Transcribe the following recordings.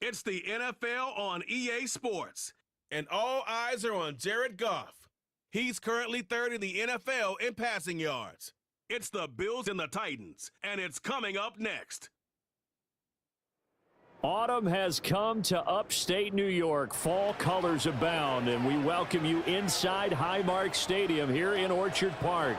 It's the NFL on EA Sports, and all eyes are on Jared Goff. He's currently third in the NFL in passing yards. It's the Bills and the Titans, and it's coming up next. Autumn has come to upstate New York. Fall colors abound, and we welcome you inside Highmark Stadium here in Orchard Park.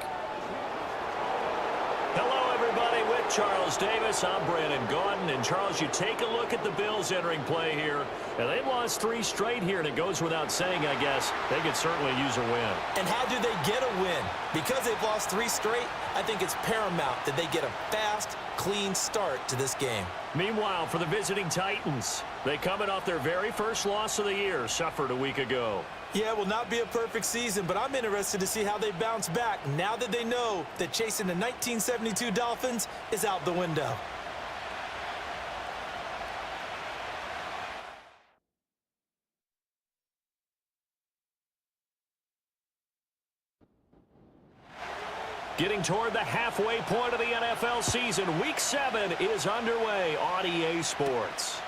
Hello, everybody. With Charles Davis, I'm Brandon Gaudin. And, Charles, you take a look at the Bills entering play here. And they've lost 3 straight here, and it goes without saying, I guess, they could certainly use a win. And how do they get a win? Because they've lost 3 straight, I think it's paramount that they get a fast, clean start to this game. Meanwhile, for the visiting Titans, they coming off their very first loss of the year, suffered a week ago. Yeah, it will not be a perfect season, but I'm interested to see how they bounce back now that they know that chasing the 1972 Dolphins is out the window. Getting toward the halfway point of the NFL season, Week 7 is underway on EA Sports.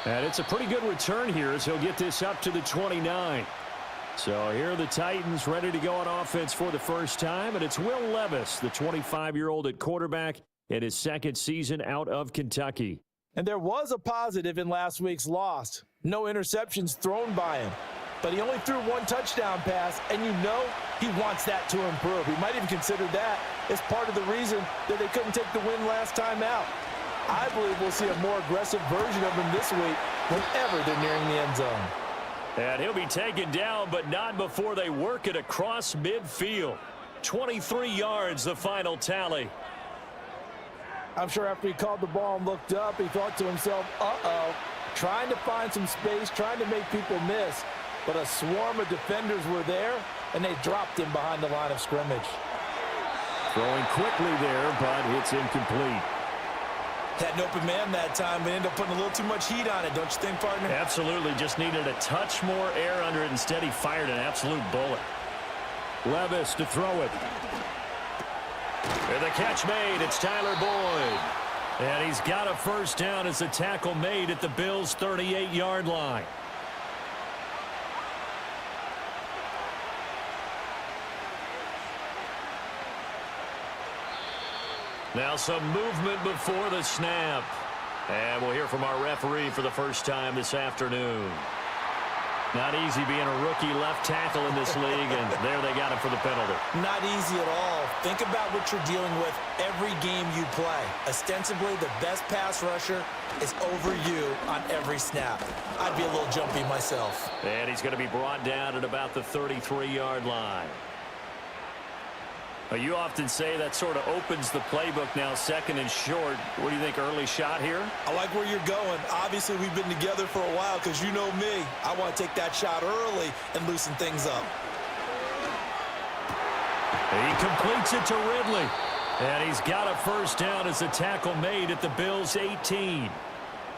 And it's a pretty good return here as he'll get this up to the 29. So here are the Titans ready to go on offense for the first time, and it's Will Levis, the 25-year-old at quarterback, in his second season out of Kentucky. And there was a positive in last week's loss. No interceptions thrown by him. But he only threw 1 touchdown pass, and you know he wants that to improve. He might even consider that as part of the reason that they couldn't take the win last time out. I believe we'll see a more aggressive version of him this week whenever they're nearing the end zone. And he'll be taken down, but not before they work it across midfield. 23 yards, the final tally. I'm sure after he called the ball and looked up, he thought to himself, uh-oh, trying to find some space, trying to make people miss. But a swarm of defenders were there, and they dropped him behind the line of scrimmage. Throwing quickly there, but it's incomplete. Had an open man that time, but ended up putting a little too much heat on it, don't you think, partner? Absolutely. Just needed a touch more air under it. Instead, he fired an absolute bullet. Levis to throw it. And the catch made. It's Tyler Boyd. And he's got a first down as the tackle made at the Bills' 38-yard line. Now some movement before the snap. And we'll hear from our referee for the first time this afternoon. Not easy being a rookie left tackle in this league, and there they got him for the penalty. Not easy at all. Think about what you're dealing with every game you play. Ostensibly, the best pass rusher is over you on every snap. I'd be a little jumpy myself. And he's going to be brought down at about the 33-yard line. You often say that sort of opens the playbook now, second and short. What do you think, early shot here? I like where you're going. Obviously, we've been together for a while because you know me. I want to take that shot early and loosen things up. He completes it to Ridley. And he's got a first down as the tackle made at the Bills' 18.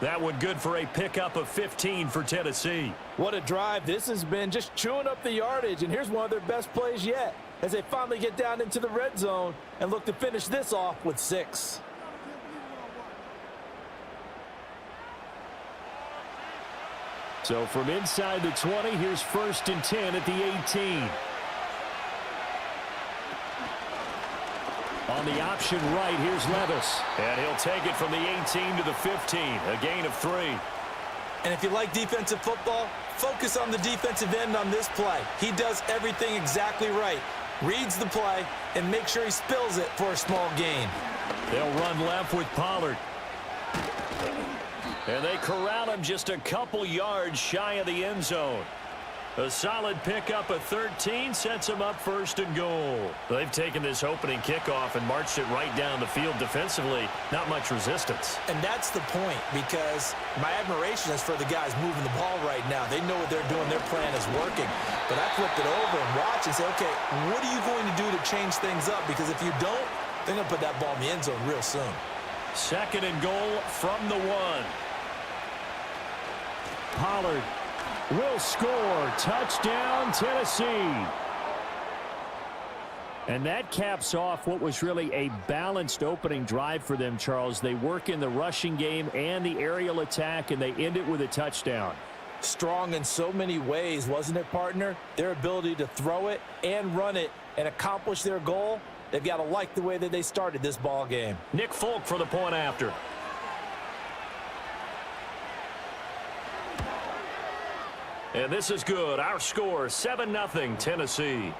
That one good for a pickup of 15 for Tennessee. What a drive this has been, just chewing up the yardage. And here's one of their best plays yet, as they finally get down into the red zone and look to finish this off with 6. So from inside the 20, here's 1st and 10 at the 18. On the option right, here's Levis. And he'll take it from the 18 to the 15, a gain of 3. And if you like defensive football, focus on the defensive end on this play. He does everything exactly right. Reads the play and make sure he spills it for a small gain. They'll run left with Pollard. And they corral him just a couple yards shy of the end zone. A solid pickup of 13 sets him up 1st and goal. They've taken this opening kickoff and marched it right down the field defensively. Not much resistance. And that's the point, because my admiration is for the guys moving the ball right now. They know what they're doing. Their plan is working. But I flip it over and watch and say, okay, what are you going to do to change things up? Because if you don't, they're going to put that ball in the end zone real soon. 2nd and goal from the 1. Pollard will score. Touchdown, Tennessee. And that caps off what was really a balanced opening drive for them, Charles. They work in the rushing game and the aerial attack, and they end it with a touchdown. Strong in so many ways, wasn't it, partner? Their ability to throw it and run it and accomplish their goal, they've got to like the way that they started this ball game. Nick Folk for the point after. And this is good. Our score, 7-0 Tennessee.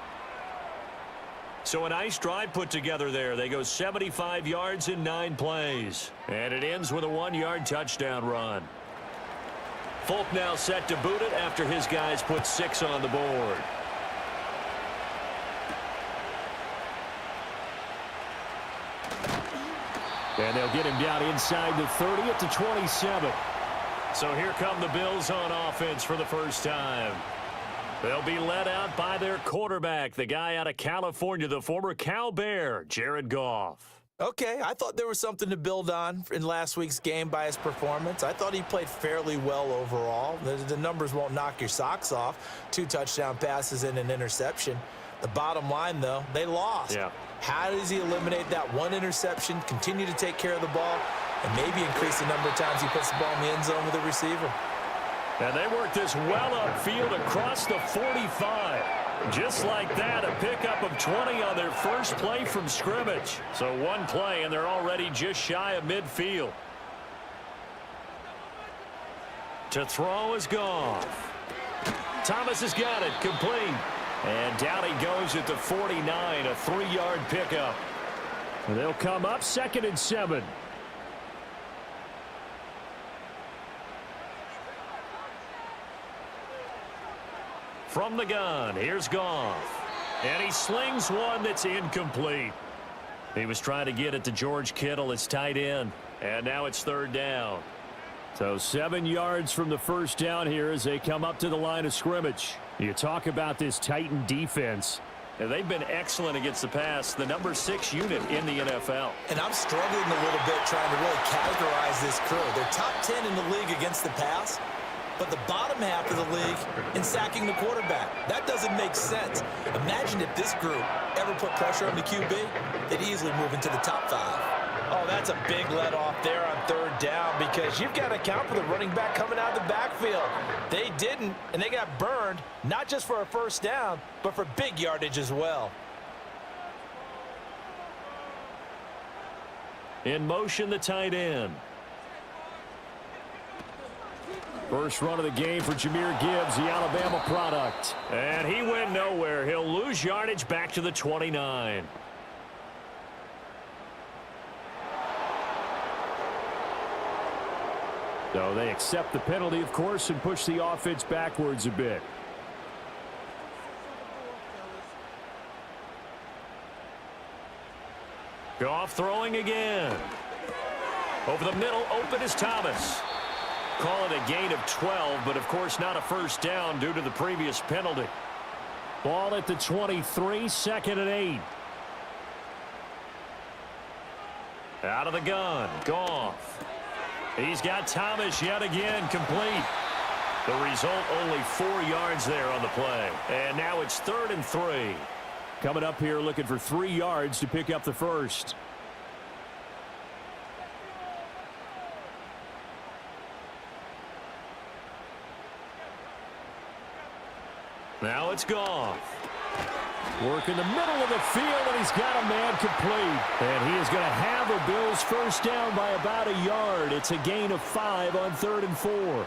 So a nice drive put together there. They go 75 yards in 9 plays. And it ends with a 1-yard touchdown run. Folk now set to boot it after his guys put 6 on the board. And they'll get him down inside the 30 at the 27. So here come the Bills on offense for the first time. They'll be led out by their quarterback, the guy out of California, the former Cal Bear, Jared Goff. Okay, I thought there was something to build on in last week's game by his performance. I thought he played fairly well overall. The numbers won't knock your socks off. 2 touchdown passes and an interception. The bottom line, though, they lost. Yeah. How does he eliminate that 1 interception, continue to take care of the ball, and maybe increase the number of times he puts the ball in the end zone with a receiver? And they work this well upfield across the 45. Just like that, a pickup of 20 on their first play from scrimmage. So 1 play, and they're already just shy of midfield. To throw is Goff. Thomas has got it, complete. And down he goes at the 49, a 3-yard pickup. And they'll come up 2nd and 7. From the gun, here's Goff. And he slings one that's incomplete. He was trying to get it to George Kittle, his tight end. And now it's 3rd down. So 7 yards from the first down here as they come up to the line of scrimmage. You talk about this Titan defense. And they've been excellent against the pass, the number 6 unit in the NFL. And I'm struggling a little bit trying to really categorize this crew. They're top 10 in the league against the pass, but the bottom half of the league in sacking the quarterback. That doesn't make sense. Imagine if this group ever put pressure on the QB, they'd easily move into the top 5. Oh, that's a big let off there on 3rd down because you've got to account for the running back coming out of the backfield. They didn't, and they got burned, not just for a first down, but for big yardage as well. In motion, the tight end. First run of the game for Jahmyr Gibbs, the Alabama product. And he went nowhere. He'll lose yardage back to the 29. So they accept the penalty, of course, and push the offense backwards a bit. Goff throwing again. Over the middle, open is Thomas. Call it a gain of 12, but of course not a first down due to the previous penalty. Ball at the 23, 2nd and 8. Out of the gun, Goff. He's got Thomas yet again, complete. The result, only 4 yards there on the play. And now it's 3rd and 3. Coming up here looking for 3 yards to pick up the first. Now it's Goff. Work in the middle of the field, and he's got a man complete. And he is going to have the Bills first down by about a yard. It's a gain of 5 on 3rd and 4.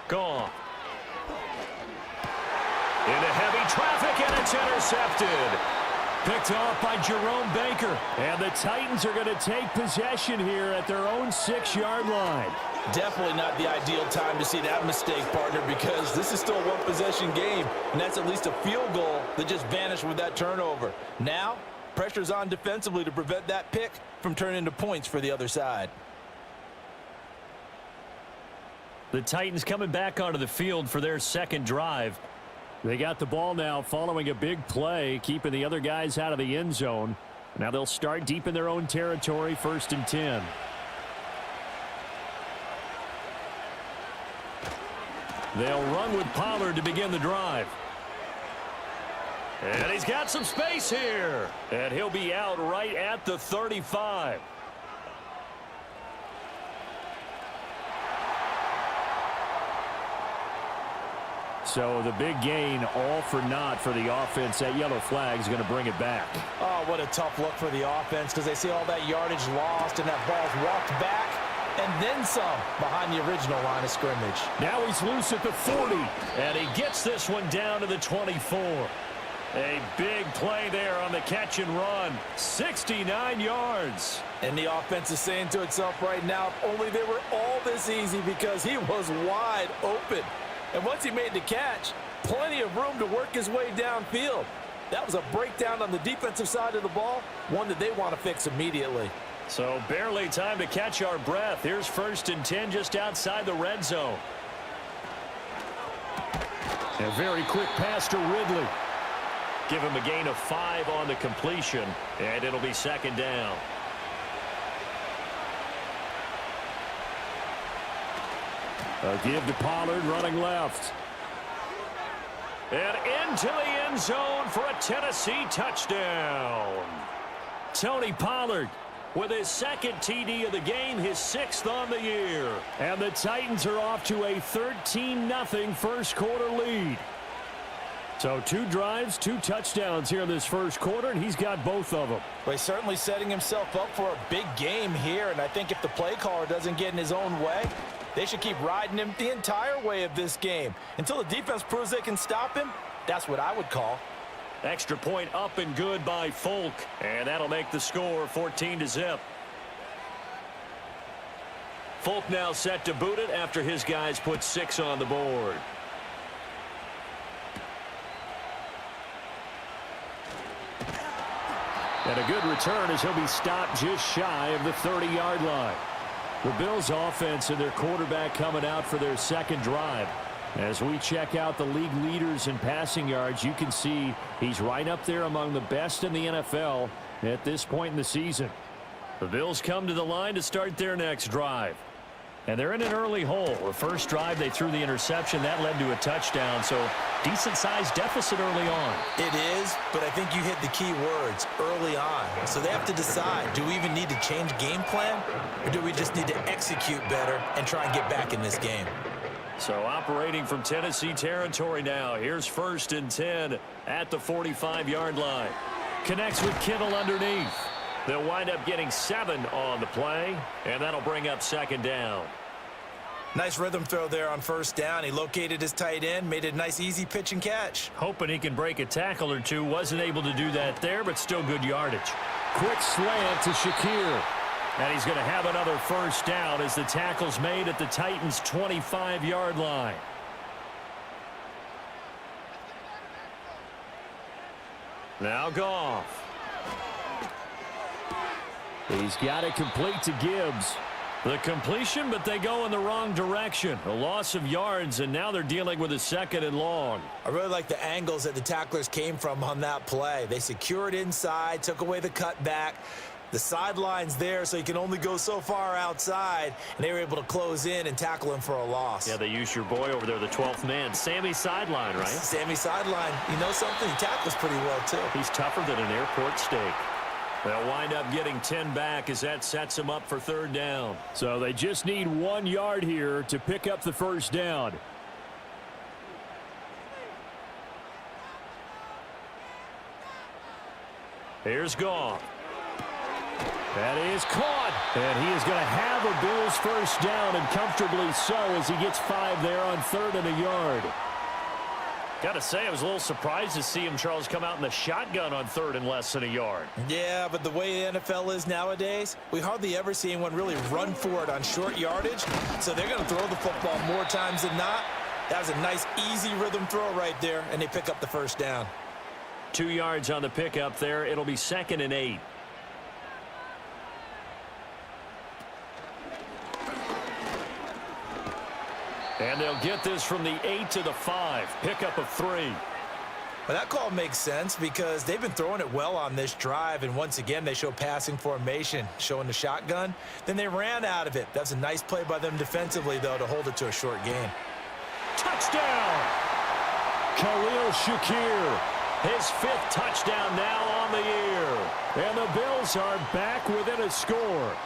Goff. Into heavy traffic, and it's intercepted. Picked off by Jerome Baker. And the Titans are going to take possession here at their own 6-yard line. Definitely not the ideal time to see that mistake, partner, because this is still a one-possession game, and that's at least a field goal that just vanished with that turnover. Now, pressure's on defensively to prevent that pick from turning into points for the other side. The Titans coming back onto the field for their 2nd drive. They got the ball now following a big play, keeping the other guys out of the end zone. Now they'll start deep in their own territory, 1st and 10. They'll run with Pollard to begin the drive. And he's got some space here. And he'll be out right at the 35. So the big gain, all for naught for the offense. That yellow flag is going to bring it back. Oh, what a tough look for the offense because they see all that yardage lost and that ball's walked back and then some behind the original line of scrimmage. Now he's loose at the 40, and he gets this one down to the 24. A big play there on the catch and run. 69 yards. And the offense is saying to itself right now, if only they were all this easy because he was wide open. And once he made the catch, plenty of room to work his way downfield. That was a breakdown on the defensive side of the ball, one that they want to fix immediately. So barely time to catch our breath. Here's 1st and 10 just outside the red zone. A very quick pass to Ridley. Give him a gain of 5 on the completion, and it'll be 2nd down. A give to Pollard running left. And into the end zone for a Tennessee touchdown. Tony Pollard with his 2nd TD of the game, his 6th on the year. And the Titans are off to a 13-0 first quarter lead. So 2 drives, 2 touchdowns here in this first quarter, and he's got both of them. Well, he's certainly setting himself up for a big game here, and I think if the play caller doesn't get in his own way, they should keep riding him the entire way of this game. Until the defense proves they can stop him, that's what I would call. Extra point up and good by Folk, and that'll make the score 14-0. Folk now set to boot it after his guys put 6 on the board. And a good return as he'll be stopped just shy of the 30-yard line. The Bills' offense and their quarterback coming out for their 2nd drive. As we check out the league leaders in passing yards, you can see he's right up there among the best in the NFL at this point in the season. The Bills come to the line to start their next drive. And they're in an early hole. The first drive, they threw the interception. That led to a touchdown, so decent-sized deficit early on. It is, but I think you hit the key words, early on. So they have to decide, do we even need to change game plan, or do we just need to execute better and try and get back in this game? So operating from Tennessee territory now. Here's 1st and 10 at the 45-yard line. Connects with Kittle underneath. They'll wind up getting 7 on the play, and that'll bring up 2nd down. Nice rhythm throw there on 1st down. He located his tight end, made a nice easy pitch and catch. Hoping he can break a tackle or two. Wasn't able to do that there, but still good yardage. Quick slant to Shakir. And he's going to have another 1st down as the tackle's made at the Titans' 25-yard line. Now Goff. He's got it complete to Gibbs. The completion, but they go in the wrong direction. A loss of yards, and now they're dealing with a 2nd and long. I really like the angles that the tacklers came from on that play. They secured inside, took away the cutback. The sideline's there, so you can only go so far outside, and they were able to close in and tackle him for a loss. Yeah, they used your boy over there, the 12th man, Sammy Sideline, right? Sammy Sideline. You know something? He tackles pretty well, too. He's tougher than an airport steak. They'll wind up getting 10 back as that sets him up for 3rd down. So they just need 1 yard here to pick up the 1st down. Here's Goff. That is caught. And he is going to have a Bills 1st down, and comfortably so as he gets 5 there on 3rd and a yard. Got to say, I was a little surprised to see him, Charles, come out in the shotgun on 3rd and less than a yard. Yeah, but the way the NFL is nowadays, we hardly ever see anyone really run for it on short yardage. So they're going to throw the football more times than not. That was a nice, easy rhythm throw right there, and they pick up the 1st down. 2 yards on the pickup there. It'll be 2nd and 8. And they'll get this from the 8 to the 5. Pickup of 3. Well, that call makes sense because they've been throwing it well on this drive, and once again they show passing formation, showing the shotgun. Then they ran out of it. That's a nice play by them defensively, though, to hold it to a short gain. Touchdown! Khalil Shakir, his 5th touchdown now on the year. And the Bills are back within a score.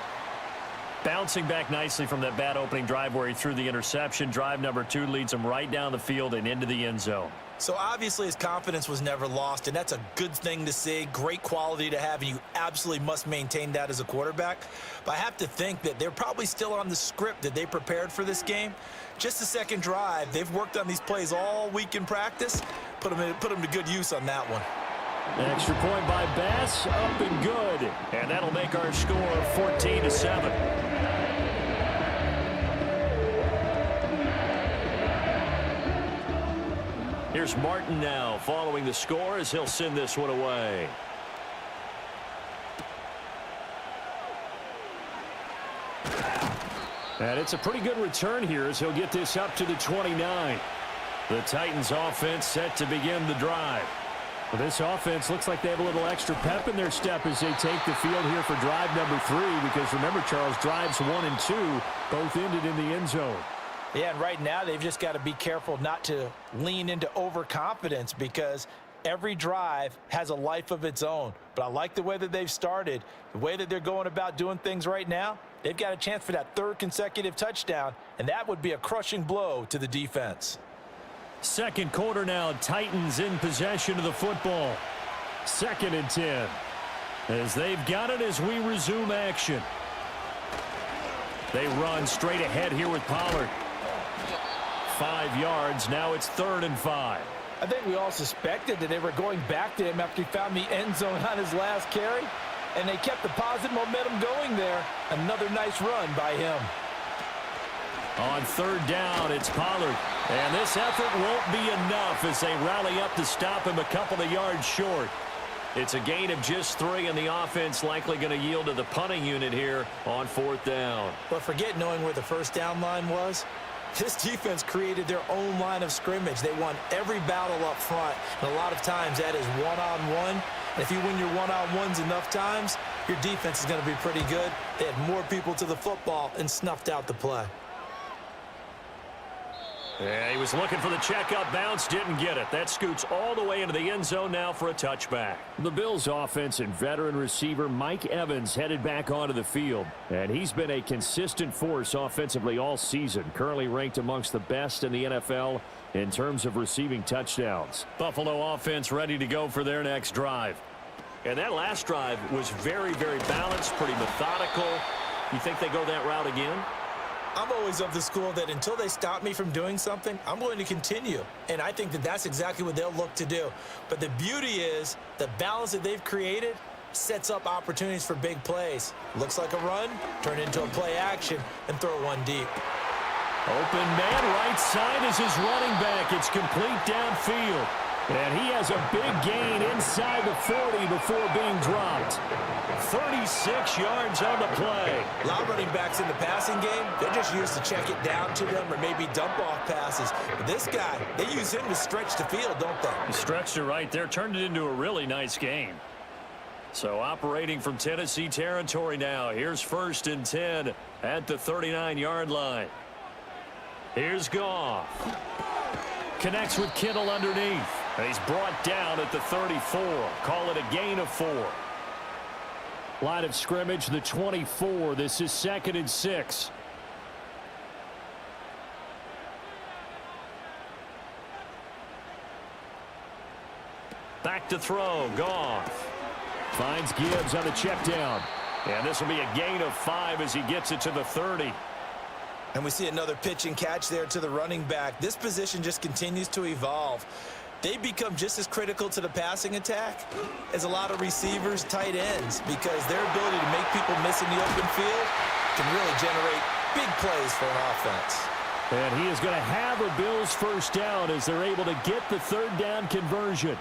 Bouncing back nicely from that bad opening drive where he threw the interception. Drive number 2 leads him right down the field and into the end zone. So obviously his confidence was never lost, and that's a good thing to see, great quality to have, and you absolutely must maintain that as a quarterback. But I have to think that they're probably still on the script that they prepared for this game. Just the second drive, they've worked on these plays all week in practice. Put them to good use on that one. Extra point by Bass, up and good. And that'll make our score 14-7. Here's Martin now following the score as he'll send this one away. And it's a pretty good return here as he'll get this up to the 29. The Titans offense set to begin the drive. Well, this offense looks like they have a little extra pep in their step as they take the field here for drive number 3, because remember, Charles, drives 1 and 2 both ended in the end zone. Yeah, and right now they've just got to be careful not to lean into overconfidence, because every drive has a life of its own. But I like the way that they've started, the way that they're going about doing things right now. They've got a chance for that 3rd consecutive touchdown, and that would be a crushing blow to the defense. Second quarter now, Titans in possession of the football. 2nd and 10. As they've got it as we resume action. They run straight ahead here with Pollard. 5 yards, now it's 3rd and 5. I think we all suspected that they were going back to him after he found the end zone on his last carry, and they kept the positive momentum going there. Another nice run by him. On 3rd down, it's Pollard. And this effort won't be enough as they rally up to stop him a couple of yards short. It's a gain of just 3, and the offense likely going to yield to the punting unit here on 4th down. But forget knowing where the first down line was. This defense created their own line of scrimmage. They won every battle up front, and a lot of times that is one-on-one. And if you win your one-on-ones enough times, your defense is going to be pretty good. They had more people to the football and snuffed out the play. Yeah, he was looking for the checkup bounce, didn't get it. That scoots all the way into the end zone now for a touchback. The Bills' offense and veteran receiver Mike Evans headed back onto the field. And he's been a consistent force offensively all season, currently ranked amongst the best in the NFL in terms of receiving touchdowns. Buffalo offense ready to go for their next drive. And that last drive was very, very balanced, pretty methodical. You think they go that route again? I'm always of the school that until they stop me from doing something, I'm going to continue. And I think that that's exactly what they'll look to do. But the beauty is the balance that they've created sets up opportunities for big plays. Looks like a run, turn it into a play action, and throw one deep. Open man right side is his running back. It's complete downfield. And he has a big gain inside the 40 before being dropped. 36 yards on the play. A lot of running backs in the passing game, they're just used to check it down to them or maybe dump off passes. But this guy, they use him to stretch the field, don't they? He stretched it right there, turned it into a really nice game. So operating from Tennessee territory now. Here's 1st and 10 at the 39-yard line. Here's Goff. Connects with Kittle underneath. And he's brought down at the 34. Call it a gain of 4. Line of scrimmage, the 24. This is 2nd and 6. Back to throw. Goff. Finds Gibbs on the check down. And this will be a gain of 5 as he gets it to the 30. And we see another pitch and catch there to the running back. This position just continues to evolve. They become just as critical to the passing attack as a lot of receivers, tight ends, because their ability to make people miss in the open field can really generate big plays for an offense. And he is going to have a Bills first down as they're able to get the 3rd down conversion.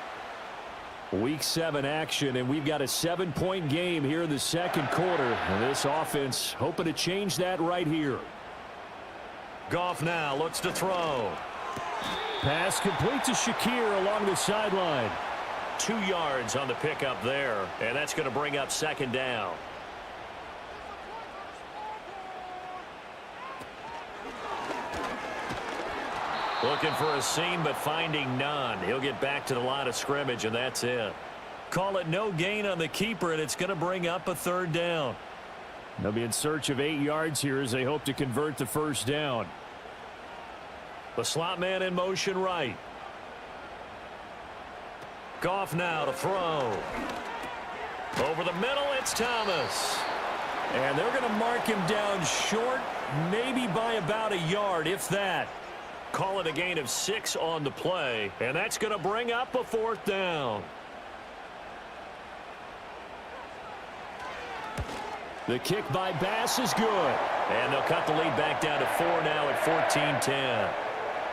Week 7 action, and we've got a 7-point game here in the 2nd quarter. And this offense hoping to change that right here. Goff now looks to throw. Pass complete to Shakir along the sideline. 2 yards on the pickup there, and that's going to bring up 2nd down. Looking for a seam, but finding none. He'll get back to the line of scrimmage, and that's it. Call it no gain on the keeper, and it's going to bring up a third down. They'll be in search of 8 yards here as they hope to convert the first down. The slot man in motion right. Goff now to throw. Over the middle, it's Thomas. And they're going to mark him down short, maybe by about a yard, if that. Call it a gain of 6 on the play, and that's going to bring up a fourth down. The kick by Bass is good. And they'll cut the lead back down to 4 now at 14-10.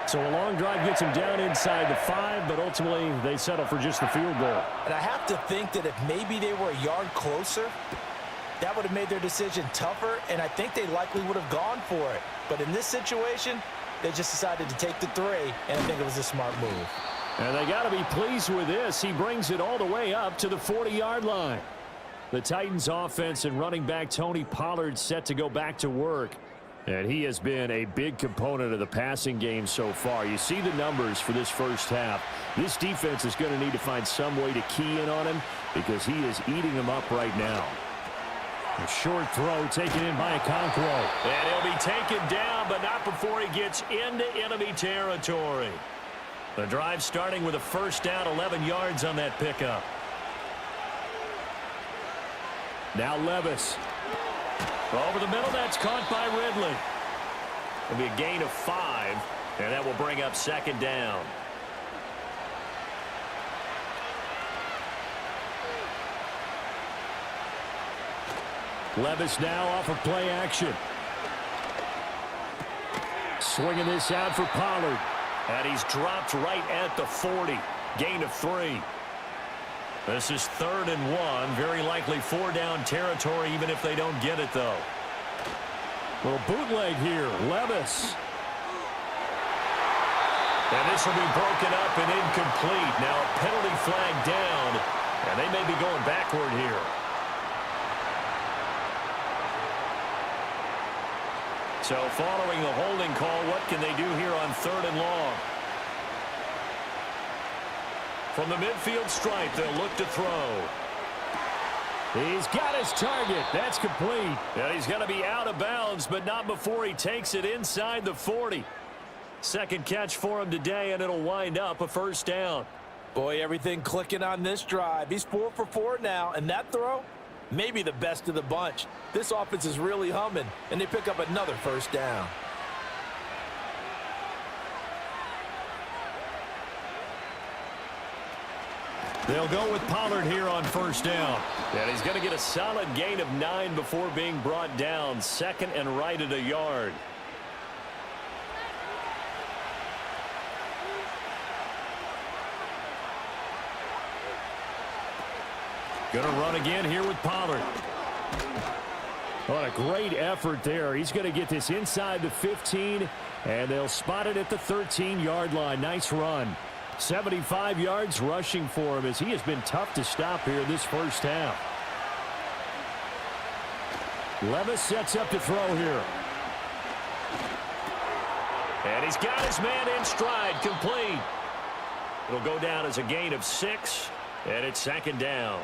So a long drive gets them down inside the 5, but ultimately they settle for just the field goal. And I have to think that if maybe they were a yard closer, that would have made their decision tougher, and I think they likely would have gone for it. But in this situation, they just decided to take the 3, and I think it was a smart move. And they got to be pleased with this. He brings it all the way up to the 40-yard line. The Titans offense and running back Tony Pollard set to go back to work. And he has been a big component of the passing game so far. You see the numbers for this first half. This defense is going to need to find some way to key in on him because he is eating them up right now. A short throw taken in by Okonkwo. And he'll be taken down, but not before he gets into enemy territory. The drive starting with a first down, 11 yards on that pickup. Now Levis. Over the middle, that's caught by Ridley. It'll be a gain of 5, and that will bring up second down. Levis now off of play action. Swinging this out for Pollard. And he's dropped right at the 40. Gain of 3. This is 3rd and 1. Very likely 4-down territory, even if they don't get it, though. Little bootleg here. Levis. And this will be broken up and incomplete. Now a penalty flag down, and they may be going backward here. So following the holding call, what can they do here on 3rd and long? From the midfield stripe, they'll look to throw. He's got his target. That's complete. And he's going to be out of bounds, but not before he takes it inside the 40. Second catch for him today, and it'll wind up a first down. Boy, everything clicking on this drive. He's 4 for 4 now, and that throw, maybe the best of the bunch. This offense is really humming, and they pick up another first down. They'll go with Pollard here on first down. And he's going to get a solid gain of 9 before being brought down. 2nd and right at a yard. Going to run again here with Pollard. What a great effort there. He's going to get this inside the 15, and they'll spot it at the 13-yard line. Nice run. 75 yards rushing for him as he has been tough to stop here in this first half. Levis sets up to throw here. And he's got his man in stride, complete. It'll go down as a gain of 6, and it's 2nd down.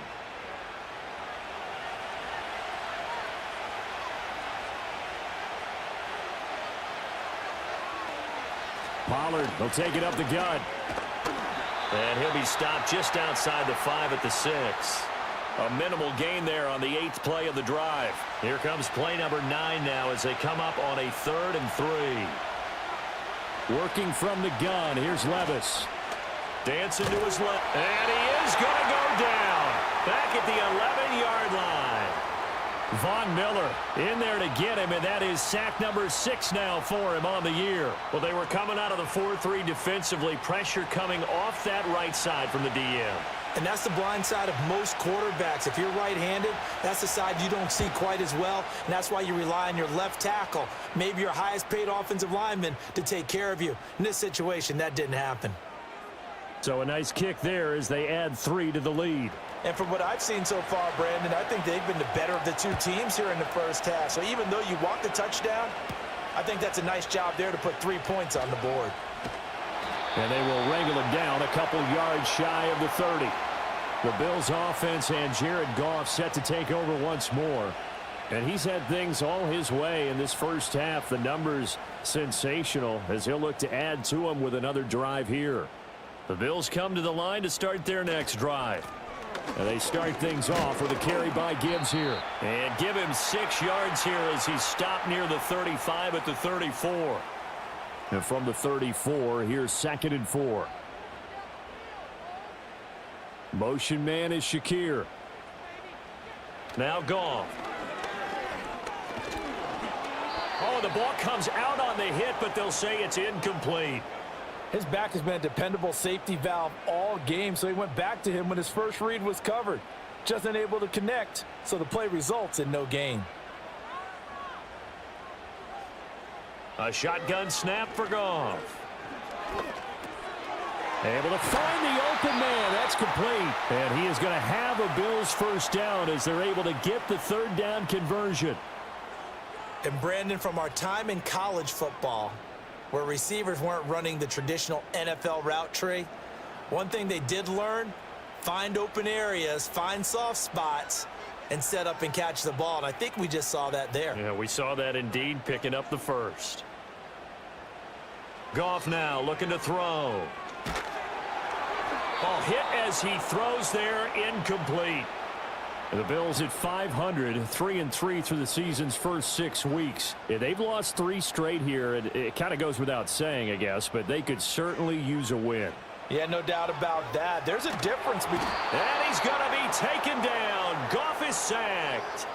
Pollard will take it up the gut. And he'll be stopped just outside the 5 at the 6. A minimal gain there on the 8th play of the drive. Here comes play number 9 now as they come up on a 3rd and 3. Working from the gun, here's Levis. Dancing to his left. And he is going to go down. Back at the 11-yard line. Von Miller in there to get him, and that is sack number 6 now for him on the year. Well, they were coming out of the 4-3 defensively. Pressure coming off that right side from the DM. And that's the blind side of most quarterbacks. If you're right-handed, that's the side you don't see quite as well, and that's why you rely on your left tackle, maybe your highest-paid offensive lineman, to take care of you. In this situation, that didn't happen. So a nice kick there as they add 3 to the lead. And from what I've seen so far, Brandon, I think they've been the better of the two teams here in the first half. So even though you walked the touchdown, I think that's a nice job there to put 3 points on the board. And they will wrangle him down a couple yards shy of the 30. The Bills offense and Jared Goff set to take over once more. And he's had things all his way in this first half. The numbers sensational as he'll look to add to them with another drive here. The Bills come to the line to start their next drive. And they start things off with a carry by Gibbs here. And give him 6 yards here as he stopped near the 35 at the 34. And from the 34, here's 2nd and 4. Motion man is Shakir. Now Goff. Oh, the ball comes out on the hit, but they'll say it's incomplete. His back has been a dependable safety valve all game, so he went back to him when his first read was covered. Just unable to connect, so the play results in no gain. A shotgun snap for Goff. Able to find the open man. That's complete. And he is going to have a Bills first down as they're able to get the 3rd down conversion. And Brandon, from our time in college football, where receivers weren't running the traditional NFL route tree, one thing they did learn, find open areas, find soft spots, and set up and catch the ball. And I think we just saw that there. Yeah, we saw that indeed, picking up the first. Goff now looking to throw. Oh, hit as he throws there, incomplete. The Bills at 500, 3-3 through the season's first 6 weeks. Yeah, they've lost 3 straight here. It kind of goes without saying, I guess, but they could certainly use a win. Yeah, no doubt about that. There's a difference. And he's going to be taken down. Goff is sacked.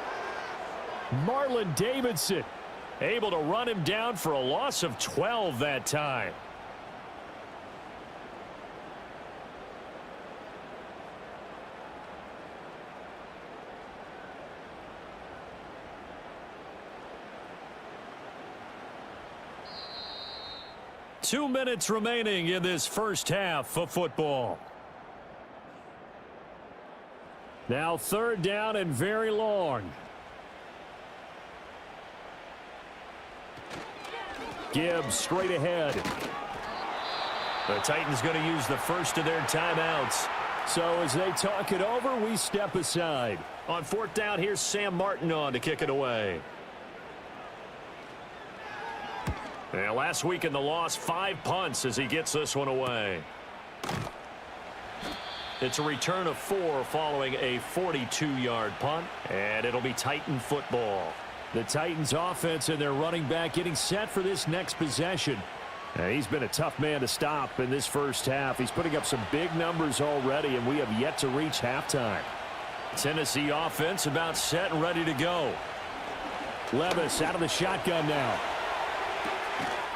Marlon Davidson able to run him down for a loss of 12 that time. Two minutes remaining in this first half of football. Now 3rd down and very long. Gibbs straight ahead. The Titans going to use the first of their timeouts. So as they talk it over, we step aside. On 4th down, here's Sam Martin on to kick it away. And last week in the loss, 5 punts as he gets this one away. It's a return of 4 following a 42-yard punt, and it'll be Titan football. The Titans offense and their running back getting set for this next possession. And he's been a tough man to stop in this first half. He's putting up some big numbers already, and we have yet to reach halftime. Tennessee offense about set and ready to go. Levis out of the shotgun now.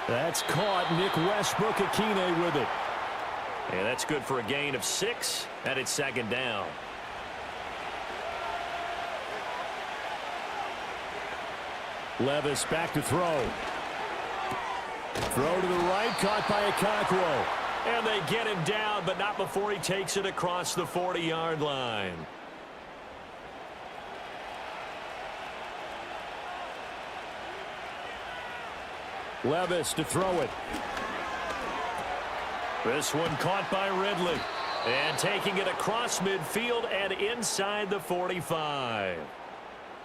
That's caught. Nick Westbrook-Akine with it. And that's good for a gain of 6, and it's 2nd down. Levis back to throw. Throw to the right, caught by Okonkwo. And they get him down, but not before he takes it across the 40-yard line. Levis to throw it. This one caught by Ridley. And taking it across midfield and inside the 45.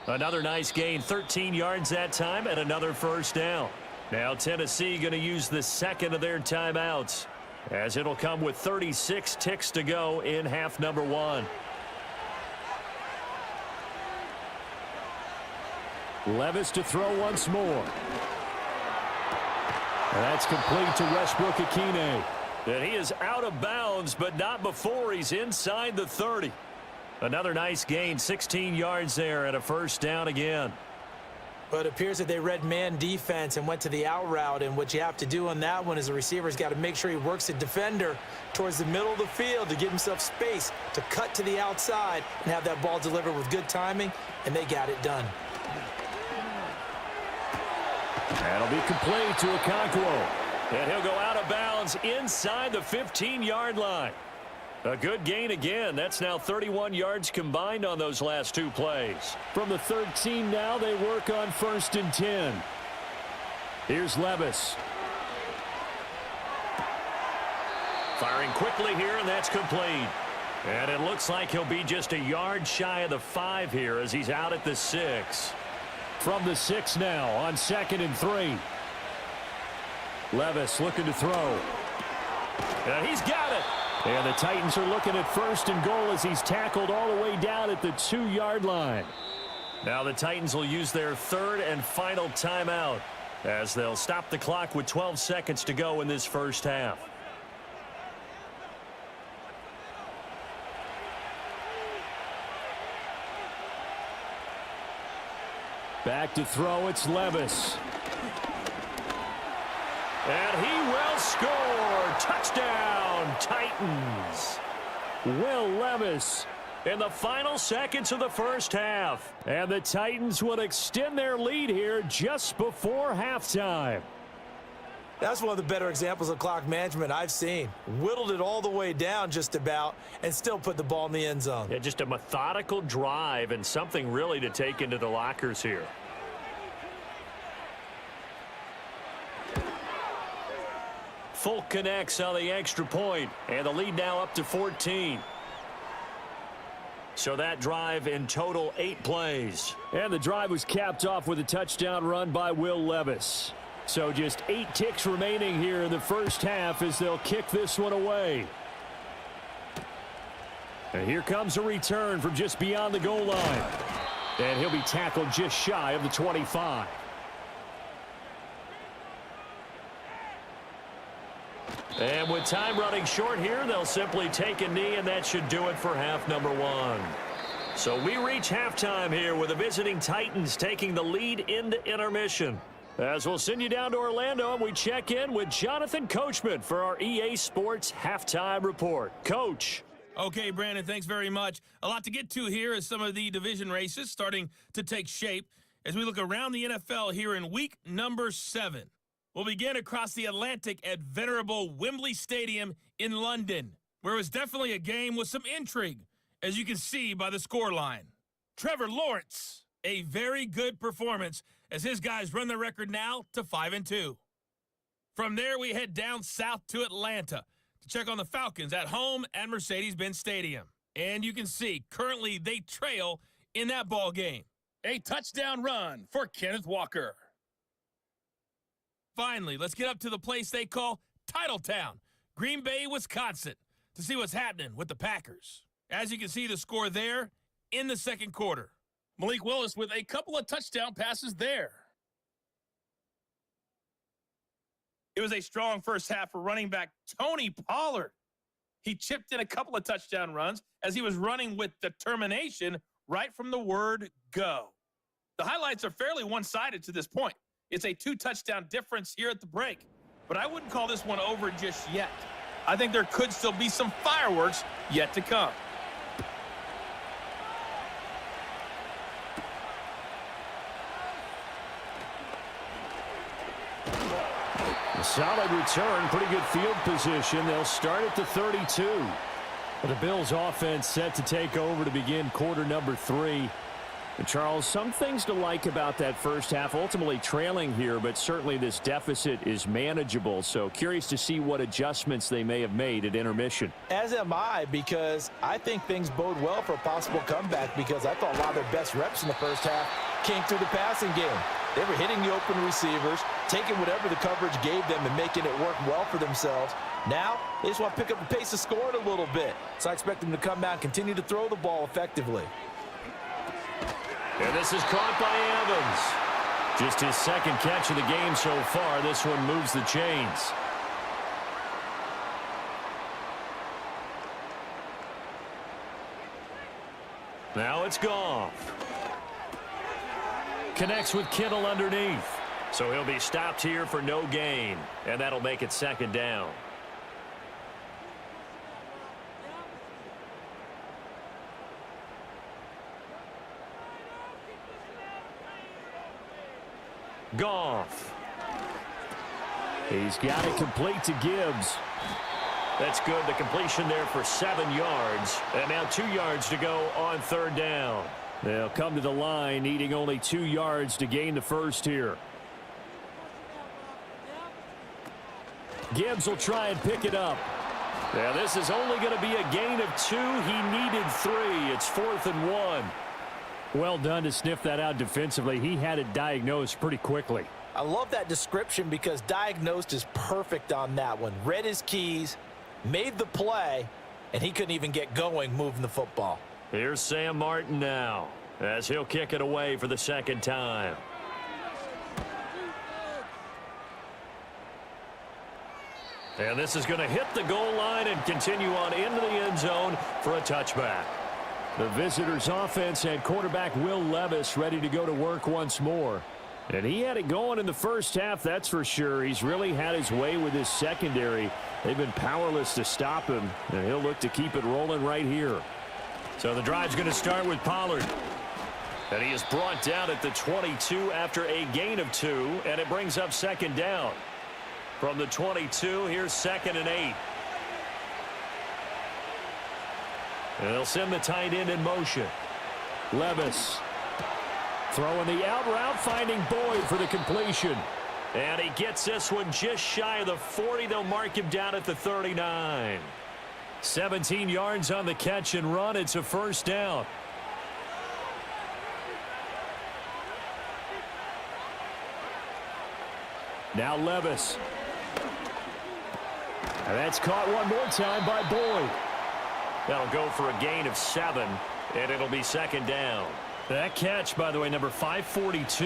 Another nice gain, 13 yards that time, and another first down. Now Tennessee going to use the 2nd of their timeouts, as it'll come with 36 ticks to go in half number 1. Levis to throw once more. That's complete to Westbrook-Akine. And he is out of bounds, but not before he's inside the 30. Another nice gain, 16 yards there, and a first down again. But it appears that they read man defense and went to the out route, and what you have to do on that one is the receiver's got to make sure he works the defender towards the middle of the field to give himself space to cut to the outside and have that ball delivered with good timing, and they got it done. That'll be complete to Okonkwo. And he'll go out of bounds inside the 15-yard line. A good gain again. That's now 31 yards combined on those last 2 plays. From the 13 now, they work on 1st and 10. Here's Levis. Firing quickly here, and that's complete. And it looks like he'll be just a yard shy of the 5 here as he's out at the 6. From the 6 now on 2nd and 3. Levis looking to throw. And he's got it. And the Titans are looking at 1st and goal as he's tackled all the way down at the 2-yard line. Now the Titans will use their 3rd and final timeout as they'll stop the clock with 12 seconds to go in this first half. Back to throw, it's Levis. And he will score. Touchdown, Titans. Will Levis in the final seconds of the first half. And the Titans will extend their lead here just before halftime. That's one of the better examples of clock management I've seen. Whittled it all the way down just about and still put the ball in the end zone. Yeah, just a methodical drive and something really to take into the lockers here. Folk connects on the extra point, and the lead now up to 14. So that drive in total 8 plays. And the drive was capped off with a touchdown run by Will Levis. So just 8 ticks remaining here in the first half as they'll kick this one away. And here comes a return from just beyond the goal line. And he'll be tackled just shy of the 25. And with time running short here, they'll simply take a knee, and that should do it for half number 1. So we reach halftime here with the visiting Titans taking the lead into intermission. As we'll send you down to Orlando, and we check in with Jonathan Coachman for our EA Sports Halftime Report. Coach. Okay, Brandon, thanks very much. A lot to get to here as some of the division races starting to take shape as we look around the NFL here in week number 7. We'll begin across the Atlantic at venerable Wembley Stadium in London, where it was definitely a game with some intrigue, as you can see by the scoreline. Trevor Lawrence, a very good performance as his guys run the record now to 5-2. From there, we head down south to Atlanta to check on the Falcons at home at Mercedes-Benz Stadium. And you can see, currently they trail in that ball game. A touchdown run for Kenneth Walker. Finally, let's get up to the place they call Titletown, Green Bay, Wisconsin, to see what's happening with the Packers. As you can see the score there in the second quarter. Malik Willis with a couple of touchdown passes there. It was a strong first half for running back Tony Pollard. He chipped in a couple of touchdown runs as he was running with determination right from the word go. The highlights are fairly one-sided to this point. It's a 2-touchdown difference here at the break, but I wouldn't call this one over just yet. I think there could still be some fireworks yet to come. A solid return, pretty good field position. They'll start at the 32. The Bills offense set to take over to begin quarter number 3. And Charles, some things to like about that first half, ultimately trailing here, but certainly this deficit is manageable. So curious to see what adjustments they may have made at intermission. As am I, because I think things bode well for a possible comeback, because I thought a lot of their best reps in the first half came through the passing game. They were hitting the open receivers, taking whatever the coverage gave them and making it work well for themselves. Now, they just want to pick up the pace of scoring a little bit. So I expect them to come out and continue to throw the ball effectively. And this is caught by Evans. Just his second catch of the game so far. This one moves the chains. Now it's Goff. Connects with Kittle underneath. So he'll be stopped here for no gain. And that'll make it second down. Goff. He's got it complete to Gibbs. That's good. The completion there for 7 yards. And now 2 yards to go on third down. They'll come to the line needing only 2 yards to gain the first here. Gibbs will try and pick it up. Yeah, this is only going to be a gain of 2. He needed 3. It's 4th and 1. Well done to sniff that out defensively. He had it diagnosed pretty quickly. I love that description because diagnosed is perfect on that one. Read his keys, made the play, and he couldn't even get going moving the football. Here's Sam Martin now as he'll kick it away for the second time. And this is going to hit the goal line and continue on into the end zone for a touchback. The visitors' offense had quarterback Will Levis ready to go to work once more. And he had it going in the first half, that's for sure. He's really had his way with his secondary. They've been powerless to stop him, and he'll look to keep it rolling right here. So the drive's going to start with Pollard. And he is brought down at the 22 after a gain of 2, and it brings up second down. From the 22, here's 2nd and 8. And they'll send the tight end in motion. Levis throwing the out route, finding Boyd for the completion. And he gets this one just shy of the 40. They'll mark him down at the 39. 17 yards on the catch and run. It's a first down. Now Levis. And that's caught one more time by Boyd. That'll go for a gain of 7, and it'll be second down. That catch, by the way, number 542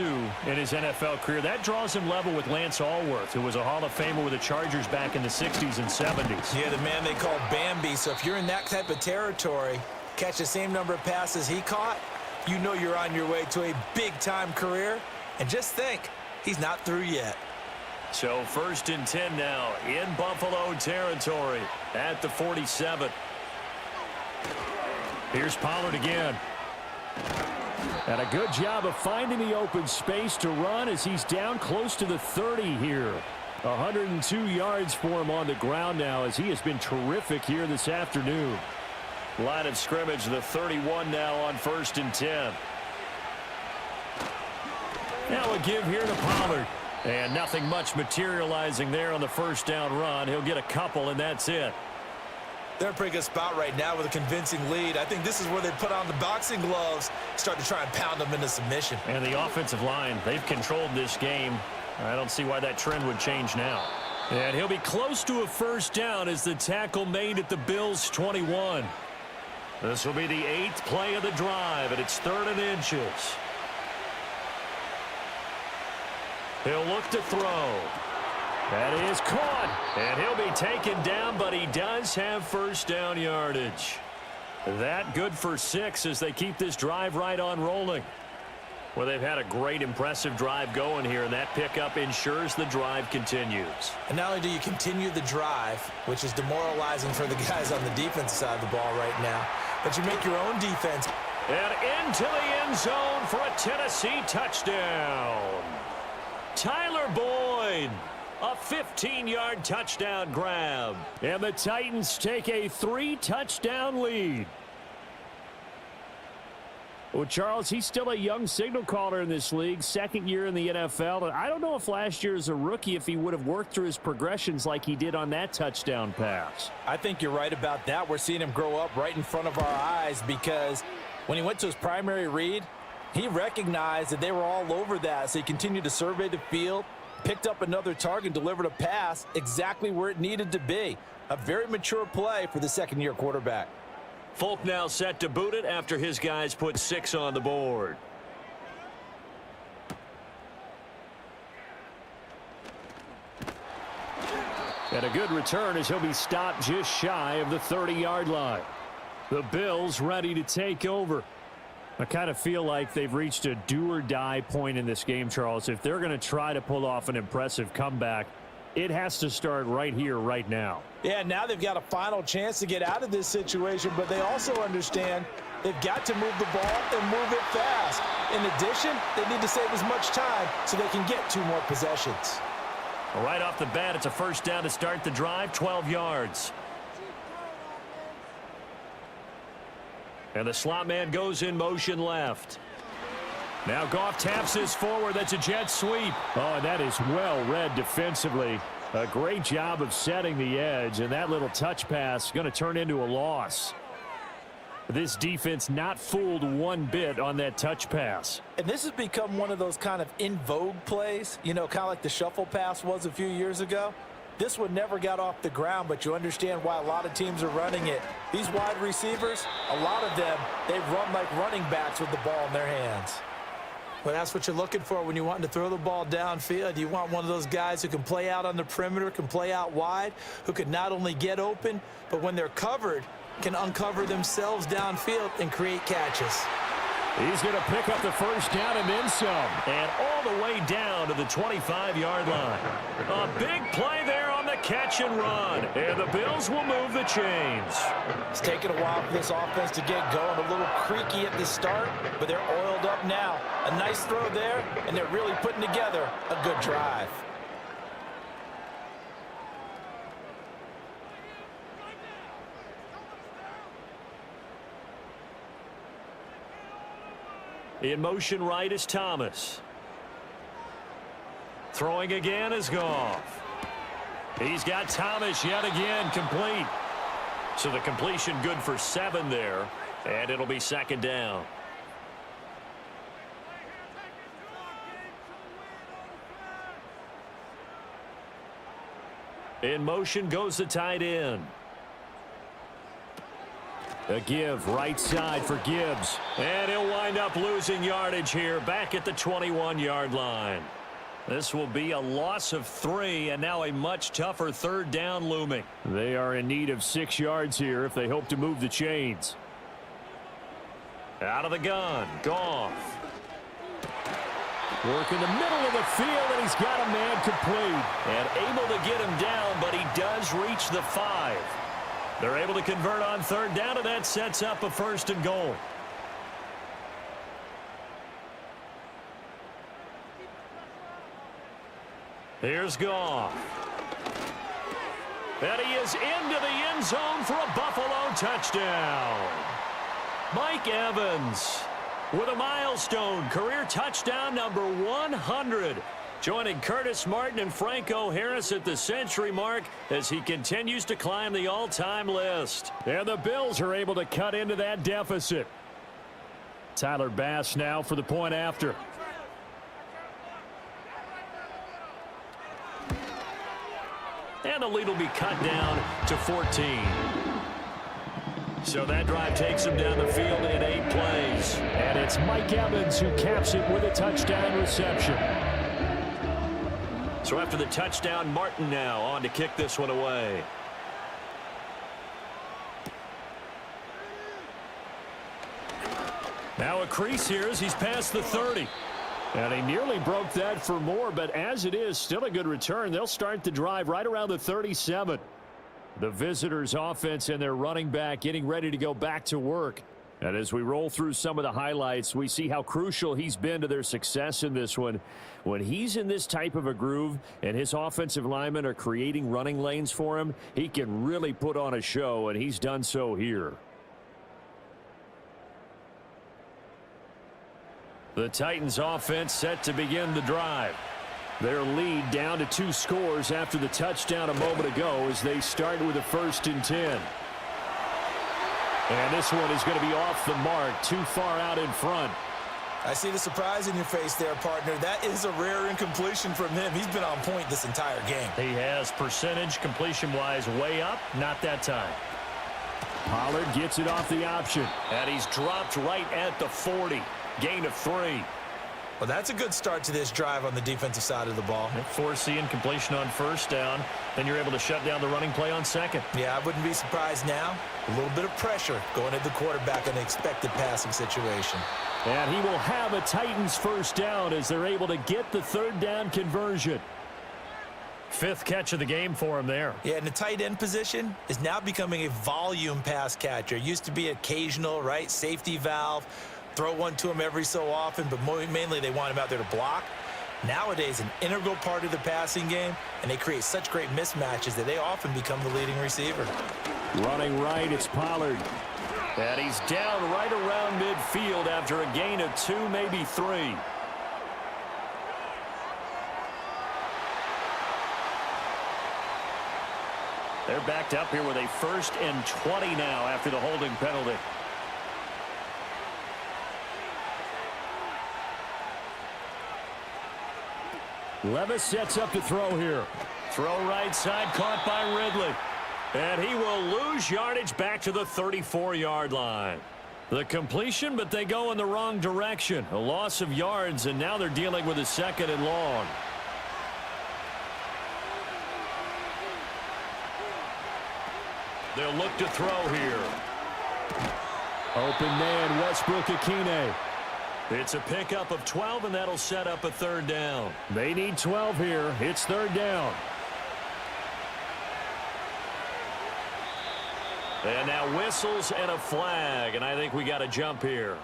in his NFL career, that draws him level with Lance Allworth, who was a Hall of Famer with the Chargers back in the 60s and 70s. Yeah, the man they call Bambi. So if you're in that type of territory, catch the same number of passes he caught, you know you're on your way to a big-time career. And just think, he's not through yet. So 1st and 10 now in Buffalo territory at the 47. Here's Pollard again. And a good job of finding the open space to run as he's down close to the 30 here. 102 yards for him on the ground now as he has been terrific here this afternoon. Line of scrimmage, the 31 now on 1st and 10. Now a give here to Pollard. And nothing much materializing there on the first down run. He'll get a couple, and that's it. They're in a pretty good spot right now with a convincing lead. I think this is where they put on the boxing gloves, start to try and pound them into submission. And the offensive line, they've controlled this game. I don't see why that trend would change now. And he'll be close to a first down as the tackle made at the Bills' 21. This will be the 8th play of the drive, and it's 3rd and inches. He'll look to throw. That is caught. And he'll be taken down, but he does have first down yardage. That good for 6 as they keep this drive right on rolling. Well, they've had a great, impressive drive going here, and that pickup ensures the drive continues. And not only do you continue the drive, which is demoralizing for the guys on the defensive side of the ball right now, but you make your own defense. And into the end zone for a Tennessee touchdown. Tyler Boyd, a 15-yard touchdown grab. And the Titans take a 3-touchdown lead. Well, Charles, he's still a young signal caller in this league, second year in the NFL. And I don't know if last year as a rookie, if he would have worked through his progressions like he did on that touchdown pass. I think you're right about that. We're seeing him grow up right in front of our eyes because when he went to his primary read, he recognized that they were all over that, so he continued to survey the field, picked up another target, delivered a pass exactly where it needed to be. A very mature play for the second-year quarterback. Folk now set to boot it after his guys put 6 on the board. And a good return as he'll be stopped just shy of the 30-yard line. The Bills ready to take over. I kind of feel like they've reached a do-or-die point in this game, Charles. If they're going to try to pull off an impressive comeback, it has to start right here, right now. Yeah, now they've got a final chance to get out of this situation, but they also understand they've got to move the ball and move it fast. In addition, they need to save as much time so they can get 2 more possessions. Right off the bat, it's a first down to start the drive, 12 yards. And the slot man goes in motion left. Now Goff taps this forward. That's a jet sweep. Oh, and that is well read defensively. A great job of setting the edge, and that little touch pass going to turn into a loss. This defense not fooled one bit on that touch pass. And this has become one of those kind of in vogue plays, you know, kind of like the shuffle pass was a few years ago. This one never got off the ground, but you understand why a lot of teams are running it. These wide receivers, a lot of them, they run like running backs with the ball in their hands. Well, that's what you're looking for when you're wanting to throw the ball downfield. You want one of those guys who can play out on the perimeter, can play out wide, who can not only get open, but when they're covered, can uncover themselves downfield and create catches. He's going to pick up the first down and then some. And all the way down to the 25-yard line. A big play there on the catch and run. And the Bills will move the chains. It's taken a while for this offense to get going. A little creaky at the start, but they're oiled up now. A nice throw there, and they're really putting together a good drive. In motion right is Thomas. Throwing again is Goff. He's got Thomas yet again complete. So the completion good for 7 there. And it'll be second down. In motion goes the tight end. A give right side for Gibbs. And he'll wind up losing yardage here back at the 21-yard line. This will be a loss of 3 and now a much tougher third down looming. They are in need of 6 yards here if they hope to move the chains. Out of the gun, Goff. Work in the middle of the field, and he's got a man complete. And able to get him down, but he does reach the 5. They're able to convert on third down, and that sets up a first and goal. Here's Goff. And he is into the end zone for a Buffalo touchdown. Mike Evans with a milestone career touchdown number 100. Joining Curtis Martin and Franco Harris at the century mark as he continues to climb the all-time list. And the Bills are able to cut into that deficit. Tyler Bass now for the point after. And the lead will be cut down to 14. So that drive takes him down the field in 8 plays. And it's Mike Evans who caps it with a touchdown reception. So after the touchdown, Martin now on to kick this one away. Now a crease here as he's past the 30. And he nearly broke that for more, but as it is, still a good return. They'll start the drive right around the 37. The visitors' offense and their running back getting ready to go back to work. And as we roll through some of the highlights, we see how crucial he's been to their success in this one. When he's in this type of a groove and his offensive linemen are creating running lanes for him, he can really put on a show, and he's done so here. The Titans offense set to begin the drive. Their lead down to 2 scores after the touchdown a moment ago as they start with a 1st and 10. And this one is going to be off the mark, too far out in front. I see the surprise in your face there, partner. That is a rare incompletion from him. He's been on point this entire game. He has percentage completion-wise way up, not that time. Pollard gets it off the option. And he's dropped right at the 40. Gain of 3. Well, that's a good start to this drive on the defensive side of the ball. Forcing incompletion on first down. Then you're able to shut down the running play on second. Yeah, I wouldn't be surprised now. A little bit of pressure going at the quarterback in an expected passing situation. And he will have a Titans first down as they're able to get the 3rd down conversion. 5th catch of the game for him there. Yeah, and the tight end position is now becoming a volume pass catcher. Used to be occasional, right? Safety valve. Throw one to him every so often, but mainly they want him out there to block. Nowadays, an integral part of the passing game, and they create such great mismatches that they often become the leading receiver. Running right, it's Pollard. And he's down right around midfield after a gain of 2, maybe 3. They're backed up here with a 1st and 20 now after the holding penalty. Levis sets up to throw here. Throw right side, caught by Ridley. And he will lose yardage back to the 34-yard line. The completion, but they go in the wrong direction. A loss of yards, and now they're dealing with a 2nd and long. They'll look to throw here. Open man, Westbrook-Akine. It's a pickup of 12, and that'll set up a 3rd down. They need 12 here. It's 3rd down. And now whistles and a flag, and I think we got a jump here.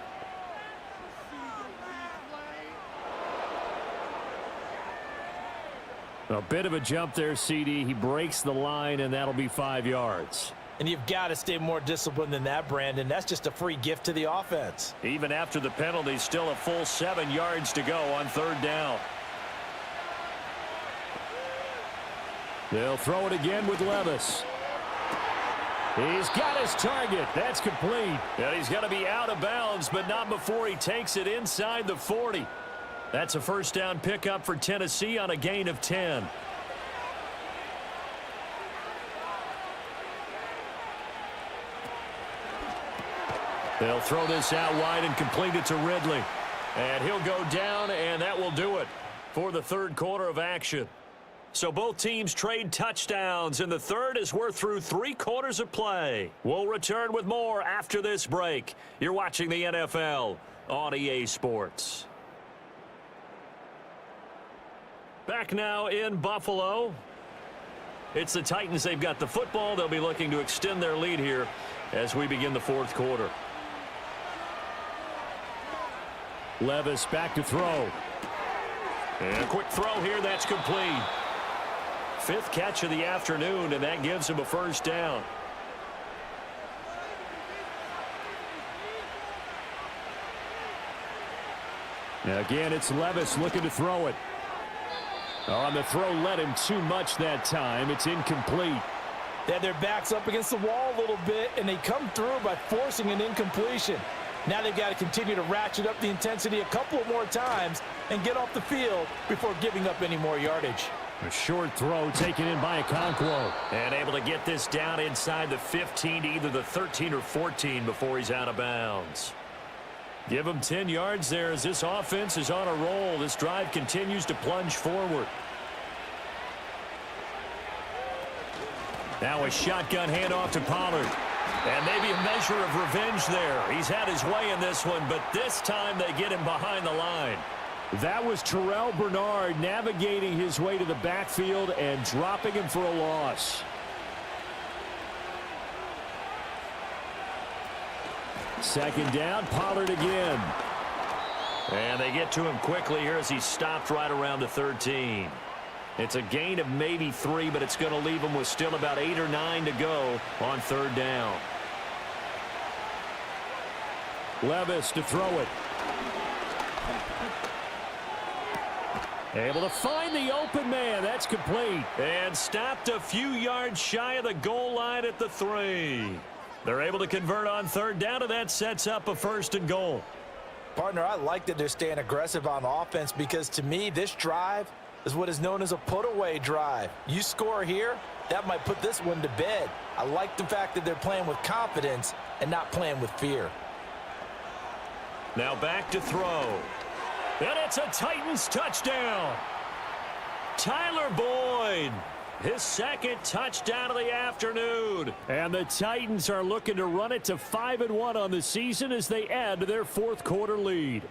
A bit of a jump there, CD. He breaks the line, and that'll be 5 yards. And you've got to stay more disciplined than that, Brandon. That's just a free gift to the offense. Even after the penalty, still a full 7 yards to go on 3rd down. They'll throw it again with Levis. He's got his target. That's complete. And he's going to be out of bounds, but not before he takes it inside the 40. That's a 1st down pickup for Tennessee on a gain of 10. They'll throw this out wide and complete it to Ridley. And he'll go down, and that will do it for the 3rd quarter of action. So both teams trade touchdowns in the 3rd as we're through 3 quarters of play. We'll return with more after this break. You're watching the NFL on EA Sports. Back now in Buffalo. It's the Titans. They've got the football. They'll be looking to extend their lead here as we begin the 4th quarter. Levis back to throw. And a quick throw here. That's complete. 5th catch of the afternoon, and that gives him a 1st down. Now again, it's Levis looking to throw it. On the throw, led him too much that time. It's incomplete. They had their backs up against the wall a little bit, and they come through by forcing an incompletion. Now they've got to continue to ratchet up the intensity a couple more times and get off the field before giving up any more yardage. A short throw taken in by Okonkwo. And able to get this down inside the 15 to either the 13 or 14 before he's out of bounds. Give him 10 yards there as this offense is on a roll. This drive continues to plunge forward. Now a shotgun handoff to Pollard. And maybe a measure of revenge there. He's had his way in this one, but this time they get him behind the line. That was Terrell Bernard navigating his way to the backfield and dropping him for a loss. Second down, Pollard again. And they get to him quickly here as he stopped right around the 13. It's a gain of maybe 3, but it's going to leave him with still about 8 or 9 to go on 3rd down. Levis to throw it. Able to find the open man. That's complete. And stopped a few yards shy of the goal line at the 3. They're able to convert on 3rd down, and that sets up a 1st and goal. Partner, I like that they're staying aggressive on offense because to me, this drive is what is known as a put-away drive. You score here, that might put this one to bed. I like the fact that they're playing with confidence and not playing with fear. Now back to throw. And it's a Titans touchdown. Tyler Boyd, his 2nd touchdown of the afternoon. And the Titans are looking to run it to 5-1 on the season as they add to their 4th quarter lead.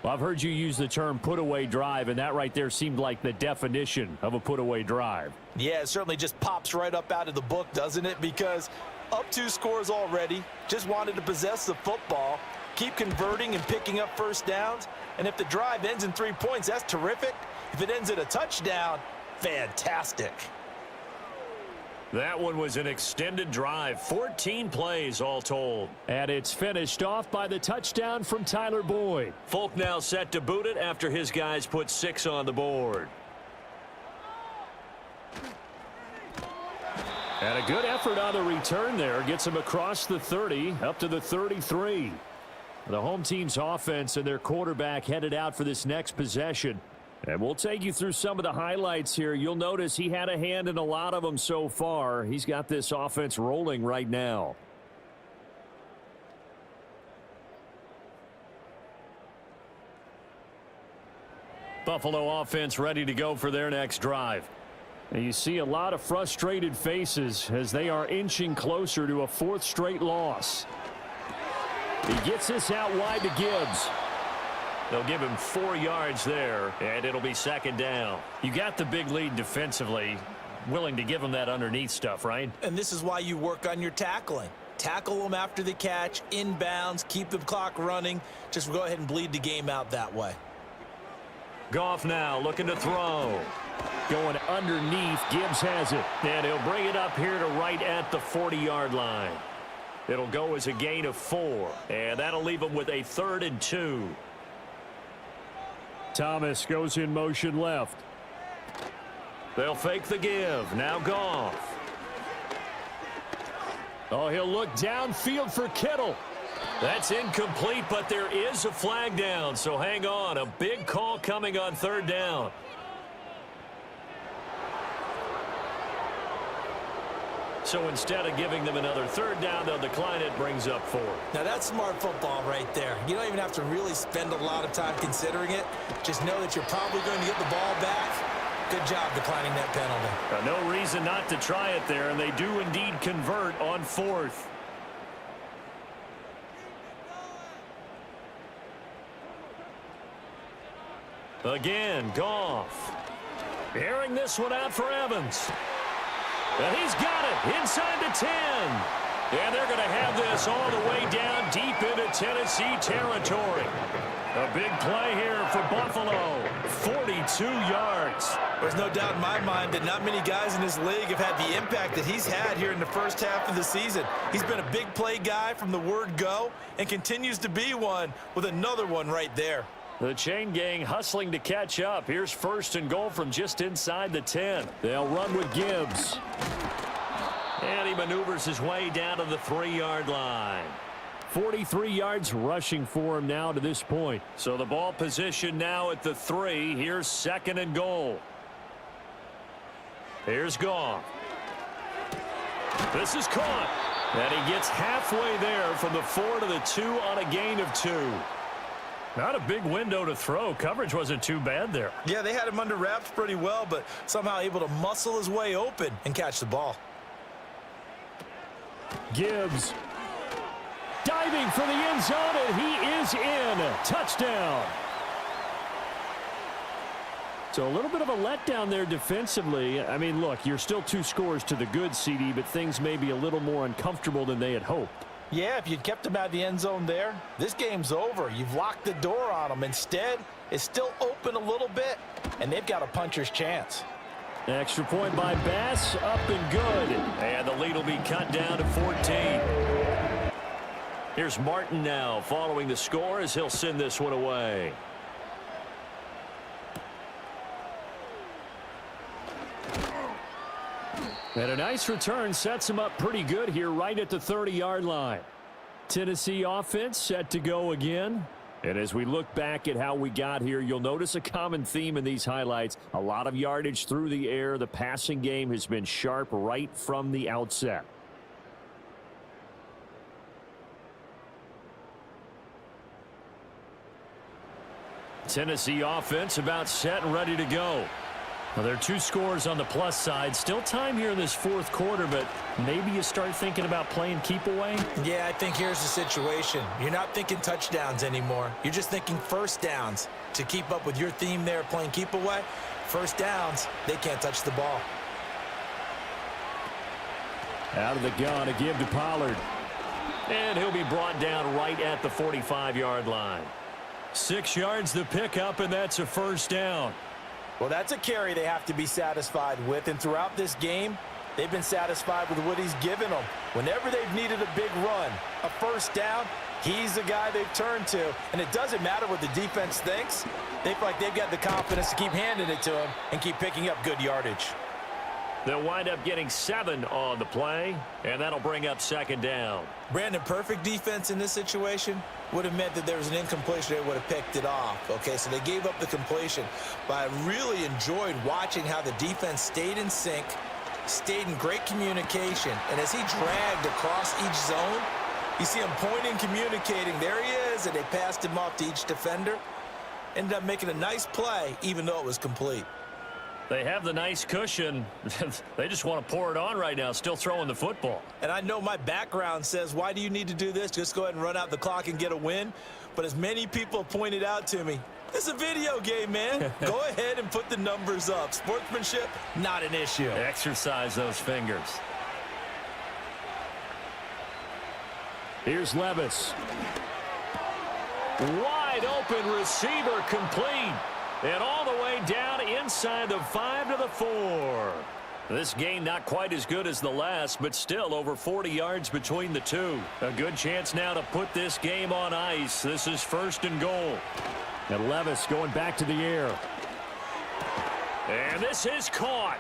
Well, I've heard you use the term put-away drive, and that right there seemed like the definition of a put-away drive. Yeah, it certainly just pops right up out of the book, doesn't it? Because up 2 scores already, just wanted to possess the football, keep converting and picking up 1st downs, and if the drive ends in 3 points, that's terrific. If it ends in a touchdown, fantastic. That one was an extended drive, 14 plays all told. And it's finished off by the touchdown from Tyler Boyd. Folk now set to boot it after his guys put 6 on the board. And a good effort on the return there. Gets him across the 30, up to the 33. The home team's offense and their quarterback headed out for this next possession. And we'll take you through some of the highlights here. You'll notice he had a hand in a lot of them so far. He's got this offense rolling right now. Buffalo offense ready to go for their next drive. And you see a lot of frustrated faces as they are inching closer to a fourth straight loss. He gets this out wide to Gibbs. They'll give him 4 yards there, and it'll be second down. You got the big lead defensively. Willing to give him that underneath stuff, right? And this is why you work on your tackling. Tackle them after the catch, inbounds, keep the clock running. Just go ahead and bleed the game out that way. Goff now looking to throw. Going underneath, Gibbs has it. And he'll bring it up here to right at the 40-yard line. It'll go as a gain of 4. And that'll leave him with a 3rd and 2. Thomas goes in motion left. They'll fake the give. Now Goff. Oh, he'll look downfield for Kittle. That's incomplete, but there is a flag down, so hang on. A big call coming on 3rd down. So instead of giving them another 3rd down, they'll decline it, brings up 4. Now that's smart football right there. You don't even have to really spend a lot of time considering it. Just know that you're probably going to get the ball back. Good job declining that penalty. No reason not to try it there, and they do indeed convert on 4th. Again, Goff. Airing this one out for Evans. And he's got it inside the 10. And they're going to have this all the way down deep into Tennessee territory. A big play here for Buffalo. 42 yards. There's no doubt in my mind that not many guys in this league have had the impact that he's had here in the first half of the season. He's been a big play guy from the word go and continues to be one with another one right there. The chain gang hustling to catch up. Here's 1st and goal from just inside the 10. They'll run with Gibbs. And he maneuvers his way down to the 3-yard line. 43 yards rushing for him now to this point. So the ball position now at the 3. Here's 2nd and goal. Here's Goff. This is caught. And he gets halfway there from the 4 to the 2 on a gain of 2. Not a big window to throw. Coverage wasn't too bad there. Yeah, they had him under wraps pretty well, but somehow able to muscle his way open and catch the ball. Gibbs diving for the end zone, and he is in. Touchdown. So a little bit of a letdown there defensively. I mean, look, you're still 2 scores to the good, CD, but things may be a little more uncomfortable than they had hoped. Yeah, if you'd kept him out of the end zone there, this game's over. You've locked the door on him. Instead, it's still open a little bit, and they've got a puncher's chance. Extra point by Bass, up and good. And the lead will be cut down to 14. Here's Martin now following the score as he'll send this one away. And a nice return sets him up pretty good here right at the 30-yard line. Tennessee offense set to go again. And as we look back at how we got here, you'll notice a common theme in these highlights. A lot of yardage through the air. The passing game has been sharp right from the outset. Tennessee offense about set and ready to go. Well, there are 2 scores on the plus side. Still time here in this 4th quarter, but maybe you start thinking about playing keep away? Yeah, I think here's the situation. You're not thinking touchdowns anymore. You're just thinking 1st downs. To keep up with your theme there, playing keep away, 1st downs, they can't touch the ball. Out of the gun, a give to Pollard. And he'll be brought down right at the 45-yard line. 6 yards the pickup, and that's a 1st down. Well, that's a carry they have to be satisfied with, and throughout this game, they've been satisfied with what he's given them. Whenever they've needed a big run, a 1st down, he's the guy they've turned to, and it doesn't matter what the defense thinks. They feel like they've got the confidence to keep handing it to him and keep picking up good yardage. They'll wind up getting 7 on the play, and that'll bring up 2nd down. Brandon, perfect defense in this situation would have meant that there was an incompletion. They would have picked it off. Okay, so they gave up the completion. But I really enjoyed watching how the defense stayed in sync, stayed in great communication. And as he dragged across each zone, you see him pointing, communicating. There he is, and they passed him off to each defender. Ended up making a nice play, even though it was complete. They have the nice cushion. They just want to pour it on right now, still throwing the football. And I know my background says, why do you need to do this? Just go ahead and run out the clock and get a win. But as many people pointed out to me, this is a video game, man. Go ahead and put the numbers up. Sportsmanship, not an issue. Exercise those fingers. Here's Levis. Wide open receiver complete. And all the way down inside the 5 to the 4. This game not quite as good as the last, but still over 40 yards between the two. A good chance now to put this game on ice. This is 1st and goal. And Levis going back to the air. And this is caught.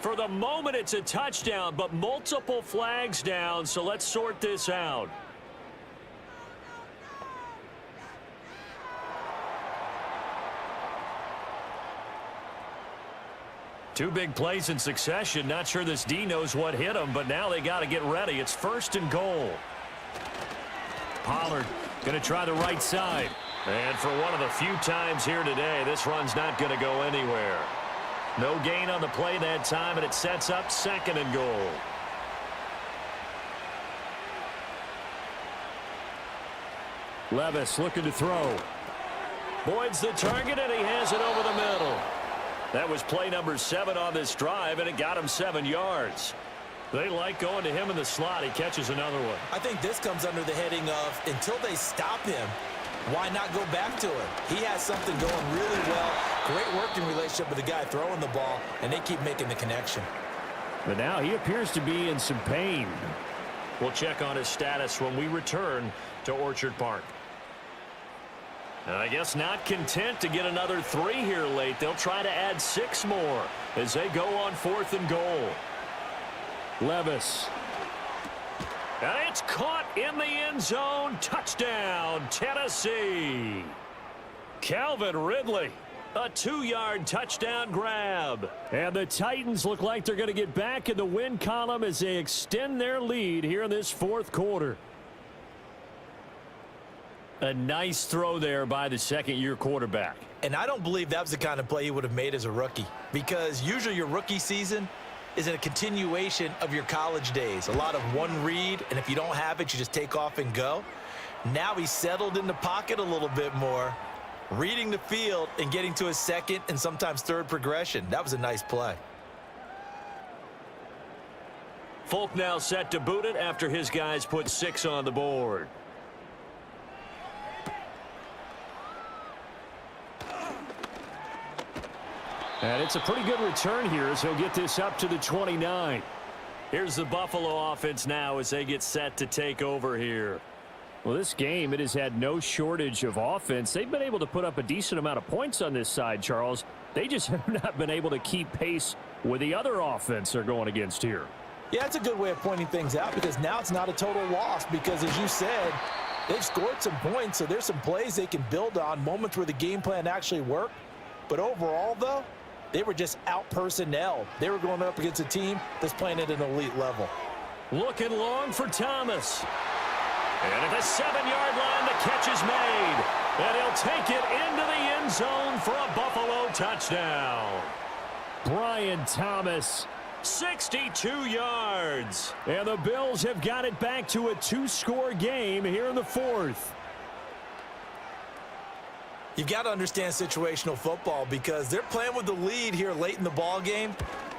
For the moment, it's a touchdown, but multiple flags down, so let's sort this out. Two big plays in succession. Not sure this D knows what hit him, but now they got to get ready. It's 1st and goal. Pollard going to try the right side. And for one of the few times here today, this run's not going to go anywhere. No gain on the play that time, and it sets up 2nd and goal. Levis looking to throw. Boyd's the target, and he has it over the middle. That was play number 7 on this drive, and it got him 7 yards. They like going to him in the slot. He catches another one. I think this comes under the heading of, until they stop him, why not go back to him? He has something going really well. Great working relationship with the guy throwing the ball, and they keep making the connection. But now he appears to be in some pain. We'll check on his status when we return to Orchard Park. And I guess not content to get another 3 here late. They'll try to add 6 more as they go on 4th and goal. Levis. And it's caught in the end zone. Touchdown, Tennessee. Calvin Ridley, a 2-yard touchdown grab. And the Titans look like they're going to get back in the win column as they extend their lead here in this 4th quarter. A nice throw there by the 2nd-year quarterback. And I don't believe that was the kind of play he would have made as a rookie, because usually your rookie season is in a continuation of your college days. A lot of one read, and if you don't have it, you just take off and go. Now he's settled in the pocket a little bit more, reading the field and getting to his 2nd and sometimes 3rd progression. That was a nice play. Folk now set to boot it after his guys put 6 on the board. And it's a pretty good return here as he'll get this up to the 29. Here's the Buffalo offense now as they get set to take over here. Well, this game, it has had no shortage of offense. They've been able to put up a decent amount of points on this side, Charles. They just have not been able to keep pace with the other offense they're going against here. Yeah, that's a good way of pointing things out, because now it's not a total loss, because as you said, they've scored some points, so there's some plays they can build on, moments where the game plan actually worked. But overall, though, they were just out-personnel. They were going up against a team that's playing at an elite level. Looking long for Thomas. And at the 7-yard line, the catch is made. And he'll take it into the end zone for a Buffalo touchdown. Brian Thomas. 62 yards. And the Bills have got it back to a 2-score game here in the 4th. You've got to understand situational football, because they're playing with the lead here late in the ball game.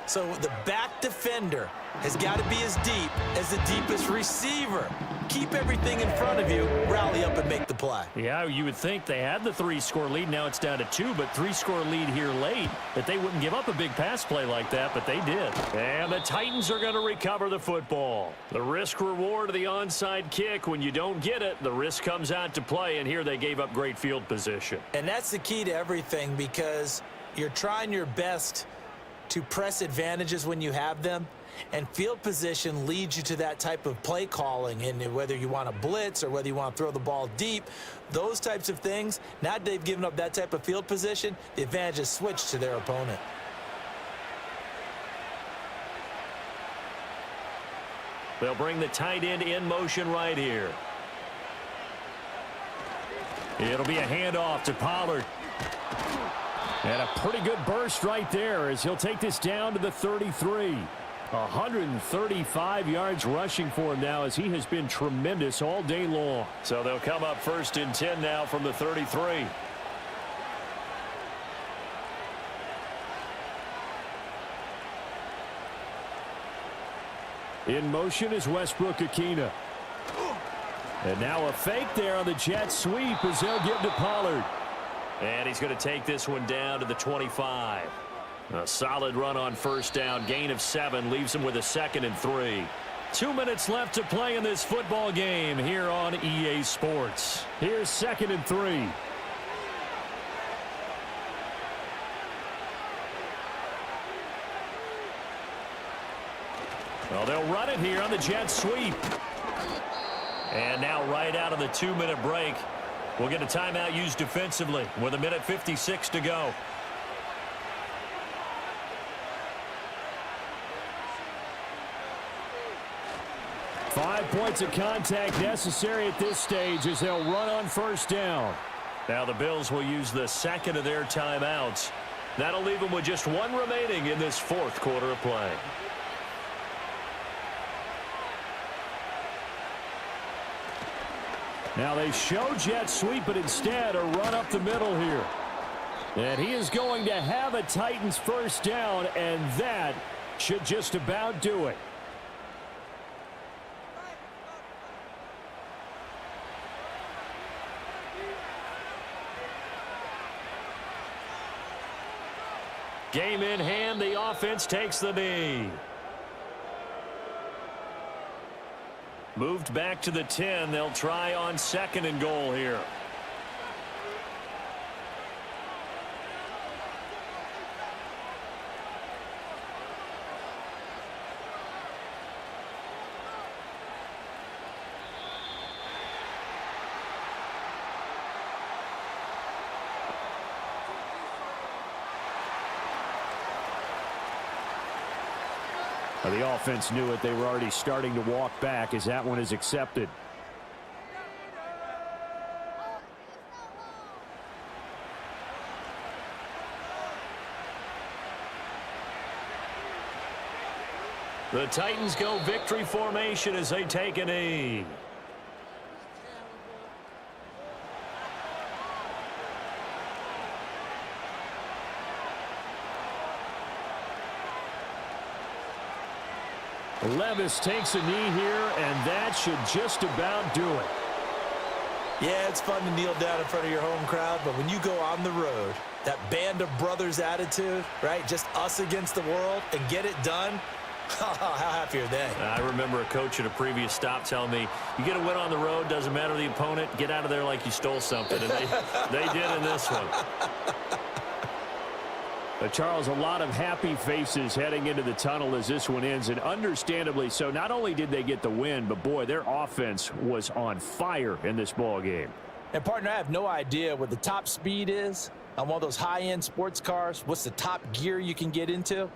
So the back defender has got to be as deep as the deepest receiver. Keep everything in front of you, rally up and make the play. Yeah, you would think they had the 3-score lead. Now it's down to 2, but 3-score lead here late, that they wouldn't give up a big pass play like that, but they did. And the Titans are going to recover the football. The risk reward of the onside kick, when you don't get it, the risk comes out to play, and here they gave up great field position. And that's the key to everything, because you're trying your best to press advantages when you have them, and field position leads you to that type of play calling, and whether you want to blitz or whether you want to throw the ball deep, those types of things, now that they've given up that type of field position, the advantage is switched to their opponent. They'll bring the tight end in motion right here. It'll be a handoff to Pollard. And a pretty good burst right there as he'll take this down to the 33. 135 yards rushing for him now as he has been tremendous all day long. So they'll come up 1st and 10 now from the 33. In motion is Westbrook-Ikhine. And now a fake there on the jet sweep as they'll give to Pollard. And he's going to take this one down to the 25. A solid run on 1st down. Gain of 7 leaves him with a 2nd and 3. 2 minutes left to play in this football game here on EA Sports. Here's 2nd and 3. Well, they'll run it here on the jet sweep. And now right out of the 2-minute break, we'll get a timeout used defensively with 1:56 to go. Five points of contact necessary at this stage as they'll run on 1st down. Now the Bills will use the 2nd of their timeouts. That'll leave them with just 1 remaining in this 4th quarter of play. Now they show jet sweep, but instead a run up the middle here. And he is going to have a Titans 1st down, and that should just about do it. Game in hand, the offense takes the knee. Moved back to the 10. They'll try on 2nd and goal here. The offense knew it. They were already starting to walk back as that one is accepted. The Titans go victory formation as they take a knee. Levis takes a knee here, and that should just about do it. Yeah, it's fun to kneel down in front of your home crowd, but when you go on the road, that band of brothers attitude, right, just us against the world, and get it done, how happy are they? I remember a coach at a previous stop telling me, you get a win on the road, doesn't matter the opponent, get out of there like you stole something, and they did in this one. Charles, a lot of happy faces heading into the tunnel as this one ends, and understandably so. Not only did they get the win, but boy, their offense was on fire in this ball game. And partner, I have no idea what the top speed is on one of those high-end sports cars. What's the top gear you can get into?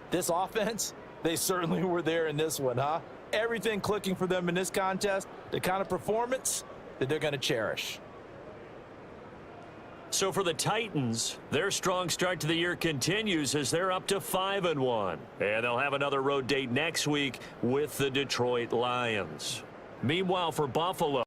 This offense, they certainly were there in this one, huh? Everything clicking for them in this contest, the kind of performance that they're going to cherish. So for the Titans, their strong start to the year continues as they're up to 5-1. And they'll have another road date next week with the Detroit Lions. Meanwhile, for Buffalo,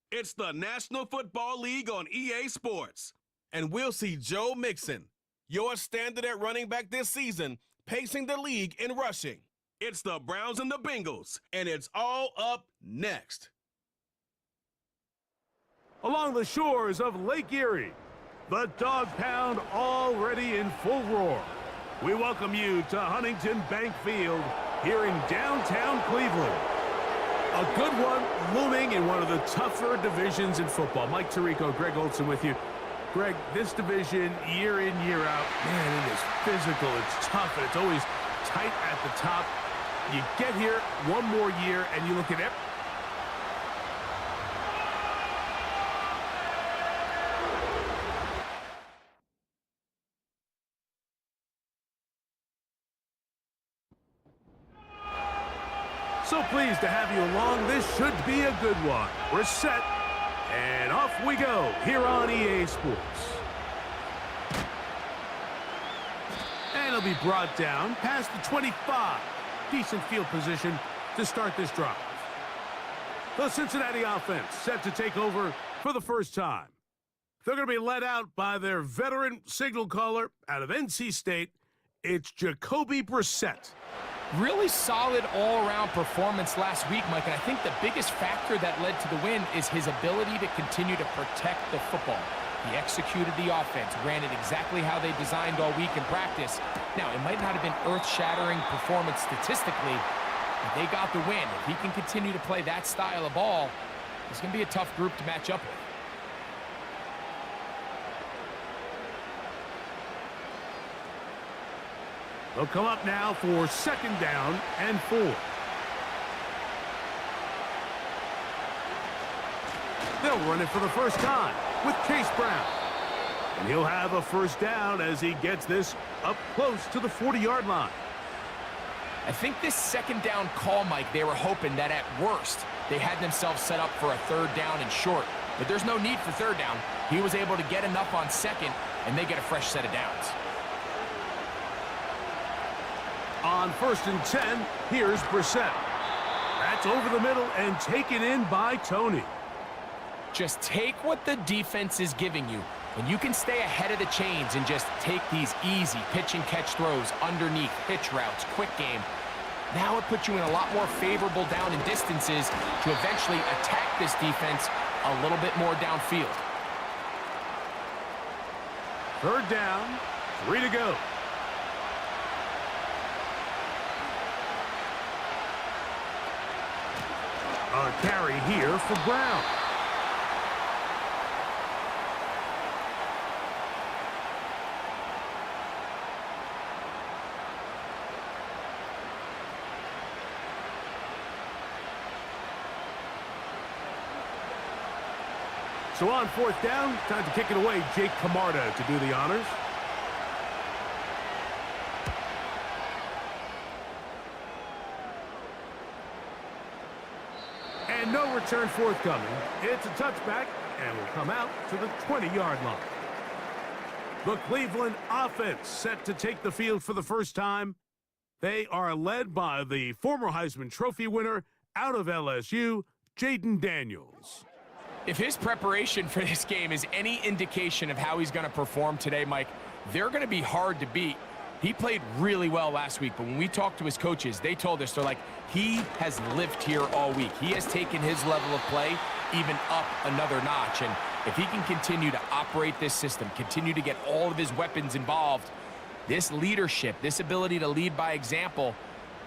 It's the National Football League on EA Sports. And we'll see Joe Mixon, your standard at running back this season, pacing the league in rushing. It's the Browns and the Bengals, and it's all up next. Along the shores of Lake Erie, the Dog Pound already in full roar. We welcome you to Huntington Bank Field here in downtown Cleveland. A good one looming in one of the tougher divisions in football. Mike Tirico, Greg Olson with you. Greg, this division, year in, year out, man, it is physical, it's tough, and it's always tight at the top. You get here one more year, and you look at it. So pleased to have you along. This should be a good one. We're set, and off we go here on EA Sports. And it'll be brought down past the 25. Decent field position to start this drive. The Cincinnati offense set to take over for the first time. They're going to be led out by their veteran signal caller out of NC State. It's Jacoby Brissett. Really solid all-around performance last week, Mike, and I think the biggest factor that led to the win is his ability to continue to protect the football. He executed the offense, ran it exactly how they designed all week in practice. Now, it might not have been earth-shattering performance statistically, but they got the win. If he can continue to play that style of ball, it's going to be a tough group to match up with. They'll come up now for second down and 4. They'll run it for the first time with Chase Brown. And he'll have a first down as he gets this up close to the 40-yard line. I think this second down call, Mike, they were hoping that at worst they had themselves set up for a third down and short. But there's no need for third down. He was able to get enough on second, and they get a fresh set of downs. On 1st and 10, here's Brissett. That's over the middle and taken in by Tony. Just take what the defense is giving you. When you can stay ahead of the chains and just take these easy pitch-and-catch throws underneath, hitch routes, quick game, now it puts you in a lot more favorable down and distances to eventually attack this defense a little bit more downfield. Third down, 3 to go. A carry here for Brown. So on 4th down, time to kick it away. Jake Camarda to do the honors. And no return forthcoming. It's a touchback and will come out to the 20-yard line. The Cleveland offense set to take the field for the first time. They are led by the former Heisman Trophy winner out of LSU, Jaden Daniels. If his preparation for this game is any indication of how he's going to perform today, Mike, they're going to be hard to beat. He played really well last week, but when we talked to his coaches, they told us, they're like, he has lived here all week. He has taken his level of play even up another notch. And if he can continue to operate this system, continue to get all of his weapons involved, this leadership, this ability to lead by example,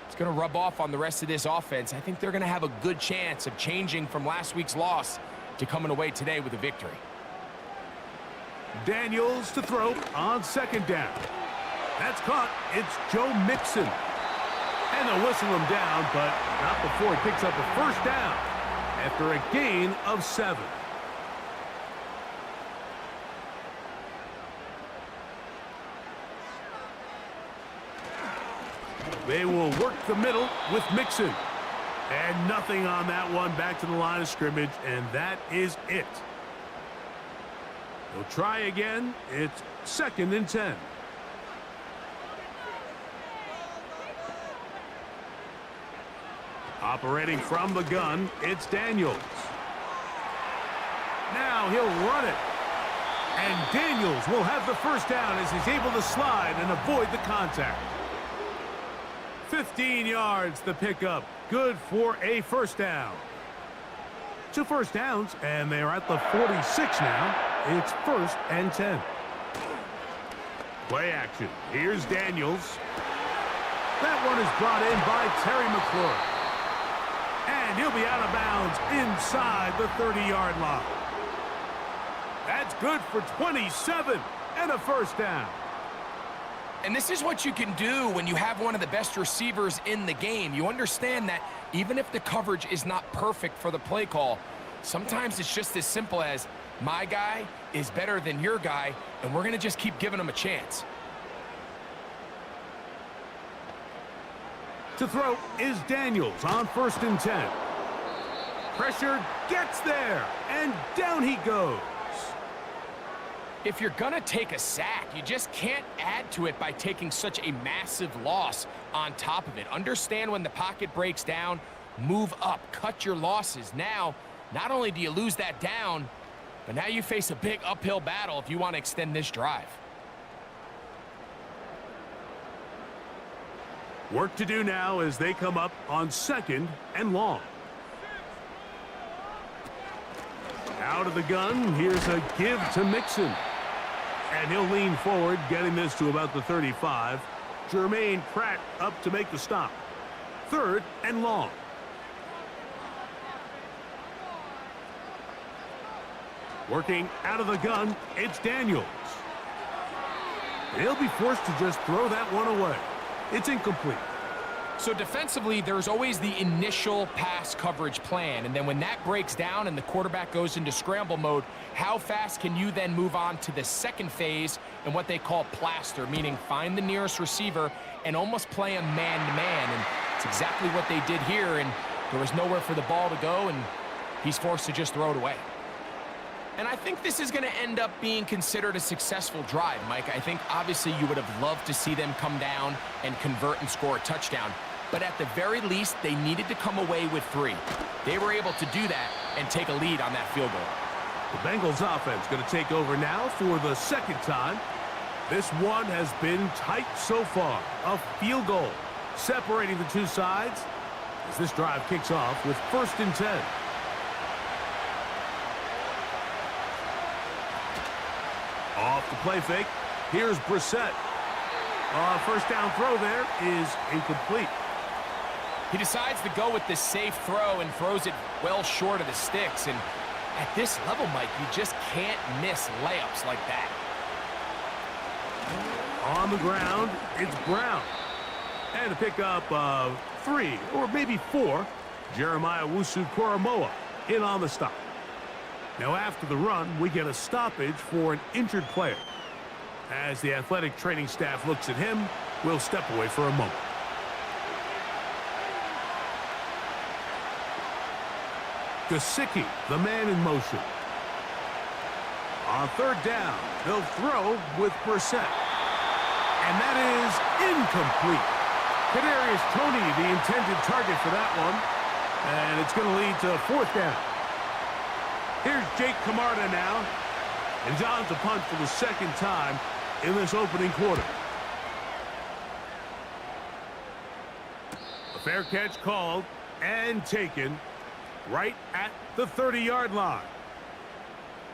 it's going to rub off on the rest of this offense. I think they're going to have a good chance of changing from last week's loss to coming away today with a victory. Daniels to throw on 2nd down. That's caught. It's Joe Mixon. And they'll whistle him down, but not before he picks up a first down after a gain of 7. They will work the middle with Mixon. And nothing on that one, back to the line of scrimmage, and that is it. They'll try again. It's 2nd and 10. Operating from the gun, it's Daniels. Now he'll run it. And Daniels will have the first down as he's able to slide and avoid the contact. 15 yards the pickup. Good for a first down. 2 first downs, and they're at the 46 now. It's 1st and 10. Play action. Here's Daniels. That one is brought in by Terry McLaurin. And he'll be out of bounds inside the 30-yard line. That's good for 27 and a first down. And this is what you can do when you have one of the best receivers in the game. You understand that even if the coverage is not perfect for the play call, sometimes it's just as simple as my guy is better than your guy, and we're going to just keep giving him a chance. To throw is Daniels on 1st and 10. Pressure gets there, and down he goes. If you're going to take a sack, you just can't add to it by taking such a massive loss on top of it. Understand when the pocket breaks down, move up, cut your losses. Now, not only do you lose that down, but now you face a big uphill battle if you want to extend this drive. Work to do now as they come up on 2nd and long. Out of the gun, here's a give to Mixon. And he'll lean forward, getting this to about the 35. Jermaine Pratt up to make the stop. 3rd and long. Working out of the gun, it's Daniels. He'll be forced to just throw that one away. It's incomplete. So defensively, there's always the initial pass coverage plan, and then when that breaks down and the quarterback goes into scramble mode, how fast can you then move on to the second phase and what they call plaster, meaning find the nearest receiver and almost play a man-to-man, and it's exactly what they did here, and there was nowhere for the ball to go, and he's forced to just throw it away. And I think this is going to end up being considered a successful drive, Mike. I think obviously you would have loved to see them come down and convert and score a touchdown. But at the very least, they needed to come away with 3. They were able to do that and take a lead on that field goal. The Bengals offense going to take over now for the 2nd time. This one has been tight so far. A field goal separating the two sides as this drive kicks off with 1st and 10. Off the play fake. Here's Brissett. First down throw there is incomplete. He decides to go with the safe throw and throws it well short of the sticks. And at this level, Mike, you just can't miss layups like that. On the ground, it's Brown. And a pickup of 3 or maybe 4. Jeremiah Owusu-Koramoah in on the stop. Now after the run, we get a stoppage for an injured player. As the athletic training staff looks at him, we'll step away for a moment. Gesicki, the man in motion. On 3rd down, they'll throw with Brissett. And that is incomplete. Kadarius Toney, the intended target for that one. And it's going to lead to 4th down. Here's Jake Camarda now. And John's to punt for the 2nd time in this opening quarter. A fair catch called and taken right at the 30-yard line.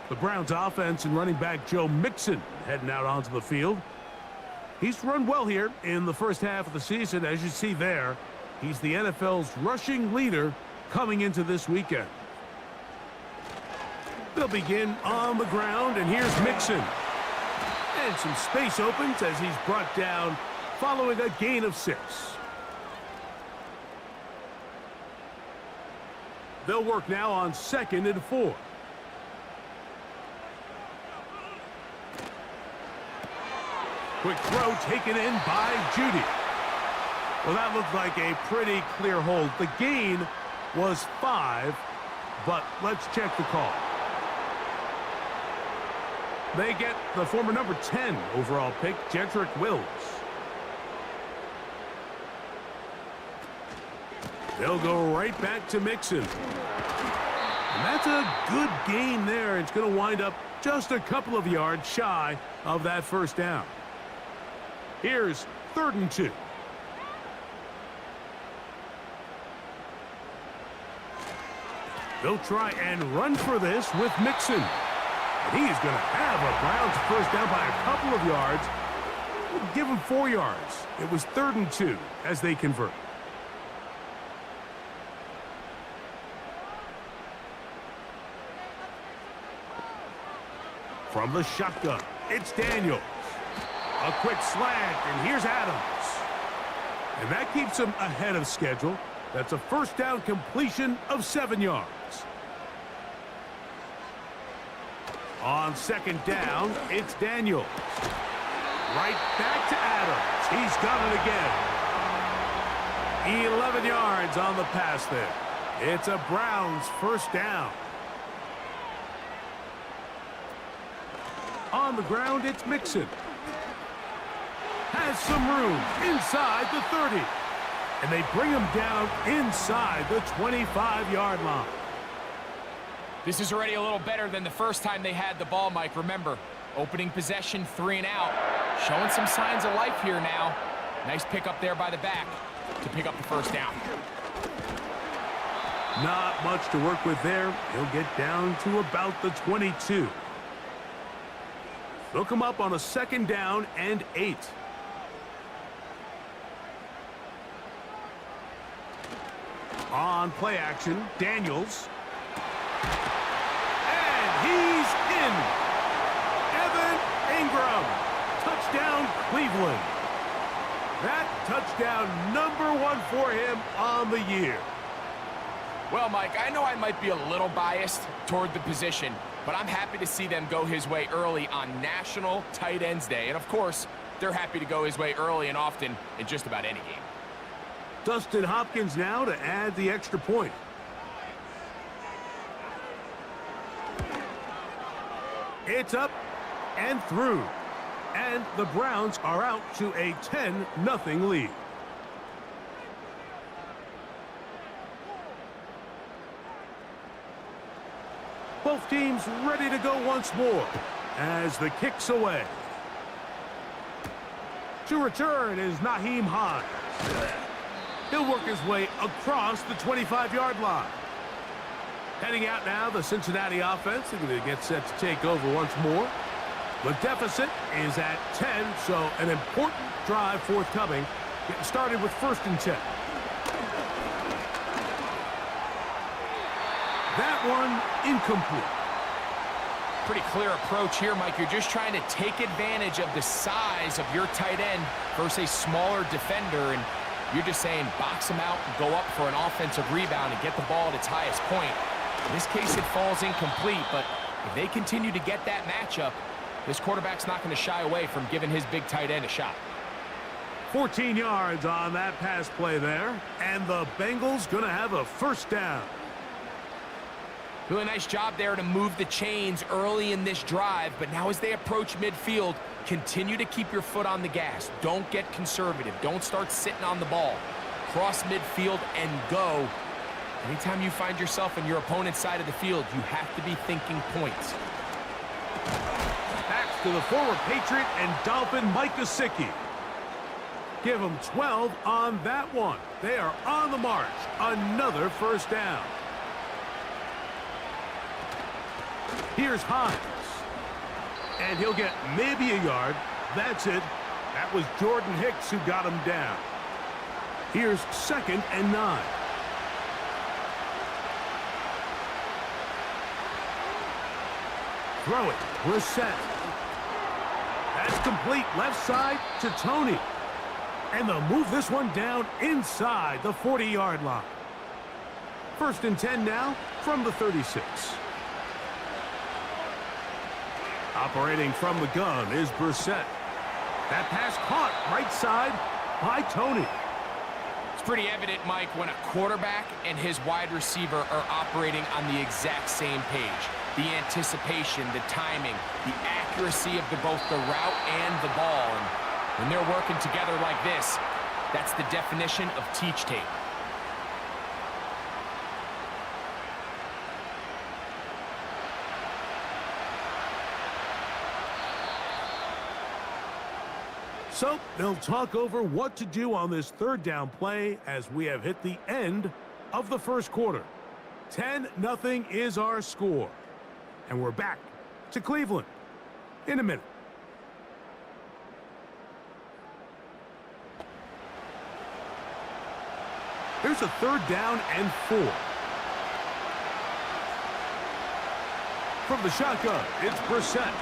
The Browns offense and running back Joe Mixon heading out onto the field. He's run well here in the first half of the season. As you see there, he's the NFL's rushing leader coming into this weekend. They'll begin on the ground, and here's Mixon. And some space opens as he's brought down following a gain of 6. They'll work now on 2nd and 4. Quick throw taken in by Judy. Well, that looked like a pretty clear hold. The gain was 5, but let's check the call. They get the former number 10 overall pick, Jedrick Wills. They'll go right back to Mixon. And that's a good gain there. It's going to wind up just a couple of yards shy of that first down. Here's 3rd and 2. They'll try and run for this with Mixon. And he is going to have a Browns first down by a couple of yards. We'll give him 4 yards. It was 3rd and 2 as they convert. From the shotgun, it's Daniels. A quick slant, and here's Adams. And that keeps him ahead of schedule. That's a first down completion of 7 yards. On 2nd down, it's Daniels. Right back to Adams. He's got it again. 11 yards on the pass there. It's a Browns first down. On the ground, it's Mixon. Has some room inside the 30. And they bring him down inside the 25-yard line. This is already a little better than the first time they had the ball, Mike. Remember, opening possession, 3 and out. Showing some signs of life here now. Nice pick up there by the back to pick up the first down. Not much to work with there. He'll get down to about the 22. They'll come up on a 2nd down and 8. On play action, Daniels. And he's in. Evan Ingram. Touchdown, Cleveland. That touchdown #1 for him on the year. Well, Mike, I know I might be a little biased toward the position, but I'm happy to see them go his way early on National Tight Ends Day. And, of course, they're happy to go his way early and often in just about any game. Dustin Hopkins now to add the extra point. It's up and through. And the Browns are out to a 10-0 lead. Both teams ready to go once more as the kick's away. To return is Naheem Hines. He'll work his way across the 25-yard line. Heading out now, the Cincinnati offense. They're going to get set to take over once more. The deficit is at 10, so an important drive forthcoming. Getting started with 1st and 10. That one incomplete. Pretty clear approach here, Mike. You're just trying to take advantage of the size of your tight end versus a smaller defender, and you're just saying box him out and go up for an offensive rebound and get the ball at its highest point. In this case, it falls incomplete, but if they continue to get that matchup, this quarterback's not going to shy away from giving his big tight end a shot. 14 yards on that pass play there, and the Bengals going to have a first down. Really nice job there to move the chains early in this drive, but now as they approach midfield, continue to keep your foot on the gas. Don't get conservative. Don't start sitting on the ball. Cross midfield and go. Anytime you find yourself on your opponent's side of the field, you have to be thinking points. Back to the former Patriot and Dolphin Mike Gesicki. Give them 12 on that one. They are on the march. Another first down. Here's Hines. And he'll get maybe a yard. That's it. That was Jordan Hicks who got him down. Here's 2nd and 9. Throw it. Brissett. That's complete. Left side to Tony. And they'll move this one down inside the 40-yard line. 1st and 10 now from the 36. Operating from the gun is Brissett. That pass caught right side by Tony. It's pretty evident, Mike, when a quarterback and his wide receiver are operating on the exact same page. The anticipation, the timing, the accuracy of both the route and the ball. And when they're working together like this, that's the definition of teach tape. So they'll talk over what to do on this third down play as we have hit the end of the first quarter. 10-0 is our score. And we're back to Cleveland in a minute. Here's a 3rd down and 4. From the shotgun, it's Brissett.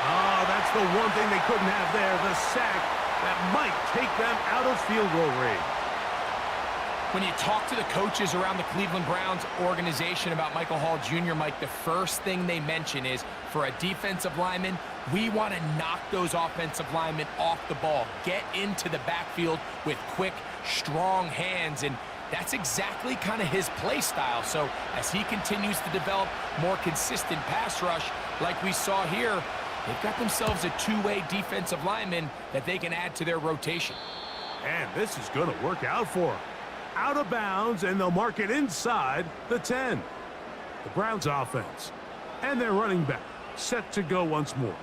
Oh, that's the one thing they couldn't have there, the sack that might take them out of field goal range. When you talk to the coaches around the Cleveland Browns organization about Michael Hall Jr., Mike, the first thing they mention is, for a defensive lineman, we want to knock those offensive linemen off the ball, get into the backfield with quick, strong hands, and that's exactly kind of his play style. So as he continues to develop more consistent pass rush like we saw here, they've got themselves a two-way defensive lineman that they can add to their rotation. And this is going to work out for them. Out of bounds, and they'll mark it inside the 10. The Browns offense and their running back set to go once more.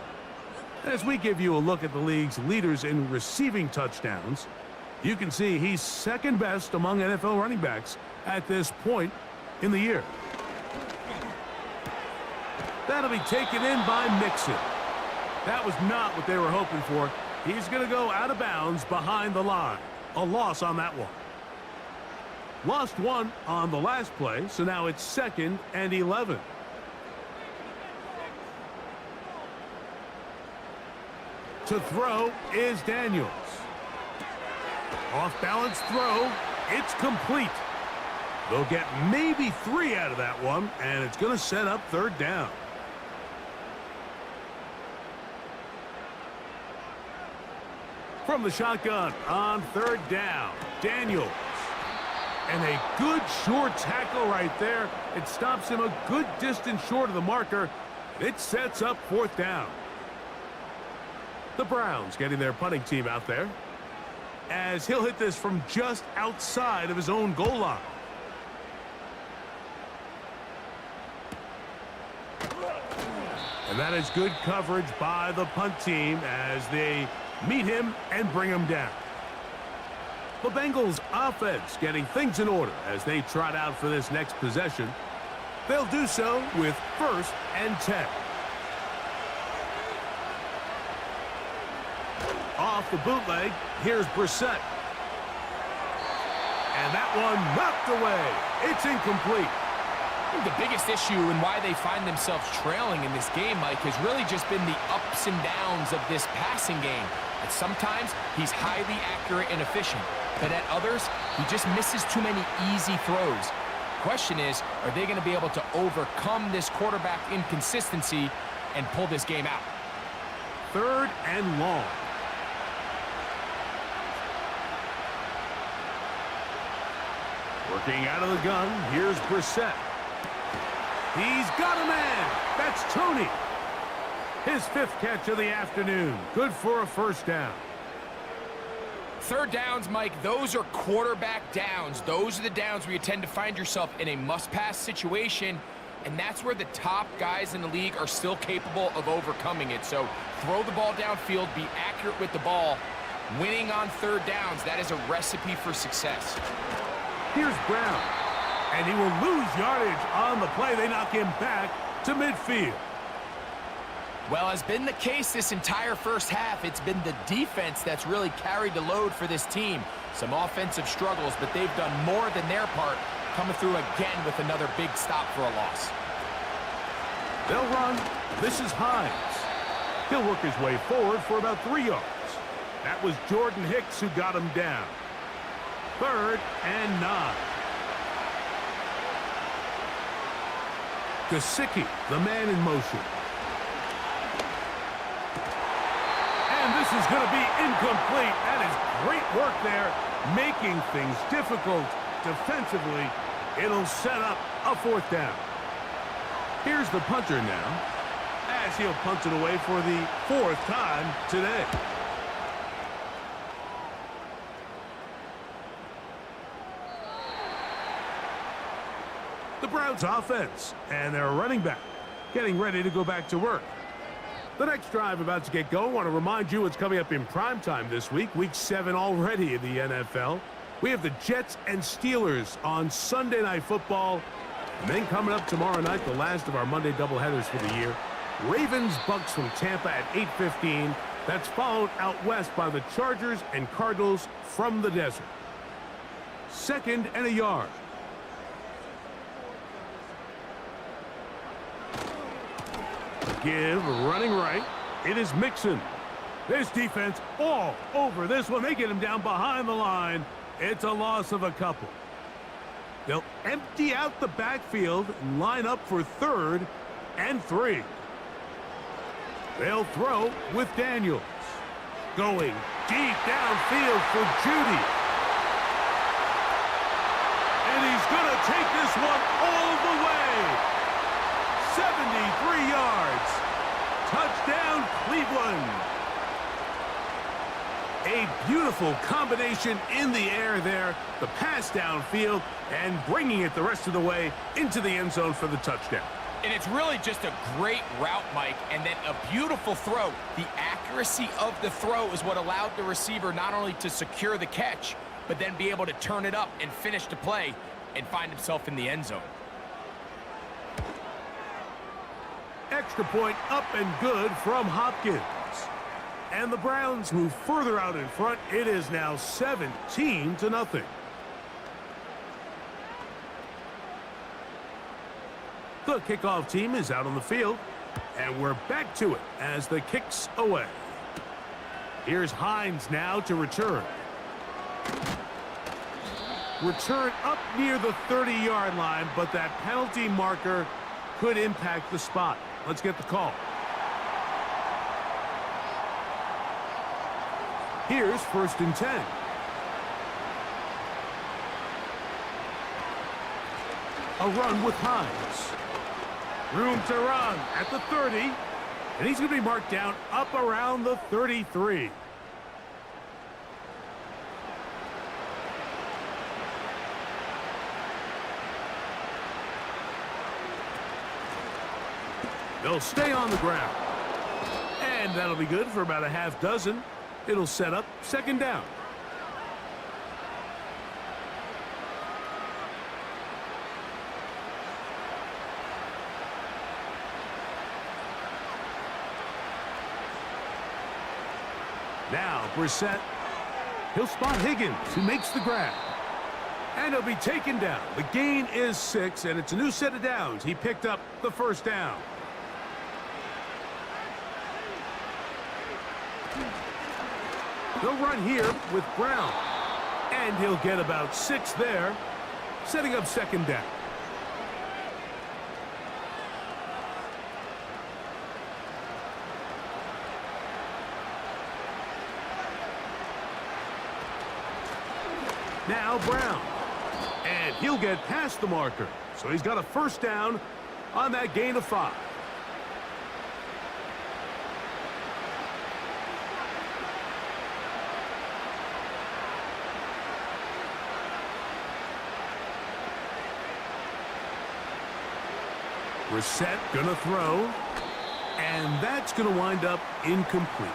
As we give you a look at the league's leaders in receiving touchdowns, you can see he's second best among NFL running backs at this point in the year. That'll be taken in by Mixon. That was not what they were hoping for. He's going to go out of bounds behind the line. A loss on that one. Lost one on the last play, so now it's 2nd and 11. To throw is Daniels. Off-balance throw. It's complete. They'll get maybe 3 out of that one, and it's going to set up 3rd down. From the shotgun on 3rd down, Daniels. And a good short tackle right there. It stops him a good distance short of the marker. It sets up 4th down. The Browns getting their punting team out there, as he'll hit this from just outside of his own goal line. And that is good coverage by the punt team as they meet him and bring him down. The Bengals offense getting things in order as they trot out for this next possession. They'll do so with 1st and 10. Off the bootleg, here's Brissett. And that one knocked away. It's incomplete. I think the biggest issue and why they find themselves trailing in this game, Mike, has really just been the ups and downs of this passing game. And sometimes he's highly accurate and efficient, but at others, he just misses too many easy throws. Question is, are they going to be able to overcome this quarterback inconsistency and pull this game out? 3rd and long. Working out of the gun, here's Brissett. He's got a man. That's Tony. His 5th catch of the afternoon. Good for a 1st down. 3rd downs, Mike, those are quarterback downs. Those are the downs where you tend to find yourself in a must-pass situation, and that's where the top guys in the league are still capable of overcoming it. So throw the ball downfield, be accurate with the ball. Winning on 3rd downs, that is a recipe for success. Here's Brown, and he will lose yardage on the play. They knock him back to midfield. Well, has been the case this entire first half. It's been the defense that's really carried the load for this team. Some offensive struggles, but they've done more than their part, coming through again with another big stop for a loss. They'll run. This is Hines. He'll work his way forward for about 3 yards. That was Jordan Hicks who got him down. 3rd and 9. Gesicki, the man in motion. And this is going to be incomplete. That is great work there, making things difficult defensively. It'll set up a 4th down. Here's the punter now, as he'll punt it away for the 4th time today. The Browns offense and their running back getting ready to go back to work. The next drive about to get going. I want to remind you what's coming up in primetime this week. Week 7 already in the NFL. We have the Jets and Steelers on Sunday Night Football. And then coming up tomorrow night, the last of our Monday doubleheaders for the year. Ravens-Bucks from Tampa at 8:15. That's followed out west by the Chargers and Cardinals from the desert. 2nd and a yard. Give, running right. It is Mixon. This defense all over this one. They get him down behind the line. It's a loss of a couple. They'll empty out the backfield and line up for 3rd and 3. They'll throw with Daniels. Going deep downfield for Judy. And he's going to take this one all the way. 73 yards. Touchdown, Cleveland. A beautiful combination in the air there. The pass downfield and bringing it the rest of the way into the end zone for the touchdown. And it's really just a great route, Mike, and then a beautiful throw. The accuracy of the throw is what allowed the receiver not only to secure the catch, but then be able to turn it up and finish the play and find himself in the end zone. Extra point up and good from Hopkins. And the Browns move further out in front. It is now 17-0. The kickoff team is out on the field. And we're back to it as the kick's away. Here's Hines now to return. Return up near the 30-yard line, but that penalty marker could impact the spot. Let's get the call. Here's 1st and 10. A run with Hines. Room to run at the 30. And he's going to be marked down up around the 33. They'll stay on the ground. And that'll be good for about a half dozen. It'll set up 2nd down. Now, Brissett. He'll spot Higgins, who makes the grab. And he'll be taken down. The gain is 6, and it's a new set of downs. He picked up the 1st down. They'll run here with Brown. And he'll get about 6 there, setting up 2nd down. Now Brown. And he'll get past the marker. So he's got a 1st down on that gain of 5. Brissett gonna throw, and that's gonna wind up incomplete.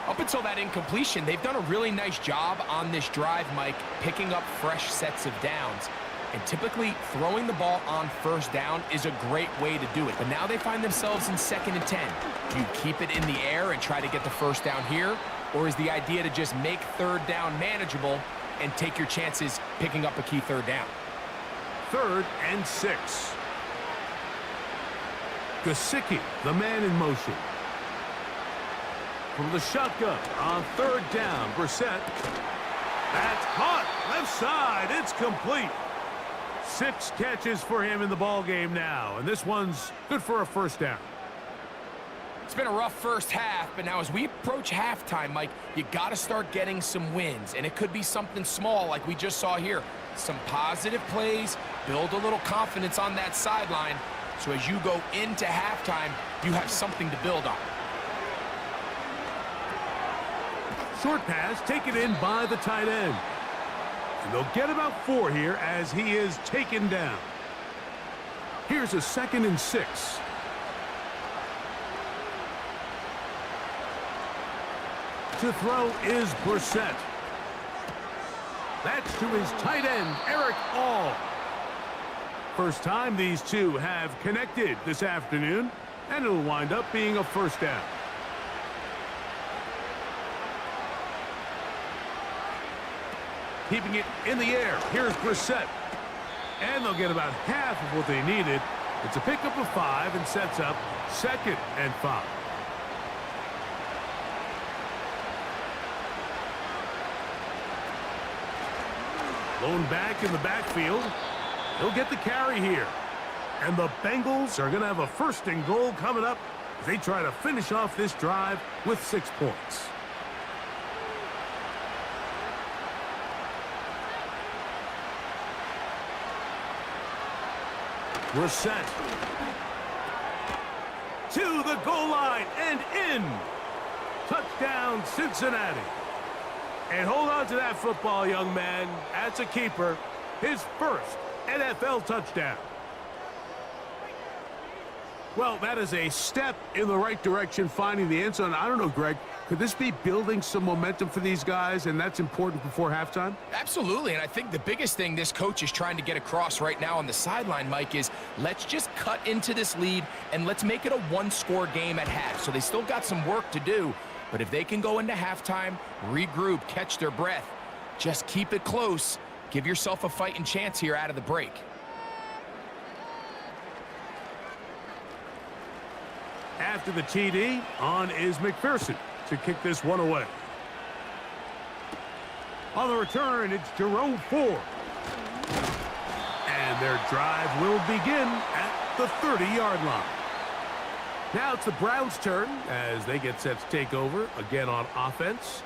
Up until that incompletion, they've done a really nice job on this drive, Mike, picking up fresh sets of downs. And typically, throwing the ball on 1st down is a great way to do it. But now they find themselves in 2nd and 10. Do you keep it in the air and try to get the 1st down here? Or is the idea to just make 3rd down manageable and take your chances picking up a key 3rd down? 3rd and 6. Gesicki, the man in motion. From the shotgun on 3rd down, Brissett. That's caught. Left side. It's complete. 6 catches for him in the ball game now, and this one's good for a 1st down. It's been a rough first half, but now as we approach halftime, Mike, you got to start getting some wins, and it could be something small like we just saw here. Some positive plays, build a little confidence on that sideline, so as you go into halftime, you have something to build on. Short pass taken in by the tight end. And they'll get about 4 here as he is taken down. Here's a 2nd and 6. To throw is Brissett. That's to his tight end, Eric All. First time these two have connected this afternoon, and it'll wind up being a first down. Keeping it in the air. Here's Brissett. And they'll get about half of what they needed. It's a pickup of 5 and sets up 2nd and 5. Lone back in the backfield. He'll get the carry here. And the Bengals are going to have a 1st and goal coming up as they try to finish off this drive with 6 points. Brissett to the goal line and in. Touchdown, Cincinnati. And hold on to that football, young man. That's a keeper. His first NFL touchdown. Well, that is a step in the right direction, finding the end zone. I don't know, Greg, could this be building some momentum for these guys, and that's important before halftime? Absolutely, and I think the biggest thing this coach is trying to get across right now on the sideline, Mike, is let's just cut into this lead and let's make it a one-score game at half. So they still got some work to do, but if they can go into halftime, regroup, catch their breath, just keep it close, give yourself a fighting chance here out of the break. After the TD, on is McPherson to kick this one away. On the return, it's Jerome Ford. And their drive will begin at the 30-yard line. Now it's the Browns' turn as they get set to take over again on offense.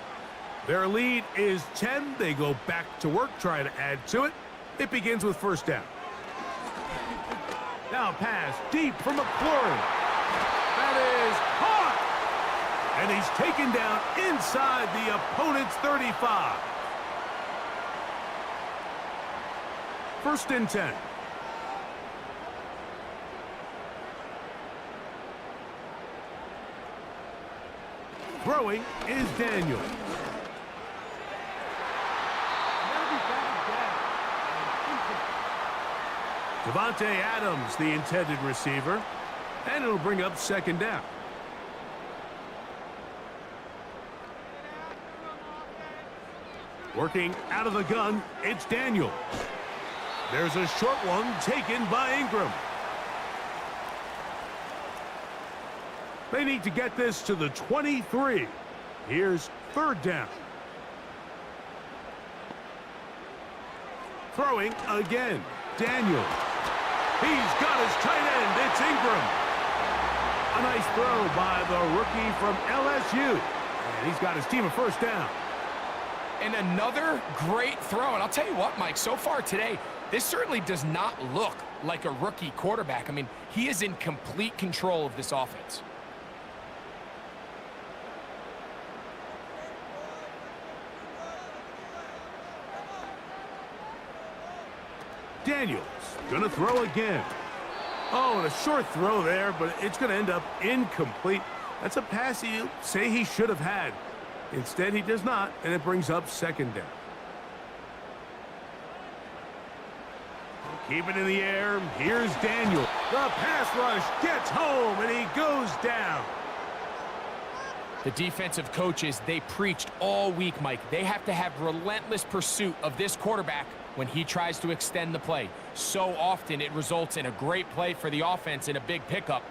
Their lead is 10. They go back to work, trying to add to it. It begins with 1st down. Now pass deep from McLaurin. That is caught. And he's taken down inside the opponent's 35. 1st and 10. Throwing is Daniel. Devontae Adams, the intended receiver. And it'll bring up 2nd down. Working out of the gun, it's Daniel. There's a short one taken by Ingram. They need to get this to the 23. Here's 3rd down. Throwing again, Daniel. He's got his tight end. It's Ingram. A nice throw by the rookie from LSU. And he's got his team a 1st down. And another great throw. And I'll tell you what, Mike, so far today, this certainly does not look like a rookie quarterback. I mean, he is in complete control of this offense. Daniels going to throw again. Oh, and a short throw there, but it's going to end up incomplete. That's a pass you say he should have had. Instead, he does not, and it brings up 2nd down. Keep it in the air. Here's Daniel. The pass rush gets home, and he goes down. The defensive coaches, they preached all week, Mike. They have to have relentless pursuit of this quarterback when he tries to extend the play. So often it results in a great play for the offense and a big pickup.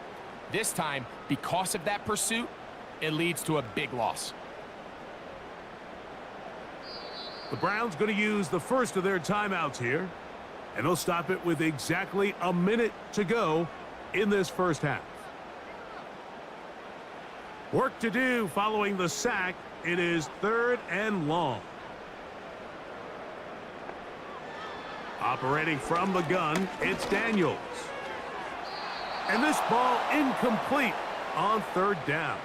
This time, because of that pursuit, it leads to a big loss. The Browns going to use the first of their timeouts here, and they'll stop it with exactly a minute to go in this 1st half. Work to do following the sack. It is 3rd and long. Operating from the gun, it's Daniels. And this ball incomplete on 3rd down.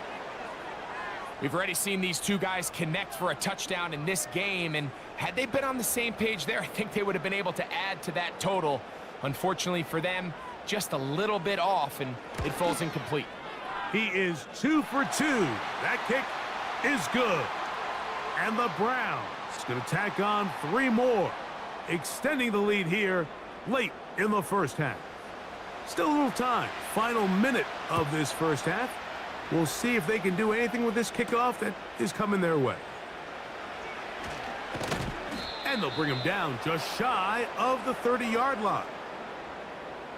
We've already seen these two guys connect for a touchdown in this game, and had they been on the same page there, I think they would have been able to add to that total. Unfortunately for them, just a little bit off, and it falls incomplete. He is 2 for 2. That kick is good. And the Browns going to tack on 3 more, extending the lead here late in the first half. Still a little time. Final minute of this first half. We'll see if they can do anything with this kickoff that is coming their way. And they'll bring him down just shy of the 30-yard line.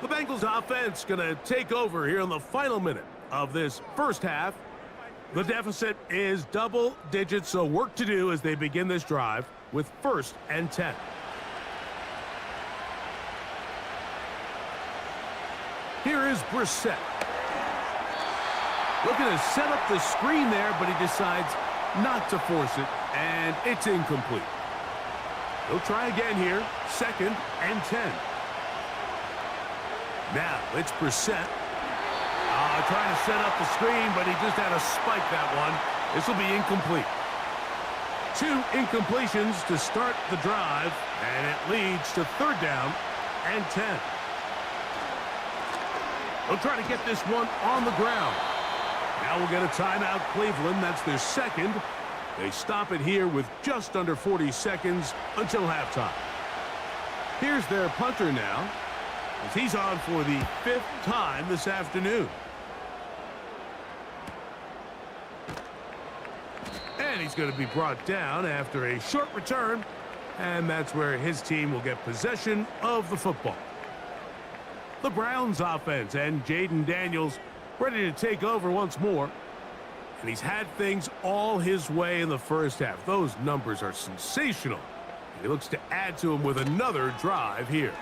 The Bengals offense going to take over here in the final minute of this first half. The deficit is double digits, so work to do as they begin this drive with 1st and 10. Here is Brissett. Looking to set up the screen there, but he decides not to force it, and it's incomplete. He'll try again here, 2nd and 10. Now, it's Brissett. Trying to set up the screen, but he just had to spike that one. This will be incomplete. 2 incompletions to start the drive, and it leads to 3rd down and 10. They'll try to get this one on the ground. Now we'll get a timeout, Cleveland. That's their 2nd. They stop it here with just under 40 seconds until halftime. Here's their punter now, as he's on for the 5th time this afternoon. And he's going to be brought down after a short return, and that's where his team will get possession of the football. The Browns offense and Jaden Daniels ready to take over once more. And he's had things all his way in the first half. Those numbers are sensational. And he looks to add to them with another drive here.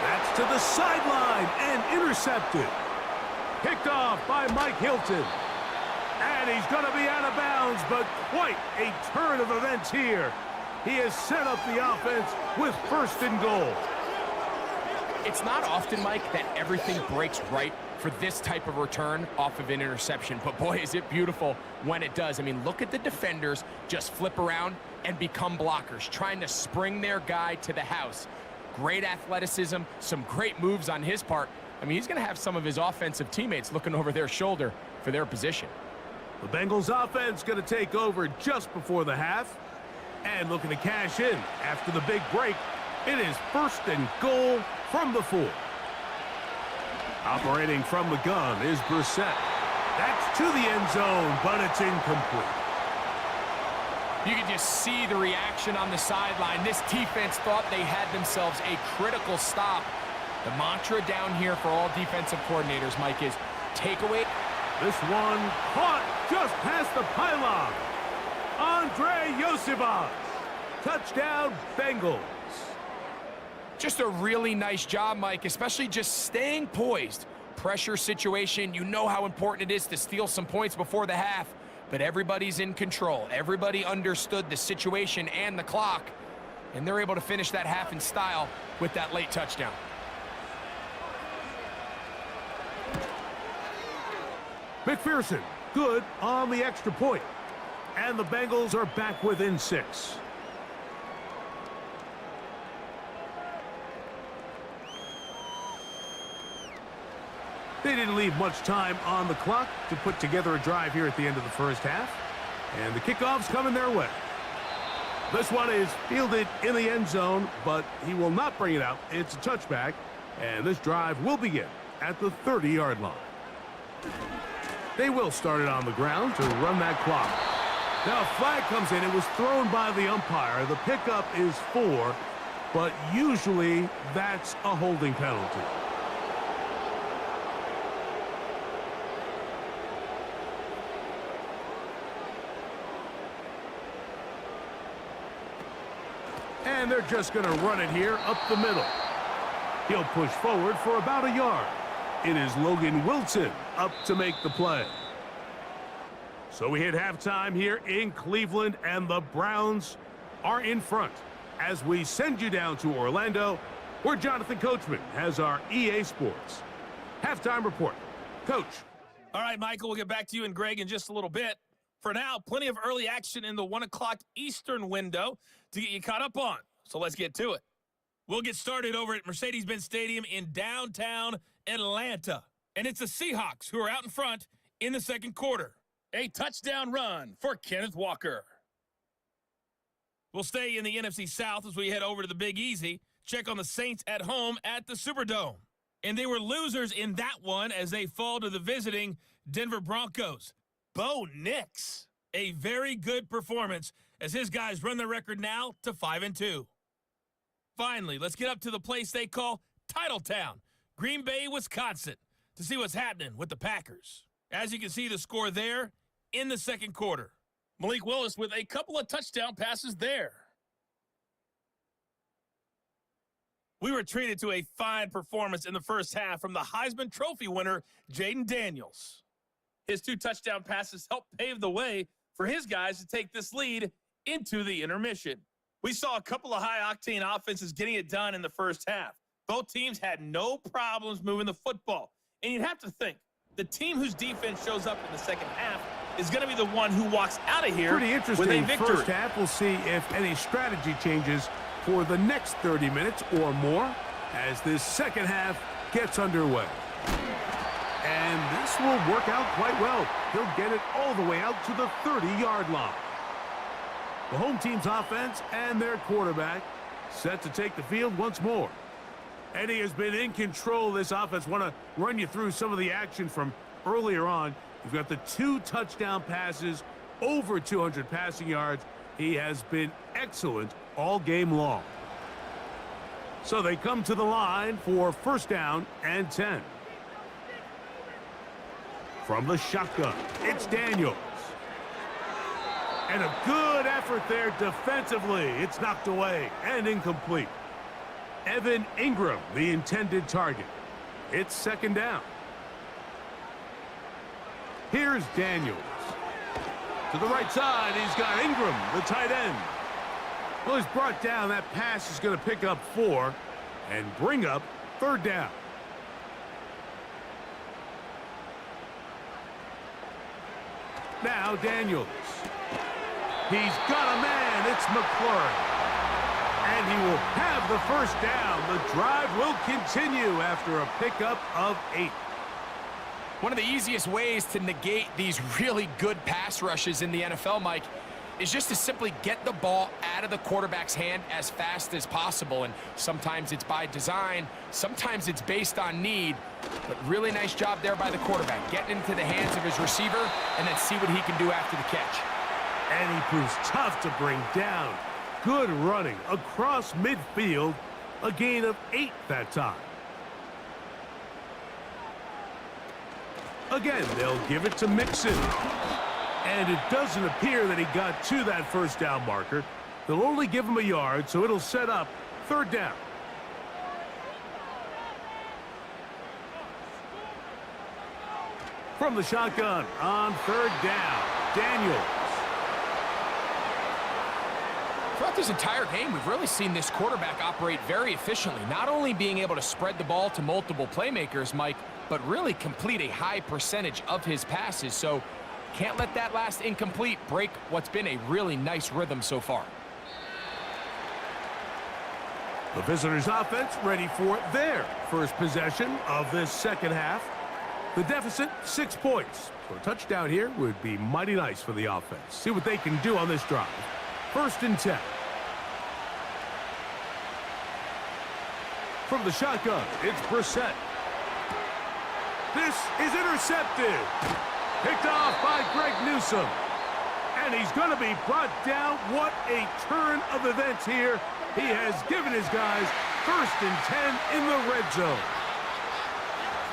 That's to the sideline and intercepted. Picked off by Mike Hilton. And he's going to be out of bounds, but quite a turn of events here. He has set up the offense with 1st and goal. It's not often, Mike, that everything breaks right for this type of return off of an interception. But boy, is it beautiful when it does. I mean, look at the defenders just flip around and become blockers, trying to spring their guy to the house. Great athleticism, some great moves on his part. I mean, he's going to have some of his offensive teammates looking over their shoulder for their position. The Bengals offense going to take over just before the half and looking to cash in after the big break. It is 1st and goal from the 4. Operating from the gun is Brissett. That's to the end zone, but it's incomplete. You can just see the reaction on the sideline. This defense thought they had themselves a critical stop. The mantra down here for all defensive coordinators, Mike, is takeaway. This one caught just past the pylon. Andre Yosivas. Touchdown, Bengals. Just a really nice job, Mike, especially just staying poised. Pressure situation, you know how important it is to steal some points before the half, but everybody's in control. Everybody understood the situation and the clock, and they're able to finish that half in style with that late touchdown. McPherson, good on the extra point. And the Bengals are back within 6. They didn't leave much time on the clock to put together a drive here at the end of the first half. And the kickoff's coming their way. This one is fielded in the end zone, but he will not bring it out. It's a touchback, and this drive will begin at the 30-yard line. They will start it on the ground to run that clock. Now a flag comes in. It was thrown by the umpire. The pickup is 4, but usually that's a holding penalty. And they're just going to run it here up the middle. He'll push forward for about a yard. It is Logan Wilson up to make the play. So we hit halftime here in Cleveland, and the Browns are in front as we send you down to Orlando, where Jonathan Coachman has our EA Sports halftime report. Coach. All right, Michael, we'll get back to you and Greg in just a little bit. For now, plenty of early action in the 1 o'clock Eastern window to get you caught up on. So let's get to it. We'll get started over at Mercedes-Benz Stadium in downtown Atlanta. And it's the Seahawks who are out in front in the second quarter. A touchdown run for Kenneth Walker. We'll stay in the NFC South as we head over to the Big Easy. Check on the Saints at home at the Superdome. And they were losers in that one as they fall to the visiting Denver Broncos. Bo Nix, a very good performance as his guys run their record now to 5-2. Finally, let's get up to the place they call Titletown, Green Bay, Wisconsin, to see what's happening with the Packers. As you can see the score there in the second quarter. Malik Willis with a couple of touchdown passes there. We were treated to a fine performance in the first half from the Heisman Trophy winner, Jaden Daniels. His 2 touchdown passes helped pave the way for his guys to take this lead into the intermission. We saw a couple of high-octane offenses getting it done in the first half. Both teams had no problems moving the football. And you'd have to think, the team whose defense shows up in the second half is going to be the one who walks out of here pretty interesting with a victory. First half. We'll see if any strategy changes for the next 30 minutes or more as this second half gets underway. And this will work out quite well. He'll get it all the way out to the 30-yard line. The home team's offense and their quarterback set to take the field once more. Eddie has been in control of this offense. Want to run you through some of the action from earlier on. You've got the 2 touchdown passes, over 200 passing yards. He has been excellent all game long. So they come to the line for first down and 10. From the shotgun, it's Daniels. And a good effort there defensively. It's knocked away and incomplete. Evan Ingram, the intended target. It's second down. Here's Daniels. To the right side, he's got Ingram, the tight end. Well, he's brought down. That pass is going to pick up 4 and bring up third down. Now Daniels. He's got a man. It's McLaurin. And he will have the first down. The drive will continue after a pickup of 8. One of the easiest ways to negate these really good pass rushes in the NFL, Mike, is just to simply get the ball out of the quarterback's hand as fast as possible. And sometimes it's by design, sometimes it's based on need. But really nice job there by the quarterback, getting into the hands of his receiver and then see what he can do after the catch. And he proves tough to bring down. Good running across midfield. A gain of 8 that time. Again, they'll give it to Mixon. And it doesn't appear that he got to that first down marker. They'll only give him a yard, so it'll set up third down. From the shotgun on third down, Daniels. Throughout this entire game, we've really seen this quarterback operate very efficiently, not only being able to spread the ball to multiple playmakers, Mike, but really complete a high percentage of his passes. So can't let that last incomplete break what's been a really nice rhythm so far. The visitors' offense ready for their first possession of this second half. The deficit, 6 points. So a touchdown here would be mighty nice for the offense. See what they can do on this drive. First and 10. From the shotgun, it's Brissett. This is intercepted. Picked off by Greg Newsome. And he's going to be brought down. What a turn of events here. He has given his guys first and 10 in the red zone.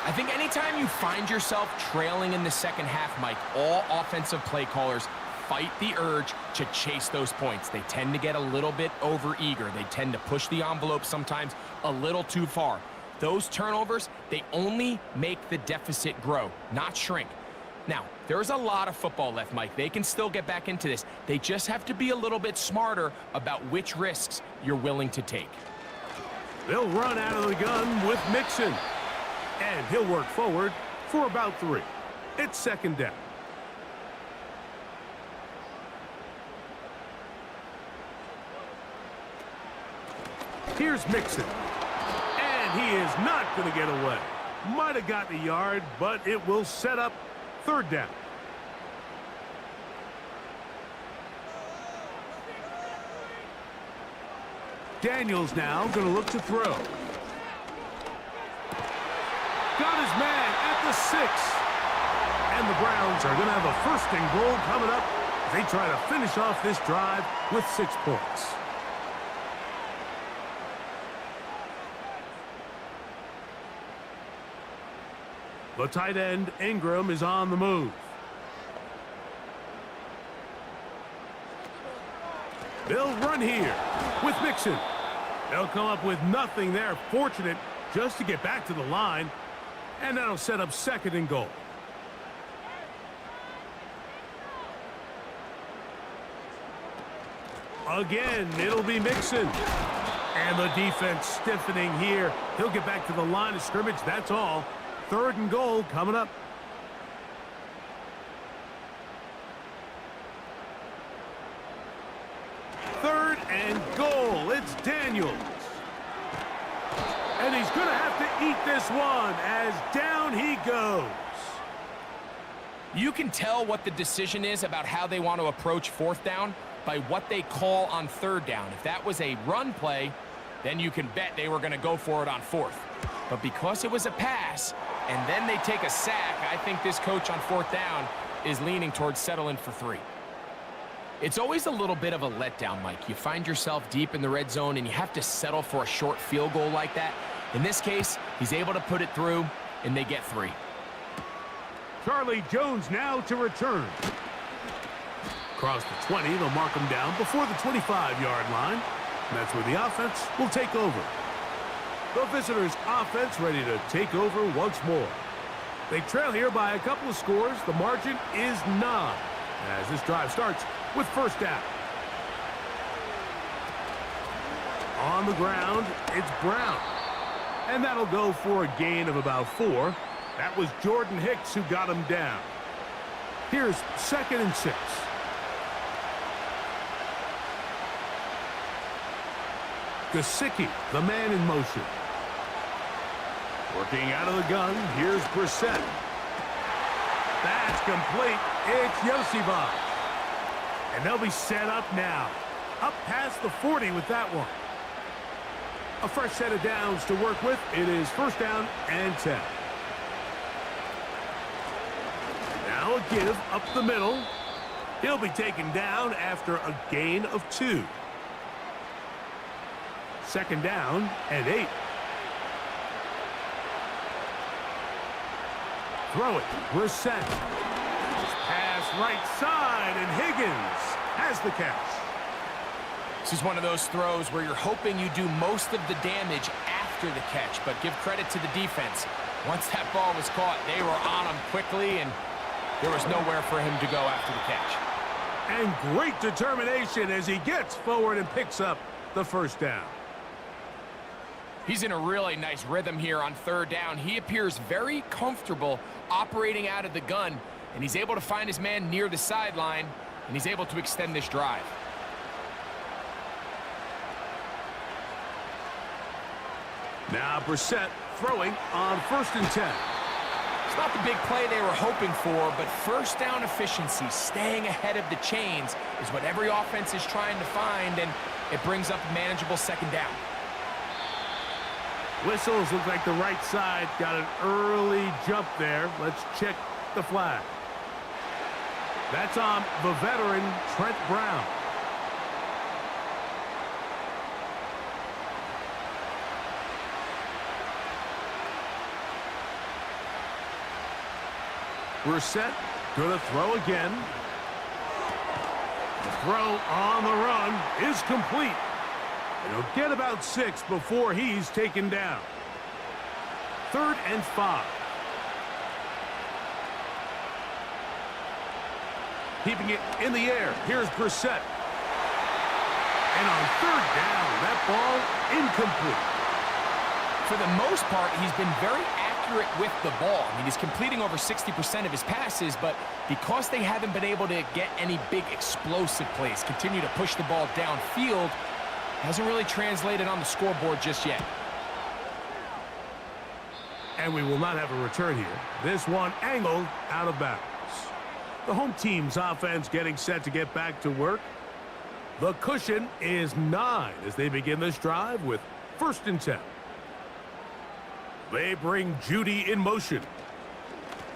I think anytime you find yourself trailing in the second half, Mike, all offensive play callers fight the urge to chase those points. They tend to get a little bit overeager. They tend to push the envelope sometimes a little too far. Those turnovers, they only make the deficit grow, not shrink. Now, there's a lot of football left, Mike. They can still get back into this. They just have to be a little bit smarter about which risks you're willing to take. They'll run out of the gun with Mixon. And he'll work forward for about 3. It's second down. Here's Mixon. And he is not going to get away. Might have gotten a yard, but it will set up third down. Daniels now going to look to throw. Got his man at the 6. And the Browns are going to have a 1st and goal coming up as they try to finish off this drive with 6 points. The tight end, Ingram, is on the move. They'll run here with Mixon. They'll come up with nothing there. Fortunate just to get back to the line. And that'll set up 2nd and goal. Again, it'll be Mixon. And the defense stiffening here. He'll get back to the line of scrimmage. That's all. 3rd and goal coming up. Third and goal. It's Daniels. And he's going to have to eat this one as down he goes. You can tell what the decision is about how they want to approach 4th down by what they call on 3rd down. If that was a run play, then you can bet they were going to go for it on 4th. But because it was a pass, and then they take a sack, I think this coach on 4th down is leaning towards settling for 3. It's always a little bit of a letdown, Mike. You find yourself deep in the red zone, and you have to settle for a short field goal like that. In this case, he's able to put it through, and they get 3. Charlie Jones now to return. Across the 20, they'll mark him down before the 25-yard line. And that's where the offense will take over. The visitors' offense ready to take over once more. They trail here by a couple of scores. The margin is 9 as this drive starts with 1st down. On the ground, it's Brown. And that'll go for a gain of about 4. That was Jordan Hicks who got him down. Here's 2nd and 6. Gesicki, the man in motion. Working out of the gun, here's Brissett. That's complete. It's Yosibach. And they'll be set up now. Up past the 40 with that one. A fresh set of downs to work with. It is 1st down and 10. Now a give up the middle. He'll be taken down after a gain of 2. 2nd down and 8. Throw it. Brissett. Pass right side, and Higgins has the catch. This is one of those throws where you're hoping you do most of the damage after the catch, but give credit to the defense. Once that ball was caught, they were on him quickly, and there was nowhere for him to go after the catch. And great determination as he gets forward and picks up the 1st down. He's in a really nice rhythm here on 3rd down. He appears very comfortable operating out of the gun, and he's able to find his man near the sideline, and he's able to extend this drive. Now Brissett throwing on 1st and 10. It's not the big play they were hoping for, but 1st down efficiency, staying ahead of the chains, is what every offense is trying to find, and it brings up a manageable 2nd down. Whistles look like the right side got an early jump there. Let's check the flag. That's on the veteran, Trent Brown. Brissett gonna throw again. The throw on the run is complete. And he'll get about 6 before he's taken down. 3rd and 5. Keeping it in the air. Here's Brissett. And on 3rd down, that ball incomplete. For the most part, he's been very accurate with the ball. I mean, he's completing over 60% of his passes, but because they haven't been able to get any big explosive plays, continue to push the ball downfield, hasn't really translated on the scoreboard just yet. And we will not have a return here. This one angled out of bounds. The home team's offense getting set to get back to work. The cushion is 9 as they begin this drive with 1st and 10. They bring Judy in motion.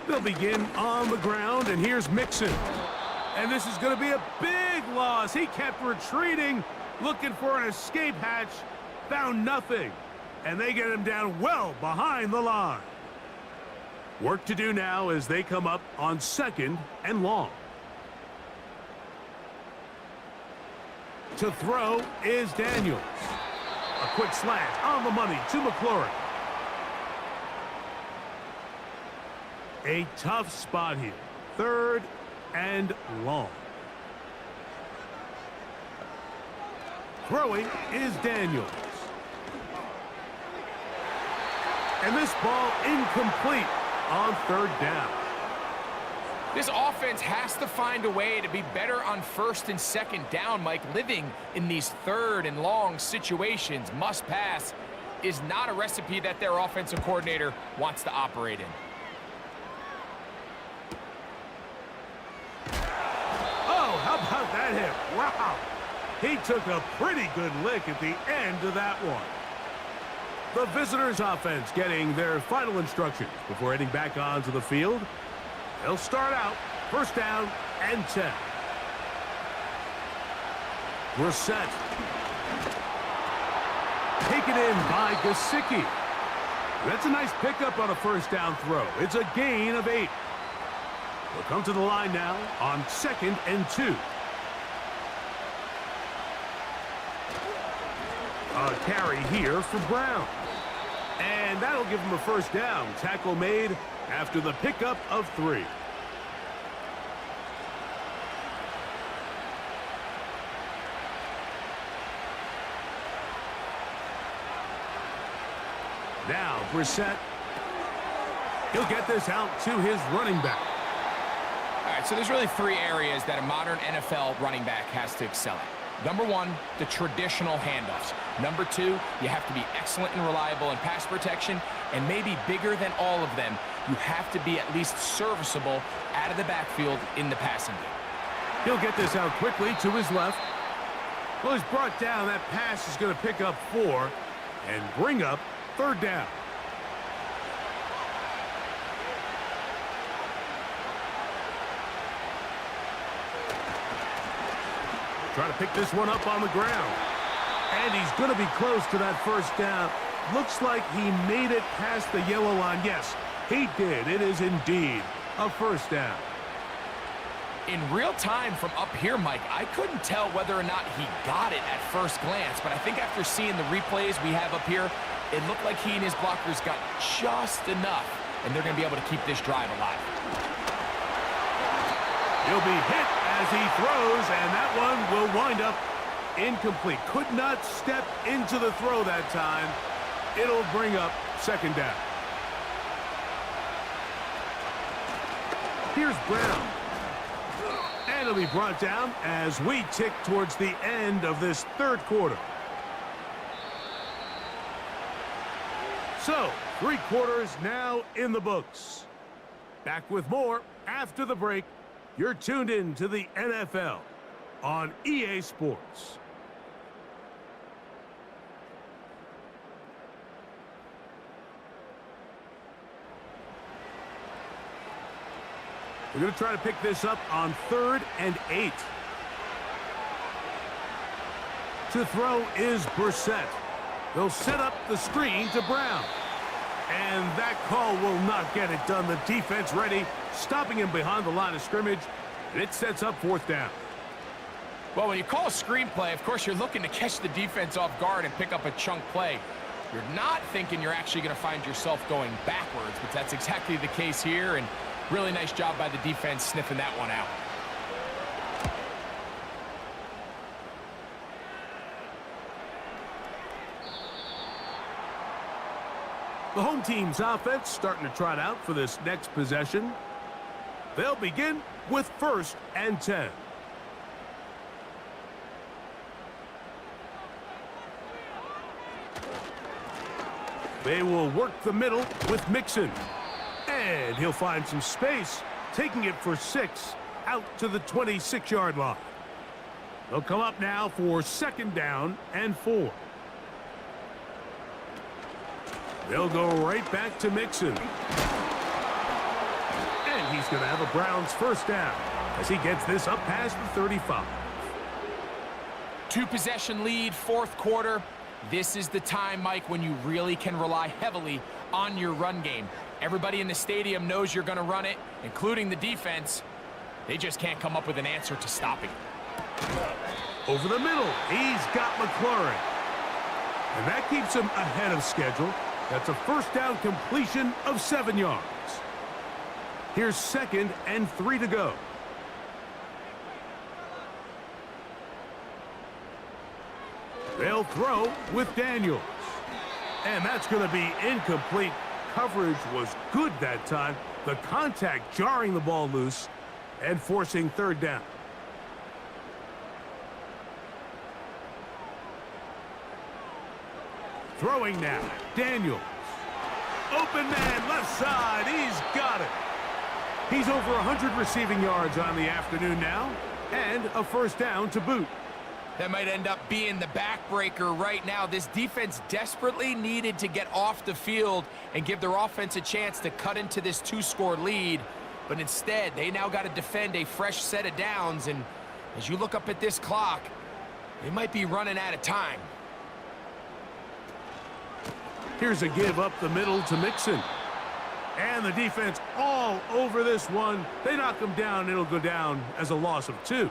They'll begin on the ground, and here's Mixon. And this is going to be a big loss. He kept retreating, looking for an escape hatch, found nothing. And they get him down well behind the line. Work to do now as they come up on 2nd and long. To throw is Daniels. A quick slant on the money to McLaurin. A tough spot here. 3rd and long. Throwing is Daniels. And this ball incomplete on 3rd down. This offense has to find a way to be better on 1st and 2nd down, Mike. Living in these 3rd and long situations, must pass, is not a recipe that their offensive coordinator wants to operate in. Oh, how about that hit? Wow. He took a pretty good lick at the end of that one. The visitors' offense getting their final instructions before heading back onto the field. They'll start out 1st down and 10. Brissett. Taken in by Gesicki. That's a nice pickup on a 1st down throw. It's a gain of 8. We'll come to the line now on 2nd and 2. A carry here for Brown. And that'll give him a 1st down. Tackle made after the pickup of 3. Now Brissett. He'll get this out to his running back. All right, so there's really 3 areas that a modern NFL running back has to excel at. Number 1, the traditional handoffs. Number 2, you have to be excellent and reliable in pass protection, and maybe bigger than all of them, you have to be at least serviceable out of the backfield in the passing game. He'll get this out quickly to his left. Well, he's brought down. That pass is going to pick up 4 and bring up 3rd down. Trying to pick this one up on the ground. And he's going to be close to that 1st down. Looks like he made it past the yellow line. Yes, he did. It is indeed a 1st down. In real time from up here, Mike, I couldn't tell whether or not he got it at first glance, but I think after seeing the replays we have up here, it looked like he and his blockers got just enough, and they're going to be able to keep this drive alive. He'll be hit as he throws, and that one will wind up incomplete. Could not step into the throw that time. It'll bring up 2nd down. Here's Brown. And it'll be brought down as we tick towards the end of this 3rd quarter. So, 3 quarters now in the books. Back with more after the break. You're tuned in to the NFL on EA Sports. We're going to try to pick this up on 3rd and 8. To throw is Brissett. They'll set up the screen to Brown. And that call will not get it done. The defense ready, stopping him behind the line of scrimmage. And it sets up 4th down. Well, when you call a screenplay, of course, you're looking to catch the defense off guard and pick up a chunk play. You're not thinking you're actually going to find yourself going backwards, but that's exactly the case here, and really nice job by the defense sniffing that one out. The home team's offense starting to trot out for this next possession. They'll begin with 1st and 10. They will work the middle with Mixon. And he'll find some space, taking it for 6 out to the 26-yard line. They'll come up now for 2nd down and 4. They'll go right back to Mixon. And he's going to have a Browns 1st down as he gets this up past the 35. 2-possession lead, 4th quarter. This is the time, Mike, when you really can rely heavily on your run game. Everybody in the stadium knows you're going to run it, including the defense. They just can't come up with an answer to stopping it. Over the middle, he's got McLaurin. And that keeps him ahead of schedule. That's a 1st down completion of 7 yards. Here's 2nd and 3 to go. They'll throw with Daniels. And that's going to be incomplete. Coverage was good that time. The contact jarring the ball loose and forcing 3rd down. Throwing now, Daniels. Open man, left side, he's got it. He's over 100 receiving yards on the afternoon now, and a 1st down to boot. That might end up being the backbreaker right now. This defense desperately needed to get off the field and give their offense a chance to cut into this 2-score lead. But instead, they now got to defend a fresh set of downs. And as you look up at this clock, they might be running out of time. Here's a give up the middle to Mixon. And the defense all over this one. They knock him down. It'll go down as a loss of 2.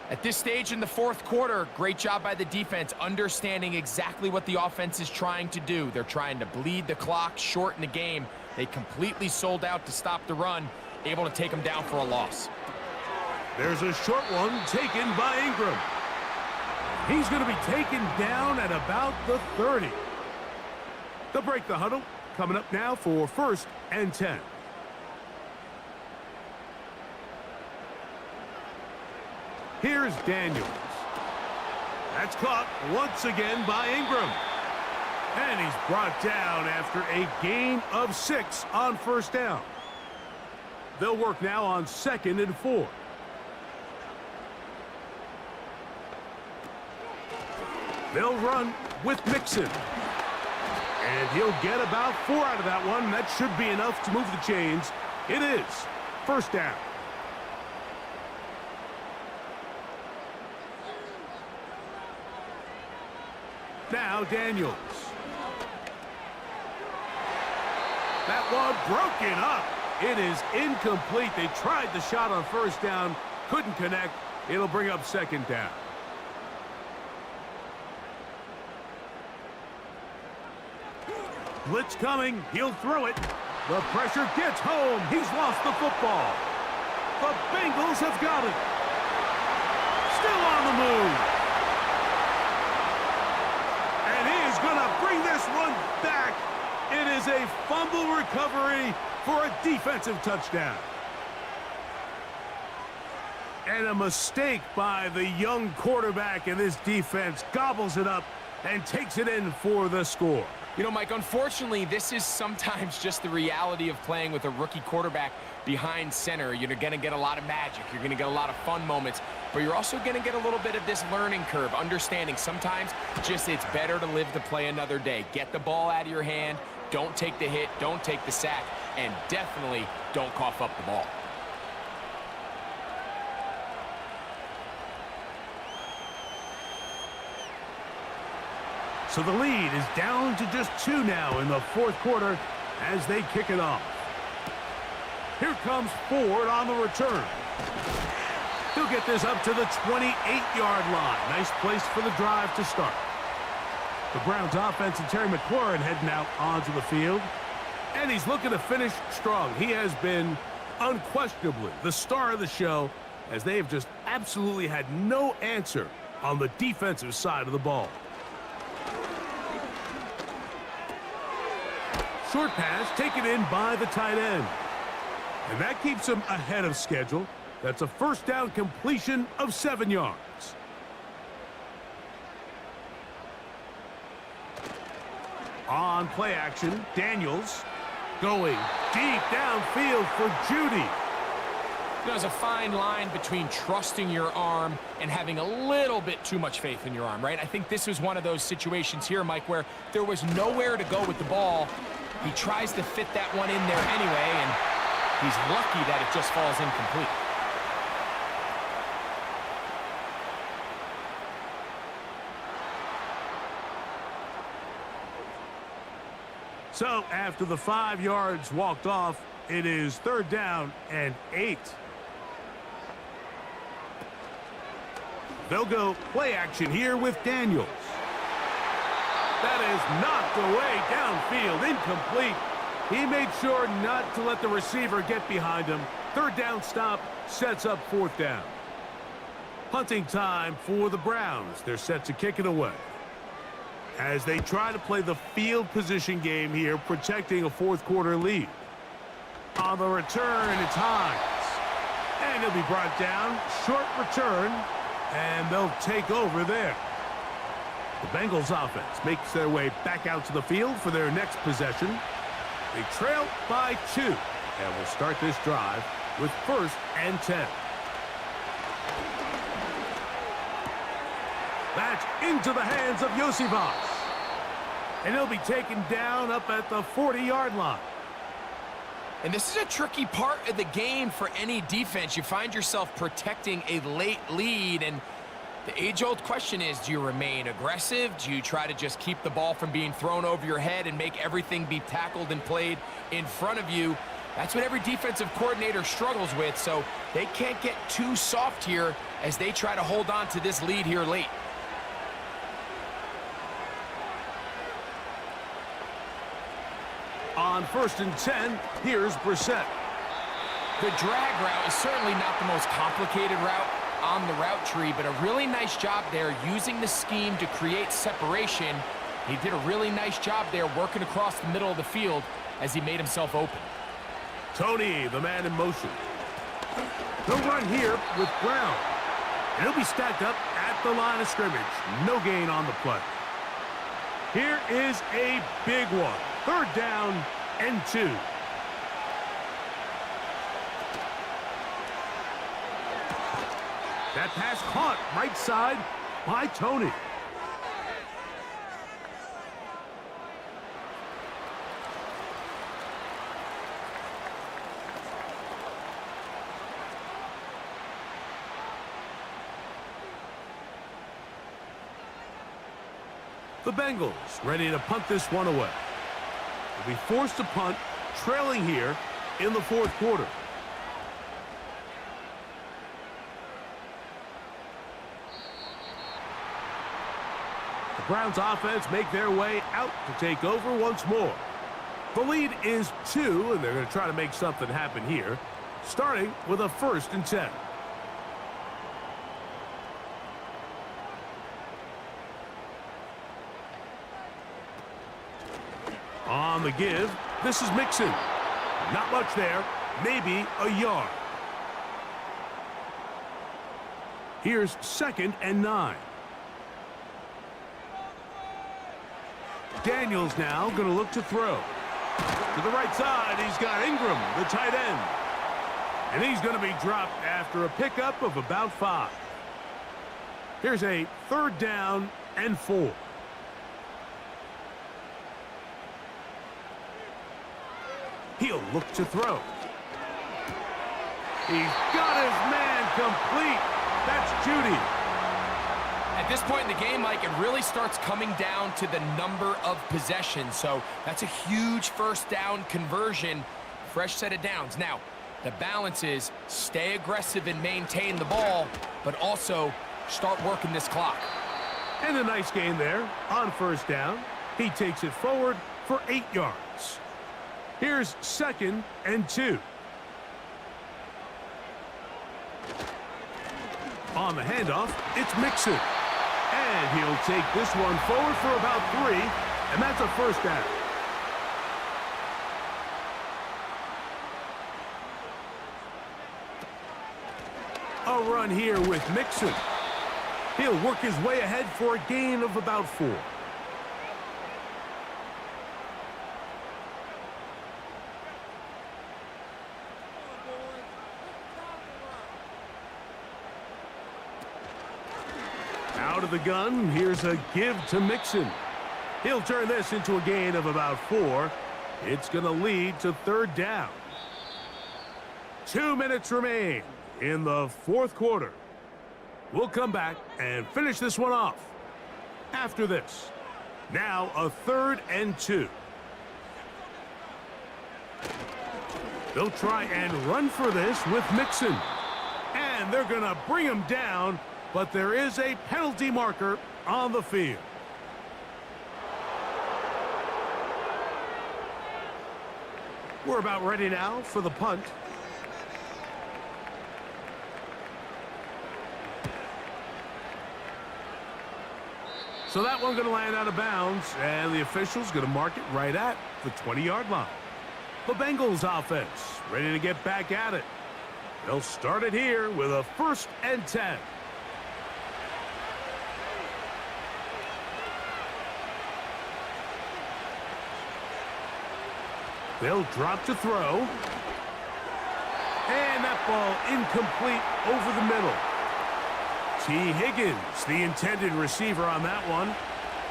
At this stage in the 4th quarter, great job by the defense, understanding exactly what the offense is trying to do. They're trying to bleed the clock, shorten the game. They completely sold out to stop the run, able to take them down for a loss. There's a short one taken by Ingram. He's going to be taken down at about the 30. They'll break the huddle. Coming up now for 1st and 10. Here's Daniels. That's caught once again by Ingram. And he's brought down after a gain of 6 on 1st down. They'll work now on 2nd and 4. They'll run with Mixon. And he'll get about 4 out of that one. That should be enough to move the chains. It is 1st down. Now Daniels. That one broken up. It is incomplete. They tried the shot on 1st down. Couldn't connect. It'll bring up 2nd down. Blitz coming. He'll throw it. The pressure gets home. He's lost the football. The Bengals have got it. Still on the move. And he is going to bring this one back. It is a fumble recovery for a defensive touchdown. And a mistake by the young quarterback, and this defense gobbles it up and takes it in for the score. You know, Mike, unfortunately, this is sometimes just the reality of playing with a rookie quarterback behind center. You're going to get a lot of magic. You're going to get a lot of fun moments. But you're also going to get a little bit of this learning curve, understanding sometimes just it's better to live to play another day. Get the ball out of your hand. Don't take the hit. Don't take the sack. And definitely don't cough up the ball. So the lead is down to just 2 now in the 4th quarter as they kick it off. Here comes Ford on the return. He'll get this up to the 28-yard line. Nice place for the drive to start. The Browns offense and Terry McLaurin heading out onto the field. And he's looking to finish strong. He has been unquestionably the star of the show as they have just absolutely had no answer on the defensive side of the ball. Short pass taken in by the tight end. And that keeps him ahead of schedule. That's a 1st down completion of 7 yards. On play action, Daniels going deep downfield for Judy. You know, there's a fine line between trusting your arm and having a little bit too much faith in your arm, right? I think this was one of those situations here, Mike, where there was nowhere to go with the ball. He tries to fit that one in there anyway, and he's lucky that it just falls incomplete. So after the 5 yards walked off, it is 3rd down and 8. They'll go play action here with Daniels. That is knocked away downfield, incomplete. He made sure not to let the receiver get behind him. 3rd down stop sets up 4th down. Punting time for the Browns. They're set to kick it away as they try to play the field position game here, protecting a 4th quarter lead. On the return, it's Hines. And he'll be brought down. Short return, and they'll take over there. The Bengals offense makes their way back out to the field for their next possession. They trail by 2, and will start this drive with 1st and 10. That's into the hands of Yosivas. And he'll be taken down up at the 40-yard line. And this is a tricky part of the game for any defense. You find yourself protecting a late lead, and the age-old question is, do you remain aggressive? Do you try to just keep the ball from being thrown over your head and make everything be tackled and played in front of you? That's what every defensive coordinator struggles with, so they can't get too soft here as they try to hold on to this lead here late. On 1st and 10, here's Brissett. The drag route is certainly not the most complicated route on the route tree, but a really nice job there using the scheme to create separation. He did a really nice job there working across the middle of the field as he made himself open. Tony, the man in motion. He'll run here with Brown. And he'll be stacked up at the line of scrimmage. No gain on the play. Here is a big one. 3rd down and 2. That pass caught right side by Tony. The Bengals ready to punt this one away. Will be forced to punt, trailing here in the 4th quarter. The Browns offense make their way out to take over once more. The lead is 2, and they're going to try to make something happen here, starting with a 1st and 10. On the give, this is Mixon. Not much there, maybe a yard. Here's 2nd and 9. Daniels now going to look to throw. To the right side, he's got Ingram, the tight end. And he's going to be dropped after a pickup of about 5. Here's a 3rd down and 4. He'll look to throw. He's got his man complete. That's Judy. At this point in the game, Mike, it really starts coming down to the number of possessions. So that's a huge 1st down conversion. Fresh set of downs. Now, the balance is stay aggressive and maintain the ball, but also start working this clock. And a nice gain there on 1st down. He takes it forward for 8 yards. Here's 2nd and 2. On the handoff, it's Mixon. And he'll take this one forward for about 3, and that's a 1st down. A run here with Mixon. He'll work his way ahead for a gain of about 4. of the gun. Here's a give to Mixon. He'll turn this into a gain of about 4. It's going to lead to third down. 2 minutes remain in the fourth quarter. We'll come back and finish this one off after this. Now a 3rd and 2. They'll try and run for this with Mixon. And they're going to bring him down, but there is a penalty marker on the field. We're about ready now for the punt. So that one's going to land out of bounds, and the official's going to mark it right at the 20-yard line. The Bengals offense ready to get back at it. They'll start it here with a 1st and 10. They'll drop to throw. And that ball incomplete over the middle. T. Higgins, the intended receiver on that one.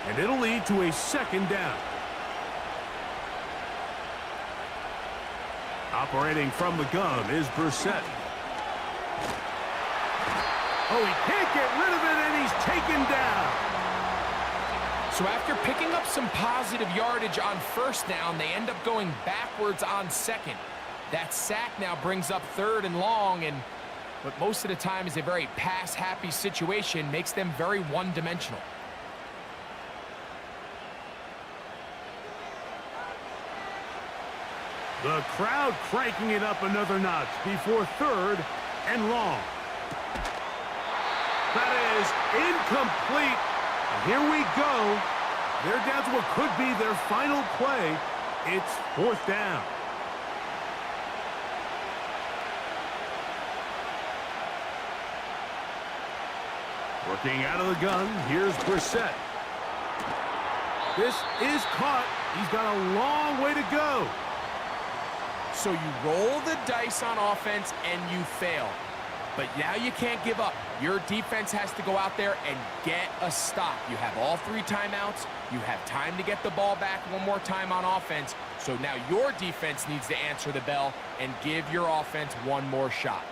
And it'll lead to a 2nd down. Operating from the gun is Brissett. Oh, he can't get rid of it, and he's taken down. So after picking up some positive yardage on 1st down, they end up going backwards on 2nd. That sack now brings up 3rd and long, and what most of the time is a very pass-happy situation makes them very one-dimensional. The crowd cranking it up another notch before 3rd and long. That is incomplete. Here we go. They're down to what could be their final play. It's 4th down. Working out of the gun, here's Brissett. This is caught. He's got a long way to go. So you roll the dice on offense and you fail. But now you can't give up. Your defense has to go out there and get a stop. You have all 3 timeouts. You have time to get the ball back one more time on offense. So now your defense needs to answer the bell and give your offense one more shot.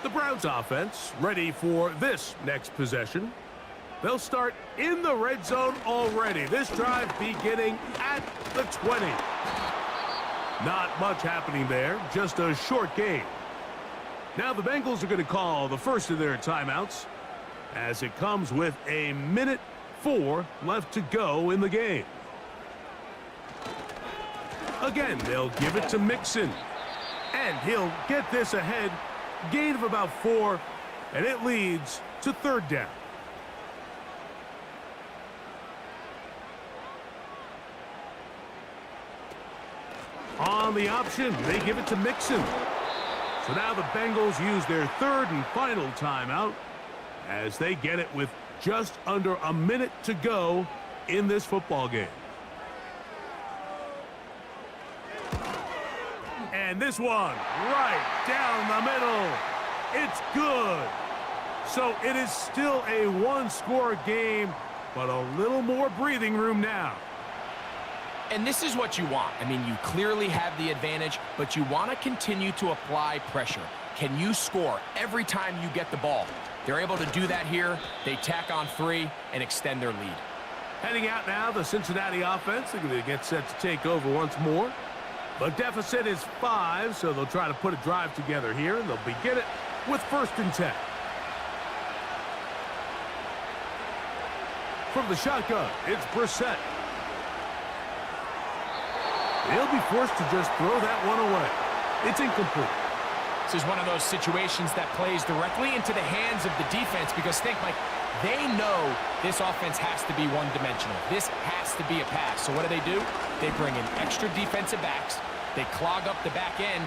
The Browns offense ready for this next possession. They'll start in the red zone already. This drive beginning at the 20. Not much happening there, just a short game. Now the Bengals are going to call the first of their timeouts as it comes with a 1:04 left to go in the game. Again, they'll give it to Mixon, and he'll get this ahead. Gain of about 4, and it leads to 3rd down. On the option, they give it to Mixon. So now the Bengals use their 3rd and final timeout as they get it with just under a minute to go in this football game. And this one right down the middle. It's good. So it is still a 1-score game, but a little more breathing room now. And this is what you want. I mean, you clearly have the advantage, but you want to continue to apply pressure. Can you score every time you get the ball? They're able to do that here. They tack on 3 and extend their lead. Heading out now, the Cincinnati offense. They're going to get set to take over once more. The deficit is 5, so they'll try to put a drive together here. They'll begin it with 1st and 10. From the shotgun, it's Brissett. He'll be forced to just throw that one away. It's incomplete. This is one of those situations that plays directly into the hands of the defense because think, Mike, they know this offense has to be one-dimensional. This has to be a pass. So what do? They bring in extra defensive backs. They clog up the back end.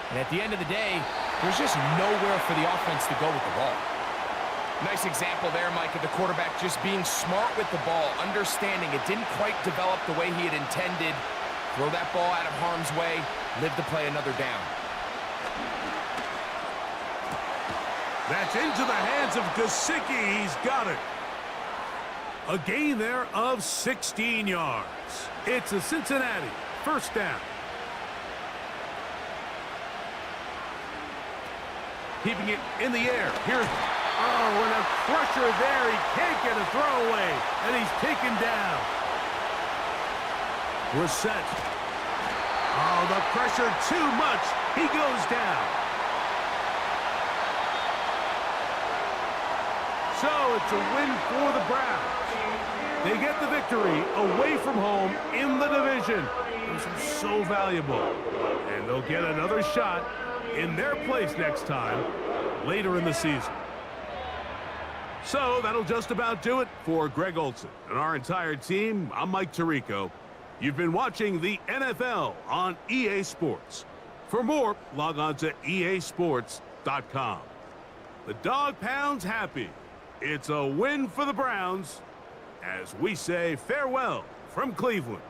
And at the end of the day, there's just nowhere for the offense to go with the ball. Nice example there, Mike, of the quarterback just being smart with the ball, understanding it didn't quite develop the way he had intended. Throw that ball out of harm's way, live to play another down. That's into the hands of Gesicki. He's got it. A gain there of 16 yards. It's a Cincinnati first down. Keeping it in the air. Here's, and a crusher there. He can't get a throwaway, and he's taken down. We're set. Oh, the pressure too much. He goes down. So it's a win for the Browns. They get the victory away from home in the division. This is so valuable. And they'll get another shot in their place next time later in the season. So that'll just about do it for Greg Olson and our entire team. I'm Mike Tirico. You've been watching the NFL on EA Sports. For more, log on to easports.com. The Dog Pound's happy. It's a win for the Browns as we say farewell from Cleveland.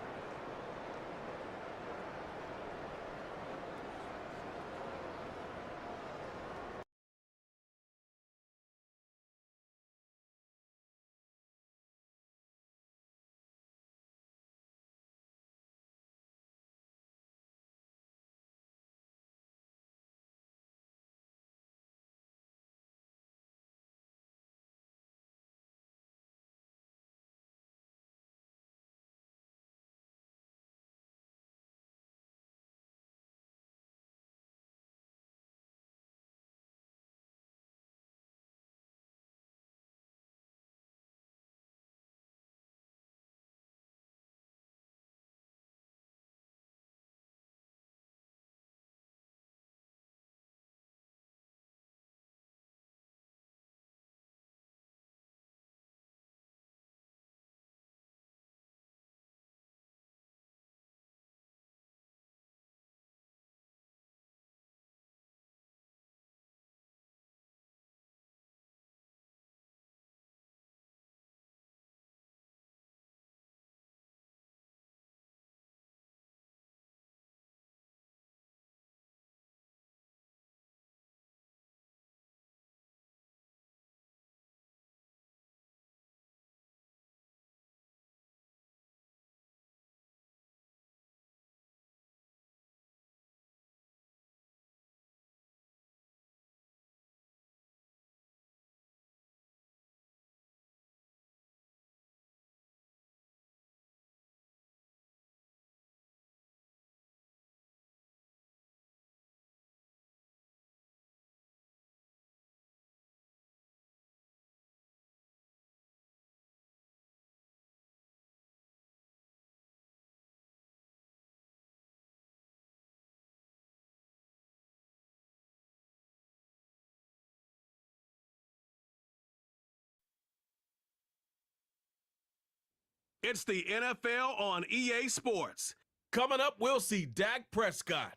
It's the NFL on EA Sports. Coming up, we'll see Dak Prescott.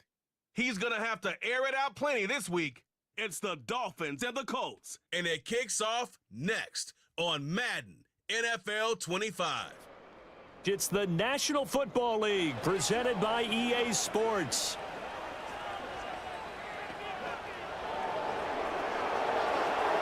He's going to have to air it out plenty this week. It's the Dolphins and the Colts, and it kicks off next on Madden NFL 25. It's the National Football League presented by EA Sports.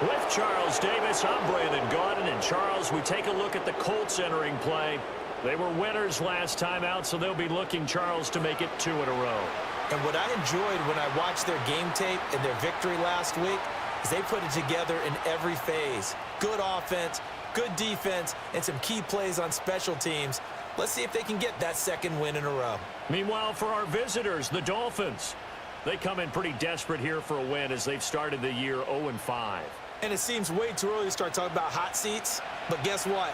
With Charles Davis, I'm Brandon Gaudin. And Charles, we take a look at the Colts entering play. They were winners last time out, so they'll be looking, Charles, to make it 2 in a row. And what I enjoyed when I watched their game tape and their victory last week is they put it together in every phase. Good offense, good defense, and some key plays on special teams. Let's see if they can get that second win in a row. Meanwhile, for our visitors, the Dolphins, they come in pretty desperate here for a win as they've started the year 0-5. And it seems way too early to start talking about hot seats, but guess what?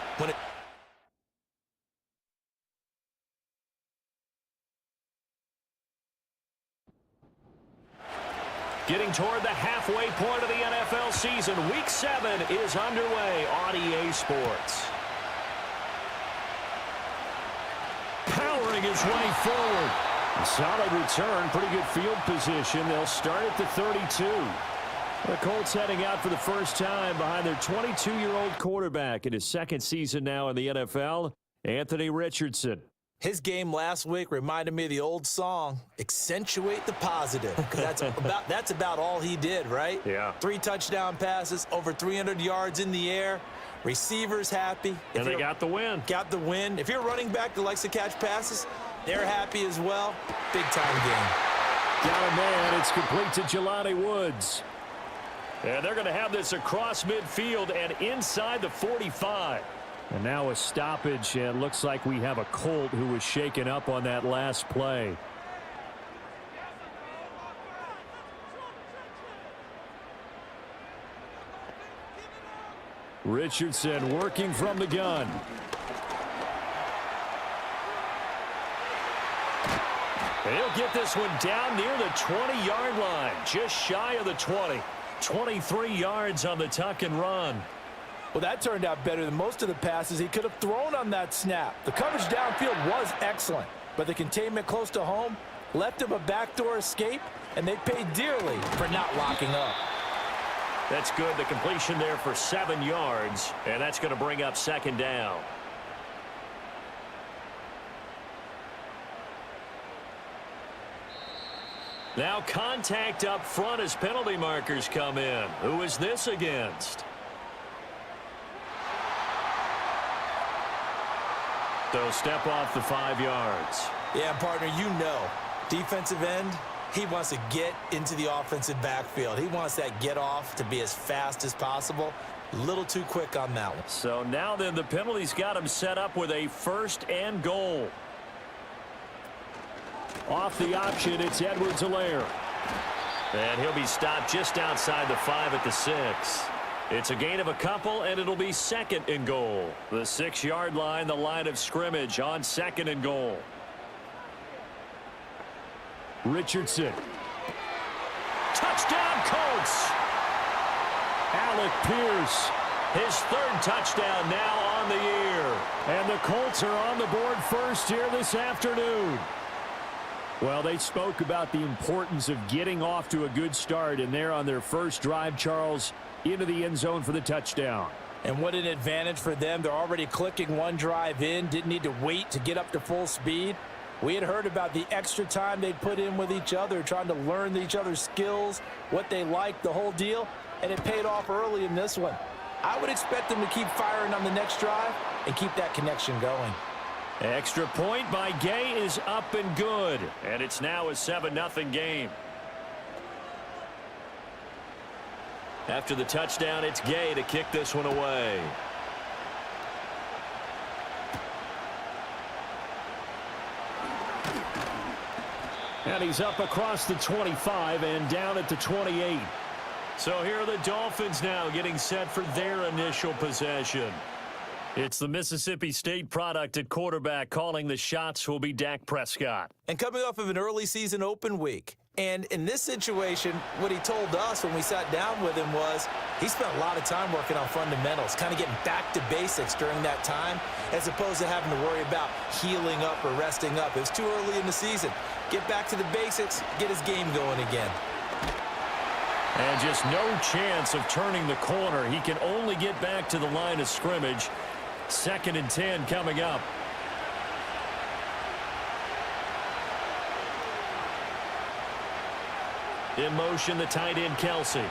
Getting toward the halfway point of the NFL season, Week 7 is underway on EA Sports. Powering his way forward. A solid return, pretty good field position. They'll start at the 32. The Colts heading out for the first time behind their 22-year-old quarterback in his second season now in the NFL, Anthony Richardson. His game last week reminded me of the old song, accentuate the positive. That's about all he did, right? Yeah. 3 touchdown passes, over 300 yards in the air. Receivers happy. And they got the win. Got the win. If you're running back that likes to catch passes, they're happy as well. Big-time game. Down a man, it's complete to Jelani Woods. And they're going to have this across midfield and inside the 45. And now a stoppage, and looks like we have a Colt who was shaken up on that last play. Richardson working from the gun. He'll get this one down near the 20-yard line, just shy of the 20. 23 yards on the tuck and run. Well, that turned out better than most of the passes he could have thrown on that snap. The coverage downfield was excellent, but the containment close to home left him a backdoor escape, and they paid dearly for not locking up. That's good. The completion there for 7 yards, and that's going to bring up second down. Now contact up front as penalty markers come in. Who is this against? So step off the 5 yards. Yeah, partner, you know, defensive end, he wants to get into the offensive backfield. He wants that get off to be as fast as possible. A little too quick on that one. So now then the penalty's got him set up with a 1st and goal. Off the option, it's Edwards-Helaire. And he'll be stopped just outside the 5 at the 6. It's a gain of a couple, and it'll be 2nd and goal. The 6-yard line, the line of scrimmage on 2nd and goal. Richardson. Touchdown, Colts! Alec Pierce, his 3rd touchdown now on the year. And the Colts are on the board first here this afternoon. Well, they spoke about the importance of getting off to a good start, and they're on their first drive, Charles, into the end zone for the touchdown. And what an advantage for them. They're already clicking one drive in, didn't need to wait to get up to full speed. We had heard about the extra time they'd put in with each other, trying to learn each other's skills, what they liked, the whole deal, and it paid off early in this one. I would expect them to keep firing on the next drive and keep that connection going. Extra point by Gay is up and good, and it's now a 7-0 game. After the touchdown, it's Gay to kick this one away. And he's up across the 25 and down at the 28. So here are the Dolphins now getting set for their initial possession. It's the Mississippi State product at quarterback. Calling the shots will be Dak Prescott. And coming off of an early season open week. And in this situation, what he told us when we sat down with him was he spent a lot of time working on fundamentals, kind of getting back to basics during that time, as opposed to having to worry about healing up or resting up. It was too early in the season. Get back to the basics, get his game going again. And just no chance of turning the corner. He can only get back to the line of scrimmage. 2nd and 10 coming up. In motion, the tight end, Kelsey.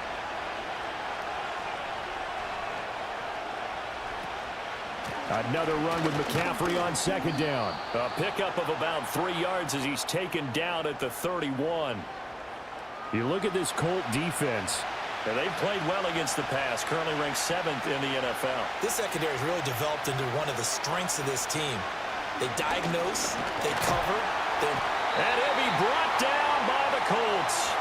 Another run with McCaffrey on 2nd down. A pickup of about 3 yards as he's taken down at the 31. You look at this Colt defense. And they've played well against the pass, currently ranked 7th in the NFL. This secondary has really developed into one of the strengths of this team. They diagnose, they cover, and he'll be brought down by the Colts.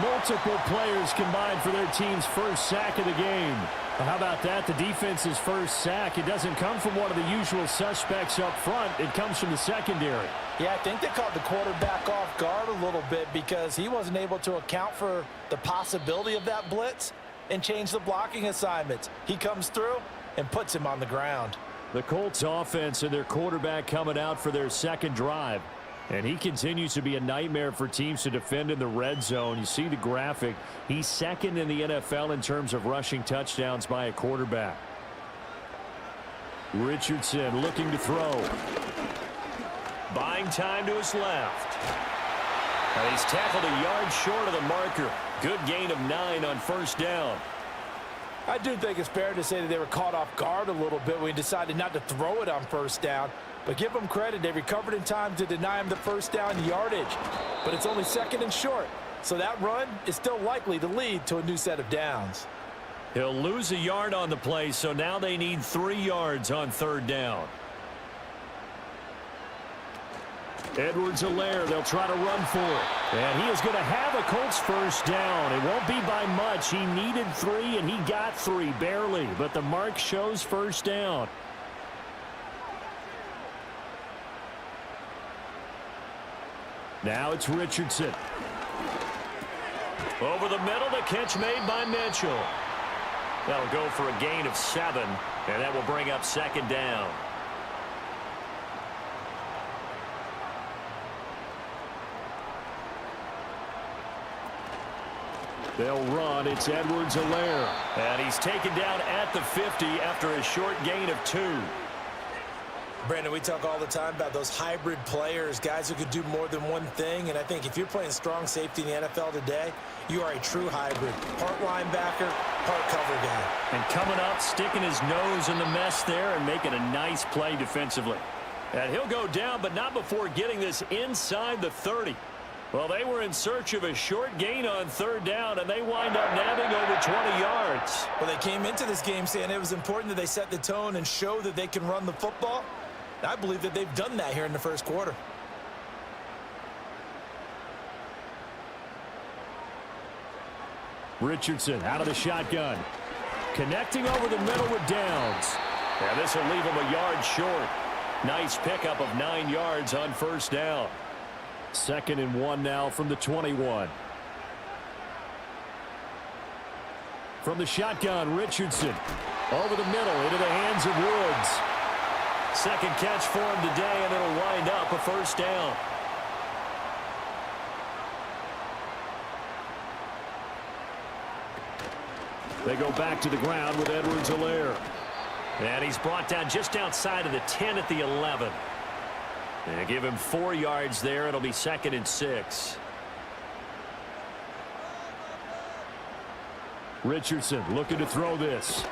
Multiple players combined for their team's first sack of the game. Well, how about that? The defense's first sack. It doesn't come from one of the usual suspects up front. It comes from the secondary. Yeah, I think they caught the quarterback off guard a little bit because he wasn't able to account for the possibility of that blitz and change the blocking assignments. He comes through and puts him on the ground. The Colts offense and their quarterback coming out for their 2nd drive. And he continues to be a nightmare for teams to defend in the red zone. You see the graphic. He's 2nd in the NFL in terms of rushing touchdowns by a quarterback. Richardson looking to throw. Buying time to his left. And he's tackled a yard short of the marker. Good gain of 9 on 1st down. I do think it's fair to say that they were caught off guard a little bit when we decided not to throw it on first down. But give them credit, they recovered in time to deny him the first down yardage. But it's only second and short, so that run is still likely to lead to a new set of downs. He'll lose a yard on the play, so now they need 3 yards on third down. Edwards-Helaire, they'll try to run for it. And he is going to have a Colts first down. It won't be by much. He needed 3, and he got 3, barely. But the mark shows first down. Now it's Richardson. Over the middle, the catch made by Mitchell. That'll go for a gain of 7, and that will bring up second down. They'll run. It's Edwards-Helaire. And he's taken down at the 50 after a short gain of 2. Brandon, we talk all the time about those hybrid players, guys who could do more than one thing. And I think if you're playing strong safety in the NFL today, you are a true hybrid. Part linebacker, part cover guy. And coming up, sticking his nose in the mess there and making a nice play defensively. And he'll go down, but not before getting this inside the 30. Well, they were in search of a short gain on third down, and they wind up nabbing over 20 yards. Well, they came into this game saying it was important that they set the tone and show that they can run the football. I believe that they've done that here in the first quarter. Richardson out of the shotgun. Connecting over the middle with Downs. And this will leave him a yard short. Nice pickup of 9 yards on first down. 2nd and 1 now from the 21. From the shotgun, Richardson. Over the middle into the hands of Woods. Second catch for him today, and it'll wind up a first down. They go back to the ground with Edwards-Helaire. And he's brought down just outside of the 10 at the 11. And give him 4 yards there. It'll be 2nd and 6. Richardson looking to throw this.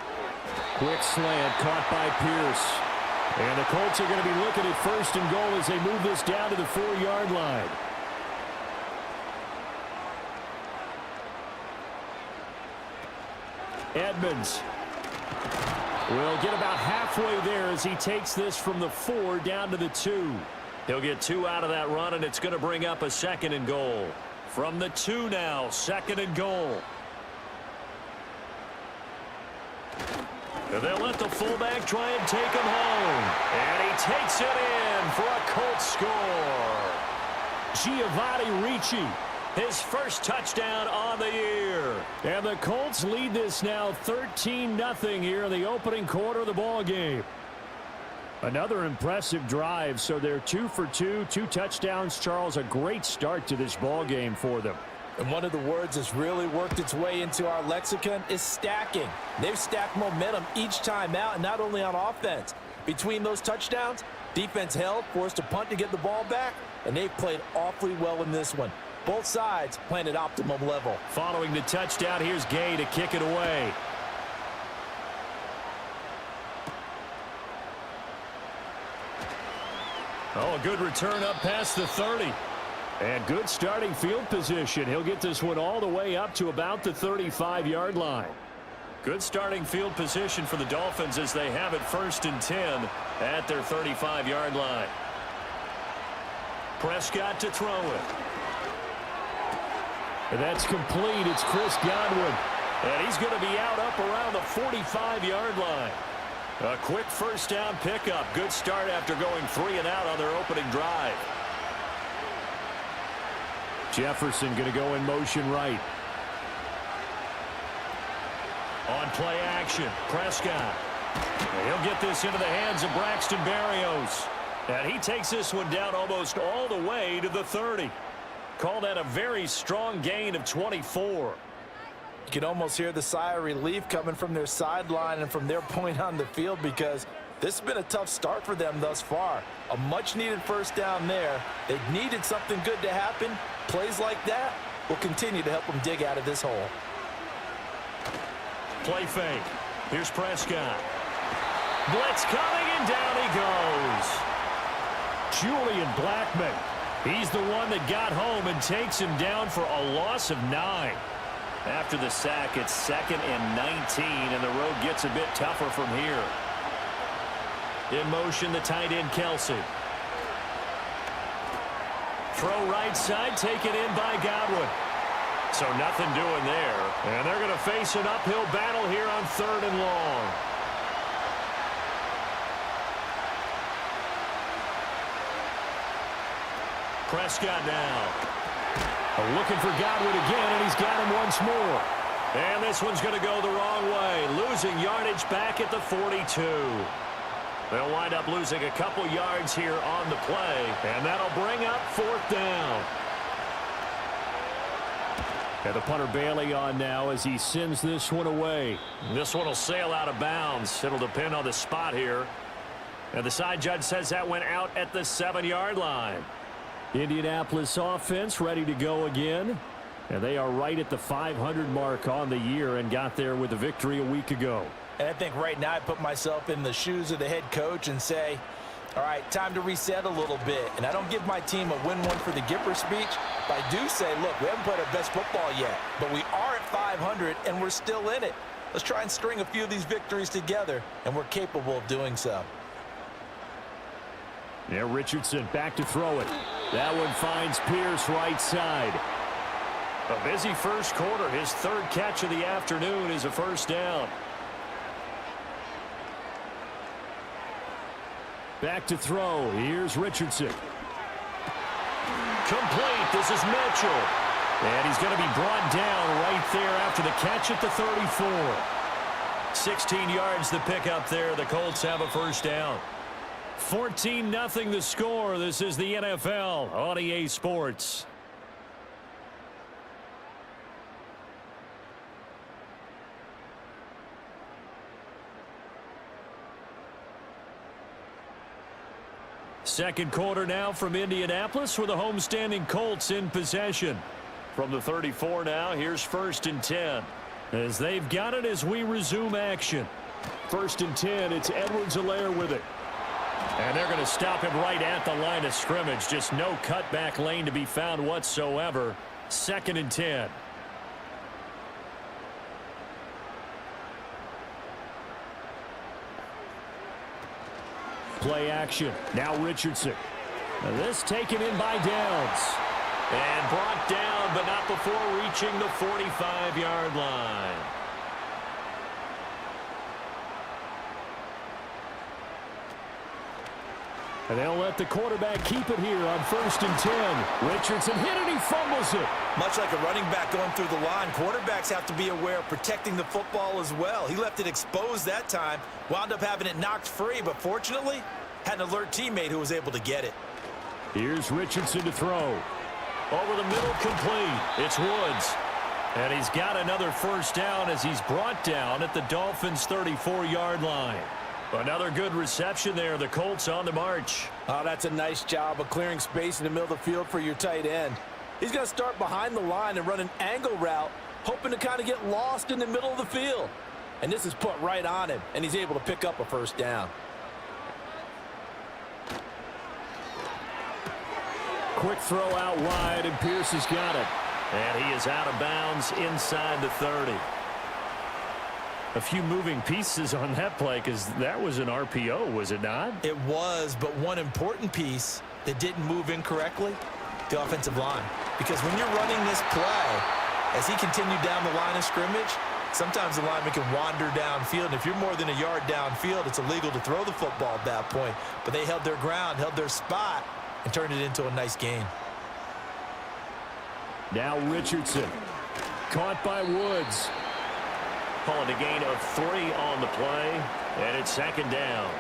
Quick slant caught by Pierce. And the Colts are going to be looking at 1st and goal as they move this down to the 4-yard line. Edmonds will get about halfway there as he takes this from the 4 down to the 2. He'll get 2 out of that run, and it's going to bring up a 2nd and goal. From the 2 now, 2nd and goal. And they'll let the fullback try and take him home. And he takes it in for a Colts score. Giovanni Ricci, his first touchdown on the year. And the Colts lead this now 13-0 here in the opening quarter of the ball game. Another impressive drive, so they're 2 for 2, 2 touchdowns. Charles, a great start to this ball game for them. And one of the words that's really worked its way into our lexicon is stacking. They've stacked momentum each time out, and not only on offense. Between those touchdowns, defense held, forced a punt to get the ball back, and they've played awfully well in this one. Both sides playing at optimum level. Following the touchdown, here's Gay to kick it away. Oh, a good return up past the 30. And good starting field position. He'll get this one all the way up to about the 35-yard line. Good starting field position for the Dolphins as they have it 1st and 10 at their 35-yard line. Prescott to throw it. And that's complete. It's Chris Godwin. And he's going to be out up around the 45-yard line. A quick first down pickup. Good start after going 3 and out on their opening drive. Jefferson going to go in motion right. On play action, Prescott. And he'll get this into the hands of Braxton Berrios. And he takes this one down almost all the way to the 30. Call that a very strong gain of 24. You can almost hear the sigh of relief coming from their sideline and from their point on the field, because this has been a tough start for them thus far. A much-needed first down there. They needed something good to happen. Plays like that will continue to help them dig out of this hole. Play fake. Here's Prescott. Blitz coming, and down he goes. Julian Blackmon. He's the one that got home and takes him down for a loss of 9. After the sack, it's 2nd and 19, and the road gets a bit tougher from here. In motion, the tight end, Kelsey. Throw right side, taken in by Godwin. So nothing doing there. And they're going to face an uphill battle here on 3rd and long. Prescott now. Looking for Godwin again, and he's got him once more. And this one's going to go the wrong way. Losing yardage back at the 42. They'll wind up losing a couple yards here on the play, and that'll bring up 4th down. And the punter Bailey on now as he sends this one away. This one will sail out of bounds. It'll depend on the spot here. And the side judge says that went out at the 7-yard line. Indianapolis offense ready to go again. And they are right at the 500 mark on the year and got there with a victory a week ago. And I think right now I put myself in the shoes of the head coach and say, all right, time to reset a little bit. And I don't give my team a win one for the Gipper speech, but I do say, look, we haven't played our best football yet, but we are at 500 and we're still in it. Let's try and string a few of these victories together, and we're capable of doing so. There, Richardson back to throw it. That one finds Pierce right side. A busy first quarter. His 3rd catch of the afternoon is a first down. Back to throw. Here's Richardson. Complete. This is Mitchell. And he's going to be brought down right there after the catch at the 34. 16 yards the pickup there. The Colts have a first down. 14-0 the score. This is the NFL on EA Sports. Second quarter now from Indianapolis with the homestanding Colts in possession. From the 34 now, here's 1st and 10. As they've got it as we resume action. 1st and 10, it's Edwards-Helaire with it. And they're going to stop him right at the line of scrimmage. Just no cutback lane to be found whatsoever. 2nd and 10. Play action. Now Richardson. Now this taken in by Downs. And brought down, but not before reaching the 45-yard line. And they'll let the quarterback keep it here on 1st and 10. Richardson hit it, he fumbles it. Much like a running back going through the line, quarterbacks have to be aware of protecting the football as well. He left it exposed that time, wound up having it knocked free, but fortunately, had an alert teammate who was able to get it. Here's Richardson to throw. Over the middle, complete. It's Woods. And he's got another first down as he's brought down at the Dolphins' 34-yard line. Another good reception there. The Colts on the march. Oh, that's a nice job of clearing space in the middle of the field for your tight end. He's going to start behind the line and run an angle route, hoping to kind of get lost in the middle of the field. And this is put right on him, and he's able to pick up a first down. Quick throw out wide, and Pierce has got it. And he is out of bounds inside the 30. A few moving pieces on that play because that was an RPO, was it not? It was, but one important piece that didn't move incorrectly, the offensive line. Because when you're running this play, as he continued down the line of scrimmage, sometimes the lineman can wander downfield. And if you're more than a yard downfield, it's illegal to throw the football at that point. But they held their ground, held their spot, and turned it into a nice gain. Now Richardson. Caught by Woods. Calling a gain of 3 on the play, and it's 2nd down.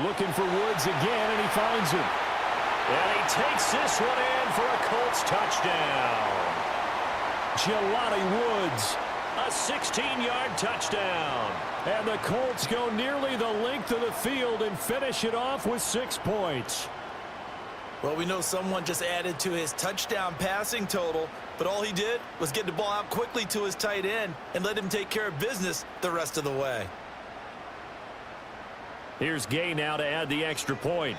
Looking for Woods again, and he finds him. And he takes this one in for a Colts touchdown. Jelani Woods A 16-yard touchdown. And the Colts go nearly the length of the field and finish it off with 6 points. Well, we know someone just added to his touchdown passing total, but all he did was get the ball out quickly to his tight end and let him take care of business the rest of the way. Here's Gay now to add the extra point.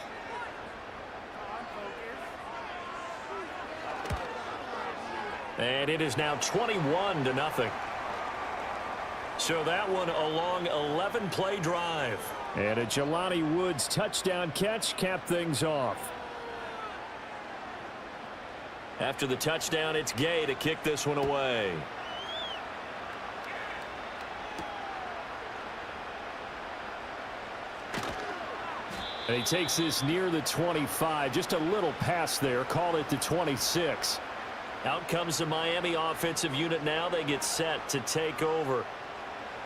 And it is now 21-0. So that one a long 11-play drive. And a Jelani Woods touchdown catch capped things off. After the touchdown, it's Gay to kick this one away. And he takes this near the 25. Just a little pass there. Call it the 26. Out comes the Miami offensive unit now. They get set to take over.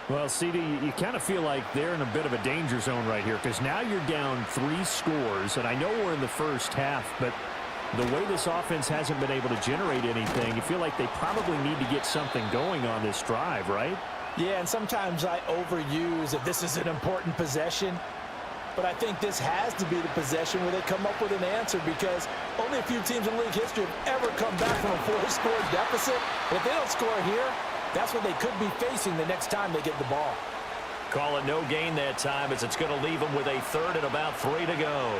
Well, CD, you kind of feel like they're in a bit of a danger zone right here because now you're down 3 scores, and I know we're in the first half, but the way this offense hasn't been able to generate anything, you feel like they probably need to get something going on this drive, right? Yeah, and sometimes I overuse that this is an important possession, but I think this has to be the possession where they come up with an answer because only a few teams in league history have ever come back from a 4-score deficit. And if they don't score here, that's what they could be facing the next time they get the ball. Call it no gain that time as it's going to leave them with a 3rd and about 3 to go.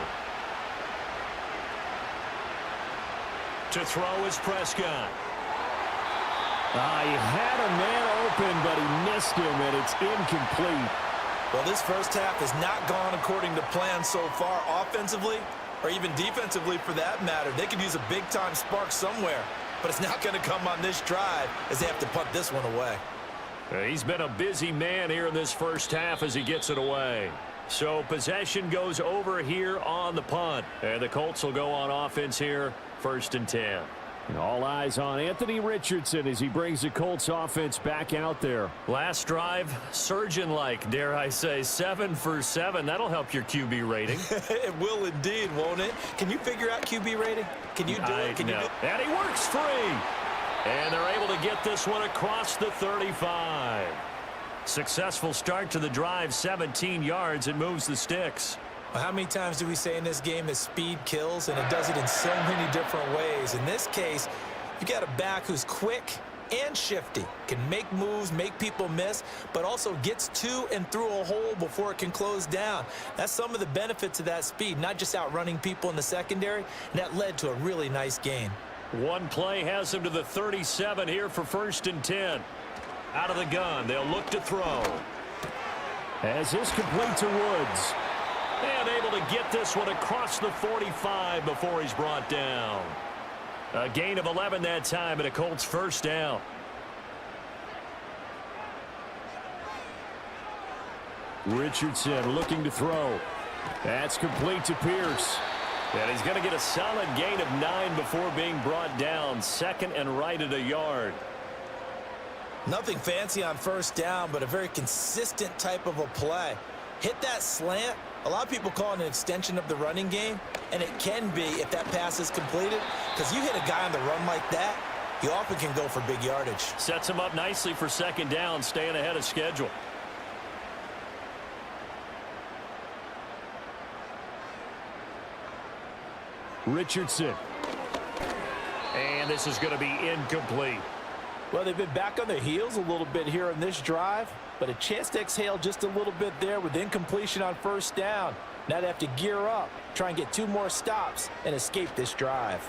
To throw is Prescott. He had a man open, but he missed him, and it's incomplete. Well, this first half has not gone according to plan so far offensively or even defensively for that matter. They could use a big-time spark somewhere, but it's not going to come on this drive as they have to punt this one away. He's been a busy man here in this first half as he gets it away. So possession goes over here on the punt. And the Colts will go on offense here, 1st and 10. And all eyes on Anthony Richardson as he brings the Colts offense back out there. Last drive, surgeon-like, dare I say, 7 for 7. That'll help your QB rating. It will indeed, won't it? Can you figure out QB rating? Can you do it? Can you do it? And he works free. And they're able to get this one across the 35. Successful start to the drive, 17 yards. It moves the sticks. Well, how many times do we say in this game that speed kills, and it does it in so many different ways? In this case, you got a back who's quick and shifty, can make moves, make people miss, but also gets to and through a hole before it can close down. That's some of the benefits of that speed, not just outrunning people in the secondary, and that led to a really nice gain. One play has him to the 37 here for 1st and 10. Out of the gun, they'll look to throw. As this complete to Woods. And able to get this one across the 45 before he's brought down. A gain of 11 that time and a Colts 1st down. Richardson looking to throw. That's complete to Pierce. And he's going to get a solid gain of 9 before being brought down. 2nd and right at a yard. Nothing fancy on 1st down, but a very consistent type of a play. Hit that slant. A lot of people call it an extension of the running game, and it can be if that pass is completed, because you hit a guy on the run like that, you often can go for big yardage. Sets him up nicely for 2nd down, staying ahead of schedule. Richardson. And this is going to be incomplete. Well, they've been back on their heels a little bit here on this drive, but a chance to exhale just a little bit there with incompletion on 1st down. Now they have to gear up, try and get 2 more stops, and escape this drive.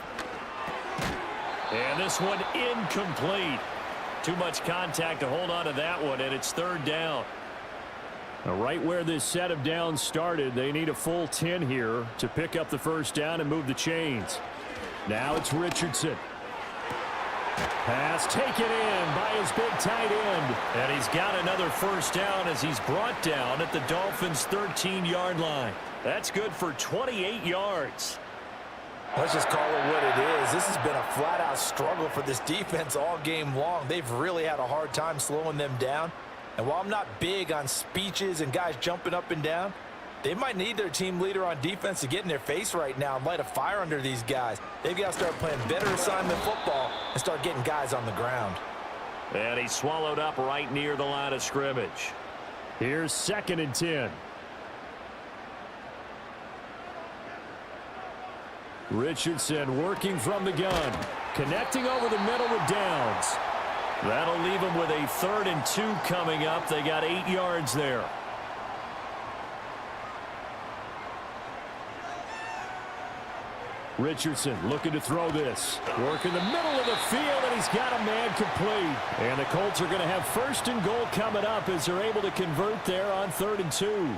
And this one incomplete. Too much contact to hold on to that one, and it's 3rd down. Now, right where this set of downs started, they need a full 10 here to pick up the 1st down and move the chains. Now it's Richardson. Pass taken in by his big tight end. And he's got another 1st down as he's brought down at the Dolphins' 13-yard line. That's good for 28 yards. Let's just call it what it is. This has been a flat-out struggle for this defense all game long. They've really had a hard time slowing them down. And while I'm not big on speeches and guys jumping up and down, they might need their team leader on defense to get in their face right now and light a fire under these guys. They've got to start playing better assignment football and start getting guys on the ground. And he's swallowed up right near the line of scrimmage. Here's 2nd and 10. Richardson working from the gun. Connecting over the middle with Downs. That'll leave them with a 3rd and 2 coming up. They got 8 yards there. Richardson looking to throw this. Work in the middle of the field, and he's got a man complete. And the Colts are going to have 1st and goal coming up as they're able to convert there on 3rd and 2.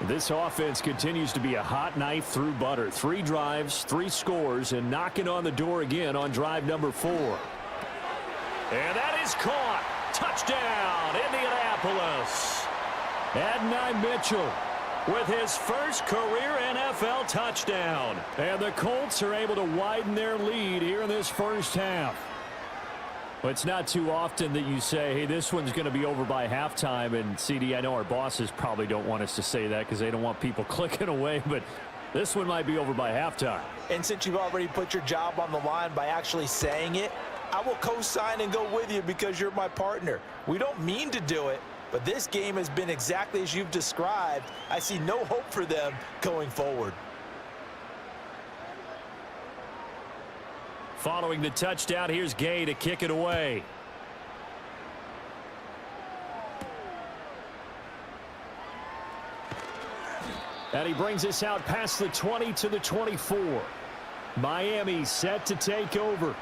This offense continues to be a hot knife through butter. 3 drives, 3 scores, and knocking on the door again on drive number 4. And that is caught. Touchdown, Indianapolis. Adonai Mitchell with his first career NFL touchdown. And the Colts are able to widen their lead here in this first half. Well, it's not too often that you say, hey, this one's going to be over by halftime. And, CD, I know our bosses probably don't want us to say that because they don't want people clicking away, but this one might be over by halftime. And since you've already put your job on the line by actually saying it, I will co-sign and go with you because you're my partner. We don't mean to do it, but this game has been exactly as you've described. I see no hope for them going forward. Following the touchdown, here's Gay to kick it away. And he brings us out past the 20 to the 24. Miami set to take over.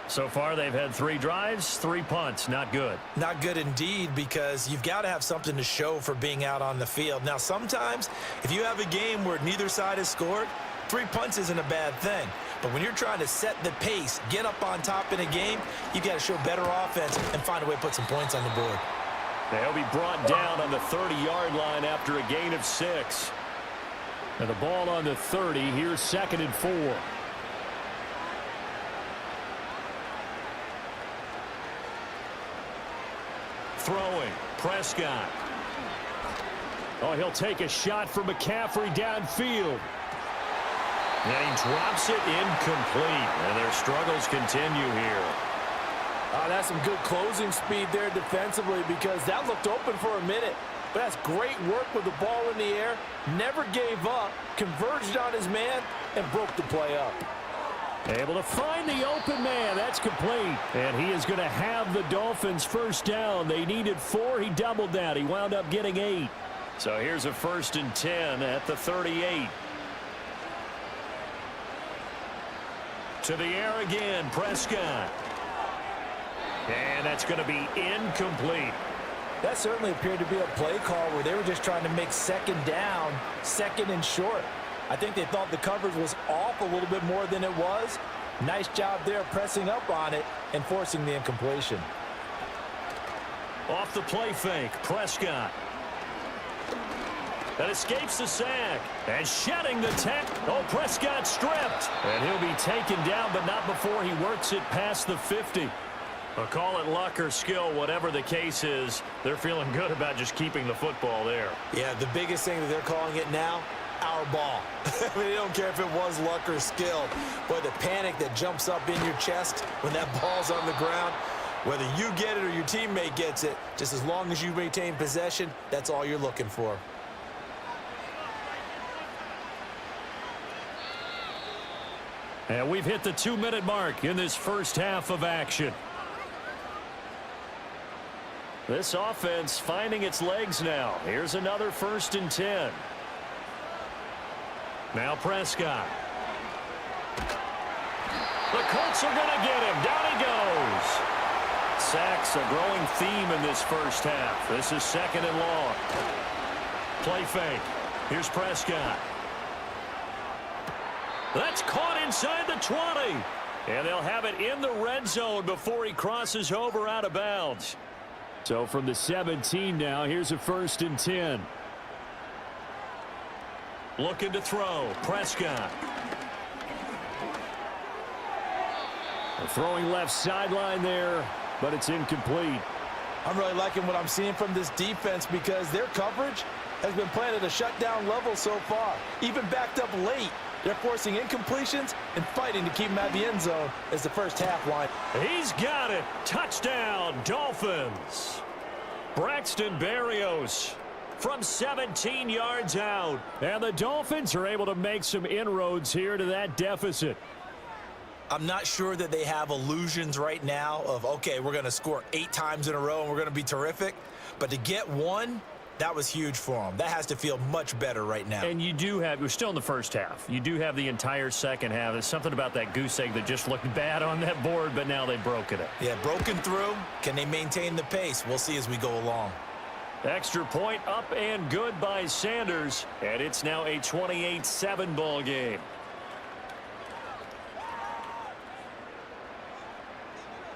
So far, they've had 3 drives, 3 punts. Not good. Not good indeed, because you've got to have something to show for being out on the field. Now, sometimes, if you have a game where neither side has scored, 3 punts isn't a bad thing. But when you're trying to set the pace, get up on top in a game, you got to show better offense and find a way to put some points on the board. They'll be brought down on the 30-yard line after a gain of 6. And the ball on the 30. Here's 2nd and 4. Throwing. Prescott. Oh, he'll take a shot for McCaffrey downfield. And he drops it incomplete. And their struggles continue here. That's some good closing speed there defensively because that looked open for a minute. But that's great work with the ball in the air. Never gave up. Converged on his man and broke the play up. Able to find the open man. That's complete. And he is going to have the Dolphins first down. They needed 4. He doubled that. He wound up getting 8. So here's a 1st and 10 at the 38. To the air again, Prescott. And that's going to be incomplete. That certainly appeared to be a play call where they were just trying to make 2nd down, 2nd and short. I think they thought the coverage was off a little bit more than it was. Nice job there pressing up on it and forcing the incompletion. Off the play fake, Prescott. That escapes the sack. And shedding the tackle. Oh, Prescott stripped. And he'll be taken down, but not before he works it past the 50. I'll call it luck or skill, whatever the case is. They're feeling good about just keeping the football there. Yeah, the biggest thing that they're calling it now, our ball. I mean, they don't care if it was luck or skill. Boy, the panic that jumps up in your chest when that ball's on the ground, whether you get it or your teammate gets it, just as long as you maintain possession, that's all you're looking for. And we've hit the 2-minute mark in this first half of action. This offense finding its legs now. Here's another 1st and 10. Now Prescott. The Colts are going to get him. Down he goes. Sacks a growing theme in this first half. This is 2nd and long. Play fake. Here's Prescott. That's caught inside the 20. And they'll have it in the red zone before he crosses over out of bounds. So from the 17 now, here's a 1st and 10. Looking to throw. Prescott. Throwing left sideline there, but it's incomplete. I'm really liking what I'm seeing from this defense because their coverage has been playing at a shutdown level so far. Even backed up late, They're forcing incompletions and fighting to keep him out of the end zone as the first half line. He's got it. Touchdown, Dolphins. Braxton Berrios from 17 yards out. And the Dolphins are able to make some inroads here to that deficit. I'm not sure that they have illusions right now of, okay, we're going to score 8 times in a row and we're going to be terrific. But to get one, that was huge for them. That has to feel much better right now. And you do have, we're still in the first half. You do have the entire second half. There's something about that goose egg that just looked bad on that board, but now they've broken it. Yeah, broken through. Can they maintain the pace? We'll see as we go along. Extra point up and good by Sanders. And it's now a 28-7 ball game.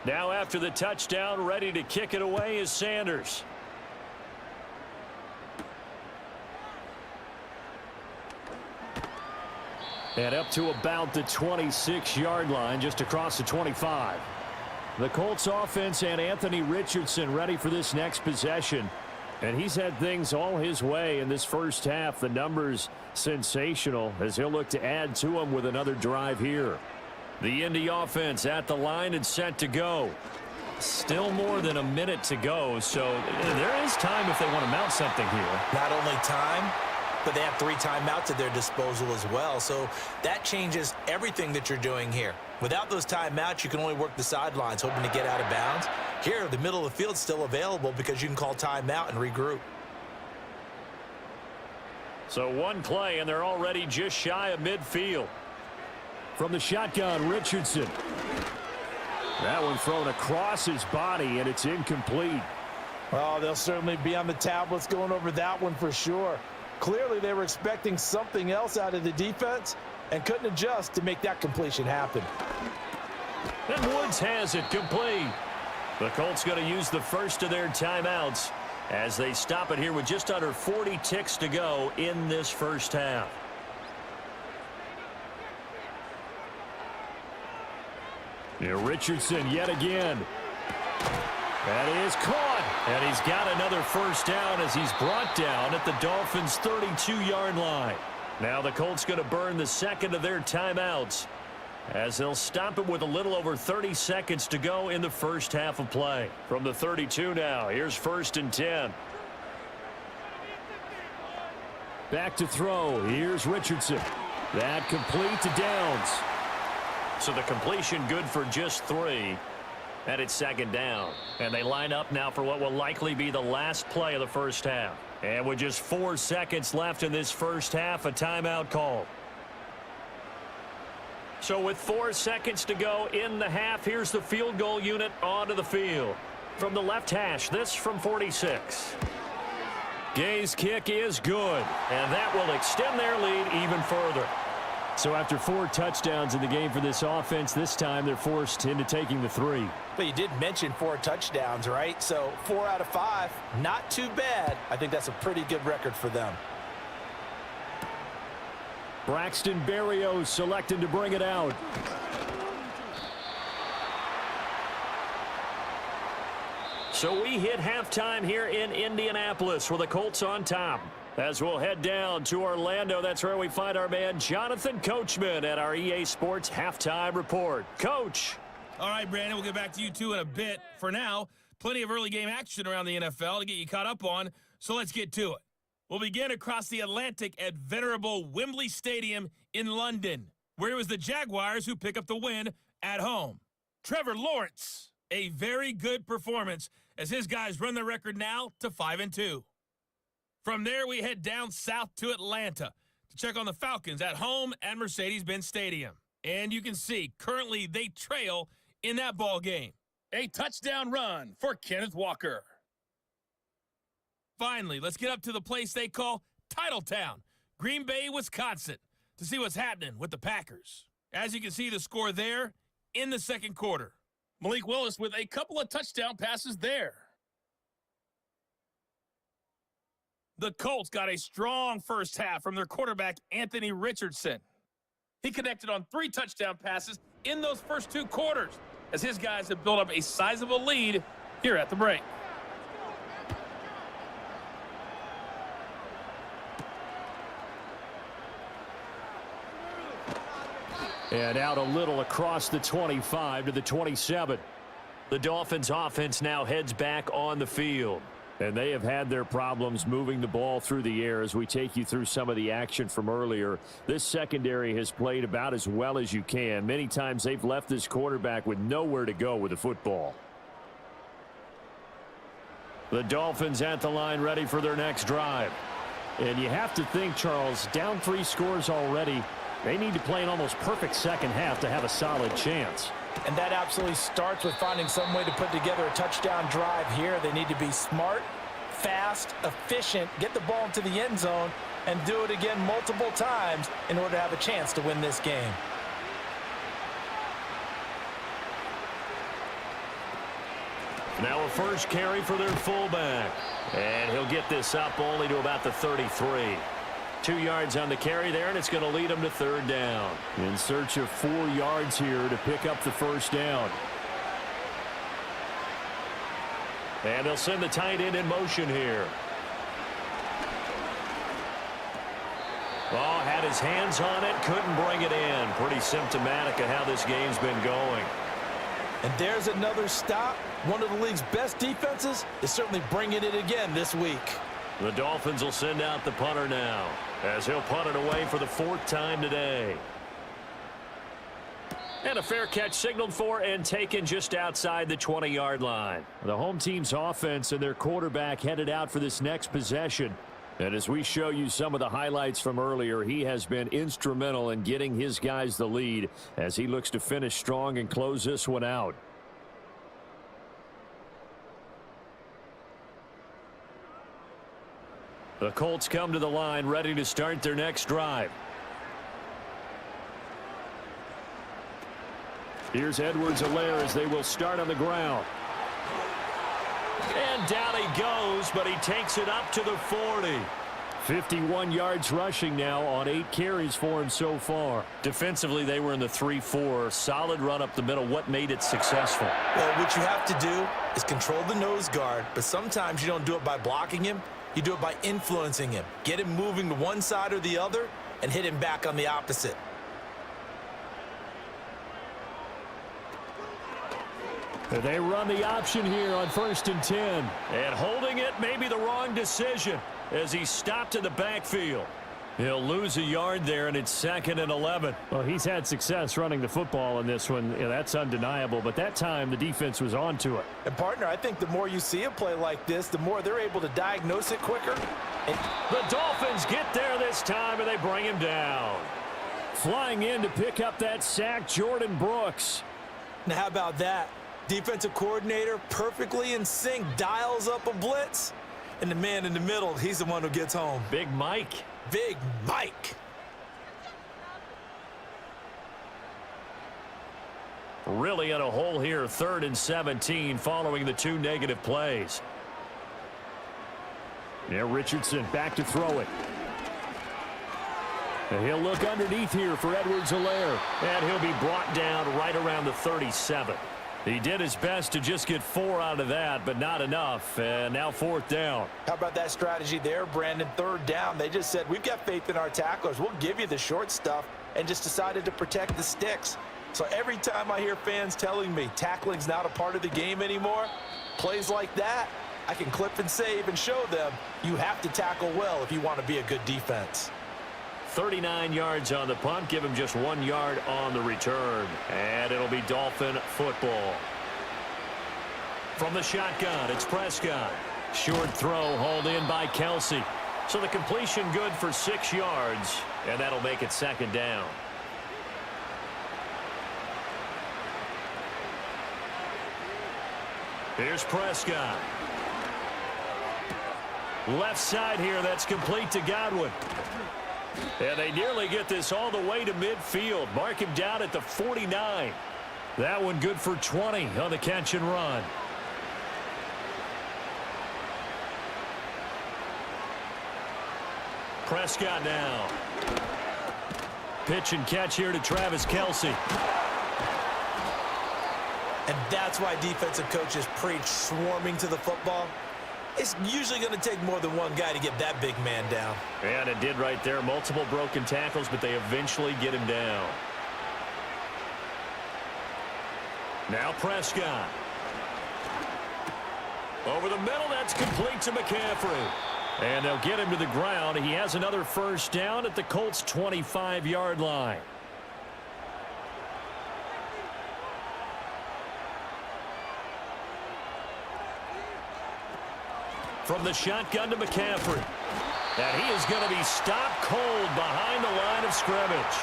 Now after the touchdown, ready to kick it away is Sanders. And up to about the 26-yard line, just across the 25. The Colts offense and Anthony Richardson ready for this next possession. And he's had things all his way in this first half. The numbers sensational as he'll look to add to them with another drive here. The Indy offense at the line and set to go. Still more than a minute to go, so there is time if they want to mount something here. Not only time, but they have 3 timeouts at their disposal as well. So that changes everything that you're doing here. Without those timeouts, you can only work the sidelines, hoping to get out of bounds. Here, the middle of the field's still available because you can call timeout and regroup. So one play, and they're already just shy of midfield. From the shotgun, Richardson. That one thrown across his body, and it's incomplete. Oh, they'll certainly be on the tablets going over that one for sure. Clearly, they were expecting something else out of the defense and couldn't adjust to make that completion happen. And Woods has it complete. The Colts going to use the first of their timeouts as they stop it here with just under 40 ticks to go in this first half. Here Richardson yet again. That is caught. And he's got another first down as he's brought down at the Dolphins' 32-yard line. Now the Colts going to burn the second of their timeouts as they'll stop it with a little over 30 seconds to go in the first half of play. From the 32 now, here's 1st and 10. Back to throw. Here's Richardson. That complete to Downs. So the completion good for just 3. And it's 2nd down. And they line up now for what will likely be the last play of the first half. And with just 4 seconds left in this first half, a timeout call. So with 4 seconds to go in the half, here's the field goal unit onto the field. From the left hash, this from 46. Gay's kick is good. And that will extend their lead even further. So after 4 touchdowns in the game for this offense, this time they're forced into taking the 3. But you did mention 4 touchdowns, right? So 4 out of 5, not too bad. I think that's a pretty good record for them. Braxton Berrios selecting to bring it out. So we hit halftime here in Indianapolis with the Colts on top. As we'll head down to Orlando, that's where we find our man Jonathan Coachman at our EA Sports Halftime Report. Coach. All right, Brandon, we'll get back to you two in a bit. For now, plenty of early game action around the NFL to get you caught up on, so let's get to it. We'll begin across the Atlantic at venerable Wembley Stadium in London, where it was the Jaguars who pick up the win at home. Trevor Lawrence, a very good performance as his guys run the record now to 5-2. From there, we head down south to Atlanta to check on the Falcons at home at Mercedes-Benz Stadium. And you can see, currently they trail in that ball game. A touchdown run for Kenneth Walker. Finally, let's get up to the place they call Titletown, Green Bay, Wisconsin, to see what's happening with the Packers. As you can see the score there in the second quarter. Malik Willis with a couple of touchdown passes there. The Colts got a strong first half from their quarterback, Anthony Richardson. He connected on 3 touchdown passes in those first 2 quarters as his guys have built up a sizable lead here at the break. And out a little across the 25 to the 27. The Dolphins offense now heads back on the field. And they have had their problems moving the ball through the air as we take you through some of the action from earlier. This secondary has played about as well as you can. Many times they've left this quarterback with nowhere to go with the football. The Dolphins at the line ready for their next drive. And you have to think, Charles, down 3 scores already. They need to play an almost perfect second half to have a solid chance. And that absolutely starts with finding some way to put together a touchdown drive here. They need to be smart, fast, efficient, get the ball into the end zone, and do it again multiple times in order to have a chance to win this game. Now a first carry for their fullback. And he'll get this up only to about the 33. 2 yards on the carry there, and it's going to lead them to 3rd down. In search of 4 yards here to pick up the first down. And they'll send the tight end in motion here. Oh, had his hands on it, couldn't bring it in. Pretty symptomatic of how this game's been going. And there's another stop. One of the league's best defenses is certainly bringing it again this week. The Dolphins will send out the punter now, as he'll punt it away for the 4th time today. And a fair catch signaled for and taken just outside the 20-yard line. The home team's offense and their quarterback headed out for this next possession. And as we show you some of the highlights from earlier, he has been instrumental in getting his guys the lead as he looks to finish strong and close this one out. The Colts come to the line ready to start their next drive. Here's Edwards-Helaire as they will start on the ground. And down he goes, but he takes it up to the 40. 51 yards rushing now on 8 carries for him so far. Defensively, they were in the 3-4. Solid run up the middle. What made it successful? Well, what you have to do is control the nose guard, but sometimes you don't do it by blocking him. You do it by influencing him. Get him moving to one side or the other and hit him back on the opposite. They run the option here on 1st and 10. And holding it may be the wrong decision as he stopped in the backfield. He'll lose a yard there, and it's 2nd and 11. Well, he's had success running the football in this one. Yeah, that's undeniable. But that time, the defense was on to it. And, partner, I think the more you see a play like this, the more they're able to diagnose it quicker. And the Dolphins get there this time, and they bring him down. Flying in to pick up that sack, Jordan Brooks. Now, how about that? Defensive coordinator perfectly in sync, dials up a blitz. And the man in the middle, he's the one who gets home. Big Mike. Big Mike. Really in a hole here, 3rd and 17 following the 2 negative plays. Yeah, Richardson back to throw it. And he'll look underneath here for Edwards-Helaire. And he'll be brought down right around the 37. He did his best to just get 4 out of that, but not enough. And now 4th down. How about that strategy there, Brandon? 3rd down. They just said, we've got faith in our tacklers. We'll give you the short stuff, and just decided to protect the sticks. So every time I hear fans telling me tackling's not a part of the game anymore, plays like that, I can clip and save and show them you have to tackle well if you want to be a good defense. 39 yards on the punt. Give him just 1 yard on the return. And it'll be Dolphin football. From the shotgun, it's Prescott. Short throw hauled in by Kelsey. So the completion good for 6 yards. And that'll make it 2nd down. Here's Prescott. Left side here, that's complete to Godwin. And they nearly get this all the way to midfield. Mark him down at the 49. That one good for 20 on the catch and run. Prescott now. Pitch and catch here to Travis Kelsey. And that's why defensive coaches preach swarming to the football. It's usually going to take more than one guy to get that big man down. And it did right there. Multiple broken tackles, but they eventually get him down. Now Prescott. Over the middle, that's complete to McCaffrey. And they'll get him to the ground. He has another first down at the Colts' 25-yard line. From the shotgun to McCaffrey. And he is going to be stopped cold behind the line of scrimmage.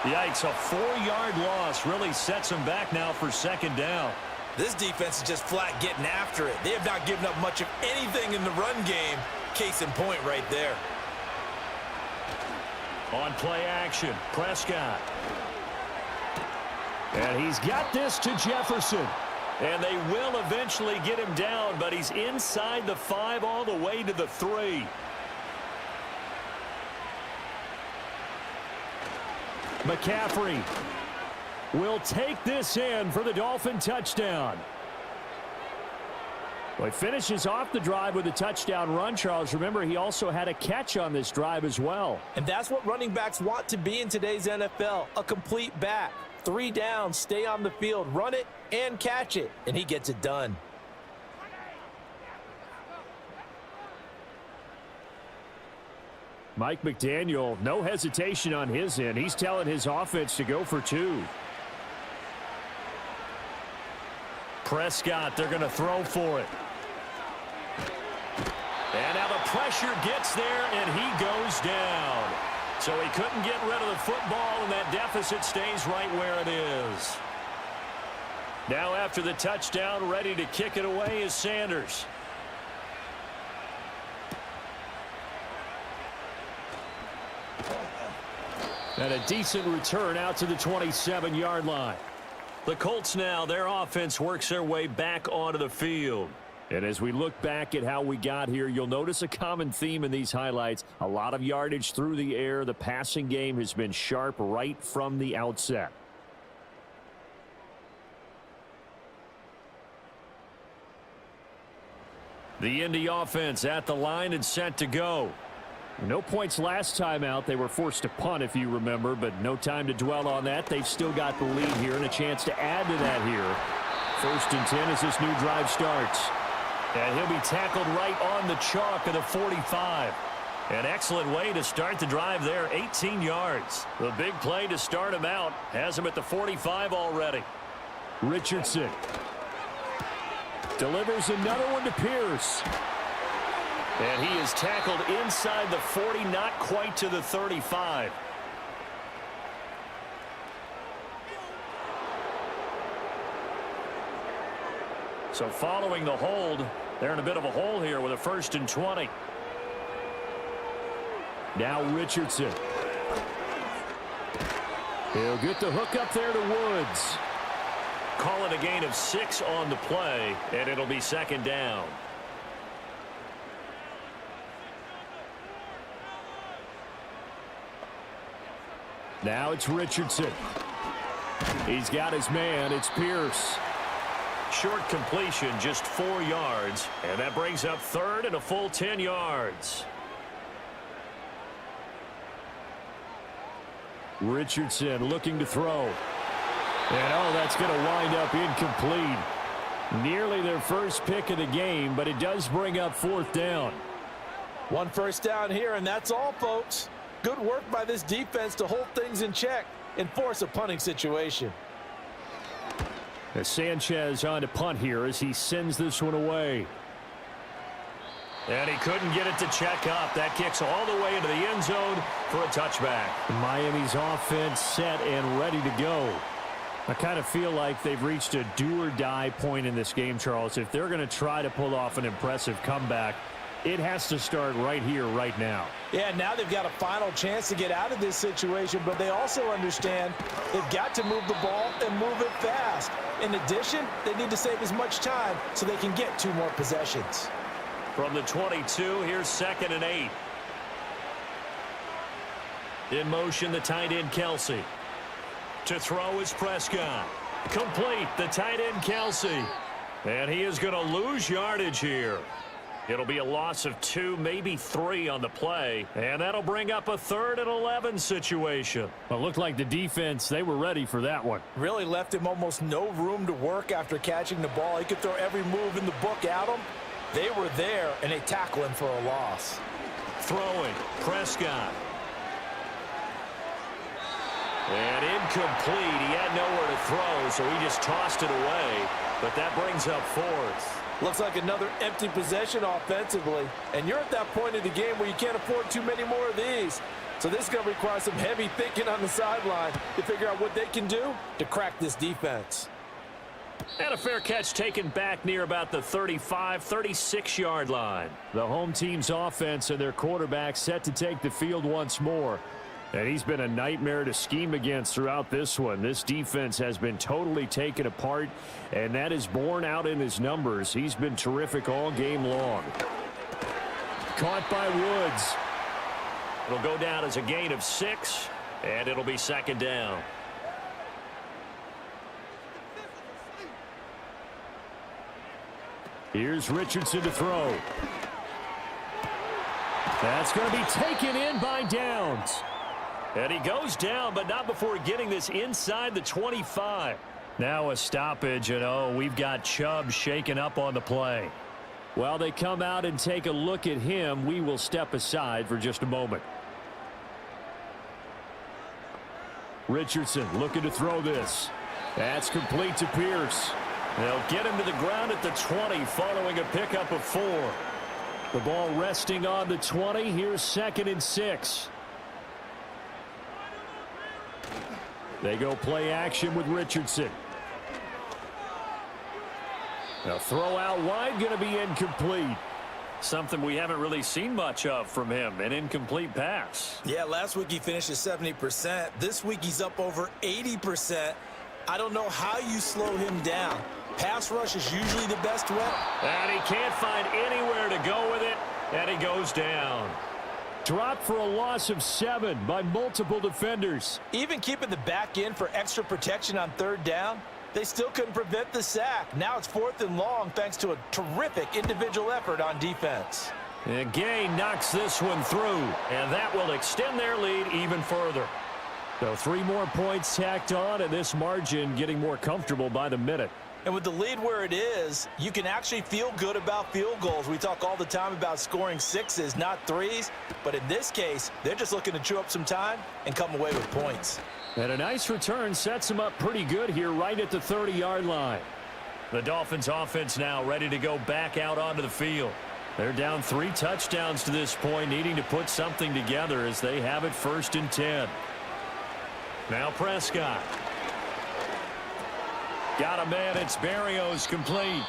Yikes, a 4-yard loss really sets him back now for second down. This defense is just flat getting after it. They have not given up much of anything in the run game. Case in point right there. On play action, Prescott. And he's got this to Jefferson. And they will eventually get him down, but he's inside the 5 all the way to the 3. McCaffrey will take this in for the Dolphin touchdown. Well, he finishes off the drive with a touchdown run, Charles. Remember, he also had a catch on this drive as well. And that's what running backs want to be in today's NFL, a complete back. 3 downs, stay on the field, run it, and catch it. And he gets it done. Mike McDaniel, no hesitation on his end. He's telling his offense to go for 2. Prescott, they're going to throw for it. And now the pressure gets there, and he goes down. So he couldn't get rid of the football, and that deficit stays right where it is. Now after the touchdown, ready to kick it away is Sanders. And a decent return out to the 27-yard line. The Colts now, their offense works their way back onto the field. And as we look back at how we got here, you'll notice a common theme in these highlights. A lot of yardage through the air. The passing game has been sharp right from the outset. The Indy offense at the line and set to go. No points last time out. They were forced to punt, if you remember, but no time to dwell on that. They've still got the lead here and a chance to add to that here. 1st and 10 as this new drive starts. And he'll be tackled right on the chalk of the 45. An excellent way to start the drive there, 18 yards. The big play to start him out has him at the 45 already. Richardson delivers another one to Pierce. And he is tackled inside the 40, not quite to the 35. So following the hold, they're in a bit of a hole here with a 1st and 20. Now Richardson. He'll get the hook up there to Woods. Call it a gain of 6 on the play, and it'll be 2nd down. Now it's Richardson. He's got his man. It's Pierce. Short completion, just 4 yards. And that brings up 3rd and a full 10 yards. Richardson looking to throw. And, oh, that's going to wind up incomplete. Nearly their first pick of the game, but it does bring up 4th down. 1 first down here, and that's all, folks. Good work by this defense to hold things in check and force a punting situation. As Sanchez on to punt here as he sends this one away. And he couldn't get it to check up. That kicks all the way into the end zone for a touchback. Miami's offense set and ready to go. I kind of feel like they've reached a do-or-die point in this game, Charles. If they're going to try to pull off an impressive comeback, it has to start right here, right now. Yeah, now they've got a final chance to get out of this situation, but they also understand they've got to move the ball and move it fast. In addition, they need to save as much time so they can get 2 more possessions. From the 22, here's 2nd and 8. In motion, the tight end, Kelsey. To throw is Prescott. Complete, the tight end, Kelsey. And he is going to lose yardage here. It'll be a loss of 2, maybe 3 on the play, and that'll bring up a 3rd and 11 situation. Well, it looked like the defense, they were ready for that one. Really left him almost no room to work after catching the ball. He could throw every move in the book at him. They were there, and they tackle him for a loss. Throwing, Prescott. And incomplete. He had nowhere to throw, so he just tossed it away. But that brings up 4th. Looks like another empty possession offensively. And you're at that point in the game where you can't afford too many more of these. So this is going to require some heavy thinking on the sideline to figure out what they can do to crack this defense. And a fair catch taken back near about the 35, 36-yard line. The home team's offense and their quarterback set to take the field once more. And he's been a nightmare to scheme against throughout this one. This defense has been totally taken apart, and that is borne out in his numbers. He's been terrific all game long. Caught by Woods. It'll go down as a gain of 6, and it'll be 2nd down. Here's Richardson to throw. That's going to be taken in by Downs. And he goes down, but not before getting this inside the 25. Now a stoppage, and we've got Chubb shaken up on the play. While they come out and take a look at him, we will step aside for just a moment. Richardson looking to throw this. That's complete to Pierce. They'll get him to the ground at the 20 following a pickup of 4. The ball resting on the 20. Here's 2nd and 6. They go play action with Richardson. A throw out wide, going to be incomplete. Something we haven't really seen much of from him, an incomplete pass. Yeah, last week he finished at 70%. This week he's up over 80%. I don't know how you slow him down. Pass rush is usually the best way. And he can't find anywhere to go with it, and he goes down. Dropped for a loss of 7 by multiple defenders. Even keeping the back in for extra protection on 3rd down, they still couldn't prevent the sack. Now it's 4th and long thanks to a terrific individual effort on defense. And Gay knocks this one through, and that will extend their lead even further. So 3 more points tacked on, and this margin getting more comfortable by the minute. And with the lead where it is, you can actually feel good about field goals. We talk all the time about scoring 6s, not 3s. But in this case, they're just looking to chew up some time and come away with points. And a nice return sets them up pretty good here right at the 30-yard line. The Dolphins offense now ready to go back out onto the field. They're down 3 touchdowns to this point, needing to put something together as they have it 1st and 10. Now Prescott. Got a man. It's Berrios complete.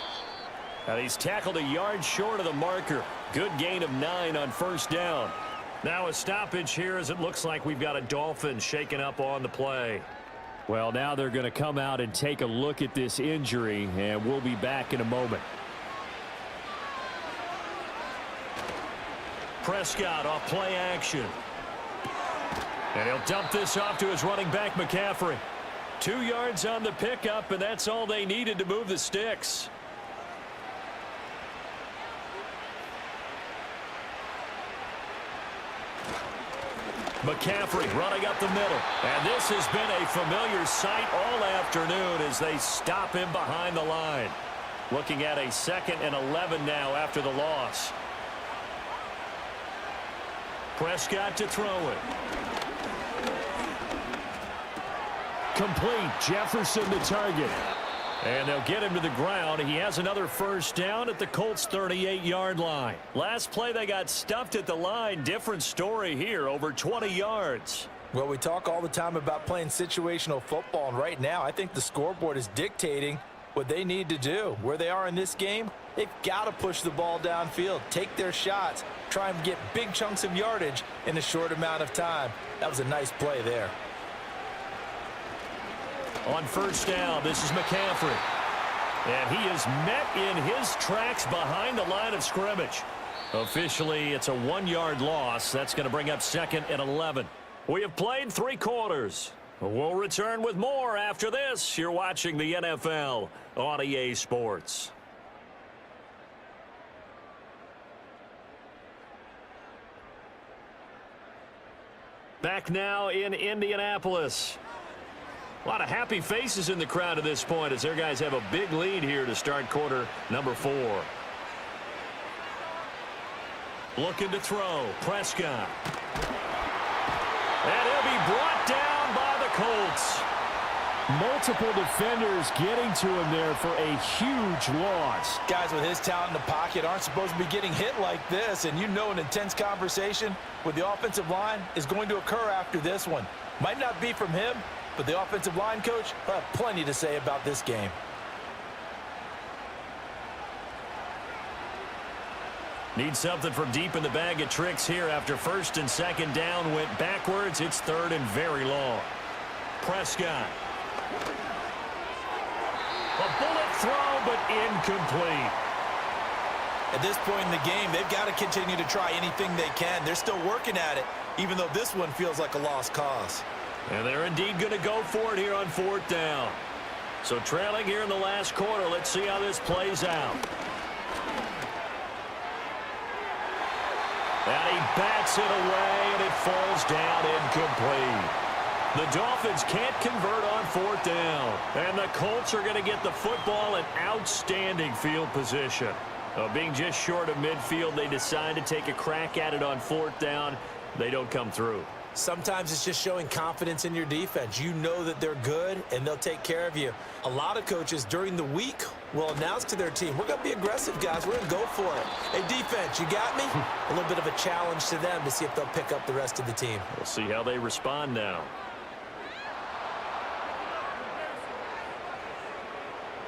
And he's tackled a yard short of the marker. Good gain of 9 on 1st down. Now a stoppage here as it looks like we've got a Dolphin shaken up on the play. Well, now they're going to come out and take a look at this injury, and we'll be back in a moment. Prescott off play action. And he'll dump this off to his running back, McCaffrey. 2 yards on the pickup, and that's all they needed to move the sticks. McCaffrey running up the middle. And this has been a familiar sight all afternoon as they stop him behind the line. Looking at a 2nd and 11 now after the loss. Prescott to throw it. Complete. Jefferson the target. And they'll get him to the ground. He has another 1st down at the Colts 38-yard line. Last play they got stuffed at the line. Different story here, over 20 yards. Well, we talk all the time about playing situational football, and right now I think the scoreboard is dictating what they need to do. Where they are in this game, they've got to push the ball downfield, take their shots, try and get big chunks of yardage in a short amount of time. That was a nice play there. On 1st down, this is McCaffrey. And he is met in his tracks behind the line of scrimmage. Officially, it's a 1-yard loss. That's going to bring up 2nd and 11. We have played 3 quarters. We'll return with more after this. You're watching the NFL on EA Sports. Back now in Indianapolis. A lot of happy faces in the crowd at this point as their guys have a big lead here to start quarter number 4. Looking to throw. Prescott. And he'll be brought down by the Colts. Multiple defenders getting to him there for a huge loss. Guys with his talent in the pocket aren't supposed to be getting hit like this, and you know an intense conversation with the offensive line is going to occur after this one. Might not be from him, but the offensive line coach will have plenty to say about this game. Need something from deep in the bag of tricks here after first and second down went backwards. It's third and very long. Prescott. A bullet throw, but incomplete. At this point in the game, they've got to continue to try anything they can. They're still working at it, even though this one feels like a lost cause. And they're indeed going to go for it here on 4th down. So trailing here in the last quarter. Let's see how this plays out. And he bats it away, and it falls down incomplete. The Dolphins can't convert on 4th down. And the Colts are going to get the football in outstanding field position. Being just short of midfield, they decide to take a crack at it on 4th down. They don't come through. Sometimes it's just showing confidence in your defense. You know that they're good, and they'll take care of you. A lot of coaches during the week will announce to their team, we're going to be aggressive, guys. We're going to go for it. Hey, defense, you got me? A little bit of a challenge to them to see if they'll pick up the rest of the team. We'll see how they respond now.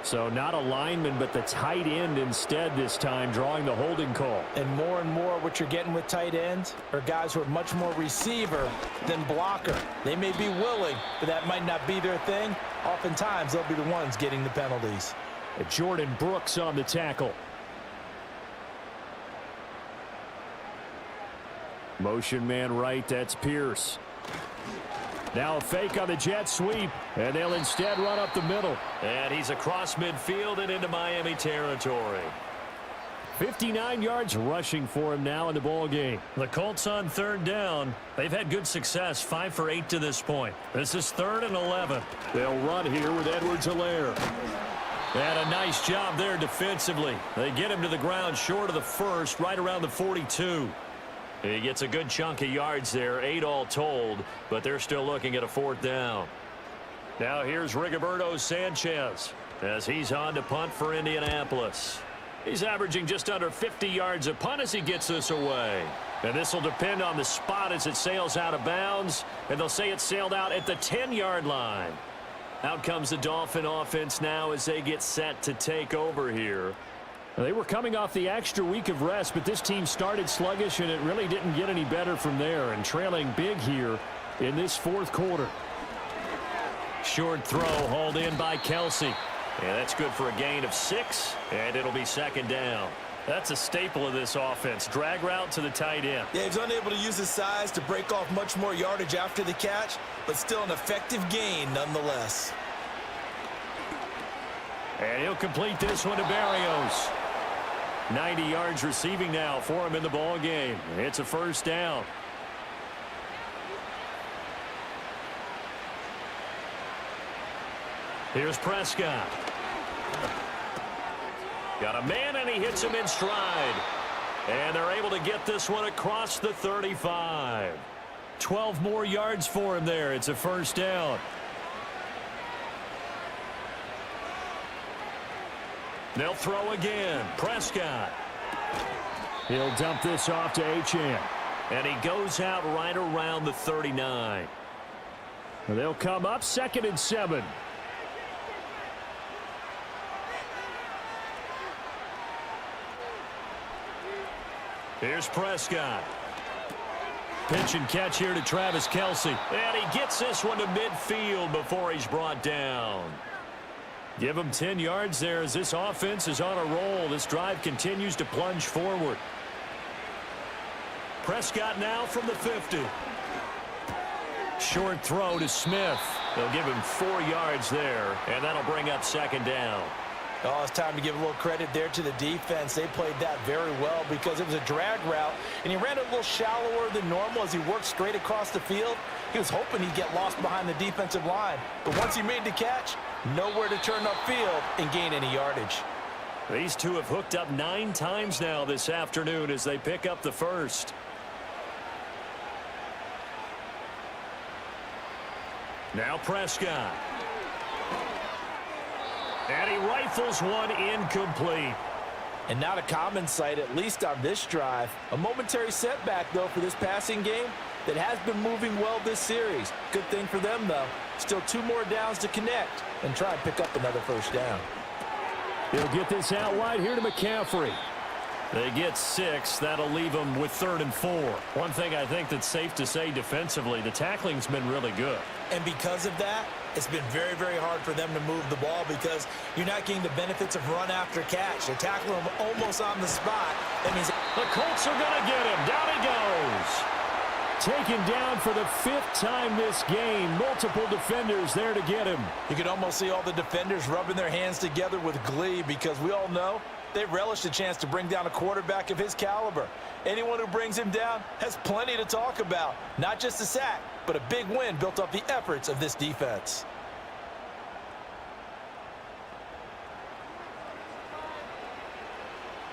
So not a lineman, but the tight end instead this time, drawing the holding call. And more what you're getting with tight ends are guys who are much more receiver than blocker. They may be willing, but that might not be their thing. Oftentimes, they'll be the ones getting the penalties. Jordan Brooks on the tackle. Motion man right, that's Pierce. Now a fake on the jet sweep, and they'll instead run up the middle. And he's across midfield and into Miami territory. 59 yards rushing for him now in the ball game. The Colts on 3rd down. They've had good success, 5 for 8 to this point. This is 3rd and 11. They'll run here with Edwards-Helaire. And a nice job there defensively. They get him to the ground short of the first, right around the 42. He gets a good chunk of yards there, 8 all told, but they're still looking at a 4th down. Now here's Rigoberto Sanchez as he's on to punt for Indianapolis. He's averaging just under 50 yards a punt as he gets this away. And this will depend on the spot as it sails out of bounds, and they'll say it sailed out at the 10-yard line. Out comes the Dolphin offense now as they get set to take over here. They were coming off the extra week of rest, but this team started sluggish, and it really didn't get any better from there, and trailing big here in this 4th quarter. Short throw hauled in by Kelsey. And that's good for a gain of 6, and it'll be 2nd down. That's a staple of this offense. Drag route to the tight end. Yeah, he's unable to use his size to break off much more yardage after the catch, but still an effective gain nonetheless. And he'll complete this one to Barrios. 90 yards receiving now for him in the ball game. It's a 1st down. Here's Prescott. Got a man, and he hits him in stride. And they're able to get this one across the 35. 12 more yards for him there. It's a 1st down. They'll throw again. Prescott. He'll dump this off to Achane. And he goes out right around the 39. They'll come up 2nd and 7. Here's Prescott. Pitch and catch here to Travis Kelce. And he gets this one to midfield before he's brought down. Give him 10 yards there as this offense is on a roll. This drive continues to plunge forward. Prescott now from the 50. Short throw to Smith. They'll give him 4 yards there, and that'll bring up 2nd down. Oh, it's time to give a little credit there to the defense. They played that very well because it was a drag route, and he ran it a little shallower than normal as he worked straight across the field. He was hoping he'd get lost behind the defensive line, but once he made the catch, nowhere to turn upfield and gain any yardage. These two have hooked up 9 times now this afternoon as they pick up the first. Now Prescott. And he rifles one incomplete. And not a common sight, at least on this drive. A momentary setback, though, for this passing game that has been moving well this series. Good thing for them, though. Still 2 more downs to connect and try and pick up another first down. He'll get this out wide here to McCaffrey. They get 6. That'll leave them with 3rd and 4. One thing I think that's safe to say defensively, the tackling's been really good. And because of that, it's been very, very hard for them to move the ball because you're not getting the benefits of run after catch. They're tackling him almost on the spot. That means the Colts are going to get him. Down he goes. Taken down for the 5th time this game. Multiple defenders there to get him. You can almost see all the defenders rubbing their hands together with glee because we all know they relish the chance to bring down a quarterback of his caliber. Anyone who brings him down has plenty to talk about. Not just a sack, but a big win built off the efforts of this defense.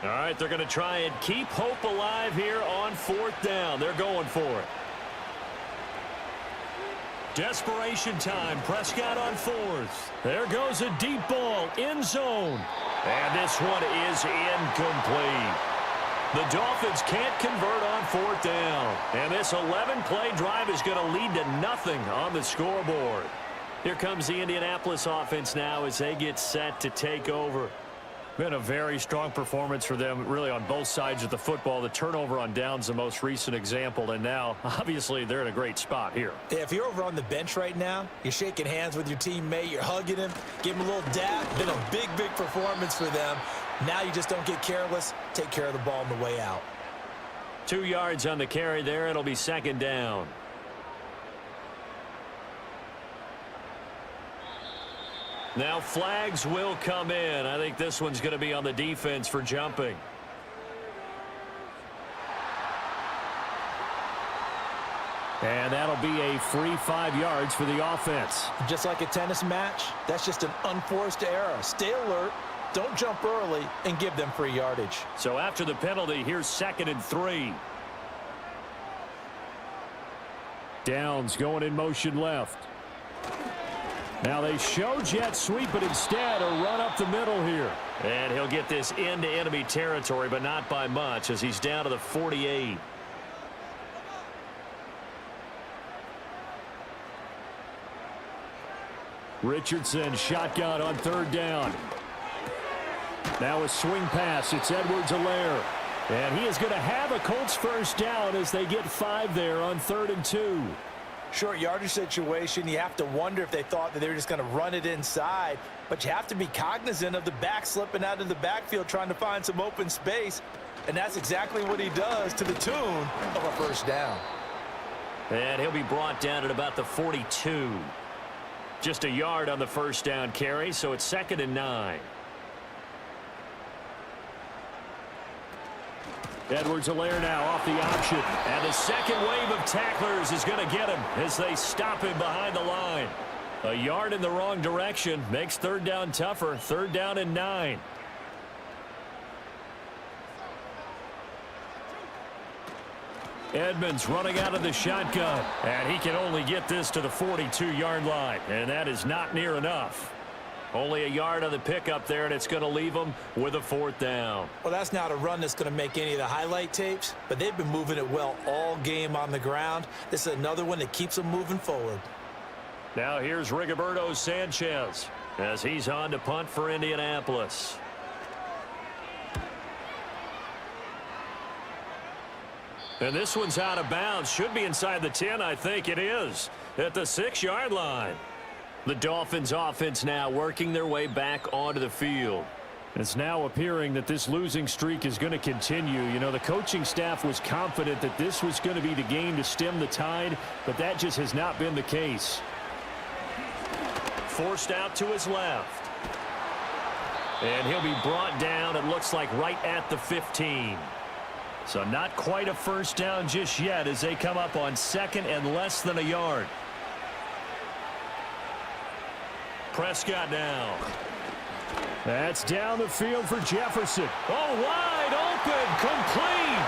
All right, they're going to try and keep hope alive here on 4th down. They're going for it. Desperation time. Prescott on 4th. There goes a deep ball. End zone. And this one is incomplete. The Dolphins can't convert on 4th down. And this 11-play drive is going to lead to nothing on the scoreboard. Here comes the Indianapolis offense now as they get set to take over. Been a very strong performance for them, really, on both sides of the football. The turnover on downs, the most recent example, and now, obviously, they're in a great spot here. Yeah, if you're over on the bench right now, you're shaking hands with your teammate, you're hugging him, give him a little dap. Been a big, big performance for them. Now you just don't get careless. Take care of the ball on the way out. 2 yards on the carry there. It'll be 2nd down. Now flags will come in. I think this one's going to be on the defense for jumping. And that'll be a free 5 yards for the offense. Just like a tennis match, that's just an unforced error. Stay alert, don't jump early, and give them free yardage. So after the penalty, here's 2nd and 3. Downs going in motion left. Now they show jet sweep, but instead a run up the middle here. And he'll get this into enemy territory, but not by much as he's down to the 48. Richardson shotgun on 3rd down. Now a swing pass. It's Edwards-Helaire. And he is going to have a Colts first down as they get 5 there on 3rd and 2. Short yardage situation, you have to wonder if they thought that they were just going to run it inside. But you have to be cognizant of the back slipping out of the backfield trying to find some open space. And that's exactly what he does to the tune of a first down. And he'll be brought down at about the 42. Just a yard on the first down carry, so it's 2nd and 9. Edwards-Helaire now off the option. And the second wave of tacklers is going to get him as they stop him behind the line. A yard in the wrong direction makes 3rd down tougher. 3rd down and 9. Edmonds running out of the shotgun. And he can only get this to the 42-yard line. And that is not near enough. Only a yard on the pickup there, and it's going to leave them with a 4th down. Well, that's not a run that's going to make any of the highlight tapes, but they've been moving it well all game on the ground. This is another one that keeps them moving forward. Now here's Rigoberto Sanchez as he's on to punt for Indianapolis. And this one's out of bounds. Should be inside the 10, I think it is, at the 6-yard line. The Dolphins offense now working their way back onto the field. It's now appearing that this losing streak is going to continue. You know, the coaching staff was confident that this was going to be the game to stem the tide, but that just has not been the case. Forced out to his left. And he'll be brought down, it looks like, right at the 15. So not quite a first down just yet as they come up on second and less than a yard. Prescott now. That's down the field for Jefferson. Oh, wide open, complete.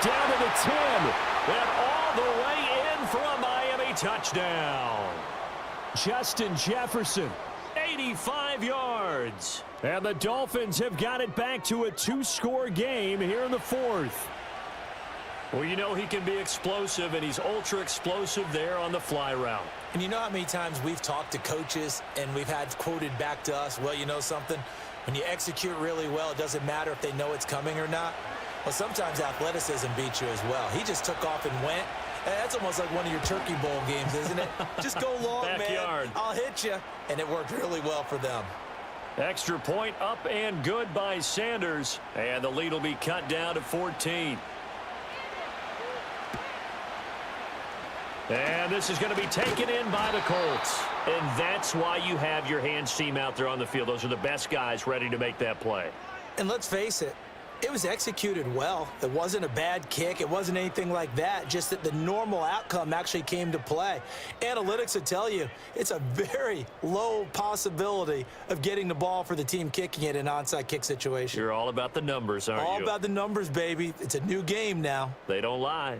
Down to the 10. And all the way in for a Miami touchdown. Justin Jefferson, 85 yards. And the Dolphins have got it back to a 2-score game here in the fourth. Well, you know he can be explosive, and he's ultra explosive there on the fly route. And you know how many times we've talked to coaches and we've had quoted back to us, well, you know something? When you execute really well, it doesn't matter if they know it's coming or not. Well, sometimes athleticism beats you as well. He just took off and went. That's almost like one of your Turkey Bowl games, isn't it? Just go long, Backyard. man. I'll hit you. And it worked really well for them. Extra point up and good by Sanders. And the lead will be cut down to 14. And this is going to be taken in by the Colts. And that's why you have your hands team out there on the field. Those are the best guys ready to make that play. And let's face it, it was executed well. It wasn't a bad kick. It wasn't anything like that. Just that the normal outcome actually came to play. Analytics would tell you it's a very low possibility of getting the ball for the team kicking it in an onside kick situation. You're all about the numbers, aren't you? All about the numbers, baby. It's a new game now. They don't lie.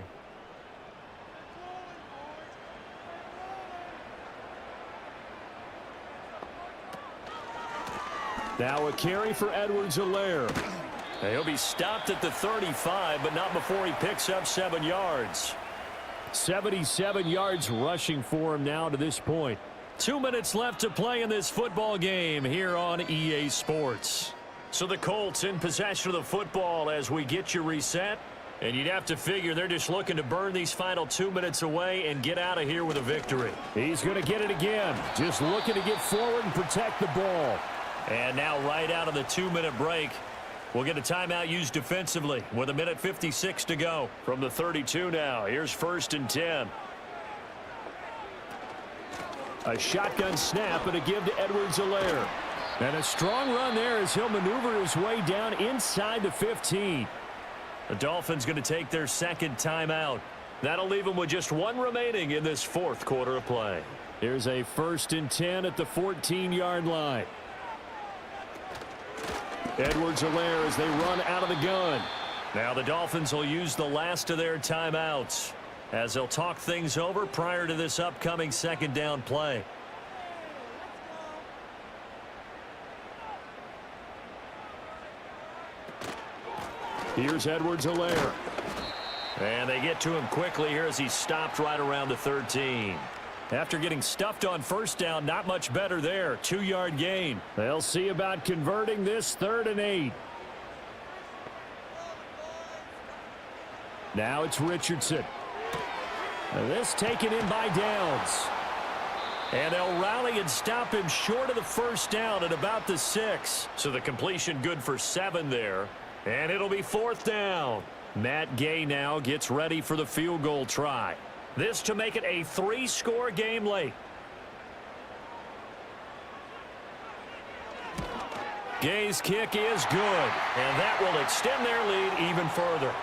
Now a carry for Edwards-Helaire. He'll be stopped at the 35, but not before he picks up 7 yards. 77 yards rushing for him now to this point. 2 minutes left to play in this football game here on EA Sports. So the Colts in possession of the football as we get you reset. And you'd have to figure they're just looking to burn these final 2 minutes away and get out of here with a victory. He's going to get it again. Just looking to get forward and protect the ball. And now right out of the 2-minute break, we'll get a timeout used defensively with 1:56 to go. From the 32 now, here's 1st and 10. A shotgun snap and a give to Edwards-Helaire. And a strong run there as he'll maneuver his way down inside the 15. The Dolphins going to take their second timeout. That'll leave them with just 1 remaining in this 4th quarter of play. Here's a 1st and 10 at the 14-yard line. Edwards-Helaire as they run out of the gun. Now the Dolphins will use the last of their timeouts as they'll talk things over prior to this upcoming 2nd down play. Here's Edwards-Helaire. And they get to him quickly here as he's stopped right around the 13. After getting stuffed on 1st down, not much better there. 2-yard gain. They'll see about converting this 3rd and 8. Now it's Richardson. This taken in by Downs. And they'll rally and stop him short of the 1st down at about the 6. So the completion good for 7 there. And it'll be 4th down. Matt Gay now gets ready for the field goal try. This to make it a 3-score game late. Gay's kick is good, and that will extend their lead even further.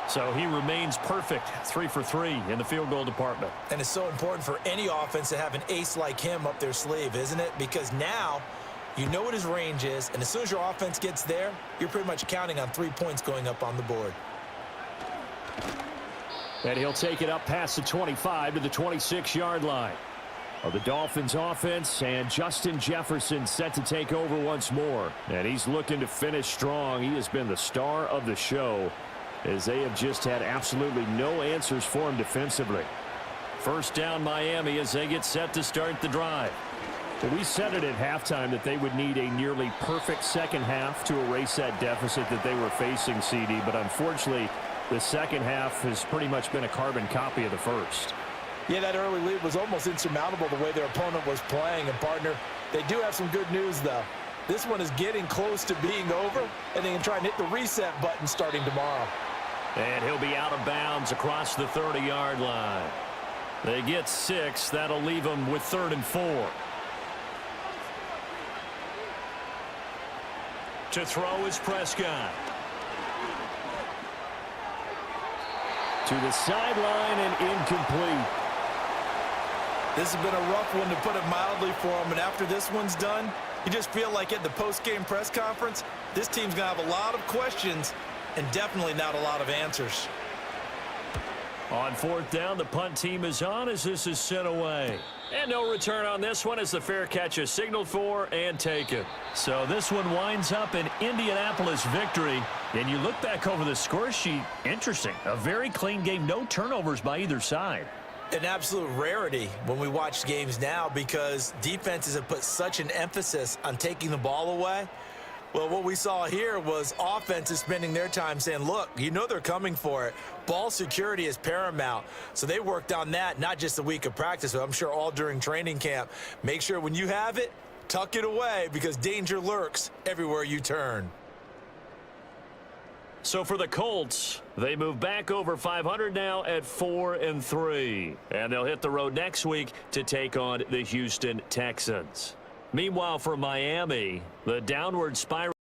So he remains perfect, 3 for 3 in the field goal department. And it's so important for any offense to have an ace like him up their sleeve, isn't it? Because now you know what his range is, and as soon as your offense gets there, you're pretty much counting on 3 points going up on the board. And he'll take it up past the 25 to the 26-yard line. Well, the Dolphins offense and Justin Jefferson set to take over once more. And he's looking to finish strong. He has been the star of the show as they have just had absolutely no answers for him defensively. 1st down Miami as they get set to start the drive. Well, we said it at halftime that they would need a nearly perfect second half to erase that deficit that they were facing, CD. But unfortunately, the second half has pretty much been a carbon copy of the first. Yeah, that early lead was almost insurmountable the way their opponent was playing. And, partner, they do have some good news, though. This one is getting close to being over, and they can try and hit the reset button starting tomorrow. And he'll be out of bounds across the 30-yard line. They get 6. That'll leave them with 3rd and 4. To throw is Prescott. To the sideline and incomplete. This has been a rough one, to put it mildly, for him. And after this one's done, you just feel like at the post-game press conference, this team's going to have a lot of questions and definitely not a lot of answers. On fourth down, the punt team is on as this is sent away. And no return on this one as the fair catch is signaled for and taken. So this one winds up an Indianapolis victory. And you look back over the score sheet, interesting. A very clean game, no turnovers by either side. An absolute rarity when we watch games now, because defenses have put such an emphasis on taking the ball away. Well, what we saw here was offenses spending their time saying, look, you know they're coming for it. Ball security is paramount. So they worked on that, not just a week of practice, but I'm sure all during training camp. Make sure when you have it, tuck it away, because danger lurks everywhere you turn. So for the Colts, they move back over 500 now at 4-3. And they'll hit the road next week to take on the Houston Texans. Meanwhile, for Miami, the downward spiral.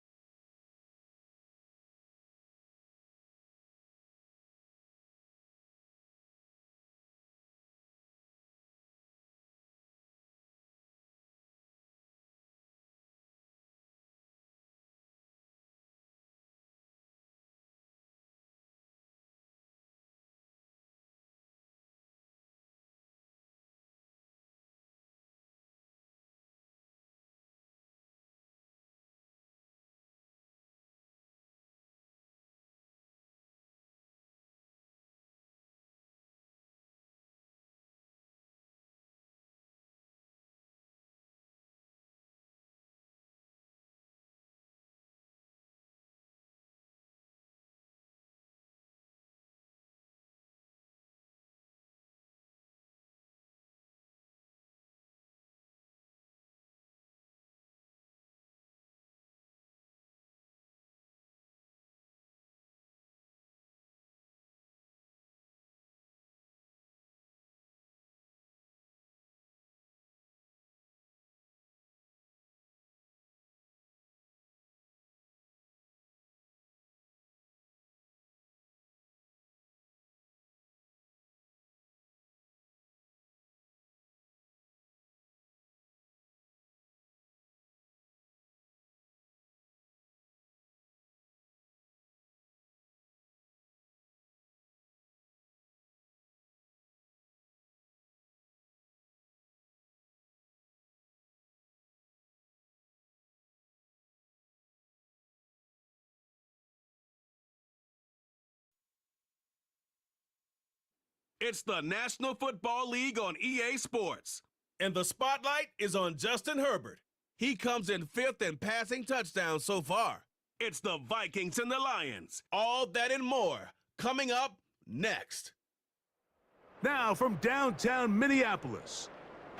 It's the National Football League on EA Sports, and the spotlight is on Justin Herbert. He comes in 5th in passing touchdowns so far. It's the Vikings and the Lions. All that and more coming up next. Now from downtown Minneapolis,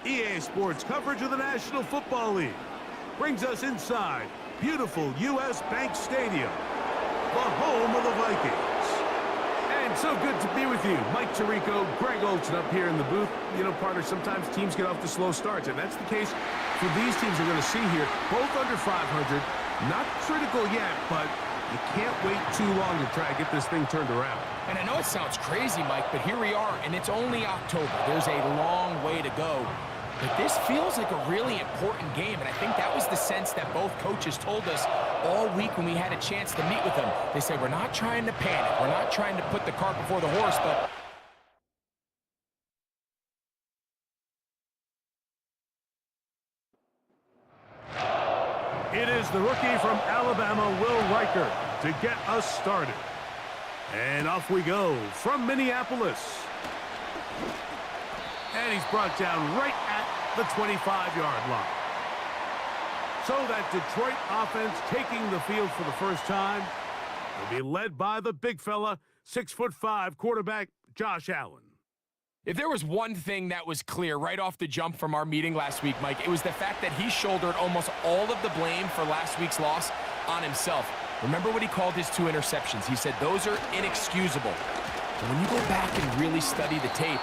EA Sports coverage of the National Football League brings us inside beautiful U.S. Bank Stadium, the home of the Vikings. And so good to be with you. Mike Tirico, Greg Olson up here in the booth. You know, partner, sometimes teams get off to slow starts, and that's the case for these teams we're going to see here. Both under 500, not critical yet, but you can't wait too long to try to get this thing turned around. And I know it sounds crazy, Mike, but here we are, and it's only October. There's a long way to go. But this feels like a really important game, and I think that was the sense that both coaches told us all week when we had a chance to meet with them. They said, we're not trying to panic. We're not trying to put the cart before the horse, but... It is the rookie from Alabama, Will Riker, to get us started. And off we go from Minneapolis. And he's brought down right at the 25-yard line. So that Detroit offense taking the field for the first time will be led by the big fella, 6'5" quarterback Josh Allen. If there was one thing that was clear right off the jump from our meeting last week, Mike, it was the fact that he shouldered almost all of the blame for last week's loss on himself. Remember what he called his 2 interceptions? He said those are inexcusable. But when you go back and really study the tape,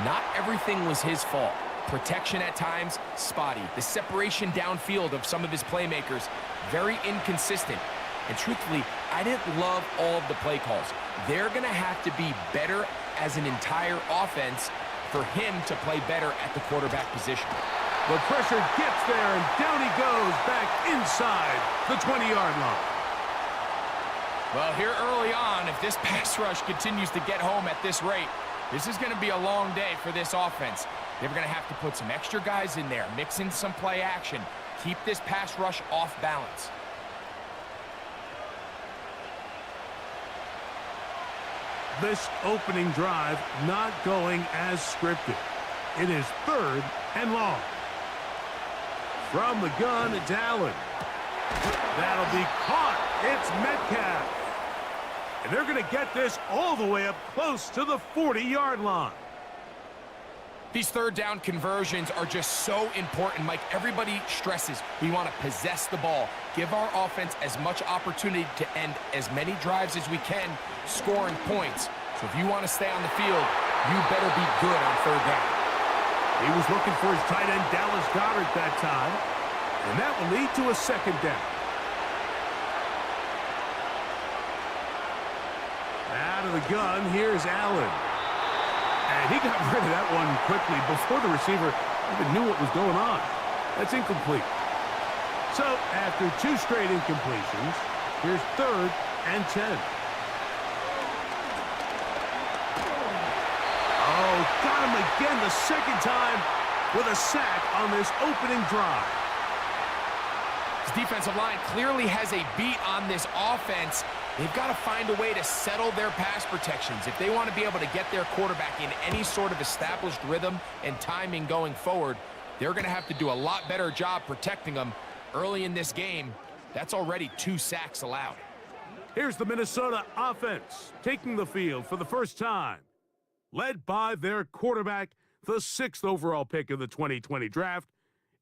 not everything was his fault. Protection at times, spotty. The separation downfield of some of his playmakers, very inconsistent. And truthfully, I didn't love all of the play calls. They're going to have to be better as an entire offense for him to play better at the quarterback position. The pressure gets there, and down he goes back inside the 20-yard line. Well, here early on, if this pass rush continues to get home at this rate, this is going to be a long day for this offense. They're going to have to put some extra guys in there, mix in some play action, keep this pass rush off balance. This opening drive not going as scripted. It is 3rd and long. From the gun, it's Allen. That'll be caught. It's Metcalf. And they're going to get this all the way up close to the 40-yard line. These third down conversions are just so important, Mike. Everybody stresses we want to possess the ball, give our offense as much opportunity to end as many drives as we can, scoring points. So if you want to stay on the field, you better be good on third down. He was looking for his tight end, Dallas Goedert, that time. And that will lead to a 2nd down. Out of the gun, here's Allen. And he got rid of that one quickly before the receiver even knew what was going on. That's incomplete. So, after 2 straight incompletions, here's 3rd and 10. Oh, got him again the 2nd time with a sack on this opening drive. His defensive line clearly has a beat on this offense. They've got to find a way to settle their pass protections. If they want to be able to get their quarterback in any sort of established rhythm and timing going forward, they're going to have to do a lot better job protecting them early in this game. That's already 2 sacks allowed. Here's the Minnesota offense taking the field for the first time. Led by their quarterback, the 6th overall pick in the 2020 draft,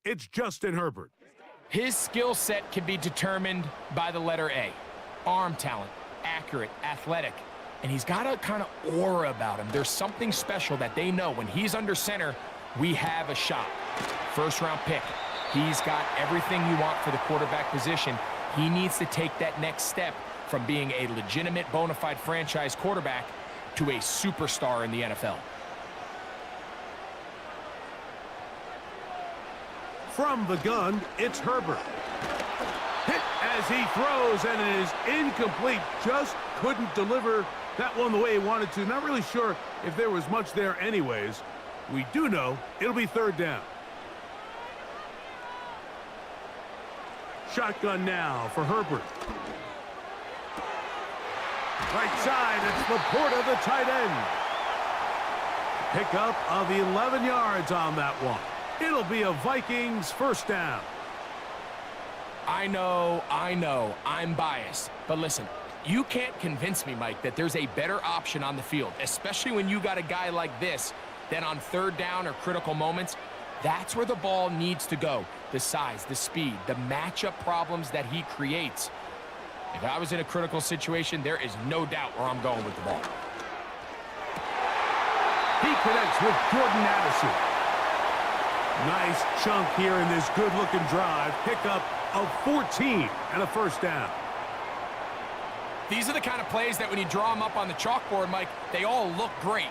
it's Justin Herbert. His skill set can be determined by the letter A. Arm talent, accurate, athletic, and he's got a kind of aura about him. There's something special that they know when he's under center, we have a shot. 1st-round pick. He's got everything you want for the quarterback position. He needs to take that next step from being a legitimate bona fide franchise quarterback to a superstar in the NFL. From the gun, it's Herbert. Hit as he throws, and it is incomplete. Just couldn't deliver that one the way he wanted to. Not really sure if there was much there anyways. We do know it'll be 3rd down. Shotgun now for Herbert. Right side, it's Laporta, the tight end. Pickup of 11 yards on that one. It'll be a Vikings 1st down. I know, I'm biased. But listen, you can't convince me, Mike, that there's a better option on the field, especially when you got a guy like this, than on 3rd down or critical moments. That's where the ball needs to go. The size, the speed, the matchup problems that he creates. If I was in a critical situation, there is no doubt where I'm going with the ball. He connects with Jordan Addison. Nice chunk here in this good-looking drive. Pickup of 14 and a 1st down. These are the kind of plays that when you draw them up on the chalkboard, Mike, they all look great.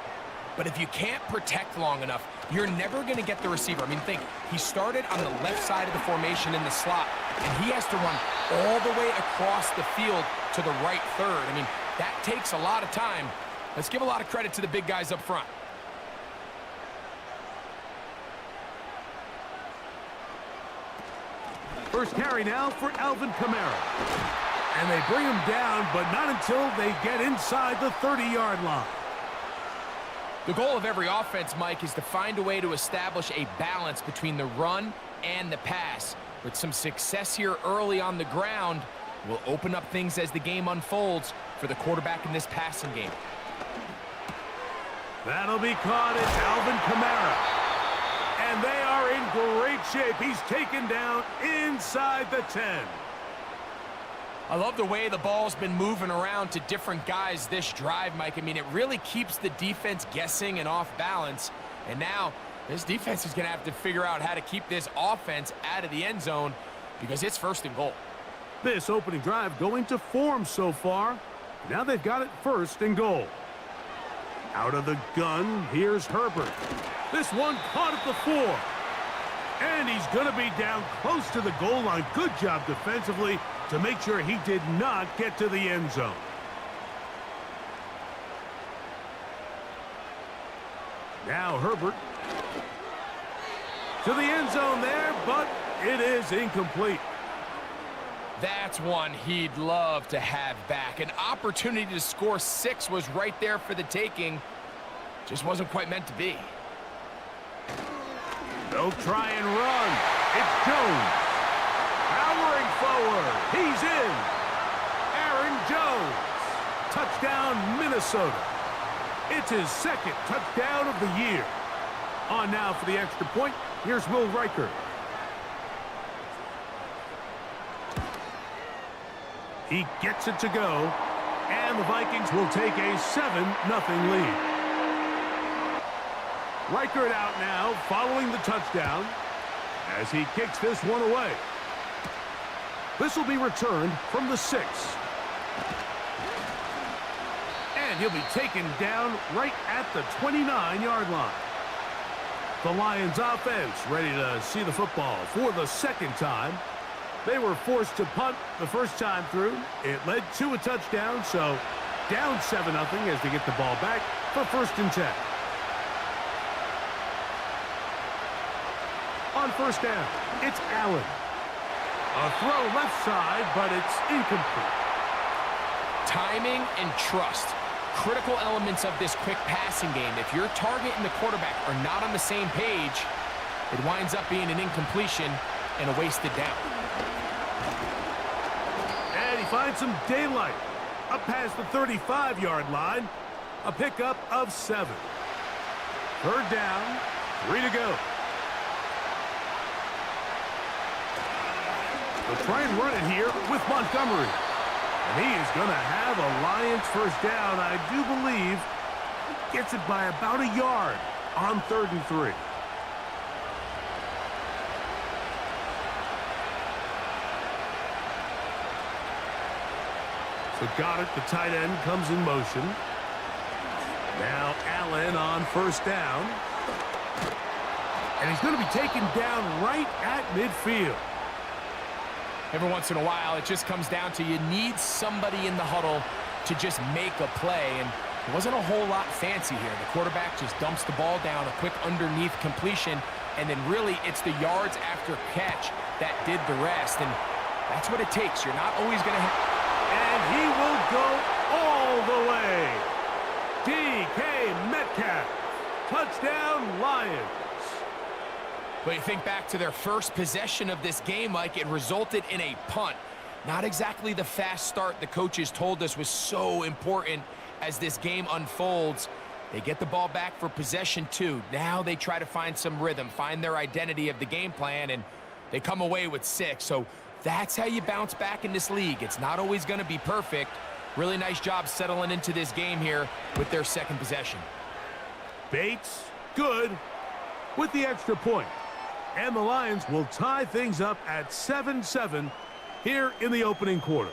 But if you can't protect long enough, you're never going to get the receiver. I mean, think, he started on the left side of the formation in the slot, and he has to run all the way across the field to the right 3rd. I mean, that takes a lot of time. Let's give a lot of credit to the big guys up front. First carry now for Alvin Kamara. And they bring him down, but not until they get inside the 30-yard line. The goal of every offense, Mike, is to find a way to establish a balance between the run and the pass. With some success here early on the ground will open up things as the game unfolds for the quarterback in this passing game. That'll be caught. It's Alvin Kamara. And they are in great shape. He's taken down inside the 10. I love the way the ball's been moving around to different guys this drive, Mike. I mean, it really keeps the defense guessing and off balance. And now This defense is going to have to figure out how to keep this offense out of the end zone because it's 1st and goal. This opening drive going to form so far. Now they've got it 1st and goal. Out of the gun, here's Herbert. This one caught at the 4. And he's going to be down close to the goal line. Good job defensively to make sure he did not get to the end zone. Now Herbert to the end zone there, but it is incomplete. That's one he'd love to have back. An opportunity to score 6 was right there for the taking. Just wasn't quite meant to be. They'll try and run. It's Jones. Powering forward. He's in. Aaron Jones. Touchdown, Minnesota. It's his 2nd touchdown of the year. On now for the extra point. Here's Will Riker. He gets it to go. And the Vikings will take a 7-0 lead. Reichert out now, following the touchdown, as he kicks this one away. This will be returned from the 6. And he'll be taken down right at the 29-yard line. The Lions offense ready to see the football for the 2nd time. They were forced to punt the first time through. It led to a touchdown, so down 7-0 as they get the ball back for 1st and 10. On 1st down, it's Allen. A throw left side, but it's incomplete. Timing and trust. Critical elements of this quick passing game. If your target and the quarterback are not on the same page, it winds up being an incompletion and a wasted down. And he finds some daylight. Up past the 35-yard line. A pickup of 7. 3rd down, 3 to go. They'll try and run it here with Montgomery. And he is going to have a Lions 1st down. I do believe gets it by about a yard on 3rd and 3. So Goddard, the tight end, comes in motion. Now Allen on 1st down. And he's going to be taken down right at midfield. Every once in a while, it just comes down to you need somebody in the huddle to just make a play, and it wasn't a whole lot fancy here. The quarterback just dumps the ball down, a quick underneath completion, and then really it's the yards after catch that did the rest, and that's what it takes. You're not always going to... And he will go all the way. DK Metcalf. Touchdown, Lions. But you think back to their first possession of this game, Mike, it resulted in a punt. Not exactly the fast start the coaches told us was so important as this game unfolds. They get the ball back for possession 2. Now they try to find some rhythm, find their identity of the game plan, and they come away with 6. So that's how you bounce back in this league. It's not always going to be perfect. Really nice job settling into this game here with their 2nd possession. Bates, good, with the extra point. And the Lions will tie things up at 7-7 here in the opening quarter.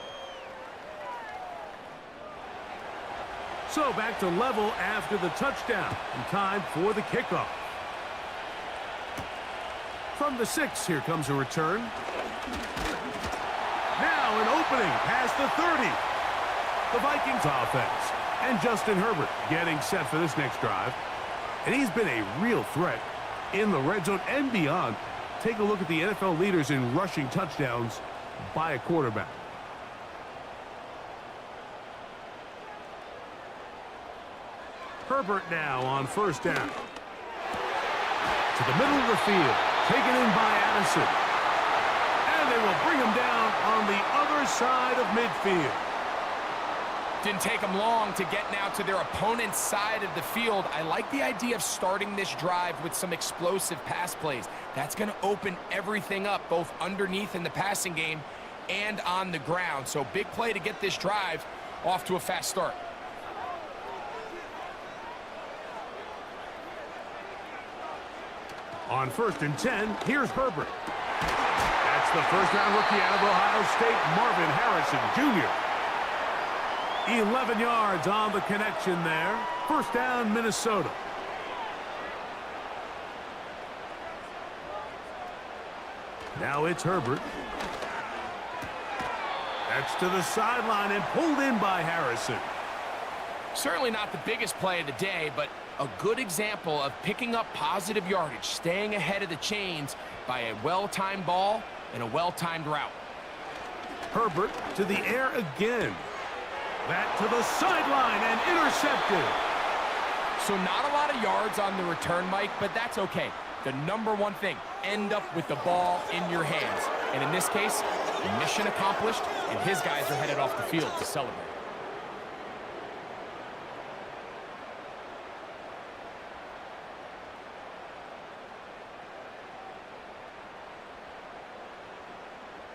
So back to level after the touchdown. And time for the kickoff. From the 6, here comes a return. Now an opening past the 30. The Vikings offense. And Justin Herbert getting set for this next drive. And he's been a real threat in the red zone and beyond. Take a look at the NFL leaders in rushing touchdowns by a quarterback. Herbert now on 1st down. To the middle of the field. Taken in by Addison. And they will bring him down on the other side of midfield. Didn't take them long to get now to their opponent's side of the field. I like the idea of starting this drive with some explosive pass plays. That's going to open everything up, both underneath in the passing game and on the ground. So big play to get this drive off to a fast start. On 1st and 10, here's Herbert. That's the first-round rookie out of Ohio State, Marvin Harrison Jr. 11 yards on the connection there. First down, Minnesota. Now it's Herbert. That's to the sideline and pulled in by Harrison. Certainly not the biggest play of the day, but a good example of picking up positive yardage, staying ahead of the chains by a well-timed ball and a well-timed route. Herbert to the air again. That to the sideline and intercepted. So not a lot of yards on the return, Mike, but that's okay. The number one thing, end up with the ball in your hands. And in this case, mission accomplished, and his guys are headed off the field to celebrate.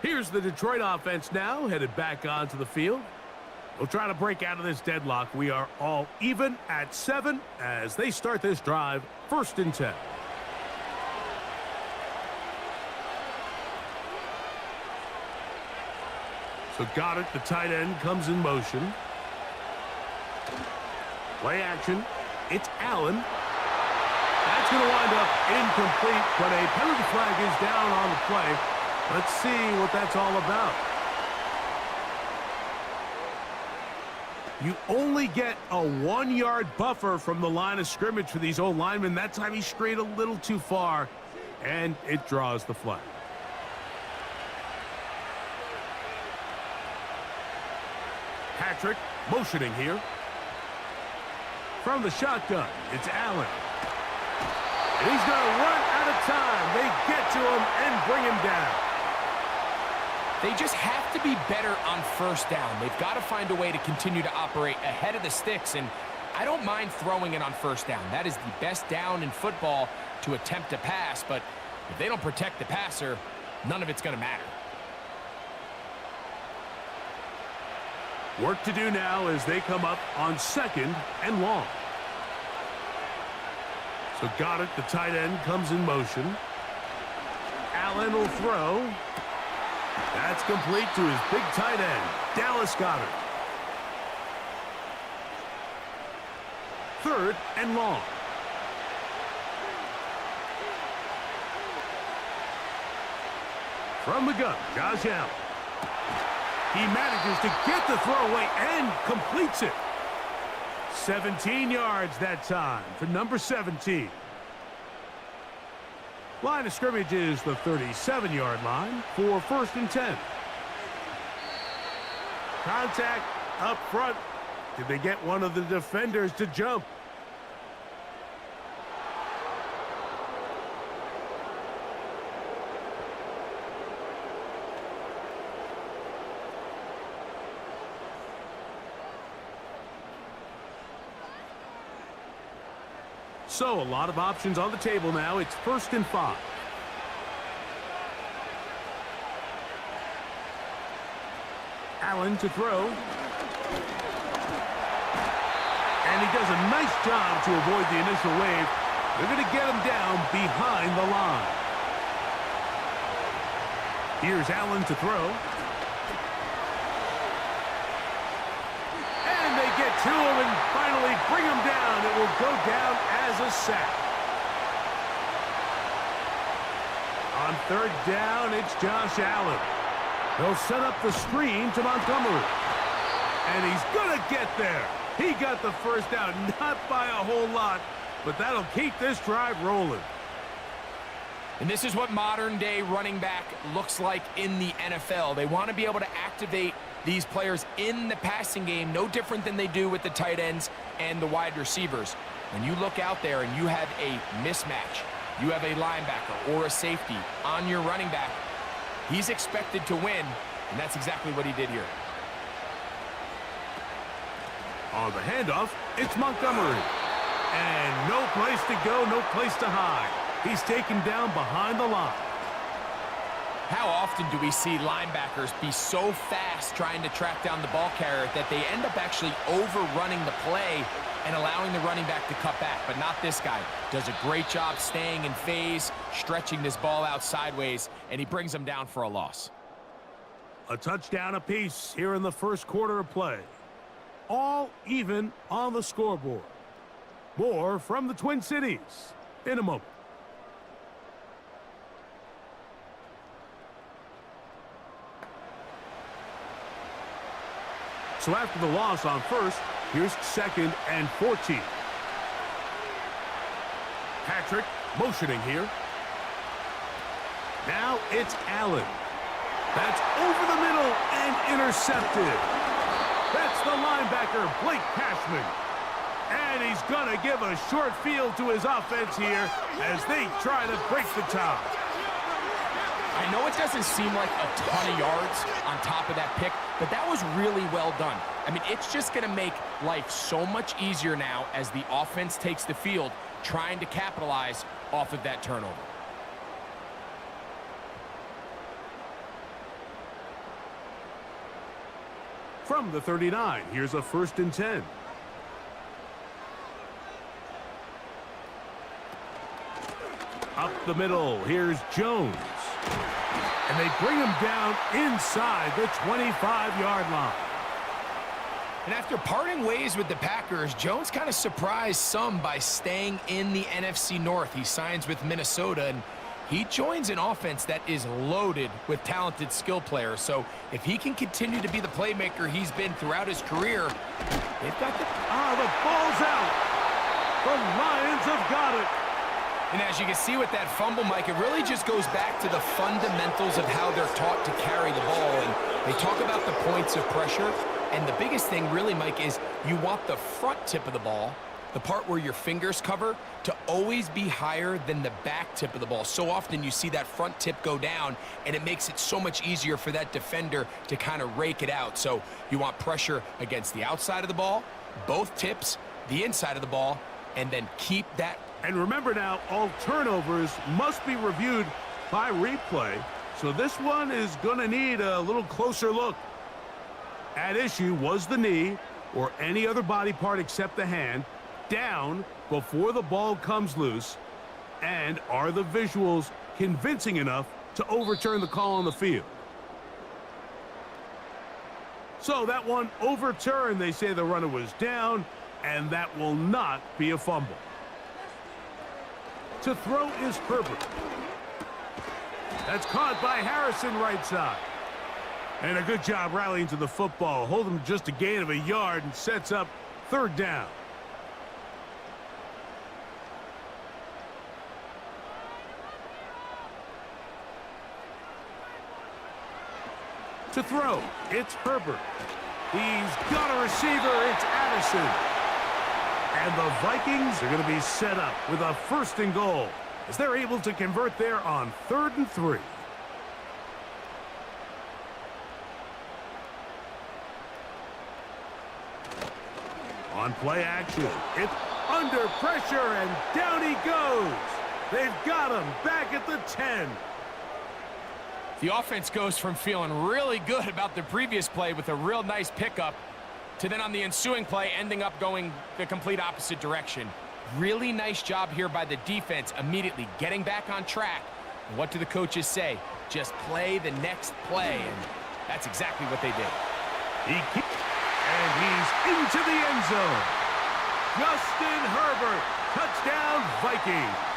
Here's the Detroit offense now, headed back onto the field. We'll try to break out of this deadlock. We are all even at 7 as they start this drive, 1st and 10. So Goddard, the tight end, comes in motion. Play action. It's Allen. That's going to wind up incomplete, but a penalty flag is down on the play. Let's see what that's all about. You only get a 1-yard buffer from the line of scrimmage for these old linemen. That time he strayed a little too far, and it draws the flag. Patrick motioning here. From the shotgun, it's Allen. And he's going to run out of time. They get to him and bring him down. They just have to be better on first down. They've got to find a way to continue to operate ahead of the sticks, and I don't mind throwing it on first down. That is the best down in football to attempt to pass, but if they don't protect the passer, none of it's going to matter. Work to do now as they come up on 2nd and long. So Goddard, the tight end, comes in motion. Allen will throw. That's complete to his big tight end, Dallas Goedert. 3rd and long. From the gun, Josh Allen. He manages to get the throw away and completes it. 17 yards that time for number 17. Line of scrimmage is the 37-yard line for 1st and 10. Contact up front. Did they get one of the defenders to jump? So, a lot of options on the table now. It's 1st and 5. Allen to throw. And he does a nice job to avoid the initial wave. They're going to get him down behind the line. Here's Allen to throw. And they get to him and finally bring him down. It will go down as a sack. On 3rd down, it's Josh Allen. They'll set up the screen to Montgomery. And he's going to get there. He got the first down, not by a whole lot, but that'll keep this drive rolling. And this is what modern-day running back looks like in the NFL. They want to be able to activate these players in the passing game, no different than they do with the tight ends and the wide receivers. When you look out there and you have a mismatch, you have a linebacker or a safety on your running back, he's expected to win, and that's exactly what he did here. On the handoff, it's Montgomery. And no place to go, no place to hide. He's taken down behind the line. How often do we see linebackers be so fast trying to track down the ball carrier that they end up actually overrunning the play and allowing the running back to cut back? But not this guy. Does a great job staying in phase, stretching this ball out sideways, and he brings them down for a loss. A touchdown apiece here in the first quarter of play. All even on the scoreboard. More from the Twin Cities in a moment. So after the loss on first, here's 2nd and 14. Patrick motioning here. Now it's Allen. That's over the middle and intercepted. That's the linebacker, Blake Cashman. And he's going to give a short field to his offense here as they try to break the tie. I know it doesn't seem like a ton of yards on top of that pick, but that was really well done. I mean, it's just going to make life so much easier now as the offense takes the field, trying to capitalize off of that turnover. From the 39, here's a 1st and 10. Up the middle, here's Jones. And they bring him down inside the 25-yard line. And after parting ways with the Packers, Jones kind of surprised some by staying in the NFC North. He signs with Minnesota, and he joins an offense that is loaded with talented skill players. So if he can continue to be the playmaker he's been throughout his career, they've got the... the ball's out. The Lions have got it. And as you can see with that fumble, Mike, it really just goes back to the fundamentals of how they're taught to carry the ball. And they talk about the points of pressure. And the biggest thing really, Mike, is you want the front tip of the ball, the part where your fingers cover, to always be higher than the back tip of the ball. So often you see that front tip go down, and it makes it so much easier for that defender to kind of rake it out. So you want pressure against the outside of the ball, both tips, the inside of the ball, and then keep that. And remember now, all turnovers must be reviewed by replay. So this one is going to need a little closer look. At issue was the knee, or any other body part except the hand, down before the ball comes loose. And are the visuals convincing enough to overturn the call on the field? So that one overturned. They say the runner was down, and that will not be a fumble. To throw is Herbert. That's caught by Harrison right side. And a good job rallying to the football. Hold him just a gain of a yard and sets up 3rd down. To throw, it's Herbert. He's got a receiver. It's Addison. And the Vikings are going to be set up with a 1st and goal as they're able to convert there on 3rd and 3. On play action, it's under pressure, and down he goes. They've got him back at the 10. The offense goes from feeling really good about the previous play with a real nice pickup to then on the ensuing play ending up going the complete opposite direction. Really nice job here by the defense, immediately getting back on track. And what do the coaches say? Just play the next play, and that's exactly what they did. And he's into the end zone. Justin Herbert, touchdown Vikings.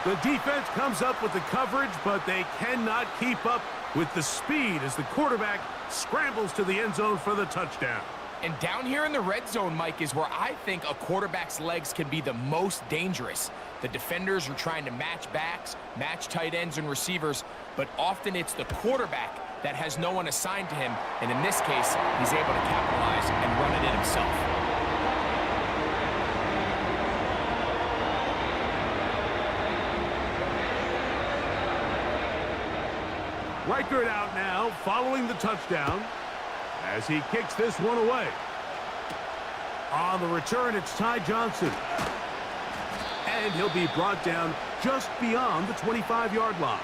The defense comes up with the coverage, but they cannot keep up with the speed as the quarterback scrambles to the end zone for the touchdown. And down here in the red zone, Mike, is where I think a quarterback's legs can be the most dangerous. The defenders are trying to match backs, match tight ends and receivers, but often it's the quarterback that has no one assigned to him, and in this case, he's able to capitalize and run it in himself. Reichert out now, following the touchdown, as he kicks this one away. On the return, it's Ty Johnson. And he'll be brought down just beyond the 25-yard line.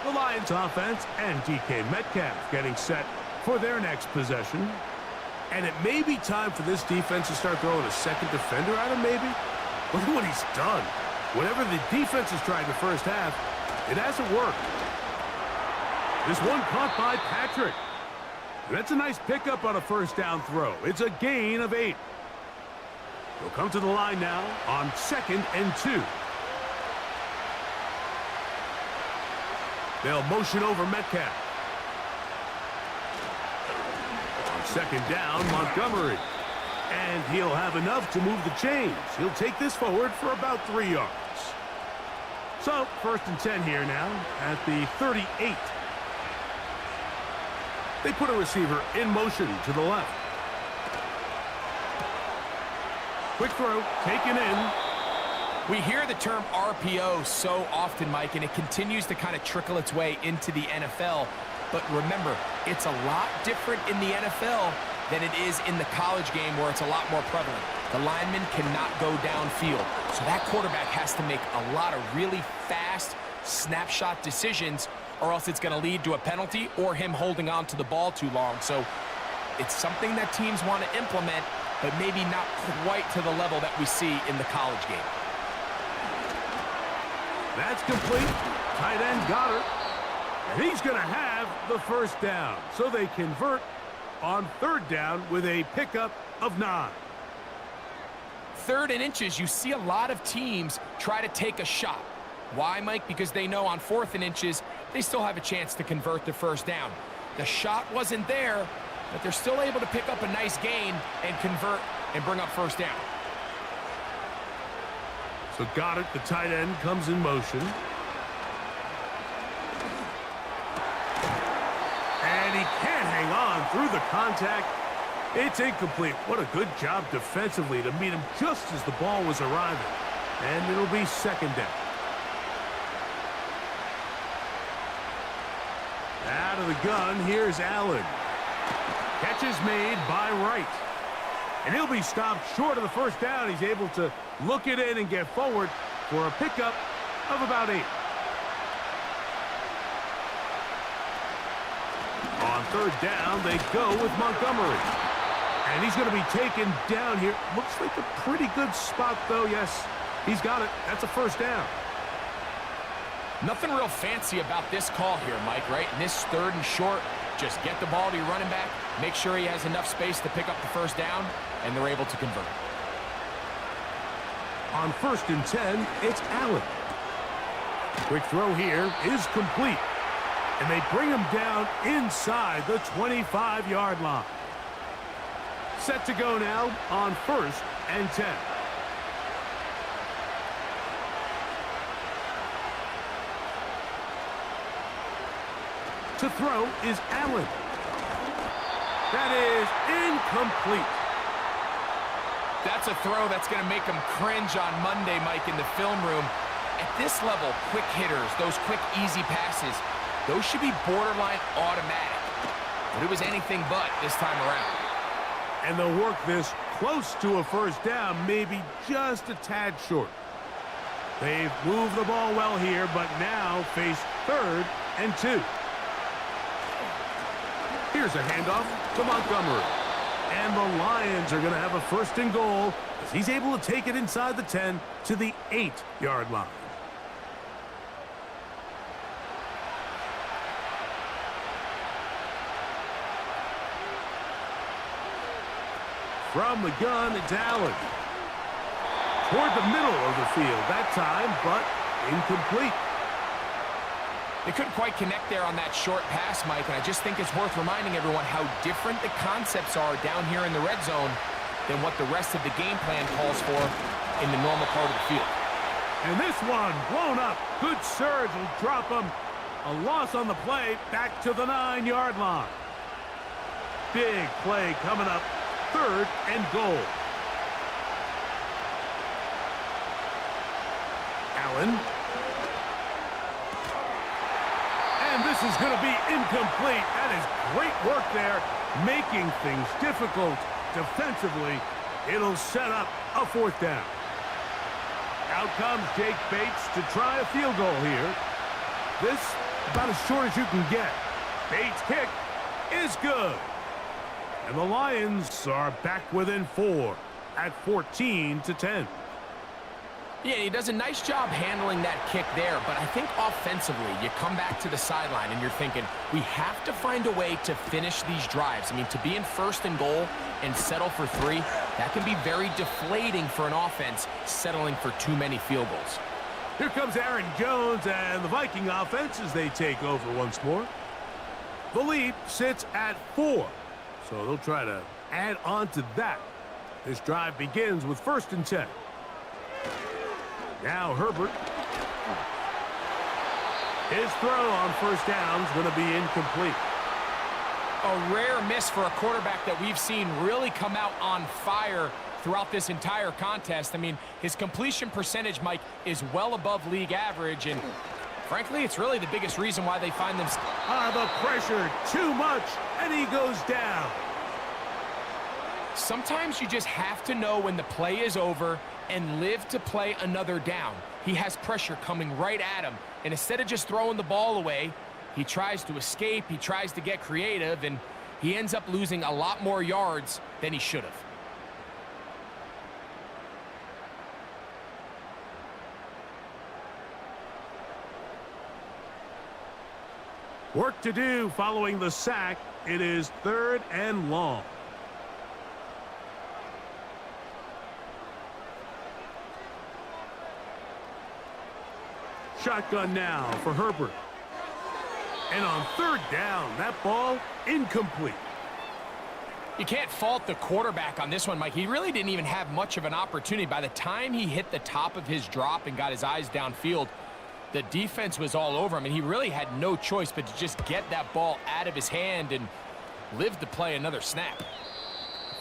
The Lions offense and DK Metcalf getting set for their next possession. And it may be time for this defense to start throwing a second defender at him, maybe. Look at what he's done. Whatever the defense has tried in the first half, it hasn't worked. This one caught by Patrick. That's a nice pickup on a first down throw. It's a gain of 8. They'll come to the line now on 2nd and 2. They'll motion over Metcalf. On 2nd down, Montgomery. And he'll have enough to move the chains. He'll take this forward for about 3 yards. So, 1st and 10 here now at the 38. They put a receiver in motion to the left. Quick throw, taken in. We hear the term RPO so often, Mike, and it continues to kind of trickle its way into the NFL. But remember, it's a lot different in the NFL than it is in the college game where it's a lot more prevalent. The lineman cannot go downfield. So that quarterback has to make a lot of really fast snapshot decisions, or else it's going to lead to a penalty or him holding on to the ball too long. So it's something that teams want to implement, but maybe not quite to the level that we see in the college game. That's complete. Tight end Goddard. And he's going to have the first down. So they convert on 3rd down with a pickup of 9. 3rd and inches, you see a lot of teams try to take a shot. Why, Mike? Because they know on 4th and inches, they still have a chance to convert the first down. The shot wasn't there, but they're still able to pick up a nice gain and convert and bring up first down. So Goddard, the tight end, comes in motion. And he can't hang on through the contact. It's incomplete. What a good job defensively to meet him just as the ball was arriving. And it'll be 2nd down. Out of the gun, here's Allen. Catch is made by Wright. And he'll be stopped short of the first down. He's able to look it in and get forward for a pickup of about 8. On 3rd down, they go with Montgomery. And he's going to be taken down here. Looks like a pretty good spot, though. Yes, he's got it. That's a first down. Nothing real fancy about this call here, Mike, right? In this 3rd and short, just get the ball to your running back, make sure he has enough space to pick up the first down, and they're able to convert. On 1st and 10, it's Allen. Quick throw here is complete. And they bring him down inside the 25-yard line. Set to go now on 1st and 10. To throw is Allen. That is incomplete. That's a throw that's going to make them cringe on Monday, Mike, in the film room. At this level, quick hitters, those quick, easy passes, those should be borderline automatic. But it was anything but this time around. And they'll work this close to a first down, maybe just a tad short. They've moved the ball well here, but now face 3rd and 2. Here's a handoff to Montgomery. And the Lions are going to have a 1st and goal as he's able to take it inside the 10 to the 8-yard line. From the gun, it's Allen. Toward the middle of the field that time, but incomplete. They couldn't quite connect there on that short pass, Mike, and I just think it's worth reminding everyone how different the concepts are down here in the red zone than what the rest of the game plan calls for in the normal part of the field. And this one blown up. Good surge will drop him. A loss on the play, back to the 9-yard line. Big play coming up, 3rd and goal. Allen. And this is going to be incomplete. That is great work there, making things difficult defensively. It'll set up a 4th down. Out comes Jake Bates to try a field goal here. This about as short as you can get. Bates' kick is good. And the Lions are back within 4 at 14-10. Yeah, he does a nice job handling that kick there, but I think offensively, you come back to the sideline and you're thinking, we have to find a way to finish these drives. I mean, to be in 1st and goal and settle for 3, that can be very deflating for an offense settling for too many field goals. Here comes Aaron Jones and the Viking offense as they take over once more. The lead sits at 4, so they'll try to add on to that. This drive begins with 1st and 10. Now Herbert. His throw on 1st down is going to be incomplete. A rare miss for a quarterback that we've seen really come out on fire throughout this entire contest. I mean, his completion percentage, Mike, is well above league average, and frankly, it's really the biggest reason why they find them. The pressure, too much, and he goes down. Sometimes you just have to know when the play is over and live to play another down. He has pressure coming right at him, and instead of just throwing the ball away, he tries to escape, he tries to get creative, and he ends up losing a lot more yards than he should have. Work to do following the sack. It is 3rd and long. Shotgun now for Herbert. And on 3rd down, that ball incomplete. You can't fault the quarterback on this one, Mike. He really didn't even have much of an opportunity. By the time he hit the top of his drop and got his eyes downfield, the defense was all over him, and he really had no choice but to just get that ball out of his hand and live to play another snap.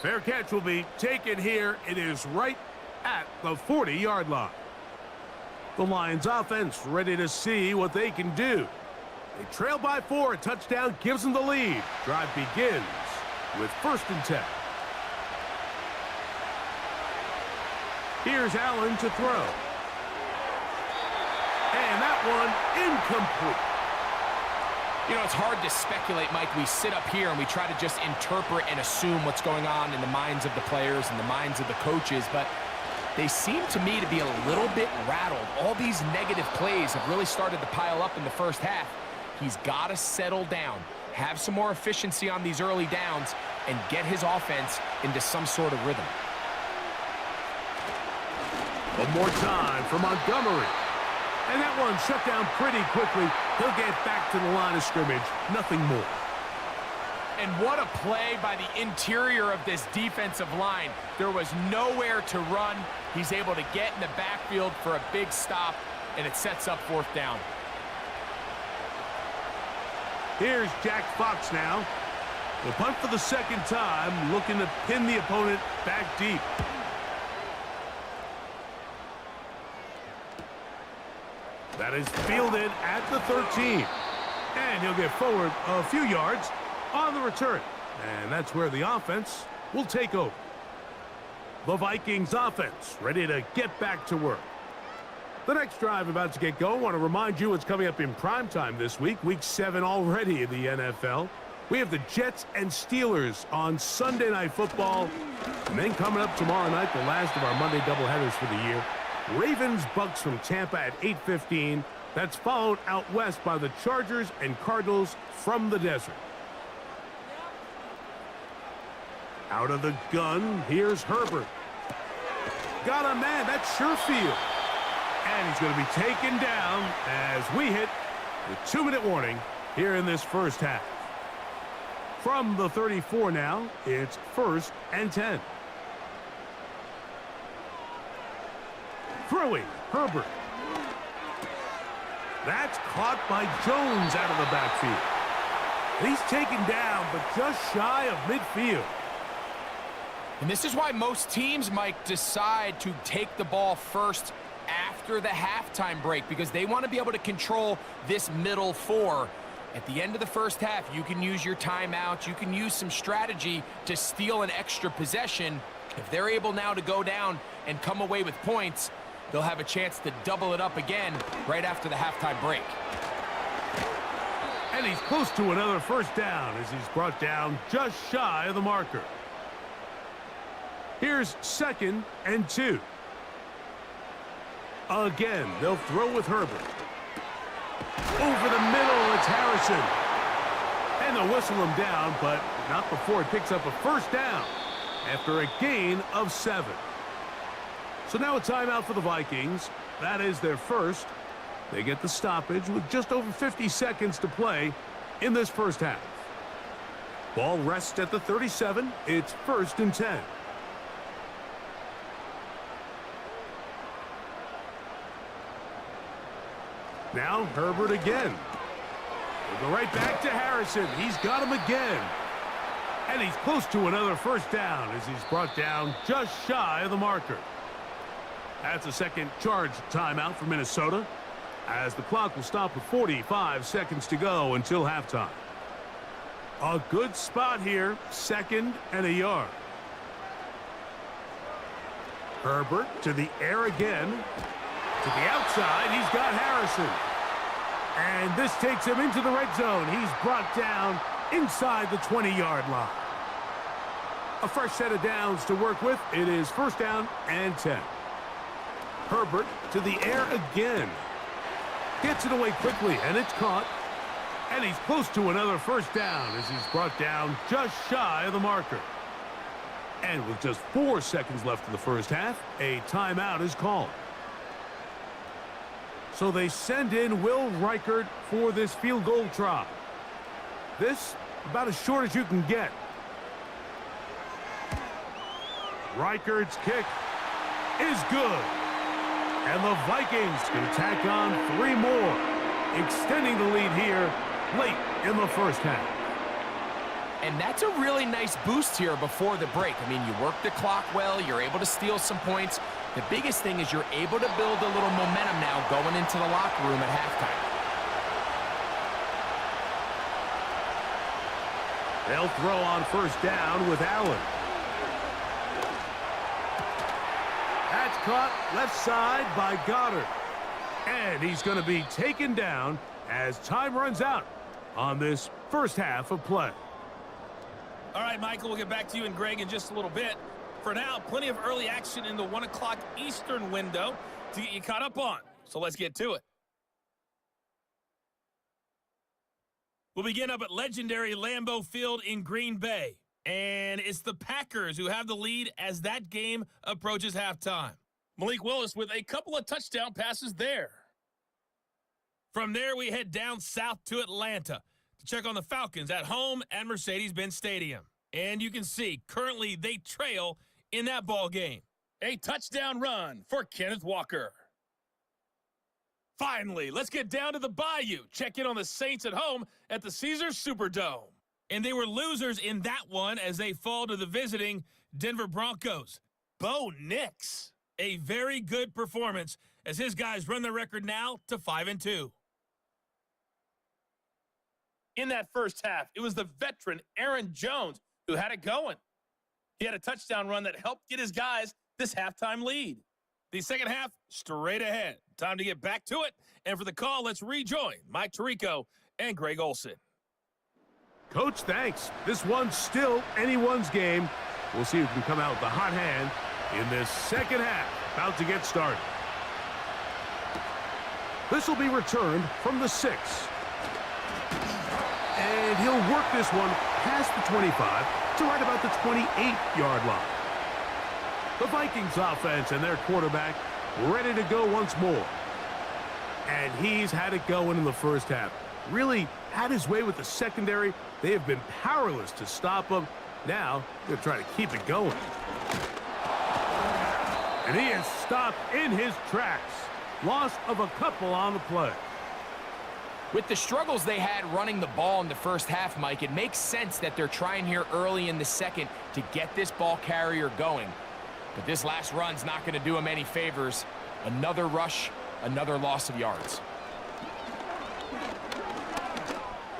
Fair catch will be taken here. It is right at the 40-yard line. The Lions offense ready to see what they can do. They trail by 4. A touchdown gives them the lead. Drive begins with 1st and 10. Here's Allen to throw. And that one incomplete. You know, it's hard to speculate, Mike. We sit up here and we try to just interpret and assume what's going on in the minds of the players and the minds of the coaches, but they seem to me to be a little bit rattled. All these negative plays have really started to pile up in the first half. He's got to settle down, have some more efficiency on these early downs, and get his offense into some sort of rhythm. One more time for Montgomery. And that one shut down pretty quickly. He'll get back to the line of scrimmage. Nothing more. And what a play by the interior of this defensive line. There was nowhere to run. He's able to get in the backfield for a big stop, and it sets up 4th down. Here's Jack Fox now. The punt for the 2nd time, looking to pin the opponent back deep. That is fielded at the 13. And he'll get forward a few yards on the return. And that's where the offense will take over. The Vikings offense ready to get back to work. The next drive about to get going. I want to remind you what's coming up in primetime this week. Week 7 already in the NFL. We have the Jets and Steelers on Sunday Night Football. And then coming up tomorrow night, the last of our Monday doubleheaders for the year. Ravens-Bucks from Tampa at 8:15. That's followed out west by the Chargers and Cardinals from the desert. Out of the gun, here's Herbert. Got a man, that's Sherfield. And he's going to be taken down as we hit the 2-minute warning here in this first half. From the 34 now, it's 1st and 10. Throwing, Herbert. That's caught by Jones out of the backfield. He's taken down, but just shy of midfield. And this is why most teams, Mike, decide to take the ball first after the halftime break, because they want to be able to control this middle 4. At the end of the first half, you can use your timeout. You can use some strategy to steal an extra possession. If they're able now to go down and come away with points, they'll have a chance to double it up again right after the halftime break. And he's close to another first down as he's brought down just shy of the marker. Here's 2nd and 2. Again, they'll throw with Herbert. Over the middle, it's Harrison. And they'll whistle him down, but not before he picks up a first down after a gain of 7. So now a timeout for the Vikings. That is their first. They get the stoppage with just over 50 seconds to play in this first half. Ball rests at the 37. It's 1st and 10. Now Herbert again. We'll go right back to Harrison. He's got him again. And he's close to another first down as he's brought down just shy of the marker. That's a second charge timeout for Minnesota, as the clock will stop with 45 seconds to go until halftime. A good spot here, 2nd and a yard. Herbert to the air again. To the outside, he's got Harrison. And this takes him into the red zone. He's brought down inside the 20-yard line. A fresh set of downs to work with. It is 1st down and 10. Herbert to the air again. Gets it away quickly, and it's caught. And he's close to another first down as he's brought down just shy of the marker. And with just 4 seconds left in the first half, a timeout is called. So they send in Will Reichert for this field goal try. This about as short as you can get. Reichert's kick is good. And the Vikings can tack on 3 more, extending the lead here late in the first half. And that's a really nice boost here before the break. I mean, you work the clock well, you're able to steal some points. The biggest thing is you're able to build a little momentum now going into the locker room at halftime. They'll throw on first down with Allen. That's caught left side by Goddard. And he's going to be taken down as time runs out on this first half of play. All right, Michael, we'll get back to you and Greg in just a little bit. For now, plenty of early action in the 1 o'clock Eastern window to get you caught up on. So let's get to it. We'll begin up at legendary Lambeau Field in Green Bay. And it's the Packers who have the lead as that game approaches halftime. Malik Willis with a couple of touchdown passes there. From there, we head down south to Atlanta to check on the Falcons at home at Mercedes-Benz Stadium. And you can see, currently they trail in that ball game. A touchdown run for Kenneth Walker. Finally, let's get down to the Bayou. Check in on the Saints at home at the Caesars Superdome. And they were losers in that one as they fall to the visiting Denver Broncos. Bo Nix, a very good performance as his guys run the record now to 5-2. In that first half, it was the veteran Aaron Jones who had it going. He had a touchdown run that helped get his guys this halftime lead. The second half, straight ahead. Time to get back to it. And for the call, let's rejoin Mike Tirico and Greg Olson. Coach, thanks. This one's still anyone's game. We'll see who can come out with the hot hand in this second half. About to get started. This will be returned from the 6. And he'll work this one past the 25 to right about the 28-yard line. The Vikings offense and their quarterback ready to go once more. And he's had it going in the first half. Really had his way with the secondary. They have been powerless to stop him. Now they're trying to keep it going. And he is stopped in his tracks. Loss of a couple on the play. With the struggles they had running the ball in the first half, Mike, it makes sense that they're trying here early in the second to get this ball carrier going. But this last run's not going to do him any favors. Another rush, another loss of yards.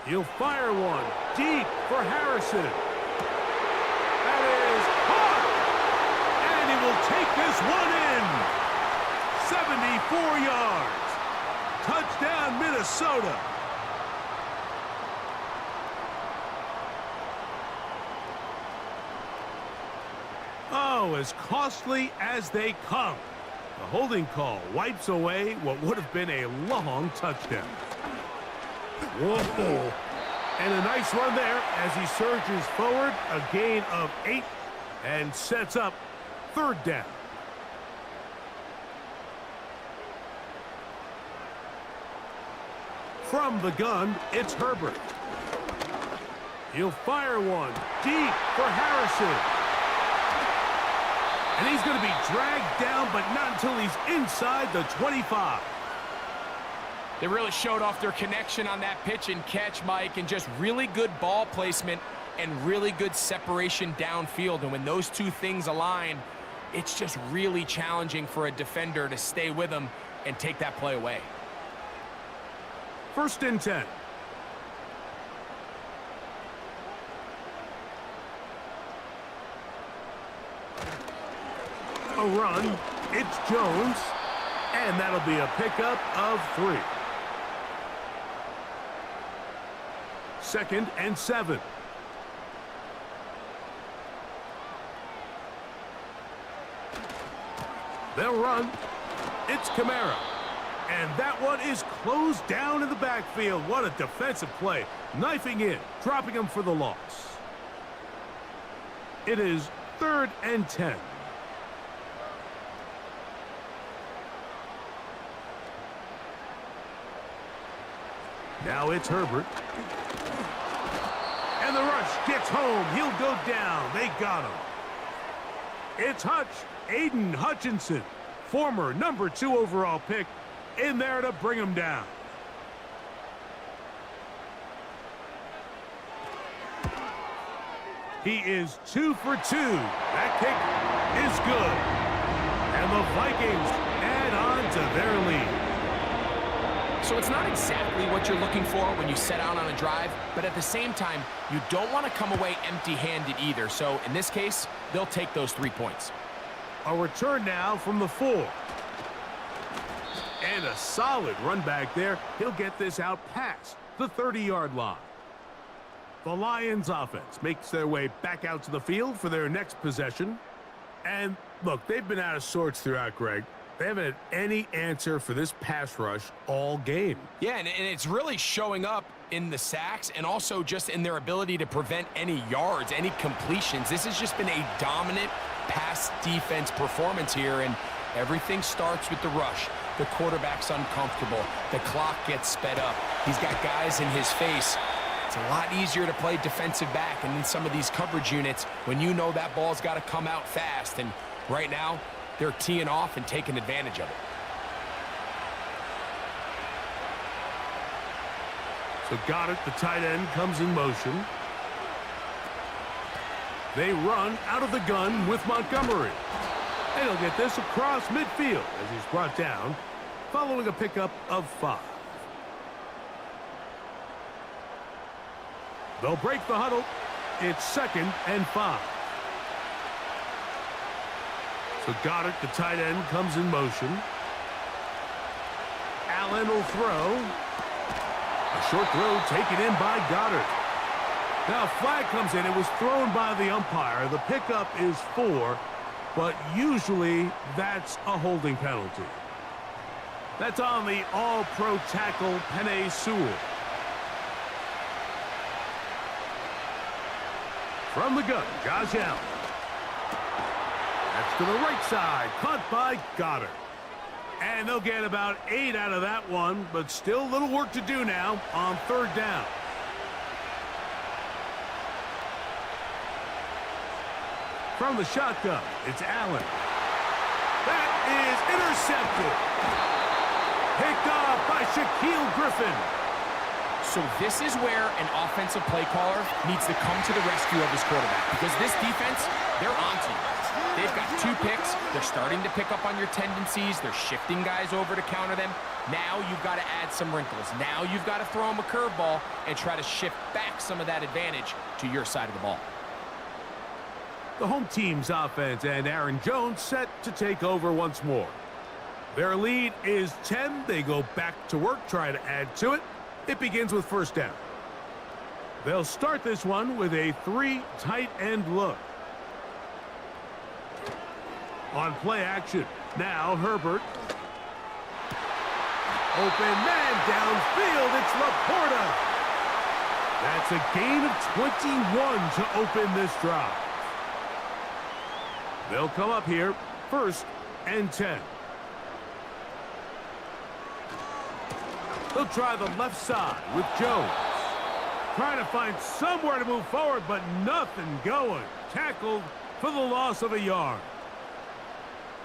He'll fire one deep for Harrison. That is caught. And he will take this one in. 74 yards. Touchdown, Minnesota. as costly as they come. The holding call wipes away what would have been a long touchdown. Whoa. And a nice run there as he surges forward, a gain of 8, and sets up 3rd down. From the gun, it's Herbert. He'll fire one deep for Harrison. And he's going to be dragged down, but not until he's inside the 25. They really showed off their connection on that pitch and catch, Mike, and just really good ball placement and really good separation downfield. And when those two things align, it's just really challenging for a defender to stay with them and take that play away. 1st and 10. A run, it's Jones, and that'll be a pickup of 3. 2nd and 7. They'll run, it's Kamara, and that one is closed down in the backfield. What a defensive play, knifing in, dropping him for the loss. It is 3rd and 10. Now it's Herbert. And the rush gets home. He'll go down. They got him. It's Hutch. Aiden Hutchinson, former number 2 overall pick, in there to bring him down. He is 2 for 2. That kick is good. And the Vikings add on to their lead. So it's not exactly what you're looking for when you set out on a drive, but at the same time, you don't want to come away empty-handed either. So in this case, they'll take those 3 points. A return now from the 4. And a solid run back there. He'll get this out past the 30-yard line. The Lions offense makes their way back out to the field for their next possession. And look, they've been out of sorts throughout, Greg. They haven't had any answer for this pass rush all game. Yeah, and it's really showing up in the sacks and also just in their ability to prevent any yards, any completions. This has just been a dominant pass defense performance here, and everything starts with the rush. The quarterback's uncomfortable. The clock gets sped up. He's got guys in his face. It's a lot easier to play defensive back and in some of these coverage units when you know that ball's got to come out fast. And right now, they're teeing off and taking advantage of it. So Goddard, the tight end, comes in motion. They run out of the gun with Montgomery. And he'll get this across midfield as he's brought down, following a pickup of 5. They'll break the huddle. It's 2nd and 5. So Goddard, the tight end, comes in motion. Allen will throw. A short throw taken in by Goddard. Now a flag comes in. It was thrown by the umpire. The pickup is 4, but usually that's a holding penalty. That's on the all-pro tackle, Penei Sewell. From the gun, Josh Allen. That's to the right side, caught by Goddard. And they'll get about 8 out of that one, but still a little work to do now on 3rd down. From the shotgun, it's Allen. That is intercepted. Picked off by Shaquille Griffin. So this is where an offensive play caller needs to come to the rescue of his quarterback, because this defense, they're onto you. They've got 2 picks. They're starting to pick up on your tendencies. They're shifting guys over to counter them. Now you've got to add some wrinkles. Now you've got to throw them a curveball and try to shift back some of that advantage to your side of the ball. The home team's offense and Aaron Jones set to take over once more. Their lead is 10. They go back to work, try to add to it. It begins with 1st down. They'll start this one with a 3 tight end look. On play action, now Herbert. Open man downfield, it's Laporta. That's a gain of 21 to open this drive. They'll come up here, 1st and 10. They'll try the left side with Jones. Trying to find somewhere to move forward, but nothing going. Tackled for the loss of a yard.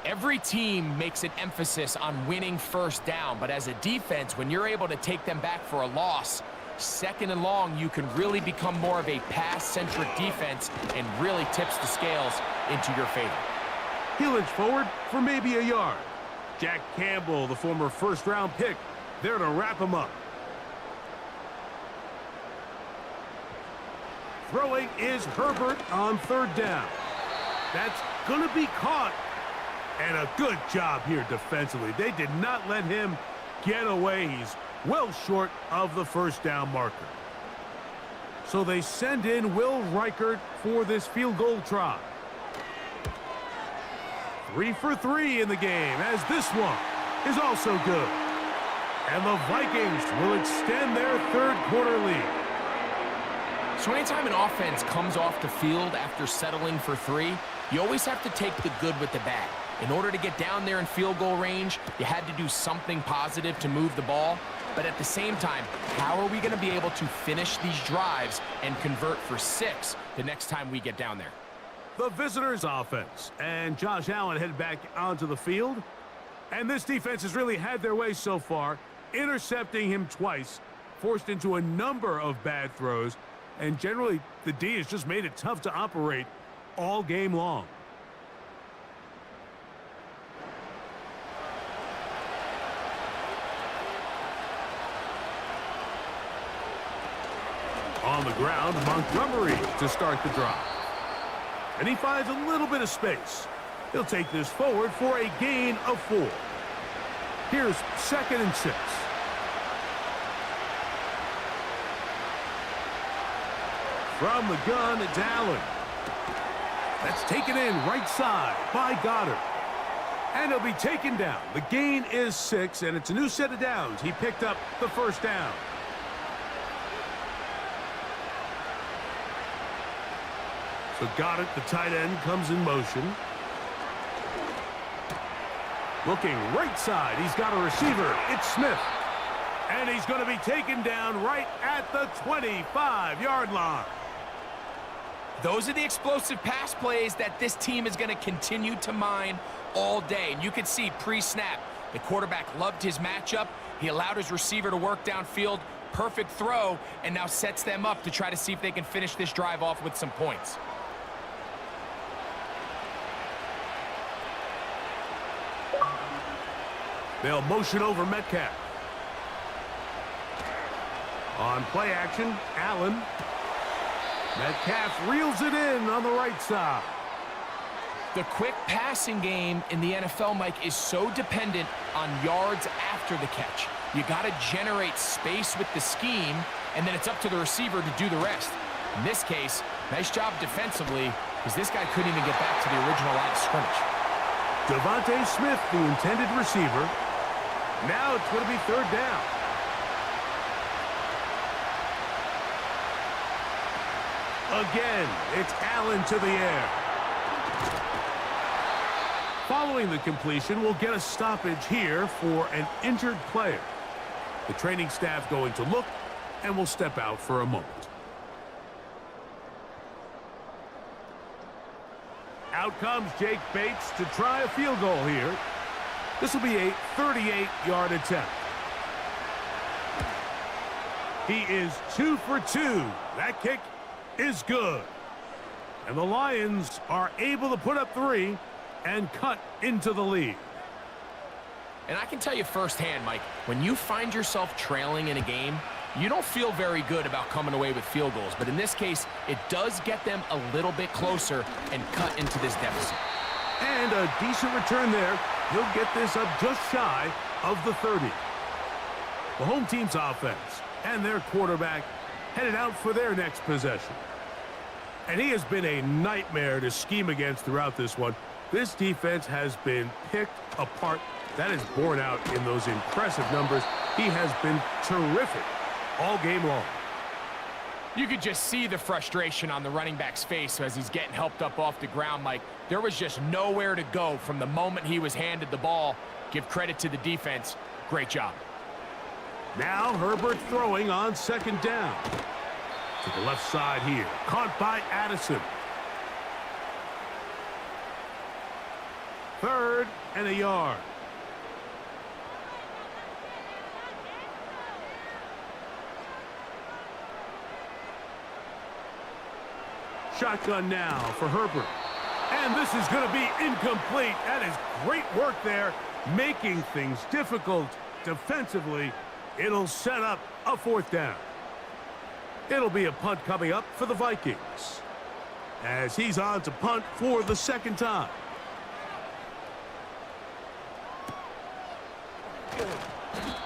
Every team makes an emphasis on winning first down, but as a defense, when you're able to take them back for a loss, 2nd and long, you can really become more of a pass-centric defense and really tips the scales into your favor. He'll inch forward for maybe a yard. Jack Campbell, the former 1st-round pick, there to wrap him up. Throwing is Herbert on 3rd down. That's going to be caught. And a good job here defensively. They did not let him get away. He's well short of the 1st down marker. So they send in Will Reichert for this field goal try. 3 for 3 in the game, as this one is also good. And the Vikings will extend their 3rd quarter lead. So anytime an offense comes off the field after settling for 3, you always have to take the good with the bad. In order to get down there in field goal range, you had to do something positive to move the ball. But at the same time, how are we going to be able to finish these drives and convert for 6 the next time we get down there? The visitors' offense. And Josh Allen head back onto the field. And this defense has really had their way so far, intercepting him twice, forced into a number of bad throws. And generally, the D has just made it tough to operate all game long. On the ground, Montgomery to start the drive. And he finds a little bit of space. He'll take this forward for a gain of 4. Here's 2nd and 6. From the gun, it's Allen. That's taken in right side by Goddard. And he'll be taken down. The gain is 6, and it's a new set of downs. He picked up the 1st down. So Goddard, the tight end, comes in motion. Looking right side. He's got a receiver. It's Smith. And he's going to be taken down right at the 25-yard line. Those are the explosive pass plays that this team is going to continue to mine all day. And you can see pre-snap, the quarterback loved his matchup. He allowed his receiver to work downfield. Perfect throw, and now sets them up to try to see if they can finish this drive off with some points. They'll motion over Metcalf. On play action, Allen. Metcalf reels it in on the right side. The quick passing game in the NFL, Mike, is so dependent on yards after the catch. You got to generate space with the scheme, and then it's up to the receiver to do the rest. In this case, nice job defensively, because this guy couldn't even get back to the original line of scrimmage. Devontae Smith, the intended receiver. Now it's going to be 3rd down. Again, it's Allen to the air. Following the completion, we'll get a stoppage here for an injured player. The training staff going to look, and will step out for a moment. Out comes Jake Bates to try a field goal here. This will be a 38-yard attempt. He is 2 for 2. That kick is good. And the Lions are able to put up 3 and cut into the lead. And I can tell you firsthand, Mike, when you find yourself trailing in a game, you don't feel very good about coming away with field goals. But in this case, it does get them a little bit closer and cut into this deficit. And a decent return there. He'll get this up just shy of the 30. The home team's offense and their quarterback headed out for their next possession. And he has been a nightmare to scheme against throughout this one. This defense has been picked apart. That is borne out in those impressive numbers. He has been terrific all game long. You could just see the frustration on the running back's face as he's getting helped up off the ground, Mike. There was just nowhere to go from the moment he was handed the ball. Give credit to the defense. Great job. Now Herbert throwing on second down. To the left side here. Caught by Addison. 3rd and a yard. Shotgun now for Herbert. And this is going to be incomplete. That is great work there, making things difficult defensively. It'll set up a 4th down. It'll be a punt coming up for the Vikings, as he's on to punt for the 2nd time.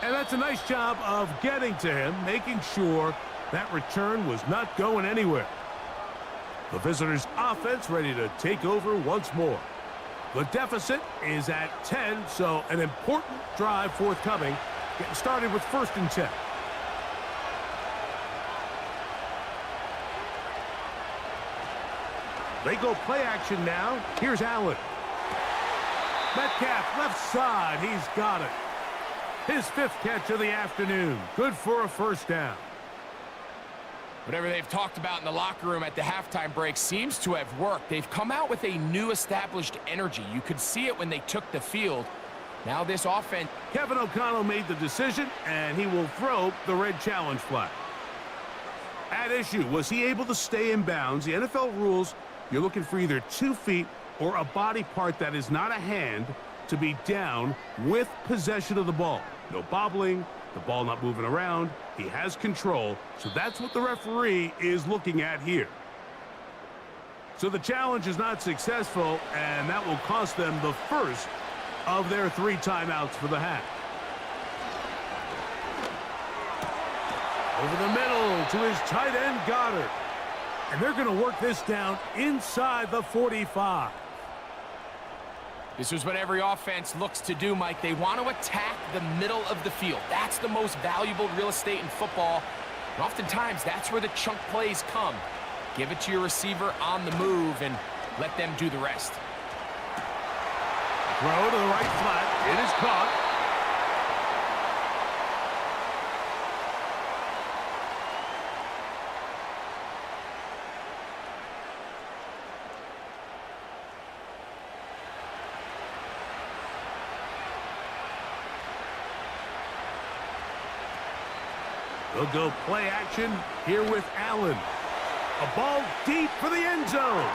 And that's a nice job of getting to him, making sure that return was not going anywhere. The visitors' offense ready to take over once more. The deficit is at 10, so an important drive forthcoming. Getting started with 1st and 10. They go play action now. Here's Allen. Metcalf left side. He's got it. His 5th catch of the afternoon. Good for a 1st down. Whatever they've talked about in the locker room at the halftime break seems to have worked. They've come out with a new established energy. You could see it when they took the field. Now this offense. Kevin O'Connell made the decision, and he will throw the red challenge flag. At issue, was he able to stay in bounds? The NFL rules, you're looking for either 2 feet or a body part that is not a hand to be down with possession of the ball. No bobbling, the ball not moving around. He has control, so that's what the referee is looking at here. So the challenge is not successful, and that will cost them the first of their 3 timeouts for the half. Over the middle to his tight end, Goddard. And they're going to work this down inside the 45. This is what every offense looks to do, Mike. They want to attack the middle of the field. That's the most valuable real estate in football. And oftentimes, that's where the chunk plays come. Give it to your receiver on the move and let them do the rest. Throw to the right flat. It is caught. They'll go play action here with Allen. A ball deep for the end zone.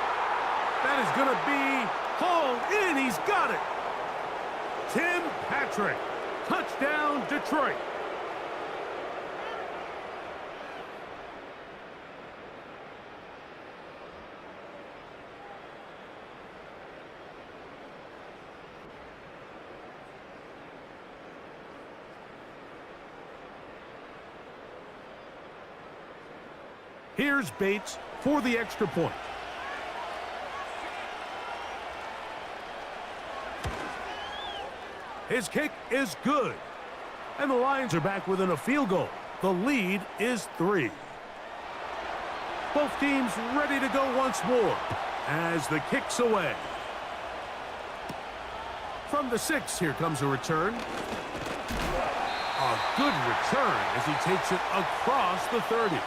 That is going to be hauled in. He's got it. Tim Patrick. Touchdown, Detroit. Here's Bates for the extra point. His kick is good. And the Lions are back within a field goal. The lead is 3. Both teams ready to go once more as the kick's away. From the 6, here comes a return. A good return as he takes it across the 30.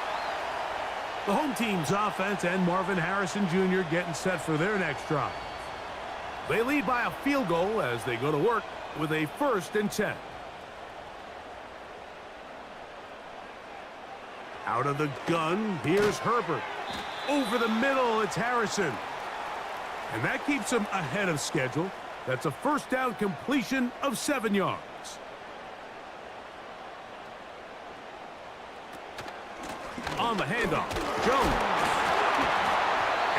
The home team's offense and Marvin Harrison Jr. getting set for their next drive. They lead by a field goal as they go to work with a 1st and 10. Out of the gun, here's Herbert. Over the middle, it's Harrison. And that keeps him ahead of schedule. That's a 1st down completion of 7 yards. On the handoff, Jones.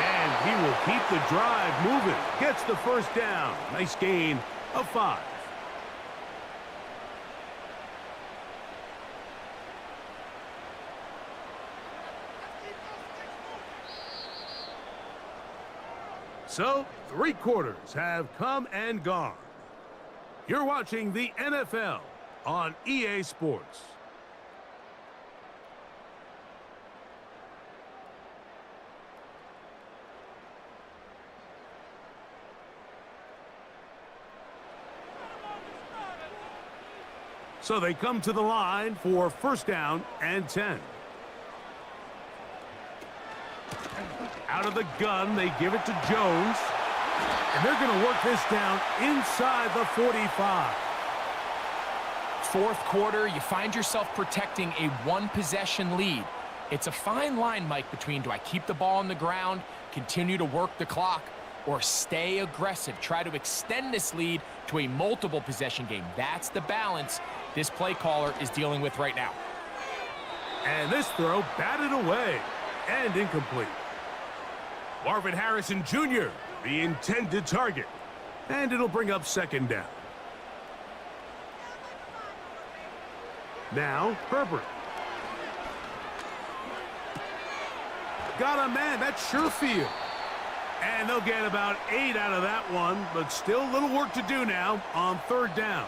And he will keep the drive moving. Gets the 1st down. Nice gain of 5. So, 3 quarters have come and gone. You're watching the NFL on EA Sports. So they come to the line for first down and 10. Out of the gun, they give it to Jones. And they're going to work this down inside the 45. Fourth quarter, you find yourself protecting a one-possession lead. It's a fine line, Mike, between do I keep the ball on the ground, continue to work the clock, or stay aggressive, try to extend this lead to a multiple possession game. That's the balance this play caller is dealing with right now. And this throw batted away and incomplete. Marvin Harrison Jr., the intended target. And it'll bring up second down. Now, Herbert. Got a man, that's Sherfield. And they'll get about 8 out of that one, but still a little work to do now on third down.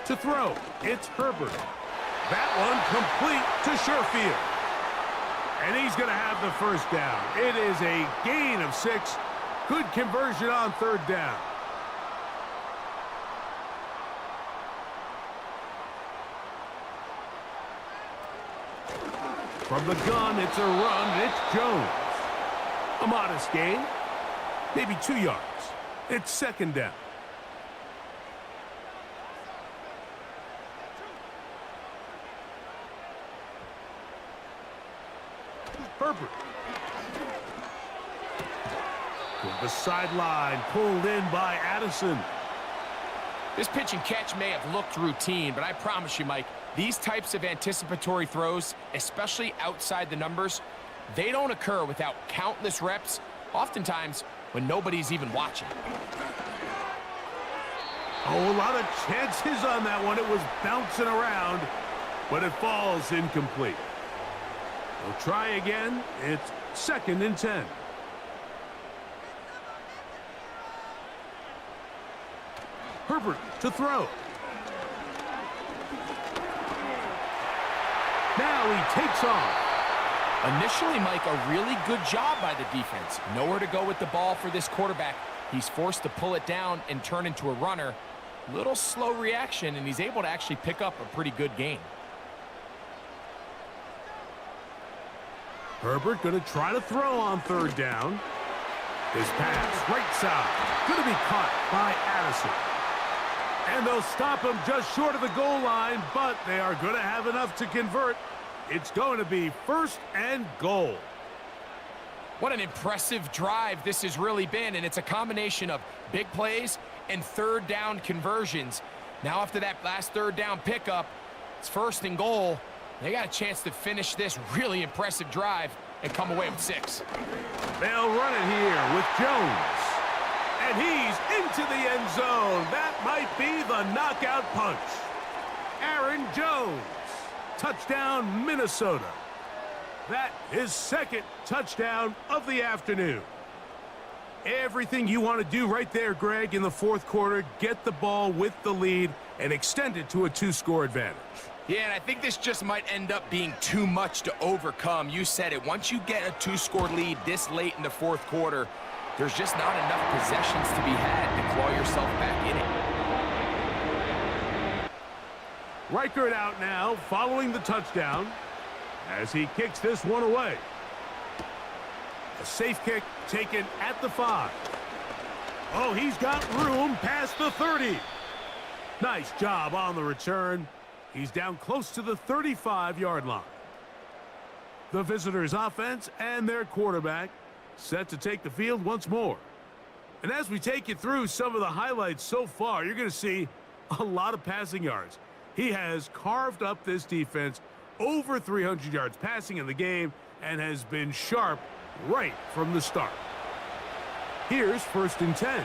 To throw, it's Herbert. That one complete to Sherfield. And he's going to have the first down. It is a gain of 6. Good conversion on third down. From the gun, it's a run. It's Jones. A modest gain. Maybe 2 yards. It's second down. Herbert. With the sideline pulled in by Addison. This pitch and catch may have looked routine, but I promise you, Mike, these types of anticipatory throws, especially outside the numbers, they don't occur without countless reps, oftentimes when nobody's even watching. Oh, a lot of chances on that one. It was bouncing around, but it falls incomplete. We'll try again. It's second and 10. Herbert to throw. Now he takes off. Initially, Mike, a really good job by the defense. Nowhere to go with the ball for this quarterback. He's forced to pull it down and turn into a runner. Little slow reaction, and he's able to actually pick up a pretty good gain. Herbert going to try to throw on third down. His pass, right side, going to be caught by Addison. And they'll stop him just short of the goal line, but they are going to have enough to convert. It's going to be first and goal. What an impressive drive this has really been, and it's a combination of big plays and third down conversions. Now after that last third down pickup, it's first and goal. They got a chance to finish this really impressive drive and come away with 6. They'll run it here with Jones. And he's into the end zone. That might be the knockout punch. Aaron Jones. Touchdown, Minnesota. That is second touchdown of the afternoon. Everything you want to do right there, Greg, in the fourth quarter, get the ball with the lead and extend it to a 2-score advantage. Yeah, and I think this just might end up being too much to overcome. You said it. Once you get a 2-score lead this late in the fourth quarter, there's just not enough possessions to be had to claw yourself back in it. Reichert out now, following the touchdown, as he kicks this one away. A safe kick taken at the 5. Oh, he's got room past the 30. Nice job on the return. He's down close to the 35-yard line. The visitors' offense and their quarterback set to take the field once more. And as we take you through some of the highlights so far, you're going to see a lot of passing yards. He has carved up this defense, over 300 yards passing in the game, and has been sharp right from the start. Here's first and 10.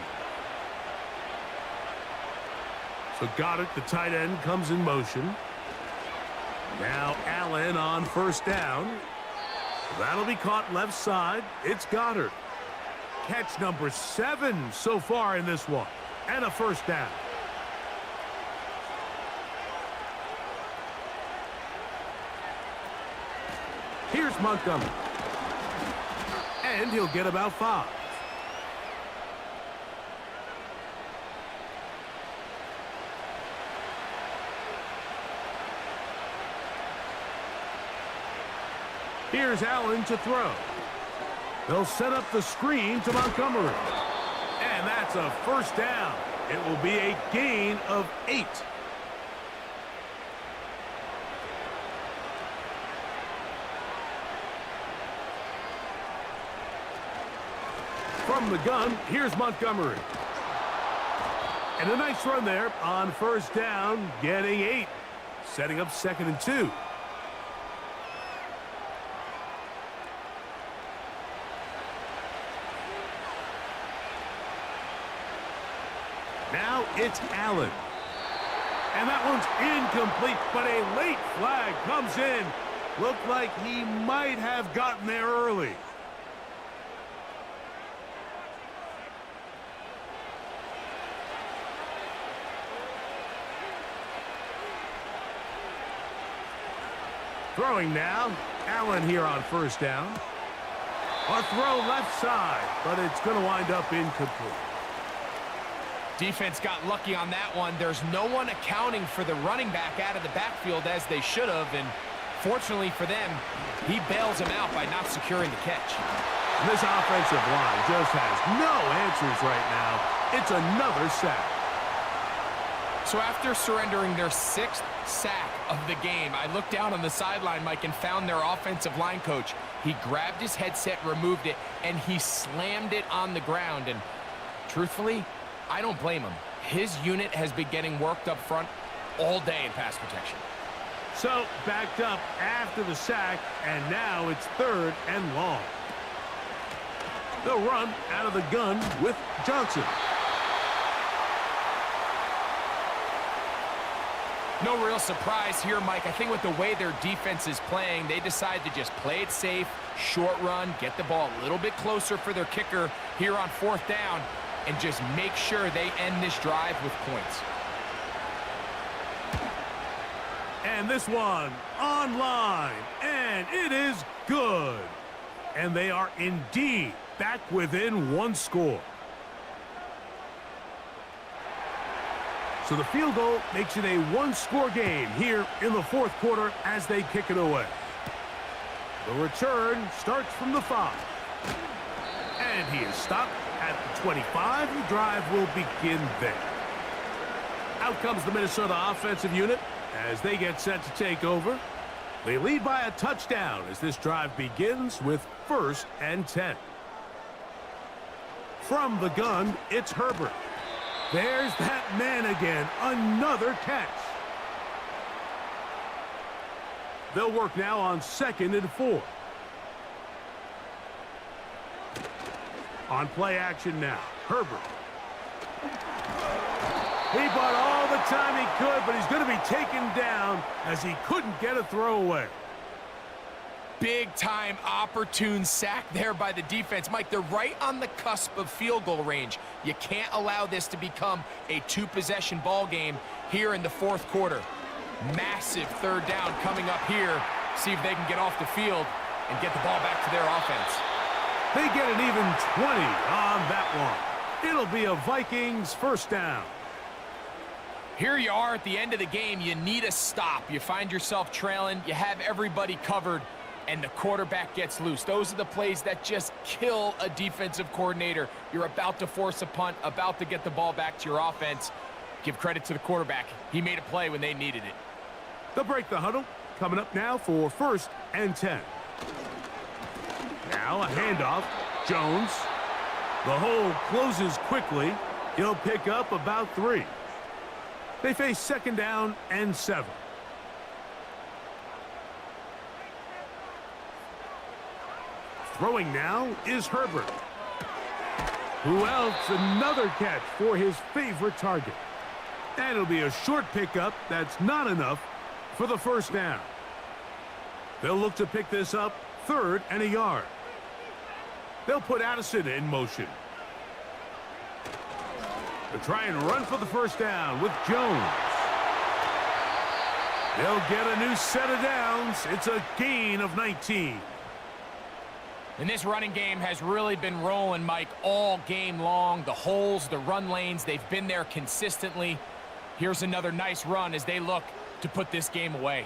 So Goddard, the tight end, comes in motion. Now Allen on first down. That'll be caught left side. It's Goddard. Catch number 7 so far in this one. And a first down. Here's Montgomery. And he'll get about 5. Here's Allen to throw. They'll set up the screen to Montgomery. And that's a first down. It will be a gain of 8. From the gun, here's Montgomery. And a nice run there on first down, getting 8. Setting up 2nd and 2. Now it's Allen. And that one's incomplete, but a late flag comes in. Looked like he might have gotten there early. Throwing now, Allen here on first down. A throw left side, but it's going to wind up incomplete. Defense got lucky on that one. There's no one accounting for the running back out of the backfield as they should have, and fortunately for them, he bails him out by not securing the catch. This offensive line just has no answers right now. It's another sack. So after surrendering their 6th sack of the game, I looked down on the sideline, Mike, and found their offensive line coach. He grabbed his headset, removed it, and he slammed it on the ground. And truthfully, I don't blame him. His unit has been getting worked up front all day in pass protection. So backed up after the sack, and now it's 3rd and long. They'll run out of the gun with Johnson. No real surprise here, Mike. I think with the way their defense is playing, they decide to just play it safe, short run, get the ball a little bit closer for their kicker here on 4th down, and just make sure they end this drive with points. And this one online, and it is good. And they are indeed back within 1 score. So the field goal makes it a 1-score game here in the 4th quarter as they kick it away. The return starts from the 5. And he is stopped at the 25. The drive will begin there. Out comes the Minnesota offensive unit as they get set to take over. They lead by a touchdown as this drive begins with 1st and 10. From the gun, it's Herbert. There's that man again. Another catch. They'll work now on 2nd and 4. On play action now, Herbert. He bought all the time he could, but he's going to be taken down as he couldn't get a throw away. Big-time opportune sack there by the defense. Mike, they're right on the cusp of field goal range. You can't allow this to become a 2-possession ball game here in the 4th quarter. Massive 3rd down coming up here. See if they can get off the field and get the ball back to their offense. They get an even 20 on that one. It'll be a Vikings 1st down. Here you are at the end of the game. You need a stop. You find yourself trailing. You have everybody covered, and the quarterback gets loose. Those are the plays that just kill a defensive coordinator. You're about to force a punt, about to get the ball back to your offense. Give credit to the quarterback. He made a play when they needed it. They'll break the huddle. Coming up now for 1st and 10. Now a handoff. Jones. The hole closes quickly. He'll pick up about 3. They face 2nd down and 7. Throwing now is Herbert. Who else? Another catch for his favorite target. And it'll be a short pickup that's not enough for the 1st down. They'll look to pick this up, 3rd and a yard. They'll put Addison in motion. They'll try and run for the first down with Jones. They'll get a new set of downs. It's a gain of 19. And this running game has really been rolling, Mike, all game long. The holes, the run lanes, they've been there consistently. Here's another nice run as they look to put this game away.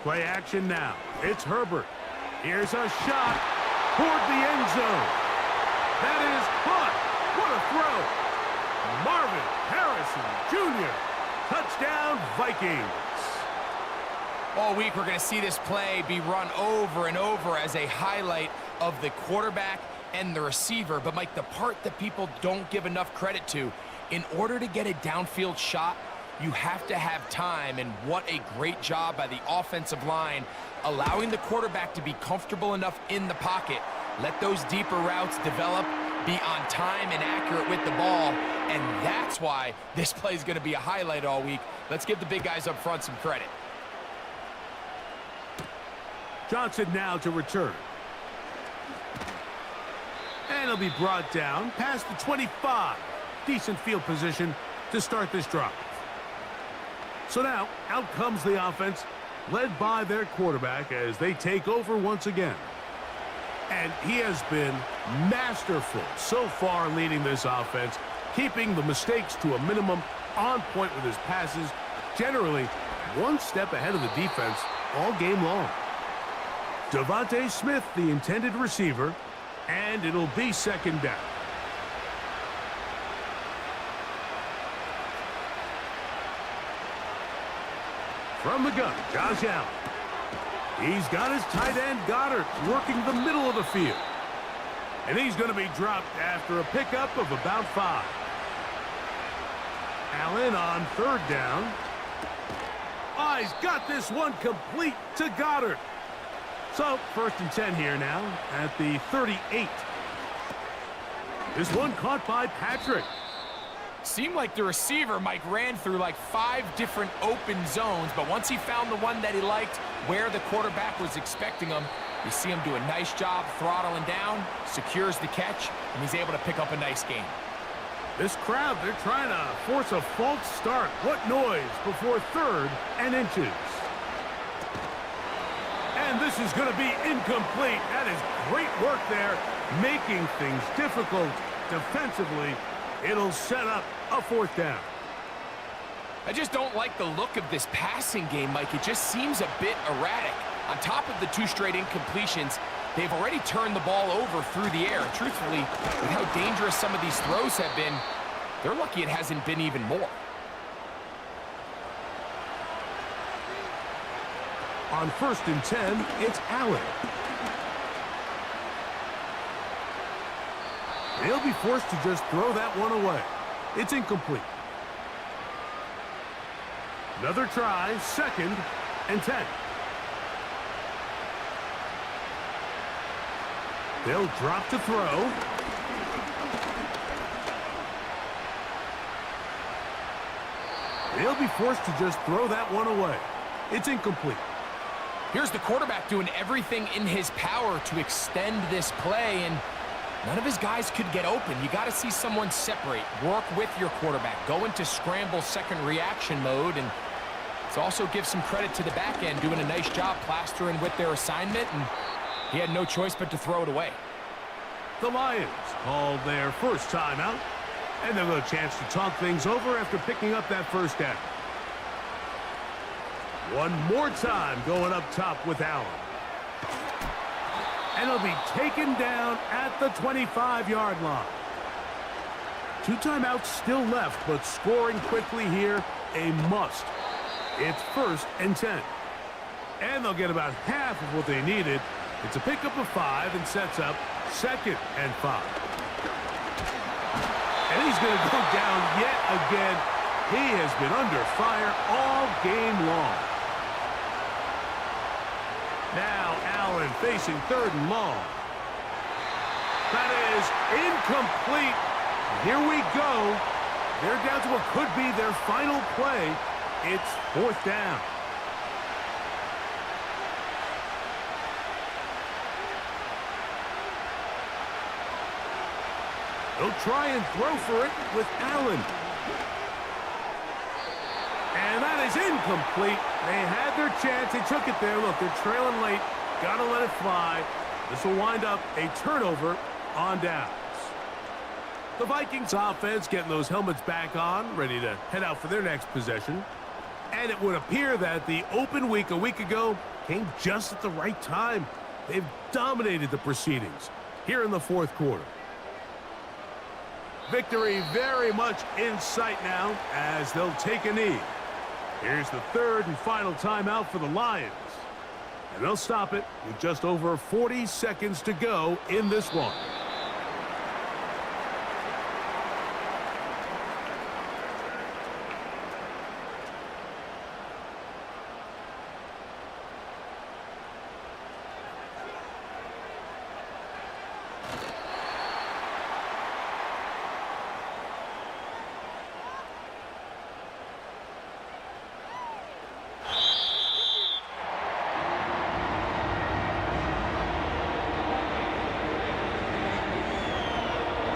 Play action now. It's Herbert. Here's a shot toward the end zone. That is caught. What a throw. Marvin Harrison Jr. Touchdown, Vikings. All week, we're going to see this play be run over and over as a highlight of the quarterback and the receiver. But, Mike, the part that people don't give enough credit to, in order to get a downfield shot, you have to have time, and what a great job by the offensive line, allowing the quarterback to be comfortable enough in the pocket, let those deeper routes develop, be on time and accurate with the ball, and that's why this play is going to be a highlight all week. Let's give the big guys up front some credit. Johnson now to return. And he'll be brought down past the 25. Decent field position to start this drive. So now, out comes the offense, led by their quarterback as they take over once again. And he has been masterful so far leading this offense, keeping the mistakes to a minimum, on point with his passes, generally one step ahead of the defense all game long. Devontae Smith, the intended receiver, and it'll be 2nd down. From the gun, Josh Allen. He's got his tight end, Goddard, working the middle of the field. And he's going to be dropped after a pickup of about 5. Allen on 3rd down. Oh, he's got this one complete to Goddard. So, 1st and 10 here now at the 38. This one caught by Patrick. Seemed like the receiver, Mike, ran through like 5 different open zones, but once he found the one that he liked, where the quarterback was expecting him, you see him do a nice job throttling down, secures the catch, and he's able to pick up a nice gain. This crowd, they're trying to force a false start. What noise before 3rd and inches. And this is going to be incomplete. That is great work there, making things difficult defensively. It'll set up a 4th down. I just don't like the look of this passing game, Mike. It just seems a bit erratic. On top of the 2 straight incompletions, they've already turned the ball over through the air. Truthfully, with how dangerous some of these throws have been, they're lucky it hasn't been even more. On 1st and 10, it's Allen. They'll be forced to just throw that one away. It's incomplete. Another try, 2nd and 10. They'll drop to throw. They'll be forced to just throw that one away. It's incomplete. Here's the quarterback doing everything in his power to extend this play, and none of his guys could get open. You got to see someone separate, work with your quarterback, go into scramble second reaction mode, and it's also give some credit to the back end doing a nice job plastering with their assignment, and he had no choice but to throw it away. The Lions called their first timeout, and they'll get a chance to talk things over after picking up that 1st down. One more time going up top with Allen. And he'll be taken down at the 25-yard line. 2 timeouts still left, but scoring quickly here, a must. It's 1st and 10. And they'll get about half of what they needed. It's a pickup of 5 and sets up 2nd and 5. And he's going to go down yet again. He has been under fire all game long. Now Allen facing 3rd and long. That is incomplete. Here we go. They're down to what could be their final play. It's 4th down. He'll try and throw for it with Allen. And that is incomplete. They had their chance. They took it there. Look, they're trailing late. Got to let it fly. This will wind up a turnover on downs. The Vikings offense getting those helmets back on, ready to head out for their next possession. And it would appear that the open week a week ago came just at the right time. They've dominated the proceedings here in the fourth quarter. Victory very much in sight now as they'll take a knee. Here's the third and final timeout for the Lions. And they'll stop it with just over 40 seconds to go in this one.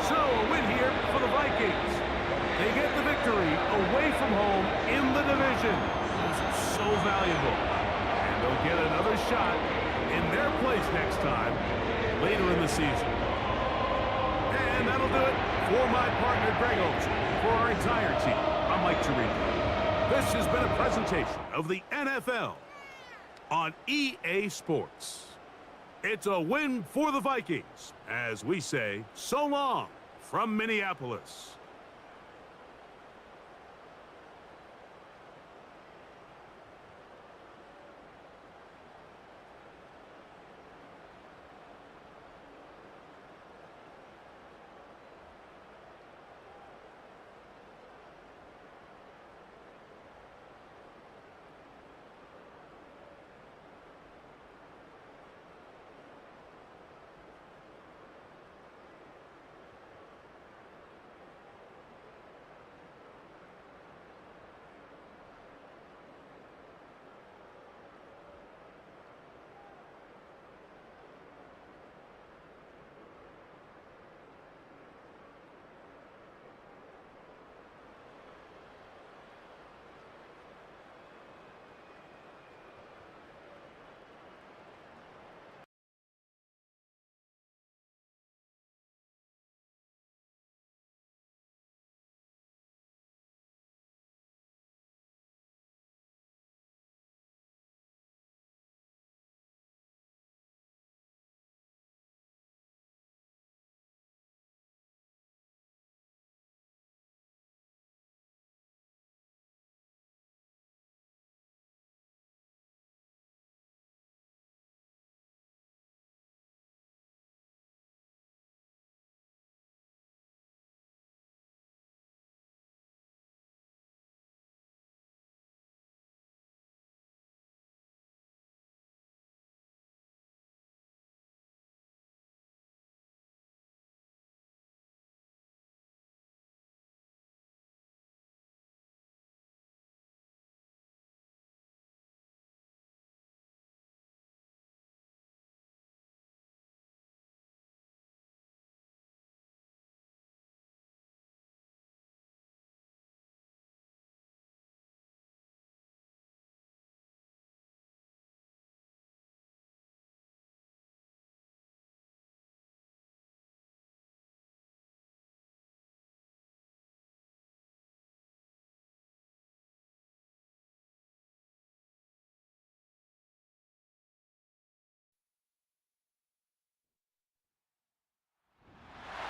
So a win here for the Vikings. They get the victory away from home in the division. This is so valuable. And they'll get another shot in their place next time later in the season. And that'll do it for my partner Greg Olsen. For our entire team, I'm Mike Tirico. This has been a presentation of the NFL on EA Sports. It's a win for the Vikings, as we say so long from Minneapolis.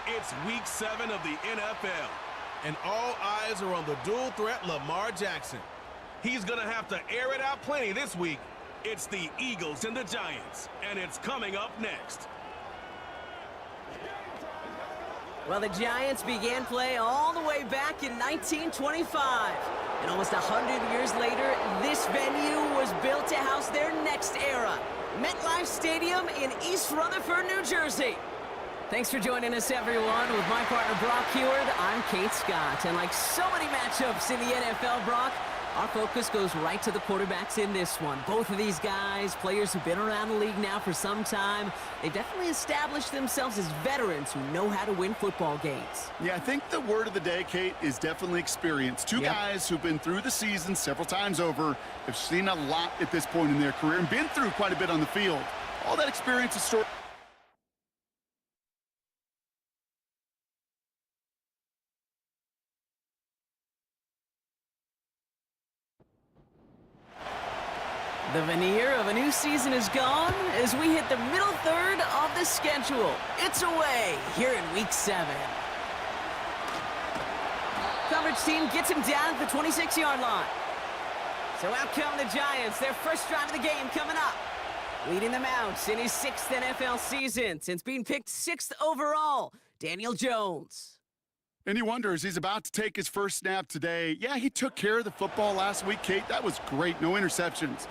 It's week 7 of the NFL, and all eyes are on the dual threat Lamar Jackson. He's going to have to air it out plenty this week. It's the Eagles and the Giants, and it's coming up next. Well, the Giants began play all the way back in 1925. And almost 100 years later, this venue was built to house their next era. MetLife Stadium in East Rutherford, New Jersey. Thanks for joining us, everyone. With my partner, Brock Heward, I'm Kate Scott. And like so many matchups in the NFL, Brock, Our focus goes right to the quarterbacks in this one. Both of these guys, players who've been around the league now for some time, they've definitely established themselves as veterans who know how to win football games. Yeah, I think the word of the day, Kate, is definitely experience. Two guys who've been through the season several times over, have seen a lot at this point in their career, and been through quite a bit on the field. All that experience is stored. The veneer of a new season is gone as we hit the middle third of the schedule. It's away here in Week 7. Coverage team gets him down at the 26-yard line. So out come the Giants, their first drive of the game coming up. Leading them out in his 6th NFL season since being picked 6th overall, Daniel Jones. And he wonders, he's about to take his first snap today. Yeah, he took care of the football last week, Kate. That was great, no interceptions.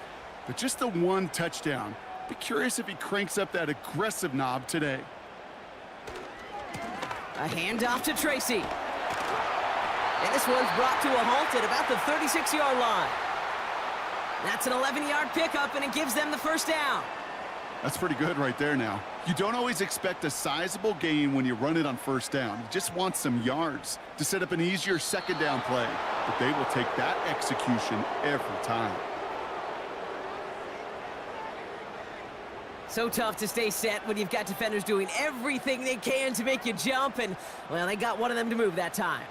But just the one touchdown. Be curious if he cranks up that aggressive knob today. A handoff to Tracy. And this one's brought to a halt at about the 36-yard line. That's an 11-yard pickup, and it gives them the first down. That's pretty good right there now. You don't always expect a sizable gain when you run it on first down. You just want some yards to set up an easier second down play. But they will take that execution every time. So tough to stay set when you've got defenders doing everything they can to make you jump, and, well, they got one of them to move that time.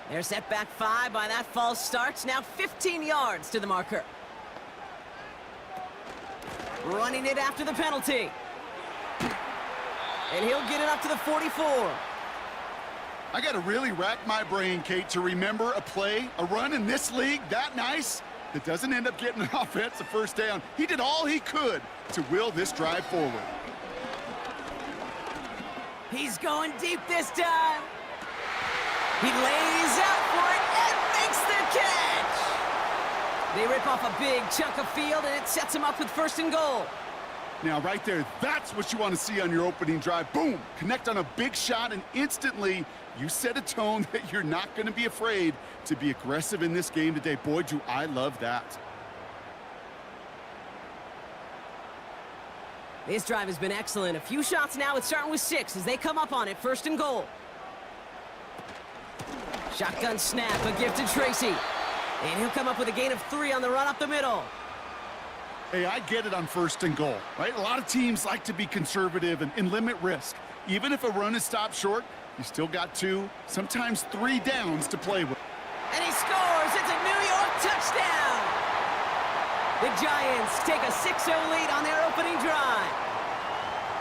They're set back 5 by that false start. Now 15 yards to the marker. Running it after the penalty. And he'll get it up to the 44. I got to really rack my brain, Kate, to remember a play, a run in this league that nice that doesn't end up getting an offensive first down. He did all he could to will this drive forward. He's going deep this time. He lays out for it and makes the catch. They rip off a big chunk of field, and it sets him up with 1st and goal. Now, right there, that's what you want to see on your opening drive. Boom! Connect on a big shot, and instantly you set a tone that you're not going to be afraid to be aggressive in this game today. Boy, do I love that. This drive has been excellent. A few shots now. It's starting with 6 as they come up on it. 1st and goal. Shotgun snap, a gift to Tracy. And he'll come up with a gain of 3 on the run up the middle. Hey, I get it on 1st and goal, right? A lot of teams like to be conservative and limit risk. Even if a run is stopped short, you still got 2, sometimes 3 downs to play with. And he scores! It's a New York touchdown! The Giants take a 6-0 lead on their opening drive.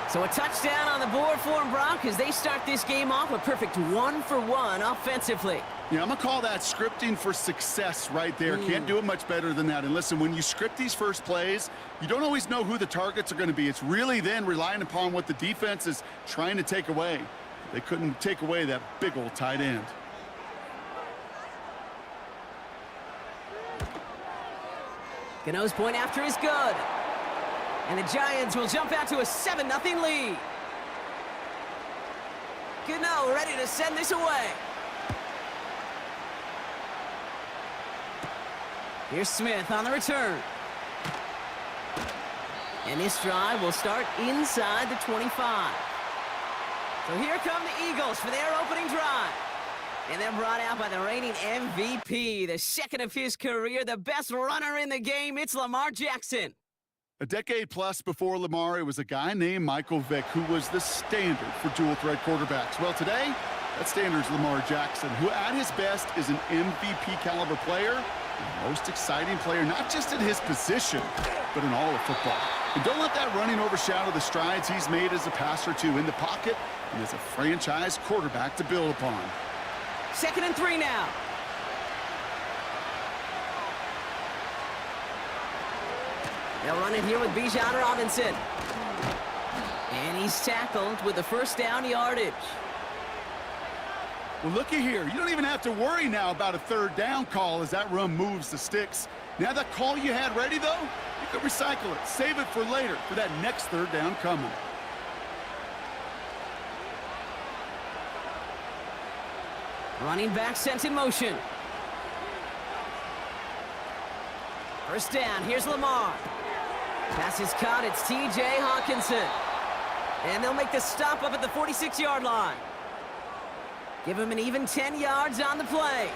So a touchdown on the board for them, Brock, as they start this game off a perfect 1-for-1 offensively. Yeah, I'm going to call that scripting for success right there. Can't do it much better than that. And listen, when you script these first plays, you don't always know who the targets are going to be. It's really then relying upon what the defense is trying to take away. They couldn't take away that big old tight end. Gano's point after is good. And the Giants will jump out to a 7-0 lead. Gano ready to send this away. Here's Smith on the return. And this drive will start inside the 25. So here come the Eagles for their opening drive. And they're brought out by the reigning MVP, the 2nd of his career, the best runner in the game. It's Lamar Jackson. A decade plus before Lamar, it was a guy named Michael Vick who was the standard for dual-threat quarterbacks. Well, today, that standard is Lamar Jackson, who at his best is an MVP-caliber player, the most exciting player, not just in his position, but in all of football. And don't let that running overshadow the strides he's made as a passer, too, in the pocket and as a franchise quarterback to build upon. 2nd and 3 now. They'll run it here with Bijan Robinson. And he's tackled with the first down yardage. Well, looky here. You don't even have to worry now about a 3rd down call as that run moves the sticks. Now that call you had ready, though, you can recycle it. Save it for later for that next 3rd down coming. Running back sent in motion. First down, here's Lamar. Pass is caught, it's T.J. Hawkinson. And they'll make the stop up at the 46-yard line. Give him an even 10 yards on the play.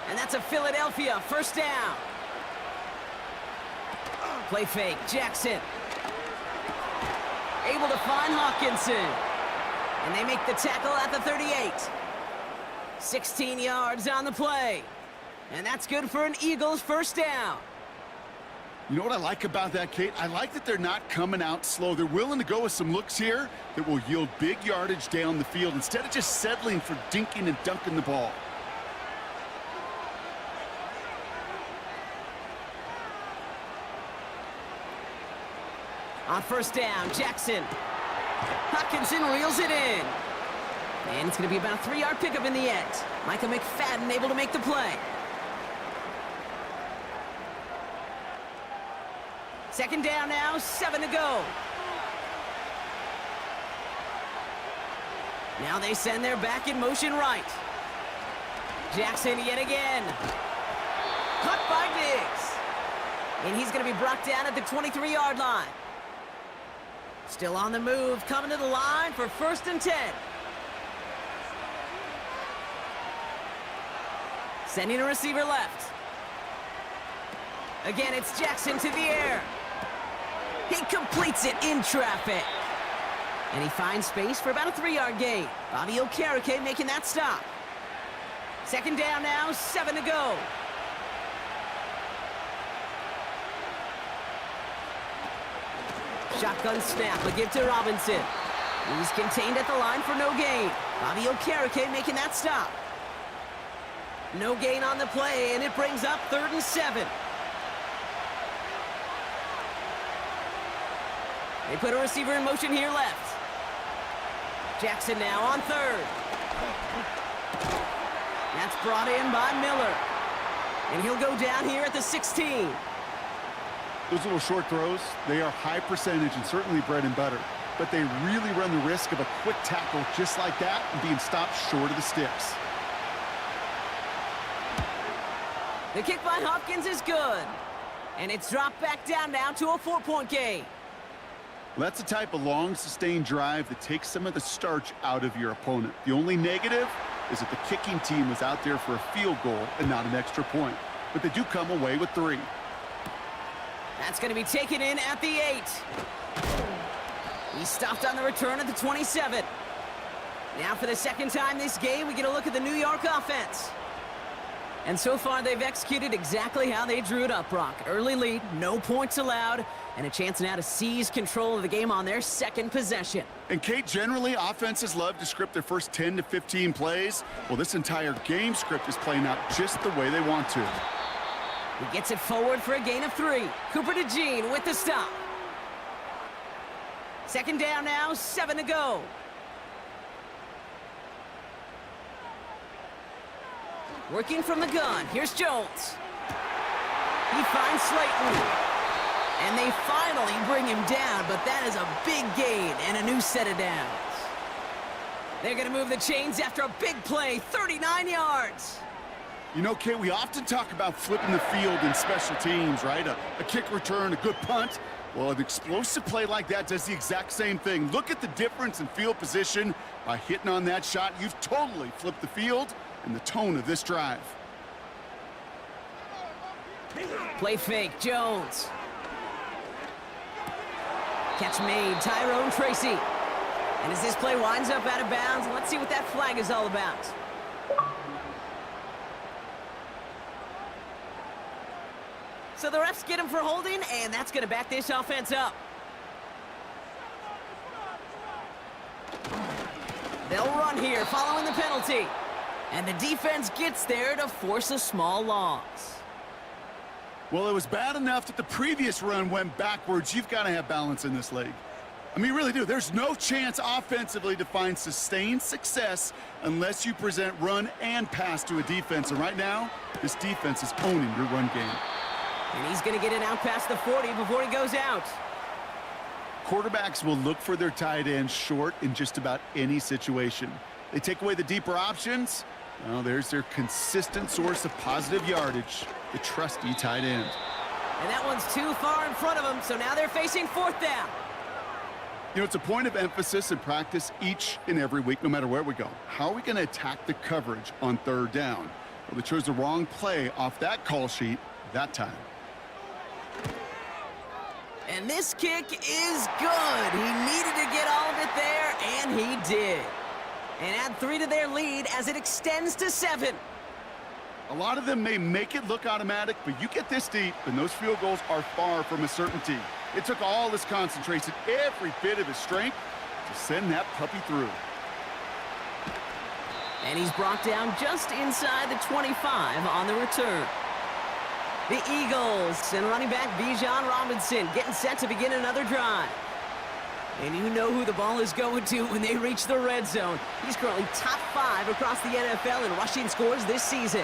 And that's a Philadelphia first down. Play fake, Jackson. Able to find Hawkinson. And they make the tackle at the 38. 16 yards on the play. And that's good for an Eagles first down. You know what I like about that, Kate? I like that they're not coming out slow. They're willing to go with some looks here that will yield big yardage down the field instead of just settling for dinking and dunking the ball. On first down, Jackson. Hawkinson reels it in. And it's going to be about a 3-yard pickup in the end. Micah McFadden able to make the play. Second down now, 7 to go. Now they send their back in motion right. Jackson yet again. Caught by Diggs. And he's going to be brought down at the 23-yard line. Still on the move, coming to the line for 1st and 10. Sending a receiver left. Again, it's Jackson to the air. He completes it in traffic. And he finds space for about a 3-yard gain. Bobby Okereke making that stop. Second down now, 7 to go. Shotgun snap, a give to Robinson. He's contained at the line for no gain. Bobby Okereke making that stop. No gain on the play, and it brings up 3rd and 7. They put a receiver in motion here left. Jackson now on 3rd. That's brought in by Miller. And he'll go down here at the 16. Those little short throws, they are high percentage and certainly bread and butter. But they really run the risk of a quick tackle just like that and being stopped short of the sticks. The kick by Hopkins is good. And it's dropped back down now to a 4-point game. Well, that's the type of long, sustained drive that takes some of the starch out of your opponent. The only negative is that the kicking team was out there for a field goal and not an extra point. But they do come away with 3. That's going to be taken in at the 8. He stopped on the return at the 27. Now for the second time this game, we get a look at the New York offense. And so far, they've executed exactly how they drew it up, Brock. Early lead, no points allowed, and a chance now to seize control of the game on their second possession. And, Kate, generally, offenses love to script their first 10 to 15 plays. Well, this entire game script is playing out just the way they want to. He gets it forward for a gain of 3. Cooper DeJean with the stop. Second down now, 7 to go. Working from the gun, here's Jones. He finds Slayton. And they finally bring him down, but that is a big gain and a new set of downs. They're going to move the chains after a big play, 39 yards. You know, Kate, we often talk about flipping the field in special teams, right? A kick return, a good punt. Well, an explosive play like that does the exact same thing. Look at the difference in field position. By hitting on that shot, you've totally flipped the field and the tone of this drive. Play fake, Jones. Catch made, Tyrone Tracy. And as this play winds up out of bounds, let's see what that flag is all about. So the refs get him for holding, and that's going to back this offense up. They'll run here following the penalty. And the defense gets there to force a small loss. Well, it was bad enough that the previous run went backwards. You've got to have balance in this league. I mean, you really do. There's no chance offensively to find sustained success unless you present run and pass to a defense. And right now, this defense is owning your run game. And he's going to get it out past the 40 before he goes out. Quarterbacks will look for their tight end short in just about any situation. They take away the deeper options. Well, there's their consistent source of positive yardage, the trusty tight end. And that one's too far in front of them, so now they're facing fourth down. You know, it's a point of emphasis in practice each and every week, no matter where we go. How are we going to attack the coverage on third down? Well, they chose the wrong play off that call sheet that time. And this kick is good. He needed to get all of it there, and he did. And add 3 to their lead as it extends to 7. A lot of them may make it look automatic, but you get this deep, and those field goals are far from a certainty. It took all his concentration, every bit of his strength, to send that puppy through. And he's brought down just inside the 25 on the return. The Eagles and running back Bijan Robinson getting set to begin another drive. And you know who the ball is going to when they reach the red zone. He's currently top 5 across the NFL in rushing scores this season.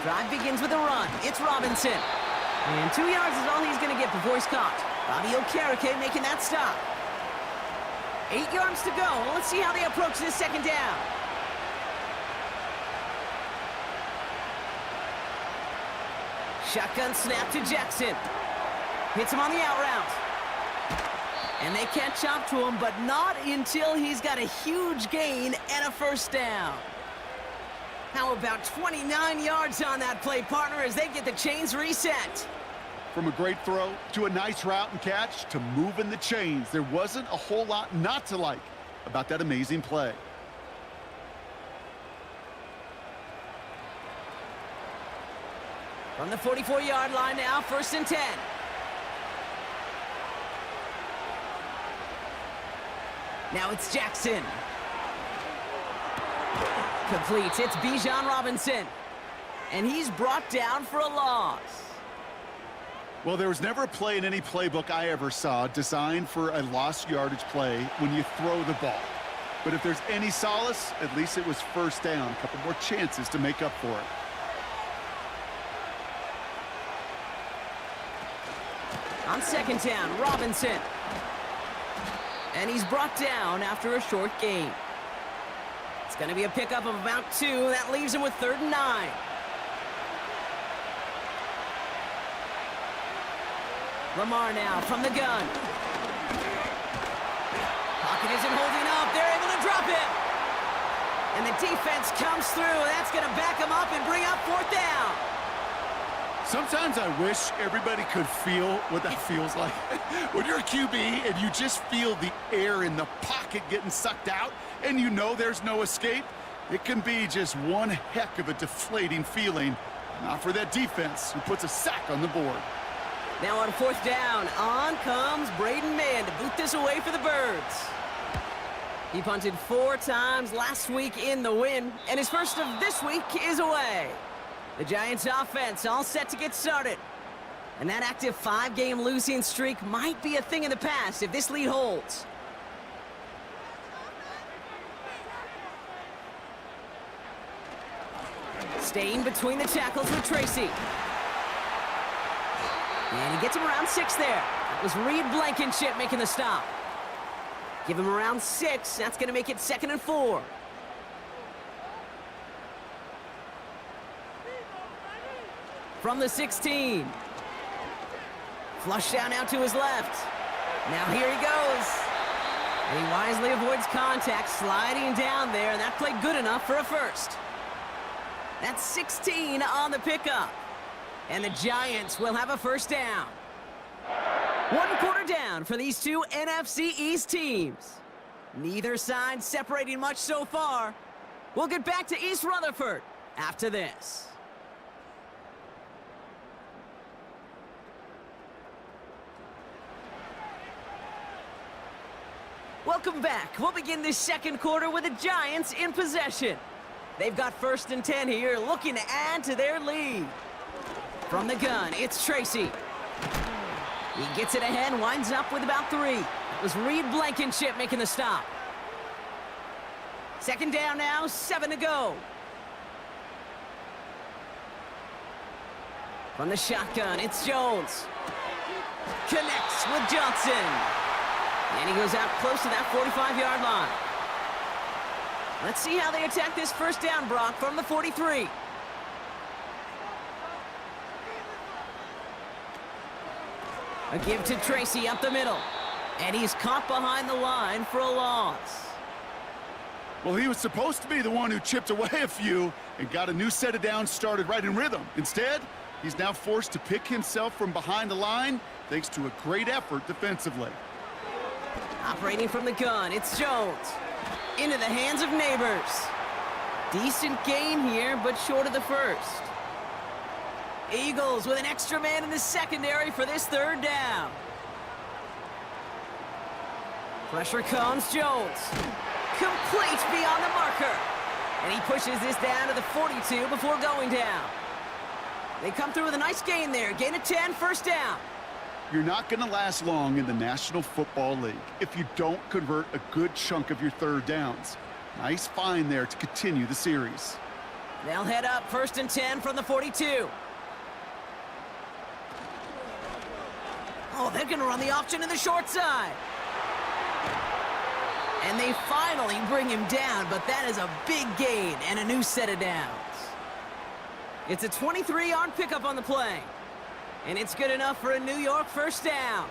Drive begins with a run. It's Robinson. And 2 yards is all he's going to get before he's caught. Bobby Okereke making that stop. 8 yards to go. Let's see how they approach this second down. Shotgun snap to Jackson. Hits him on the out route. And they catch up to him, but not until he's got a huge gain and a first down. How about 29 yards on that play, partner, as they get the chains reset? From a great throw to a nice route and catch to moving the chains, there wasn't a whole lot not to like about that amazing play. From the 44-yard line now, 1st and 10. Now it's Jackson. Completes. It's Bijan Robinson. And he's brought down for a loss. Well, there was never a play in any playbook I ever saw designed for a lost yardage play when you throw the ball. But if there's any solace, at least it was first down. A couple more chances to make up for it. On second down, Robinson. And he's brought down after a short gain. It's going to be a pickup of about 2. That leaves him with 3rd and 9. Lamar now from the gun. Pocket isn't holding up. They're able to drop it. And the defense comes through. That's going to back him up and bring up 4th down. Sometimes I wish everybody could feel what that feels like. When you're a QB and you just feel the air in the pocket getting sucked out and you know there's no escape, it can be just one heck of a deflating feeling. Not for that defense who puts a sack on the board. Now on 4th down, on comes Braden Mann to boot this away for the Birds. He punted 4 times last week in the win, and his first of this week is away. The Giants offense all set to get started. And that active 5-game losing streak might be a thing in the past if this lead holds. Staying between the tackles with Tracy. And he gets him around 6 there. That was Reed Blankenship making the stop. Give him around 6. That's going to make it 2nd and 4. From the 16. Flush down out to his left. Now here he goes. And he wisely avoids contact, sliding down there, and that played good enough for a first. That's 16 on the pickup. And the Giants will have a first down. 1 quarter down for these two NFC East teams. Neither side separating much so far. We'll get back to East Rutherford after this. Welcome back. We'll begin this second quarter with the Giants in possession. They've got 1st and 10 here, looking to add to their lead. From the gun, it's Tracy. He gets it ahead, winds up with about 3. It was Reed Blankenship making the stop. 2nd down now, 7 to go. From the shotgun, it's Jones. Connects with Johnson. And he goes out close to that 45-yard line. Let's see how they attack this first down, Brock, from the 43. A give to Tracy up the middle. And he's caught behind the line for a loss. Well, he was supposed to be the one who chipped away a few and got a new set of downs started right in rhythm. Instead, he's now forced to pick himself from behind the line thanks to a great effort defensively. Operating from the gun, it's Jones. Into the hands of Neighbors. Decent gain here, but short of the first. Eagles with an extra man in the secondary for this third down. Pressure comes, Jones. Complete beyond the marker. And he pushes this down to the 42 before going down. They come through with a nice gain there. Gain of 10, first down. You're not going to last long in the National Football League if you don't convert a good chunk of your third downs. Nice find there to continue the series. They'll head up, first and 10 from the 42. Oh, they're going to run the option to the short side. And they finally bring him down, but that is a big gain and a new set of downs. It's a 23-yard pickup on the play. And it's good enough for a New York first down.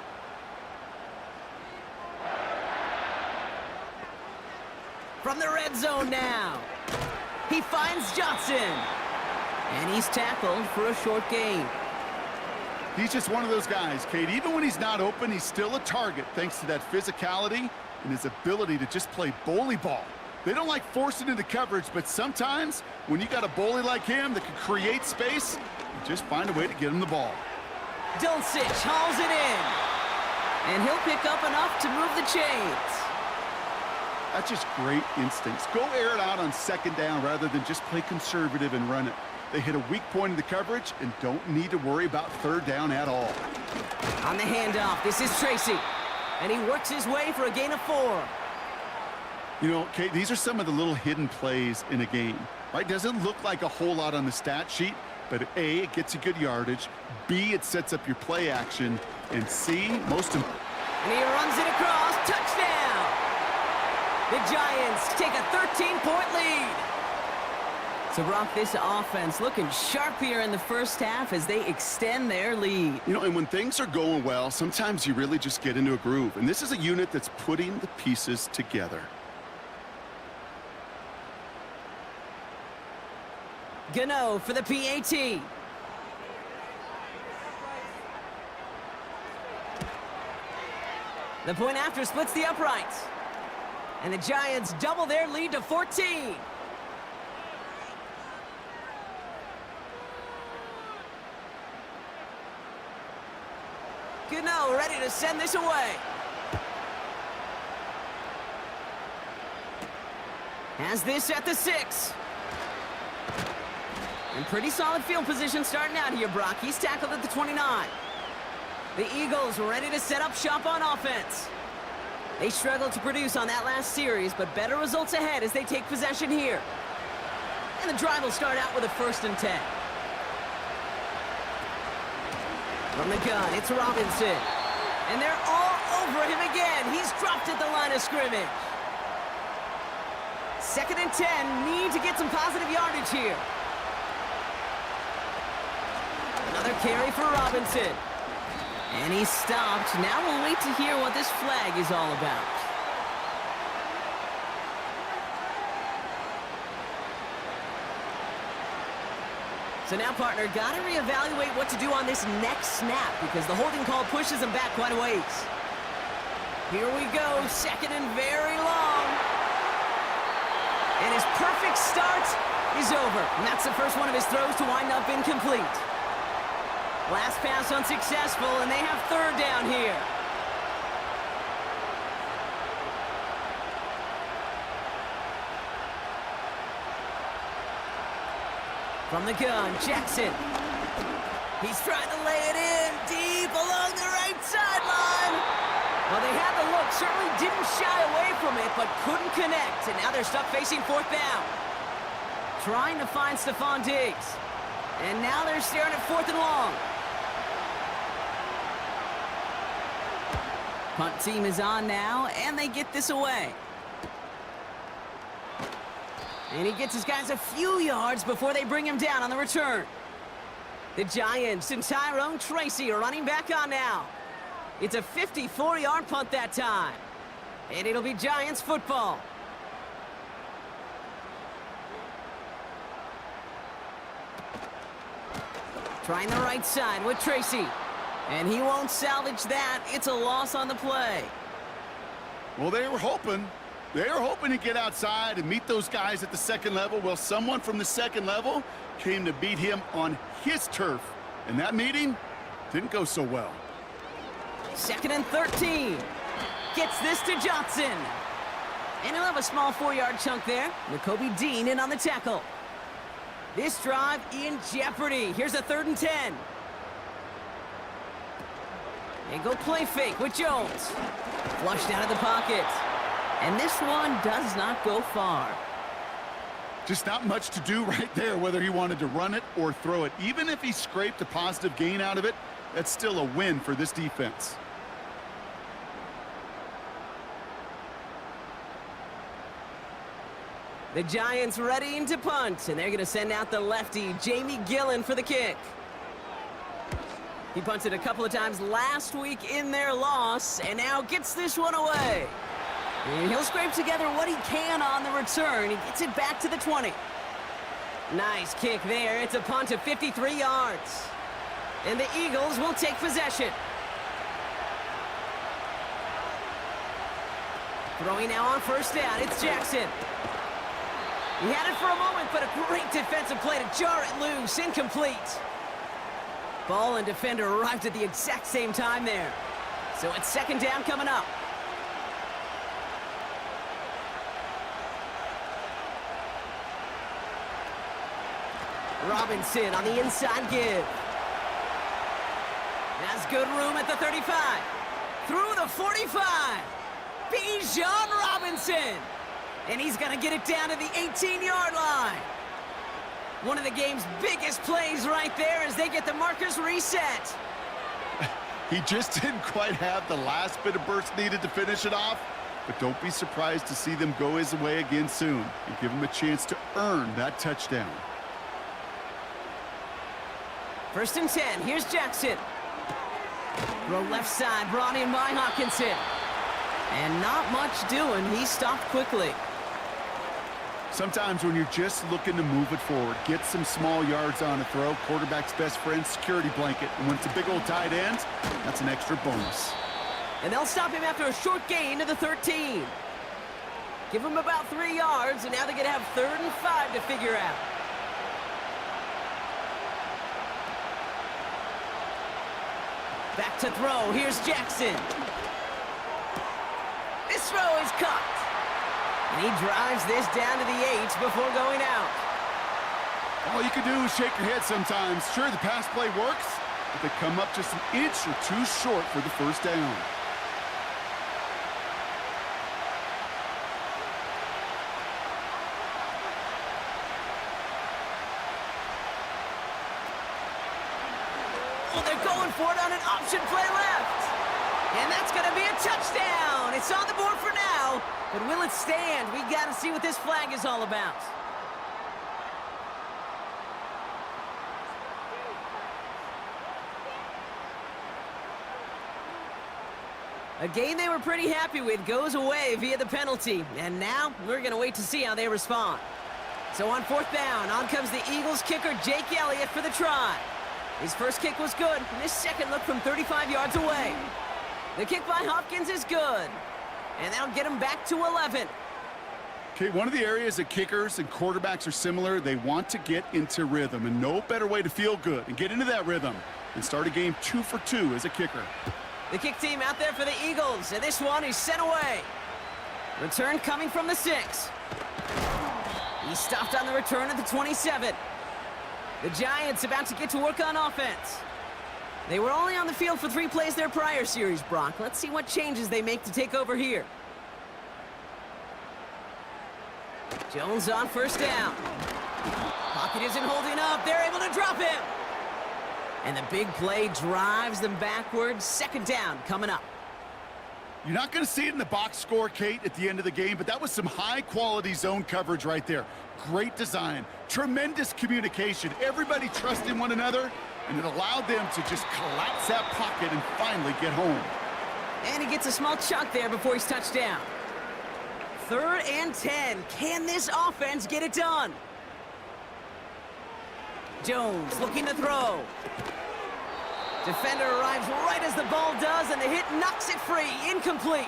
From the red zone now. He finds Johnson. And he's tackled for a short gain. He's just one of those guys, Kate. Even when he's not open, he's still a target thanks to that physicality and his ability to just play bully ball. They don't like forcing into coverage, but sometimes when you got a bully like him that can create space, you just find a way to get him the ball. Dulcich hauls it in. And he'll pick up enough to move the chains. That's just great instincts. Go air it out on second down rather than just play conservative and run it. They hit a weak point in the coverage and don't need to worry about third down at all. On the handoff, this is Tracy. And he works his way for a gain of 4. You know, Kate, these are some of the little hidden plays in a game, right? Doesn't look like a whole lot on the stat sheet, but A, it gets you good yardage, B, it sets up your play action, and C, most important. And he runs it across, touchdown! The Giants take a 13-point lead. So, Brock, this offense looking sharp here in the first half as they extend their lead. You know, and when things are going well, sometimes you really just get into a groove, and this is a unit that's putting the pieces together. Gano for the PAT. The point after splits the uprights. And the Giants double their lead to 14. Gano ready to send this away. Has this at the 6. And pretty solid field position starting out here, Brock. He's tackled at the 29. The Eagles ready to set up shop on offense. They struggled to produce on that last series, but better results ahead as they take possession here. And the drive will start out with a first and 10. From the gun, it's Robinson. And they're all over him again. He's dropped at the line of scrimmage. Second and 10, need to get some positive yardage here. Another carry for Robinson. And he's stopped. Now we'll wait to hear what this flag is all about. So now, partner, got to reevaluate what to do on this next snap because the holding call pushes him back quite a ways. Here we go, second and very long. And his perfect start is over. And that's the first one of his throws to wind up incomplete. Last pass unsuccessful, and they have third down here. From the gun, Jackson. He's trying to lay it in deep along the right sideline. Well, they had the look, certainly didn't shy away from it, but couldn't connect. And now they're stuck facing fourth down. Trying to find Stephon Diggs. And now they're staring at fourth and long. Punt team is on now, and they get this away. And he gets his guys a few yards before they bring him down on the return. The Giants and Tyrone Tracy are running back on now. It's a 54-yard punt that time. And it'll be Giants football. Trying the right side with Tracy. And he won't salvage that. It's a loss on the play. Well, they were hoping to get outside and meet those guys at the second level. Well, someone from the second level came to beat him on his turf. And that meeting didn't go so well. 2nd and 13. Gets this to Johnson. And he'll have a small 4-yard chunk there. Nakobe Dean in on the tackle. This drive in jeopardy. Here's a 3rd and 10. They go play fake with Jones. Flushed out of the pocket. And this one does not go far. Just not much to do right there, whether he wanted to run it or throw it. Even if he scraped a positive gain out of it, that's still a win for this defense. The Giants readying to punt, and they're going to send out the lefty, Jamie Gillen, for the kick. He punted a couple of times last week in their loss, and now gets this one away. And he'll scrape together what he can on the return. He gets it back to the 20. Nice kick there. It's a punt of 53 yards. And the Eagles will take possession. Throwing now on 1st down, it's Jackson. He had it for a moment, but a great defensive play to jar it loose. Incomplete. Ball and defender arrived at the exact same time there. So it's 2nd down coming up. Robinson on the inside give. Has good room at the 35. Through the 45. Bijan Robinson. And he's going to get it down to the 18-yard line. One of the game's biggest plays right there as they get the markers reset. He just didn't quite have the last bit of burst needed to finish it off. But don't be surprised to see them go his way again soon and give him a chance to earn that touchdown. 1st and 10. Here's Jackson. Throw left side, brought in by Hawkinson. And not much doing. He stopped quickly. Sometimes when you're just looking to move it forward, get some small yards on a throw, quarterback's best friend, security blanket. And when it's a big old tight end, that's an extra bonus. And they'll stop him after a short gain to the 13. Give him about 3 yards, and now they're going to have 3rd and 5 to figure out. Back to throw. Here's Jackson. This throw is caught. And he drives this down to the 8 before going out. All you can do is shake your head sometimes. Sure, the pass play works, but they come up just an inch or two short for the 1st down. Oh, they're going for it on an option play left. And that's going to be a touchdown. It's on the board for now. But will it stand? We got to see what this flag is all about. A game they were pretty happy with goes away via the penalty. And now we're going to wait to see how they respond. So on 4th down, on comes the Eagles kicker, Jake Elliott, for the try. His first kick was good, and his second look from 35 yards away. The kick by Hopkins is good. And that'll get him back to 11. Okay, one of the areas that kickers and quarterbacks are similar, they want to get into rhythm. And no better way to feel good and get into that rhythm than start a game 2 for 2 as a kicker. The kick team out there for the Eagles, and this one is sent away. Return coming from the 6. He stopped on the return at the 27. The Giants about to get to work on offense. They were only on the field for 3 plays their prior series, Brock. Let's see what changes they make to take over here. Jones on 1st down. Pocket isn't holding up. They're able to drop him. And the big play drives them backwards. 2nd down coming up. You're not going to see it in the box score, Kate, at the end of the game, but that was some high-quality zone coverage right there. Great design, tremendous communication, everybody trusting one another, and it allowed them to just collapse that pocket and finally get home. And he gets a small chunk there before he's touched down. 3rd and 10. Can this offense get it done? Jones looking to throw. Defender arrives right as the ball does, and the hit knocks it free. Incomplete.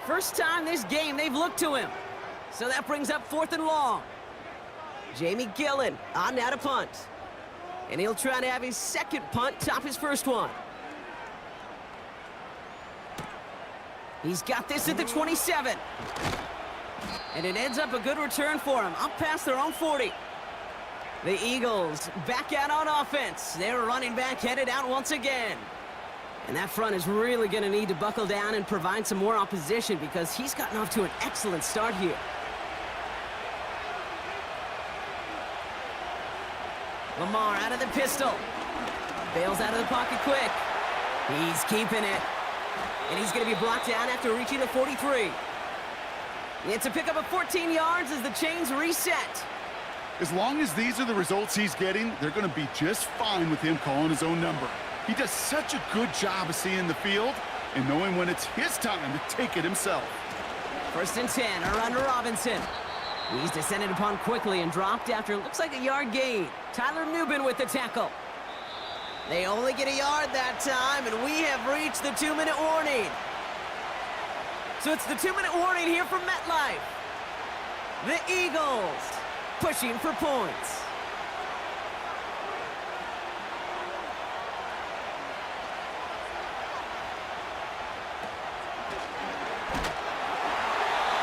First time this game they've looked to him. So that brings up 4th and long. Jamie Gillen on now to punt. And he'll try to have his second punt top his first one. He's got this at the 27. And it ends up a good return for him, up past their own 40. The Eagles back out on offense. Their running back headed out once again. And that front is really going to need to buckle down and provide some more opposition because he's gotten off to an excellent start here. Lamar out of the pistol. Bails out of the pocket quick. He's keeping it. And he's going to be blocked down after reaching the 43. It's a pickup of 14 yards as the chains reset. As long as these are the results he's getting, they're going to be just fine with him calling his own number. He does such a good job of seeing the field and knowing when it's his time to take it himself. 1st and 10, around to Robinson. He's descended upon quickly and dropped after looks like a yard gain. Tyler Nubin with the tackle. They only get a yard that time, and we have reached the 2-minute warning. So it's the 2-minute warning here from MetLife. The Eagles pushing for points.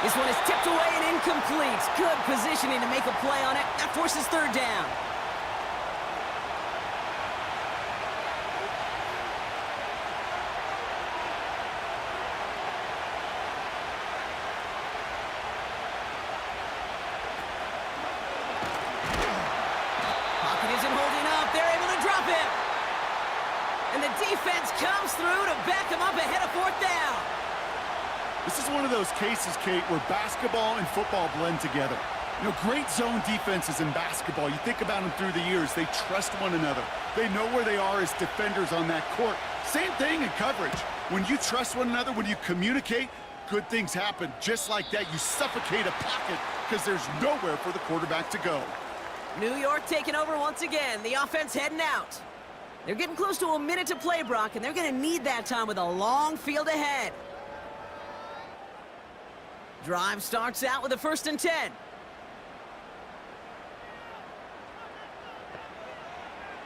This one is tipped away and incomplete. Good positioning to make a play on it. That forces 3rd down. Defense comes through to back him up ahead of 4th down. This is one of those cases, Kate, where basketball and football blend together. You know, great zone defenses in basketball. You think about them through the years. They trust one another. They know where they are as defenders on that court. Same thing in coverage. When you trust one another, when you communicate, good things happen. Just like that, you suffocate a pocket because there's nowhere for the quarterback to go. New York taking over once again. The offense heading out. They're getting close to a minute to play, Brock, and they're going to need that time with a long field ahead. Drive starts out with a 1st and 10.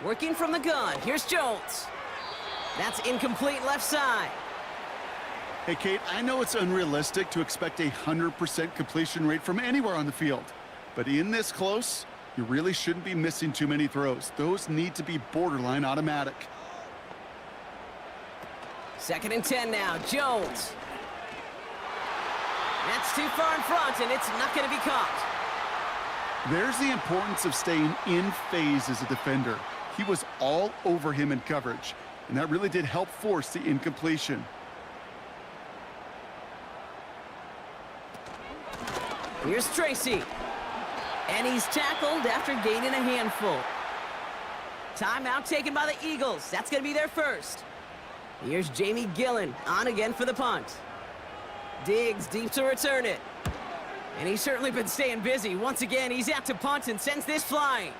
Working from the gun. Here's Jones. That's incomplete left side. Hey, Kate, I know it's unrealistic to expect a 100% completion rate from anywhere on the field. But in this close, you really shouldn't be missing too many throws. Those need to be borderline automatic. 2nd and 10 now. Jones. That's too far in front, and it's not going to be caught. There's the importance of staying in phase as a defender. He was all over him in coverage, and that really did help force the incompletion. Here's Tracy. And he's tackled after gaining a handful. Timeout taken by the Eagles. That's going to be their first. Here's Jamie Gillen on again for the punt. Diggs deep to return it. And he's certainly been staying busy. Once again, he's out to punt and sends this flying.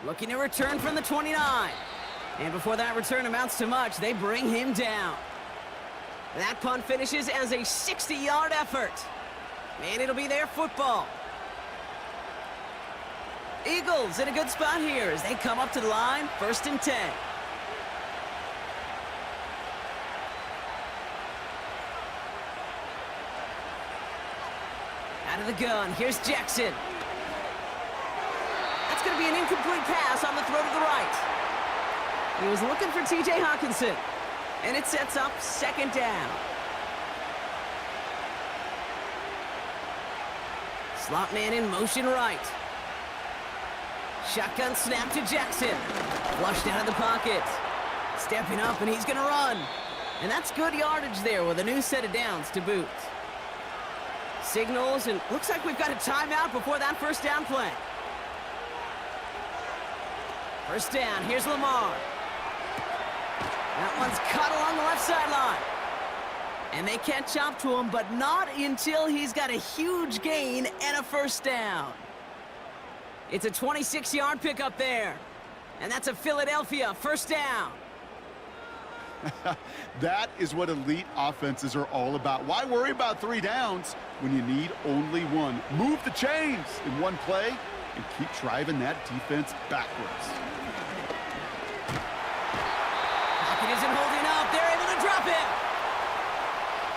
Looking to return from the 29. And before that return amounts to much, they bring him down. That punt finishes as a 60-yard effort. And it'll be their football. Eagles in a good spot here as they come up to the line, 1st and 10. Out of the gun, here's Jackson. That's going to be an incomplete pass on the throw to the right. He was looking for T.J. Hawkinson, and it sets up 2nd down. Slot man in motion right. Shotgun snap to Jackson. Flushed out of the pocket. Stepping up, and he's going to run. And that's good yardage there with a new set of downs to boot. Signals, and looks like we've got a timeout before that first down play. First down, here's Lamar. That one's cut along the left sideline. And they catch up to him, but not until he's got a huge gain and a first down. It's a 26-yard pickup there. And that's a Philadelphia first down. That is what elite offenses are all about. Why worry about 3 downs when you need only one? Move the chains in one play and keep driving that defense backwards. Pocket isn't holding up. They're able to drop it.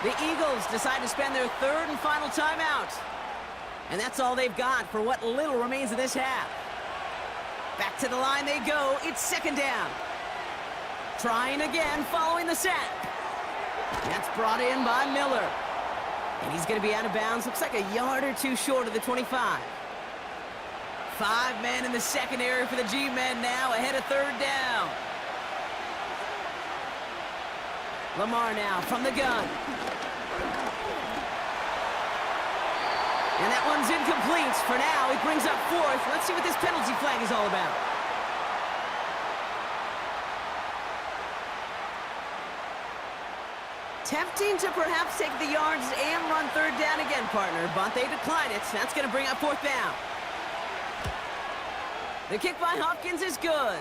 The Eagles decide to spend their third and final timeout. And that's all they've got for what little remains of this half. Back to the line they go. It's second down. Trying again following the sack. That's brought in by Miller. And he's going to be out of bounds. Looks like a yard or two short of the 25. 5 men in the secondary for the G-men now ahead of third down. Lamar now from the gun. And that one's incomplete. For now, he brings up fourth. Let's see what this penalty flag is all about. Tempting to perhaps take the yards and run third down again, partner, but they decline it. That's going to bring up fourth down. The kick by Hopkins is good.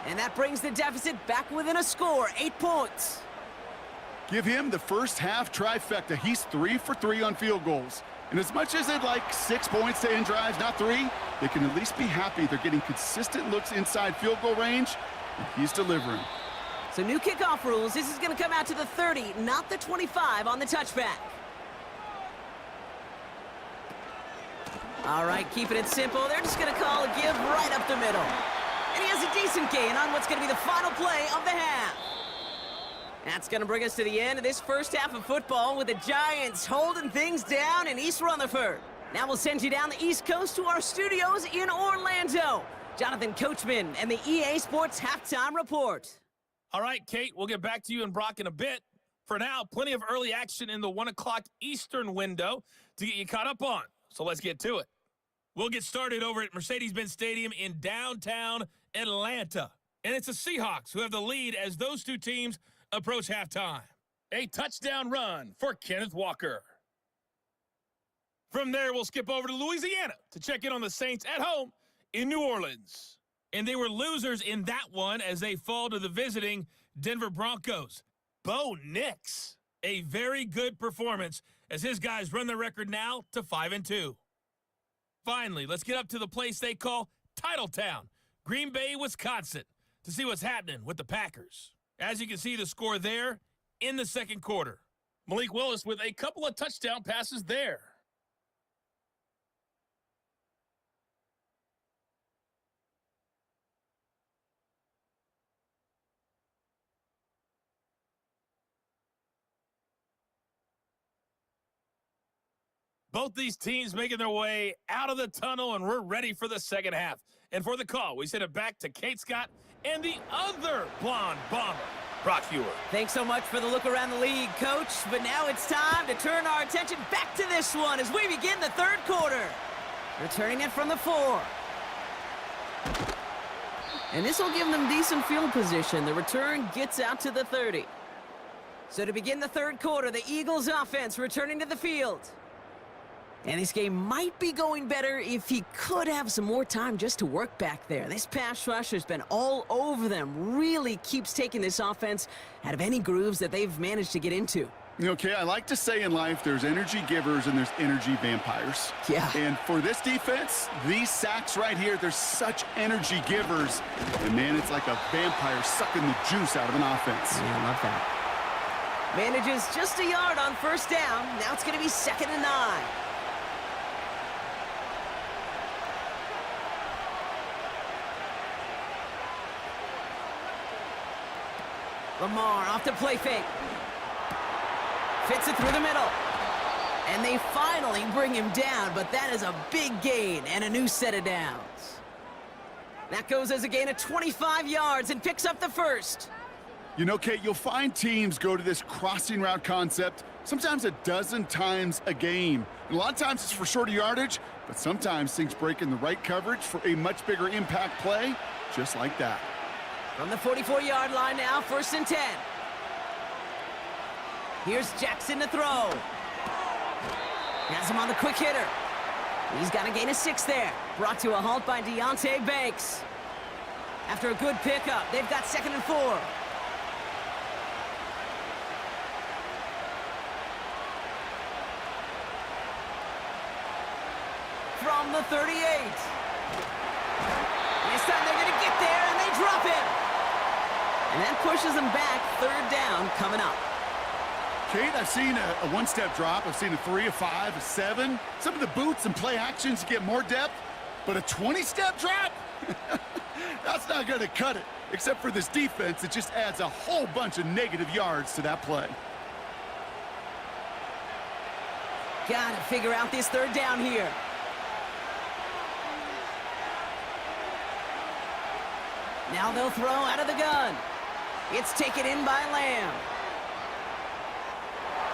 And that brings the deficit back within a score, 8 points. Give him the first half trifecta. He's 3 for 3 on field goals. And as much as they'd like 6 points to end drives, not 3, they can at least be happy they're getting consistent looks inside field goal range, and he's delivering. So new kickoff rules. This is going to come out to the 30, not the 25 on the touchback. All right, keeping it simple. They're just going to call a give right up the middle. And he has a decent gain on what's going to be the final play of the half. That's going to bring us to the end of this first half of football with the Giants holding things down in East Rutherford. Now we'll send you down the East Coast to our studios in Orlando. Jonathan Coachman and the EA Sports Halftime Report. All right, Kate, we'll get back to you and Brock in a bit. For now, plenty of early action in the 1 o'clock Eastern window to get you caught up on. So let's get to it. We'll get started over at Mercedes-Benz Stadium in downtown Atlanta. And it's the Seahawks who have the lead as those two teams approach halftime. A touchdown run for Kenneth Walker. From there, we'll skip over to Louisiana to check in on the Saints at home in New Orleans. And they were losers in that one as they fall to the visiting Denver Broncos. Bo Nix, a very good performance as his guys run the record now to 5-2. Finally, let's get up to the place they call Titletown, Green Bay, Wisconsin, to see what's happening with the Packers. As you can see the score there in the second quarter. Malik Willis with a couple of touchdown passes there. Both these teams making their way out of the tunnel, and we're ready for the second half. And for the call, we send it back to Kate Scott and the other blonde bomber, Brock Hewer. Thanks so much for the look around the league, Coach. But now it's time to turn our attention back to this one as we begin the third quarter. Returning it from the 4. And this will give them decent field position. The return gets out to the 30. So to begin the third quarter, the Eagles offense returning to the field. And this game might be going better if he could have some more time just to work back there. This pass rush has been all over them. Really keeps taking this offense out of any grooves that they've managed to get into. Okay, I like to say in life there's energy givers and there's energy vampires. Yeah. And for this defense, these sacks right here, they're such energy givers. And man, it's like a vampire sucking the juice out of an offense. Yeah, I love that. Manages just a yard on first down. Now it's going to be 2nd and 9. Lamar off the play fake. Fits it through the middle. And they finally bring him down, but that is a big gain and a new set of downs. That goes as a gain of 25 yards and picks up the first. You know, Kate, you'll find teams go to this crossing route concept sometimes a dozen times a game. And a lot of times it's for shorter yardage, but sometimes things break in the right coverage for a much bigger impact play, just like that. From the 44-yard line now, 1st and 10. Here's Jackson to throw. Has him on the quick hitter. He's got a gain of 6 there. Brought to a halt by Deontay Banks. After a good pickup, they've got 2nd and 4. From the 38. This time they're going to get there, and they drop him. And that pushes them back. 3rd down coming up. Kate, I've seen a one-step drop. I've seen a 3, a 5, a 7. Some of the boots and play actions get more depth, but a 20-step drop? That's not going to cut it. Except for this defense, it just adds a whole bunch of negative yards to that play. Got to figure out this 3rd down here. Now they'll throw out of the gun. It's taken in by Lamb.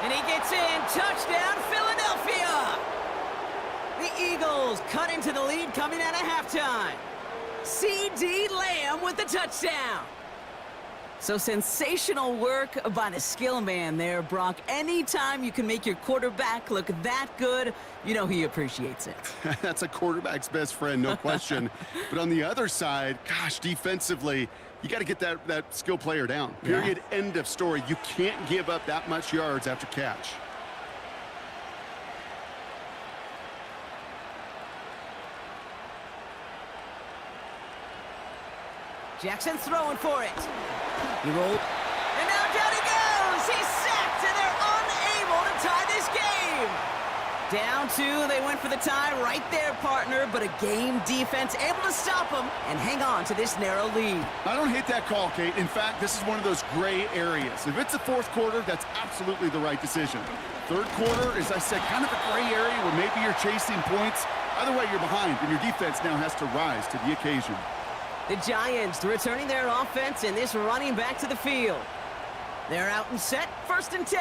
And he gets in. Touchdown, Philadelphia! The Eagles cut into the lead coming out of halftime. C.D. Lamb with the touchdown. So sensational work by the skill man there, Brock. Anytime you can make your quarterback look that good, you know he appreciates it. That's a quarterback's best friend, no question. But on the other side, gosh, defensively, you got to get that skill player down. Period. Yeah. End of story. You can't give up that much yards after catch. Jackson's throwing for it. He rolled. And now down he goes. He's sacked, and they're unable to tie this game. Down 2. They went for the tie right there, partner. But a game defense able to stop them and hang on to this narrow lead. I don't hate that call, Kate. In fact, this is one of those gray areas. If it's the 4th quarter, that's absolutely the right decision. 3rd quarter, as I said, kind of a gray area where maybe you're chasing points. Either way, you're behind, and your defense now has to rise to the occasion. The Giants returning their offense and this running back to the field. They're out and set, 1st and 10.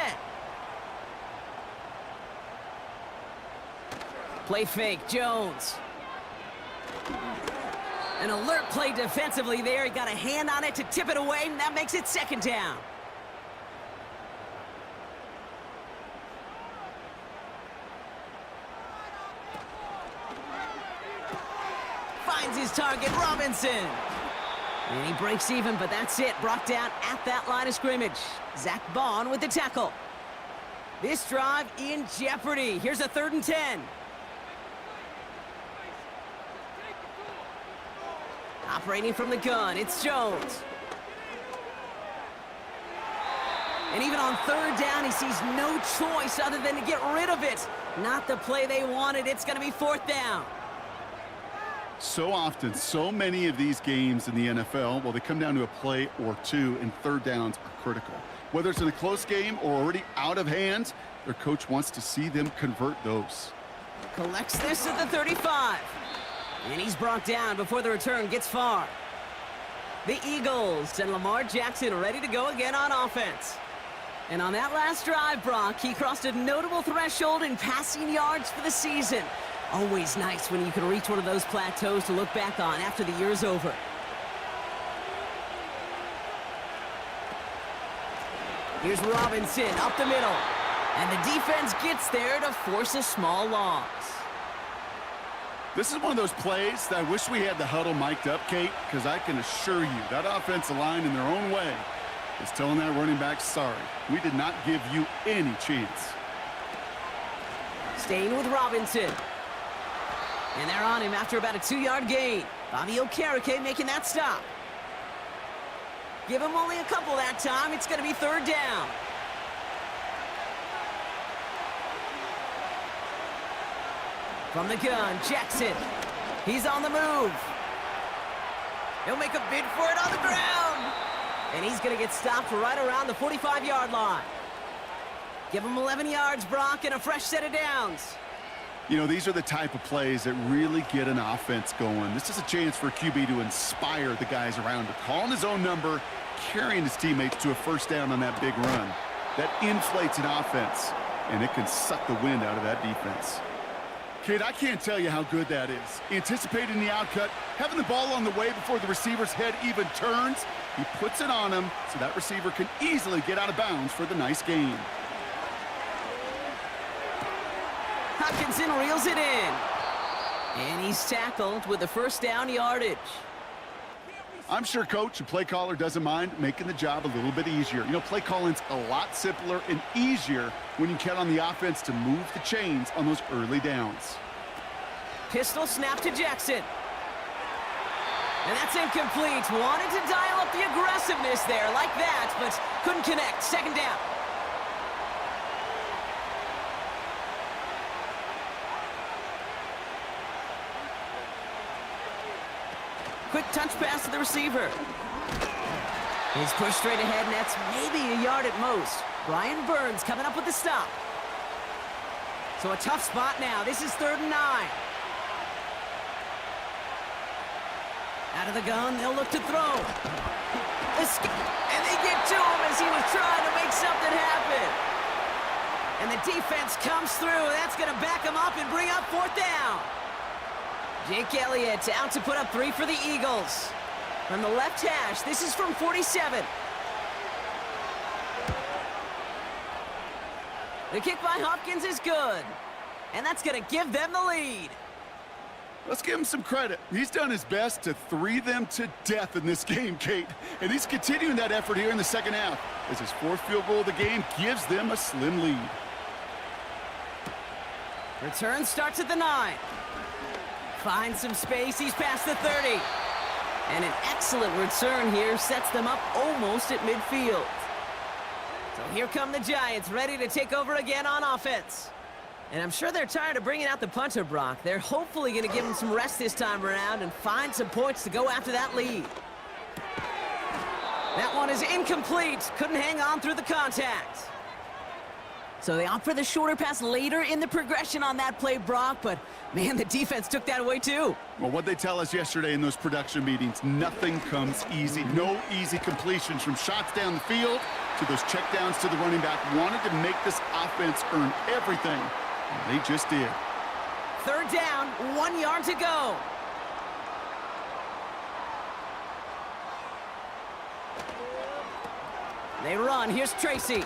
Play fake, Jones. An alert play defensively there. He got a hand on it to tip it away, and that makes it 2nd down. Finds his target, Robinson. And he breaks even, but that's it. Brought down at that line of scrimmage. Zach Bond with the tackle. This drive in jeopardy. Here's a 3rd and 10. Operating from the gun, it's Jones. And even on 3rd down, he sees no choice other than to get rid of it. Not the play they wanted. It's going to be 4th down. So often, so many of these games in the NFL, well, they come down to a play or 2, and 3rd downs are critical. Whether it's in a close game or already out of hand, their coach wants to see them convert those. Collects this at the 35. And he's brought down before the return gets far. The Eagles and Lamar Jackson ready to go again on offense. And on that last drive, Brock, he crossed a notable threshold in passing yards for the season. Always nice when you can reach one of those plateaus to look back on after the year's over. Here's Robinson up the middle. And the defense gets there to force a small loss. This is one of those plays that I wish we had the huddle mic'd up, Kate, because I can assure you that offensive line in their own way is telling that running back, sorry, we did not give you any chance. Staying with Robinson. And they're on him after about a 2-yard gain. Bobby Okereke making that stop. Give him only a couple that time. It's going to be 3rd down. From the gun, Jackson. He's on the move. He'll make a bid for it on the ground. And he's going to get stopped right around the 45-yard line. Give him 11 yards, Brock, and a fresh set of downs. You know, these are the type of plays that really get an offense going. This is a chance for QB to inspire the guys around him. Calling his own number, carrying his teammates to a first down on that big run. That inflates an offense, and it can suck the wind out of that defense. Kate, I can't tell you how good that is. Anticipating the outcut, having the ball on the way before the receiver's head even turns, he puts it on him so that receiver can easily get out of bounds for the nice gain. Hutchinson reels it in. And he's tackled with the first down yardage. I'm sure coach and play caller doesn't mind making the job a little bit easier. You know, play calling's a lot simpler and easier when you count on the offense to move the chains on those early downs. Pistol snap to Jackson. And that's incomplete. Wanted to dial up the aggressiveness there like that, but couldn't connect. Second down. Quick touch pass to the receiver. He's pushed straight ahead, and that's maybe a yard at most. Brian Burns coming up with the stop. So a tough spot now. This is 3rd and 9. Out of the gun, they'll look to throw. And they get to him as he was trying to make something happen. And the defense comes through. That's going to back him up and bring up 4th down. Jake Elliott out to put up 3 for the Eagles. From the left hash, this is from 47. The kick by Hopkins is good. And that's going to give them the lead. Let's give him some credit. He's done his best to 3 them to death in this game, Kate. And he's continuing that effort here in the second half as his 4th field goal of the game gives them a slim lead. Return starts at the 9. Finds some space. He's past the 30. And an excellent return here sets them up almost at midfield. So here come the Giants, ready to take over again on offense. And I'm sure they're tired of bringing out the punter, Brock. They're hopefully going to give him some rest this time around and find some points to go after that lead. That one is incomplete. Couldn't hang on through the contact. So they opt for the shorter pass later in the progression on that play, Brock, but man, the defense took that away too. Well, what they tell us yesterday in those production meetings, nothing comes easy. No easy completions from shots down the field to those checkdowns to the running back. Wanted to make this offense earn everything, and they just did. 3rd down, 1 yard to go. They run. Here's Tracy.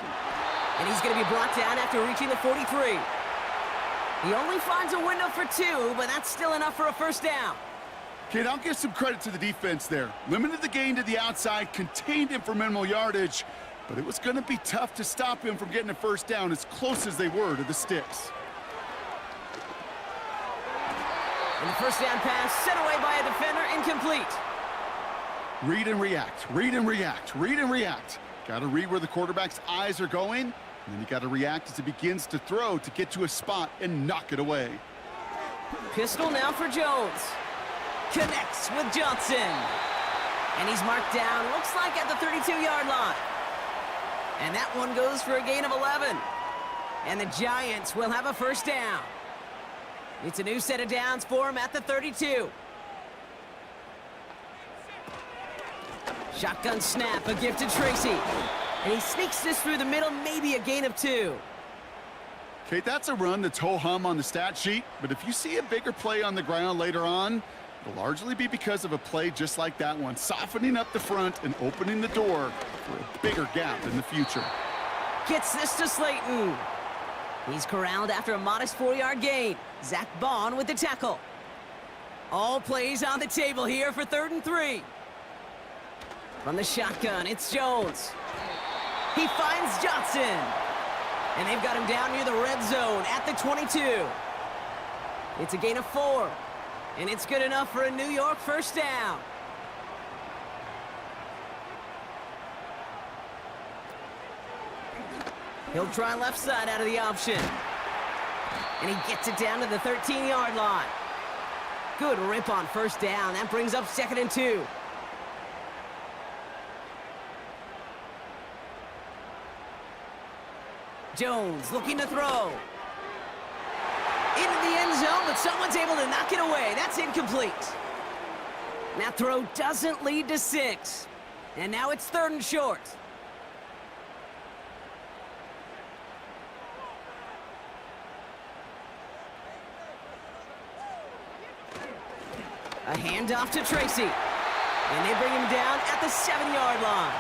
And he's going to be brought down after reaching the 43. He only finds a window for 2, but that's still enough for a first down. Kid, I'll give some credit to the defense there. Limited the gain to the outside, contained him for minimal yardage, but it was going to be tough to stop him from getting a first down as close as they were to the sticks. And the first down pass sent away by a defender, incomplete. Read and react, read and react, read and react. Got to read where the quarterback's eyes are going, and then you got to react as he begins to throw to get to a spot and knock it away. Pistol now for Jones. Connects with Johnson. And he's marked down, looks like at the 32-yard line. And that one goes for a gain of 11. And the Giants will have a first down. It's a new set of downs for him at the 32. Shotgun snap, a gift to Tracy. And he sneaks this through the middle, maybe a gain of 2. Kate, that's a run that's ho-hum on the stat sheet, but if you see a bigger play on the ground later on, it'll largely be because of a play just like that one, softening up the front and opening the door for a bigger gap in the future. Gets this to Slayton. He's corralled after a modest 4-yard gain. Zach Bond with the tackle. All plays on the table here for 3rd and 3. From the shotgun, it's Jones. He finds Johnson. And they've got him down near the red zone at the 22. It's a gain of 4. And it's good enough for a New York first down. He'll try left side out of the option. And he gets it down to the 13-yard line. Good rip on first down. That brings up 2nd and 2. Jones looking to throw. Into the end zone, but someone's able to knock it away. That's incomplete. That throw doesn't lead to 6. And now it's 3rd and short. A handoff to Tracy. And they bring him down at the 7-yard line.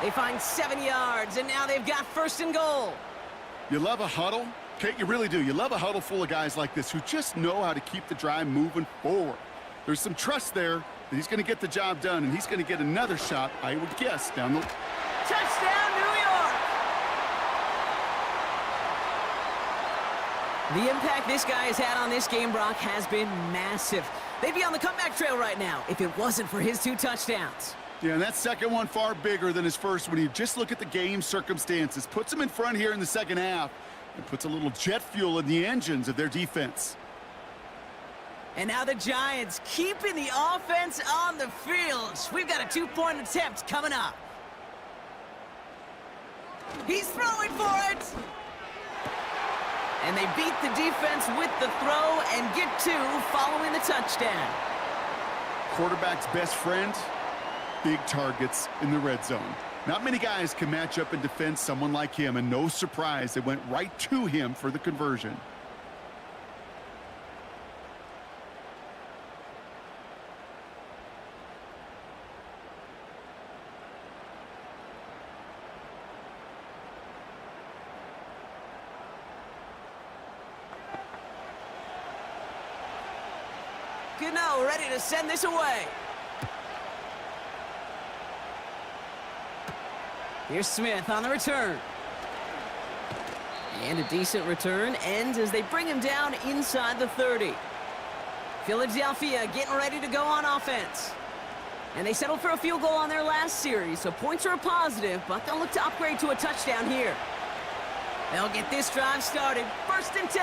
They find 7 yards, and now they've got 1st and goal. You love a huddle? Okay, you really do. You love a huddle full of guys like this who just know how to keep the drive moving forward. There's some trust there that he's going to get the job done, and he's going to get another shot, I would guess, down the... Touchdown, New York! The impact this guy has had on this game, Brock, has been massive. They'd be on the comeback trail right now if it wasn't for his 2 touchdowns. Yeah, and that second one far bigger than his first when you just look at the game circumstances. Puts him in front here in the second half and puts a little jet fuel in the engines of their defense. And now the Giants keeping the offense on the field. We've got a 2-point attempt coming up. He's throwing for it. And they beat the defense with the throw and get 2 following the touchdown. Quarterback's best friend, big targets in the red zone. Not many guys can match up and defend someone like him, and no surprise, they went right to him for the conversion. Gano ready to send this away. Here's Smith on the return. And a decent return ends as they bring him down inside the 30. Philadelphia getting ready to go on offense. And they settled for a field goal on their last series, so points are a positive, but they'll look to upgrade to a touchdown here. They'll get this drive started. 1st and 10.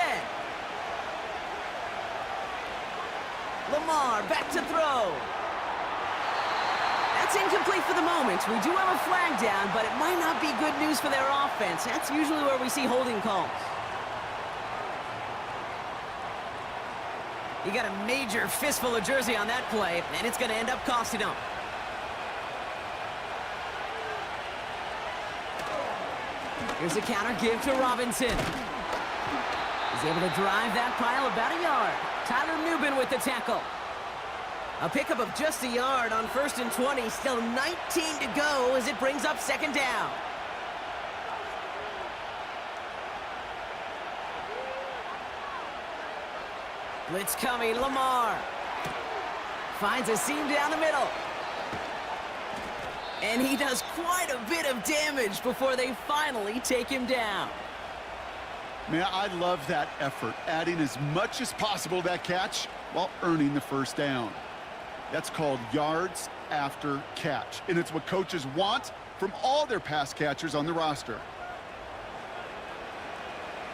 Lamar back to throw. That's incomplete for the moment. We do have a flag down, but it might not be good news for their offense. That's usually where we see holding calls. You got a major fistful of jersey on that play, and it's going to end up costing them. Here's a counter give to Robinson. He's able to drive that pile about a yard. Tyler Nubin with the tackle. A pickup of just a yard on 1st and 20. Still 19 to go as it brings up 2nd down. Blitz coming, Lamar. Finds a seam down the middle. And he does quite a bit of damage before they finally take him down. Man, I love that effort, adding as much as possible to that catch while earning the 1st down. That's called yards after catch, and it's what coaches want from all their pass catchers on the roster.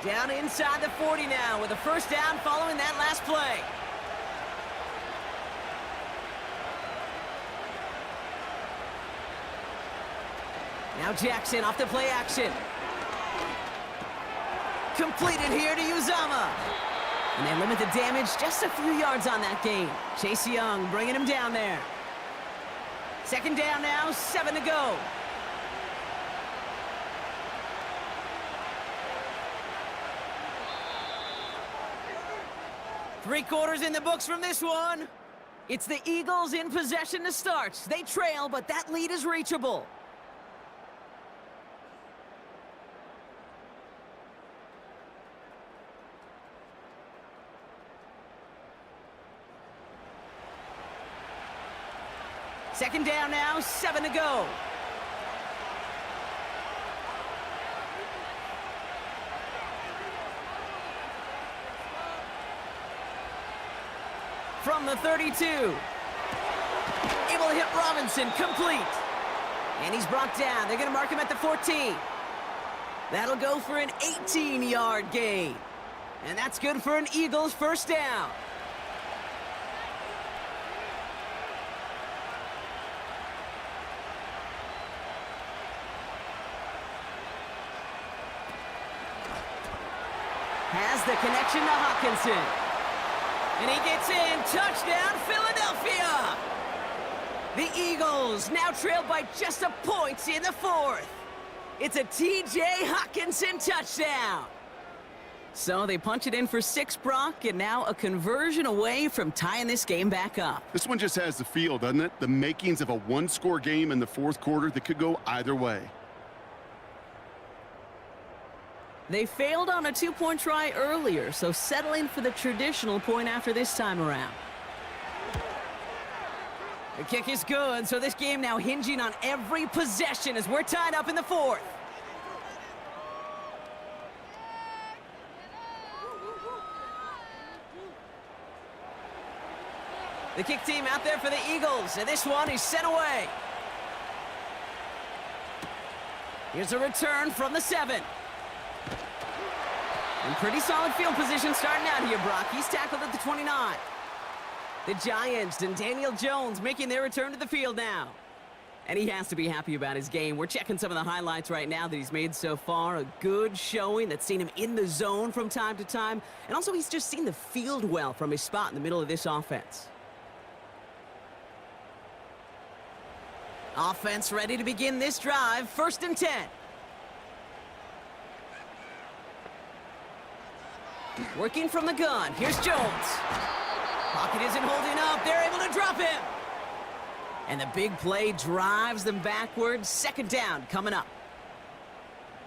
Down inside the 40 now with a 1st down following that last play. Now Jackson off the play action. Completed here to Uzama. And they limit the damage just a few yards on that gain. Chase Young bringing him down there. 2nd down now, 7 to go. Three quarters in the books from this one. It's the Eagles in possession to start. They trail, but that lead is reachable. Second down now, 7 to go. From the 32. Able to hit Robinson, complete. And he's brought down. They're going to mark him at the 14. That'll go for an 18-yard gain. And that's good for an Eagles 1st down. Has the connection to Hawkinson. And he gets in. Touchdown, Philadelphia! The Eagles now trail by just a point in the fourth. It's a T.J. Hockenson touchdown. So they punch it in for 6, Brock, and now a conversion away from tying this game back up. This one just has the feel, doesn't it? The makings of a one-score game in the fourth quarter that could go either way. They failed on a 2-point try earlier, so settling for the traditional point after this time around. The kick is good, so this game now hinging on every possession as we're tied up in the fourth. The kick team out there for the Eagles, and this one is sent away. Here's a return from the 7. In pretty solid field position starting out here, Brock. He's tackled at the 29. The Giants and Daniel Jones making their return to the field now. And he has to be happy about his game. We're checking some of the highlights right now that he's made so far. A good showing that's seen him in the zone from time to time. And also he's just seen the field well from his spot in the middle of this offense. Offense ready to begin this drive. 1st and 10. Working from the gun. Here's Jones. Pocket isn't holding up. They're able to drop him. And the big play drives them backwards. 2nd down coming up.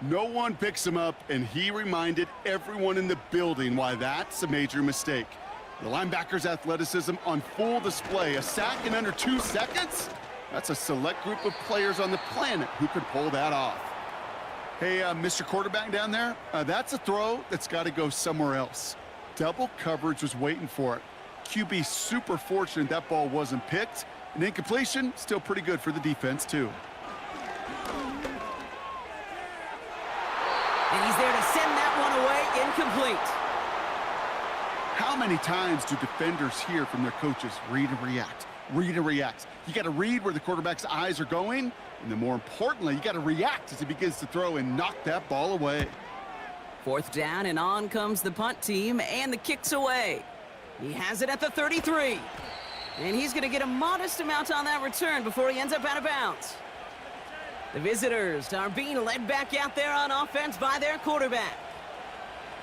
No one picks him up, and he reminded everyone in the building why that's a major mistake. The linebacker's athleticism on full display. A sack in under 2 seconds? That's a select group of players on the planet who could pull that off. Hey, Mr. Quarterback down there, that's a throw that's got to go somewhere else. Double coverage was waiting for it. QB super fortunate that ball wasn't picked. An incompletion, still pretty good for the defense, too. And he's there to send that one away, incomplete. How many times do defenders hear from their coaches, read and react, read and react? You got to read where the quarterback's eyes are going, and then more importantly, you got to react as he begins to throw and knock that ball away. 4th down, and on comes the punt team, and the kick's away. He has it at the 33. And he's going to get a modest amount on that return before he ends up out of bounds. The visitors are being led back out there on offense by their quarterback.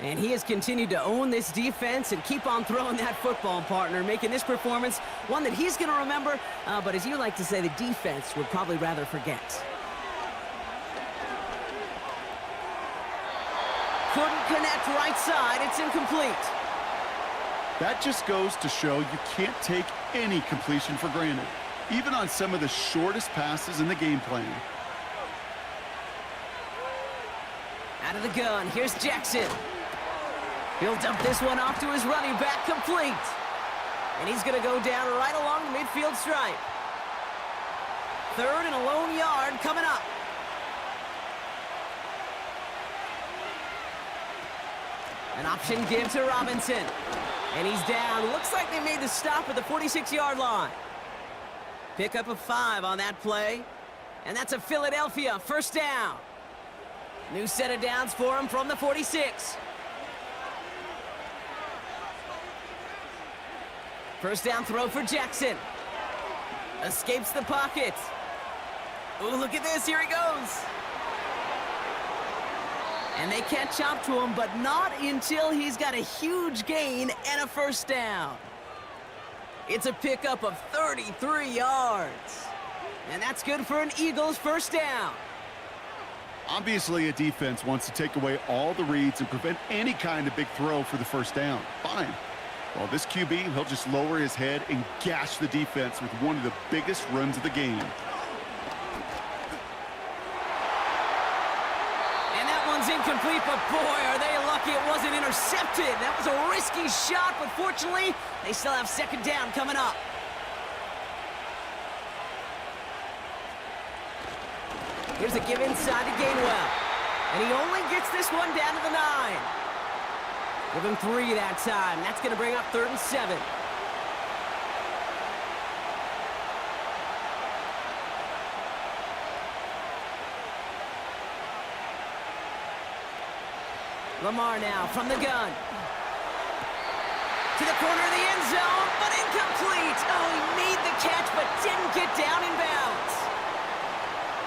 And he has continued to own this defense and keep on throwing that football, partner, making this performance one that he's going to remember, but as you like to say, the defense would probably rather forget. Couldn't connect right side. It's incomplete. That just goes to show you can't take any completion for granted, even on some of the shortest passes in the game plan. Out of the gun, here's Jackson. He'll dump this one off to his running back, complete. And he's going to go down right along the midfield stripe. 3rd and a lone yard coming up. An option give to Robinson. And he's down. Looks like they made the stop at the 46-yard line. Pickup of 5 on that play. And that's a Philadelphia 1st down. New set of downs for him from the 46. 1st down throw for Jackson. Escapes the pocket. Oh, look at this. Here he goes. And they catch up to him, but not until he's got a huge gain and a 1st down. It's a pickup of 33 yards. And that's good for an Eagles 1st down. Obviously, a defense wants to take away all the reads and prevent any kind of big throw for the 1st down. Fine. Well, this QB, he'll just lower his head and gash the defense with one of the biggest runs of the game. Incomplete, but boy, are they lucky it wasn't intercepted. That was a risky shot, but fortunately, they still have 2nd down coming up. Here's a give inside to Gainwell. And he only gets this one down to the 9. Give him 3 that time. That's going to bring up 3rd and 7. Lamar now from the gun. To the corner of the end zone, but incomplete. Oh, he made the catch, but didn't get down in bounds.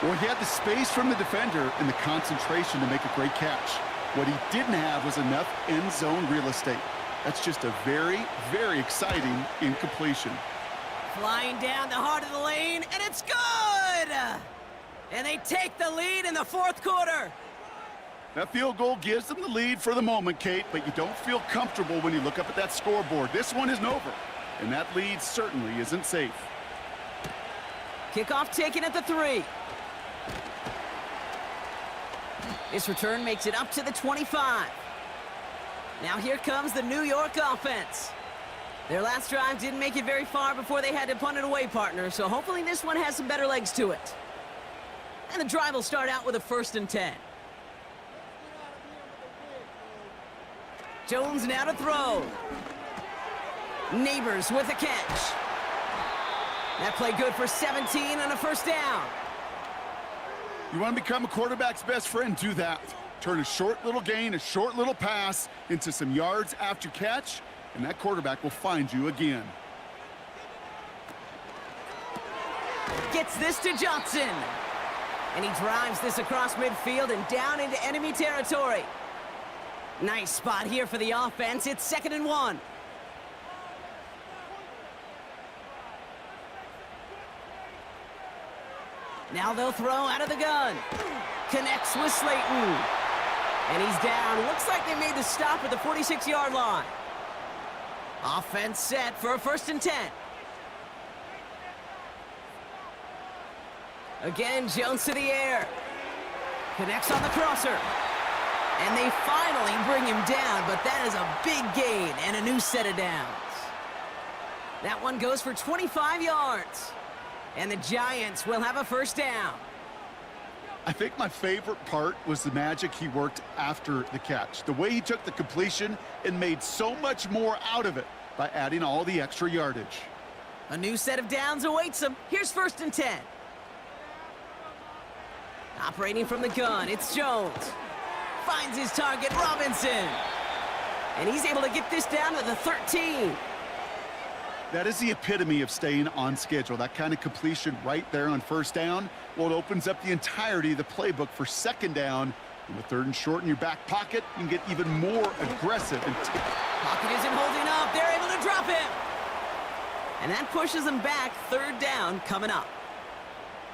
Well, he had the space from the defender and the concentration to make a great catch. What he didn't have was enough end zone real estate. That's just a very, very exciting incompletion. Flying down the heart of the lane, and it's good! And they take the lead in the fourth quarter. That field goal gives them the lead for the moment, Kate, but you don't feel comfortable when you look up at that scoreboard. This one isn't over, and that lead certainly isn't safe. Kickoff taken at the 3. This return makes it up to the 25. Now here comes the New York offense. Their last drive didn't make it very far before they had to punt it away, partner, so hopefully this one has some better legs to it. And the drive will start out with a 1st and 10. Jones now to throw. Neighbors with a catch. That play good for 17 and a 1st down. You want to become a quarterback's best friend, do that. Turn a short little gain, a short little pass into some yards after catch, and that quarterback will find you again. Gets this to Johnson. And he drives this across midfield and down into enemy territory. Nice spot here for the offense. It's 2nd and 1. Now they'll throw out of the gun. Connects with Slayton. And he's down. Looks like they made the stop at the 46-yard line. Offense set for a 1st and 10. Again, Jones to the air. Connects on the crosser. And they finally bring him down, but that is a big gain and a new set of downs. That one goes for 25 yards. And the Giants will have a 1st down. I think my favorite part was the magic he worked after the catch. The way he took the completion and made so much more out of it by adding all the extra yardage. A new set of downs awaits him. Here's 1st and 10. Operating from the gun, it's Jones. Finds his target, Robinson. And he's able to get this down to the 13. That is the epitome of staying on schedule. That kind of completion right there on 1st down. Well, it opens up the entirety of the playbook for 2nd down. And with 3rd and short in your back pocket, you can get even more aggressive. Pocket isn't holding up. They're able to drop him. And that pushes them back. 3rd down coming up.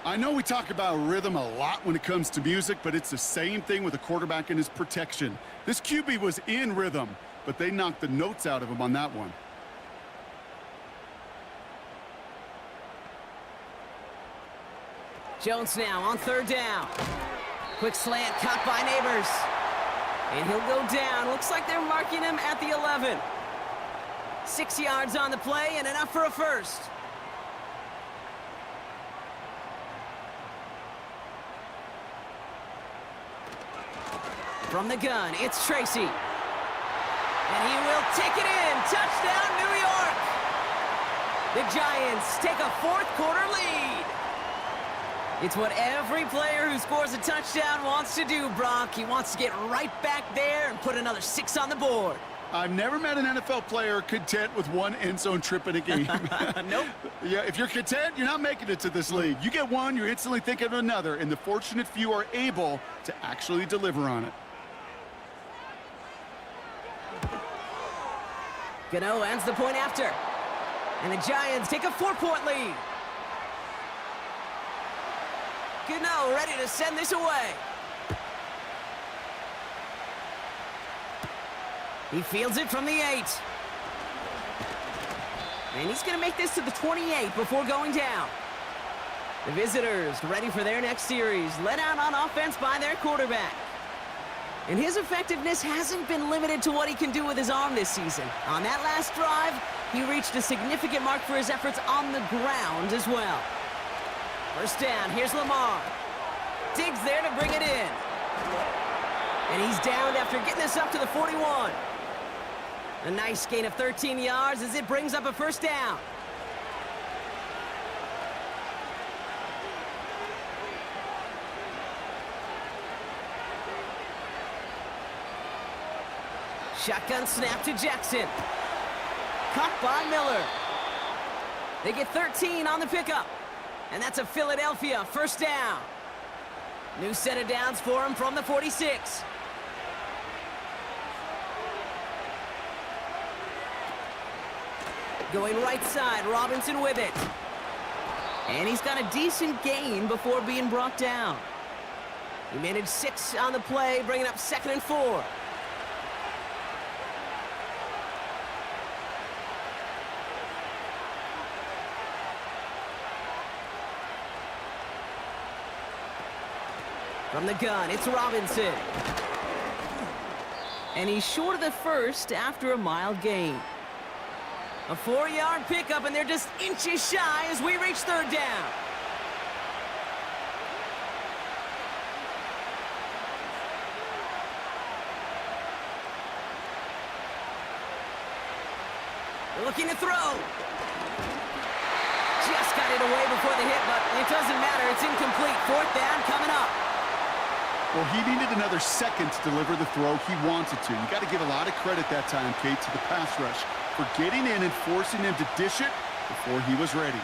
I know we talk about rhythm a lot when it comes to music, but it's the same thing with a quarterback and his protection. This QB was in rhythm, but they knocked the notes out of him on that one. Jones now on 3rd down. Quick slant caught by Neighbors. And he'll go down. Looks like they're marking him at the 11. 6 yards on the play and enough for a 1st. From the gun, it's Tracy. And he will take it in. Touchdown, New York. The Giants take a 4th quarter lead. It's what every player who scores a touchdown wants to do, Brock. He wants to get right back there and put another 6 on the board. I've never met an NFL player content with one end zone trip in a game. Nope. Yeah, if you're content, you're not making it to this league. You get one, you're instantly thinking of another, and the fortunate few are able to actually deliver on it. Gano ends the point after. And the Giants take a 4-point lead. Gano ready to send this away. He fields it from the 8. And he's going to make this to the 28 before going down. The visitors ready for their next series, led out on offense by their quarterback. And his effectiveness hasn't been limited to what he can do with his arm this season. On that last drive, he reached a significant mark for his efforts on the ground as well. 1st down, here's Lamar. Digs there to bring it in. And he's downed after getting this up to the 41. A nice gain of 13 yards as it brings up a 1st down. Shotgun snap to Jackson. Caught by Miller. They get 13 on the pickup. And that's a Philadelphia first down. New set of downs for him from the 46. Going right side, Robinson with it. And he's got a decent gain before being brought down. He managed 6 on the play, bringing up 2nd and 4. From the gun, it's Robinson. And he's short of the first after a mild gain. A 4-yard pickup, and they're just inches shy as we reach 3rd down. Looking to throw. Just got it away before the hit, but it doesn't matter. It's incomplete. 4th down coming up. Well, he needed another second to deliver the throw he wanted to. You got to give a lot of credit that time, Kate, to the pass rush for getting in and forcing him to dish it before he was ready.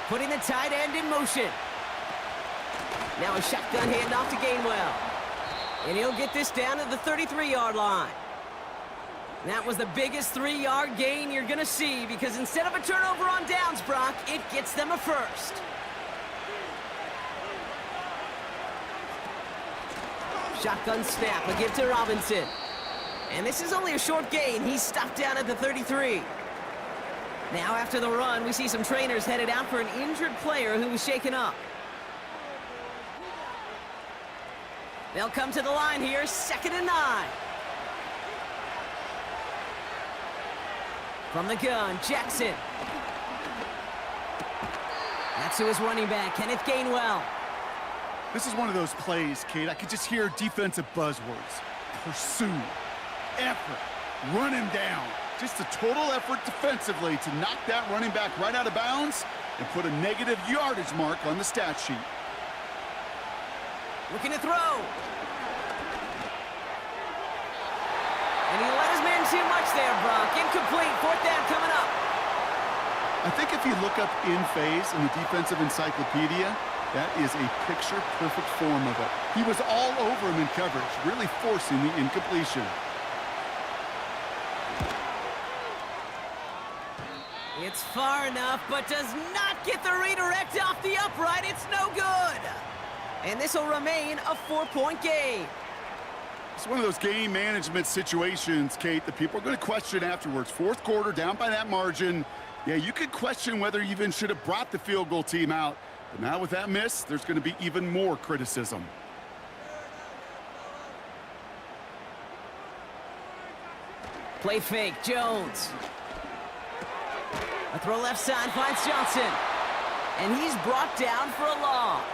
Putting the tight end in motion. Now a shotgun handoff to Gainwell. And he'll get this down to the 33-yard line. That was the biggest 3-yard gain you're going to see because instead of a turnover on downs, Brock, it gets them a first. Shotgun snap, a give to Robinson. And this is only a short gain. He's stopped down at the 33. Now after the run, we see some trainers headed out for an injured player who was shaken up. They'll come to the line here, 2nd and 9. From the gun, Jackson. That's who is running back, Kenneth Gainwell. This is one of those plays, Kate. I could just hear defensive buzzwords. Pursue, effort, run him down. Just a total effort defensively to knock that running back right out of bounds and put a negative yardage mark on the stat sheet. Looking to throw. And he let his man too much there, Brock. Incomplete. 4th down coming up. I think if you look up in phase in the defensive encyclopedia, that is a picture-perfect form of it. He was all over him in coverage, really forcing the incompletion. It's far enough, but does not get the redirect off the upright. It's no good. And this will remain a 4-point game. It's one of those game management situations, Kate, that people are going to question afterwards. 4th quarter, down by that margin. Yeah, you could question whether you even should have brought the field goal team out. But now with that miss, there's going to be even more criticism. Play fake, Jones. A throw left side finds Johnson. And he's brought down for a loss.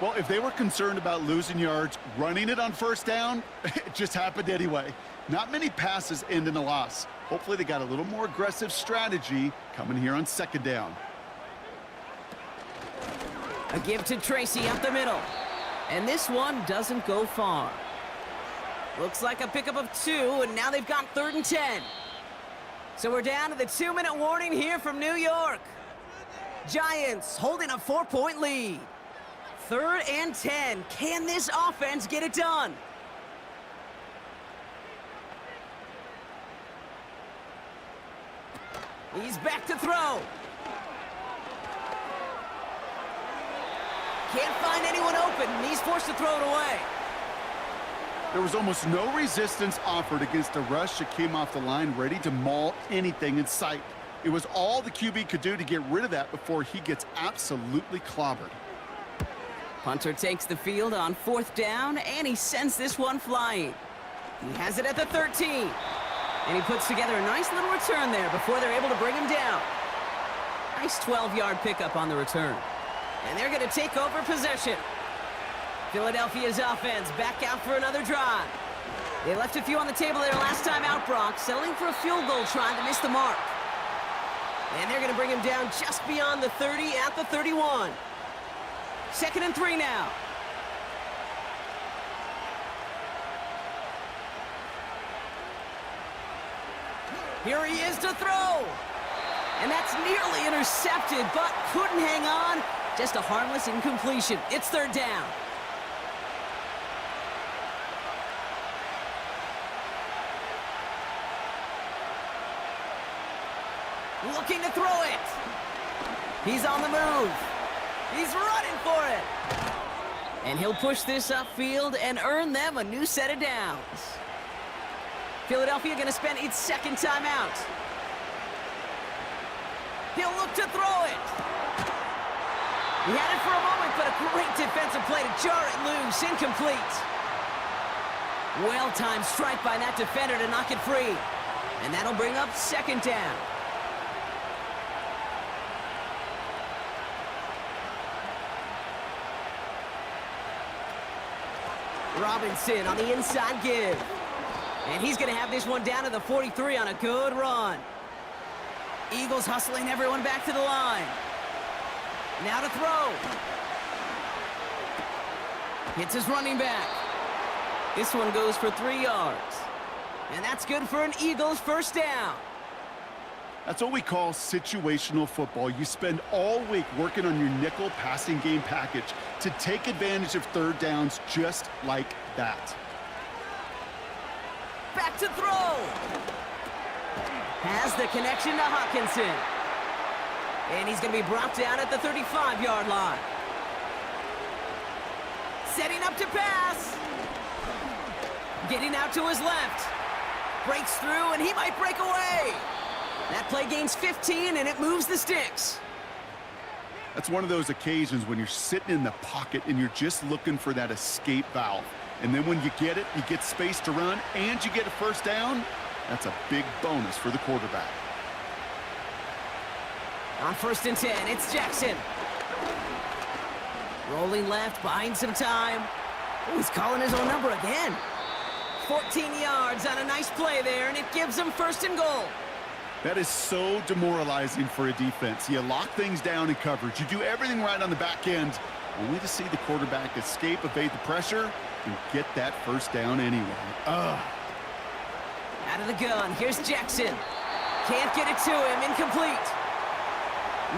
Well, if they were concerned about losing yards, running it on 1st down, it just happened anyway. Not many passes end in a loss. Hopefully they got a little more aggressive strategy coming here on 2nd down. A give to Tracy up the middle. And this one doesn't go far. Looks like a pickup of 2, and now they've got 3rd and 10. So we're down to the 2-minute warning here from New York. Giants holding a 4-point lead. 3rd and 10. Can this offense get it done? He's back to throw. Can't find anyone open, and he's forced to throw it away. There was almost no resistance offered against a rush that came off the line ready to maul anything in sight. It was all the QB could do to get rid of that before he gets absolutely clobbered. Punter takes the field on 4th down, and he sends this one flying. He has it at the 13. And he puts together a nice little return there before they're able to bring him down. Nice 12-yard pickup on the return. And they're going to take over possession. Philadelphia's offense back out for another drive. They left a few on the table there last time out, Brock, settling for a field goal trying to miss the mark. And they're going to bring him down just beyond the 30 at the 31. 2nd and 3 now. Here he is to throw. And that's nearly intercepted, but couldn't hang on. Just a harmless incompletion. It's third down. Looking to throw it. He's on the move. He's running for it. And he'll push this upfield and earn them a new set of downs. Philadelphia going to spend its second timeout. He'll look to throw it. He had it for a moment, but a great defensive play to jar it loose. Incomplete. Well-timed strike by that defender to knock it free. And that'll bring up second down. Robinson on the inside give. And he's going to have this one down to the 43 on a good run. Eagles hustling everyone back to the line. Now to throw. Hits his running back. This one goes for 3 yards. And that's good for an Eagles first down. That's what we call situational football. You spend all week working on your nickel passing game package to take advantage of third downs just like that. Back to throw. Has the connection to Hawkinson. And he's going to be brought down at the 35-yard line. Setting up to pass. Getting out to his left. Breaks through, and he might break away. That play gains 15, and it moves the sticks. That's one of those occasions when you're sitting in the pocket and you're just looking for that escape valve. And then when you get it, you get space to run, and you get a first down. That's a big bonus for the quarterback. On 1st and 10, it's Jackson. Rolling left, buying some time. Oh, he's calling his own number again. 14 yards on a nice play there, and it gives him 1st and goal. That is so demoralizing for a defense. You lock things down in coverage. You do everything right on the back end, only to see the quarterback escape, evade the pressure, and get that first down anyway. Ugh. Out of the gun, here's Jackson. Can't get it to him, incomplete.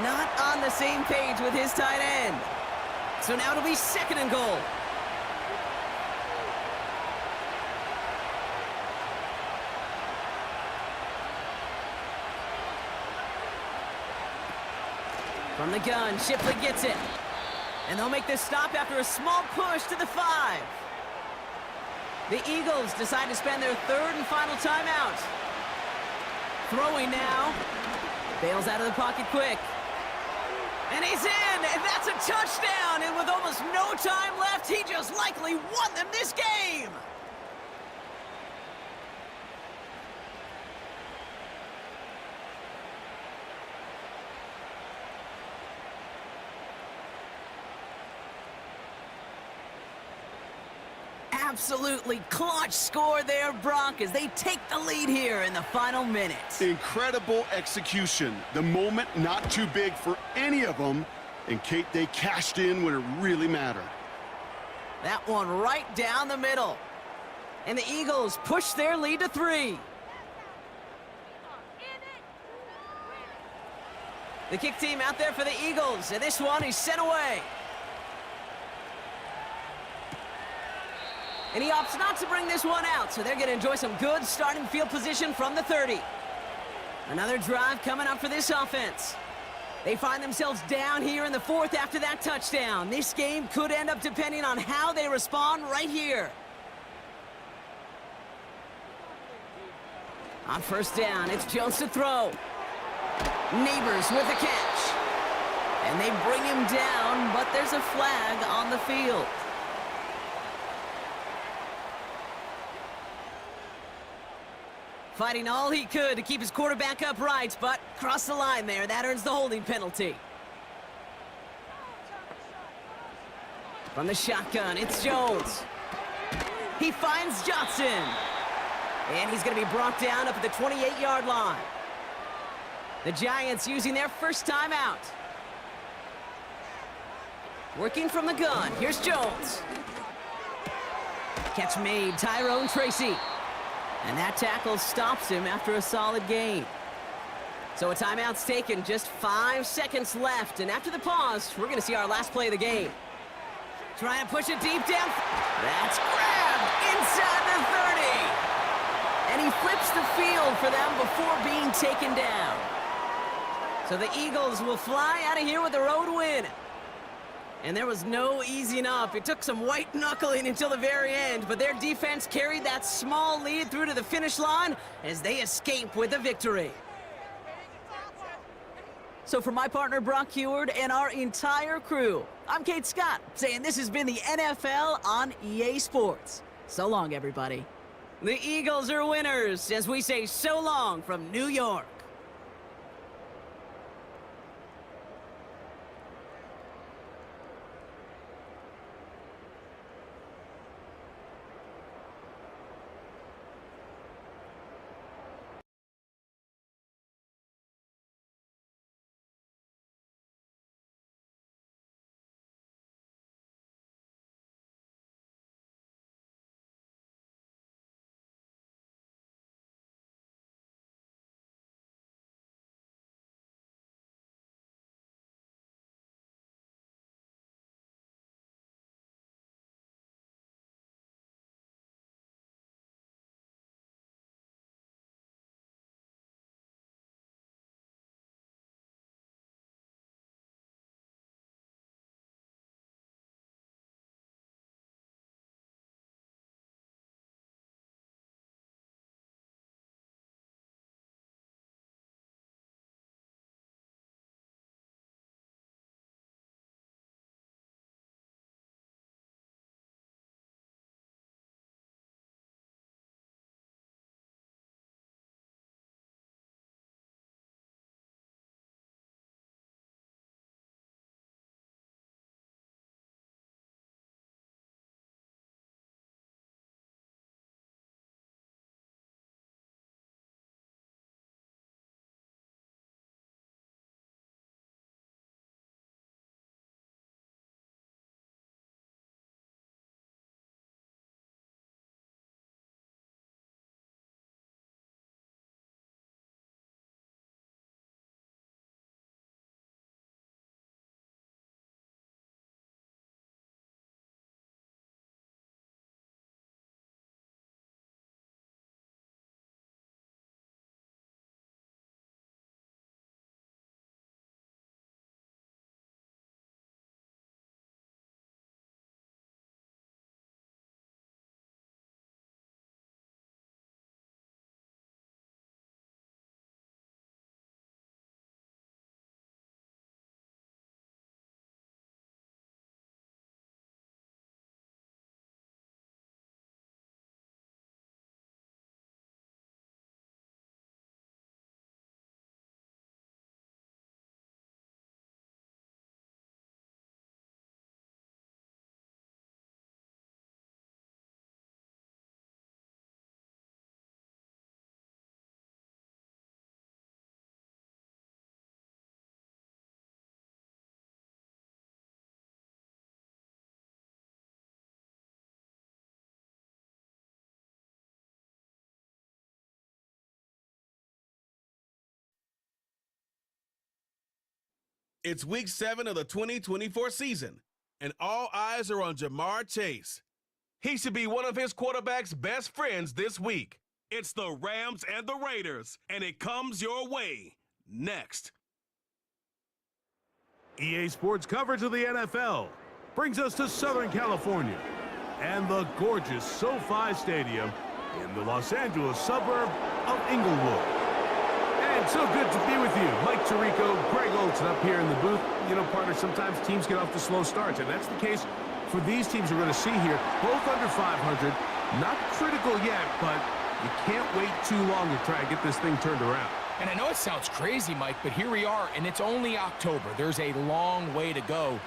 Not on the same page with his tight end. So now it'll be 2nd and goal. From the gun, Shipley gets it. And they'll make this stop after a small push to the 5. The Eagles decide to spend their 3rd and final timeout. Throwing now. Bails out of the pocket quick. And he's in, and that's a touchdown. And with almost no time left, he just likely won them this game. Absolutely clutch score there, Brock, as they take the lead here in the final minutes. Incredible execution. The moment not too big for any of them, and Kate, they cashed in when it really mattered. That one right down the middle. And the Eagles push their lead to 3. The kick team out there for the Eagles, and this one is sent away. And he opts not to bring this one out, so they're going to enjoy some good starting field position from the 30. Another drive coming up for this offense. They find themselves down here in the 4th after that touchdown. This game could end up depending on how they respond right here. On 1st down, it's Jones to throw. Neighbors with the catch. And they bring him down, but there's a flag on the field. Fighting all he could to keep his quarterback upright, but crossed the line there. That earns the holding penalty. From the shotgun, it's Jones. He finds Johnson. And he's going to be brought down up at the 28-yard line. The Giants using their first timeout. Working from the gun. Here's Jones. Catch made, Tyrone Tracy. And that tackle stops him after a solid gain. So a timeout's taken, just 5 seconds left. And after the pause, we're going to see our last play of the game. Trying to push it deep down. That's grabbed inside the 30. And he flips the field for them before being taken down. So the Eagles will fly out of here with a road win. And there was no easing up. It took some white knuckling until the very end, but their defense carried that small lead through to the finish line as they escape with a victory. So for my partner Brock Heward and our entire crew, I'm Kate Scott, saying this has been the NFL on EA Sports. So long, everybody. The Eagles are winners as we say so long from New York. It's week 7 of the 2024 season, and all eyes are on Jamar Chase. He should be one of his quarterback's best friends this week. It's the Rams and the Raiders, and it comes your way next. EA Sports coverage of the NFL brings us to Southern California and the gorgeous SoFi Stadium in the Los Angeles suburb of Inglewood. And so good to be with you. Mike Tirico, Greg Olson up here in the booth. You know, partner, sometimes teams get off to slow starts, and that's the case for these teams we're going to see here. Both under 500. Not critical yet, but you can't wait too long to try and get this thing turned around. And I know it sounds crazy, Mike, but here we are, and it's only October. There's a long way to go.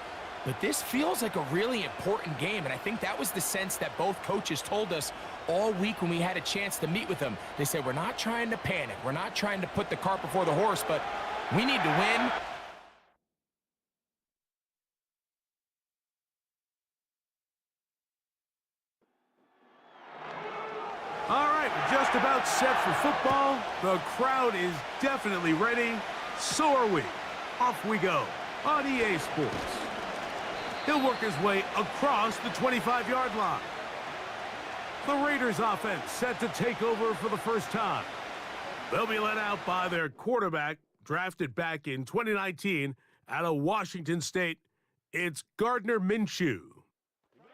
But this feels like a really important game, and I think that was the sense that both coaches told us all week when we had a chance to meet with them. They said, we're not trying to panic. We're not trying to put the cart before the horse, but we need to win. All right, with just just about set for football. The crowd is definitely ready. So are we. Off we go on EA Sports. He'll work his way across the 25-yard line. The Raiders offense set to take over for the first time. They'll be led out by their quarterback, drafted back in 2019 out of Washington State. It's Gardner Minshew.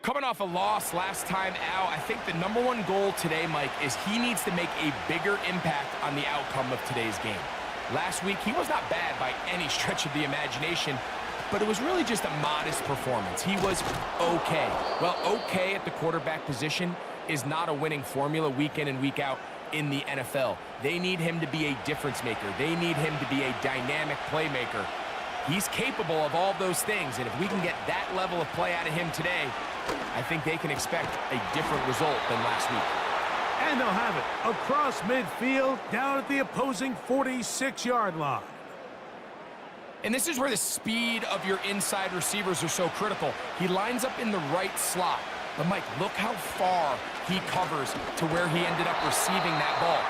Coming off a loss last time out, I think the #1 goal today, Mike, is he needs to make a bigger impact on the outcome of today's game. Last week, he was not bad by any stretch of the imagination, but it was really just a modest performance. He was okay. Well, okay at the quarterback position is not a winning formula week in and week out in the NFL. They need him to be a difference maker. They need him to be a dynamic playmaker. He's capable of all those things, and if we can get that level of play out of him today, I think they can expect a different result than last week. And they'll have it across midfield, down at the opposing 46-yard line. And this is where the speed of your inside receivers are so critical. He lines up in the right slot. But, Mike, look how far he covers to where he ended up receiving that ball.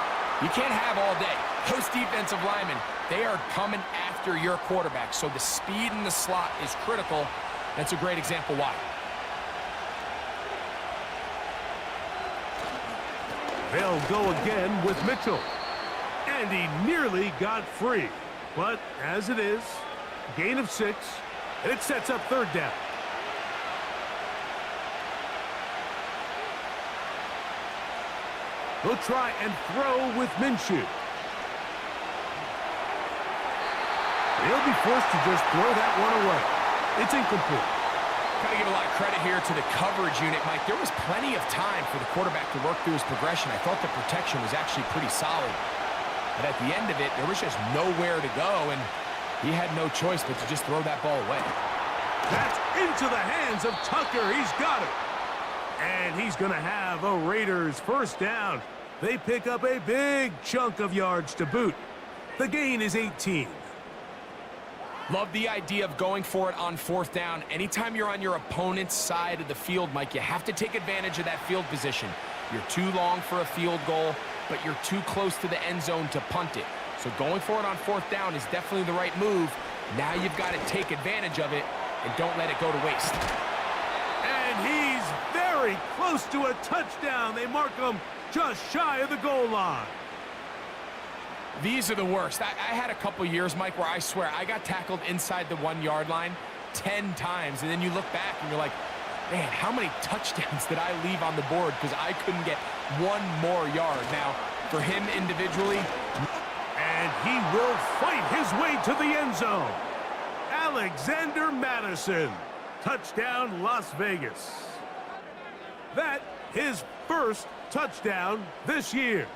You can't have all day. Those defensive linemen, they are coming after your quarterback. So the speed in the slot is critical. That's a great example why. They'll go again with Mitchell. And he nearly got free. But as it is, gain of 6, and it sets up third down. He'll try and throw with Minshew. He'll be forced to just throw that one away. It's incomplete. Got to give a lot of credit here to the coverage unit, Mike. There was plenty of time for the quarterback to work through his progression. I thought the protection was actually pretty solid. But at the end of it, there was just nowhere to go, and he had no choice but to just throw that ball away. That's into the hands of Tucker. He's got it. And he's going to have a Raiders first down. They pick up a big chunk of yards to boot. The gain is 18. Love the idea of going for it on fourth down. Anytime you're on your opponent's side of the field, Mike, you have to take advantage of that field position. You're too long for a field goal, but you're too close to the end zone to punt it. So going for it on fourth down is definitely the right move. Now you've got to take advantage of it and don't let it go to waste. And he's very close to a touchdown. They mark him just shy of the goal line. These are the worst. I had a couple years, Mike, where I swear I got tackled inside the 1-yard line 10 times. And then you look back and you're like, man, how many touchdowns did I leave on the board because I couldn't get one more yard? Now, for him individually. And he will fight his way to the end zone. Alexander Madison. Touchdown, Las Vegas. That his first touchdown this year.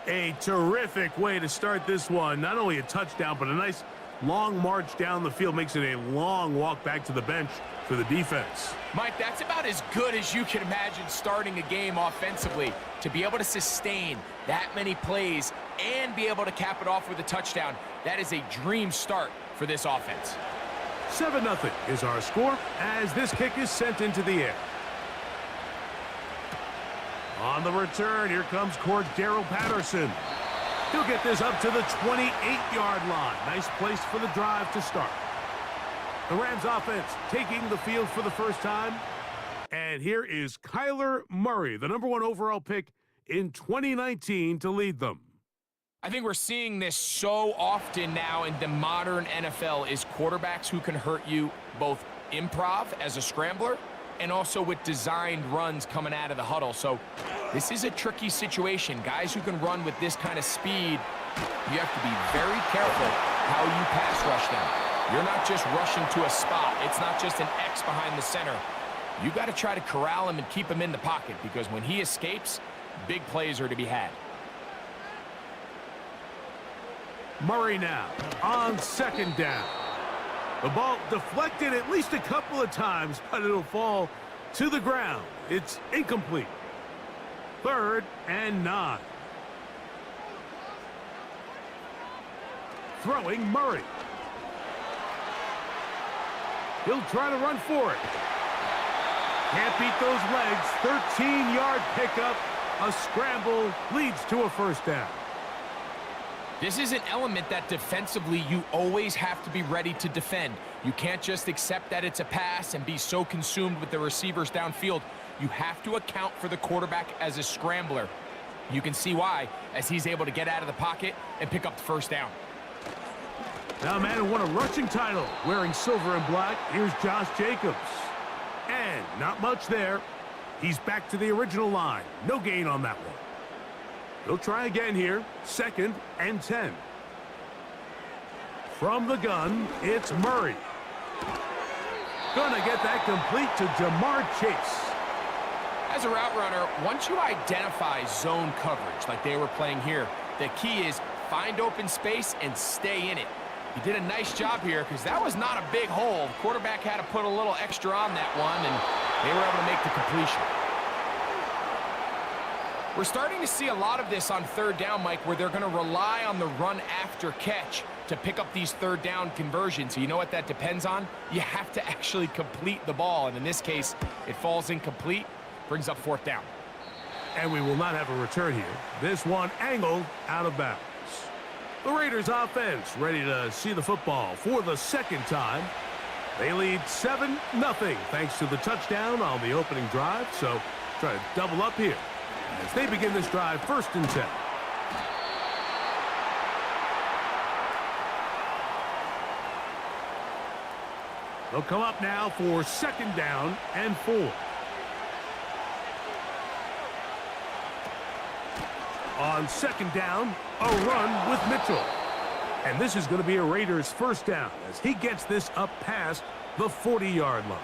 A terrific way to start this one. Not only a touchdown, but a nice long march down the field. Makes it a long walk back to the bench for the defense. Mike, that's about as good as you can imagine starting a game offensively. To be able to sustain that many plays and be able to cap it off with a touchdown, that is a dream start for this offense. 7-0 is our score as this kick is sent into the air. On the return, here comes Cordero Patterson. He'll get this up to the 28-yard line. Nice place for the drive to start. The Rams offense taking the field for the first time. And here is Kyler Murray, the #1 overall pick in 2019 to lead them. I think we're seeing this so often now in the modern NFL is quarterbacks who can hurt you both improv as a scrambler and also with designed runs coming out of the huddle. So this is a tricky situation. Guys who can run with this kind of speed, you have to be very careful how you pass rush them. You're not just rushing to a spot. It's not just an X behind the center. You got to try to corral him and keep him in the pocket because when he escapes, big plays are to be had. Murray now on second down. The ball deflected at least a couple of times, but it'll fall to the ground. It's incomplete. 3rd and 9. Throwing Murray. He'll try to run for it. Can't beat those legs. 13-yard pickup A scramble leads to a first down. This is an element that defensively you always have to be ready to defend. You can't just accept that it's a pass and be so consumed with the receivers downfield. You have to account for the quarterback as a scrambler. You can see why, as he's able to get out of the pocket and pick up the first down. Now Madden won a rushing title wearing silver and black. Here's Josh Jacobs. And not much there. He's back to the original line. No gain on that one. They'll try again here. 2nd and 10. From the gun, it's Murray. Gonna get that complete to Jamar Chase. As a route runner, once you identify zone coverage like they were playing here, the key is find open space and stay in it. He did a nice job here because that was not a big hole. The quarterback had to put a little extra on that one, and they were able to make the completion. We're starting to see a lot of this on 3rd down, Mike, where they're going to rely on the run after catch to pick up these 3rd down conversions. So you know what that depends on? You have to actually complete the ball, and in this case, it falls incomplete, brings up 4th down. And we will not have a return here. This one angled out of bounds. The Raiders offense ready to see the football for the 2nd time. They lead 7-0 thanks to the touchdown on the opening drive. So try to double up here as they begin this drive 1st and 10. They'll come up now for 2nd down and 4. On 2nd down, a run with Mitchell. And this is going to be a Raiders first down as he gets this up past the 40-yard line.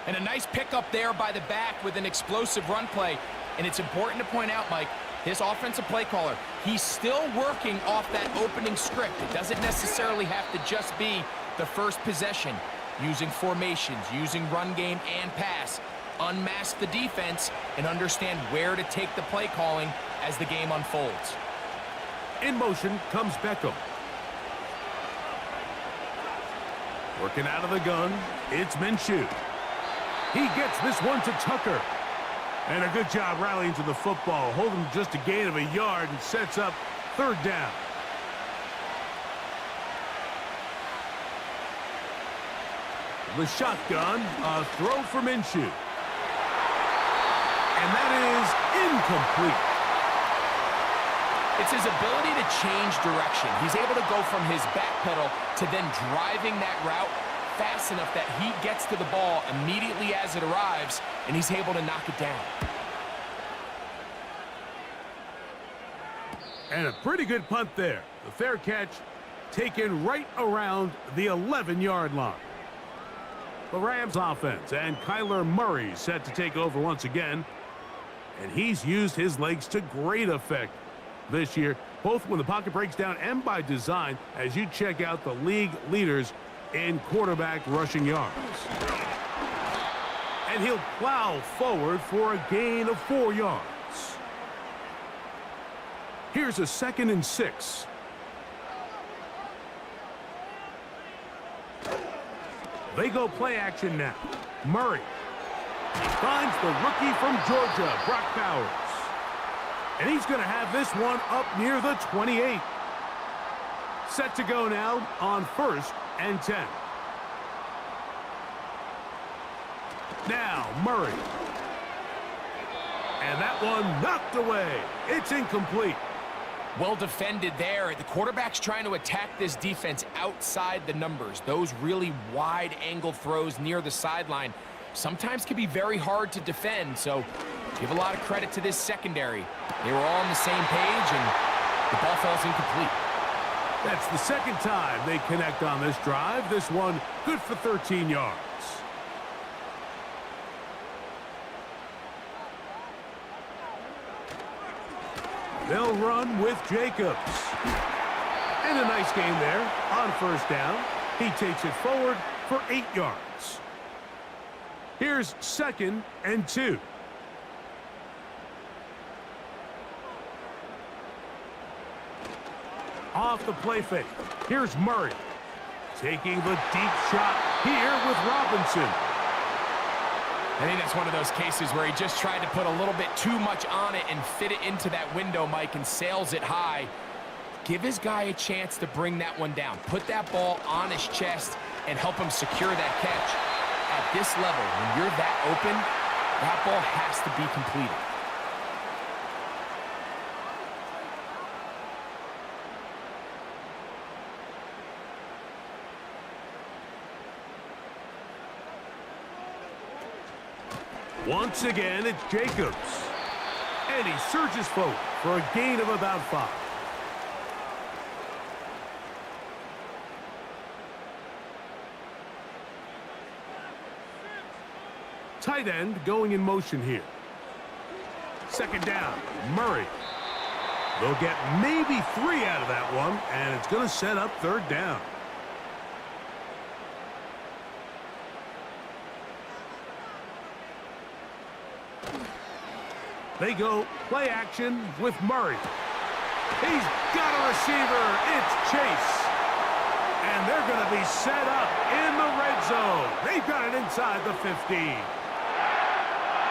And a nice pickup there by the back with an explosive run play. And it's important to point out, Mike, this offensive play caller, he's still working off that opening script. It doesn't necessarily have to just be the first possession. Using formations, using run game and pass. Unmask the defense and understand where to take the play calling as the game unfolds. In motion comes Beckham. Working out of the gun, it's Minshew. He gets this one to Tucker. And a good job rallying to the football, holding just a gain of a yard and sets up 3rd down. The shotgun, a throw for Minshew. And that is incomplete. It's his ability to change direction. He's able to go from his back pedal to then driving that route fast enough that he gets to the ball immediately as it arrives, and he's able to knock it down. And a pretty good punt there. The fair catch taken right around the 11-yard line. The Rams offense and Kyler Murray set to take over once again. And he's used his legs to great effect this year, both when the pocket breaks down and by design, as you check out the league leaders in quarterback rushing yards. And he'll plow forward for a gain of 4 yards. Here's a 2nd and 6. They go play action now. Murray finds the rookie from Georgia, Brock Bowers. And he's going to have this one up near the 28. Set to go now on 1st and 10. Now Murray. And that one knocked away. It's incomplete. Well defended there. The quarterback's trying to attack this defense outside the numbers. Those really wide angle throws near the sideline sometimes can be very hard to defend, so give a lot of credit to this secondary. They were all on the same page, and the ball falls incomplete. That's the 2nd time they connect on this drive. This one good for 13 yards. They'll run with Jacobs. And a nice gain there on 1st down. He takes it forward for 8 yards. Here's 2nd and 2. Off the play fake. Here's Murray. Taking the deep shot here with Robinson. I think that's one of those cases where he just tried to put a little bit too much on it and fit it into that window, Mike, and sails it high. Give his guy a chance to bring that one down. Put that ball on his chest and help him secure that catch. At this level, when you're that open, that ball has to be completed. Once again, it's Jacobs. And he surges forward for a gain of about 5. Tight end going in motion here. Second down, Murray. They'll get maybe 3 out of that one, and it's going to set up third down. They go play action with Murray. He's got a receiver. It's Chase. And they're going to be set up in the red zone. They've got it inside the 15.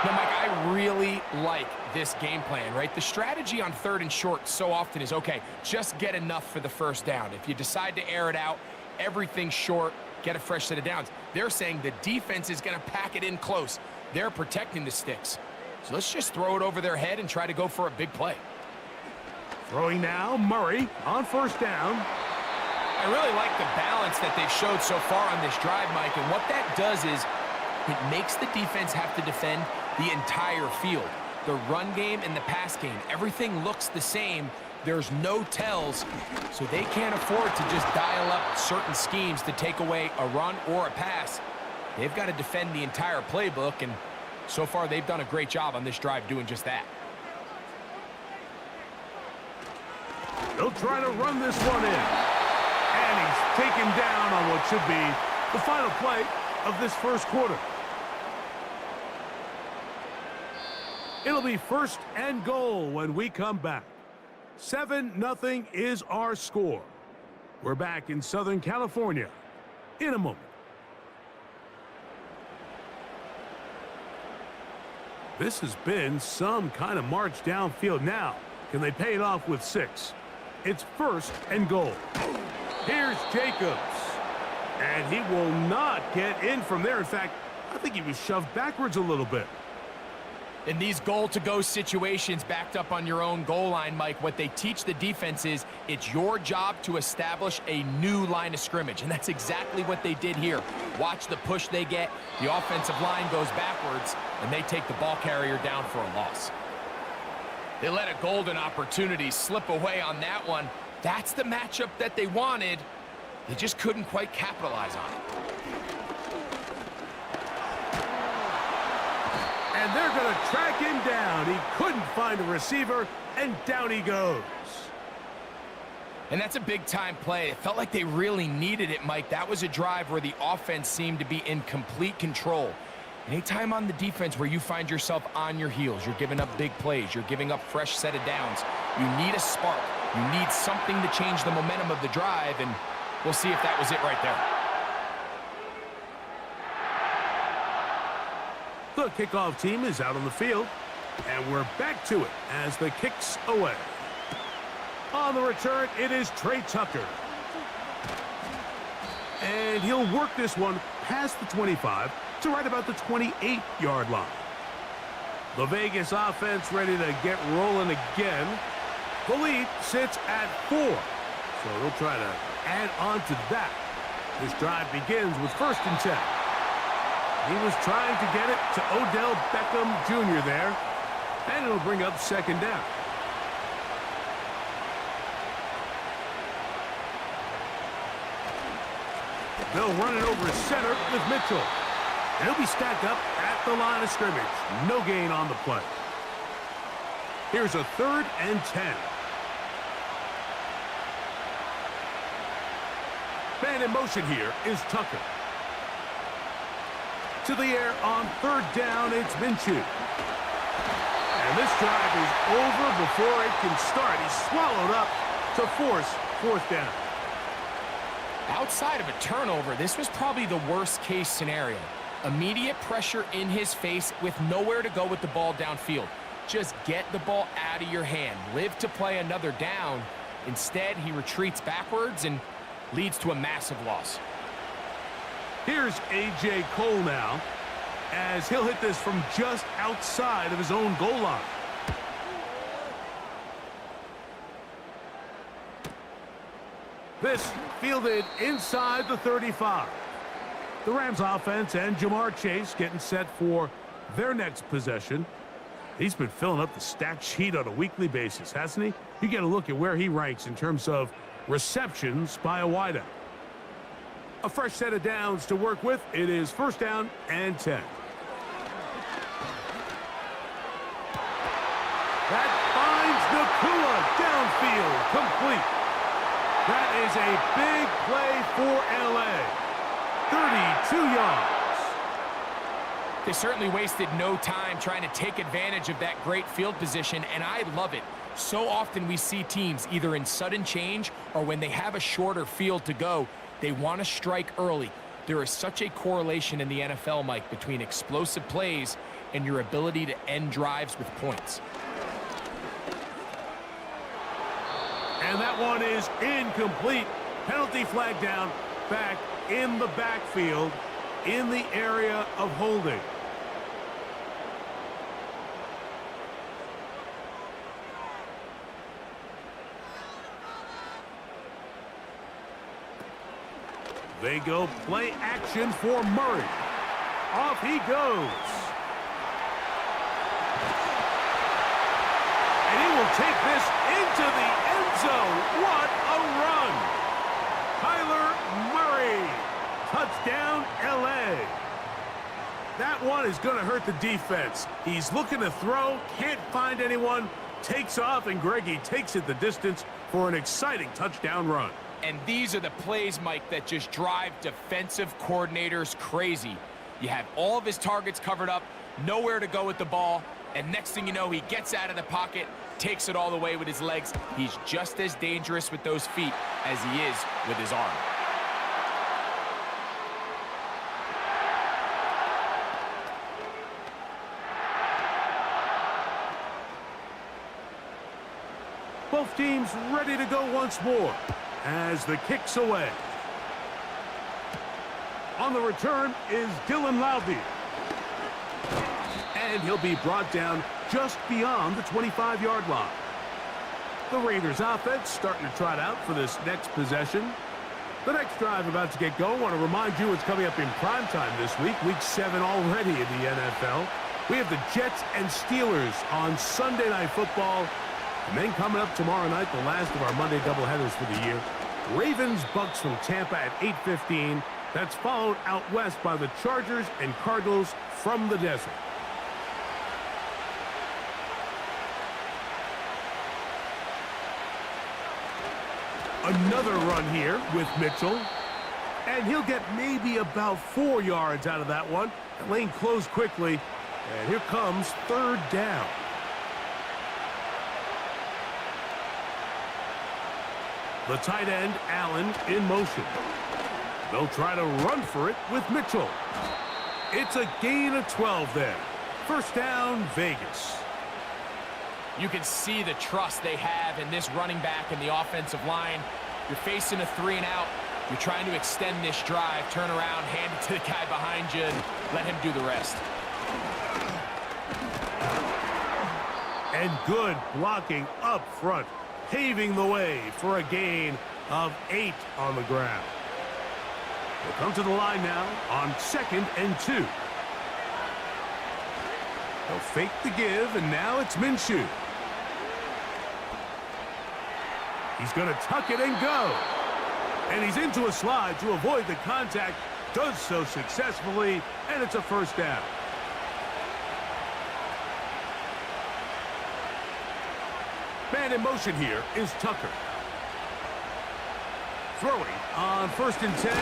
Now, Mike, I really like this game plan, right? The strategy on 3rd and short so often is, okay, just get enough for the first down. If you decide to air it out, everything's short, get a fresh set of downs. They're saying the defense is going to pack it in close. They're protecting the sticks. So let's just throw it over their head and try to go for a big play. Throwing now, Murray on first down. I really like the balance that they've showed so far on this drive, Mike, and what that does is it makes the defense have to defend the entire field. The run game and the pass game, everything looks the same. There's no tells, so they can't afford to just dial up certain schemes to take away a run or a pass. They've got to defend the entire playbook, and so far they've done a great job on this drive doing just that. They'll try to run this one in. And he's taken down on what should be the final play of this first quarter. It'll be 1st and goal when we come back. 7-0 is our score. We're back in Southern California in a moment. This has been some kind of march downfield now. Can they pay it off with 6? It's 1st and goal. Here's Jacobs. And he will not get in from there. In fact, I think he was shoved backwards a little bit. In these goal-to-go situations backed up on your own goal line, Mike, what they teach the defense is it's your job to establish a new line of scrimmage, and that's exactly what they did here. Watch the push they get. The offensive line goes backwards, and they take the ball carrier down for a loss. They let a golden opportunity slip away on that one. That's the matchup that they wanted. They just couldn't quite capitalize on it. And they're going to track him down. He couldn't find a receiver, and down he goes. And that's a big-time play. It felt like they really needed it, Mike. That was a drive where the offense seemed to be in complete control. Anytime on the defense where you find yourself on your heels, you're giving up big plays, you're giving up fresh set of downs, you need a spark. You need something to change the momentum of the drive, and we'll see if that was it right there. The kickoff team is out on the field, and we're back to it as the kick's away. On the return, it is Trey Tucker. And he'll work this one past the 25 to right about the 28-yard line. The Vegas offense ready to get rolling again. The lead sits at 4, so they'll try to add on to that. This drive begins with 1st and 10. He was trying to get it to Odell Beckham Jr. there, and it'll bring up 2nd down. They'll run it over center with Mitchell. And he'll be stacked up at the line of scrimmage. No gain on the play. Here's a 3rd and 10. Man in motion here is Tucker. To the air on 3rd down, it's Minshew. And this drive is over before it can start. He's swallowed up to force 4th down. Outside of a turnover, this was probably the worst-case scenario. Immediate pressure in his face with nowhere to go with the ball downfield. Just get the ball out of your hand. Live to play another down. Instead, he retreats backwards and leads to a massive loss. Here's A.J. Cole now, as he'll hit this from just outside of his own goal line. This fielded inside the 35. The Rams offense and Jamar Chase getting set for their next possession. He's been filling up the stat sheet on a weekly basis, hasn't he? You get a look at where he ranks in terms of receptions by a wideout. A fresh set of downs to work with. It is first down and 10. That finds Nakua downfield, complete. That is a big play for L.A. 32 yards. They certainly wasted no time trying to take advantage of that great field position, and I love it. So often we see teams either in sudden change or when they have a shorter field to go, they want to strike early. There is such a correlation in the NFL, Mike, between explosive plays and your ability to end drives with points. And that one is incomplete. Penalty flag down, back in the backfield, in the area of holding. They go play action for Murray. Off he goes. And he will take this into the end zone. What a run. Kyler Murray. Touchdown, L.A. That one is going to hurt the defense. He's looking to throw, can't find anyone, takes off, and Greggy takes it the distance for an exciting touchdown run. And these are the plays, Mike, that just drive defensive coordinators crazy. You have all of his targets covered up, nowhere to go with the ball, and next thing you know, he gets out of the pocket, takes it all the way with his legs. He's just as dangerous with those feet as he is with his arm. Both teams ready to go once more as the kick's away. On the return is Dylan Loudby. And he'll be brought down just beyond the 25-yard line. The Raiders offense starting to trot out for this next possession. The next drive about to get going. I want to remind you it's coming up in primetime this week. Week 7 already in the NFL. We have the Jets and Steelers on Sunday Night Football. And then coming up tomorrow night, the last of our Monday doubleheaders for the year. Ravens-Bucks from Tampa at 8:15. That's followed out west by the Chargers and Cardinals from the desert. Another run here with Mitchell. And he'll get maybe about 4 yards out of that one. The lane closed quickly. And here comes third down. The tight end, Allen, in motion. They'll try to run for it with Mitchell. It's a gain of 12 there. First down, Vegas. You can see the trust they have in this running back and the offensive line. You're facing a 3-and-out. You're trying to extend this drive, turn around, hand it to the guy behind you, and let him do the rest. And good blocking up front, paving the way for a gain of 8 on the ground. We'll come to the line now on 2nd and 2. They'll fake the give, and now it's Minshew. He's going to tuck it and go. And he's into a slide to avoid the contact. Does so successfully, and it's a first down. Man in motion here is Tucker. Throwing on 1st and 10.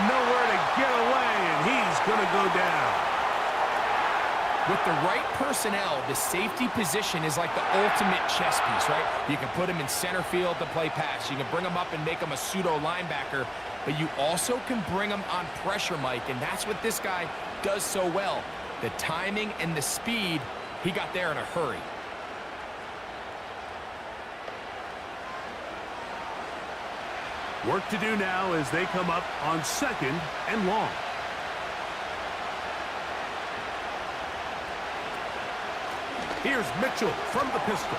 Nowhere to get away, and he's going to go down. With the right personnel, the safety position is like the ultimate chess piece, right? You can put him in center field to play pass. You can bring him up and make him a pseudo linebacker. but you also can bring them on pressure, Mike, and that's what this guy does so well. The timing and the speed, he got there in a hurry. Work to do now as they come up on 2nd and long. Here's Mitchell from the pistol.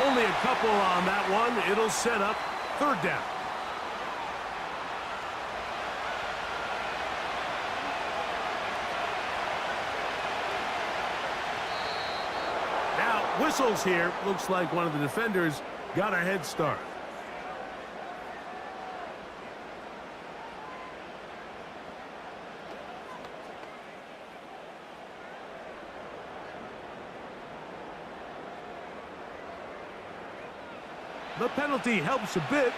Only a couple on that one. It'll set up 3rd down. Now, whistles here. Looks like one of the defenders got a head start. The penalty helps a bit,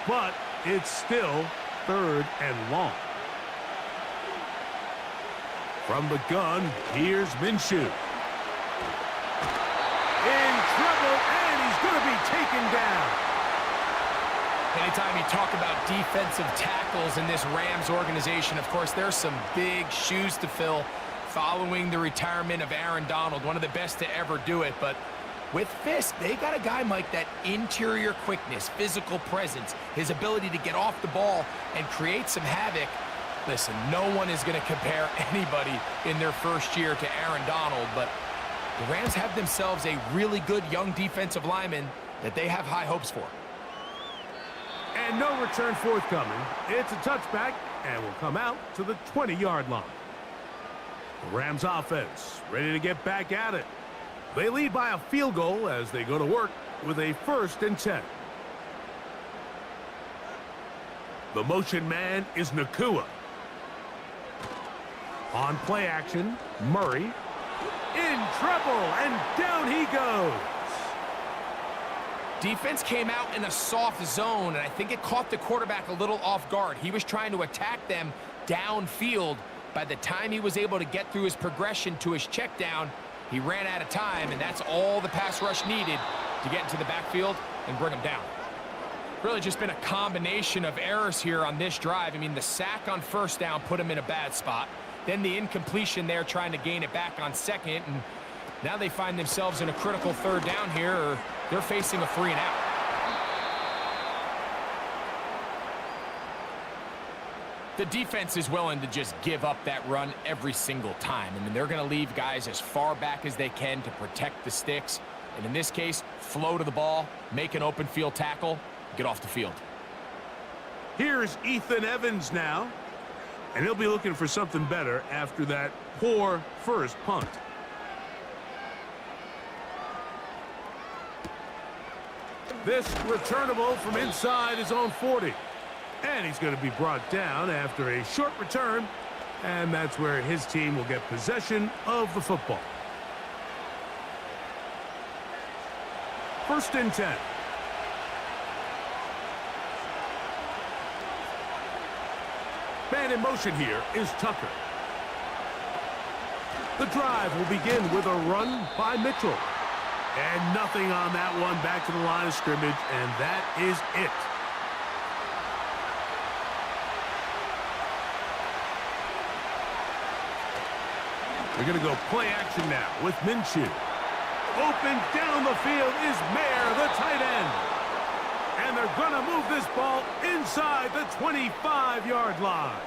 but it's still 3rd and long. From the gun, here's Minshew. In trouble, and he's going to be taken down. Anytime you talk about defensive tackles in this Rams organization, of course, there's some big shoes to fill following the retirement of Aaron Donald, one of the best to ever do it, but with Fisk, they got a guy, Mike, that interior quickness, physical presence, his ability to get off the ball and create some havoc. Listen, no one is going to compare anybody in their first year to Aaron Donald, but the Rams have themselves a really good young defensive lineman that they have high hopes for. And no return forthcoming. It's a touchback and will come out to the 20-yard line. The Rams offense ready to get back at it. They lead by a field goal as they go to work with a 1st and 10. The motion man is Nakua. On play action, Murray. In trouble, and down he goes. Defense came out in a soft zone, and I think it caught the quarterback a little off guard. He was trying to attack them downfield. By the time he was able to get through his progression to his check down, he ran out of time, and that's all the pass rush needed to get into the backfield and bring him down. Really just been a combination of errors here on this drive. I mean, the sack on 1st down put him in a bad spot. Then the incompletion there trying to gain it back on 2nd, and now they find themselves in a critical 3rd down here, or they're facing a 3-and-out. The defense is willing to just give up that run every single time. I mean, they're going to leave guys as far back as they can to protect the sticks. And in this case, flow to the ball, make an open field tackle, get off the field. Here's Ethan Evans now. And he'll be looking for something better after that poor first punt. This returnable from inside his own 40. And he's going to be brought down after a short return, and that's where his team will get possession of the football. 1st and 10. Man in motion here is Tucker. The drive will begin with a run by Mitchell. And nothing on that one, back to the line of scrimmage, and that is it. They're going to go play action now with Minshew. Open down the field is Mayer, the tight end. And they're going to move this ball inside the 25-yard line.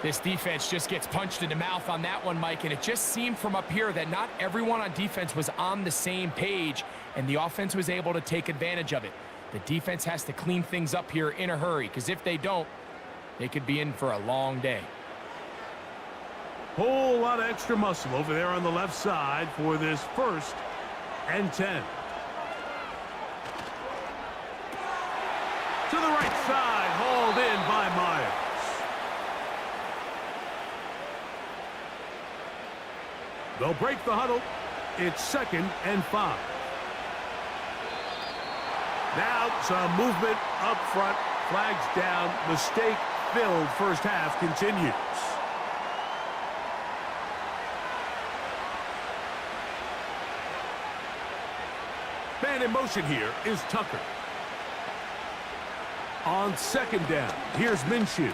This defense just gets punched in the mouth on that one, Mike, and it just seemed from up here that not everyone on defense was on the same page, and the offense was able to take advantage of it. The defense has to clean things up here in a hurry, because if they don't, they could be in for a long day. Whole lot of extra muscle over there on the left side for this 1st and 10. To the right side, hauled in by Myers. They'll break the huddle. It's 2nd and 5. Now some movement up front. Flags down. Mistake-filled first half continues. Man in motion here is Tucker. On second down, here's Minshew.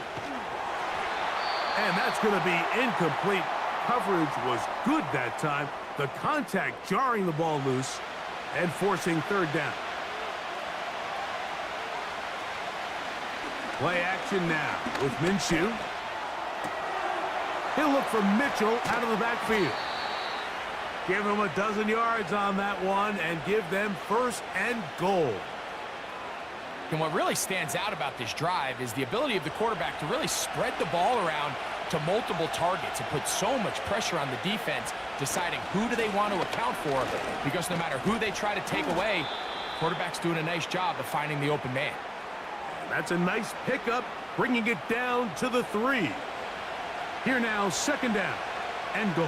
And that's going to be incomplete. Coverage was good that time. The contact jarring the ball loose and forcing third down. Play action now with Minshew. He'll look for Mitchell out of the backfield. Give him a dozen yards on that one and give them first and goal. And what really stands out about this drive is the ability of the quarterback to really spread the ball around to multiple targets and put so much pressure on the defense, deciding who do they want to account for, because no matter who they try to take away, quarterback's doing a nice job of finding the open man. That's a nice pickup, bringing it down to the 3. Here now, second down and goal.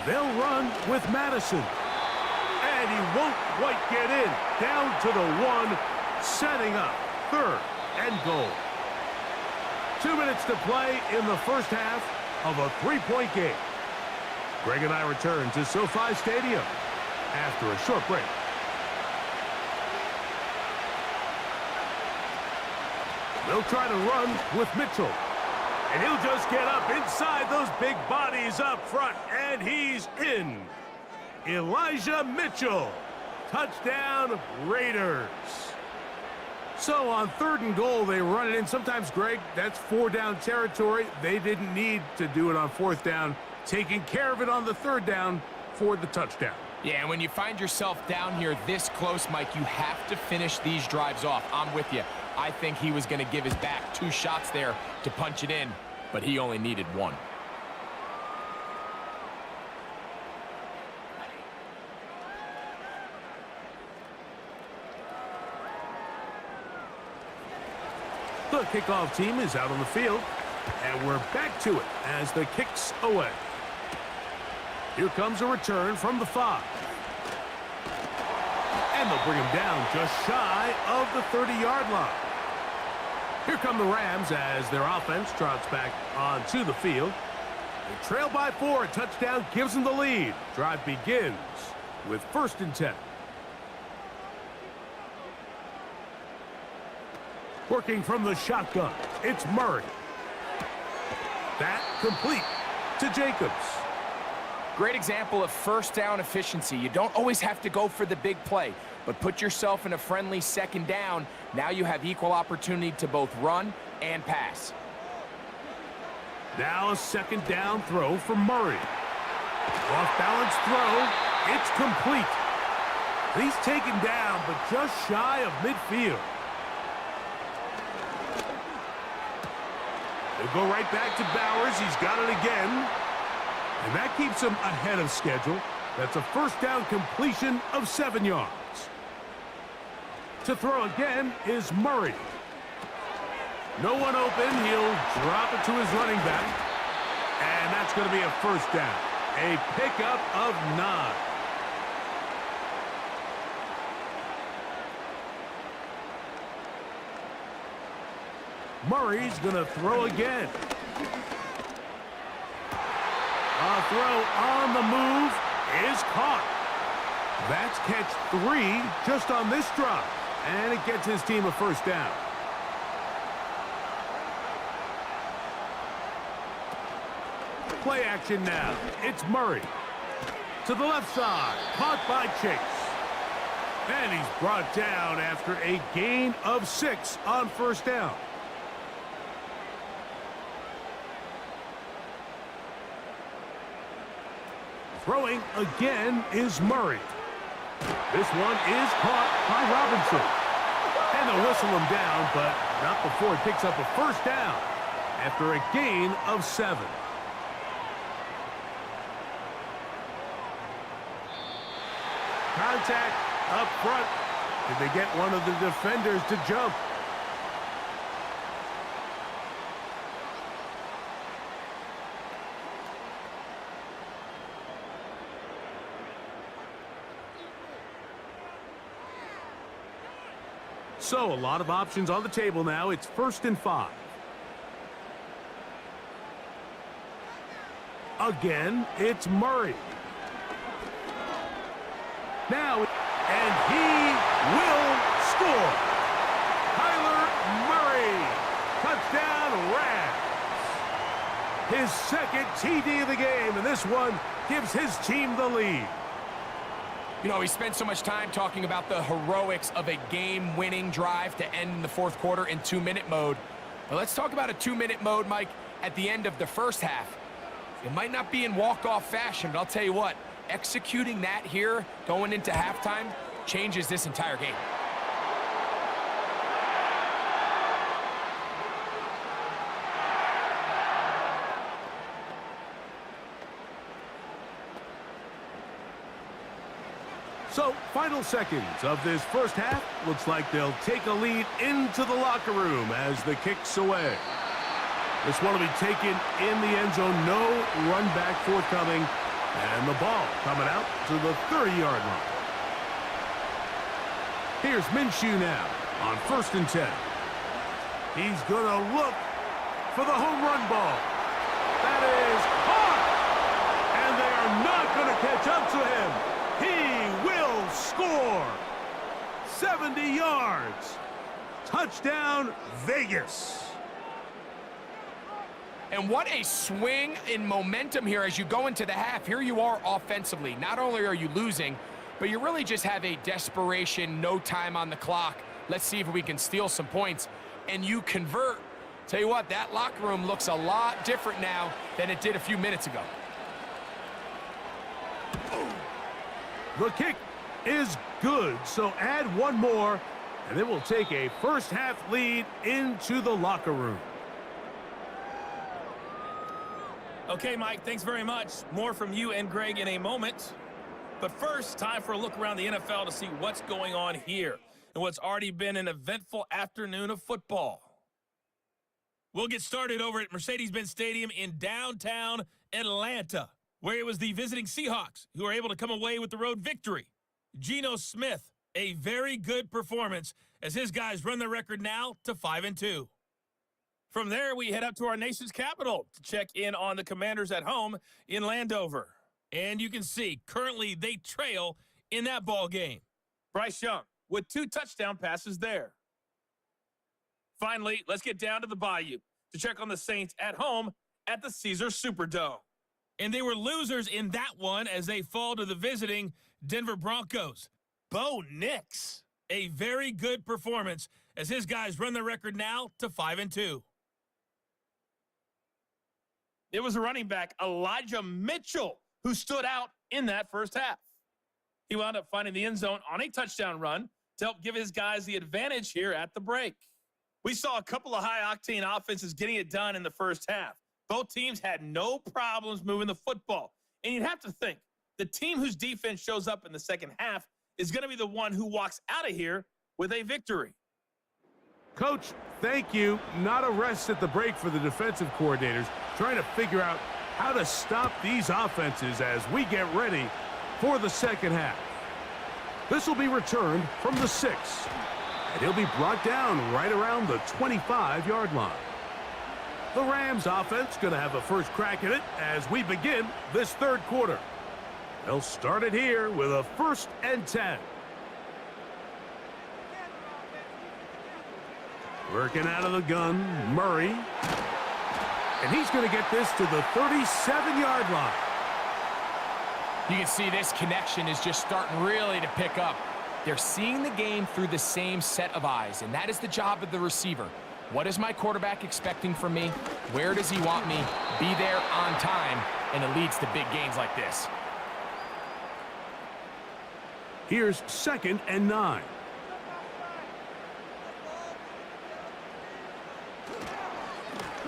They'll run with Madison. And he won't quite get in. Down to the 1, setting up third and goal. 2 minutes to play in the first half of a 3-point game. Greg and I return to SoFi Stadium after a short break. They'll try to run with Mitchell. And he'll just get up inside those big bodies up front. And he's in. Elijah Mitchell. Touchdown, Raiders. So on third and goal, they run it in. Sometimes, Greg, that's 4-down territory. They didn't need to do it on fourth down. Taking care of it on the third down for the touchdown. Yeah, and when you find yourself down here this close, Mike, you have to finish these drives off. I'm with you. I think he was going to give his back 2 shots there to punch it in, but he only needed 1. The kickoff team is out on the field, and we're back to it as the kick's away. Here comes a return from the 5. And they'll bring him down just shy of the 30-yard line. Here come the Rams as their offense trots back onto the field. They trail by 4. A touchdown gives them the lead. Drive begins with 1st and 10. Working from the shotgun, it's Murray. That complete to Jacobs. Great example of first down efficiency. You don't always have to go for the big play, but put yourself in a friendly second down. Now you have equal opportunity to both run and pass. Now a second down throw for Murray. Off-balance throw. It's complete. He's taken down, but just shy of midfield. They'll go right back to Bowers. He's got it again. And that keeps him ahead of schedule. That's a first down completion of 7 yards. To throw again is Murray. No one open. He'll drop it to his running back. And that's going to be a first down. A pickup of 9. Murray's going to throw again. A throw on the move is caught. That's catch 3 just on this drive. And it gets his team a first down. Play action now. It's Murray. To the left side. Caught by Chase. And he's brought down after a gain of 6 on first down. Throwing again is Murray. This one is caught by Robinson. And they'll whistle him down, but not before he picks up a first down after a gain of 7. Contact up front. Did they get one of the defenders to jump? So a lot of options on the table now. It's 1st and 5. Again, it's Murray. Now, and he will score. Kyler Murray, touchdown Rams. His second TD of the game, and this one gives his team the lead. You know, we spent so much time talking about the heroics of a game-winning drive to end in the fourth quarter in 2-minute mode. Now let's talk about a 2-minute mode, Mike, at the end of the first half. It might not be in walk-off fashion, but I'll tell you what, executing that here going into halftime changes this entire game. So, final seconds of this first half. Looks like they'll take a lead into the locker room as the kick's away. This one will be taken in the end zone. No run back forthcoming. And the ball coming out to the 30-yard line. Here's Minshew now on 1st and 10. He's going to look for the home run ball. That is caught! And they are not going to catch up to him. He will score. 70 yards. Touchdown, Vegas. And what a swing in momentum here as you go into the half. Here you are offensively. Not only are you losing, but you really just have a desperation, no time on the clock. Let's see if we can steal some points. And you convert. Tell you what, that locker room looks a lot different now than it did a few minutes ago. The kick is good, so add one more, and then we'll take a first half lead into the locker room. Okay, Mike, thanks very much. More from you and Greg in a moment. But first, time for a look around the NFL to see what's going on here and what's already been an eventful afternoon of football. We'll get started over at Mercedes-Benz Stadium in downtown Atlanta, where it was the visiting Seahawks who were able to come away with the road victory. Geno Smith, a very good performance as his guys run the record now to 5-2. From there, we head up to our nation's capital to check in on the Commanders at home in Landover. And you can see, currently they trail in that ball game. Bryce Young with 2 touchdown passes there. Finally, let's get down to the Bayou to check on the Saints at home at the Caesars Superdome. And they were losers in that one as they fall to the visiting Denver Broncos. Bo Nix, a very good performance as his guys run the record now to 5-2. It was a running back, Elijah Mitchell, who stood out in that first half. He wound up finding the end zone on a touchdown run to help give his guys the advantage here at the break. We saw a couple of high-octane offenses getting it done in the first half. Both teams had no problems moving the football. And you'd have to think, the team whose defense shows up in the second half is going to be the one who walks out of here with a victory. Coach, thank you. Not a rest at the break for the defensive coordinators, trying to figure out how to stop these offenses as we get ready for the second half. This will be returned from the 6, and he'll be brought down right around the 25-yard line. The Rams offense going to have a first crack at it as we begin this third quarter. They'll start it here with a 1st and 10. Working out of the gun, Murray. And he's going to get this to the 37-yard line. You can see this connection is just starting really to pick up. They're seeing the game through the same set of eyes, and that is the job of the receiver. What is my quarterback expecting from me? Where does he want me? Be there on time, and it leads to big gains like this. Here's 2nd and 9.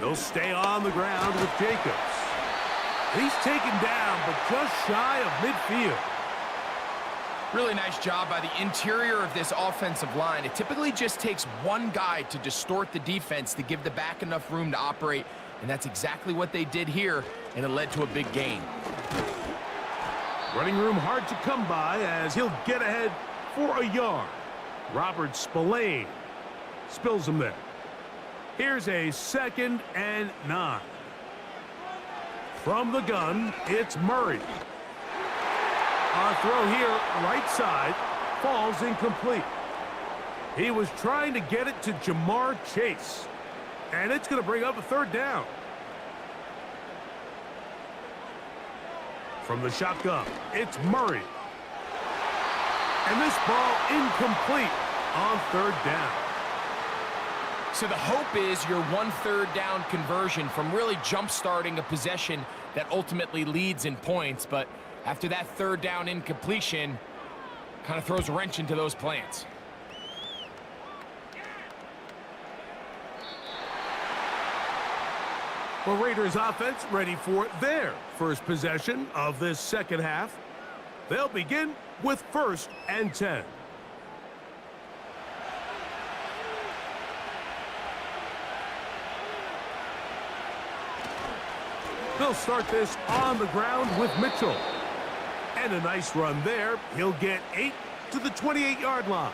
He'll stay on the ground with Jacobs. He's taken down, but just shy of midfield. Really nice job by the interior of this offensive line. It typically just takes one guy to distort the defense to give the back enough room to operate, and that's exactly what they did here, and it led to a big gain. Running room hard to come by as he'll get ahead for a yard. Robert Spillane spills him there. Here's a 2nd and 9. From the gun, it's Murray. Our throw here, right side, falls incomplete. He was trying to get it to Jamar Chase. And it's going to bring up a third down. From the shotgun, it's Murray. And this ball incomplete on third down. So the hope is your 1 3rd down conversion from really jump-starting a possession that ultimately leads in points. But after that 3rd down incompletion, kind of throws a wrench into those plans. Well, Raiders offense ready for their first possession of this second half. They'll begin with 1st and 10. They'll start this on the ground with Mitchell. And a nice run there. He'll get 8 to the 28-yard line.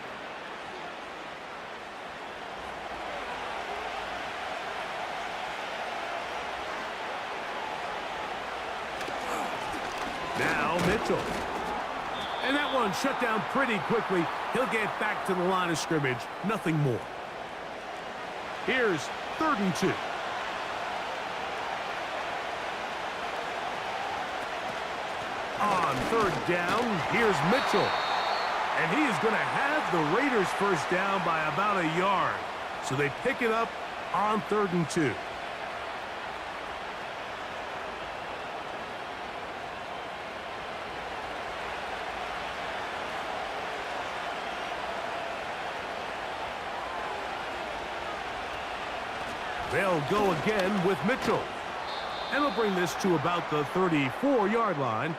Now Mitchell. And that one shut down pretty quickly. He'll get back to the line of scrimmage. Nothing more. Here's 3rd and 2. On 3rd down, here's Mitchell. And he is going to have the Raiders first down by about a yard. So they pick it up on 3rd and 2. They'll go again with Mitchell. And we'll bring this to about the 34-yard line.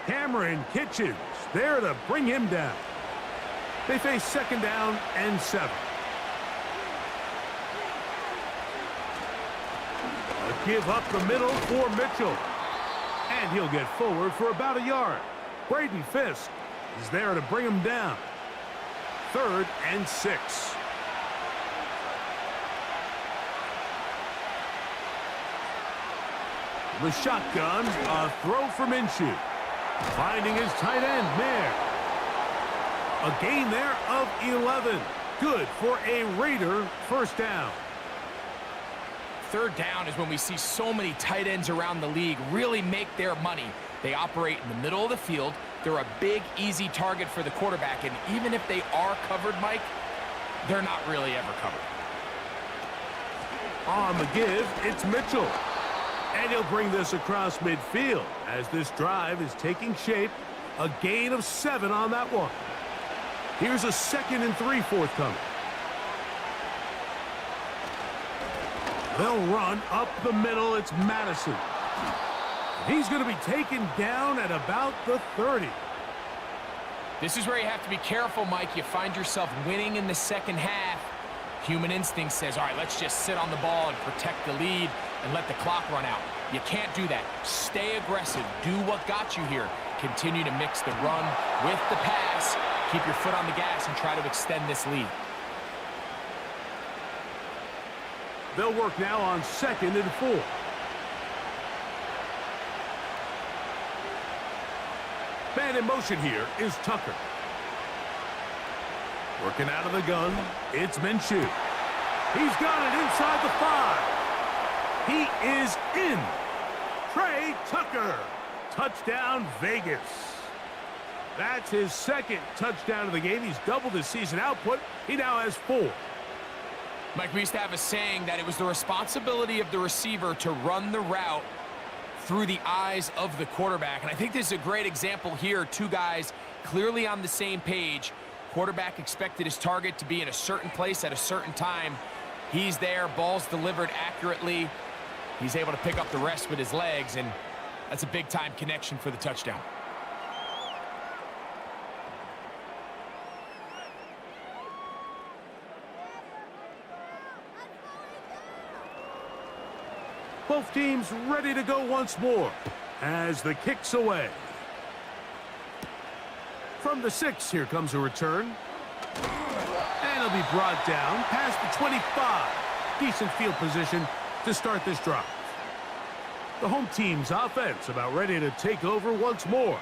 Cameron Kitchens there to bring him down. They face 2nd down and 7. A give up the middle for Mitchell. And he'll get forward for about a yard. Braden Fisk is there to bring him down. 3rd and 6. The shotgun, a throw from Minshew. Finding his tight end, Mayer. A gain there of 11. Good for a Raider first down. 3rd down is when we see so many tight ends around the league really make their money. They operate in the middle of the field. They're a big, easy target for the quarterback. And even if they are covered, Mike, they're not really ever covered. On the give, it's Mitchell. And he'll bring this across midfield as this drive is taking shape. A gain of 7 on that one. Here's a 2nd and 3 forthcoming. They'll run up the middle. It's Madison. He's going to be taken down at about the 30. This is where you have to be careful, Mike. You find yourself winning in the second half. Human instinct says, all right, let's just sit on the ball and protect the lead and let the clock run out. You can't do that. Stay aggressive. Do what got you here. Continue to mix the run with the pass. Keep your foot on the gas and try to extend this lead. They'll work now on 2nd and 4. Man in motion here is Tucker. Working out of the gun, it's Minshew. He's got it inside the 5. He is in. Trey Tucker. Touchdown, Vegas. That's his 2nd touchdown of the game. He's doubled his season output. He now has 4. Mike, we used to have a saying that it was the responsibility of the receiver to run the route through the eyes of the quarterback. And I think this is a great example here. 2 guys clearly on the same page. Quarterback expected his target to be in a certain place at a certain time. He's there, ball's delivered accurately. He's able to pick up the rest with his legs, and that's a big-time connection for the touchdown. Both teams ready to go once more as the kick's away. From the 6, here comes a return. And he'll be brought down past the 25. Decent field position to start this drive. The home team's offense about ready to take over once more.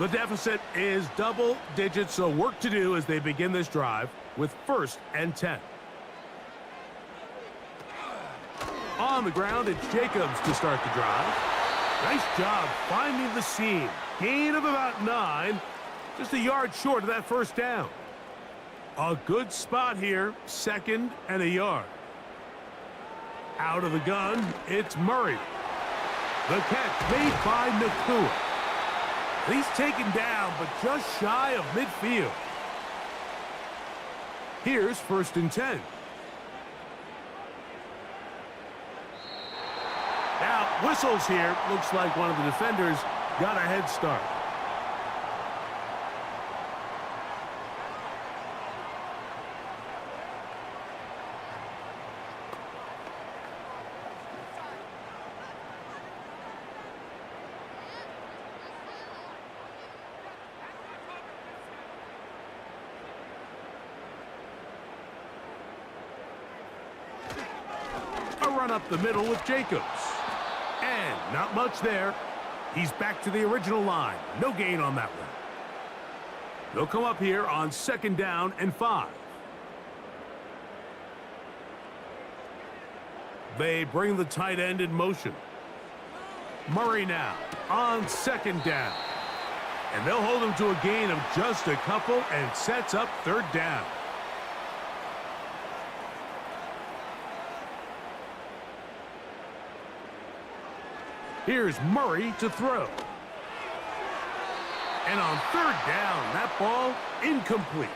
The deficit is double digits, so work to do as they begin this drive. with 1st and 10. On the ground, it's Jacobs to start the drive. Nice job finding the seam. Gain of about 9, just a yard short of that 1st down. A good spot here, 2nd and a yard. Out of the gun, it's Murray. The catch made by Nakua. He's taken down, but just shy of midfield. Here's 1st and 10. Now, whistles here. Looks like one of the defenders got a head start. A run up the middle with Jacobs. And not much there. He's back to the original line. No gain on that one. They'll come up here on 2nd down and 5. They bring the tight end in motion. Murray now on 2nd down. And they'll hold him to a gain of just a couple and sets up 3rd down. Here's Murray to throw. And on 3rd down, that ball incomplete.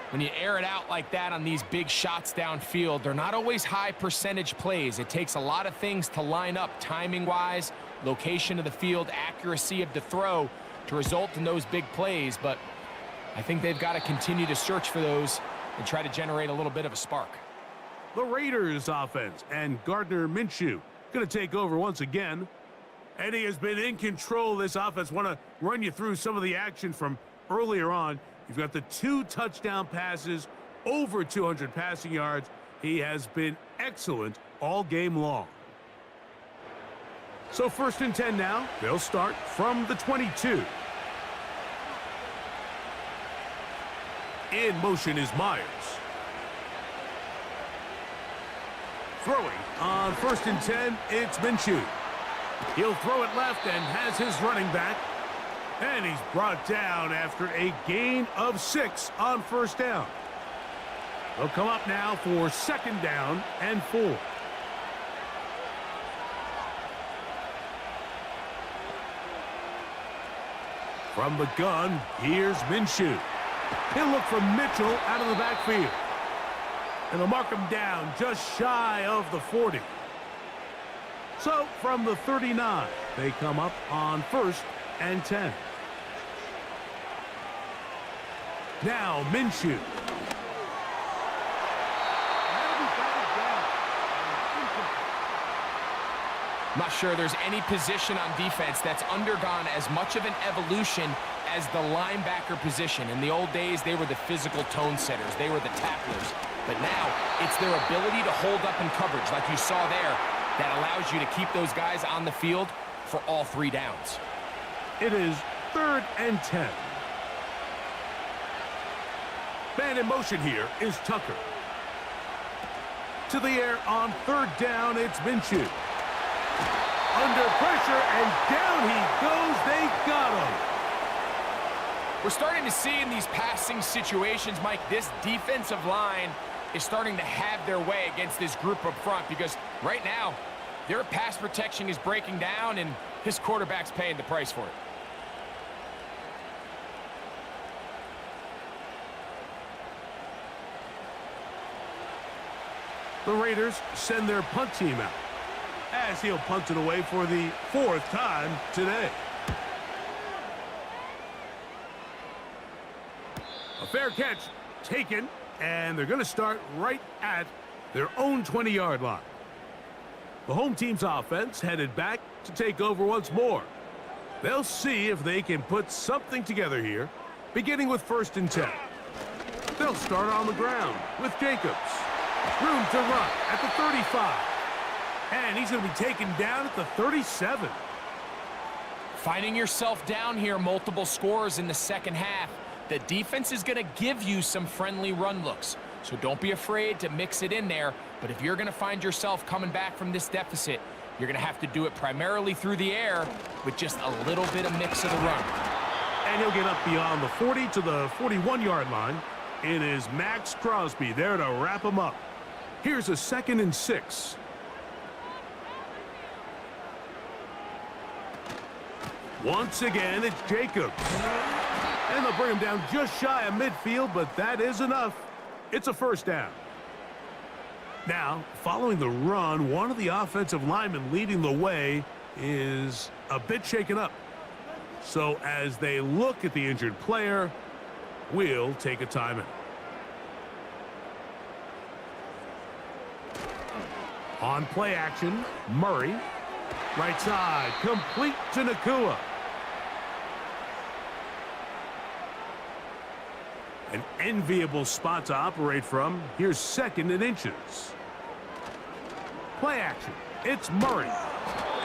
When you air it out like that on these big shots downfield, they're not always high percentage plays. It takes a lot of things to line up timing-wise, location of the field, accuracy of the throw to result in those big plays. But I think they've got to continue to search for those and try to generate a little bit of a spark. The Raiders offense and Gardner Minshew going to take over once again. And he has been in control of this offense. Want to run you through some of the action from earlier on. You've got the 2 touchdown passes, over 200 passing yards. He has been excellent all game long. So 1st and 10 now. They'll start from the 22. In motion is Myers. Throwing on 1st and 10, it's Minshew. He'll throw it left and has his running back. And he's brought down after a gain of 6 on 1st down. They'll come up now for 2nd down and 4. From the gun, here's Minshew. He'll look for Mitchell out of the backfield. And they'll mark him down just shy of the 40. So from the 39, they come up on 1st and 10. Now Minshew. I'm not sure there's any position on defense that's undergone as much of an evolution as the linebacker position. In the old days, they were the physical tone setters. They were the tacklers. But now, it's their ability to hold up in coverage, like you saw there, that allows you to keep those guys on the field for all 3 downs. It is 3rd and 10. Man in motion here is Tucker. To the air on 3rd down, it's Minshew. Under pressure, and down he goes. They got him. We're starting to see in these passing situations, Mike, this defensive line is starting to have their way against this group up front because right now, their pass protection is breaking down, and his quarterback's paying the price for it. The Raiders send their punt team out as he'll punt it away for the 4th time today. A fair catch taken, and they're going to start right at their own 20-yard line. The home team's offense headed back to take over once more. They'll see if they can put something together here, beginning with 1st and 10. They'll start on the ground with Jacobs. Room to run at the 35. And he's going to be taken down at the 37. Finding yourself down here, multiple scores in the second half. The defense is going to give you some friendly run looks, so don't be afraid to mix it in there. But if you're going to find yourself coming back from this deficit, you're going to have to do it primarily through the air with just a little bit of mix of the run. And he'll get up beyond the 40 to the 41-yard line. It is Max Crosby there to wrap him up. Here's a 2nd and 6. Once again, it's Jacobs. And they'll bring him down just shy of midfield, but that is enough. It's a first down. Now, following the run, one of the offensive linemen leading the way is a bit shaken up. So as they look at the injured player, we'll take a timeout. On play action, Murray. Right side, complete to Nakua. An enviable spot to operate from. Here's 2nd and inches. Play action. It's Murray.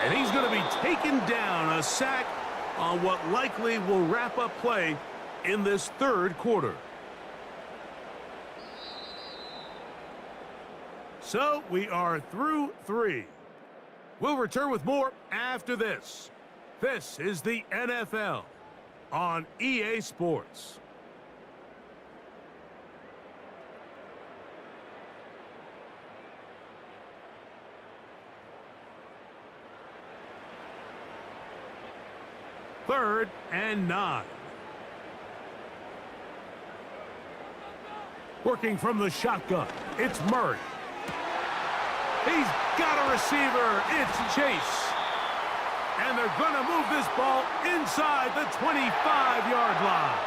And he's going to be taken down. A sack on what likely will wrap up play in this 3rd quarter. So we are through 3. We'll return with more after this. This is the NFL on EA Sports. Third and 9. Working from the shotgun, it's Murray. He's got a receiver. It's Chase. And they're going to move this ball inside the 25-yard line.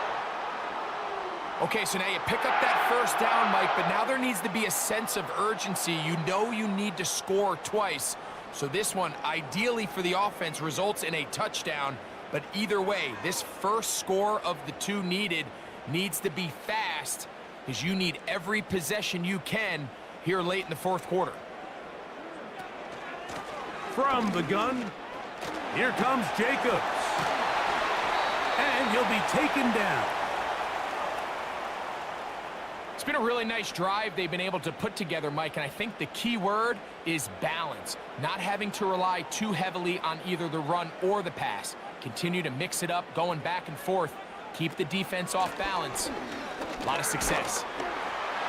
Okay, so now you pick up that first down, Mike, but now there needs to be a sense of urgency. You know you need to score twice. So this one, ideally for the offense, results in a touchdown. But either way, this first score of the 2 needed needs to be fast, because you need every possession you can here late in the 4th quarter. From the gun, here comes Jacobs. And he'll be taken down. It's been a really nice drive they've been able to put together, Mike, and I think the key word is balance. Not having to rely too heavily on either the run or the pass. Continue to mix it up, going back and forth. Keep the defense off balance. A lot of success.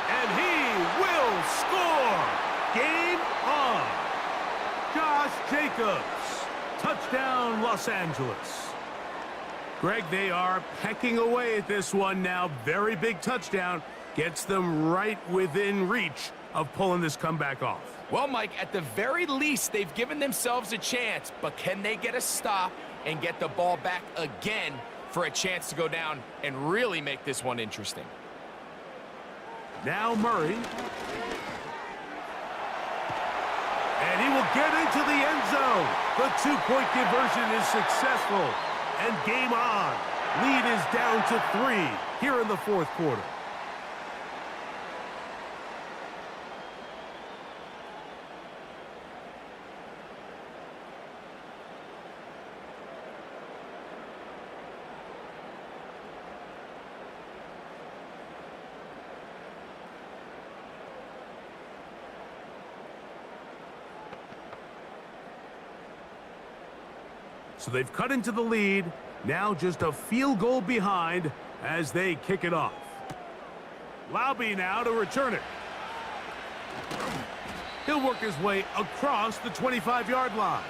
And he will score. Game on. Josh Jacobs. Touchdown, Los Angeles. Greg, they are pecking away at this one now. Very big touchdown. Gets them right within reach of pulling this comeback off. Well, Mike, at the very least, they've given themselves a chance, but can they get a stop and get the ball back again for a chance to go down and really make this one interesting? Now Murray. And he will get into the end zone. The 2-point conversion is successful. And game on. Lead is down to 3 here in the 4th quarter. So they've cut into the lead. Now just a field goal behind as they kick it off. Laube now to return it. He'll work his way across the 25-yard line.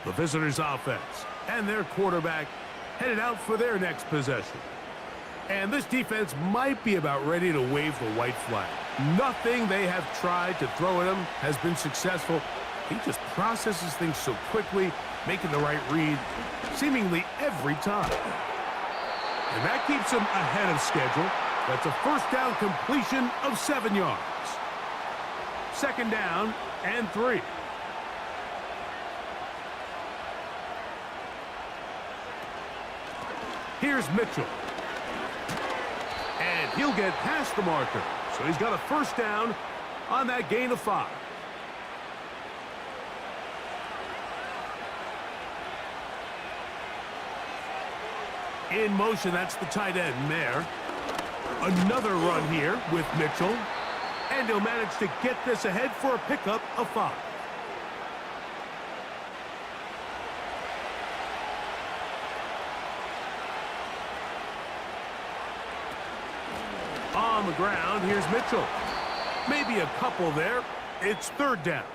The visitors' offense and their quarterback headed out for their next possession. And this defense might be about ready to wave the white flag. Nothing they have tried to throw at him has been successful. He just processes things so quickly, making the right read seemingly every time. And that keeps him ahead of schedule. That's a first down completion of 7 yards. 2nd down and 3. Here's Mitchell. And he'll get past the marker. So he's got a first down on that gain of 5. In motion, that's the tight end there. Another run here with Mitchell. And he'll manage to get this ahead for a pickup of 5. On the ground, here's Mitchell. Maybe a couple there. It's 3rd down.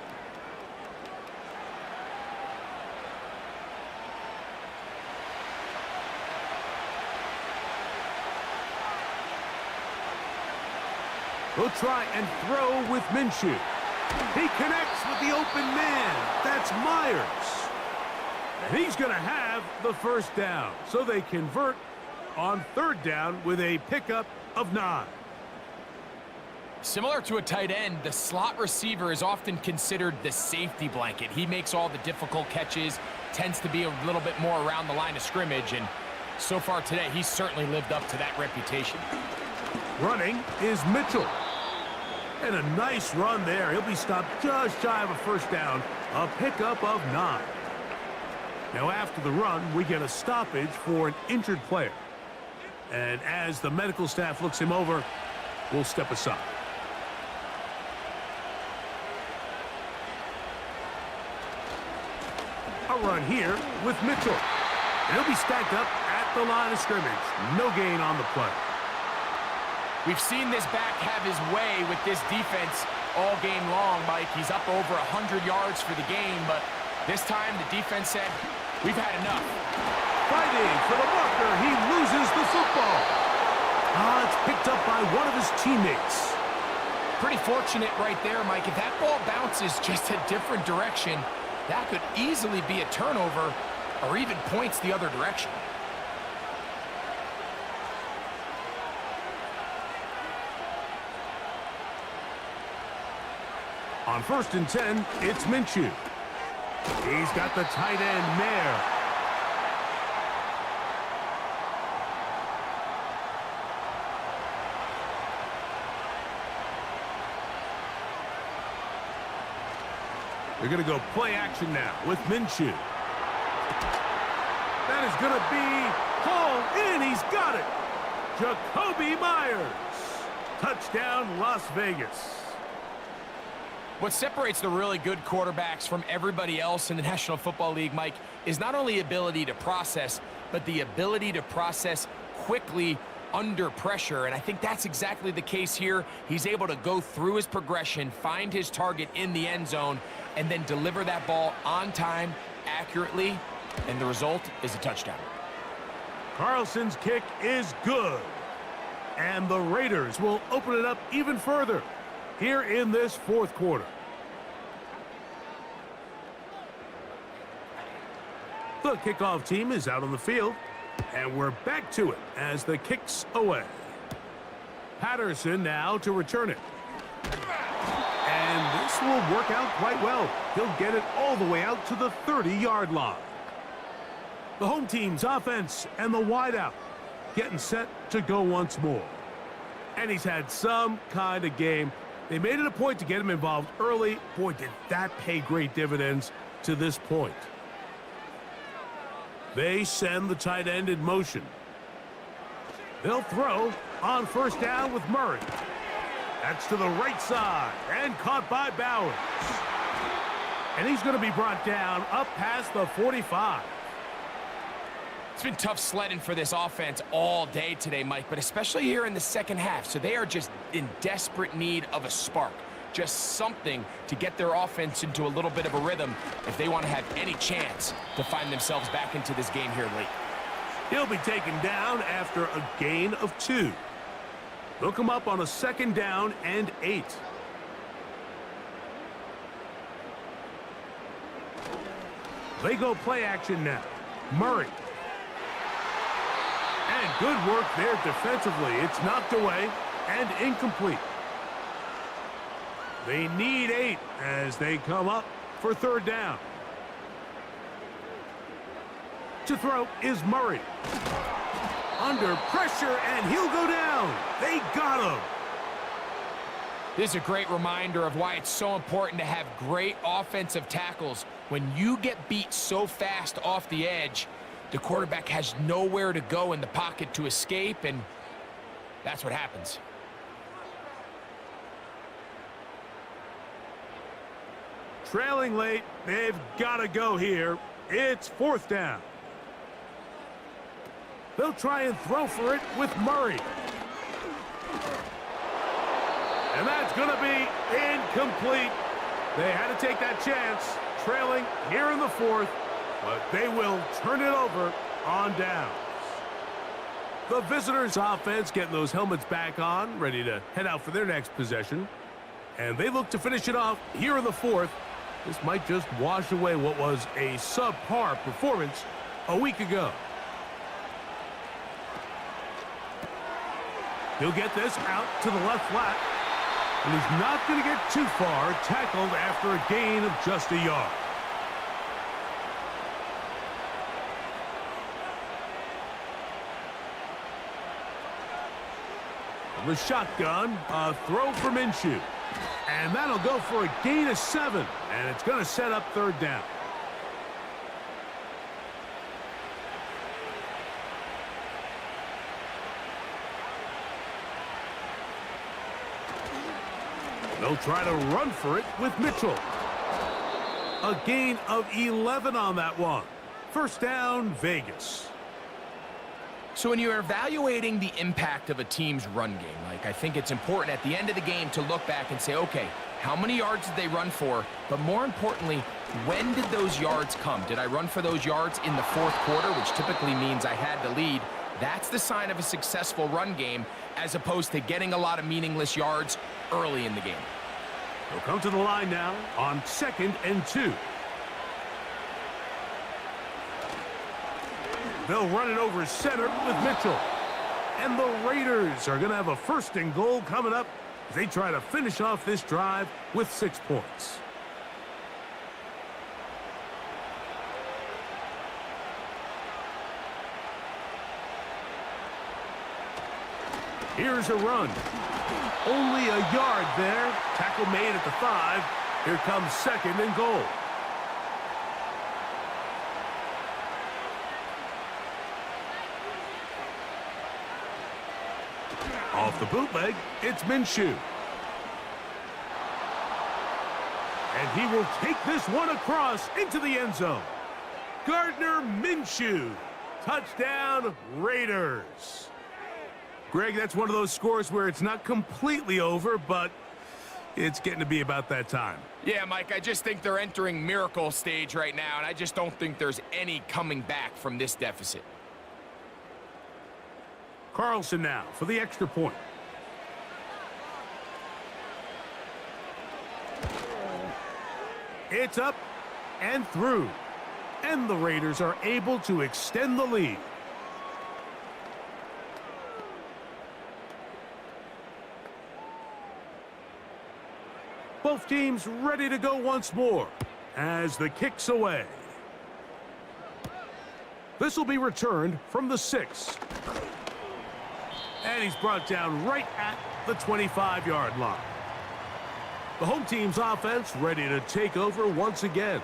He'll try and throw with Minshew. He connects with the open man. That's Myers. And he's going to have the 1st down. So they convert on 3rd down with a pickup of 9. Similar to a tight end, the slot receiver is often considered the safety blanket. He makes all the difficult catches, tends to be a little bit more around the line of scrimmage, and so far today, he's certainly lived up to that reputation. Running is Mitchell. And a nice run there. He'll be stopped just shy of a 1st down. A pickup of 9. Now after the run, we get a stoppage for an injured player. And as the medical staff looks him over, we'll step aside. A run here with Mitchell. And he'll be stacked up at the line of scrimmage. No gain on the play. We've seen this back have his way with this defense all game long, Mike. He's up over 100 yards for the game, but this time the defense said, we've had enough. Fighting for the marker, he loses the football. It's picked up by one of his teammates. Pretty fortunate right there, Mike. If that ball bounces just a different direction, that could easily be a turnover or even points the other direction. On 1st and 10, it's Minshew. He's got the tight end there. They're going to go play action now with Minshew. That is going to be hauled in. He's got it. Jacoby Myers. Touchdown, Las Vegas. What separates the really good quarterbacks from everybody else in the National Football League, Mike, is not only ability to process, but the ability to process quickly under pressure. And I think that's exactly the case here. He's able to go through his progression, find his target in the end zone, and then deliver that ball on time, accurately, and the result is a touchdown. Carlson's kick is good. And the Raiders will open it up even further here in this 4th quarter. The kickoff team is out on the field, and we're back to it as the kick's away. Patterson now to return it. And this will work out quite well. He'll get it all the way out to the 30-yard line. The home team's offense and the wideout getting set to go once more. And he's had some kind of game. They made it a point to get him involved early. Boy, did that pay great dividends to this point. They send the tight end in motion. They'll throw on 1st down with Murray. That's to the right side and caught by Bowers. And he's going to be brought down up past the 45. It's been tough sledding for this offense all day today, Mike, but especially here in the second half. So they are just in desperate need of a spark, just something to get their offense into a little bit of a rhythm if they want to have any chance to find themselves back into this game here late. He'll be taken down after a gain of 2. They'll come up on a 2nd down and 8. They go play action now. Murray. And good work there defensively. It's knocked away and incomplete. They need 8 as they come up for 3rd down. To throw is Murray. Under pressure, and he'll go down. They got him. This is a great reminder of why it's so important to have great offensive tackles. When you get beat so fast off the edge, the quarterback has nowhere to go in the pocket to escape, and that's what happens. Trailing late, they've got to go here. It's 4th down. They'll try and throw for it with Murray. And that's going to be incomplete. They had to take that chance, trailing here in the 4th, but they will turn it over on downs. The visitors' offense getting those helmets back on, ready to head out for their next possession. And they look to finish it off here in the 4th. This might just wash away what was a subpar performance a week ago. He'll get this out to the left flat. And he's not going to get too far, tackled after a gain of just a yard. From the shotgun, a throw for Minshew. And that'll go for a gain of 7. And it's going to set up 3rd down. They'll try to run for it with Mitchell. A gain of 11 on that one. 1st down, Vegas. So when you're evaluating the impact of a team's run game, I think it's important at the end of the game to look back and say, okay, how many yards did they run for? But more importantly, when did those yards come? Did I run for those yards in the 4th quarter, which typically means I had the lead? That's the sign of a successful run game, as opposed to getting a lot of meaningless yards early in the game. They'll come to the line now on 2nd and 2. They'll run it over center with Mitchell. And the Raiders are going to have a 1st and goal coming up as they try to finish off this drive with 6 points. Here's a run. Only a yard there. Tackle made at the 5. Here comes 2nd and goal. Off the bootleg, it's Minshew. And he will take this one across into the end zone. Gardner Minshew. Touchdown, Raiders. Greg, that's one of those scores where it's not completely over, but it's getting to be about that time. Yeah, Mike, I just think they're entering miracle stage right now, and I just don't think there's any coming back from this deficit. Carlson now for the extra point. It's up and through. And the Raiders are able to extend the lead. Both teams ready to go once more as the kick's away. This will be returned from the 6. And he's brought down right at the 25-yard line. The home team's offense ready to take over once again.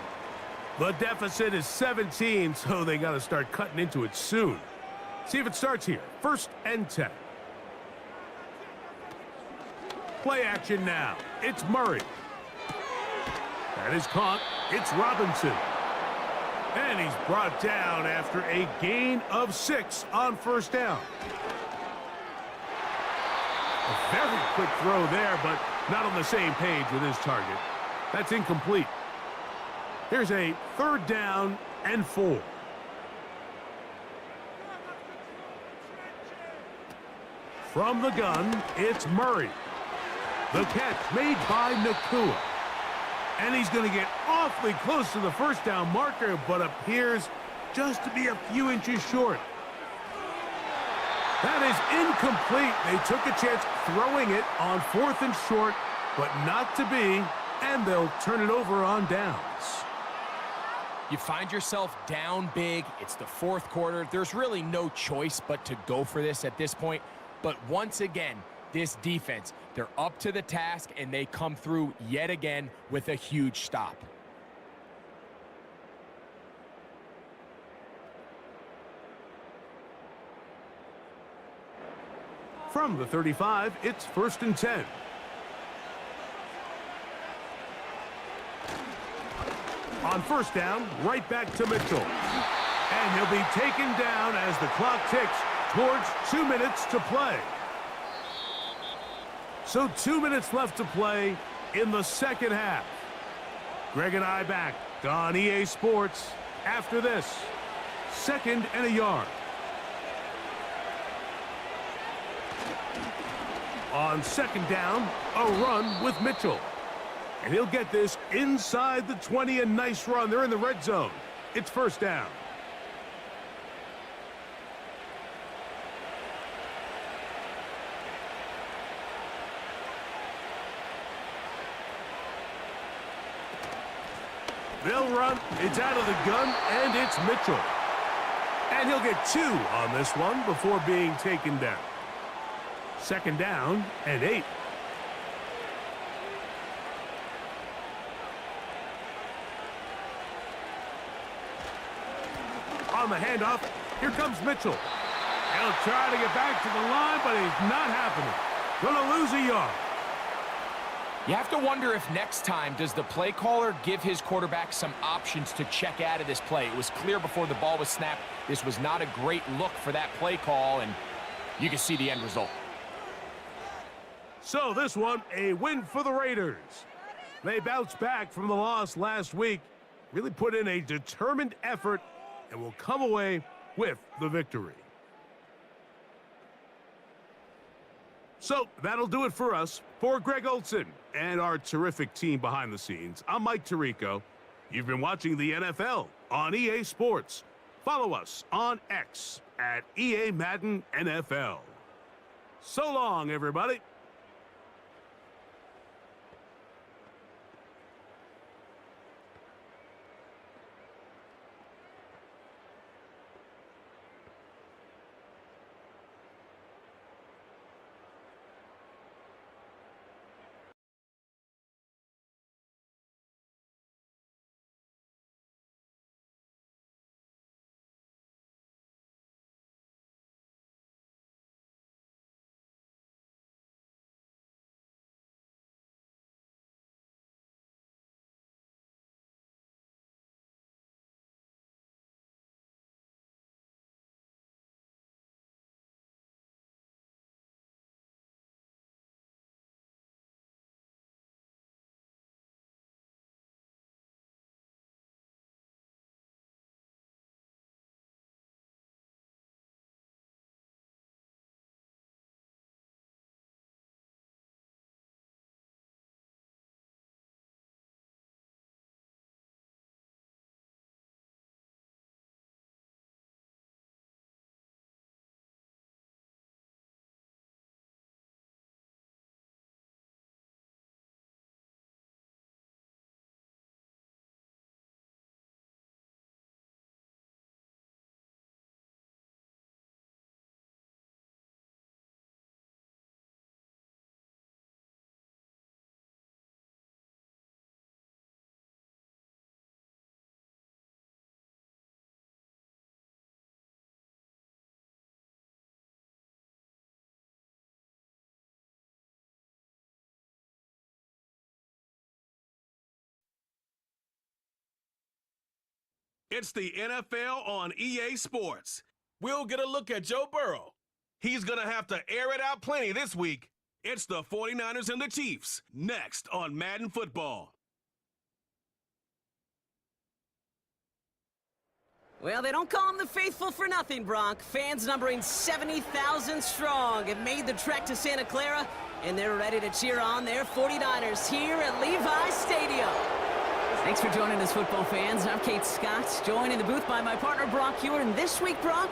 The deficit is 17, so they got to start cutting into it soon. See if it starts here. 1st and 10. Play action now. It's Murray. That is caught. It's Robinson. And he's brought down after a gain of 6 on 1st down. A very quick throw there, but not on the same page with his target. That's incomplete. Here's a 3rd down and 4. From the gun, it's Murray. The catch made by Nakua. And he's going to get awfully close to the 1st down marker, but appears just to be a few inches short. That is incomplete. They took a chance throwing it on 4th and short, but not to be, and they'll turn it over on downs. You find yourself down big. It's the 4th quarter. There's really no choice but to go for this at this point. But once again, this defense, they're up to the task, and they come through yet again with a huge stop. From the 35, it's 1st and 10. On 1st down, right back to Mitchell. And he'll be taken down as the clock ticks towards 2 minutes to play. So 2 minutes left to play in the second half. Greg and I back on EA Sports after this. 2nd and a yard. On 2nd down, a run with Mitchell. And he'll get this inside the 20, a nice run. They're in the red zone. It's 1st down. They'll run. It's out of the gun, and it's Mitchell. And he'll get 2 on this one before being taken down. 2nd down and 8. On the handoff, here comes Mitchell. He'll try to get back to the line, but he's not happening. Gonna lose a yard. You have to wonder if next time, does the play caller give his quarterback some options to check out of this play? It was clear before the ball was snapped, this was not a great look for that play call, and you can see the end result. So this one, a win for the Raiders. They bounced back from the loss last week, really put in a determined effort, and will come away with the victory. So that'll do it for us. For Greg Olson and our terrific team behind the scenes, I'm Mike Tirico. You've been watching the NFL on EA Sports. Follow us on X at EA Madden NFL. So long, everybody. It's the NFL on EA Sports. We'll get a look at Joe Burrow. He's going to have to air it out plenty this week. It's the 49ers and the Chiefs, next on Madden Football. Well, they don't call them the faithful for nothing, Bronk. Fans numbering 70,000 strong have made the trek to Santa Clara, and they're ready to cheer on their 49ers here at Levi's Stadium. Thanks for joining us, football fans. I'm Kate Scott, joined in the booth by my partner, Brock Hewitt. And this week, Brock,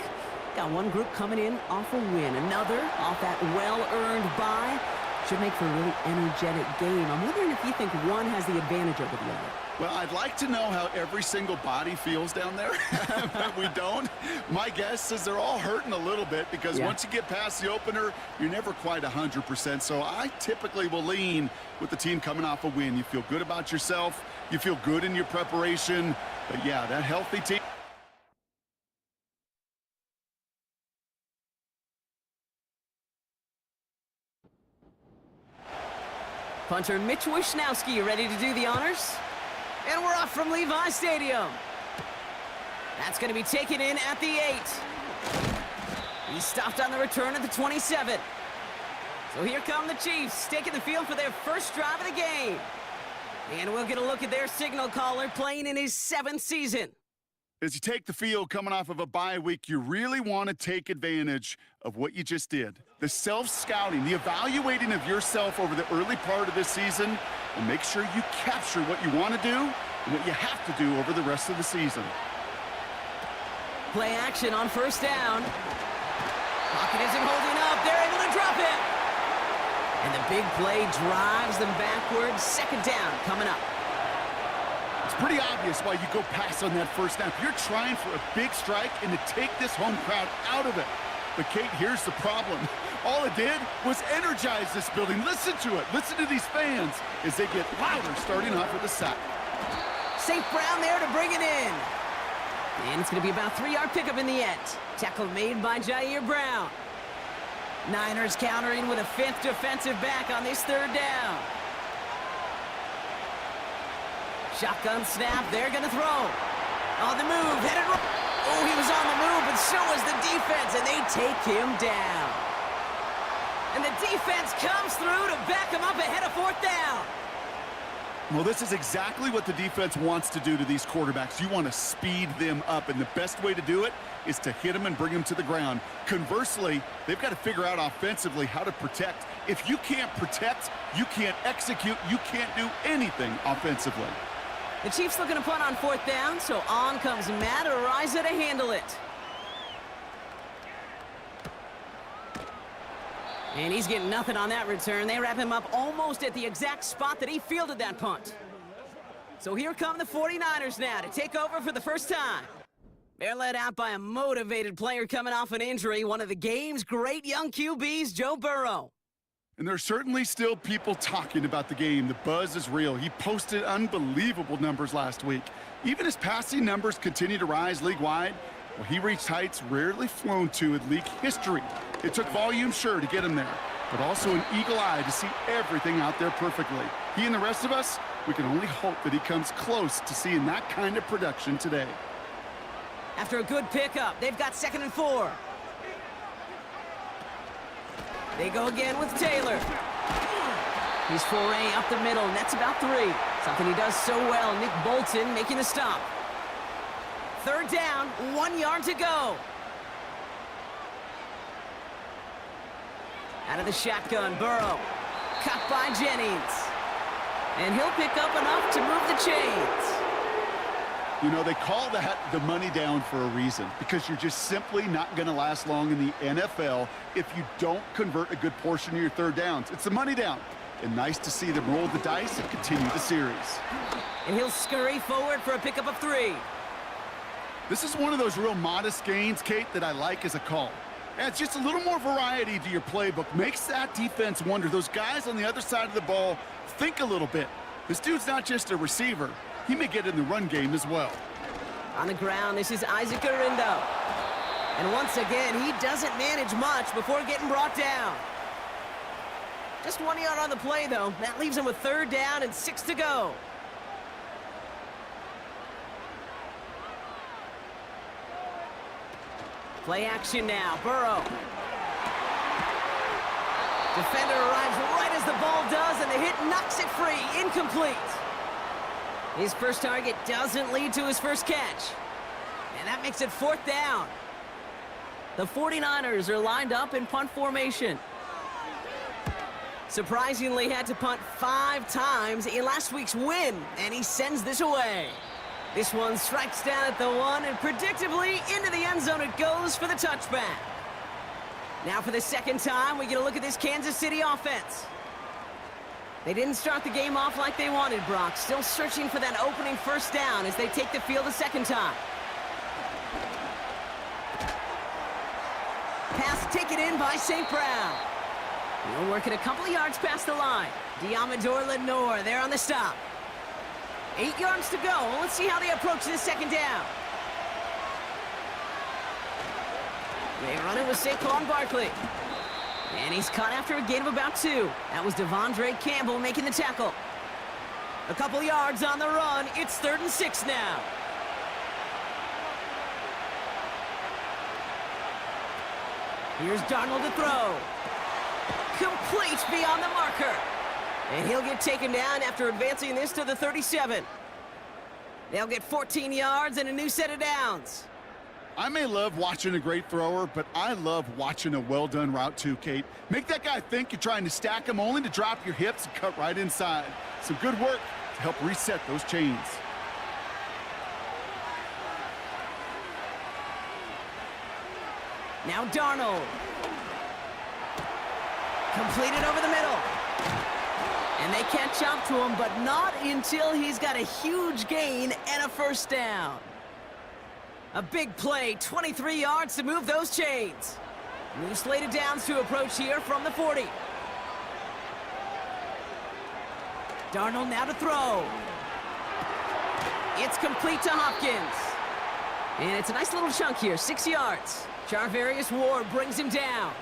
got one group coming in off a win, another off that well-earned bye. Should make for a really energetic game. I'm wondering if you think one has the advantage over the other. Well, I'd like to know how every single body feels down there, but we don't. My guess is they're all hurting a little bit because once you get past the opener, you're never quite 100%. So I typically will lean with the team coming off a win. You feel good about yourself. You feel good in your preparation. But, yeah, that healthy team. Punter Mitch Wishnowski ready to do the honors. And we're off from Levi Stadium. That's going to be taken in at the 8. He stopped on the return at the 27. So here come the Chiefs, taking the field for their first drive of the game. And we'll get a look at their signal caller playing in his 7th season. As you take the field coming off of a bye week, you really want to take advantage of what you just did. The self-scouting, the evaluating of yourself over the early part of this season, and make sure you capture what you want to do and what you have to do over the rest of the season. Play action on first down. Pocket isn't holding up. They're able to drop it. And the big play drives them backwards. Second down coming up. It's pretty obvious why you go pass on that first snap. You're trying for a big strike and to take this home crowd out of it. But, Kate, here's the problem. All it did was energize this building. Listen to it. Listen to these fans as they get louder starting off with a sack. St. Brown there to bring it in. And it's going to be about a 3-yard pickup in the end. Tackle made by Jair Brown. Niners countering with a 5th defensive back on this third down. Shotgun snap, they're going to throw. On the move, headed right. Oh, he was on the move, but so was the defense, and they take him down. And the defense comes through to back him up ahead of 4th down. Well, this is exactly what the defense wants to do to these quarterbacks. You want to speed them up, and the best way to do it is to hit them and bring them to the ground. Conversely, they've got to figure out offensively how to protect. If you can't protect, you can't execute, you can't do anything offensively. The Chiefs looking to punt on 4th down, so on comes Matt Araiza to handle it. And he's getting nothing on that return. They wrap him up almost at the exact spot that he fielded that punt. So here come the 49ers now to take over for the first time. They're led out by a motivated player coming off an injury, one of the game's great young QBs, Joe Burrow. And there's certainly still people talking about the game. The buzz is real. He posted unbelievable numbers last week. Even his passing numbers continue to rise league-wide. Well, he reached heights rarely flown to in league history. It took volume, sure, to get him there, but also an eagle eye to see everything out there perfectly. He and the rest of us, we can only hope that he comes close to seeing that kind of production today. After a good pickup, they've got 2nd and 4. They go again with Taylor. He's foray up the middle, and that's about 3. Something he does so well. Nick Bolton making the stop. 3rd down, 1 yard to go. Out of the shotgun, Burrow. Cut by Jennings. And he'll pick up enough to move the chains. You know, they call that the money down for a reason, because you're just simply not going to last long in the NFL if you don't convert a good portion of your 3rd downs. It's the money down. And nice to see them roll the dice and continue the series. And he'll scurry forward for a pickup of 3. This is one of those real modest gains, Kate, that I like as a call. Adds just a little more variety to your playbook. Makes that defense wonder. Those guys on the other side of the ball think a little bit. This dude's not just a receiver. He may get in the run game as well. On the ground, this is Isaac Arindo. And once again, he doesn't manage much before getting brought down. Just 1 yard on the play, though. That leaves him with 3rd down and 6 to go. Play action now. Burrow. Defender arrives right as the ball does, and the hit knocks it free. Incomplete. His first target doesn't lead to his first catch. And that makes it 4th down. The 49ers are lined up in punt formation. Surprisingly had to punt 5 times in last week's win, and he sends this away. This one strikes down at the 1, and predictably into the end zone it goes for the touchback. Now for the 2nd time, we get a look at this Kansas City offense. They didn't start the game off like they wanted, Brock. Still searching for that opening 1st down as they take the field a 2nd time. Pass taken in by St. Brown. He'll work it a couple of yards past the line. Diamador Lenore there on the stop. 8 yards to go. Let's see how they approach this 2nd down. They run it with Saquon Barkley. And he's caught after a gain of about 2. That was Devondre Campbell making the tackle. A couple yards on the run. It's 3rd and 6 now. Here's Darnold to throw. Complete beyond the marker. And he'll get taken down after advancing this to the 37. They'll get 14 yards and a new set of downs. I may love watching a great thrower, but I love watching a well-done route too, Kate. Make that guy think you're trying to stack him only to drop your hips and cut right inside. Some good work to help reset those chains. Now Darnold. Completed over the middle. And they catch up to him, but not until he's got a huge gain and a 1st down. A big play, 23 yards to move those chains. New slate of downs to approach here from the 40. Darnold now to throw. It's complete to Hopkins. And it's a nice little chunk here, 6 yards. Charvarius Ward brings him down.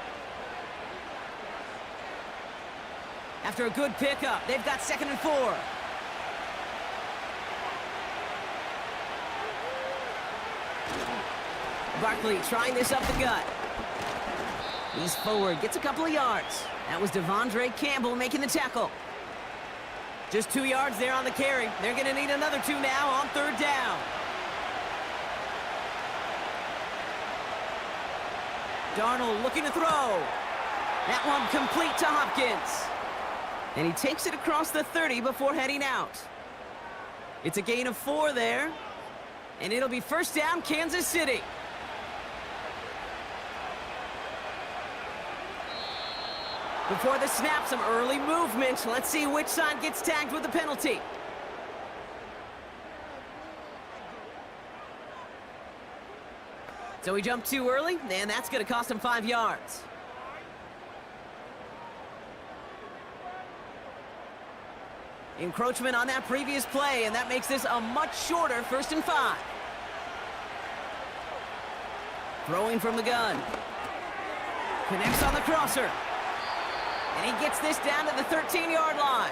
After a good pickup, they've got 2nd and 4. Barkley trying this up the gut. He's forward, gets a couple of yards. That was Devondre Campbell making the tackle. Just 2 yards there on the carry. They're going to need another 2 now on 3rd down. Darnold looking to throw. That one complete to Hopkins. And he takes it across the 30 before heading out. It's a gain of 4 there. And it'll be 1st down, Kansas City. Before the snap, some early movement. Let's see which side gets tagged with the penalty. So he jumped too early, and that's going to cost him 5 yards. Encroachment on that previous play, and that makes this a much shorter 1st and 5. Throwing from the gun. Connects on the crosser. And he gets this down to the 13-yard line.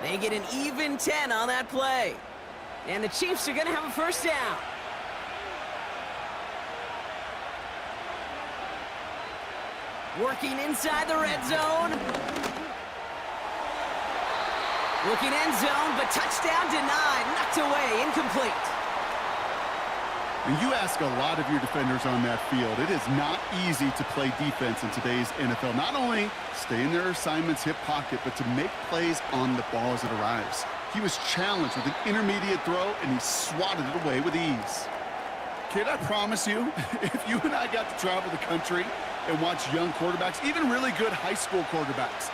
They get an even 10 on that play. And the Chiefs are going to have a 1st down. Working inside the red zone. Looking end zone, but touchdown denied. Knocked away, incomplete. And you ask a lot of your defenders on that field. It is not easy to play defense in today's NFL. Not only stay in their assignment's hip pocket, but to make plays on the ball as it arrives. He was challenged with an intermediate throw, and he swatted it away with ease. Kid, I promise you, if you and I got to travel the country and watch young quarterbacks, even really good high school quarterbacks,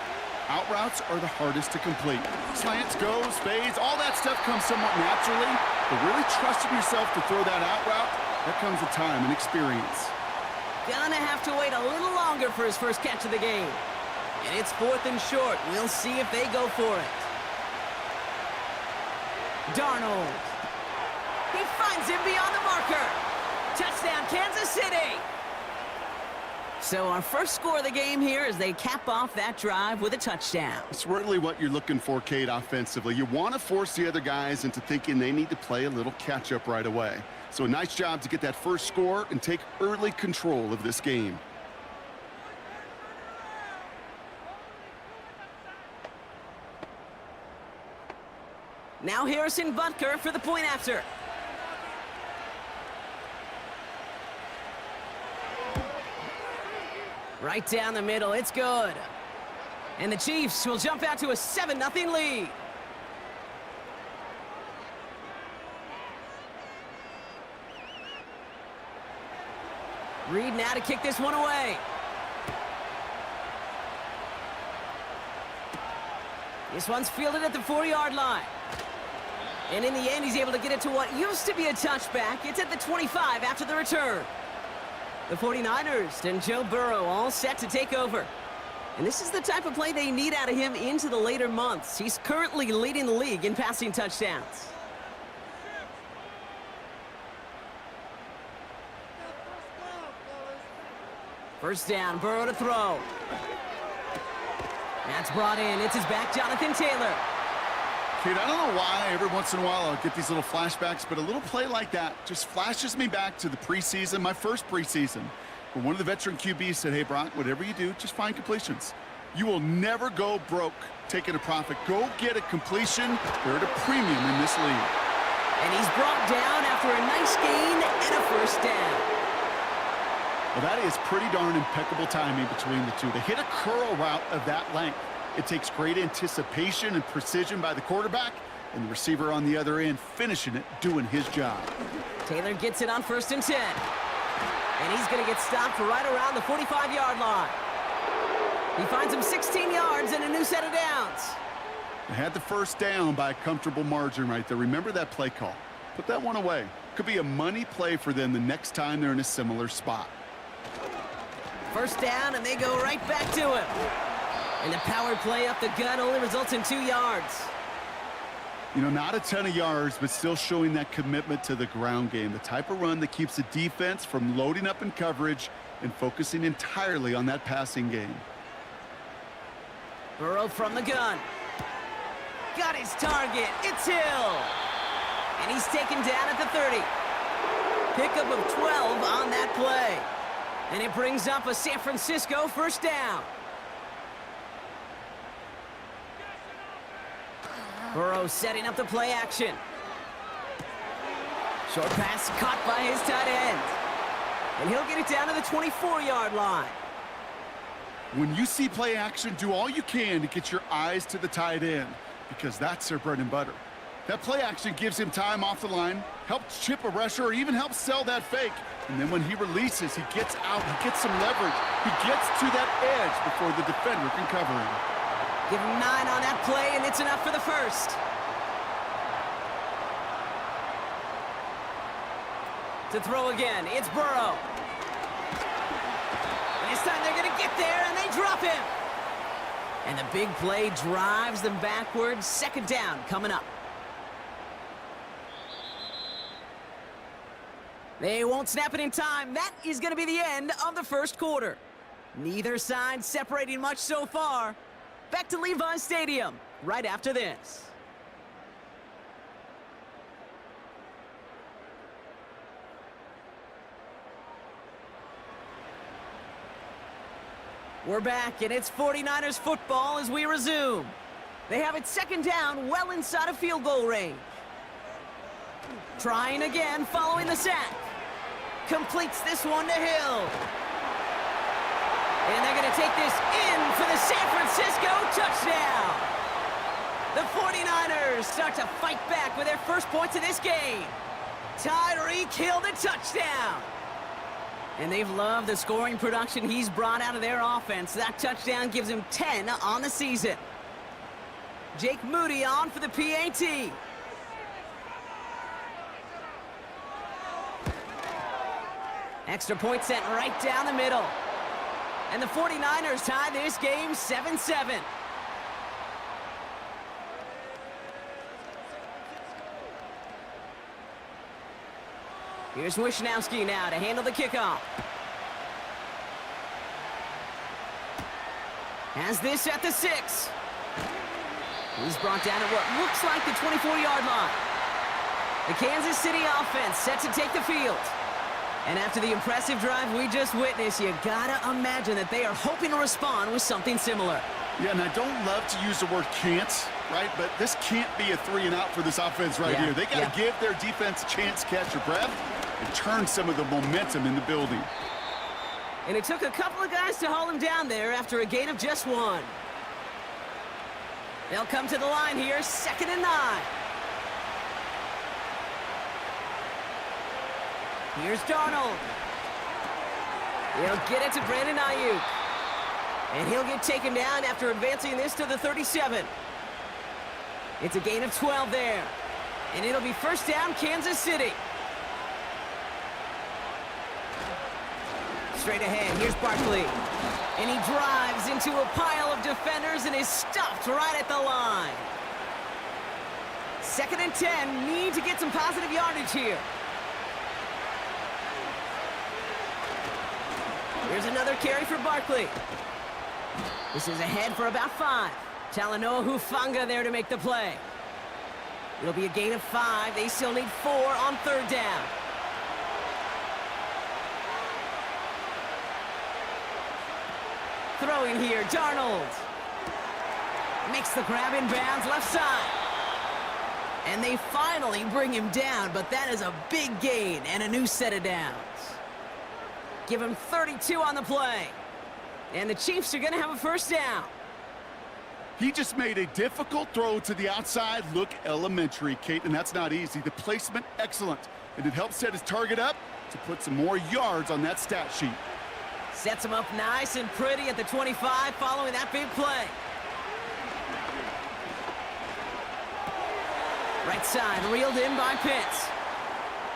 out routes are the hardest to complete. Slants, goes, fades, all that stuff comes somewhat naturally, but really trusting yourself to throw that out route, that comes with time and experience. Gonna have to wait a little longer for his 1st catch of the game. And it's 4th and short. We'll see if they go for it. Darnold. He finds him beyond the marker. Touchdown, Kansas City. So our first score of the game here as they cap off that drive with a touchdown. It's really what you're looking for, Kate, offensively. You want to force the other guys into thinking they need to play a little catch-up right away. So a nice job to get that first score and take early control of this game. Now Harrison Butker for the point after. Right down the middle, it's good. And the Chiefs will jump out to a 7-0 lead. Reed now to kick this one away. This one's fielded at the 4-yard line. And in the end, he's able to get it to what used to be a touchback. It's at the 25 after the return. The 49ers and Joe Burrow all set to take over. And this is the type of play they need out of him into the later months. He's currently leading the league in passing touchdowns. First down, Burrow to throw. That's brought in. It's his back, Jonathan Taylor. Kate, I don't know why every once in a while I'll get these little flashbacks, but a little play like that just flashes me back to the preseason, my first preseason, where one of the veteran QBs said, hey, Brock, whatever you do, just find completions. You will never go broke taking a profit. Go get a completion. They're at a premium in this league. And he's brought down after a nice gain and a first down. Well, that is pretty darn impeccable timing between the two. They hit a curl route of that length. It takes great anticipation and precision by the quarterback, and the receiver on the other end finishing it, doing his job. Taylor gets it on 1st and 10. And he's going to get stopped right around the 45-yard line. He finds him 16 yards and a new set of downs. They had the first down by a comfortable margin right there. Remember that play call. Put that one away. Could be a money play for them the next time they're in a similar spot. First down, and they go right back to him. And the power play up the gut only results in 2 yards. You know, not a ton of yards, but still showing that commitment to the ground game. The type of run that keeps the defense from loading up in coverage and focusing entirely on that passing game. Burrow from the gun. Got his target. It's Hill. And he's taken down at the 30. Pickup of 12 on that play. And it brings up a San Francisco first down. Burrow setting up the play action. Short pass caught by his tight end. And he'll get it down to the 24-yard line. When you see play action, do all you can to get your eyes to the tight end, because that's their bread and butter. That play action gives him time off the line, helps chip a rusher, or even helps sell that fake. And then when he releases, he gets out, he gets some leverage. He gets to that edge before the defender can cover him. Give him 9 on that play, and it's enough for the first. To throw again, it's Burrow. And this time they're going to get there, and they drop him. And the big play drives them backwards. Second down coming up. They won't snap it in time. That is going to be the end of the first quarter. Neither side separating much so far. Back to Levi's Stadium right after this. We're back, and it's 49ers football as we resume. They have it second down, well inside of field goal range. Trying again following the sack. Completes this one to Hill. And they're going to take this in for the San Francisco touchdown. The 49ers start to fight back with their first points of this game. Tyreek Hill the touchdown. And they've loved the scoring production he's brought out of their offense. That touchdown gives him 10 on the season. Jake Moody on for the PAT. Extra point sent right down the middle. And the 49ers tie this game 7-7. Here's Wishnowski now to handle the kickoff. Has this at the 6. He's brought down at what looks like the 24-yard line. The Kansas City offense set to take the field. And after the impressive drive we just witnessed, you gotta imagine that they are hoping to respond with something similar. Yeah, and I don't love to use the word can't, right? But this can't be a 3-and-out for this offense right here. They got to give their defense a chance to catch their breath and turn some of the momentum in the building. And it took a couple of guys to haul him down there after a gain of just 1. They'll come to the line here, 2nd and 9. Here's Darnold. He'll get it to Brandon Ayuk. And he'll get taken down after advancing this to the 37. It's a gain of 12 there. And it'll be first down, Kansas City. Straight ahead, here's Barkley. And he drives into a pile of defenders and is stopped right at the line. 2nd and 10, need to get some positive yardage here. Here's another carry for Barkley. This is ahead for about 5. Talanoa Hufanga there to make the play. It'll be a gain of 5. They still need 4 on 3rd down. Throwing here, Darnold. Makes the grab in bounds, left side. And they finally bring him down, but that is a big gain and a new set of downs. Give him 32 on the play. And the Chiefs are going to have a 1st down. He just made a difficult throw to the outside look elementary, Kate, and that's not easy. The placement, excellent. And it helps set his target up to put some more yards on that stat sheet. Sets him up nice and pretty at the 25 following that big play. Right side, reeled in by Pitts.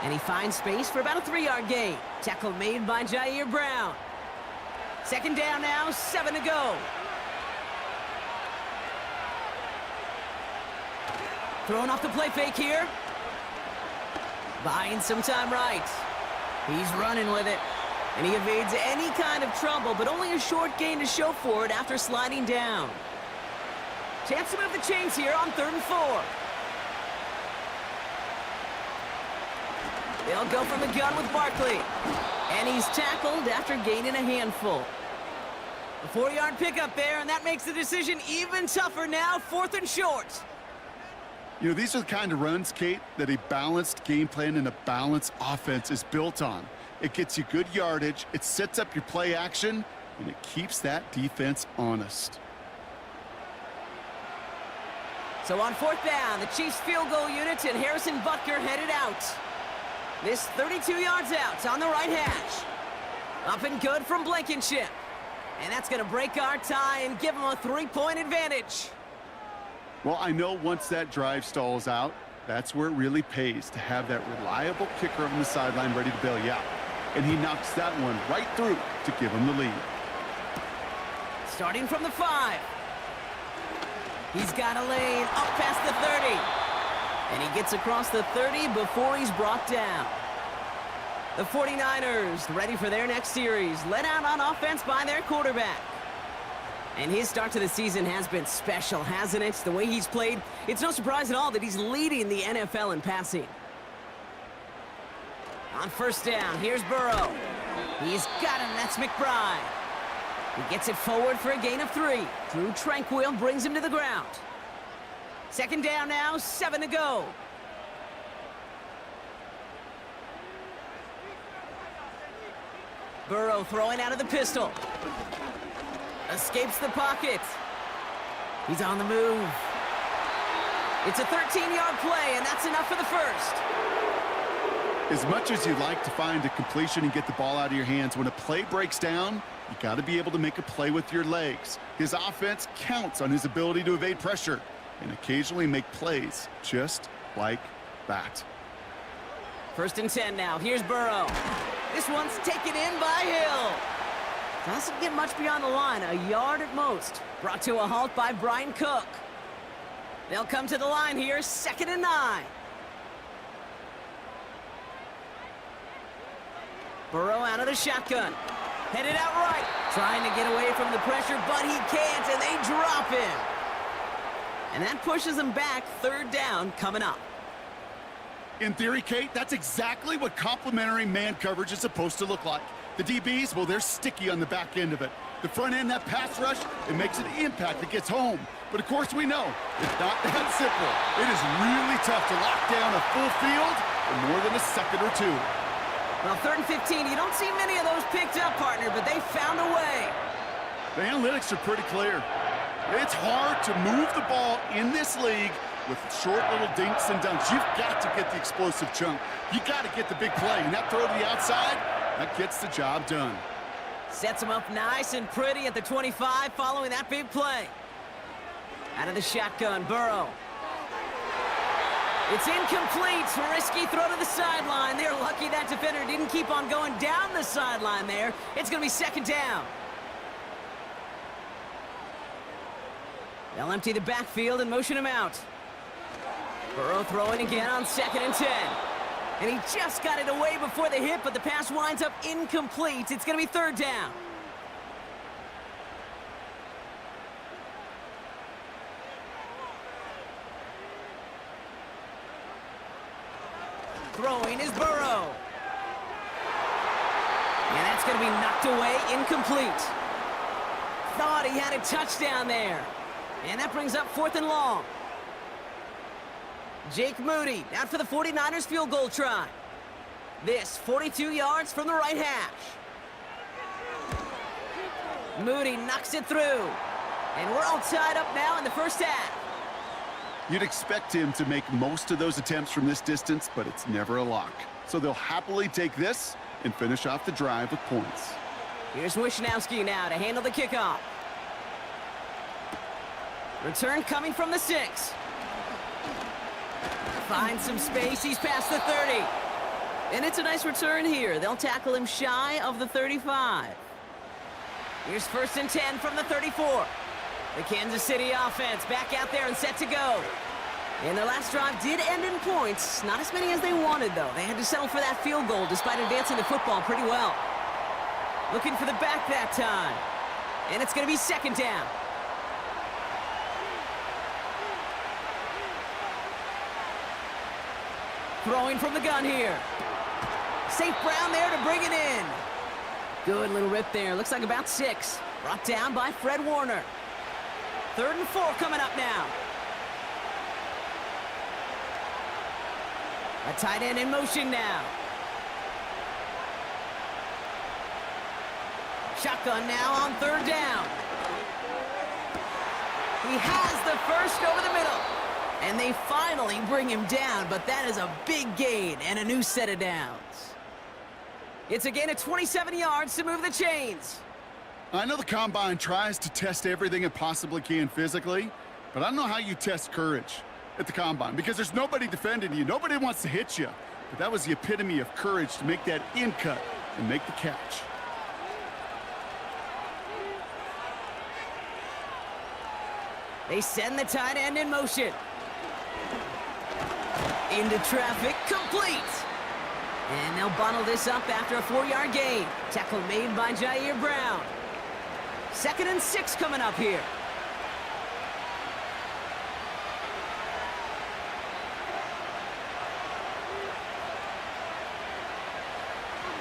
And he finds space for about a 3-yard gain. Tackle made by Jair Brown. 2nd down now, 7 to go. Throwing off the play fake here. Buying some time right. He's running with it. And he evades any kind of trouble, but only a short gain to show for it after sliding down. Chance to move the chains here on 3rd and 4. They'll go from the gun with Barkley. And he's tackled after gaining a handful. A 4-yard pickup there, and that makes the decision even tougher now, 4th and short. You know, these are the kind of runs, Kate, that a balanced game plan and a balanced offense is built on. It gets you good yardage, it sets up your play action, and it keeps that defense honest. So on 4th down, the Chiefs field goal unit and Harrison Butker headed out. This 32 yards out on the right hash. Up and good from Blankenship. And that's going to break our tie and give them a 3-point advantage. Well, I know once that drive stalls out, that's where it really pays to have that reliable kicker on the sideline ready to bail you out. And he knocks that one right through to give him the lead. Starting from the 5. He's got a lane up past the 30. And he gets across the 30 before he's brought down. The 49ers ready for their next series, led out on offense by their quarterback. And his start to the season has been special, hasn't it? The way he's played, it's no surprise at all that he's leading the NFL in passing. On 1st down, here's Burrow. He's got him, that's McBride. He gets it forward for a gain of 3. Drew Tranquil brings him to the ground. 2nd down now, 7 to go. Burrow throwing out of the pistol. Escapes the pocket. He's on the move. It's a 13-yard play, and that's enough for the 1st. As much as you'd like to find a completion and get the ball out of your hands, when a play breaks down, you got to be able to make a play with your legs. His offense counts on his ability to evade pressure and occasionally make plays just like that. 1st and 10 now. Here's Burrow. This one's taken in by Hill. Doesn't get much beyond the line, a yard at most. Brought to a halt by Brian Cook. They'll come to the line here, 2nd and 9. Burrow out of the shotgun. Headed out right. Trying to get away from the pressure, but he can't, and they drop him. And that pushes them back, 3rd down coming up. In theory, Kate, that's exactly what complementary man coverage is supposed to look like. The DBs, well, they're sticky on the back end of it. The front end, that pass rush, it makes an impact. It gets home. But of course we know, it's not that simple. It is really tough to lock down a full field for more than a second or 2. Well, 3rd and 15, you don't see many of those picked up, partner, but they found a way. The analytics are pretty clear. It's hard to move the ball in this league with short little dinks and dunks. You've got to get the explosive chunk. You got to get the big play. And that throw to the outside, that gets the job done. Sets him up nice and pretty at the 25 following that big play. Out of the shotgun, Burrow. It's incomplete. Risky throw to the sideline. They're lucky that defender didn't keep on going down the sideline there. It's going to be 2nd down. They'll empty the backfield and motion him out. Burrow throwing again on 2nd and 10. And he just got it away before the hit, but the pass winds up incomplete. It's going to be third down. Throwing is Burrow. And that's going to be knocked away, incomplete. Thought he had a touchdown there. And that brings up 4th and long. Jake Moody out for the 49ers field goal try. This 42 yards from the right hash. Moody knocks it through. And we're all tied up now in the first half. You'd expect him to make most of those attempts from this distance, but it's never a lock. So they'll happily take this and finish off the drive with points. Here's Wishnowski now to handle the kickoff. Return coming from the 6. Finds some space. He's past the 30. And it's a nice return here. They'll tackle him shy of the 35. Here's 1st and 10 from the 34. The Kansas City offense back out there and set to go. And their last drive did end in points. Not as many as they wanted, though. They had to settle for that field goal despite advancing the football pretty well. Looking for the back that time. And it's going to be 2nd down. Throwing from the gun here. St. Brown there to bring it in. Good little rip there. Looks like about 6. Brought down by Fred Warner. 3rd and 4 coming up now. A tight end in motion now. Shotgun now on 3rd down. He has the first over the middle. And they finally bring him down, but that is a big gain and a new set of downs. It's a gain of 27 yards to move the chains. I know the Combine tries to test everything it possibly can physically, but I don't know how you test courage at the Combine because there's nobody defending you. Nobody wants to hit you. But that was the epitome of courage to make that in cut and make the catch. They send the tight end in motion. Into traffic, complete. And they'll bundle this up after a 4-yard gain. Tackle made by Jair Brown. 2nd and 6 coming up here.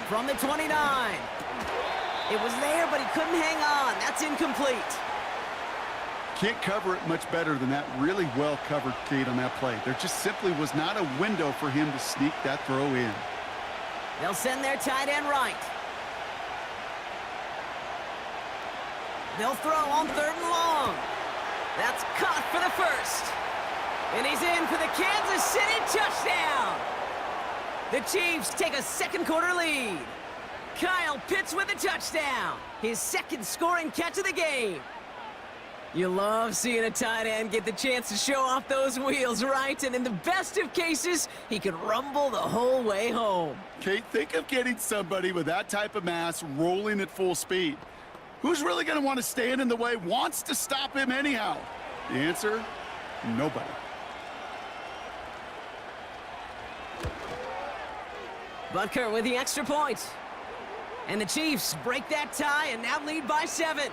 From the 29. It was there, but he couldn't hang on. That's incomplete. Can't cover it much better than that really well-covered Kate on that play. There just simply was not a window for him to sneak that throw in. They'll send their tight end right. They'll throw on 3rd and long. That's caught for the first. And he's in for the Kansas City touchdown. The Chiefs take a 2nd quarter lead. Kyle Pitts with a touchdown. His 2nd scoring catch of the game. You love seeing a tight end get the chance to show off those wheels, right? And in the best of cases, he could rumble the whole way home. Kate, think of getting somebody with that type of mass rolling at full speed. Who's really going to want to stand in the way, wants to stop him anyhow? The answer, nobody. Butker with the extra point. And the Chiefs break that tie and now lead by 7.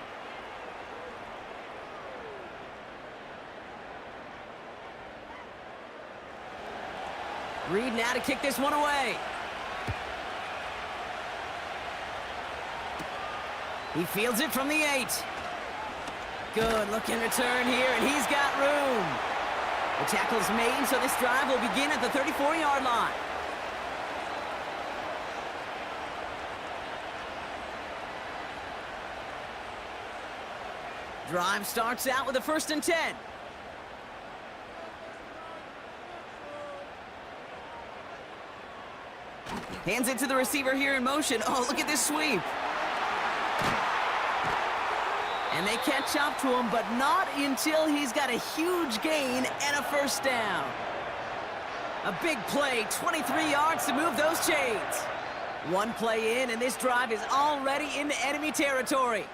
Reed now to kick this one away. He fields it from the 8. Good looking return here, and he's got room. The tackle's made, so this drive will begin at the 34-yard line. Drive starts out with a 1st and 10. Hands it to the receiver here in motion. Oh, look at this sweep. And they catch up to him, but not until he's got a huge gain and a 1st down. A big play, 23 yards to move those chains. One play in, and this drive is already into enemy territory.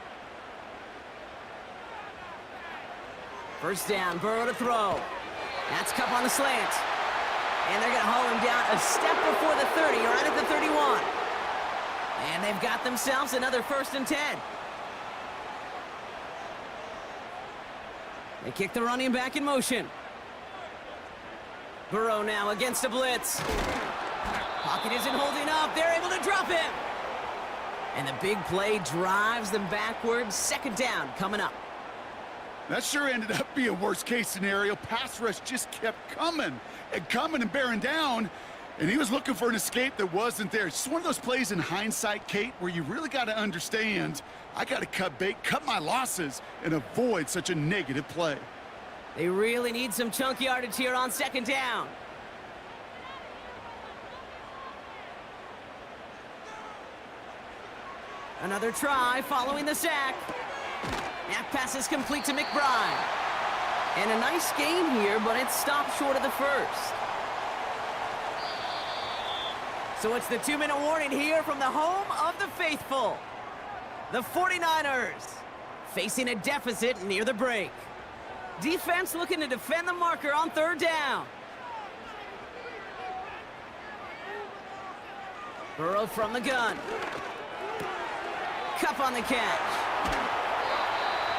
1st down, Burrow to throw. That's Cup on the slant. And they're going to haul him down a step before the 30, right at the 31. And they've got themselves another 1st and 10. They kick the running back in motion. Burrow now against a blitz. Pocket isn't holding up. They're able to drop him. And the big play drives them backwards. 2nd down coming up. That sure ended up being worst-case scenario. Pass rush just kept coming and bearing down, and he was looking for an escape that wasn't there. It's just one of those plays in hindsight, Kate, where you really got to understand, I got to cut bait, cut my losses, and avoid such a negative play. They really need some chunk yardage here on 2nd down. Another try following the sack. That pass is complete to McBride. And a nice gain here, but it stopped short of the 1st. So it's the 2-minute warning here from the home of the faithful. The 49ers facing a deficit near the break. Defense looking to defend the marker on 3rd down. Burrow from the gun. Cup on the catch.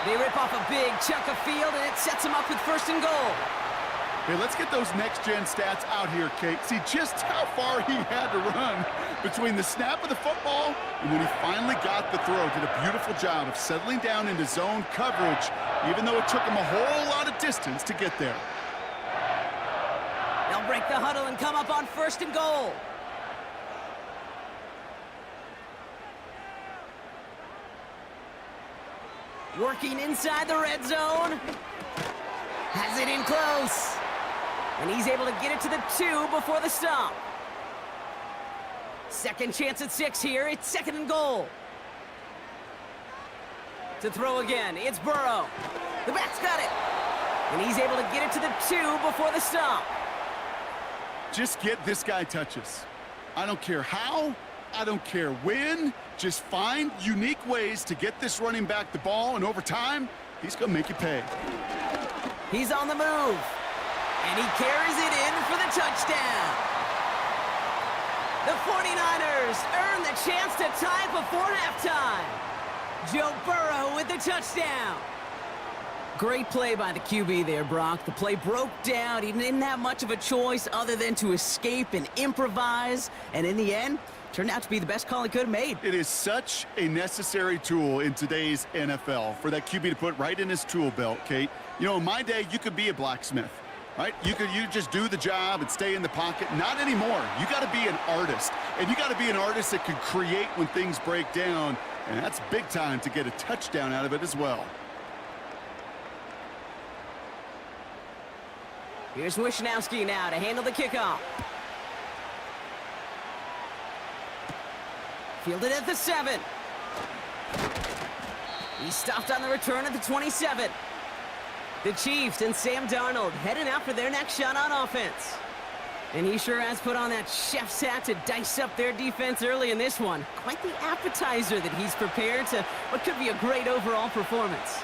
They rip off a big chunk of field, and it sets them up with 1st and goal. Hey, let's get those next-gen stats out here, Kate. See just how far he had to run between the snap of the football and when he finally got the throw. Did a beautiful job of settling down into zone coverage, even though it took him a whole lot of distance to get there. They'll break the huddle and come up on 1st and goal. Working inside the red zone. Has it in close. And he's able to get it to the 2 before the stop. 2nd chance at 6 here. It's 2nd and goal. To throw again, it's Burrow. The back's got it. And he's able to get it to the 2 before the stop. Just get this guy touches. I don't care how, I don't care when. Just find unique ways to get this running back the ball, and over time, he's going to make you pay. He's on the move, and he carries it in for the touchdown. The 49ers earn the chance to tie before halftime. Joe Burrow with the touchdown. Great play by the QB there, Brock. The play broke down. He didn't have much of a choice other than to escape and improvise, and in the end, turned out to be the best call he could have made. It is such a necessary tool in today's NFL for that QB to put right in his tool belt, Kate. You know, in my day, you could be a blacksmith, right? You just do the job and stay in the pocket. Not anymore. You got to be an artist, and you got to be an artist that can create when things break down, and that's big time to get a touchdown out of it as well. Here's Wishnowski now to handle the kickoff. Fielded at the 7. He's stopped on the return at the 27. The Chiefs and Sam Darnold heading out for their next shot on offense. And he sure has put on that chef's hat to dice up their defense early in this one. Quite the appetizer that he's prepared to what could be a great overall performance.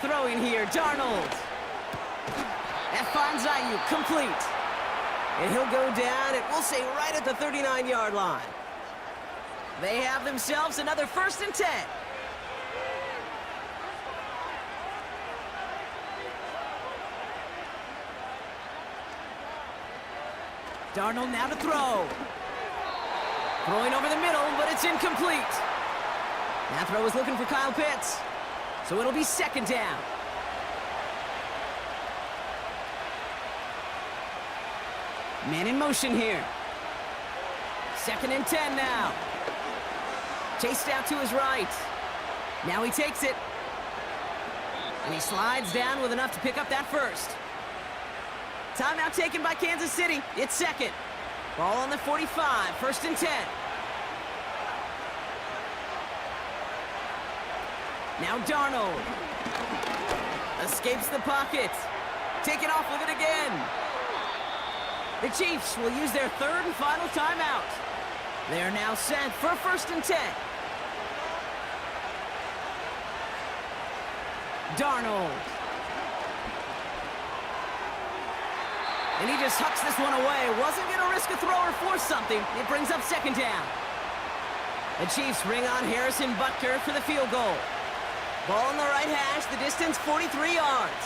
Throwing here, Darnold. That finds Ayuk complete. And he'll go down, and we'll say right at the 39-yard line. They have themselves another 1st and 10. Darnold now to throw. Throwing over the middle, but it's incomplete. That throw is looking for Kyle Pitts. So it'll be 2nd down. Man in motion here. 2nd and 10 now. Chased out to his right. Now he takes it. And he slides down with enough to pick up that 1st. Timeout taken by Kansas City. It's 2nd. Ball on the 45. 1st and 10. Now Darnold. Escapes the pocket. Taken off with it again. The Chiefs will use their 3rd and final timeout. They're now set for 1st and 10. Darnold. And he just hucks this one away. Wasn't going to risk a throw or force something. It brings up second down. The Chiefs bring on Harrison Butker for the field goal. Ball on the right hash, the distance 43 yards.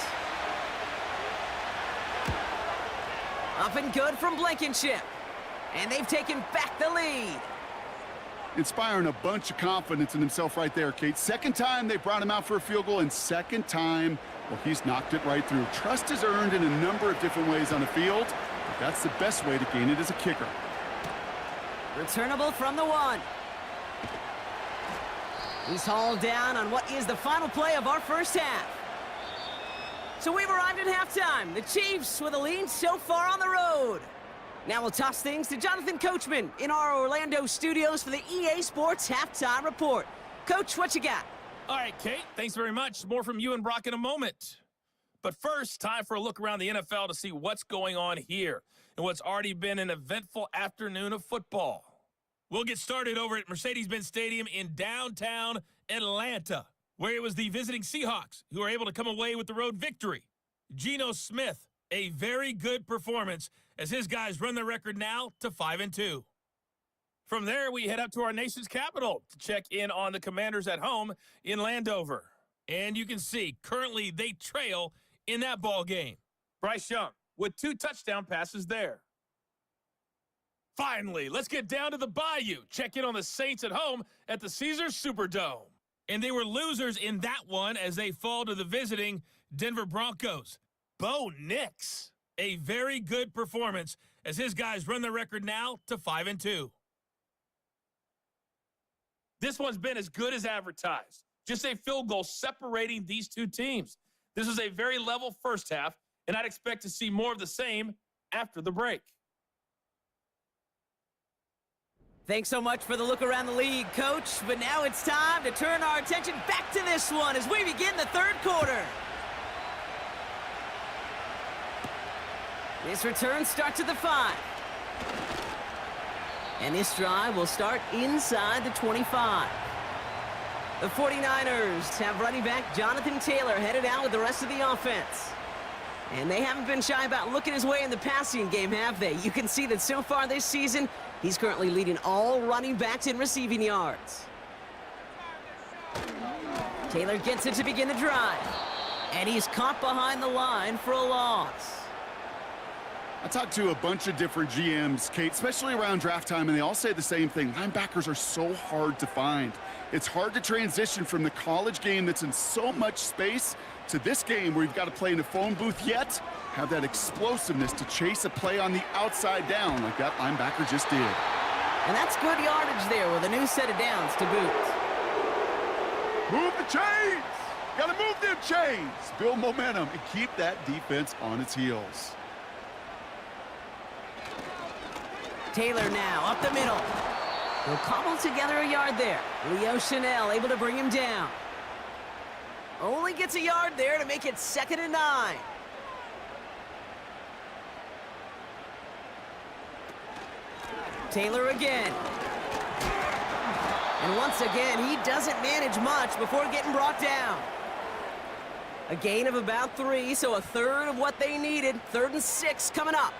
Up and good from Blankenship. And they've taken back the lead. Inspiring a bunch of confidence in himself right there, Kate. Second time they brought him out for a field goal, and second time, well, he's knocked it right through. Trust is earned in a number of different ways on the field, but that's the best way to gain it as a kicker. Returnable from the 1. He's hauled down on what is the final play of our first half. So we've arrived at halftime. The Chiefs with a lead so far on the road. Now we'll toss things to Jonathan Coachman in our Orlando studios for the EA Sports Halftime Report. Coach, what you got? All right, Kate, thanks very much. More from you and Brock in a moment. But first, time for a look around the NFL to see what's going on here and what's already been an eventful afternoon of football. We'll get started over at Mercedes-Benz Stadium in downtown Atlanta, where it was the visiting Seahawks who were able to come away with the road victory. Geno Smith, a very good performance as his guys run their record now to 5-2. From there, we head up to our nation's capital to check in on the Commanders at home in Landover. And you can see, currently they trail in that ball game. Bryce Young with 2 touchdown passes there. Finally, let's get down to the Bayou. Check in on the Saints at home at the Caesars Superdome. And they were losers in that one as they fall to the visiting Denver Broncos. Bo Nix, a very good performance as his guys run their record now to 5-2. This one's been as good as advertised. Just a field goal separating these two teams. This was a very level first half, and I'd expect to see more of the same after the break. Thanks so much for the look around the league, Coach. But now it's time to turn our attention back to this one as we begin the third quarter. This return starts at the 5. And this drive will start inside the 25. The 49ers have running back Jonathan Taylor headed out with the rest of the offense. And they haven't been shy about looking his way in the passing game, have they? You can see that so far this season, he's currently leading all running backs in receiving yards. Taylor gets it to begin the drive. And he's caught behind the line for a loss. I talked to a bunch of different GMs, Kate, especially around draft time, and they all say the same thing. Linebackers are so hard to find. It's hard to transition from the college game that's in so much space to this game where you've got to play in a phone booth, yet have that explosiveness to chase a play on the outside down like that linebacker just did. And that's good yardage there with a new set of downs to boot. Move the chains! Gotta move them chains! Build momentum and keep that defense on its heels. Taylor now up the middle. He'll cobble together a yard there. Leo Chanel able to bring him down. Only gets a yard there to make it 2nd and 9. Taylor again. And once again, he doesn't manage much before getting brought down. A gain of about 3, so a third of what they needed. 3rd and 6 coming up.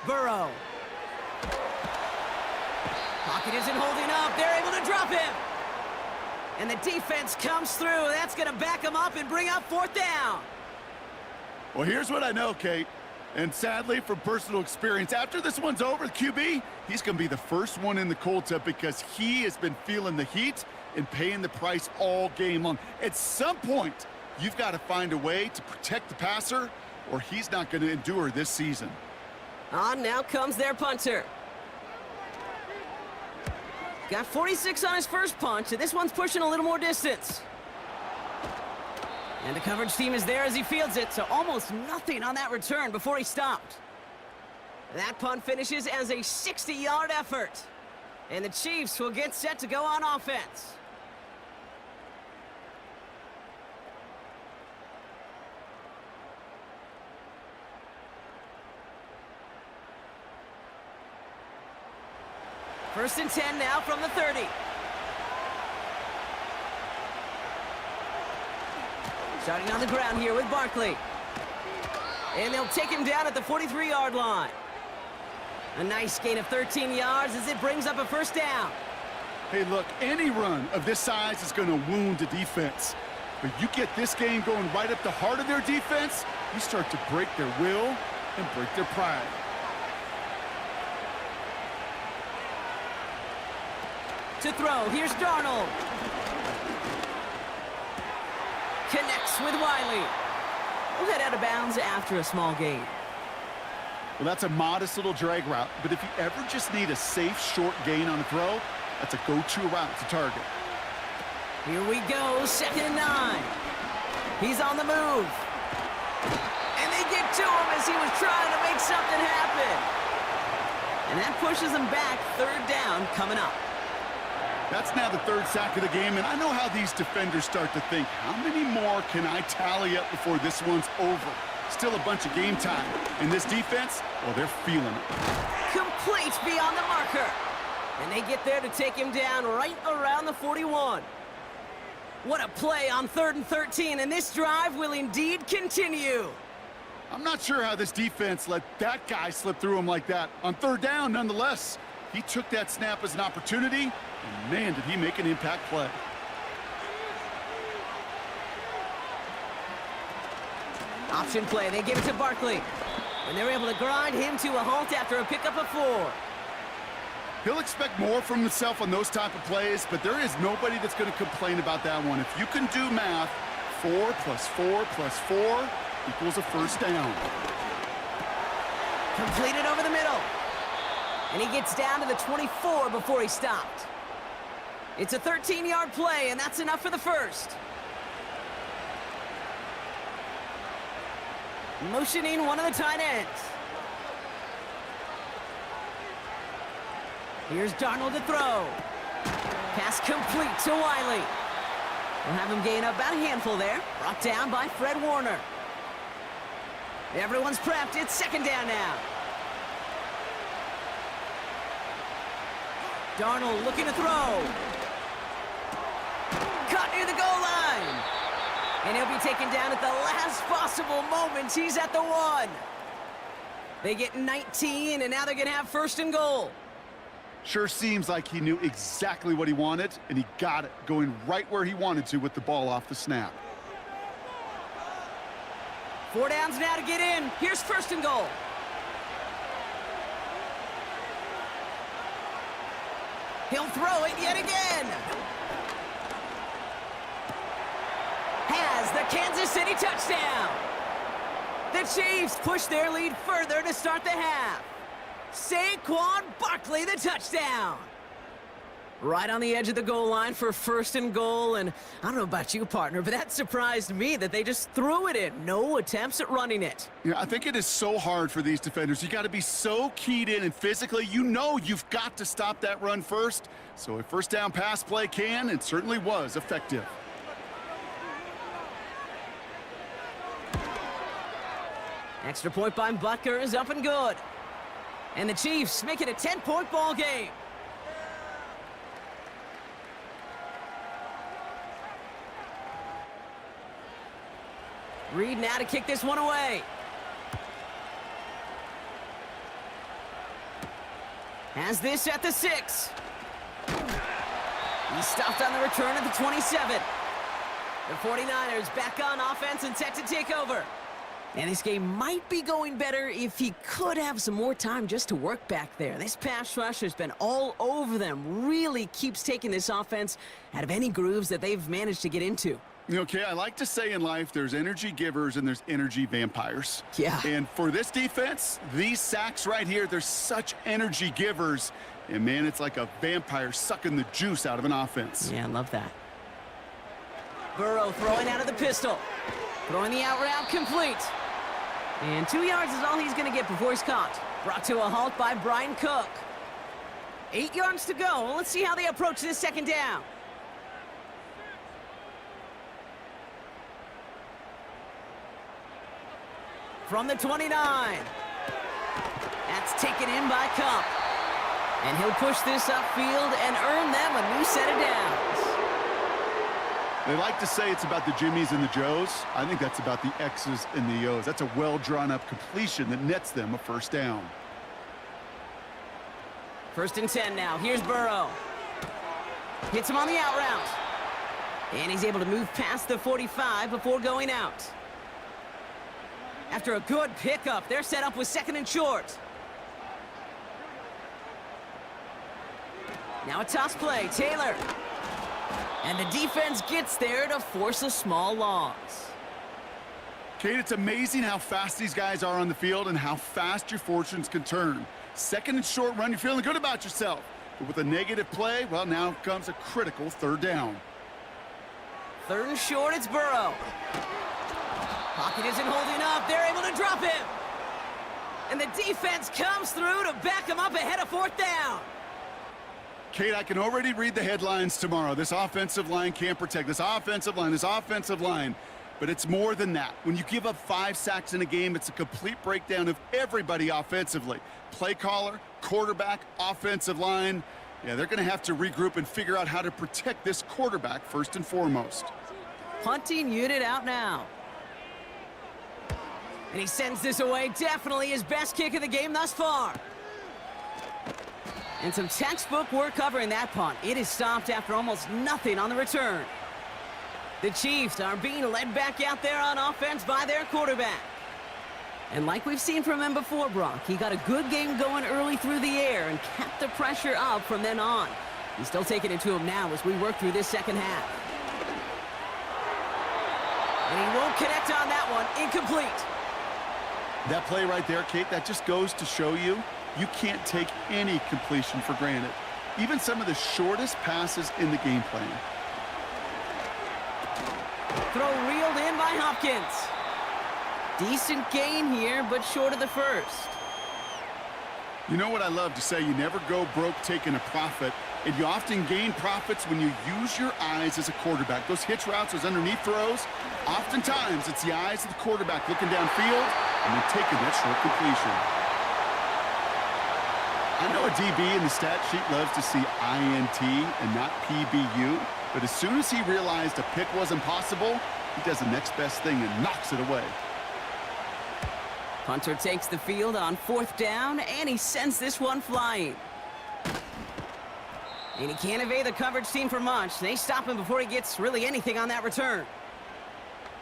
Burrow. Pocket isn't holding up. They're able to drop him. And the defense comes through. That's going to back him up and bring up 4th down. Well, here's what I know, Kate. And sadly, from personal experience, after this one's over, the QB, he's going to be the first one in the cold tub because he has been feeling the heat and paying the price all game long. At some point, you've got to find a way to protect the passer or he's not going to endure this season. On now comes their punter. Got 46 on his first punch, and this one's pushing a little more distance. And the coverage team is there as he fields it, so almost nothing on that return before he stopped. That punt finishes as a 60-yard effort. And the Chiefs will get set to go on offense. First and 10 now from the 30. Starting on the ground here with Barkley. And they'll take him down at the 43-yard line. A nice gain of 13 yards as it brings up a first down. Hey, look, any run of this size is going to wound the defense. But you get this game going right at the heart of their defense, you start to break their will and break their pride. To throw, here's Darnold. Connects with Wiley. We'll head out of bounds after a small gain. Well, that's a modest little drag route, but if you ever just need a safe, short gain on a throw, that's a go-to route to target. Here we go, 2nd and 9. He's on the move. And they get to him as he was trying to make something happen. And that pushes him back, 3rd down coming up. That's now the 3rd sack of the game, and I know how these defenders start to think, how many more can I tally up before this one's over? Still a bunch of game time. And this defense, well, they're feeling it. Complete beyond the marker. And they get there to take him down right around the 41. What a play on 3rd and 13, and this drive will indeed continue. I'm not sure how this defense let that guy slip through him like that. On 3rd down, nonetheless, he took that snap as an opportunity, and man, did he make an impact play. Option play, they give it to Barkley. And they're able to grind him to a halt after a pickup of 4. He'll expect more from himself on those type of plays, but there is nobody that's going to complain about that one. If you can do math, 4 plus 4 plus 4 equals a first down. Completed over the middle. And he gets down to the 24 before he stopped. It's a 13-yard play, and that's enough for the first. Motioning one of the tight ends. Here's Darnold to throw. Pass complete to Wiley. We'll have him gain about a handful there. Brought down by Fred Warner. Everyone's prepped. It's 2nd down now. Darnold looking to throw. Caught near the goal line. And he'll be taken down at the last possible moment. He's at the 1. They get 19, and now they're going to have 1st and goal. Sure seems like he knew exactly what he wanted, and he got it, going right where he wanted to with the ball off the snap. 4 downs now to get in. Here's 1st and goal. He'll throw it yet again. Has the Kansas City touchdown. The Chiefs push their lead further to start the half. Saquon Barkley, the touchdown. Right on the edge of the goal line for 1st and goal, and I don't know about you, partner, but that surprised me that they just threw it in. No attempts at running it. Yeah, I think it is so hard for these defenders. You got to be so keyed in, and physically, you know you've got to stop that run first. So a 1st down pass play can, and certainly was, effective. Extra point by Butker is up and good. And the Chiefs make it a 10-point ball game. Reed now to kick this one away. Has this at the 6. He stopped on the return at the 27. The 49ers back on offense and set to take over. And this game might be going better if he could have some more time just to work back there. This pass rush has been all over them. Really keeps taking this offense out of any grooves that they've managed to get into. Okay, I like to say in life there's energy givers and there's energy vampires. Yeah. And for this defense, these sacks right here, they're such energy givers. And, man, it's like a vampire sucking the juice out of an offense. Yeah, I love that. Burrow throwing out of the pistol. Throwing the out route complete. And 2 yards is all he's going to get before he's caught. Brought to a halt by Brian Cook. 8 yards to go. Let's see how they approach this 2nd down. From the 29. That's taken in by Cup. And he'll push this upfield and earn them a new set of downs. They like to say it's about the Jimmies and the Joes. I think that's about the X's and the O's. That's a well-drawn-up completion that nets them a first down. 1st and 10 now. Here's Burrow. Hits him on the out route. And he's able to move past the 45 before going out. After a good pickup, they're set up with 2nd and short. Now a toss play, Taylor. And the defense gets there to force a small loss. Kate, it's amazing how fast these guys are on the field and how fast your fortunes can turn. 2nd and short run, you're feeling good about yourself. But with a negative play, well, now comes a critical 3rd down. 3rd and short, it's Burrow. Pocket isn't holding up. They're able to drop him. And the defense comes through to back him up ahead of 4th down. Kate, I can already read the headlines tomorrow. This offensive line can't protect. This offensive line. But it's more than that. When you give up 5 sacks in a game, it's a complete breakdown of everybody offensively. Play caller, quarterback, offensive line. Yeah, they're going to have to regroup and figure out how to protect this quarterback first and foremost. Punting unit out now. And he sends this away. Definitely his best kick of the game thus far. And some textbook work covering that punt. It is stopped after almost nothing on the return. The Chiefs are being led back out there on offense by their quarterback. And like we've seen from him before, Brock, he got a good game going early through the air and kept the pressure up from then on. He's still taking it to him now as we work through this 2nd half. And he won't connect on that one. Incomplete. That play right there, Kate, that just goes to show you can't take any completion for granted. Even some of the shortest passes in the game plan. Throw reeled in by Hopkins. Decent gain here, but short of the 1st. You know what I love to say? You never go broke taking a profit, and you often gain profits when you use your eyes as a quarterback. Those hitch routes, those underneath throws, oftentimes it's the eyes of the quarterback looking downfield and then taking that short completion. I know a DB in the stat sheet loves to see INT and not PBU, but as soon as he realized a pick wasn't possible, he does the next best thing and knocks it away. Punter takes the field on 4th down, and he sends this one flying. And he can't evade the coverage team for much. They stop him before he gets really anything on that return.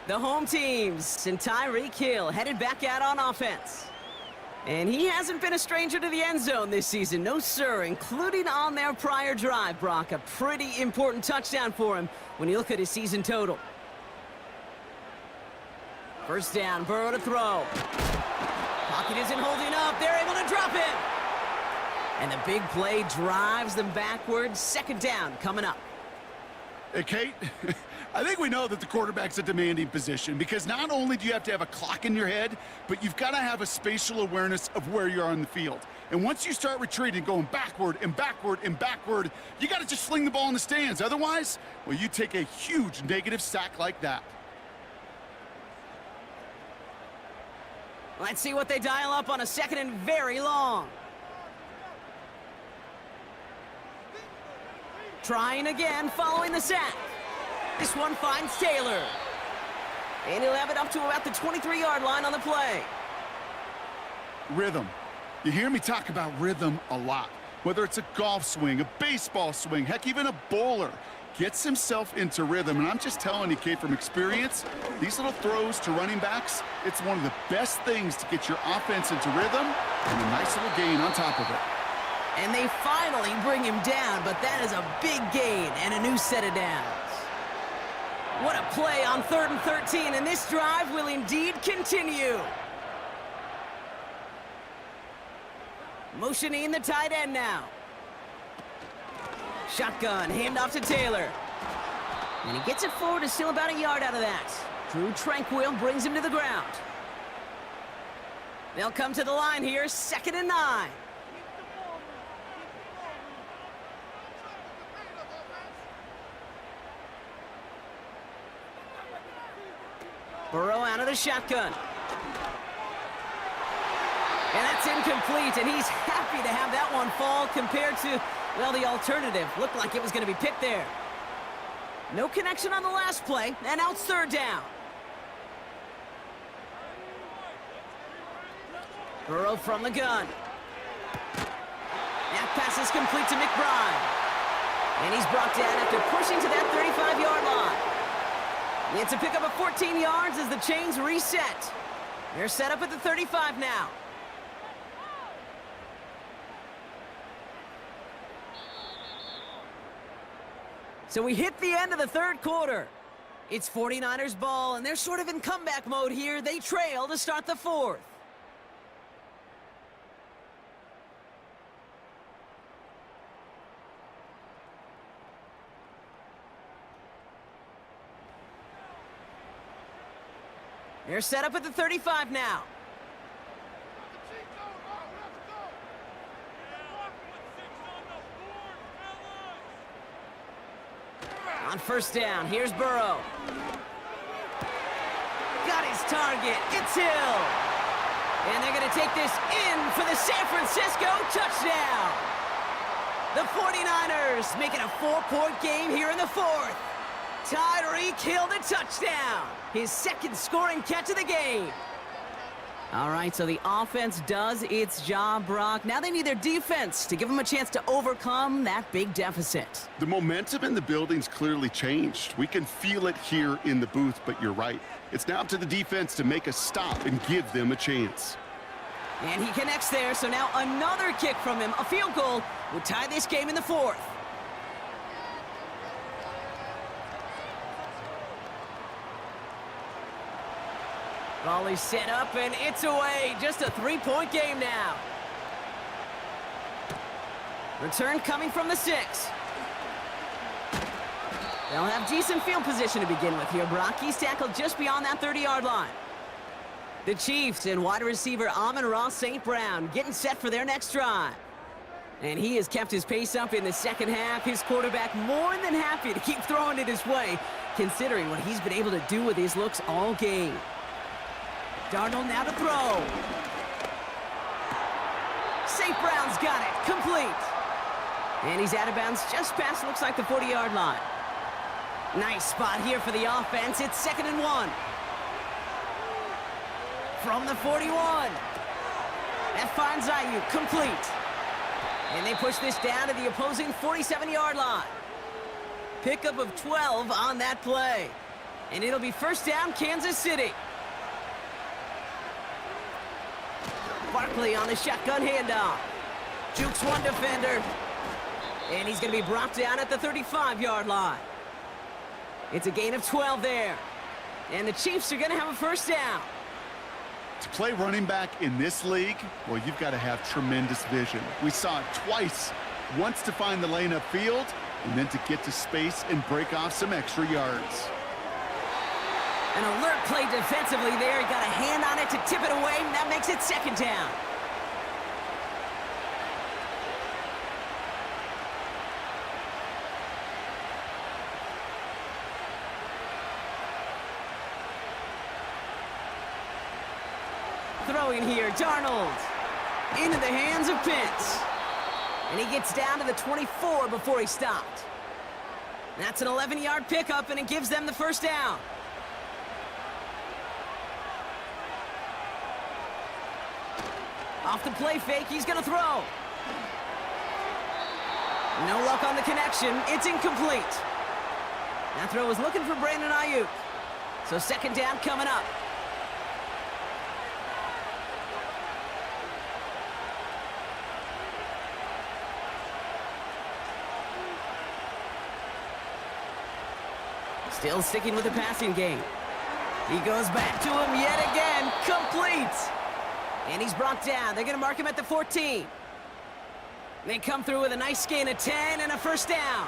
The home teams and Tyreek Hill headed back out on offense. And he hasn't been a stranger to the end zone this season. No, sir, including on their prior drive, Brock. A pretty important touchdown for him when you look at his season total. 1st down, Burrow to throw. Pocket isn't holding up. They're able to drop him. And the big play drives them backwards. 2nd down coming up. Hey, Kate, I think we know that the quarterback's a demanding position because not only do you have to have a clock in your head, but you've got to have a spatial awareness of where you are on the field. And once you start retreating, going backward and backward and backward, you got to just sling the ball in the stands. Otherwise, well, you take a huge negative sack like that. Let's see what they dial up on a 2nd and very long. Trying again following the sack. This one finds Taylor. And he'll have it up to about the 23-yard line on the play. Rhythm. You hear me talk about rhythm a lot. Whether it's a golf swing, a baseball swing, heck, even a bowler gets himself into rhythm. And I'm just telling you, Kate, from experience, these little throws to running backs, it's one of the best things to get your offense into rhythm and a nice little gain on top of it. And they finally bring him down, but that is a big gain and a new set of downs. What a play on 3rd and 13, and this drive will indeed continue. Motioning the tight end now. Shotgun, handoff to Taylor. And he gets it forward to still about a yard out of that. Drew Tranquil brings him to the ground. They'll come to the line here, 2nd and 9. Burrow out of the shotgun. And that's incomplete, and he's happy to have that one fall compared to, well, the alternative. Looked like it was going to be picked there. No connection on the last play, and now it's third down. Burrow from the gun. That pass is complete to McBride. And he's brought down after pushing to that 35-yard line. It's a pickup of 14 yards as the chains reset. They're set up at the 35 now. So we hit the end of the third quarter. It's 49ers ball, and they're sort of in comeback mode here. They trail to start the fourth. They're set up at the 35 now. On first down, here's Burrow. Got his target. It's Hill. And they're going to take this in for the San Francisco touchdown. The 49ers making a 4-point game here in the fourth. Tyreek Hill the touchdown. His second scoring catch of the game. All right, so the offense does its job, Brock. Now they need their defense to give them a chance to overcome that big deficit. The momentum in the building's clearly changed. We can feel it here in the booth, but you're right. It's now up to the defense to make a stop and give them a chance. And he connects there, so now another kick from him. A field goal would tie this game in the fourth. Volley set up, and it's away. Just a 3-point game now. Return coming from the 6. They'll have decent field position to begin with here, Brock. He's tackled just beyond that 30-yard line. The Chiefs and wide receiver Amon-Ra St. Brown getting set for their next drive. And he has kept his pace up in the second half. His quarterback more than happy to keep throwing it his way, considering what he's been able to do with his looks all game. Darnold now to throw. St. Brown's got it. Complete. And he's out of bounds just past, looks like, the 40-yard line. Nice spot here for the offense. It's 2nd and 1. From the 41. That finds Ayuk. Complete. And they push this down to the opposing 47-yard line. Pickup of 12 on that play. And it'll be first down, Kansas City. Barkley on the shotgun handoff. Jukes one defender. And he's going to be brought down at the 35-yard line. It's a gain of 12 there. And the Chiefs are going to have a first down. To play running back in this league, well, you've got to have tremendous vision. We saw it twice. Once to find the lane upfield, and then to get to space and break off some extra yards. An alert play defensively there. He got a hand on it to tip it away, and that makes it second down. Throwing here, Darnold. Into the hands of Pitts. And he gets down to the 24 before he stopped. That's an 11-yard pickup, and it gives them the first down. Off the play fake, he's going to throw. No luck on the connection. It's incomplete. That throw was looking for Brandon Ayuk. So second down coming up. Still sticking with the passing game. He goes back to him yet again. Complete. And he's brought down. They're going to mark him at the 14. They come through with a nice gain of 10 and a first down.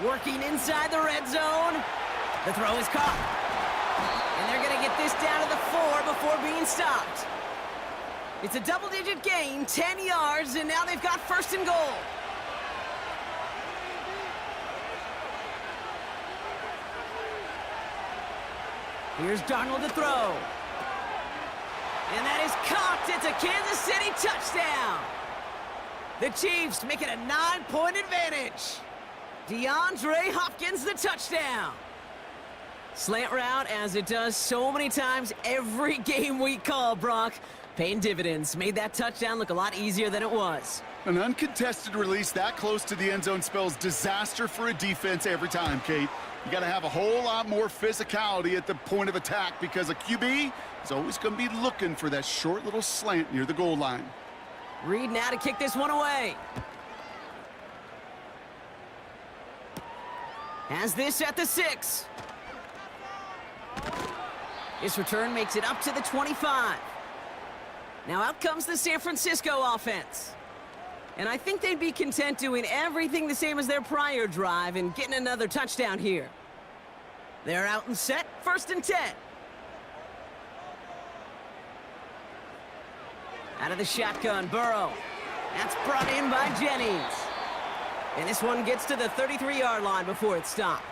Working inside the red zone. The throw is caught. And they're going to get this down to the 4 before being stopped. It's a double-digit gain, 10 yards, and now they've got first and goal. Here's Darnold to throw. And that is caught. It's a Kansas City touchdown. The Chiefs make it a 9-point advantage. DeAndre Hopkins, the touchdown. Slant route, as it does so many times every game we call, Brock. Paying dividends. Made that touchdown look a lot easier than it was. An uncontested release that close to the end zone spells disaster for a defense every time, Kate. You got to have a whole lot more physicality at the point of attack because a QB is always going to be looking for that short little slant near the goal line. Reed now to kick this one away. Has this at the 6. This return makes it up to the 25. Now out comes the San Francisco offense. And I think they'd be content doing everything the same as their prior drive and getting another touchdown here. They're out and set, 1st and 10. Out of the shotgun, Burrow. That's brought in by Jennings. And this one gets to the 33-yard line before it's stopped.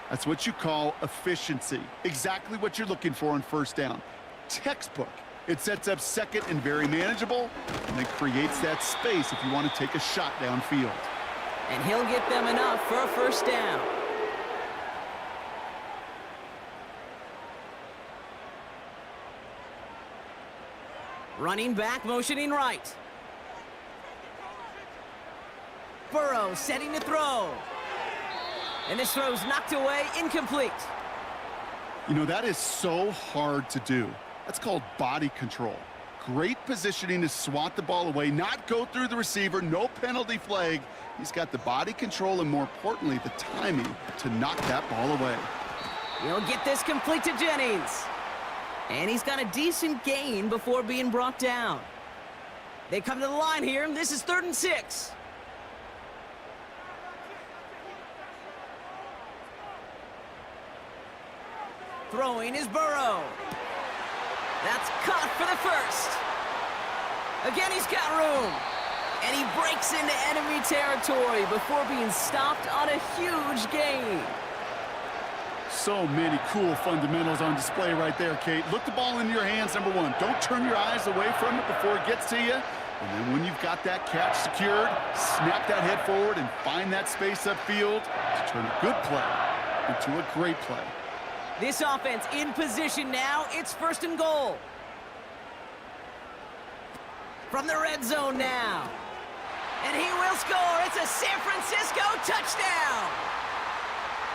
That's what you call efficiency. Exactly what you're looking for on 1st down. Textbook. It sets up 2nd and very manageable, and it creates that space if you want to take a shot downfield. And he'll get them enough for a 1st down. Running back, motioning right. Burrow setting to throw. And this throw's knocked away, incomplete. You know, that is so hard to do. That's called body control. Great positioning to swat the ball away, not go through the receiver, no penalty flag. He's got the body control and, more importantly, the timing to knock that ball away. He'll get this complete to Jennings. And he's got a decent gain before being brought down. They come to the line here, and this is 3rd and 6. Throwing is Burrow. That's caught for the 1st. Again, he's got room. And he breaks into enemy territory before being stopped on a huge gain. So many cool fundamentals on display right there, Kate. Look the ball into your hands, number 1. Don't turn your eyes away from it before it gets to you. And then when you've got that catch secured, snap that head forward and find that space upfield to turn a good play into a great play. This offense in position now. It's 1st and goal. From the red zone now. And he will score. It's a San Francisco touchdown.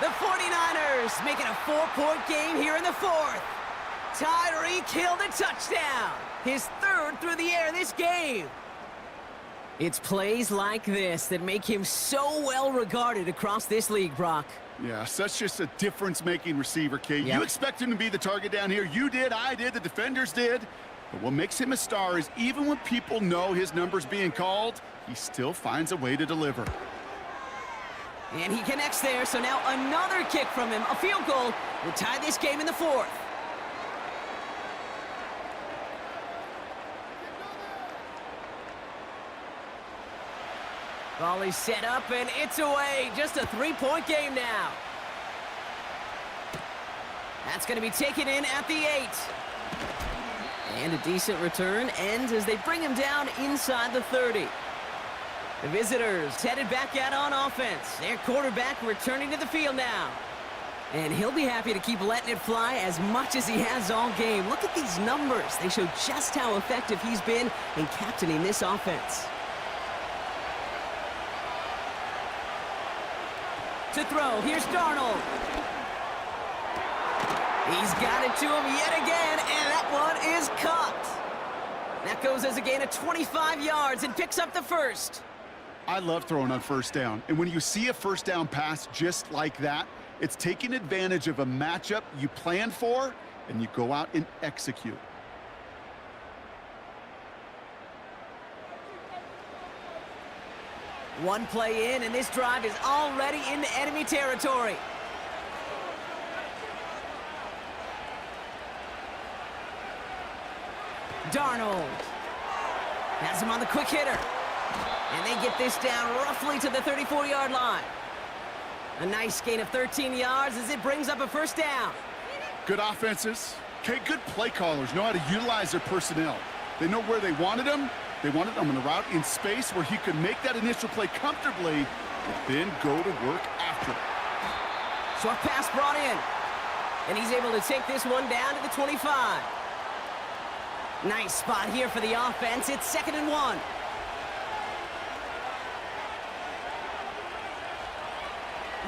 The 49ers making a 4-point game here in the 4th. Tyreek Hill the touchdown. His 3rd through the air this game. It's plays like this that make him so well regarded across this league, Brock. Yeah, such just a difference-making receiver, Kate. Yep. You expect him to be the target down here. You did, I did, the defenders did. But what makes him a star is even when people know his number's being called, he still finds a way to deliver. And he connects there, so now another kick from him. A field goal will tie this game in the 4th. Volley set up, and it's away. Just a 3-point game now. That's going to be taken in at the 8. And a decent return ends as they bring him down inside the 30. The visitors headed back out on offense. Their quarterback returning to the field now. And he'll be happy to keep letting it fly as much as he has all game. Look at these numbers. They show just how effective he's been in captaining this offense. To throw, here's Darnold. He's got it to him yet again, and that one is caught. That goes as a gain of 25 yards and picks up the 1st. I love throwing on 1st down. And when you see a 1st down pass just like that, it's taking advantage of a matchup you planned for, and you go out and execute. One play in, and this drive is already into enemy territory. Darnold has him on the quick hitter. And they get this down roughly to the 34-yard line. A nice gain of 13 yards as it brings up a 1st down. Good offenses. Okay, good play callers know how to utilize their personnel. They know where they wanted them. They wanted them on the route in space where he could make that initial play comfortably but then go to work after it. Short pass brought in. And he's able to take this one down to the 25. Nice spot here for the offense. It's 2nd and 1.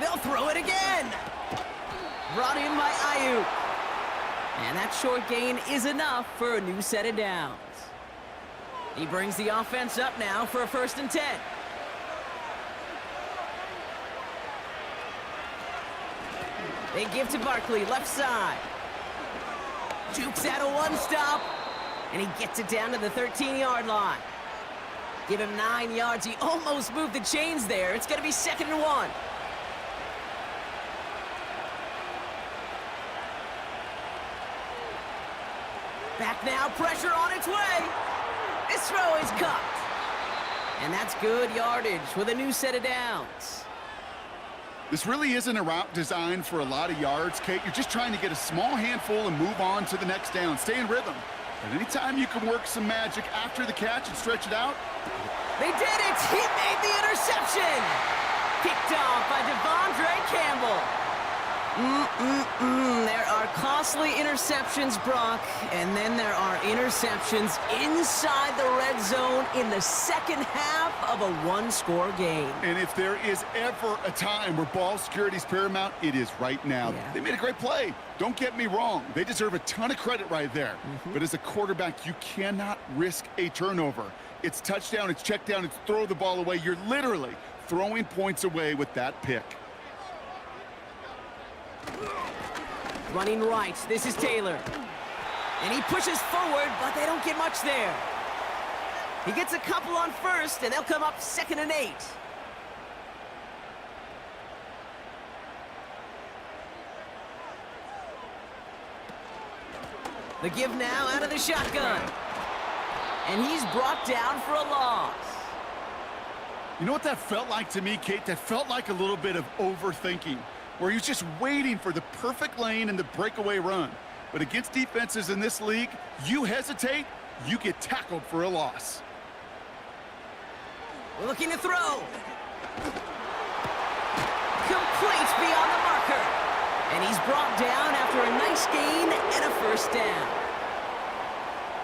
They'll throw it again. Brought in by Ayuk. And that short gain is enough for a new set of downs. He brings the offense up now for a 1st and 10. They give to Barkley, left side. Jukes out a one-stop, and he gets it down to the 13-yard line. Give him 9 yards. He almost moved the chains there. It's going to be 2nd and 1. Back now, pressure on its way. This throw is caught. And that's good yardage with a new set of downs. This really isn't a route designed for a lot of yards, Kate. You're just trying to get a small handful and move on to the next down. Stay in rhythm. But anytime you can work some magic after the catch and stretch it out. They did it! He made the interception! Picked off by Devondre Campbell. There are costly interceptions, Brock, and then there are interceptions inside the red zone in the second half of a one-score game. And if there is ever a time where ball security is paramount, it is right now. Yeah. They made a great play. Don't get me wrong. They deserve a ton of credit right there. But as a quarterback, you cannot risk a turnover. It's touchdown, it's check down, it's throw the ball away. You're literally throwing points away with that pick. Running right, this is Taylor. And he pushes forward, but they don't get much there. He gets a couple on 1st, and they'll come up 2nd and 8. The give now out of the shotgun. And he's brought down for a loss. You know what that felt like to me, Kate? That felt like a little bit of overthinking, where he's just waiting for the perfect lane and the breakaway run. But against defenses in this league, you hesitate, you get tackled for a loss. Looking to throw. Complete beyond the marker. And he's brought down after a nice gain and a 1st down.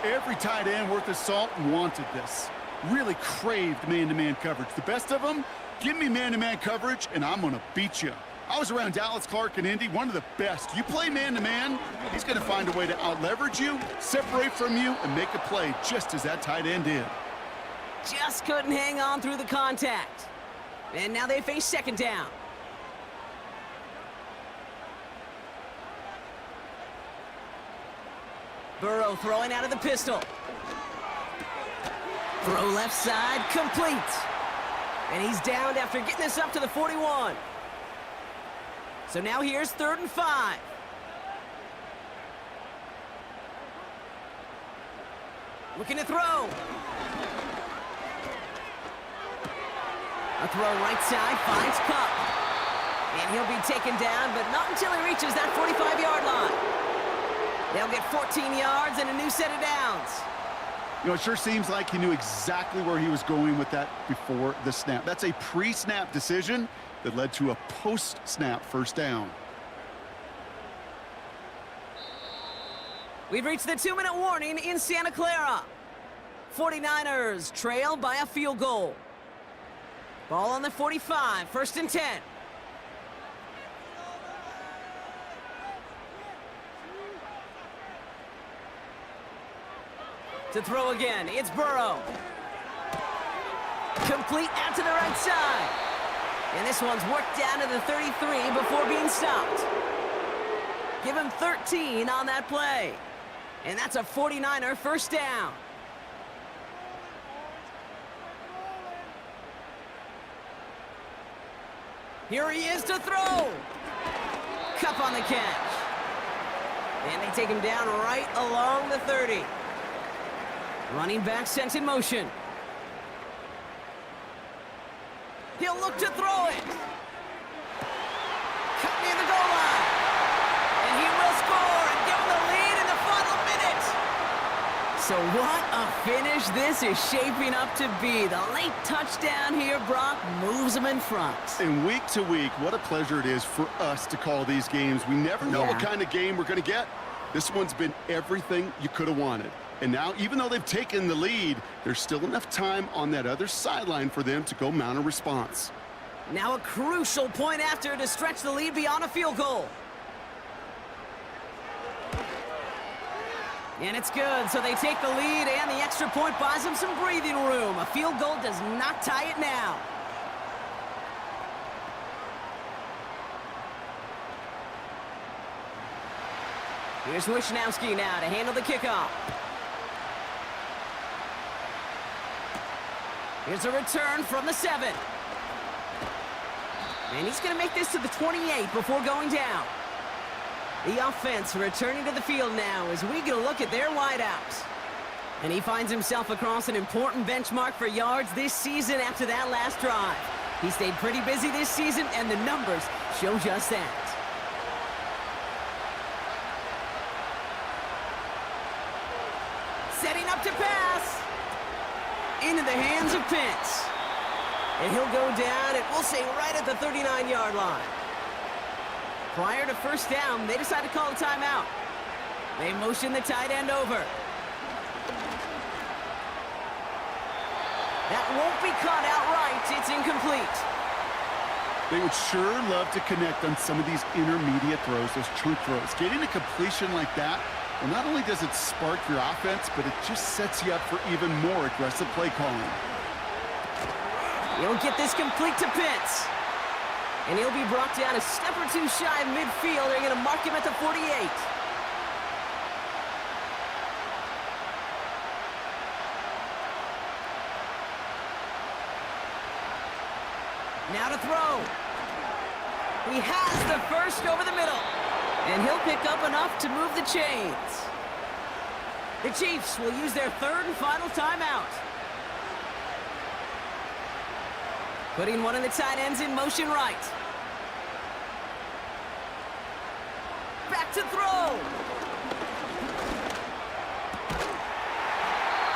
Every tight end worth his salt wanted this. Really craved man-to-man coverage. The best of them, give me man-to-man coverage and I'm going to beat you. I was around Dallas Clark and Indy, one of the best. You play man-to-man, he's going to find a way to out-leverage you, separate from you, and make a play just as that tight end did. Just couldn't hang on through the contact. And now they face 2nd down. Burrow throwing out of the pistol. Throw left side, complete. And he's downed after getting this up to the 41. So now here's 3rd and 5. Looking to throw. A throw right side, finds Cup. And he'll be taken down, but not until he reaches that 45-yard line. They'll get 14 yards and a new set of downs. You know, it sure seems like he knew exactly where he was going with that before the snap. That's a pre-snap decision that led to a post-snap 1st down. We've reached the 2-minute warning in Santa Clara. 49ers trail by a field goal. Ball on the 45, 1st and 10. To throw again, it's Burrow. Complete out to the right side. And this one's worked down to the 33 before being stopped. Give him 13 on that play. And that's a 49er 1st down. Here he is to throw. Cup on the catch. And they take him down right along the 30. Running back sent in motion. He'll look to throw it. Cut near the goal line. And he will score and give him the lead in the final minute. So what a finish this is shaping up to be. The late touchdown here, Brock, moves them in front. And week to week, what a pleasure it is for us to call these games. We never know what kind of game we're going to get. This one's been everything you could have wanted. And now, even though they've taken the lead, there's still enough time on that other sideline for them to go mount a response. Now a crucial point after to stretch the lead beyond a field goal. And it's good, so they take the lead, and the extra point buys them some breathing room. A field goal does not tie it now. Here's Wishnowski now to handle the kickoff. Here's a return from the 7. And he's going to make this to the 28 before going down. The offense returning to the field now as we get a look at their wideouts. And he finds himself across an important benchmark for yards this season after that last drive. He stayed pretty busy this season, and the numbers show just that. Setting up to pass. Into the hands of Pitts. And he'll go down, and we'll say right at the 39-yard line. Prior to first down, they decide to call a timeout. They motion the tight end over. That won't be caught outright. It's incomplete. They would sure love to connect on some of these intermediate throws, those chunk throws. Getting a completion like that, well, not only does it spark your offense, but it just sets you up for even more aggressive play calling. He'll get this complete to Pitts. And he'll be brought down a step or two shy of midfield. They're going to mark him at the 48. Now to throw. He has the first over the middle. And he'll pick up enough to move the chains. The Chiefs will use their third and final timeout. Putting one of the tight ends in motion right. Back to throw.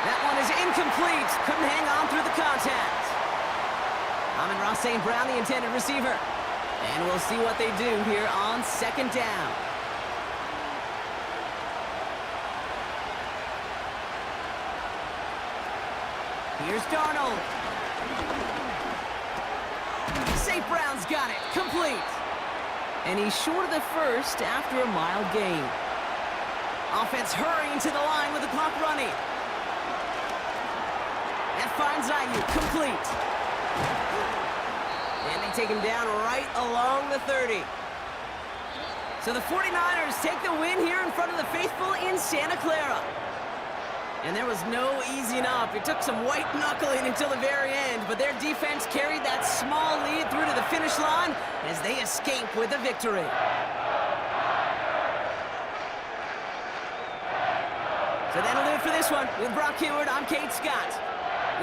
That one is incomplete. Couldn't hang on through the contact. Amon-Ra St. Brown, the intended receiver. And we'll see what they do here on second down. Here's Darnold. St. Brown's got it. Complete. And he's short of the first after a mild gain. Offense hurrying to the line with the clock running. That finds Ayuk. Complete. And they take him down right along the 30. So the 49ers take the win here in front of the faithful in Santa Clara. And there was no easing up. It took some white knuckling until the very end, but their defense carried that small lead through to the finish line as they escape with a victory. So that'll do it for this one. With Brock Heward, I'm Kate Scott.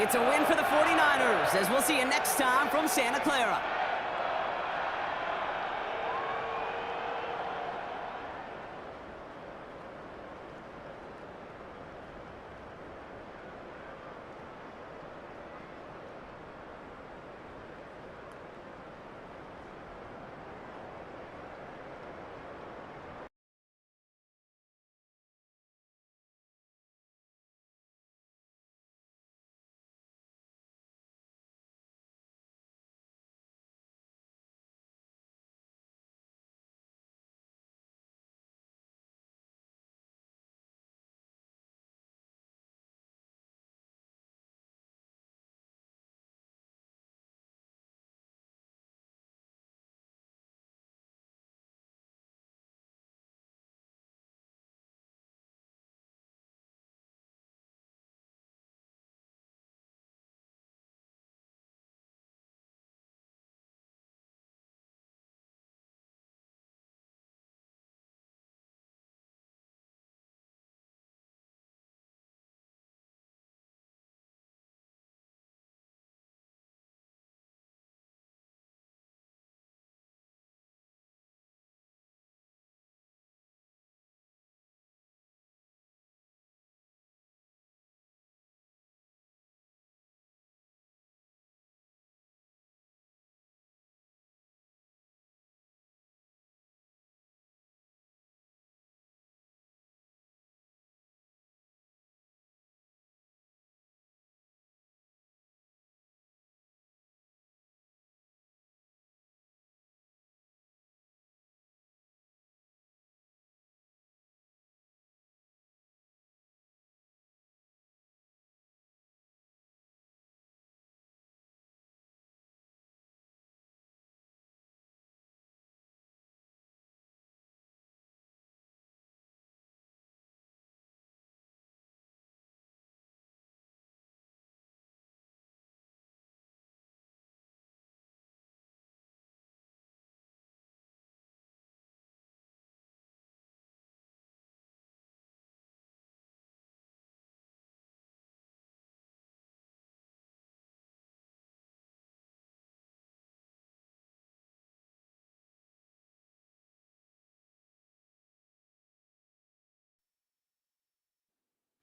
It's a win for the 49ers, as we'll see you next time from Santa Clara.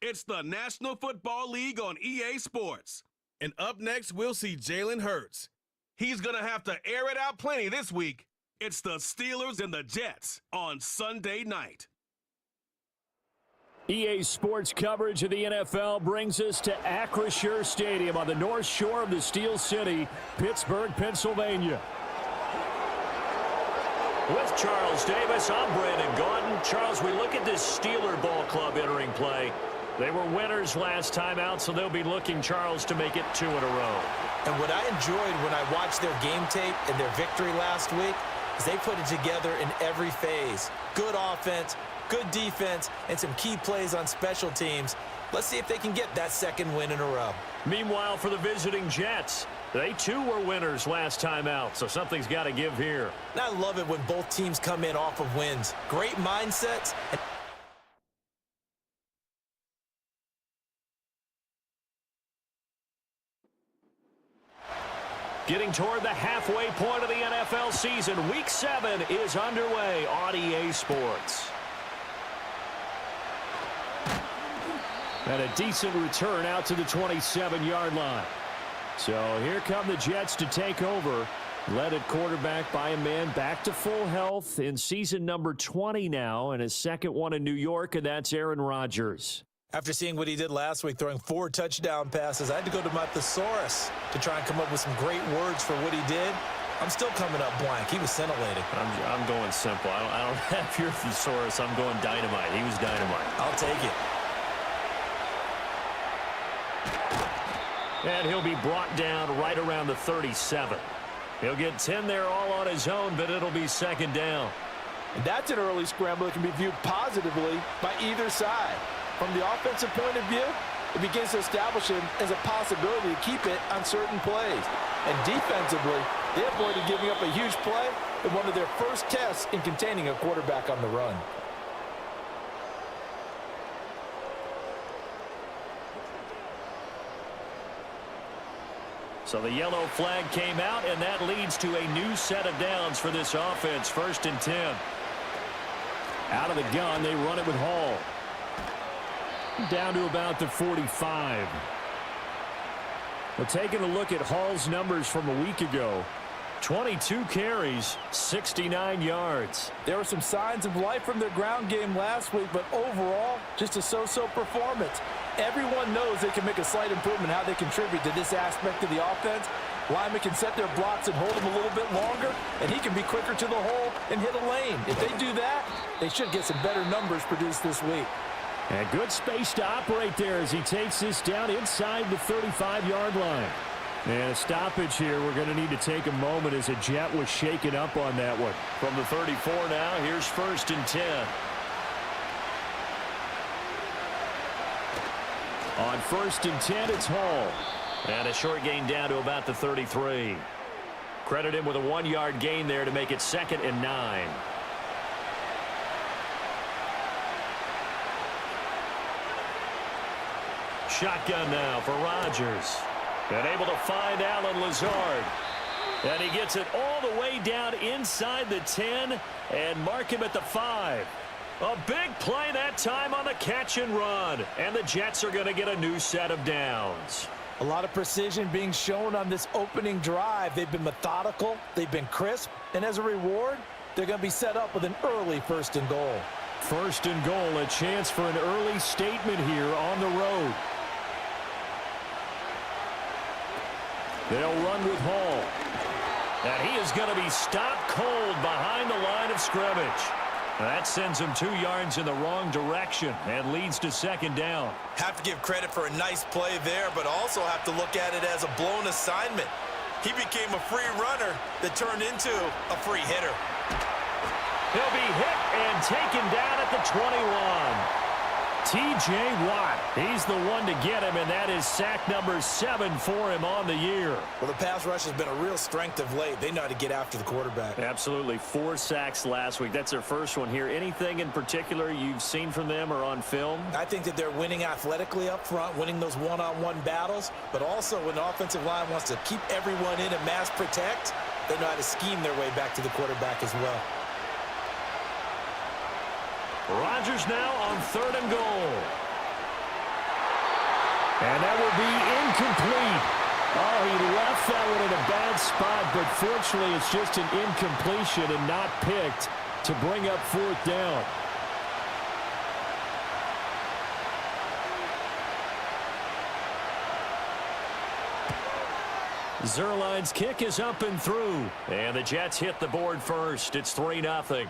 It's the National Football League on EA Sports. And up next, we'll see Jalen Hurts. He's going to have to air it out plenty this week. It's the Steelers and the Jets on Sunday night. EA Sports coverage of the NFL brings us to Acrisure Stadium on the north shore of the Steel City, Pittsburgh, Pennsylvania. With Charles Davis, I'm Brandon Gaudin. Charles, we look at this Steeler Ball Club entering play. They were winners last time out, so they'll be looking, Charles, to make it 2 in a row. And what I enjoyed when I watched their game tape and their victory last week is they put it together in every phase. Good offense, good defense, and some key plays on special teams. Let's see if they can get that second win in a row. Meanwhile, for the visiting Jets, they too were winners last time out, so something's got to give here. And I love it when both teams come in off of wins. Great mindsets. Getting toward the halfway point of the NFL season, Week 7 is underway on EA Sports. And a decent return out to the 27-yard line. So here come the Jets to take over. Led at quarterback by a man back to full health in season number 20 now, and his second one in New York, and that's Aaron Rodgers. After seeing what he did last week, throwing 4 touchdown passes, I had to go to my thesaurus to try and come up with some great words for what he did. I'm still coming up blank. He was scintillating. I'm going simple. I don't have your thesaurus. I'm going dynamite. He was dynamite. I'll take it. And he'll be brought down right around the 37. He'll get 10 there all on his own, but it'll be second down. And that's an early scramble that can be viewed positively by either side. From the offensive point of view, it begins to establish him as a possibility to keep it on certain plays. And defensively, they avoided giving up a huge play in one of their first tests in containing a quarterback on the run. So the yellow flag came out, and that leads to a new set of downs for this offense. 1st and 10. Out of the gun, they run it with Hall. Down to about the 45. Well, taking a look at Hall's numbers from a week ago, 22 carries, 69 yards. There were some signs of life from their ground game last week, but overall, just a so-so performance. Everyone knows they can make a slight improvement how they contribute to this aspect of the offense. Linemen can set their blocks and hold them a little bit longer, and he can be quicker to the hole and hit a lane. If they do that, they should get some better numbers produced this week. And good space to operate there as he takes this down inside the 35-yard line. And a stoppage here. We're going to need to take a moment as a Jet was shaken up on that one. From the 34 now, here's 1st and 10. On 1st and 10, it's Hall. And a short gain down to about the 33. Credit him with a 1-yard gain there to make it 2nd and 9. Shotgun now for Rodgers. And able to find Alan Lazard. And he gets it all the way down inside the 10 and mark him at the 5. A big play that time on the catch and run. And the Jets are going to get a new set of downs. A lot of precision being shown on this opening drive. They've been methodical. They've been crisp. And as a reward, they're going to be set up with an early 1st and goal. 1st and goal, a chance for an early statement here on the road. They'll run with Hall. And he is going to be stopped cold behind the line of scrimmage. That sends him 2 yards in the wrong direction and leads to 2nd down. Have to give credit for a nice play there, but also have to look at it as a blown assignment. He became a free runner that turned into a free hitter. He'll be hit and taken down at the 21. T.J. Watt, he's the one to get him, and that is sack number 7 for him on the year. Well, the pass rush has been a real strength of late. They know how to get after the quarterback. Absolutely. 4 sacks last week. That's their first one here. Anything in particular you've seen from them or on film? I think that they're winning athletically up front, winning those one-on-one battles, but also when the offensive line wants to keep everyone in and mass protect, they know how to scheme their way back to the quarterback as well. Rodgers now on 3rd and goal. And that will be incomplete. Oh, he left that one in a bad spot, but fortunately it's just an incompletion and not picked to bring up 4th down. Zerline's kick is up and through. And the Jets hit the board first. It's 3-0.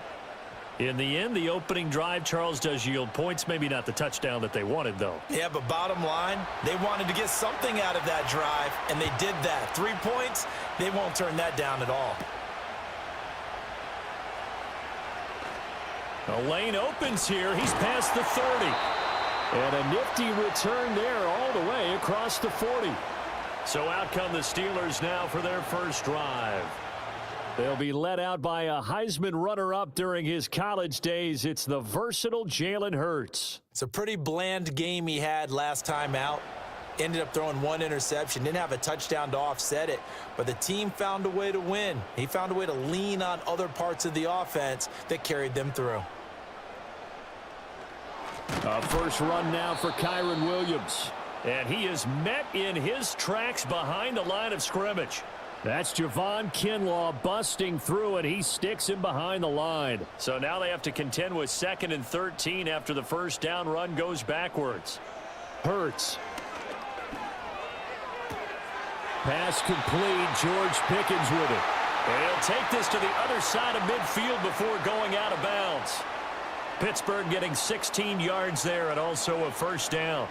In the end, the opening drive, Charles, does yield points. Maybe not the touchdown that they wanted, though. Yeah, but bottom line, they wanted to get something out of that drive, and they did that. 3 points, they won't turn that down at all. The lane opens here. He's past the 30. And a nifty return there all the way across the 40. So out come the Steelers now for their first drive. They'll be led out by a Heisman runner-up during his college days. It's the versatile Jalen Hurts. It's a pretty bland game he had last time out. Ended up throwing 1 interception. Didn't have a touchdown to offset it. But the team found a way to win. He found a way to lean on other parts of the offense that carried them through. A first run now for Kyren Williams. And he is met in his tracks behind the line of scrimmage. That's Javon Kinlaw busting through, and he sticks him behind the line. So now they have to contend with 2nd and 13 after the first down run goes backwards. Hurts. Pass complete. George Pickens with it. And he'll take this to the other side of midfield before going out of bounds. Pittsburgh getting 16 yards there and also a first down.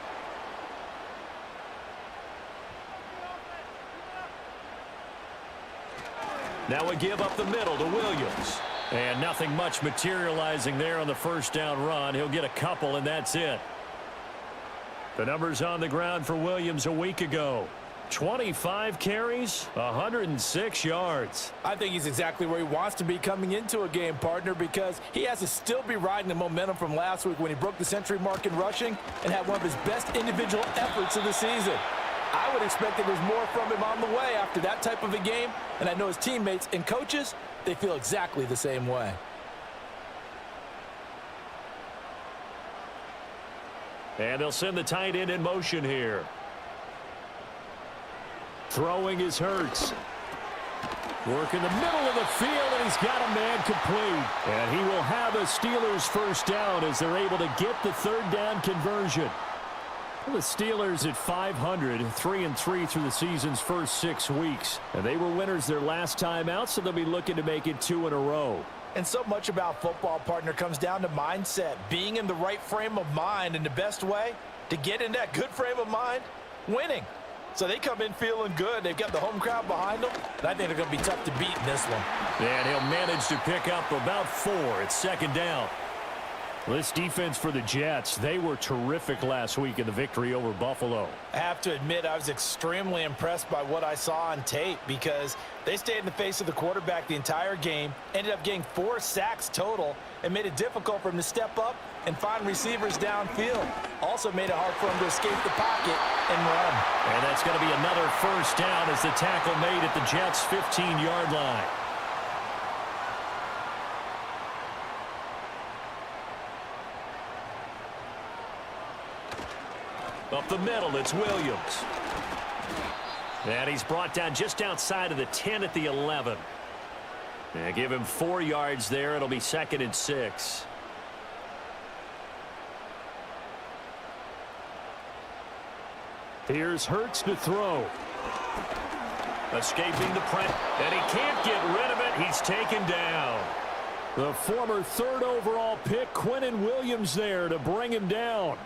Now a give up the middle to Williams. And nothing much materializing there on the first down run. He'll get a couple, and that's it. The numbers on the ground for Williams a week ago. 25 carries, 106 yards. I think he's exactly where he wants to be coming into a game, partner, because he has to still be riding the momentum from last week when he broke the century mark in rushing and had one of his best individual efforts of the season. I would expect that there's more from him on the way after that type of a game, and I know his teammates and coaches, they feel exactly the same way. And they'll send the tight end in motion here. Throwing is Hurts. Work in the middle of the field, and he's got a man complete. And he will have a Steelers first down as they're able to get the 3rd down conversion. The Steelers at 500, 3-3 through the season's first 6 weeks. And they were winners their last time out, so they'll be looking to make it 2 in a row. And so much about football, partner, comes down to mindset. Being in the right frame of mind, and the best way to get in that good frame of mind, winning. So they come in feeling good. They've got the home crowd behind them. And I think they're going to be tough to beat in this one. And he'll manage to pick up about 4. It's 2nd down. This defense for the Jets, they were terrific last week in the victory over Buffalo. I have to admit, I was extremely impressed by what I saw on tape because they stayed in the face of the quarterback the entire game, ended up getting 4 sacks total, and made it difficult for him to step up and find receivers downfield. Also made it hard for him to escape the pocket and run. And that's going to be another first down as the tackle made at the Jets' 15-yard line. Up the middle, it's Williams. And he's brought down just outside of the 10 at the 11. And give him 4 yards there. It'll be 2nd and 6. Here's Hurts to throw. Escaping the press, and he can't get rid of it. He's taken down. The former 3rd overall pick, Quinnen Williams, there to bring him down.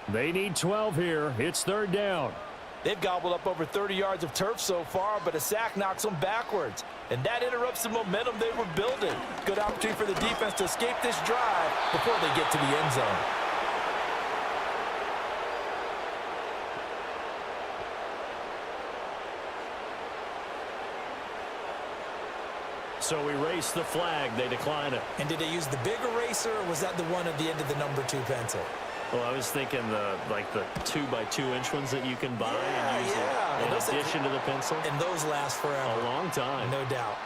They need 12 here. It's 3rd down. They've gobbled up over 30 yards of turf so far, but a sack knocks them backwards. And that interrupts the momentum they were building. Good opportunity for the defense to escape this drive before they get to the end zone. So we race the flag. They decline it. And did they use the big eraser, or was that the one at the end of the number 2 pencil? Well, I was thinking the 2x2-inch ones that you can buy and use in addition to the pencil. And those last forever. A long time. No doubt.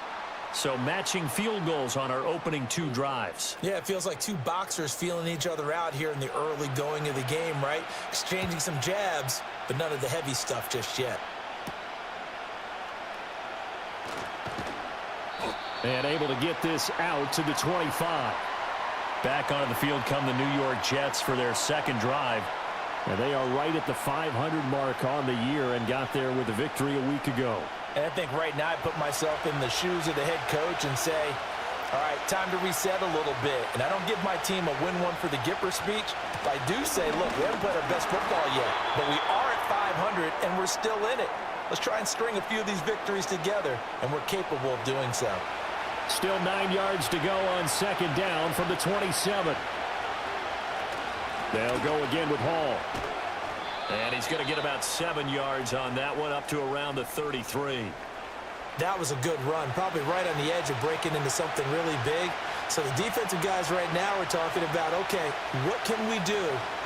So matching field goals on our opening 2 drives. Yeah, it feels like 2 boxers feeling each other out here in the early going of the game, right? Exchanging some jabs, but none of the heavy stuff just yet. And able to get this out to the 25. Back onto the field come the New York Jets for their second drive. And they are right at the 500 mark on the year and got there with a victory a week ago. And I think right now I put myself in the shoes of the head coach and say, all right, time to reset a little bit. And I don't give my team a win one for the Gipper speech. But I do say, look, we haven't played our best football yet, but we are at 500 and we're still in it. Let's try and string a few of these victories together, and we're capable of doing so. Still 9 yards to go on second down from the 27. They'll go again with Hall. And he's going to get about 7 yards on that one, up to around the 33. That was a good run, probably right on the edge of breaking into something really big. So the defensive guys right now are talking about, okay, what can we do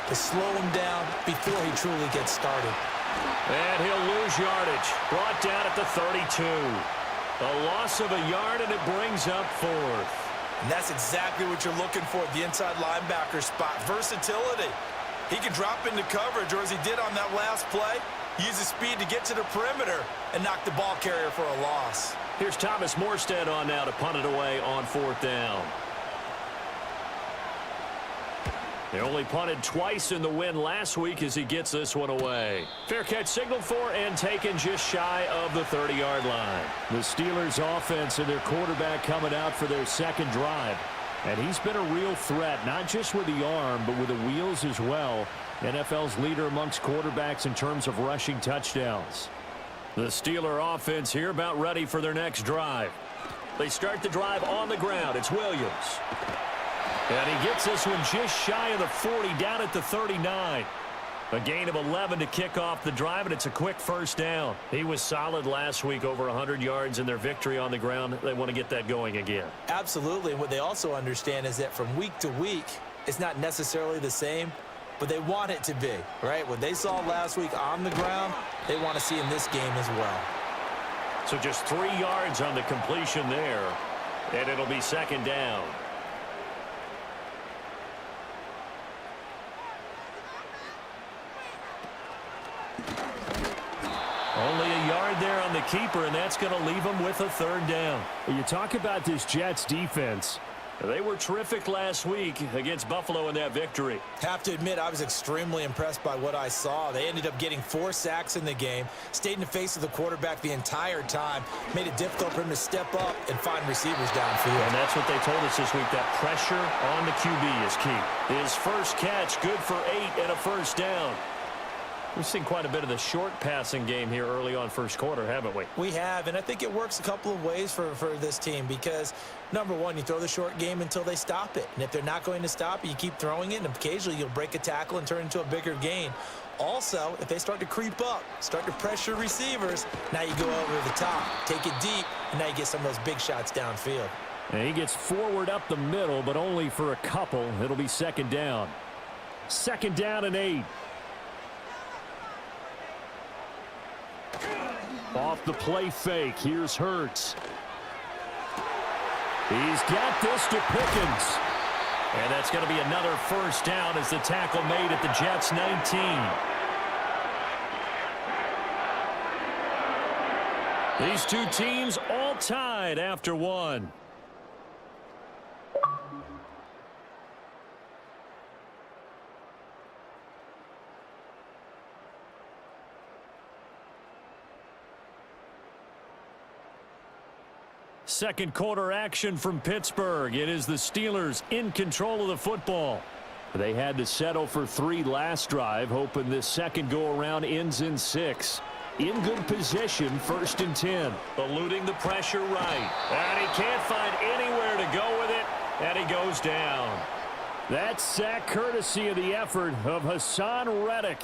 to slow him down before he truly gets started? And he'll lose yardage. Brought down at the 32. A loss of a yard, and it brings up 4th. And that's exactly what you're looking for at the inside linebacker spot. Versatility. He can drop into coverage, or as he did on that last play, use his speed to get to the perimeter and knock the ball carrier for a loss. Here's Thomas Morstead on now to punt it away on 4th down. They only punted twice in the win last week as he gets this one away. Fair catch signaled for and taken just shy of the 30-yard line. The Steelers offense and their quarterback coming out for their second drive. And he's been a real threat, not just with the arm, but with the wheels as well. NFL's leader amongst quarterbacks in terms of rushing touchdowns. The Steeler offense here about ready for their next drive. They start the drive on the ground. It's Williams. And he gets this one just shy of the 40, down at the 39. A gain of 11 to kick off the drive, and it's a quick first down. He was solid last week, over 100 yards in their victory on the ground. They want to get that going again. Absolutely. And what they also understand is that from week to week, it's not necessarily the same, but they want it to be, right? What they saw last week on the ground, they want to see in this game as well. So just 3 yards on the completion there, and it'll be second down. Only a yard there on the keeper, and that's going to leave him with a third down. When you talk about this Jets defense, they were terrific last week against Buffalo in that victory. Have to admit, I was extremely impressed by what I saw. They ended up getting 4 sacks in the game, stayed in the face of the quarterback the entire time, made it difficult for him to step up and find receivers downfield. And that's what they told us this week, that pressure on the QB is key. His first catch, good for 8 and a first down. We've seen quite a bit of the short passing game here early on first quarter, haven't we? We have, and I think it works a couple of ways for this team because, number one, you throw the short game until they stop it. And if they're not going to stop it, you keep throwing it, and occasionally you'll break a tackle and turn it into a bigger gain. Also, if they start to creep up, start to pressure receivers, now you go over the top, take it deep, and now you get some of those big shots downfield. and he gets forward up the middle, but only for a couple. It'll be second down. Second down and 8. Off the play fake. Here's Hurts. He's got this to Pickens. And that's going to be another first down as the tackle made at the Jets' 19. These two teams all tied after one. Second quarter action from Pittsburgh. It is the Steelers in control of the football. They had to settle for 3 last drive, hoping this second go-around ends in 6. In good position, 1st and 10. Eluding the pressure right. And he can't find anywhere to go with it, and he goes down. That sack courtesy of the effort of Hassan Reddick.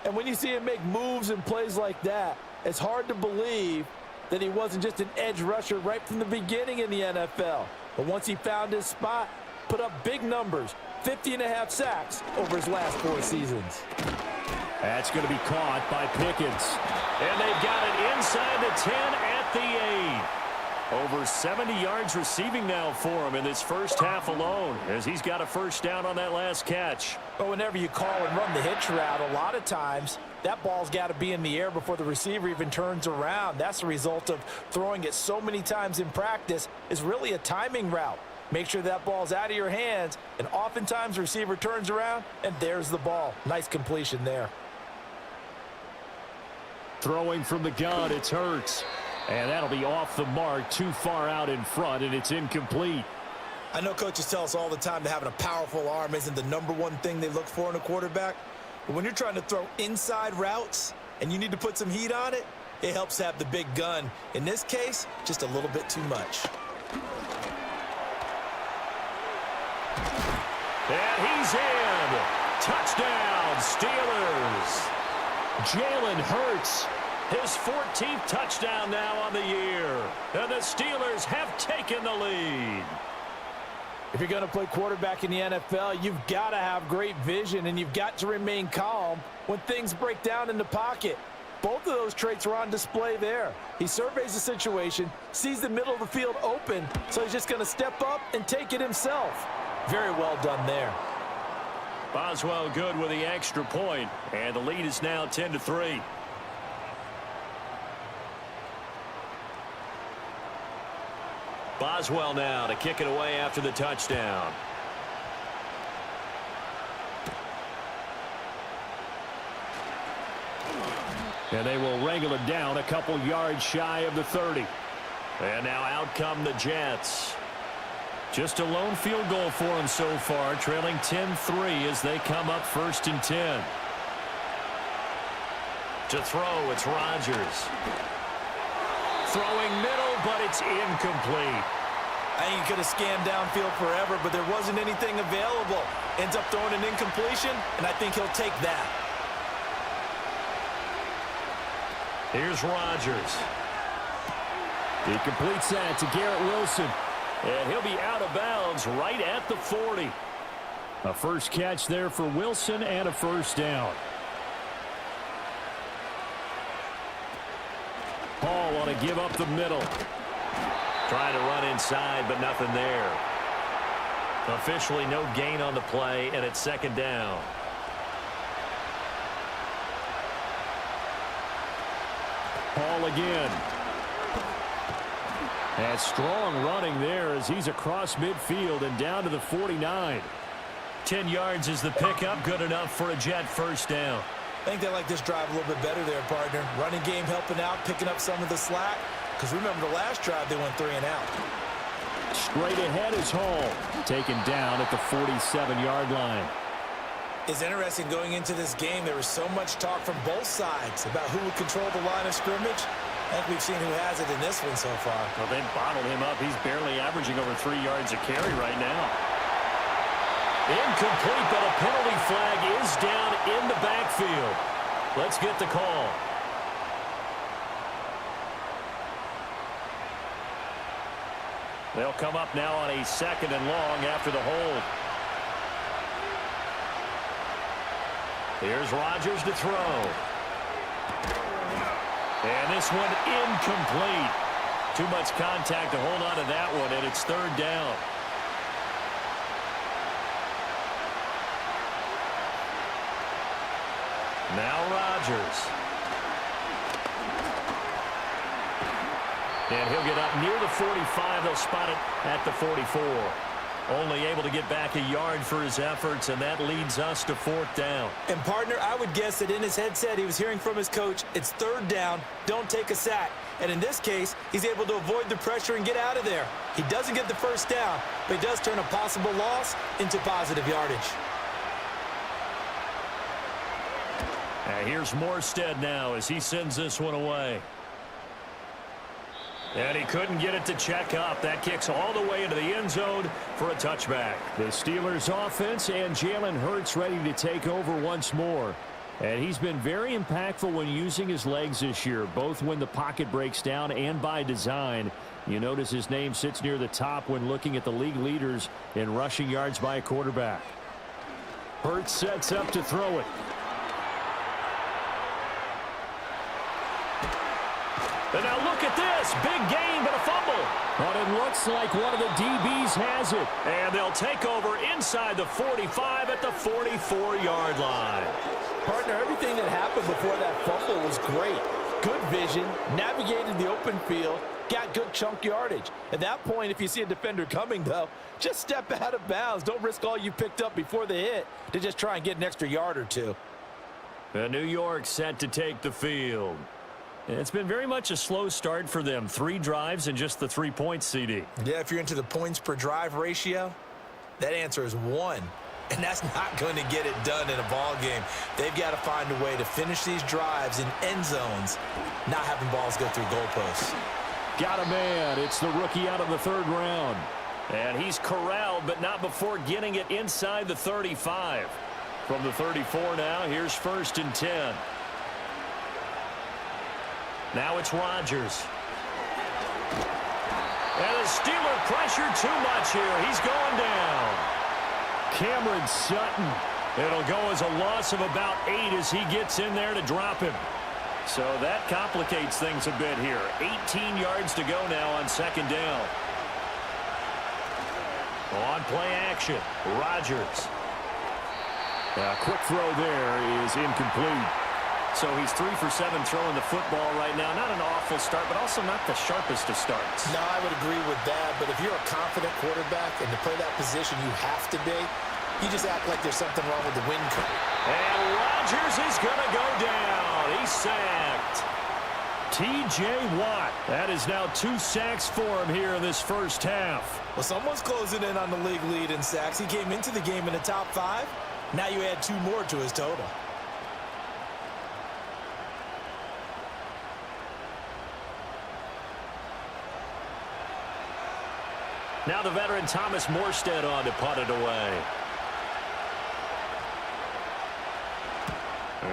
And when you see him make moves and plays like that, it's hard to believe that he wasn't just an edge rusher right from the beginning in the NFL. But once he found his spot, put up big numbers, 50.5 sacks over his last 4 seasons. That's going to be caught by Pickens. And they've got it inside the 10 at the 8. Over 70 yards receiving now for him in this first half alone, as he's got a first down on that last catch. But whenever you call and run the hitch route, a lot of times that ball's got to be in the air before the receiver even turns around. That's the result of throwing it so many times in practice. Is really a timing route. Make sure that ball's out of your hands, and oftentimes the receiver turns around, and there's the ball. Nice completion there. Throwing from the gun, it's Hurts. And that'll be off the mark, too far out in front, and it's incomplete. I know coaches tell us all the time that having a powerful arm isn't the number one thing they look for in a quarterback. But when you're trying to throw inside routes and you need to put some heat on it, it helps to have the big gun. In this case, just a little bit too much. And he's in. Touchdown, Steelers. Jalen Hurts, his 14th touchdown now on the year. And the Steelers have taken the lead. If you're going to play quarterback in the NFL, you've got to have great vision, and you've got to remain calm when things break down in the pocket. Both of those traits are on display there. He surveys the situation, sees the middle of the field open, so he's just going to step up and take it himself. Very well done there. Boswell good with the extra point, and the lead is now 10-3. Boswell now to kick it away after the touchdown. And they will wrangle it down a couple yards shy of the 30. And now out come the Jets. Just a lone field goal for them so far, trailing 10-3 as they come up 1st and 10. To throw, it's Rodgers. Throwing middle, but it's incomplete. I think he could have scanned downfield forever, but there wasn't anything available. Ends up throwing an incompletion, and I think he'll take that. Here's Rodgers. He completes that to Garrett Wilson. And he'll be out of bounds right at the 40. A first catch there for Wilson and a first down. Paul want to give up the middle. Trying to run inside, but nothing there. Officially no gain on the play, and it's 2nd down. Paul again. And strong running there as he's across midfield and down to the 49. 10 yards is the pickup, good enough for a Jet first down. I think they like this drive a little bit better there, partner. Running game helping out, picking up some of the slack. Because remember the last drive, they went 3 and out. Straight ahead is Hall, taken down at the 47-yard line. It's interesting going into this game. There was so much talk from both sides about who would control the line of scrimmage. I think we've seen who has it in this one so far. Well, they've bottled him up. He's barely averaging over 3 yards a carry right now. Incomplete, but a penalty flag is down in the backfield. Let's get the call. They'll come up now on a 2nd and long after the hold. Here's Rodgers to throw. And this one incomplete. Too much contact to hold on to that one, and it's 3rd down. Now Rodgers. And he'll get up near the 45. They'll spot it at the 44. Only able to get back a yard for his efforts, and that leads us to 4th down. And, partner, I would guess that in his headset he was hearing from his coach, it's 3rd down, don't take a sack. And in this case, he's able to avoid the pressure and get out of there. He doesn't get the first down, but he does turn a possible loss into positive yardage. And here's Morstead now as he sends this one away. And he couldn't get it to check up. That kicks all the way into the end zone for a touchback. The Steelers offense and Jalen Hurts ready to take over once more. And he's been very impactful when using his legs this year, both when the pocket breaks down and by design. You notice his name sits near the top when looking at the league leaders in rushing yards by a quarterback. Hurts sets up to throw it. And now look at this. Big gain, but a fumble. But it looks like one of the DBs has it. And they'll take over inside the 45 at the 44-yard line. Partner, everything that happened before that fumble was great. Good vision, navigated the open field, got good chunk yardage. At that point, if you see a defender coming, though, just step out of bounds. Don't risk all you picked up before the hit to just try and get an extra yard or two. New York set to take the field. It's been very much a slow start for them. 3 drives and just the 3 points, CD. Yeah, if you're into the points per drive ratio, that answer is 1. And that's not going to get it done in a ball game. They've got to find a way to finish these drives in end zones, not having balls go through goalposts. Got a man. It's the rookie out of the 3rd round. And he's corralled, but not before getting it inside the 35. From the 34 now, here's 1st and 10. Now it's Rodgers. And the Steeler pressure too much here. He's going down. Cameron Sutton. It'll go as a loss of about 8 as he gets in there to drop him. So that complicates things a bit here. 18 yards to go now on 2nd down. On play action, Rodgers. A quick throw there is incomplete. So he's 3 for 7 throwing the football right now. Not an awful start, but also not the sharpest of starts. No, I would agree with that. But if you're a confident quarterback and to play that position you have to be, you just act like there's something wrong with the wind current. And Rodgers is going to go down. He's sacked. T.J. Watt. That is now 2 sacks for him here in this first half. Well, someone's closing in on the league lead in sacks. He came into the game in the top 5. Now you add 2 more to his total. Now the veteran Thomas Morstead on to punt it away.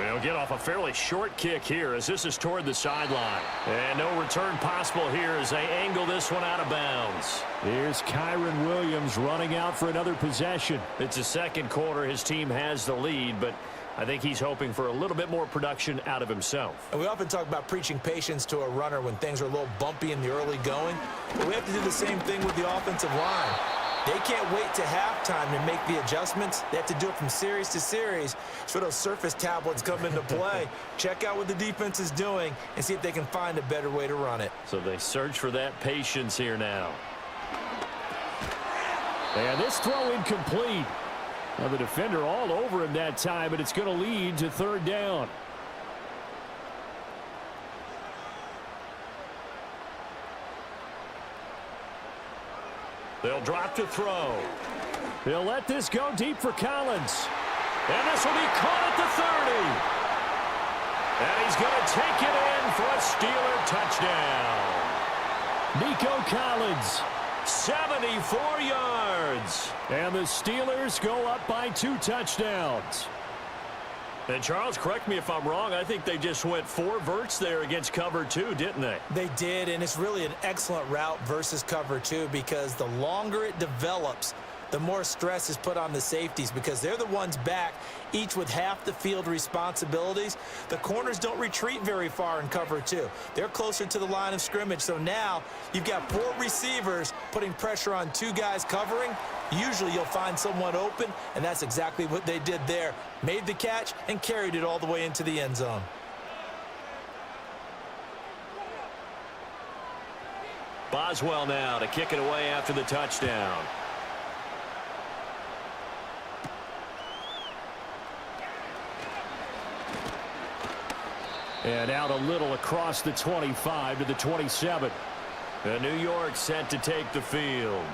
He'll get off a fairly short kick here as this is toward the sideline. And no return possible here as they angle this one out of bounds. Here's Kyron Williams running out for another possession. It's the 2nd quarter. His team has the lead, but I think he's hoping for a little bit more production out of himself. And we often talk about preaching patience to a runner when things are a little bumpy in the early going. But we have to do the same thing with the offensive line. They can't wait to halftime to make the adjustments. They have to do it from series to series. So those surface tablets come into play. Check out what the defense is doing and see if they can find a better way to run it. So they search for that patience here now. And this throw incomplete. Now the defender all over him that time, but it's going to lead to 3rd down. They'll drop to throw. They'll let this go deep for Collins. And this will be caught at the 30. And he's going to take it in for a Steeler touchdown. Nico Collins, 74 yards. And the Steelers go up by 2 touchdowns. And Charles, correct me if I'm wrong, I think they just went 4 verts there against cover 2, didn't they? They did, and it's really an excellent route versus cover 2 because the longer it develops, the more stress is put on the safeties because they're the ones back, each with half the field responsibilities. The corners don't retreat very far in cover 2. They're closer to the line of scrimmage, so now you've got 4 receivers putting pressure on 2 guys covering. Usually you'll find someone open, and that's exactly what they did there. Made the catch and carried it all the way into the end zone. Boswell now to kick it away after the touchdown. And out a little across the 25 to the 27. And New York set to take the field.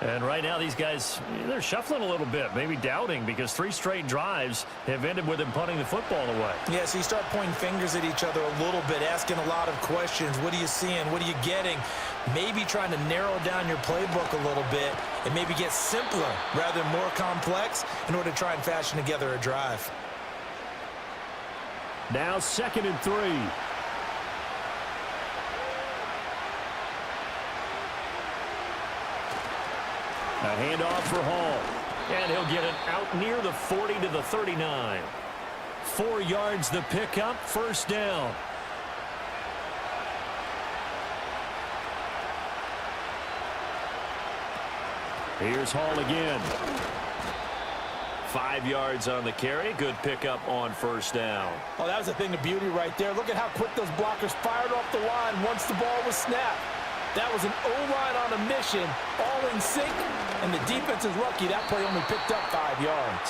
And right now these guys, they're shuffling a little bit, maybe doubting because 3 straight drives have ended with them punting the football away. Yeah, so you start pointing fingers at each other a little bit, asking a lot of questions. What are you seeing? What are you getting? Maybe trying to narrow down your playbook a little bit and maybe get simpler rather than more complex in order to try and fashion together a drive. Now 2nd and 3. A handoff for Hall. And he'll get it out near the 40 to the 39. 4 yards the pickup, 1st down. Here's Hall again. 5 yards on the carry. Good pickup on first down. Oh, that was a thing of beauty right there. Look at how quick those blockers fired off the line once the ball was snapped. That was an O-line on a mission, all in sync, and the defense is lucky that play only picked up 5 yards.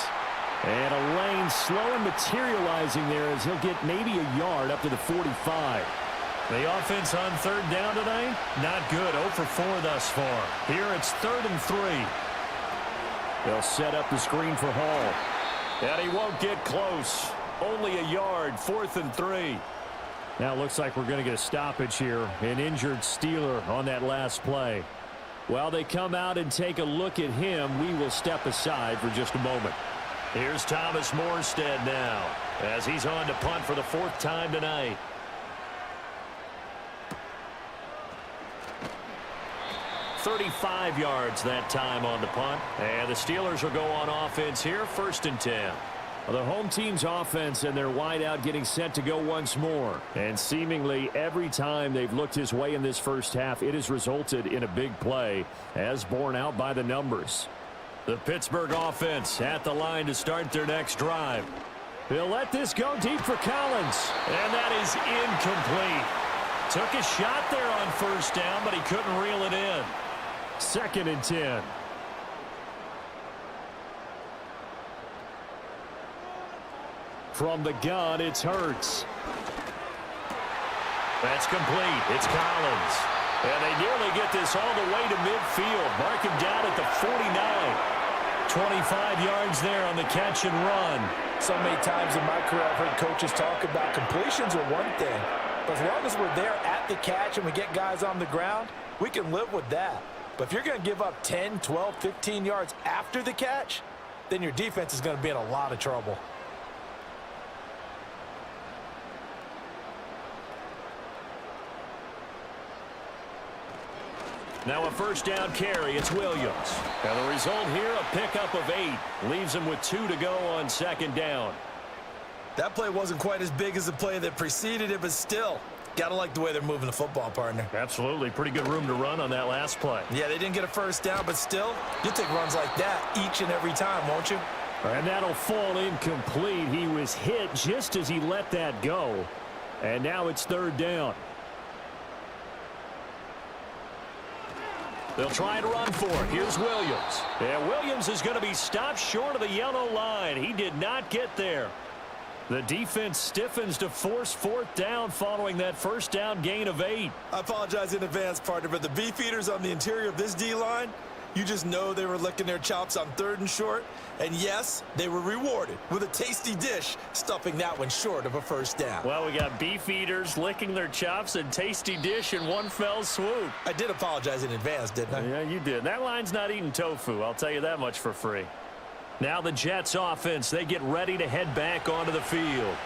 And a lane slow and materializing there as he'll get maybe a yard up to the 45. The offense on third down tonight, not good. 0 for 4 thus far. Here it's 3rd and 3. They'll set up the screen for Hall. And he won't get close. Only a yard, 4th and 3. Now it looks like we're going to get a stoppage here. An injured Steeler on that last play. While they come out and take a look at him, we will step aside for just a moment. Here's Thomas Morstead now as he's on to punt for the 4th time tonight. .35 yards that time on the punt. And the Steelers will go on offense here, 1st and 10. The home team's offense and their wideout getting set to go once more. And seemingly every time they've looked his way in this first half, it has resulted in a big play, as borne out by the numbers. The Pittsburgh offense at the line to start their next drive. They'll let this go deep for Collins. And that is incomplete. Took a shot there on first down, but he couldn't reel it in. 2nd and 10. From the gun, it's Hurts. That's complete. It's Collins. And they nearly get this all the way to midfield. Mark him down at the 49. 25 yards there on the catch and run. So many times in my career I've heard coaches talk about completions are one thing. But as long as we're there at the catch and we get guys on the ground, we can live with that. But if you're going to give up 10, 12, 15 yards after the catch, then your defense is going to be in a lot of trouble. Now a first down carry. It's Williams. And the result here, a pickup of 8. Leaves him with 2 to go on 2nd down. That play wasn't quite as big as the play that preceded it, but still, got to like the way they're moving the football, partner. Absolutely. Pretty good room to run on that last play. Yeah, they didn't get a first down, but still, you'll take runs like that each and every time, won't you? And that'll fall incomplete. He was hit just as he let that go. And now it's 3rd down. They'll try and run for it. Here's Williams. And Williams is going to be stopped short of the yellow line. He did not get there. The defense stiffens to force 4th down following that first down gain of 8. I apologize in advance, partner, but the beefeaters on the interior of this D-line, you just know they were licking their chops on 3rd and short. And yes, they were rewarded with a tasty dish, stuffing that one short of a first down. Well, we got beefeaters licking their chops and tasty dish in one fell swoop. I did apologize in advance, didn't I? Yeah, you did. That line's not eating tofu. I'll tell you that much for free. Now the Jets offense, they get ready to head back onto the field.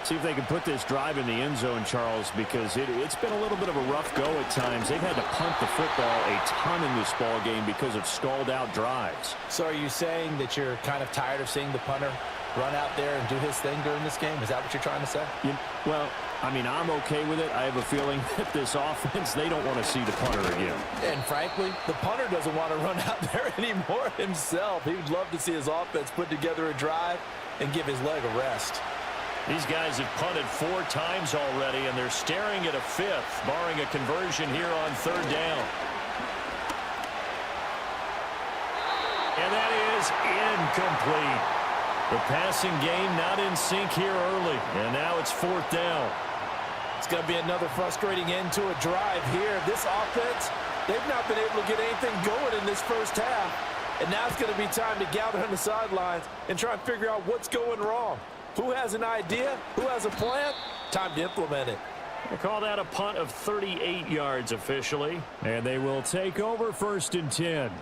See if they can put this drive in the end zone, Charles, because it's been a little bit of a rough go at times. They've had to punt the football a ton in this ball game because of stalled out drives. So are you saying that you're kind of tired of seeing the punter run out there and do his thing during this game? Is that what you're trying to say? Well, I mean, I'm okay with it. I have a feeling that this offense, they don't want to see the punter again. And frankly, the punter doesn't want to run out there anymore himself. He would love to see his offense put together a drive and give his leg a rest. These guys have punted 4 times already, and they're staring at a 5th, barring a conversion here on 3rd down. And that is incomplete. The passing game not in sync here early, and now it's 4th down. It's going to be another frustrating end to a drive here. This offense, they've not been able to get anything going in this first half, and now it's going to be time to gather on the sidelines and try and figure out what's going wrong. Who has an idea? Who has a plan? Time to implement it. They call that a punt of 38 yards officially. And they will take over 1st and 10.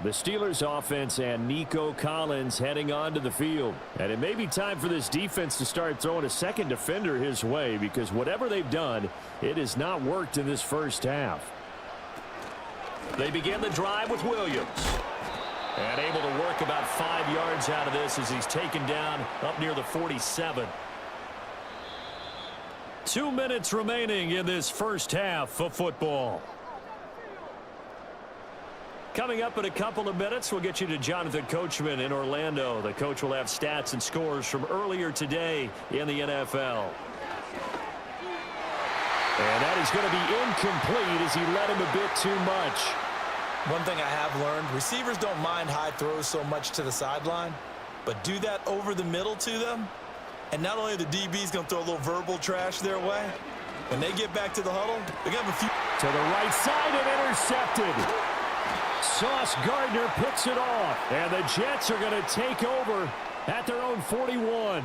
The Steelers offense and Nico Collins heading onto the field. And it may be time for this defense to start throwing a second defender his way, because whatever they've done, it has not worked in this first half. They begin the drive with Williams. And able to work about 5 yards out of this as he's taken down up near the 47. 2 minutes remaining in this first half of football. Coming up in a couple of minutes, we'll get you to Jonathan Coachman in Orlando. The coach will have stats and scores from earlier today in the NFL. And that is going to be incomplete as he led him a bit too much. One thing I have learned, receivers don't mind high throws so much to the sideline, but do that over the middle to them, and not only are the DBs going to throw a little verbal trash their way, when they get back to the huddle, they're going to have a few. To the right side and intercepted. Sauce Gardner picks it off, and the Jets are going to take over at their own 41.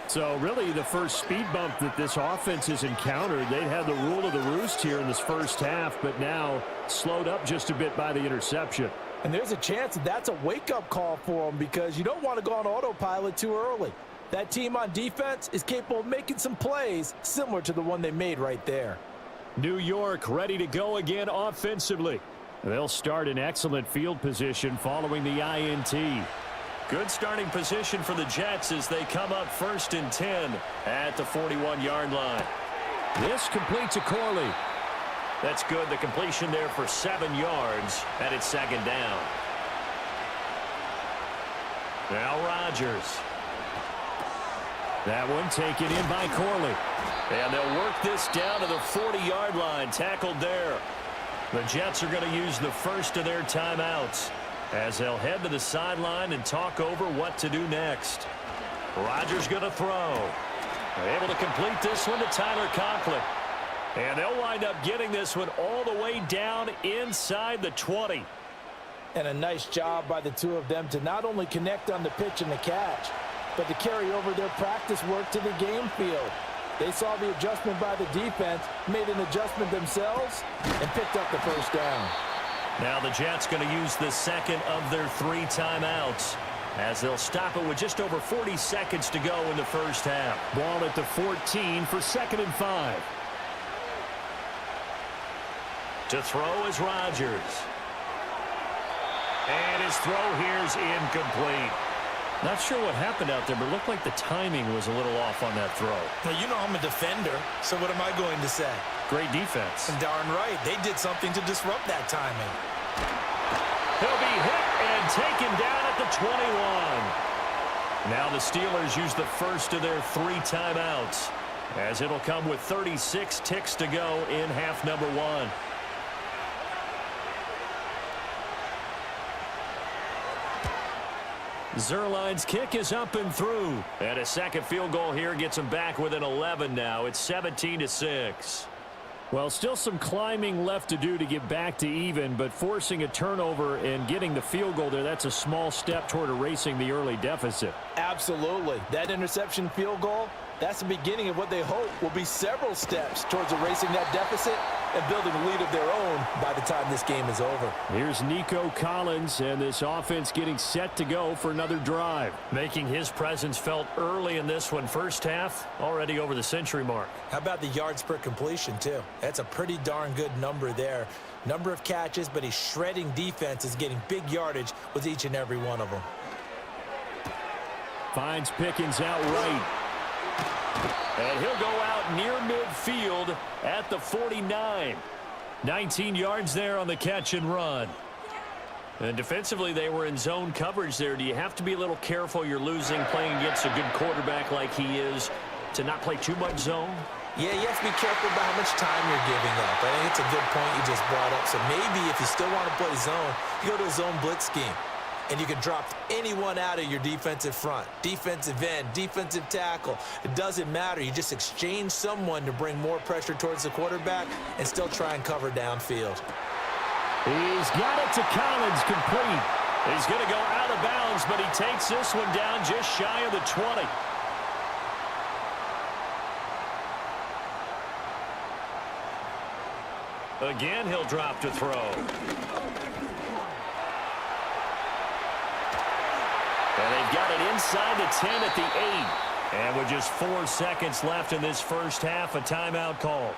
So really the first speed bump that this offense has encountered. They'd had the rule of the roost here in this first half, but now slowed up just a bit by the interception. And there's a chance that that's a wake-up call for them because you don't want to go on autopilot too early. That team on defense is capable of making some plays similar to the one they made right there. New York ready to go again offensively. They'll start in excellent field position following the INT. Good starting position for the Jets as they come up 1st and 10 at the 41-yard line. This completes a Corley. That's good. The completion there for 7 yards, and it's 2nd down. Now Rodgers. That one taken in by Corley. And they'll work this down to the 40-yard line. Tackled there. The Jets are going to use the first of their timeouts as they'll head to the sideline and talk over what to do next. Rodgers going to throw. They're able to complete this one to Tyler Conklin. And they'll wind up getting this one all the way down inside the 20. And a nice job by the two of them to not only connect on the pitch and the catch, but to carry over their practice work to the game field. They saw the adjustment by the defense, made an adjustment themselves, and picked up the first down. Now the Jets going to use the second of their 3 timeouts as they'll stop it with just over 40 seconds to go in the first half. Ball at the 14 for 2nd and 5. To throw is Rodgers. And his throw here's incomplete. Not sure what happened out there, but it looked like the timing was a little off on that throw. Well, you know I'm a defender, so what am I going to say? Great defense. And darn right, they did something to disrupt that timing. He'll be hit and taken down at the 21. Now the Steelers use the first of their 3 timeouts as it'll come with 36 ticks to go in half number 1. Zerline's kick is up and through. And a second field goal here gets them back within 11 now. It's 17-6. Well, still some climbing left to do to get back to even, but forcing a turnover and getting the field goal there, that's a small step toward erasing the early deficit. Absolutely. That interception field goal, that's the beginning of what they hope will be several steps towards erasing that deficit and building a lead of their own by the time this game is over. Here's Nico Collins, and this offense getting set to go for another drive. Making his presence felt early in this one. First half, already over the century mark. How about the yards per completion, too? That's a pretty darn good number there. Number of catches, but he's shredding defenses, getting big yardage with each and every one of them. Finds Pickens out right. And he'll go out near midfield at the 49. 19 yards there on the catch and run. And defensively, they were in zone coverage there. Do you have to be a little careful you're losing playing against a good quarterback like he is to not play too much zone? Yeah, you have to be careful about how much time you're giving up. I think it's a good point you just brought up. So maybe if you still want to play zone, you go to a zone blitz scheme. And you can drop anyone out of your defensive front, defensive end, defensive tackle. It doesn't matter. You just exchange someone to bring more pressure towards the quarterback and still try and cover downfield. He's got it to Collins, complete. He's going to go out of bounds, but he takes this one down just shy of the 20. Again, he'll drop to throw. And they've got it inside the 10 at the 8. And with just 4 seconds left in this first half, a timeout call.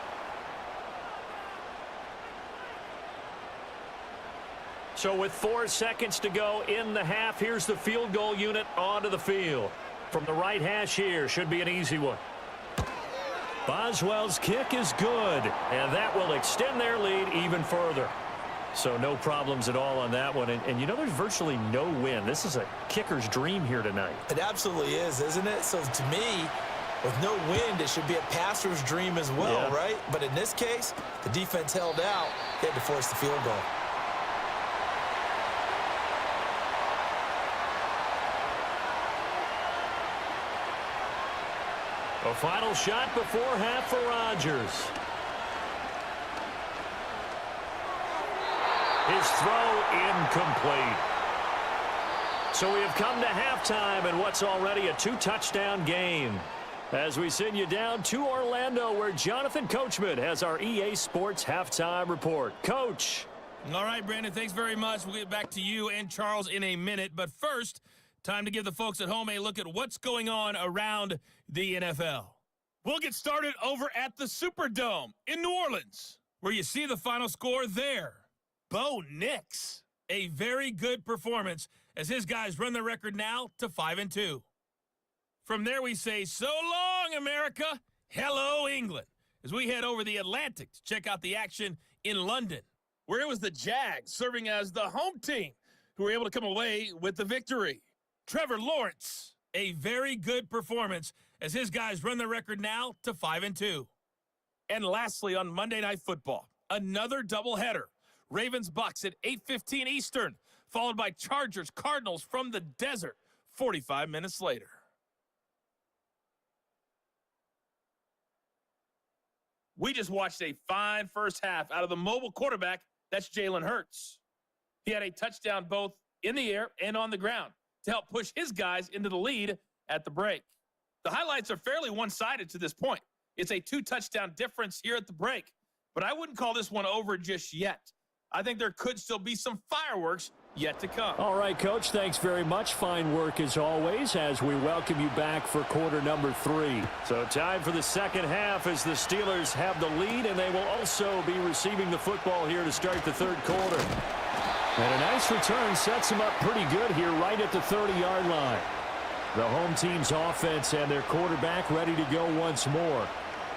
So with 4 seconds to go in the half, here's the field goal unit onto the field. From the right hash here, should be an easy one. Boswell's kick is good, and that will extend their lead even further. So no problems at all on that one. And you know, there's virtually no wind. This is a kicker's dream here tonight. It absolutely is, isn't it? So to me, with no wind, it should be a passer's dream as well, right? But in this case, the defense held out. They had to force the field goal. A final shot before half for Rodgers. His throw incomplete. So we have come to halftime in what's already a 2-touchdown game. As we send you down to Orlando, where Jonathan Coachman has our EA Sports Halftime Report. Coach. All right, Brandon, thanks very much. We'll get back to you and Charles in a minute. But first, time to give the folks at home a look at what's going on around the NFL. We'll get started over at the Superdome in New Orleans, where you see the final score there. Bo Nix, a very good performance as his guys run the record now to 5-2. From there, we say, so long, America. Hello, England, as we head over the Atlantic to check out the action in London, where it was the Jags serving as the home team who were able to come away with the victory. Trevor Lawrence, a very good performance as his guys run the record now to 5-2. And lastly, on Monday Night Football, another doubleheader. Ravens-Bucks at 8:15 Eastern, followed by Chargers-Cardinals from the desert 45 minutes later. We just watched a fine first half out of the mobile quarterback. That's Jalen Hurts. He had a touchdown both in the air and on the ground to help push his guys into the lead at the break. The highlights are fairly one-sided to this point. It's a 2-touchdown difference here at the break, but I wouldn't call this one over just yet. I think there could still be some fireworks yet to come. All right, Coach, thanks very much. Fine work as always as we welcome you back for quarter number 3. So time for the second half as the Steelers have the lead, and they will also be receiving the football here to start the third quarter. And a nice return sets them up pretty good here right at the 30-yard line. The home team's offense and their quarterback ready to go once more.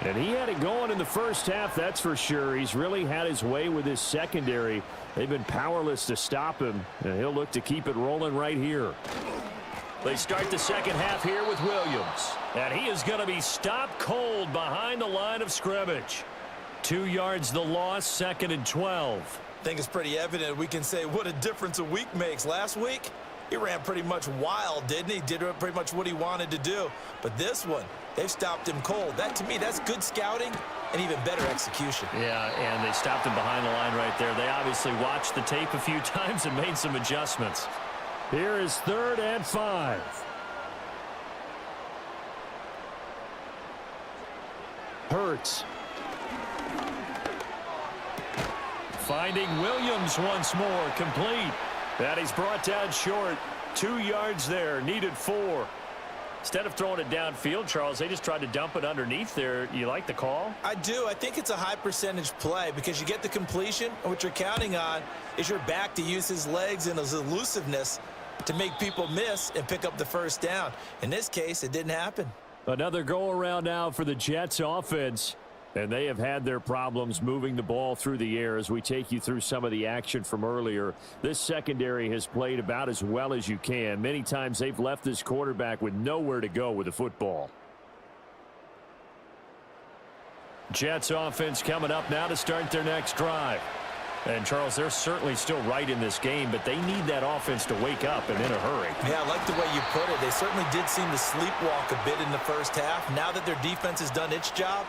And he had it going in the first half, that's for sure. He's really had his way with his secondary. They've been powerless to stop him, and he'll look to keep it rolling right here. They start the second half here with Williams. And he is going to be stopped cold behind the line of scrimmage. 2 yards the loss, 2nd and 12. I think it's pretty evident. We can say what a difference a week makes. Last week, he ran pretty much wild, didn't he? Did pretty much what he wanted to do. But this one, they've stopped him cold. That, to me, that's good scouting and even better execution. Yeah, and they stopped him behind the line right there. They obviously watched the tape a few times and made some adjustments. Here is 3rd and 5. Hurts. Finding Williams once more, complete. And he's brought down short. 2 yards there, needed 4. Instead of throwing it downfield, Charles, they just tried to dump it underneath there. You like the call? I do. I think it's a high percentage play because you get the completion, and what you're counting on is your back to use his legs and his elusiveness to make people miss and pick up the first down. In this case, it didn't happen. Another go-around now for the Jets offense. And they have had their problems moving the ball through the air as we take you through some of the action from earlier. This secondary has played about as well as you can. Many times they've left this quarterback with nowhere to go with the football. Jets offense coming up now to start their next drive. And, Charles, they're certainly still right in this game, but they need that offense to wake up and in a hurry. Yeah, I like the way you put it. They certainly did seem to sleepwalk a bit in the first half. Now that their defense has done its job,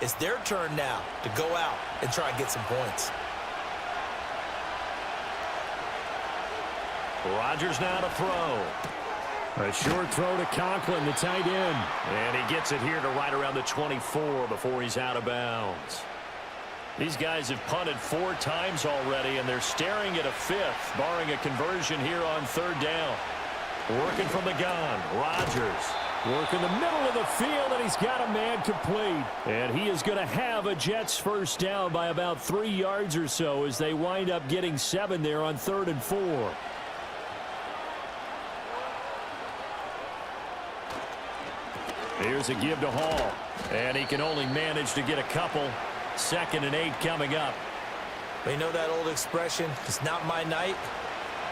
it's their turn now to go out and try and get some points. Rodgers now to throw. A short throw to Conklin, the tight end. And he gets it here to right around the 24 before he's out of bounds. These guys have punted 4 times already, and they're staring at a 5th, barring a conversion here on 3rd down. Working from the gun, Rodgers. Work in the middle of the field, and he's got a man complete. And he is going to have a Jets first down by about 3 yards or so as they wind up getting 7 there on 3rd and 4. Here's a give to Hall. And he can only manage to get a couple. 2nd and 8 coming up. But you know that old expression, it's not my night?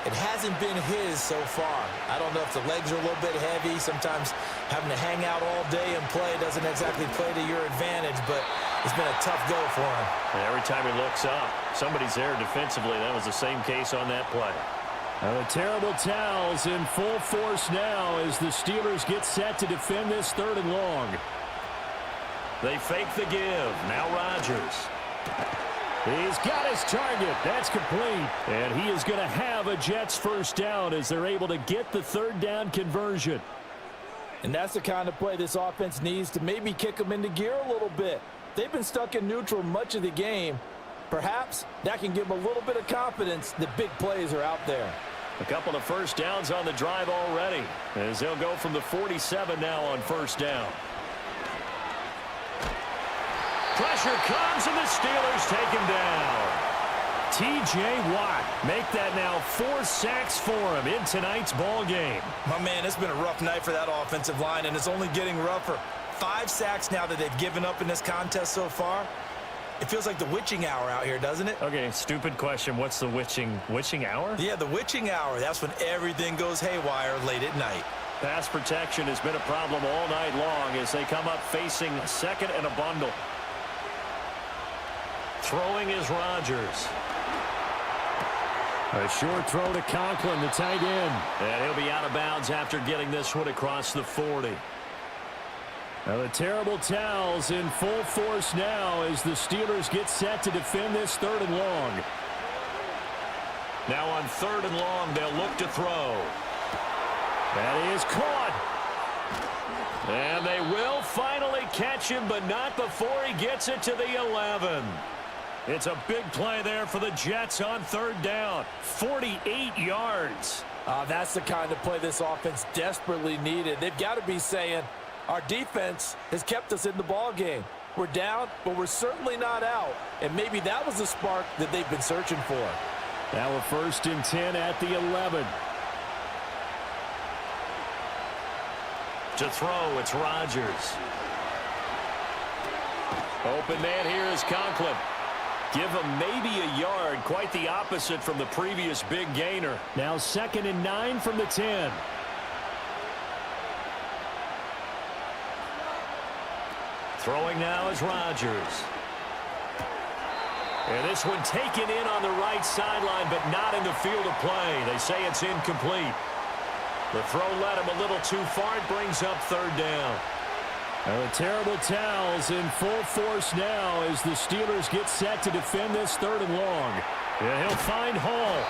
It hasn't been his so far. I don't know if the legs are a little bit heavy. Sometimes having to hang out all day and play doesn't exactly play to your advantage, but it's been a tough go for him. And every time he looks up, somebody's there defensively. That was the same case on that play. Now the terrible towels in full force now as the Steelers get set to defend this 3rd and long. They fake the give. Now Rodgers. He's got his target. That's complete. And he is going to have a Jets first down as they're able to get the 3rd down conversion. And that's the kind of play this offense needs to maybe kick them into gear a little bit. They've been stuck in neutral much of the game. Perhaps that can give them a little bit of confidence that big plays are out there. A couple of first downs on the drive already as they'll go from the 47 now on first down. Pressure comes, and the Steelers take him down. T.J. Watt make that now 4 sacks for him in tonight's ball game. My man, it's been a rough night for that offensive line, and it's only getting rougher. 5 sacks now that they've given up in this contest so far. It feels like the witching hour out here, doesn't it? Okay, stupid question. What's the witching hour? Yeah, the witching hour. That's when everything goes haywire late at night. Pass protection has been a problem all night long as they come up facing second and a bundle. Throwing is Rodgers. A short throw to Conklin, the tight end. And he'll be out of bounds after getting this one across the 40. Now the terrible towels in full force now as the Steelers get set to defend this 3rd and long. Now on 3rd and long, they'll look to throw. That is caught. And they will finally catch him, but not before he gets it to the 11. It's a big play there for the Jets on 3rd down. 48 yards. That's the kind of play this offense desperately needed. They've got to be saying, our defense has kept us in the ball game. We're down, but we're certainly not out. And maybe that was the spark that they've been searching for. Now a 1st and 10 at the 11. To throw, it's Rodgers. Open man here is Conklin. Give him maybe a yard, quite the opposite from the previous big gainer. Now 2nd and 9 from the 10. Throwing now is Rodgers. And this one taken in on the right sideline, but not in the field of play. They say it's incomplete. The throw led him a little too far. It brings up 3rd down. The terrible towels in full force now as the Steelers get set to defend this 3rd and long. Yeah, he'll find Hall.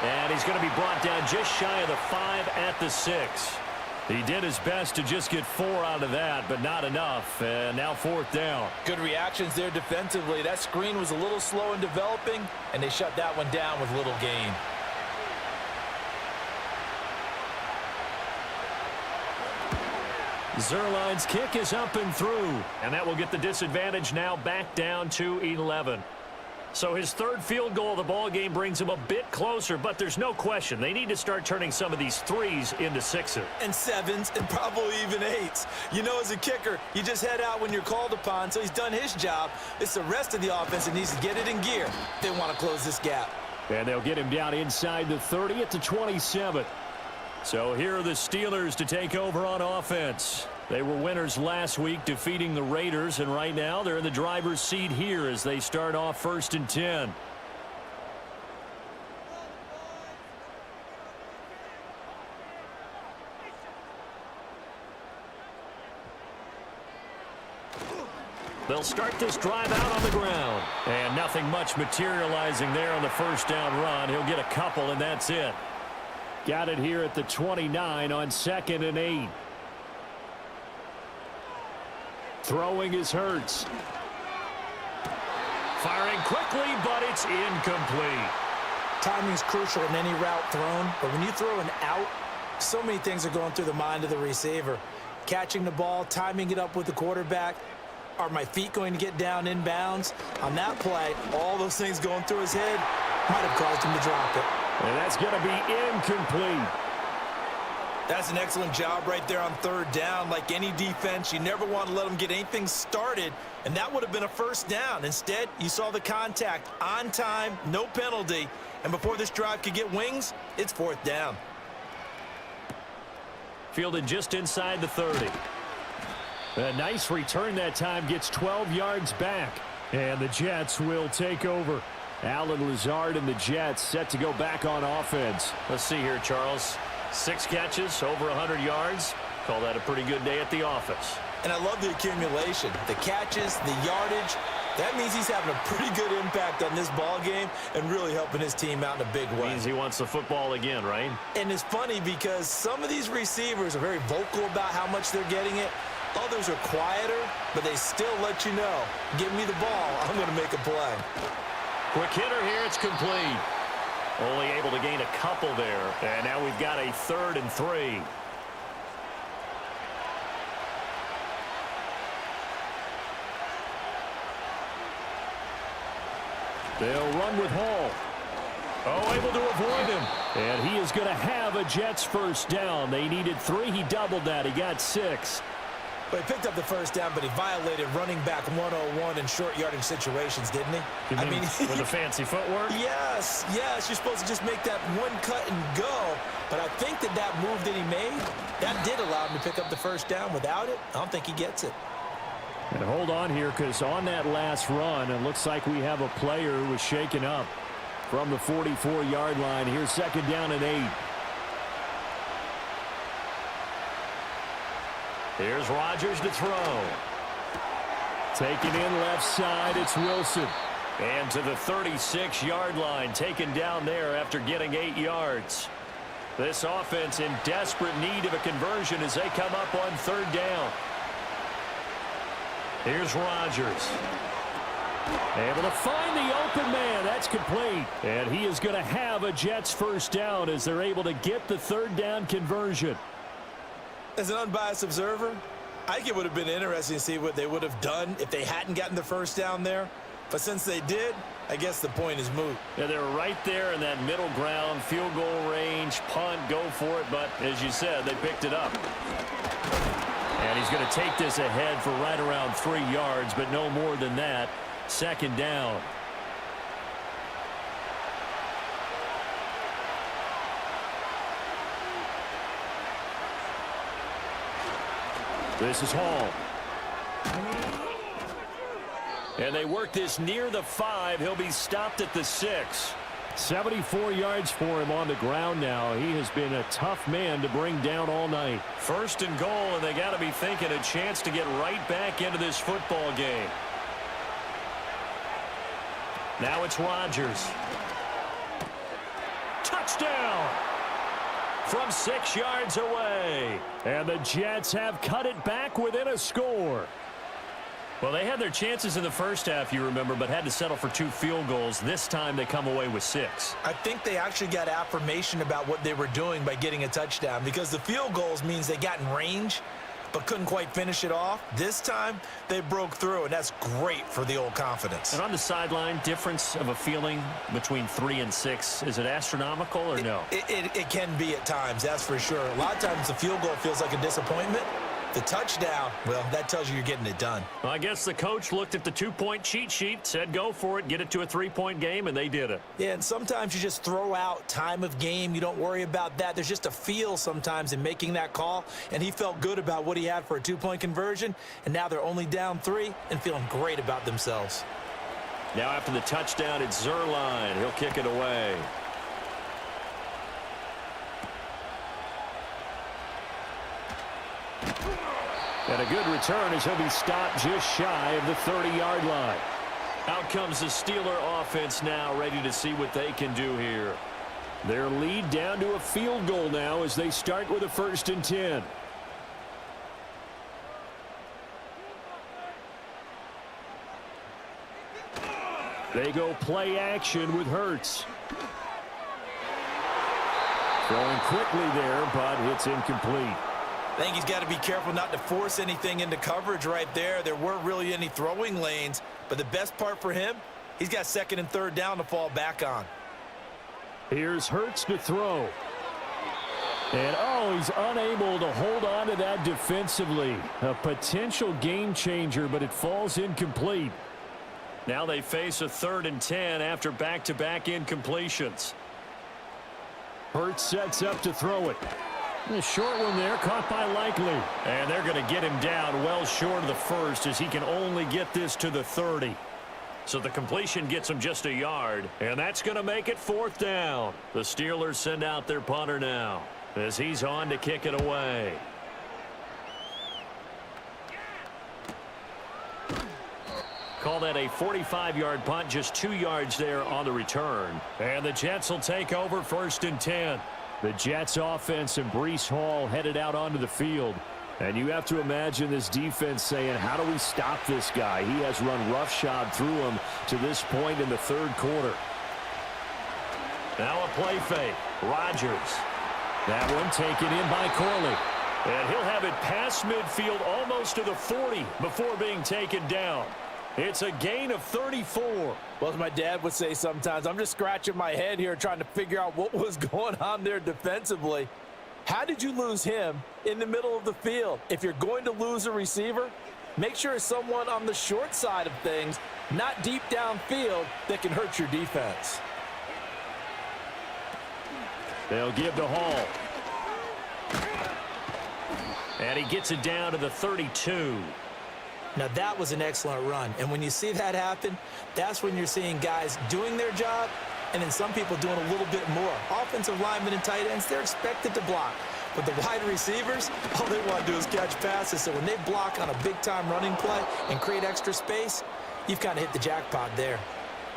And he's going to be brought down just shy of the 5 at the 6. He did his best to just get 4 out of that, but not enough. And now 4th down. Good reactions there defensively. That screen was a little slow in developing, and they shut that one down with little gain. Zerline's kick is up and through. And that will get the disadvantage now back down to 11. So his 3rd field goal of the ball game brings him a bit closer, but there's no question they need to start turning some of these 3s into 6s. And 7s and probably even 8s. You know, as a kicker, you just head out when you're called upon, so he's done his job. It's the rest of the offense that needs to get it in gear. They want to close this gap. And they'll get him down inside the 30 at the 27. So here are the Steelers to take over on offense. They were winners last week, defeating the Raiders, and right now they're in the driver's seat here as they start off 1st and 10. They'll start this drive out on the ground. And nothing much materializing there on the 1st down run. He'll get a couple, and that's it. Got it here at the 29 on 2nd and 8. Throwing is Hurts. Firing quickly, but it's incomplete. Timing is crucial in any route thrown, but when you throw an out, so many things are going through the mind of the receiver. Catching the ball, timing it up with the quarterback. Are my feet going to get down inbounds? On that play, all those things going through his head might have caused him to drop it. And that's going to be incomplete. That's an excellent job right there on third down. Like any defense, you never want to let them get anything started, and that would have been a first down. Instead, you saw the contact on time, no penalty, and before this drive could get wings, it's fourth down. Fielded just inside the 30. A nice return that time, gets 12 yards back, and the Jets will take over. Alan Lazard and the Jets set to go back on offense. Let's see here, Charles. 6 catches, over 100 yards. Call that a pretty good day at the office. And I love the accumulation, the catches, the yardage. That means he's having a pretty good impact on this ball game and really helping his team out in a big way. Means he wants the football again, right? And it's funny because some of these receivers are very vocal about how much they're getting it. Others are quieter, but they still let you know, give me the ball, I'm going to make a play. Quick hitter here, it's complete. Only able to gain a couple there. And now we've got a 3rd and 3. They'll run with Hall. Oh, able to avoid him. And he is going to have a Jets first down. They needed 3. He doubled that. He got 6. Well, he picked up the first down, but he violated running back 101 in short yardage situations, didn't he? I mean, with the fancy footwork? Yes. You're supposed to just make that one cut and go. But I think that move that he made, that did allow him to pick up the first down. Without it, I don't think he gets it. And hold on here, because on that last run, it looks like we have a player who was shaken up from the 44-yard line. Here's 2nd down and 8. Here's Rodgers to throw. Taken in left side, it's Wilson. And to the 36-yard line, taken down there after getting 8 yards. This offense in desperate need of a conversion as they come up on 3rd down. Here's Rodgers. Able to find the open man. That's complete. And he is going to have a Jets first down as they're able to get the 3rd down conversion. As an unbiased observer, I think it would have been interesting to see what they would have done if they hadn't gotten the first down there. But since they did, I guess the point is moot. Yeah, they were right there in that middle ground, field goal range, punt, go for it. But as you said, they picked it up. And he's going to take this ahead for right around 3 yards, but no more than that. 2nd down. This is Hall. And they work this near the 5. He'll be stopped at the 6. 74 yards for him on the ground now. He has been a tough man to bring down all night. 1st and goal, and they got to be thinking a chance to get right back into this football game. Now it's Rodgers. Touchdown! From 6 yards away. And the Jets have cut it back within a score. Well, they had their chances in the first half, you remember, but had to settle for 2 field goals. This time they come away with 6. I think they actually got affirmation about what they were doing by getting a touchdown, because the field goals means they got in range but couldn't quite finish it off. This time they broke through, and that's great for the old confidence. And on the sideline, difference of a feeling between 3 and 6, is it astronomical or no? It can be at times, that's for sure. A lot of times the field goal feels like a disappointment. The touchdown, well, that tells you you're getting it done. Well, I guess the coach looked at the 2-point cheat sheet, said go for it, get it to a 3-point game, and they did it. Yeah, and sometimes you just throw out time of game. You don't worry about that. There's just a feel sometimes in making that call, and he felt good about what he had for a 2-point conversion, and now they're only down 3 and feeling great about themselves. Now after the touchdown, it's Zuerlein. He'll kick it away. And a good return as he'll be stopped just shy of the 30-yard line. Out comes the Steeler offense now, ready to see what they can do here. Their lead down to a field goal now as they start with a 1st and 10. They go play action with Hurts. Throwing quickly there, but it's incomplete. I think he's got to be careful not to force anything into coverage right there. There weren't really any throwing lanes, but the best part for him, he's got 2nd and 3rd down to fall back on. Here's Hurts to throw. And, oh, he's unable to hold on to that defensively. A potential game changer, but it falls incomplete. Now they face a 3rd and 10 after back-to-back incompletions. Hurts sets up to throw it. A short one there, caught by Likely. And they're going to get him down well short of the first as he can only get this to the 30. So the completion gets him just a yard, and that's going to make it 4th down. The Steelers send out their punter now as he's on to kick it away. Call that a 45-yard punt, just 2 yards there on the return. And the Jets will take over 1st and 10. The Jets offense and Breece Hall headed out onto the field. And you have to imagine this defense saying, how do we stop this guy? He has run roughshod through him to this point in the 3rd quarter. Now a play fake. Rodgers. That one taken in by Corley. And he'll have it past midfield almost to the 40 before being taken down. It's a gain of 34. Well, as my dad would say sometimes, I'm just scratching my head here trying to figure out what was going on there defensively. How did you lose him in the middle of the field? If you're going to lose a receiver, make sure it's someone on the short side of things, not deep downfield, that can hurt your defense. They'll give to Hall. And he gets it down to the 32. Now, that was an excellent run. And when you see that happen, that's when you're seeing guys doing their job and then some people doing a little bit more. Offensive linemen and tight ends, they're expected to block. But the wide receivers, all they want to do is catch passes. So when they block on a big-time running play and create extra space, you've kind of hit the jackpot there.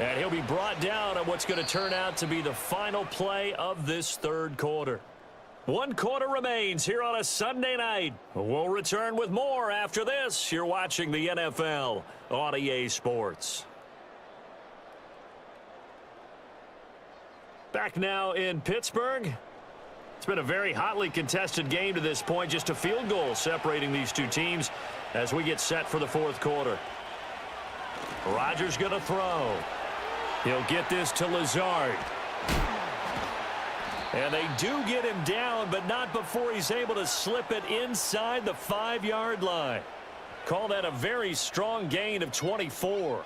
And he'll be brought down on what's going to turn out to be the final play of this 3rd quarter. 1 quarter remains here on a Sunday night. We'll return with more after this. You're watching the NFL on EA Sports. Back now in Pittsburgh. It's been a very hotly contested game to this point. Just a field goal separating these two teams as we get set for the 4th quarter. Rodgers going to throw. He'll get this to Lazard. And they do get him down, but not before he's able to slip it inside the 5-yard line. Call that a very strong gain of 24.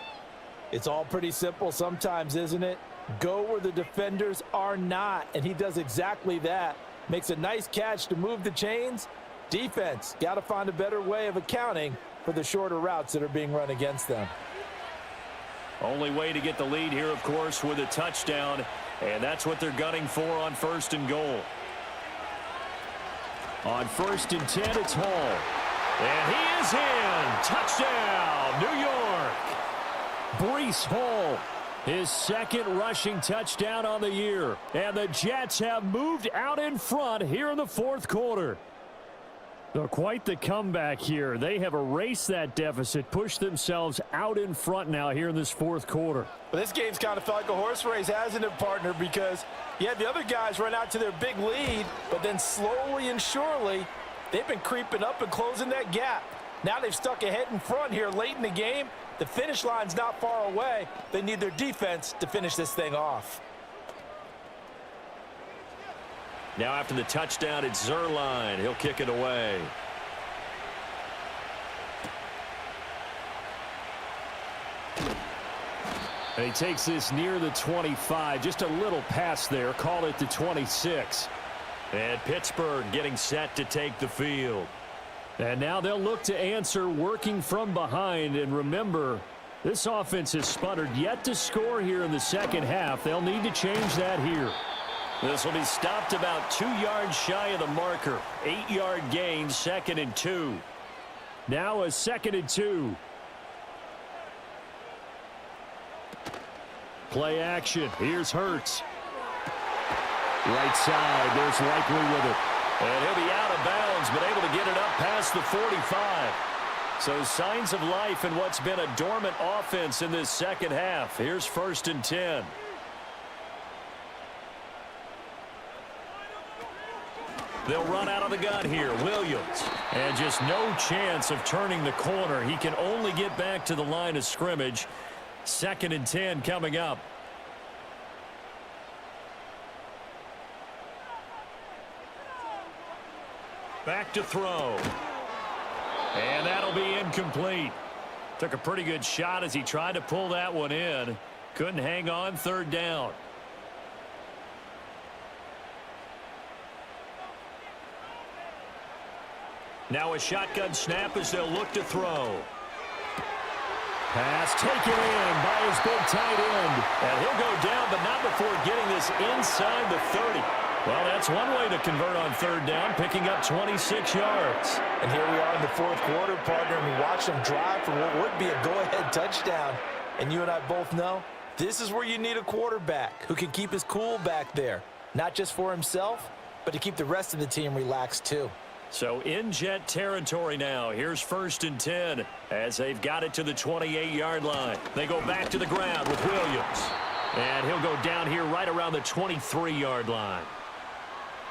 It's all pretty simple sometimes, isn't it? Go where the defenders are not, and he does exactly that. Makes a nice catch to move the chains. Defense, got to find a better way of accounting for the shorter routes that are being run against them. Only way to get the lead here, of course, with a touchdown. And that's what they're gunning for on 1st and goal. On 1st and 10, it's Hall. And he is in. Touchdown, New York. Breece Hall, his 2nd rushing touchdown on the year. And the Jets have moved out in front here in the 4th quarter. So quite the comeback here. They have erased that deficit, pushed themselves out in front now here in this 4th quarter. But this game's kind of felt like a horse race, hasn't it, partner? Because, yeah, the other guys run out to their big lead, but then slowly and surely, they've been creeping up and closing that gap. Now they've stuck ahead in front here late in the game. The finish line's not far away. They need their defense to finish this thing off. Now after the touchdown, it's Zerline. He'll kick it away. And he takes this near the 25. Just a little pass there. Call it the 26. And Pittsburgh getting set to take the field. And now they'll look to answer working from behind. And remember, this offense has sputtered yet to score here in the 2nd half. They'll need to change that here. This will be stopped about 2 yards shy of the marker. 8-yard gain, 2nd and 2. Now a 2nd and 2. Play action. Here's Hurts. Right side. There's Likely with it. And he'll be out of bounds, but able to get it up past the 45. So signs of life in what's been a dormant offense in this 2nd half. Here's 1st and 10. They'll run out of the gun here. Williams. And just no chance of turning the corner. He can only get back to the line of scrimmage. 2nd and 10 coming up. Back to throw. And that'll be incomplete. Took a pretty good shot as he tried to pull that one in. Couldn't hang on, third down. Now a shotgun snap as they'll look to throw. Pass taken in by his big tight end. And he'll go down, but not before getting this inside the 30. Well, that's one way to convert on third down, picking up 26 yards. And here we are in the fourth quarter, partner, and we watch them drive for what would be a go-ahead touchdown. And you and I both know this is where you need a quarterback who can keep his cool back there, not just for himself, but to keep the rest of the team relaxed too. So in Jet territory now. Here's 1st and 10 as they've got it to the 28-yard line. They go back to the ground with Williams. And he'll go down here right around the 23-yard line.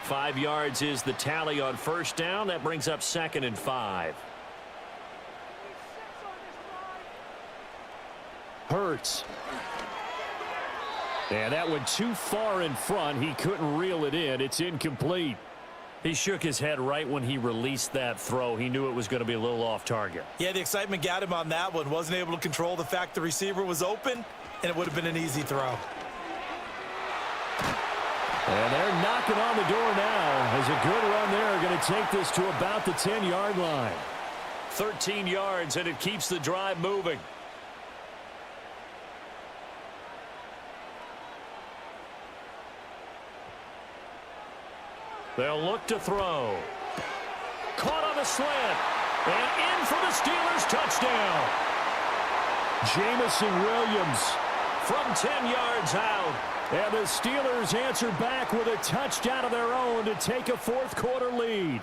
5 yards is the tally on first down. That brings up 2nd and 5. Hurts. And that went too far in front. He couldn't reel it in. It's incomplete. He shook his head right when he released that throw. He knew it was going to be a little off target. Yeah, the excitement got him on that one. Wasn't able to control the fact the receiver was open, and it would have been an easy throw. And they're knocking on the door now as a good run there. Going to take this to about the 10-yard line. 13 yards, and it keeps the drive moving. They'll look to throw. Caught on the slant. And in for the Steelers touchdown. Jamison Williams from 10 yards out. And the Steelers answer back with a touchdown of their own to take a fourth quarter lead.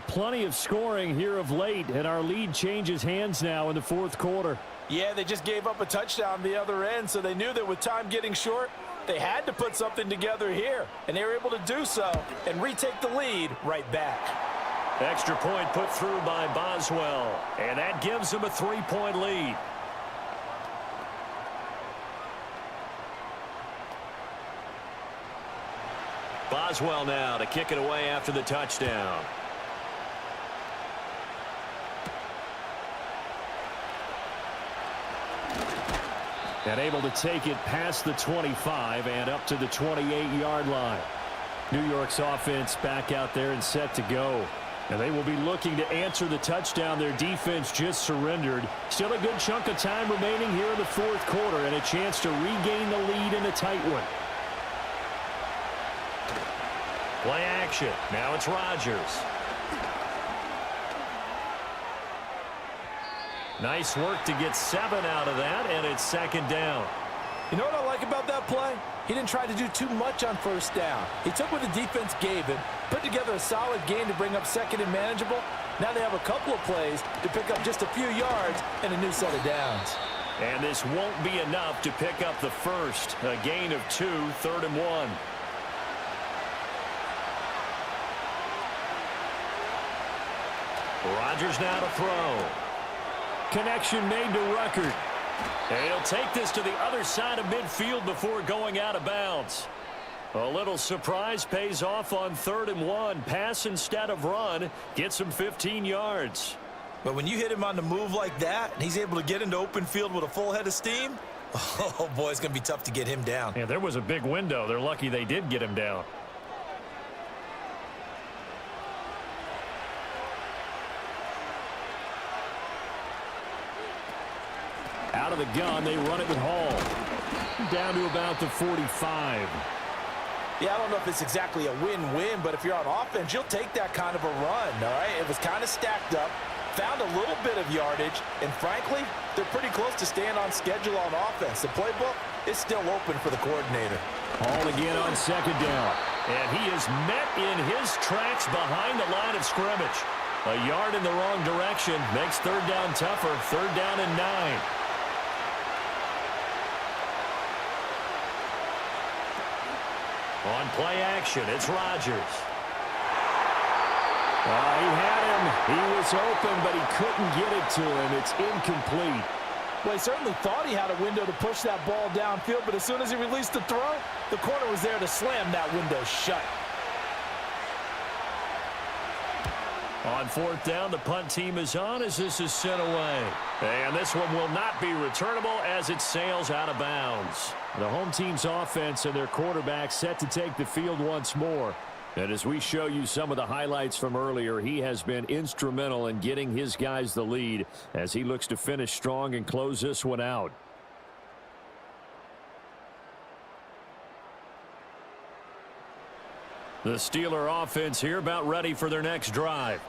Plenty of scoring here of late, and our lead changes hands now in the fourth quarter. Yeah, they just gave up a touchdown the other end, so they knew that with time getting short, they had to put something together here, and they were able to do so and retake the lead right back. Extra point put through by Boswell, and that gives them a 3-point lead. Boswell now to kick it away after the touchdown. And able to take it past the 25 and up to the 28-yard line. New York's offense back out there and set to go. And they will be looking to answer the touchdown their defense just surrendered. Still a good chunk of time remaining here in the fourth quarter and a chance to regain the lead in a tight one. Play action. Now it's Rodgers. Nice work to get 7 out of that, and it's 2nd down. You know what I like about that play? He didn't try to do too much on first down. He took what the defense gave him, put together a solid game to bring up 2nd and manageable. Now they have a couple of plays to pick up just a few yards and a new set of downs. And this won't be enough to pick up the first. A gain of 2, 3rd and 1. Rodgers now to throw. Connection made to Ruckert. And he'll take this to the other side of midfield before going out of bounds. A little surprise pays off on 3rd and 1. Pass instead of run. Gets him 15 yards. But when you hit him on the move like that, and he's able to get into open field with a full head of steam, oh boy, it's going to be tough to get him down. Yeah, there was a big window. They're lucky they did get him down. Out of the gun, they run it with Hall. Down to about the 45. Yeah, I don't know if it's exactly a win-win, but if you're on offense, you'll take that kind of a run, all right? It was kind of stacked up, found a little bit of yardage, and frankly, they're pretty close to staying on schedule on offense. The playbook is still open for the coordinator. Hall again on 2nd down. And he is met in his tracks behind the line of scrimmage. A yard in the wrong direction makes 3rd down tougher. 3rd down and 9. On play action, it's Rodgers. He had him. He was open, but he couldn't get it to him. It's incomplete. Well, he certainly thought he had a window to push that ball downfield, but as soon as he released the throw, the corner was there to slam that window shut. On fourth down, the punt team is on as this is sent away. And this one will not be returnable as it sails out of bounds. The home team's offense and their quarterback set to take the field once more. And as we show you some of the highlights from earlier, he has been instrumental in getting his guys the lead as he looks to finish strong and close this one out. The Steeler offense here about ready for their next drive.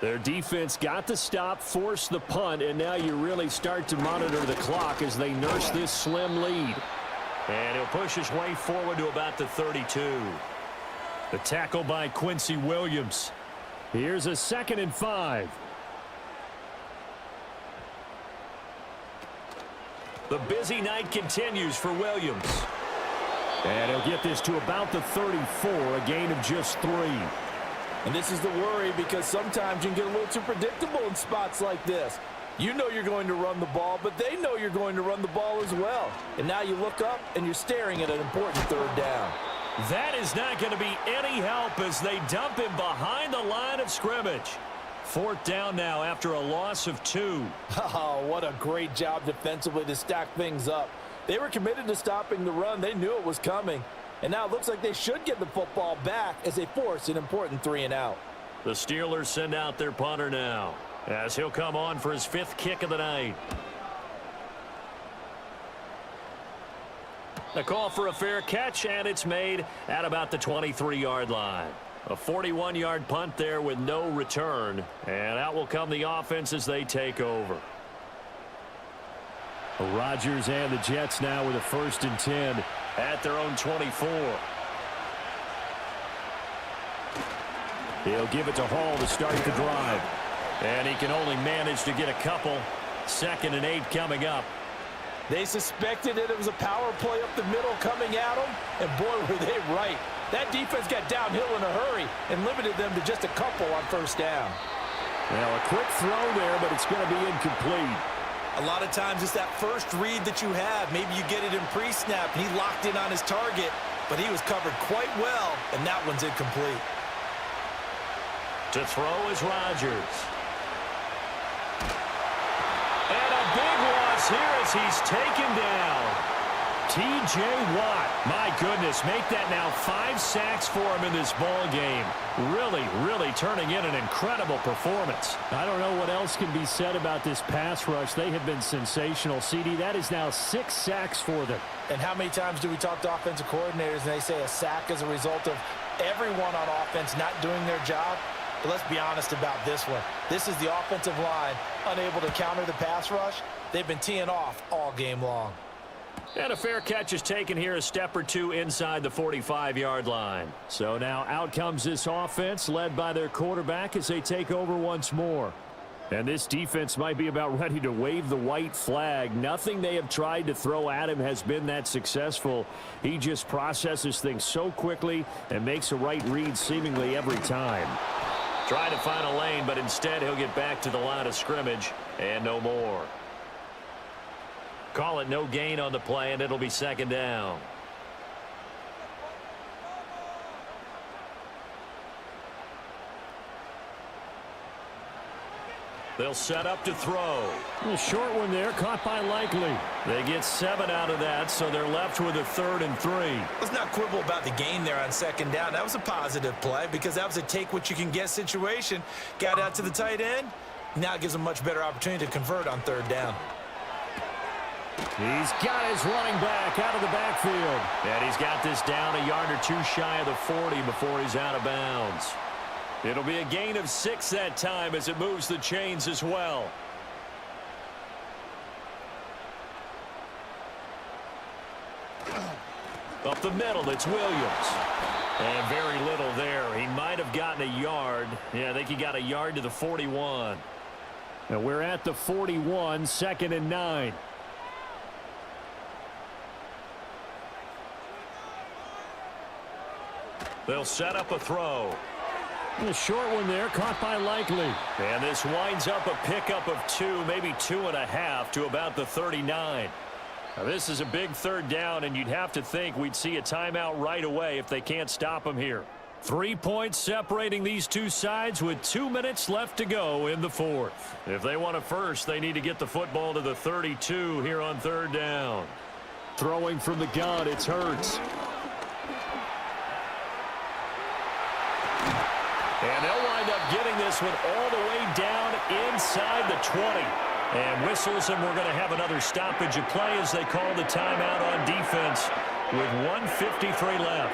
Their defense got the stop, forced the punt, and now you really start to monitor the clock as they nurse this slim lead. And he'll push his way forward to about the 32. The tackle by Quincy Williams. Here's a 2nd and 5. The busy night continues for Williams. And he'll get this to about the 34, a gain of just 3. And this is the worry because sometimes you can get a little too predictable in spots like this. You know you're going to run the ball, but they know you're going to run the ball as well. And now you look up and you're staring at an important 3rd down. That is not going to be any help as they dump him behind the line of scrimmage. 4th down now after a loss of 2. Oh, what a great job defensively to stack things up. They were committed to stopping the run. They knew it was coming. And now it looks like they should get the football back as they force an important 3 and out. The Steelers send out their punter now as he'll come on for his 5th kick of the night. A call for a fair catch, and it's made at about the 23-yard line. A 41-yard punt there with no return. And out will come the offense as they take over. Rodgers and the Jets now with a 1st and 10 at their own 24. He'll give it to Hall to start the drive. And he can only manage to get a couple. 2nd and 8 coming up. They suspected it was a power play up the middle coming at them, and boy, were they right. That defense got downhill in a hurry and limited them to just a couple on 1st down. Well, a quick throw there, but it's going to be incomplete. A lot of times it's that first read that you have. Maybe you get it in pre-snap, and he locked in on his target, but he was covered quite well, and that one's incomplete. To throw is Rodgers. And a big loss here as he's taken down. T.J. Watt, my goodness, make that now 5 sacks for him in this ball game. Really turning in an incredible performance. I don't know what else can be said about this pass rush. They have been sensational. CD, that is now 6 sacks for them. And how many times do we talk to offensive coordinators and they say a sack is a result of everyone on offense not doing their job? But let's be honest about this one. This is the offensive line unable to counter the pass rush. They've been teeing off all game long. And a fair catch is taken here a step or 2 inside the 45-yard line. So now out comes this offense led by their quarterback as they take over once more. And this defense might be about ready to wave the white flag. Nothing they have tried to throw at him has been that successful. He just processes things so quickly and makes a right read seemingly every time. Trying to find a lane, but instead he'll get back to the line of scrimmage and no more. Call it no gain on the play, and it'll be 2nd down. They'll set up to throw. A short one there, caught by Likely. They get 7 out of that, so they're left with a 3rd and 3. Let's not quibble about the gain there on 2nd down. That was a positive play because that was a take-what-you-can-get situation. Got out to the tight end. Now it gives them a much better opportunity to convert on 3rd down. He's got his running back out of the backfield. And he's got this down a yard or 2 shy of the 40 before he's out of bounds. It'll be a gain of 6 that time as it moves the chains as well. Up the middle, it's Williams. And very little there. He might have gotten a yard. Yeah, I think he got a yard to the 41. And we're at the 41, 2nd and 9. They'll set up a throw. A short one there, caught by Likely. And this winds up a pickup of 2, maybe 2.5 to about the 39. Now this is a big 3rd down, and you'd have to think we'd see a timeout right away if they can't stop him here. 3 points separating these two sides with 2 minutes left to go in the fourth. If they want a first, they need to get the football to the 32 here on third down. Throwing from the gun, it's Hurts. And they'll wind up getting this one all the way down inside the 20. And whistles, and we're going to have another stoppage of play as they call the timeout on defense with 1:53 left.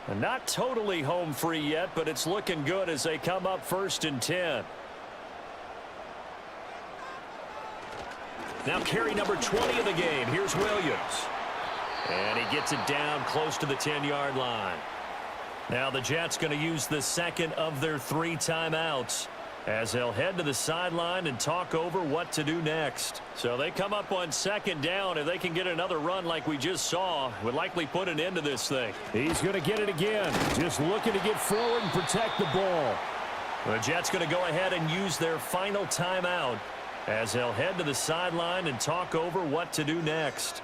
And not totally home free yet, but it's looking good as they come up 1st and 10. Now carry number 20 of the game. Here's Williams. And he gets it down close to the 10-yard line. Now the Jets going to use the second of their 3 timeouts as they'll head to the sideline and talk over what to do next. So they come up on 2nd down. If they can get another run like we just saw, would likely put an end to this thing. He's going to get it again. Just looking to get forward and protect the ball. The Jets going to go ahead and use their final timeout as they'll head to the sideline and talk over what to do next.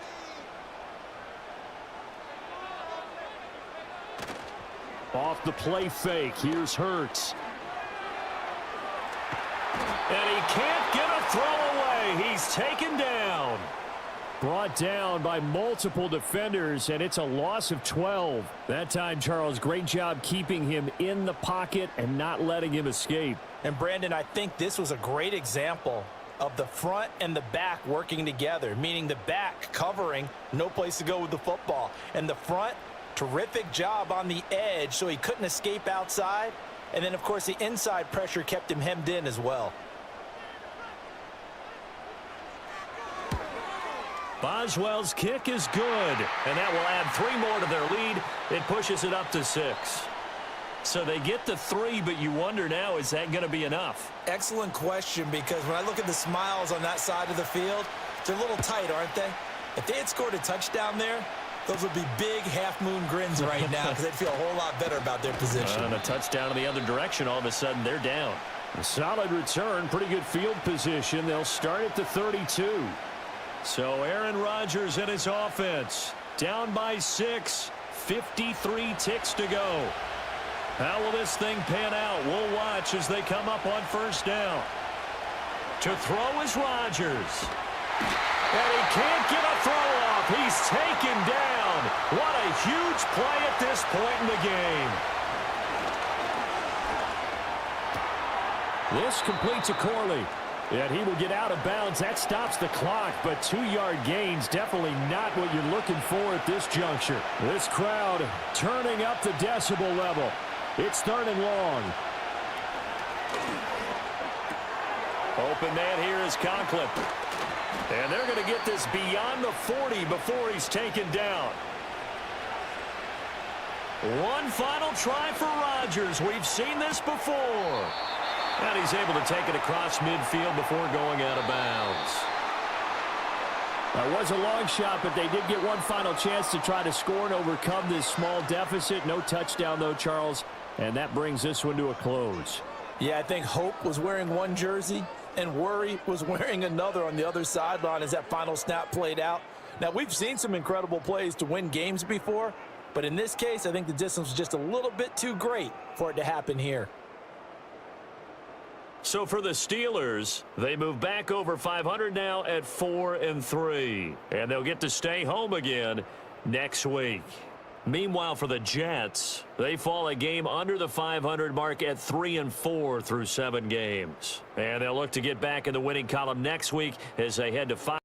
Off the play fake, here's Hurts. And he can't get a throw away. He's taken down. Brought down by multiple defenders, and it's a loss of 12. That time, Charles, great job keeping him in the pocket and not letting him escape. And Brandon, I think this was a great example of the front and the back working together, meaning the back covering, no place to go with the football, and the front, terrific job on the edge so he couldn't escape outside. And then, of course, the inside pressure kept him hemmed in as well. Boswell's kick is good, and that will add 3 more to their lead. It pushes it up to 6. So they get the 3, but you wonder now, is that going to be enough? Excellent question, because when I look at the smiles on that side of the field, they're a little tight, aren't they? If they had scored a touchdown there, those would be big half-moon grins right now because they'd feel a whole lot better about their position. And a touchdown in the other direction, all of a sudden they're down. A solid return, pretty good field position. They'll start at the 32. So Aaron Rodgers and his offense down by 6, 53 ticks to go. How will this thing pan out? We'll watch as they come up on 1st down. To throw is Rodgers. And he can't get a throw off. He's taken down. What a huge play at this point in the game. This completes a Corley. And he will get out of bounds. That stops the clock, but 2-yard gains definitely not what you're looking for at this juncture. This crowd turning up the decibel level. It's 3rd and long. Open man here is Conklin. And they're going to get this beyond the 40 before he's taken down. One final try for Rodgers. We've seen this before. And he's able to take it across midfield before going out of bounds. That was a long shot, but they did get one final chance to try to score and overcome this small deficit. No touchdown, though, Charles. And that brings this one to a close. Yeah, I think Hope was wearing one jersey and Worry was wearing another on the other sideline as that final snap played out. Now, we've seen some incredible plays to win games before, but in this case, I think the distance was just a little bit too great for it to happen here. So for the Steelers, they move back over 500 now at 4-3. And they'll get to stay home again next week. Meanwhile, for the Jets, they fall a game under the 500 mark at 3-4 through 7 games. And they'll look to get back in the winning column next week as they head to 5.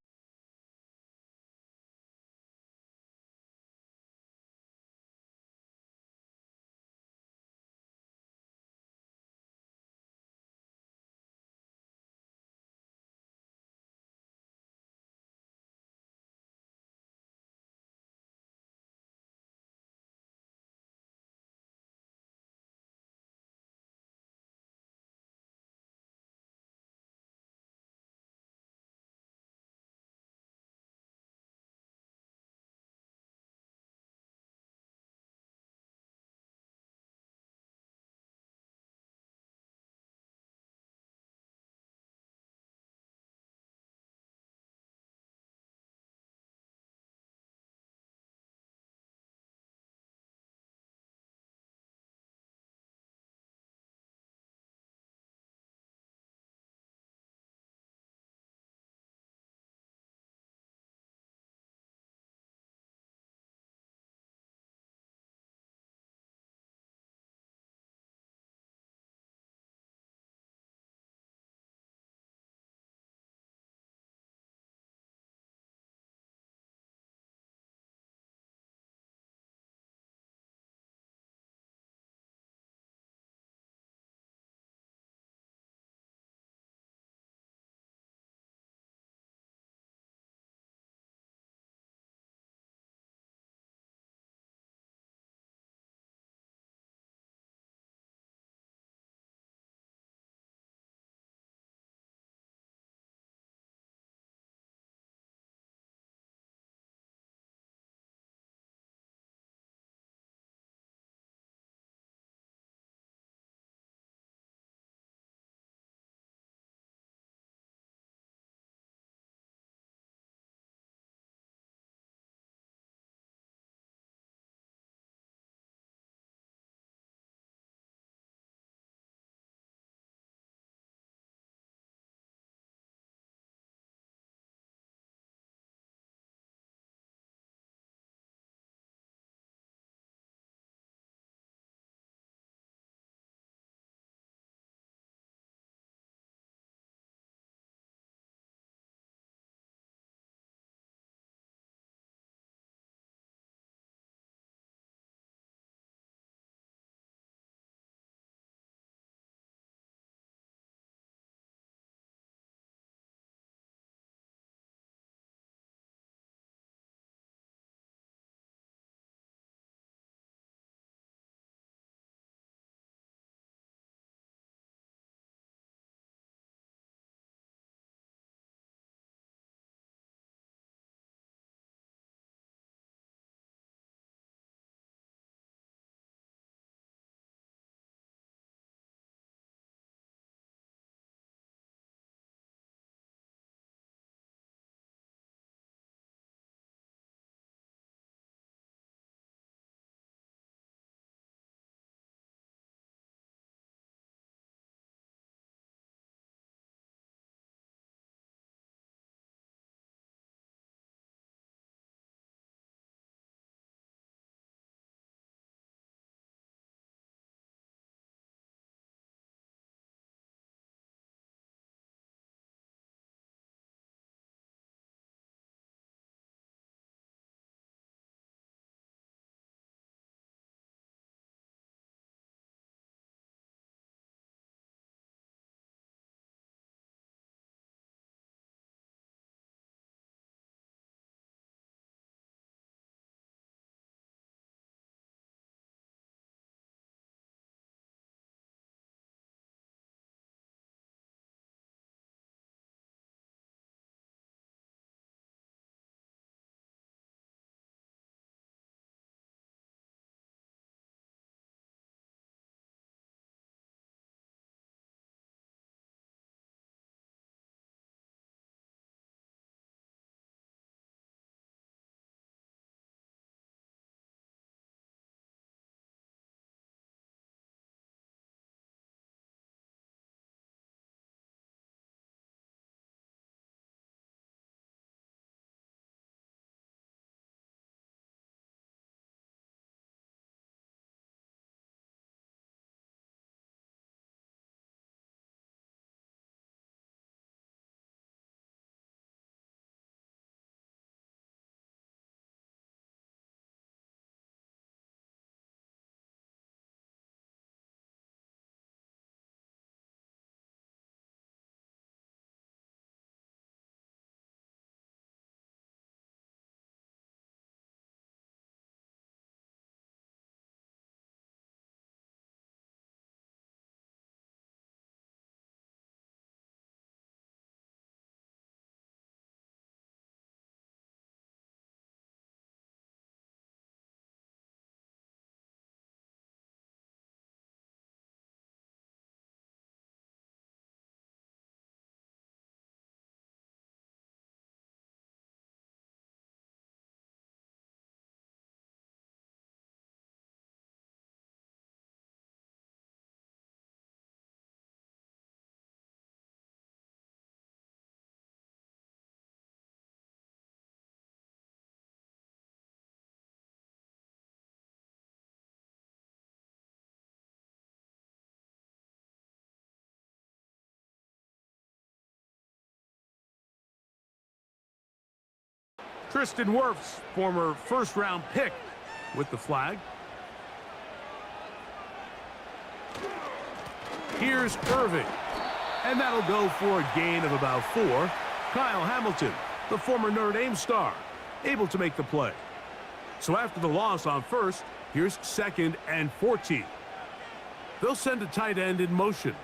Tristan Wirfs, former first-round pick, with the flag. Here's Irving, and that'll go for a gain of about 4. Kyle Hamilton, the former Notre Dame star, able to make the play. So after the loss on first, here's 2nd and 14. They'll send a tight end in motion.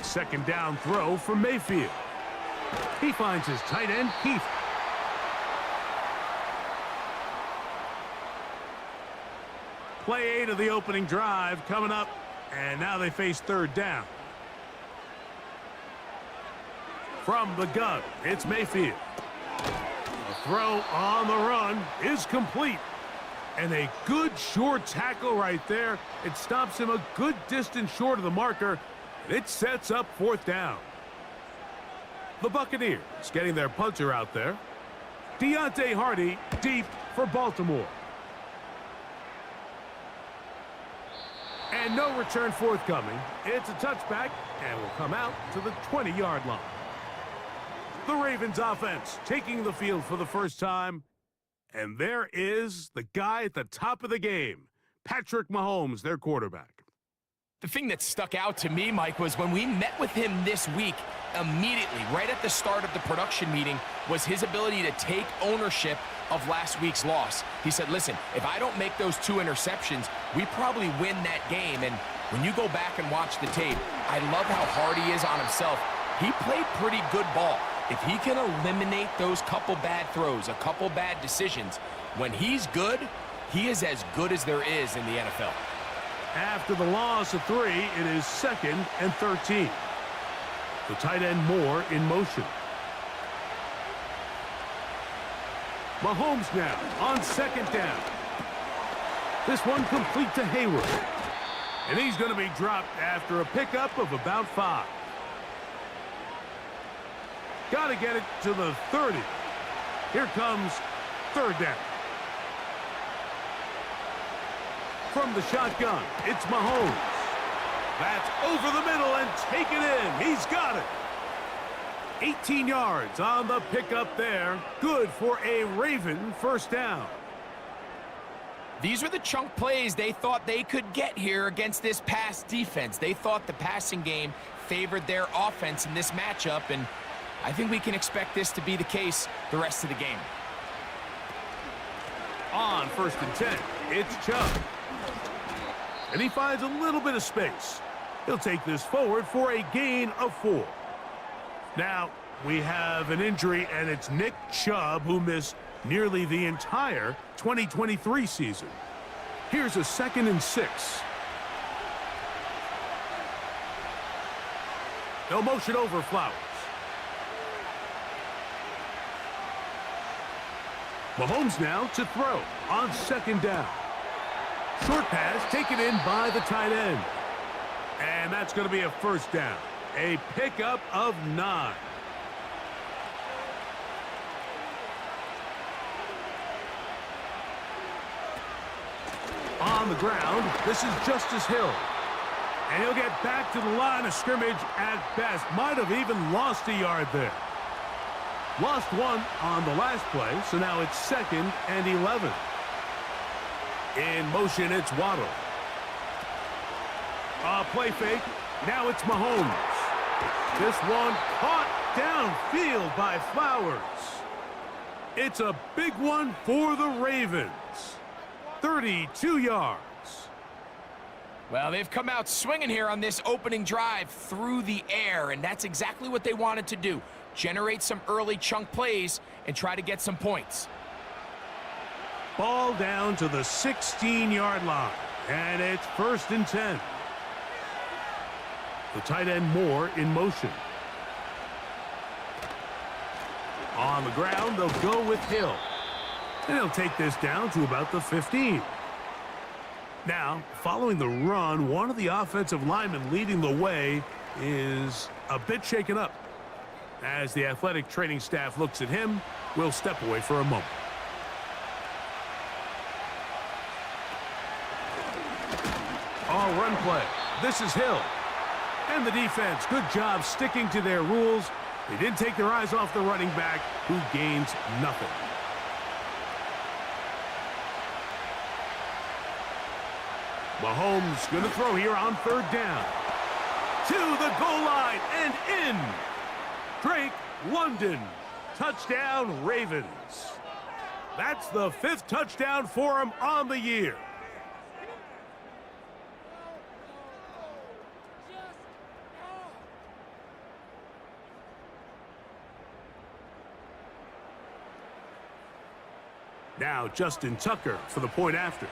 2nd down throw for Mayfield. He finds his tight end, Keith. Play 8 of the opening drive coming up, and now they face 3rd down. From the gun, it's Mayfield. The throw on the run is complete. And a good short tackle right there. It stops him a good distance short of the marker. It sets up 4th down. The Buccaneers getting their punter out there. Deontay Hardy deep for Baltimore. And no return forthcoming. It's a touchback and will come out to the 20-yard line. The Ravens offense taking the field for the first time. And there is the guy at the top of the game, Patrick Mahomes, their quarterback. The thing that stuck out to me, Mike, was when we met with him this week, immediately, right at the start of the production meeting, was his ability to take ownership of last week's loss. He said, listen, if I don't make those 2 interceptions, we probably win that game. And when you go back and watch the tape, I love how hard he is on himself. He played pretty good ball. If he can eliminate those couple bad throws, a couple bad decisions, when he's good, he is as good as there is in the NFL. After the loss of 3, it is 2nd and 13. The tight end Moore in motion. Mahomes now on 2nd down. This one complete to Hayward. And he's going to be dropped after a pickup of about 5. Got to get it to the 30. Here comes 3rd down. From the shotgun, it's Mahomes. That's over the middle and taken in. He's got it. 18 yards on the pickup there. Good for a Raven 1st down. These are the chunk plays they thought they could get here against this pass defense. They thought the passing game favored their offense in this matchup, and I think we can expect this to be the case the rest of the game. On 1st and 10, it's Chubb. And he finds a little bit of space. He'll take this forward for a gain of 4. Now, we have an injury, and it's Nick Chubb, who missed nearly the entire 2023 season. Here's a 2nd and 6. They'll motion over Flowers. Mahomes now to throw on 2nd down. Short pass taken in by the tight end. And that's going to be a 1st down. A pickup of 9. On the ground, this is Justice Hill. And he'll get back to the line of scrimmage at best. Might have even lost a yard there. Lost 1 on the last play, so now it's 2nd and 11. In motion, it's Waddle. A play fake. Now it's Mahomes. This one caught downfield by Flowers. It's a big one for the Ravens. 32 yards. Well, they've come out swinging here on this opening drive through the air, and that's exactly what they wanted to do. Generate some early chunk plays and try to get some points. Ball down to the 16-yard line, and it's 1st and 10. The tight end Moore in motion. On the ground, they'll go with Hill. And he'll take this down to about the 15. Now, following the run, one of the offensive linemen leading the way is a bit shaken up. As the athletic training staff looks at him, we'll step away for a moment. All run play. This is Hill. And the defense, good job sticking to their rules They didn't take their eyes off the running back, who gains nothing. Mahomes going to throw here on 3rd down. To the goal line and in. Drake London. Touchdown, Ravens. That's the 5th touchdown for him on the year. Now Justin Tucker for the point after.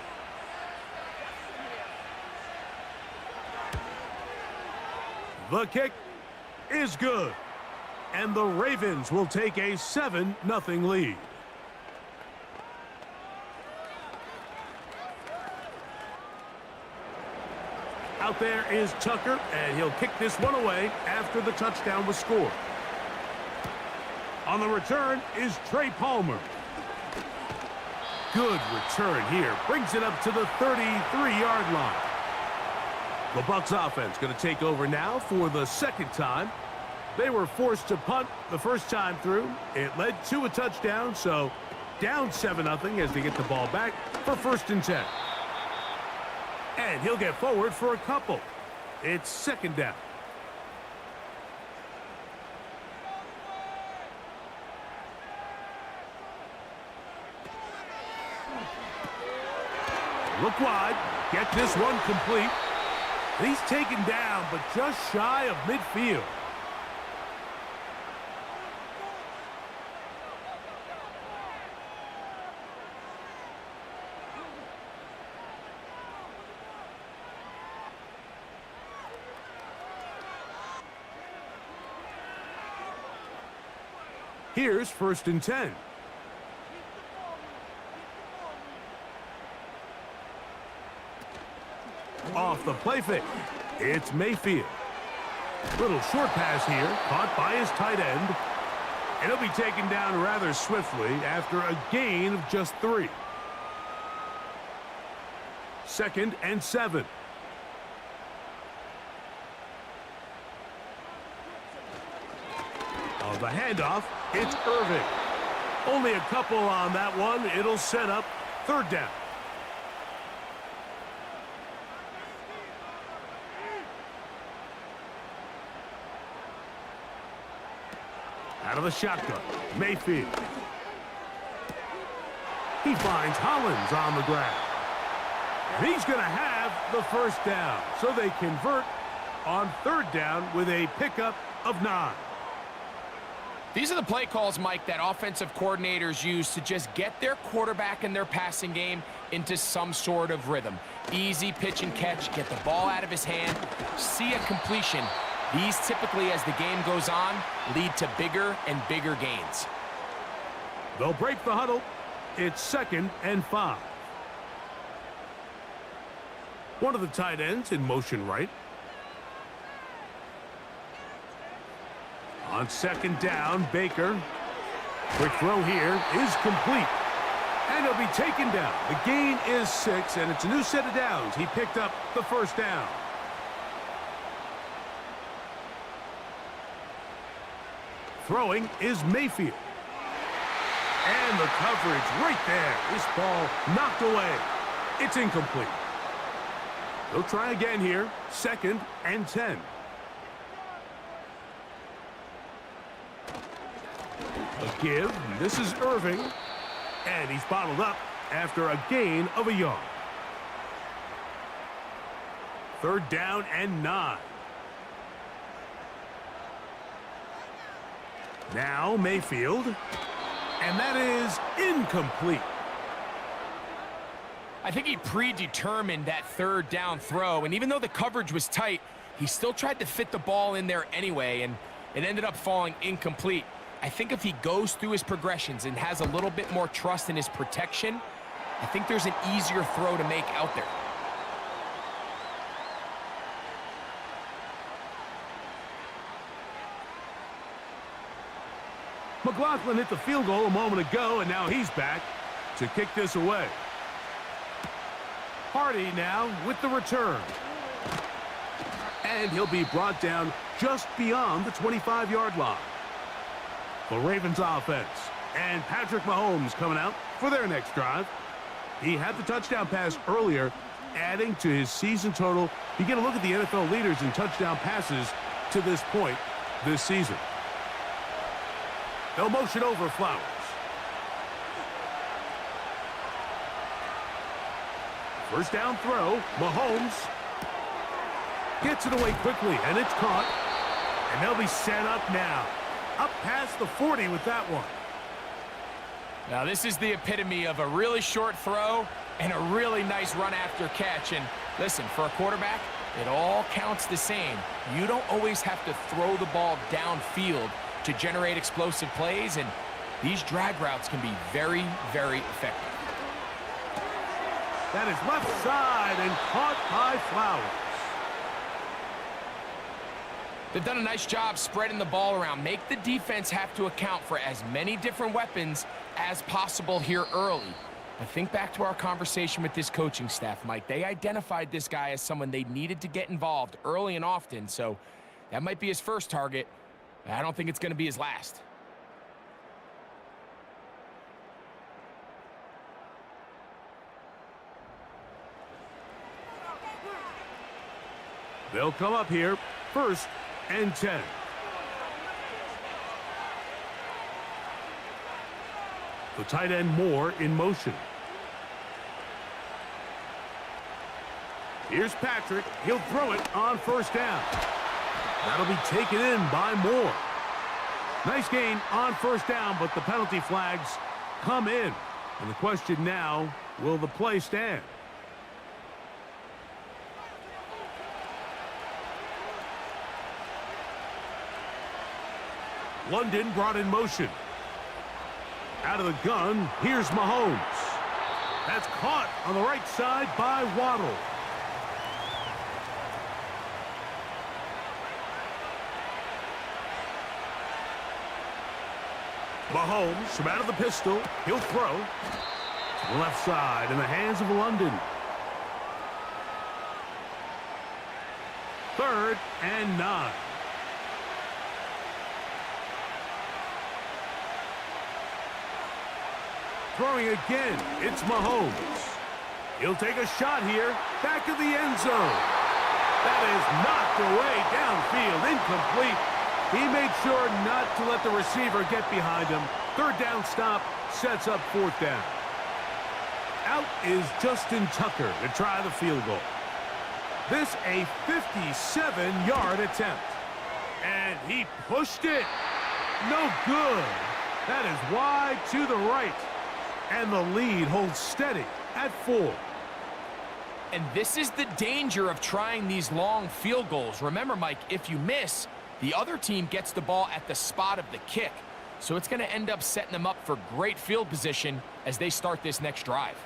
The kick is good. And the Ravens will take a 7-0 lead. Out there is Tucker, and he'll kick this one away after the touchdown was scored. On the return is Trey Palmer. Good return here. Brings it up to the 33-yard line. The Bucs offense going to take over now for the 2nd time. They were forced to punt the first time through. It led to a touchdown, so down 7-0 as they get the ball back for 1st and 10. And he'll get forward for a couple. It's 2nd down. Look wide. Get this one complete. He's taken down, but just shy of midfield. Here's 1st and 10. Off the play fake. It's Mayfield. Little short pass here, caught by his tight end. And he'll be taken down rather swiftly after a gain of just 3. 2nd and 7. On the handoff, it's Irving. Only a couple on that one. It'll set up 3rd down. Out of the shotgun, Mayfield. He finds Hollins on the ground. And he's going to have the 1st down. So they convert on 3rd down with a pickup of 9. These are the play calls, Mike, that offensive coordinators use to just get their quarterback and their passing game into some sort of rhythm. Easy pitch and catch, get the ball out of his hand, see a completion. These typically, as the game goes on, lead to bigger and bigger gains. They'll break the huddle. It's 2nd and 5. One of the tight ends in motion right. On 2nd down, Baker. Quick throw here is complete. And he'll be taken down. The gain is 6, and it's a new set of downs. He picked up the 1st down. Throwing is Mayfield. And the coverage right there. This ball knocked away. It's incomplete. They'll try again here. 2nd and 10. A give. This is Irving. And he's bottled up after a gain of a yard. 3rd down and 9. Now Mayfield, and that is incomplete. I think he predetermined that 3rd down throw, and even though the coverage was tight, he still tried to fit the ball in there anyway, and it ended up falling incomplete. I think if he goes through his progressions and has a little bit more trust in his protection, I think there's an easier throw to make out there. McLaughlin hit the field goal a moment ago, and now he's back to kick this away. Hardy now with the return. And he'll be brought down just beyond the 25-yard line. The Ravens offense. And Patrick Mahomes coming out for their next drive. He had the touchdown pass earlier, adding to his season total. You get a look at the NFL leaders in touchdown passes to this point this season. They'll motion over Flowers. First down throw. Mahomes gets it away quickly, and it's caught. And they'll be set up now. Up past the 40 with that one. Now, this is the epitome of a really short throw and a really nice run after catch. And listen, for a quarterback, it all counts the same. You don't always have to throw the ball downfield to generate explosive plays, and these drag routes can be very, very effective. That is left side and caught by Flowers. They've done a nice job spreading the ball around. Make the defense have to account for as many different weapons as possible here early. But think back to our conversation with this coaching staff, Mike. They identified this guy as someone they needed to get involved early and often, so that might be his first target. I don't think it's going to be his last. They'll come up here, 1st and 10. The tight end Moore in motion. Here's Patrick. He'll throw it on 1st down. That'll be taken in by Moore. Nice gain on 1st down, but the penalty flags come in. And the question now, will the play stand? London brought in motion. Out of the gun, here's Mahomes. That's caught on the right side by Waddle. Mahomes from out of the pistol. He'll throw to the left side in the hands of London. 3rd and 9. Throwing again, it's Mahomes. He'll take a shot here, back of the end zone. That is knocked away downfield, incomplete. He made sure not to let the receiver get behind him. 3rd down stop sets up 4th down. Out is Justin Tucker to try the field goal. This a 57-yard attempt. And he pushed it. No good. That is wide to the right. And the lead holds steady at 4. And this is the danger of trying these long field goals. Remember, Mike, if you miss, the other team gets the ball at the spot of the kick. So it's going to end up setting them up for great field position as they start this next drive.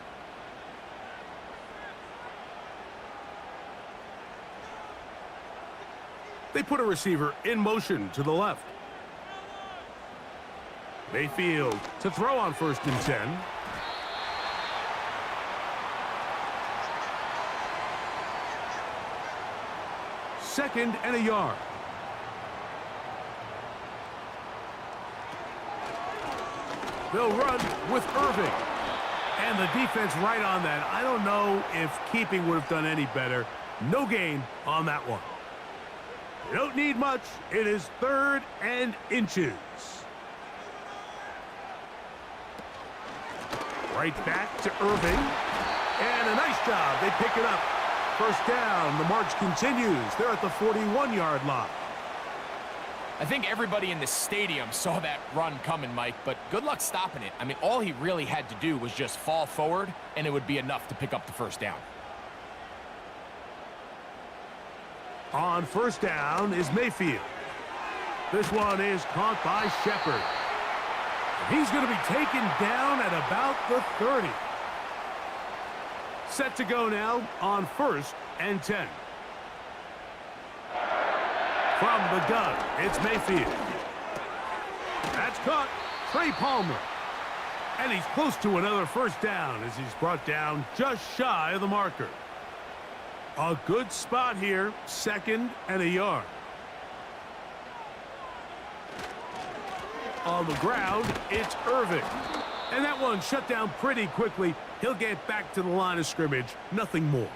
They put a receiver in motion to the left. Mayfield to throw on 1st and 10. Second and a yard. They'll run with Irving. And the defense right on that. I don't know if keeping would have done any better. No gain on that one. You don't need much. It is 3rd and inches. Right back to Irving. And a nice job. They pick it up. 1st down. The march continues. They're at the 41-yard line. I think everybody in the stadium saw that run coming, Mike, but good luck stopping it. I mean, all he really had to do was just fall forward, and it would be enough to pick up the 1st down. On 1st down is Mayfield. This one is caught by Shepard. He's going to be taken down at about the 30. Set to go now on 1st and 10. From the gun, it's Mayfield. That's caught. Trey Palmer. And he's close to another 1st down as he's brought down just shy of the marker. A good spot here, 2nd and a yard. On the ground, it's Irving. And that one shut down pretty quickly. He'll get back to the line of scrimmage, nothing more.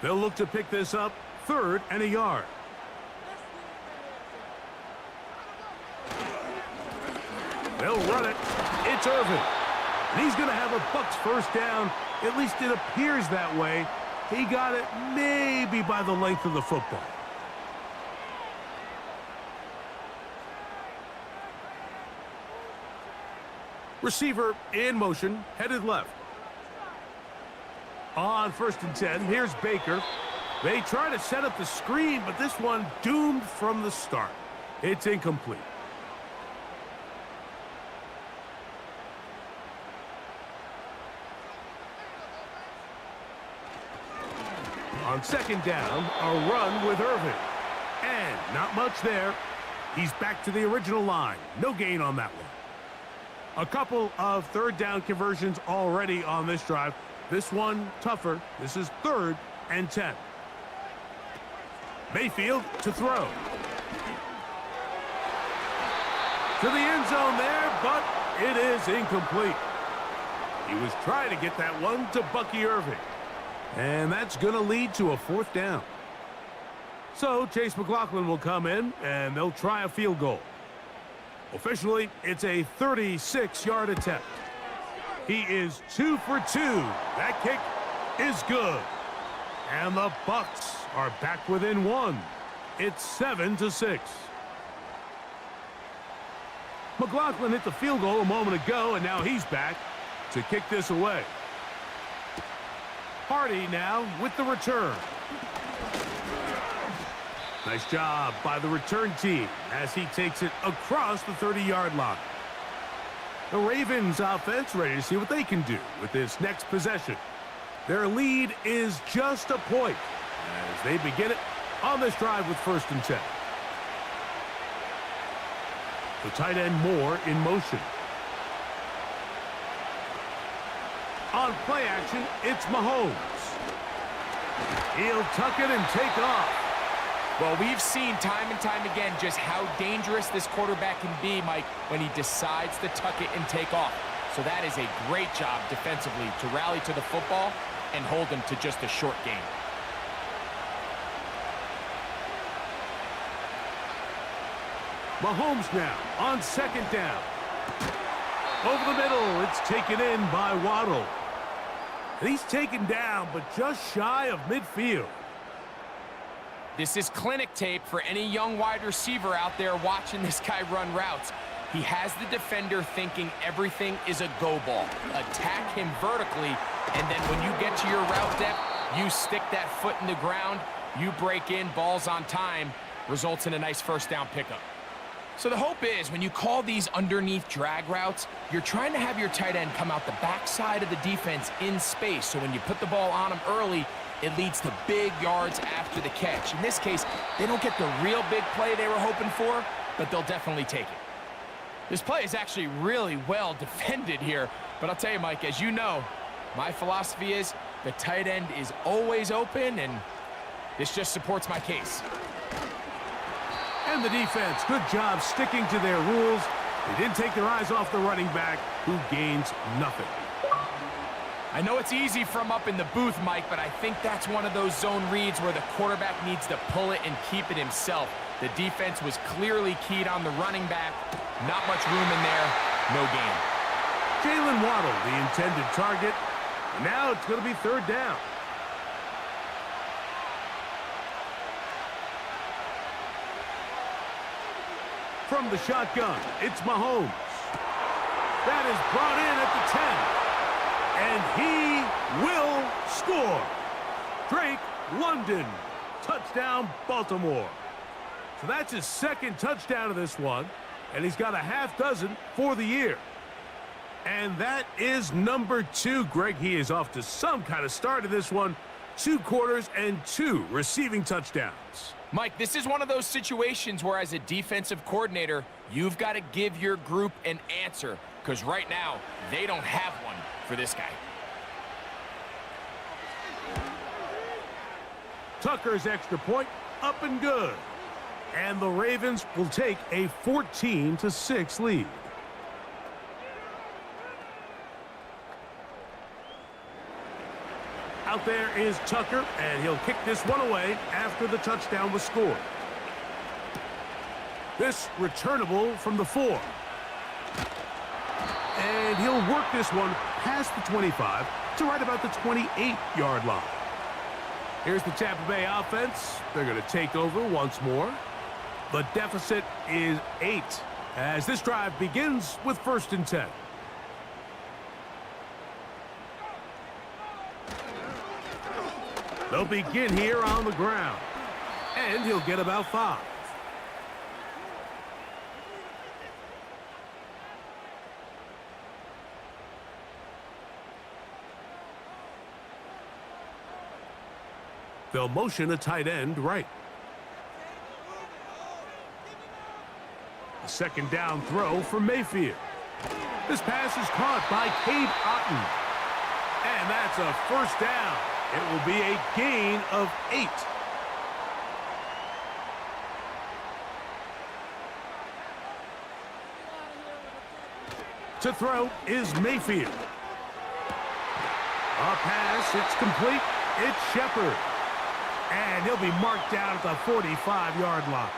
They'll look to pick this up, 3rd and a yard. They'll run it. It's Irving. And he's going to have a Bucs first down. At least it appears that way. He got it maybe by the length of the football. Receiver in motion, headed left. On 1st and 10, here's Baker. They try to set up the screen, but this one doomed from the start. It's incomplete. On 2nd down, a run with Irving. And not much there. He's back to the original line. No gain on that one. A couple of 3rd down conversions already on this drive. This one tougher. This is 3rd and 10. Mayfield to throw. To the end zone there, but it is incomplete. He was trying to get that one to Bucky Irving. And that's going to lead to a 4th down. So Chase McLaughlin will come in, and they'll try a field goal. Officially, it's a 36-yard attempt. He is 2 for 2. That kick is good. And the Bucs are back within 1. It's 7-6. McLaughlin hit the field goal a moment ago, and now he's back to kick this away. Hardy now with the return. Nice job by the return team as he takes it across the 30-yard line. The Ravens offense ready to see what they can do with this next possession. Their lead is just a point as they begin it on this drive with 1st and 10. The tight end Moore in motion. On play action, it's Mahomes. He'll tuck it and take off. Well, we've seen time and time again just how dangerous this quarterback can be, Mike, when he decides to tuck it and take off. So that is a great job defensively to rally to the football and hold him to just a short gain. Mahomes now on 2nd down. Over the middle, it's taken in by Waddle. And he's taken down, but just shy of midfield. This is clinic tape for any young wide receiver out there watching this guy run routes. He has the defender thinking everything is a go ball. Attack him vertically, and then when you get to your route depth, you stick that foot in the ground, you break in, balls on time, results in a nice 1st down pickup. So the hope is when you call these underneath drag routes, you're trying to have your tight end come out the backside of the defense in space. So when you put the ball on him early, it leads to big yards after the catch. In this case, they don't get the real big play they were hoping for, but they'll definitely take it. This play is actually really well defended here, but I'll tell you, Mike, as you know, my philosophy is the tight end is always open, and this just supports my case. And the defense, good job sticking to their rules. They didn't take their eyes off the running back, who gains nothing. I know it's easy from up in the booth, Mike, but I think that's one of those zone reads where the quarterback needs to pull it and keep it himself. The defense was clearly keyed on the running back. Not much room in there. No gain. Jalen Waddle, the intended target. And now it's going to be 3rd down. From the shotgun, it's Mahomes. That is brought in at the 10. And he will score. Drake London, touchdown Baltimore. So that's his 2nd touchdown of this one, and he's got a half dozen for the year. And that is number 2. Greg, he is off to some kind of start in this one. 2 quarters and 2 receiving touchdowns. Mike, this is one of those situations where as a defensive coordinator, you've got to give your group an answer, because right now, they don't have one for this guy. Tucker's extra point, up and good. And the Ravens will take a 14-6 lead. Out there is Tucker, and he'll kick this one away after the touchdown was scored. This returnable from the 4. And he'll work this one past the 25 to right about the 28-yard line. Here's the Tampa Bay offense. They're going to take over once more. The deficit is 8 as this drive begins with 1st and 10. They'll begin here on the ground. And he'll get about 5. They'll motion a tight end right. A 2nd down throw for Mayfield. This pass is caught by Cade Otton. And that's a 1st down. It will be a gain of 8. To throw is Mayfield. A pass, it's complete. It's Shepard. And he'll be marked down at the 45-yard line.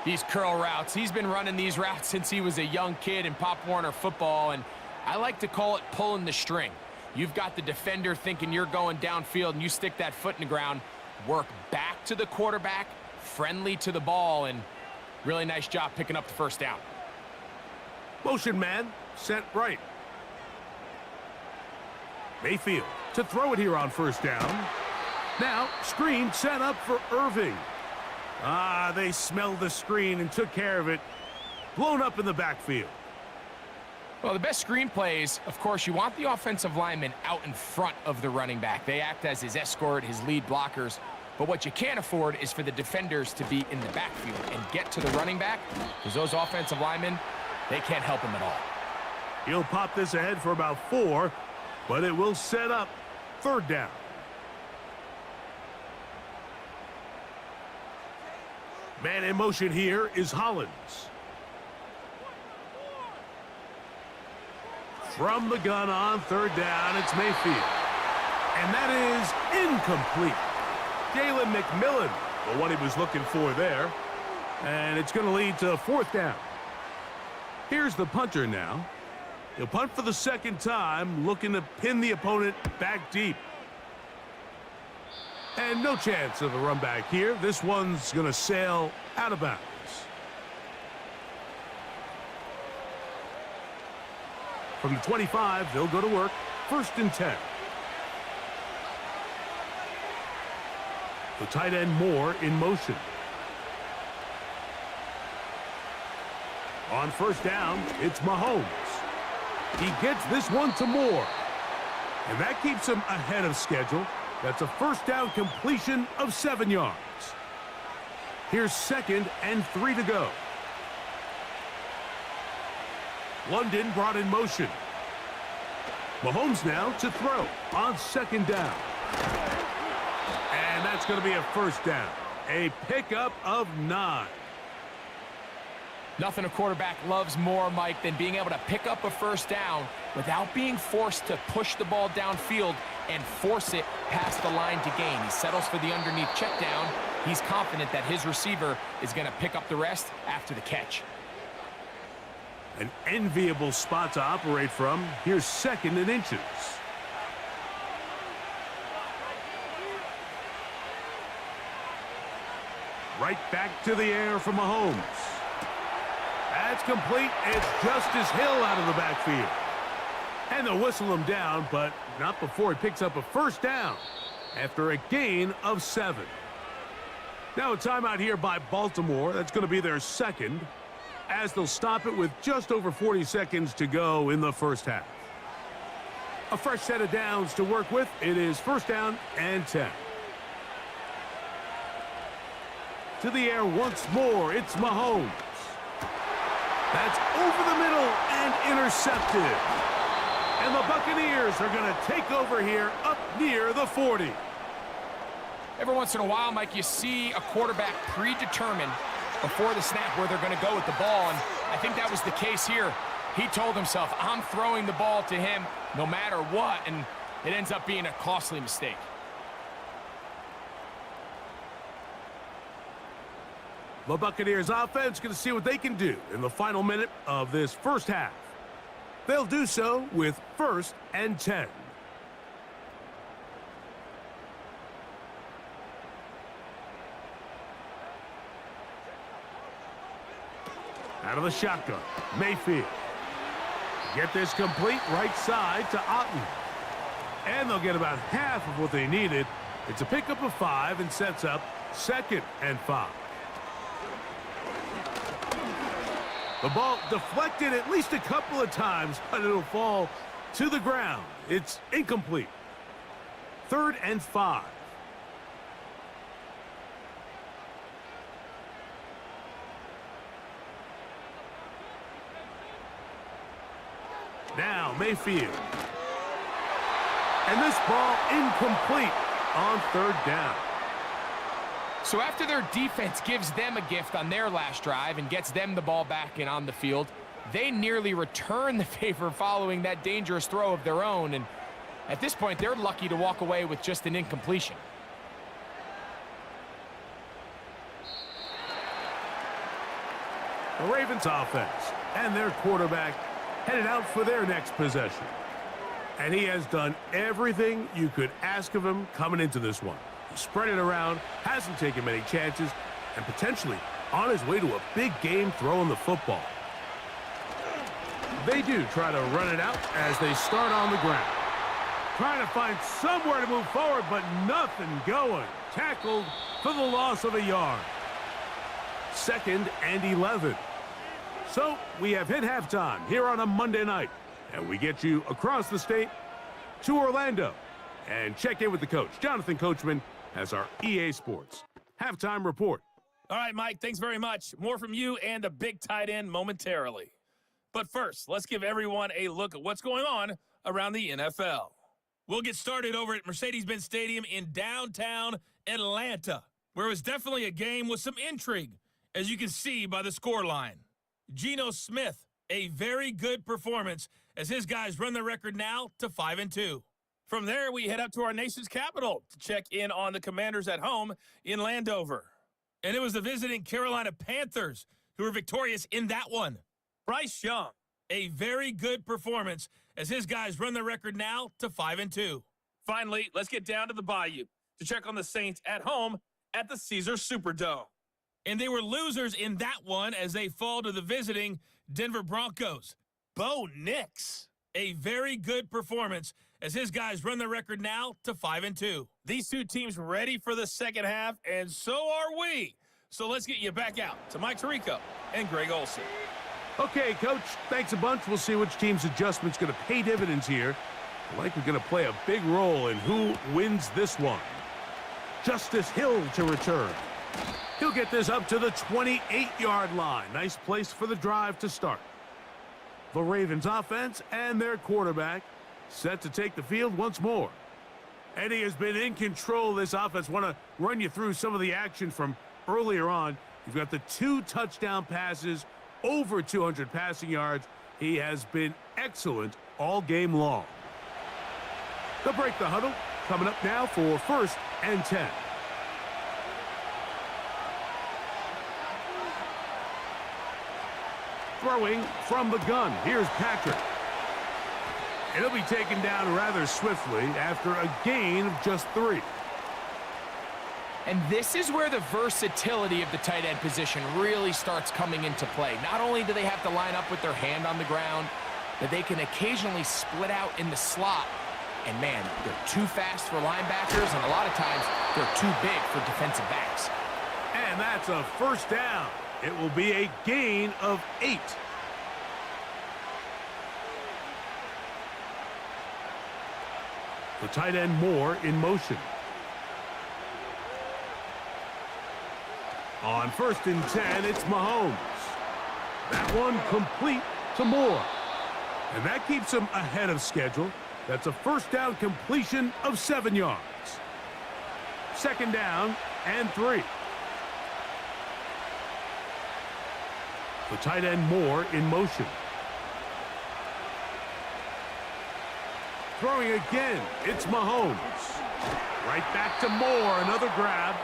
These curl routes, he's been running these routes since he was a young kid in Pop Warner football, and I like to call it pulling the string. You've got the defender thinking you're going downfield, and you stick that foot in the ground, work back to the quarterback, friendly to the ball, and really nice job picking up the 1st down. Motion man, sent right. Mayfield to throw it here on 1st down. Now, screen set up for Irving. They smelled the screen and took care of it. Blown up in the backfield. Well, the best screen plays, of course, you want the offensive lineman out in front of the running back. They act as his escort, his lead blockers. But what you can't afford is for the defenders to be in the backfield and get to the running back, because those offensive linemen, they can't help him at all. He'll pop this ahead for about 4, but it will set up 3rd down. Man in motion here is Hollins. From the gun on 3rd down, it's Mayfield. And that is incomplete. Jalen McMillan, well, what he was looking for there. And it's going to lead to 4th down. Here's the punter now. He'll punt for the 2nd time, looking to pin the opponent back deep. And no chance of a run back here. This one's going to sail out of bounds. From the 25, they'll go to work. 1st and 10. The tight end Moore in motion. On 1st down, it's Mahomes. He gets this one to Moore. And that keeps him ahead of schedule. That's a 1st down completion of 7 yards. Here's 2nd and 3 to go. London brought in motion. Mahomes now to throw on 2nd down. And that's going to be a 1st down. A pickup of 9. Nothing a quarterback loves more, Mike, than being able to pick up a 1st down without being forced to push the ball downfield and force it past the line to gain. He settles for the underneath check down. He's confident that his receiver is going to pick up the rest after the catch. An enviable spot to operate from. Here's 2nd and inches. Right back to the air for Mahomes. That's complete. It's Justice Hill out of the backfield. And they'll whistle him down, but not before he picks up a 1st down after a gain of 7. Now a timeout here by Baltimore. That's going to be their 2nd, as they'll stop it with just over 40 seconds to go in the 1st half. A fresh set of downs to work with. It is 1st down and 10. To the air once more. It's Mahomes. That's over the middle and intercepted. And the Buccaneers are going to take over here up near the 40. Every once in a while, Mike, you see a quarterback predetermine before the snap where they're going to go with the ball, and I think that was the case here. He told himself, I'm throwing the ball to him no matter what, and it ends up being a costly mistake. The Buccaneers offense going to see what they can do in the final minute of this first half. They'll do so with 1st and 10. Out of the shotgun, Mayfield. Get this complete right side to Otten. And they'll get about half of what they needed. It's a pickup of 5 and sets up 2nd and 5. The ball deflected at least a couple of times, but it'll fall to the ground. It's incomplete. 3rd and 5. Now Mayfield. And this ball incomplete on 3rd down. So after their defense gives them a gift on their last drive and gets them the ball back and on the field, they nearly return the favor following that dangerous throw of their own. And at this point, they're lucky to walk away with just an incompletion. The Ravens offense and their quarterback headed out for their next possession. And he has done everything you could ask of him coming into this one. He spread it around, hasn't taken many chances, and potentially on his way to a big game throwing the football. They do try to run it out as they start on the ground. Trying to find somewhere to move forward, but nothing going. Tackled for the loss of a yard. 2nd and 11. So we have hit halftime here on a Monday night, and we get you across the state to Orlando and check in with the coach. Jonathan Coachman has our EA Sports halftime report. All right, Mike, thanks very much. More from you and the big tight end momentarily. But first, let's give everyone a look at what's going on around the NFL. We'll get started over at Mercedes-Benz Stadium in downtown Atlanta, where it was definitely a game with some intrigue, as you can see by the scoreline. Geno Smith, a very good performance as his guys run the record now to 5-2. From there, we head up to our nation's capital to check in on the Commanders at home in Landover. And it was the visiting Carolina Panthers who were victorious in that one. Bryce Young, a very good performance as his guys run the record now to 5-2. Finally, let's get down to the Bayou to check on the Saints at home at the Caesars Superdome. And they were losers in that one as they fall to the visiting Denver Broncos. Bo Nix, a very good performance as his guys run the record now to 5-2. These two teams ready for the second half, and so are we. So let's get you back out to Mike Tirico and Greg Olson. Okay, Coach, thanks a bunch. We'll see which team's adjustment's going to pay dividends here. Like we're going to play a big role in who wins this one. Justice Hill to return. He'll get this up to the 28-yard line. Nice place for the drive to start. The Ravens offense and their quarterback set to take the field once more. And he has been in control of this offense. Want to run you through some of the action from earlier on. You've got the 2 touchdown passes, over 200 passing yards. He has been excellent all game long. They'll break the huddle. Coming up now for 1st and 10. Throwing from the gun. Here's Patrick. And he'll be taken down rather swiftly after a gain of just 3. And this is where the versatility of the tight end position really starts coming into play. Not only do they have to line up with their hand on the ground, but they can occasionally split out in the slot. And man, they're too fast for linebackers, and a lot of times they're too big for defensive backs. And that's a 1st down. It will be a gain of 8. The tight end Moore in motion. On 1st and 10, it's Mahomes. That one complete to Moore. And that keeps him ahead of schedule. That's a 1st down completion of 7 yards. second down and 3. The tight end Moore in motion. Throwing again, it's Mahomes. Right back to Moore, another grab.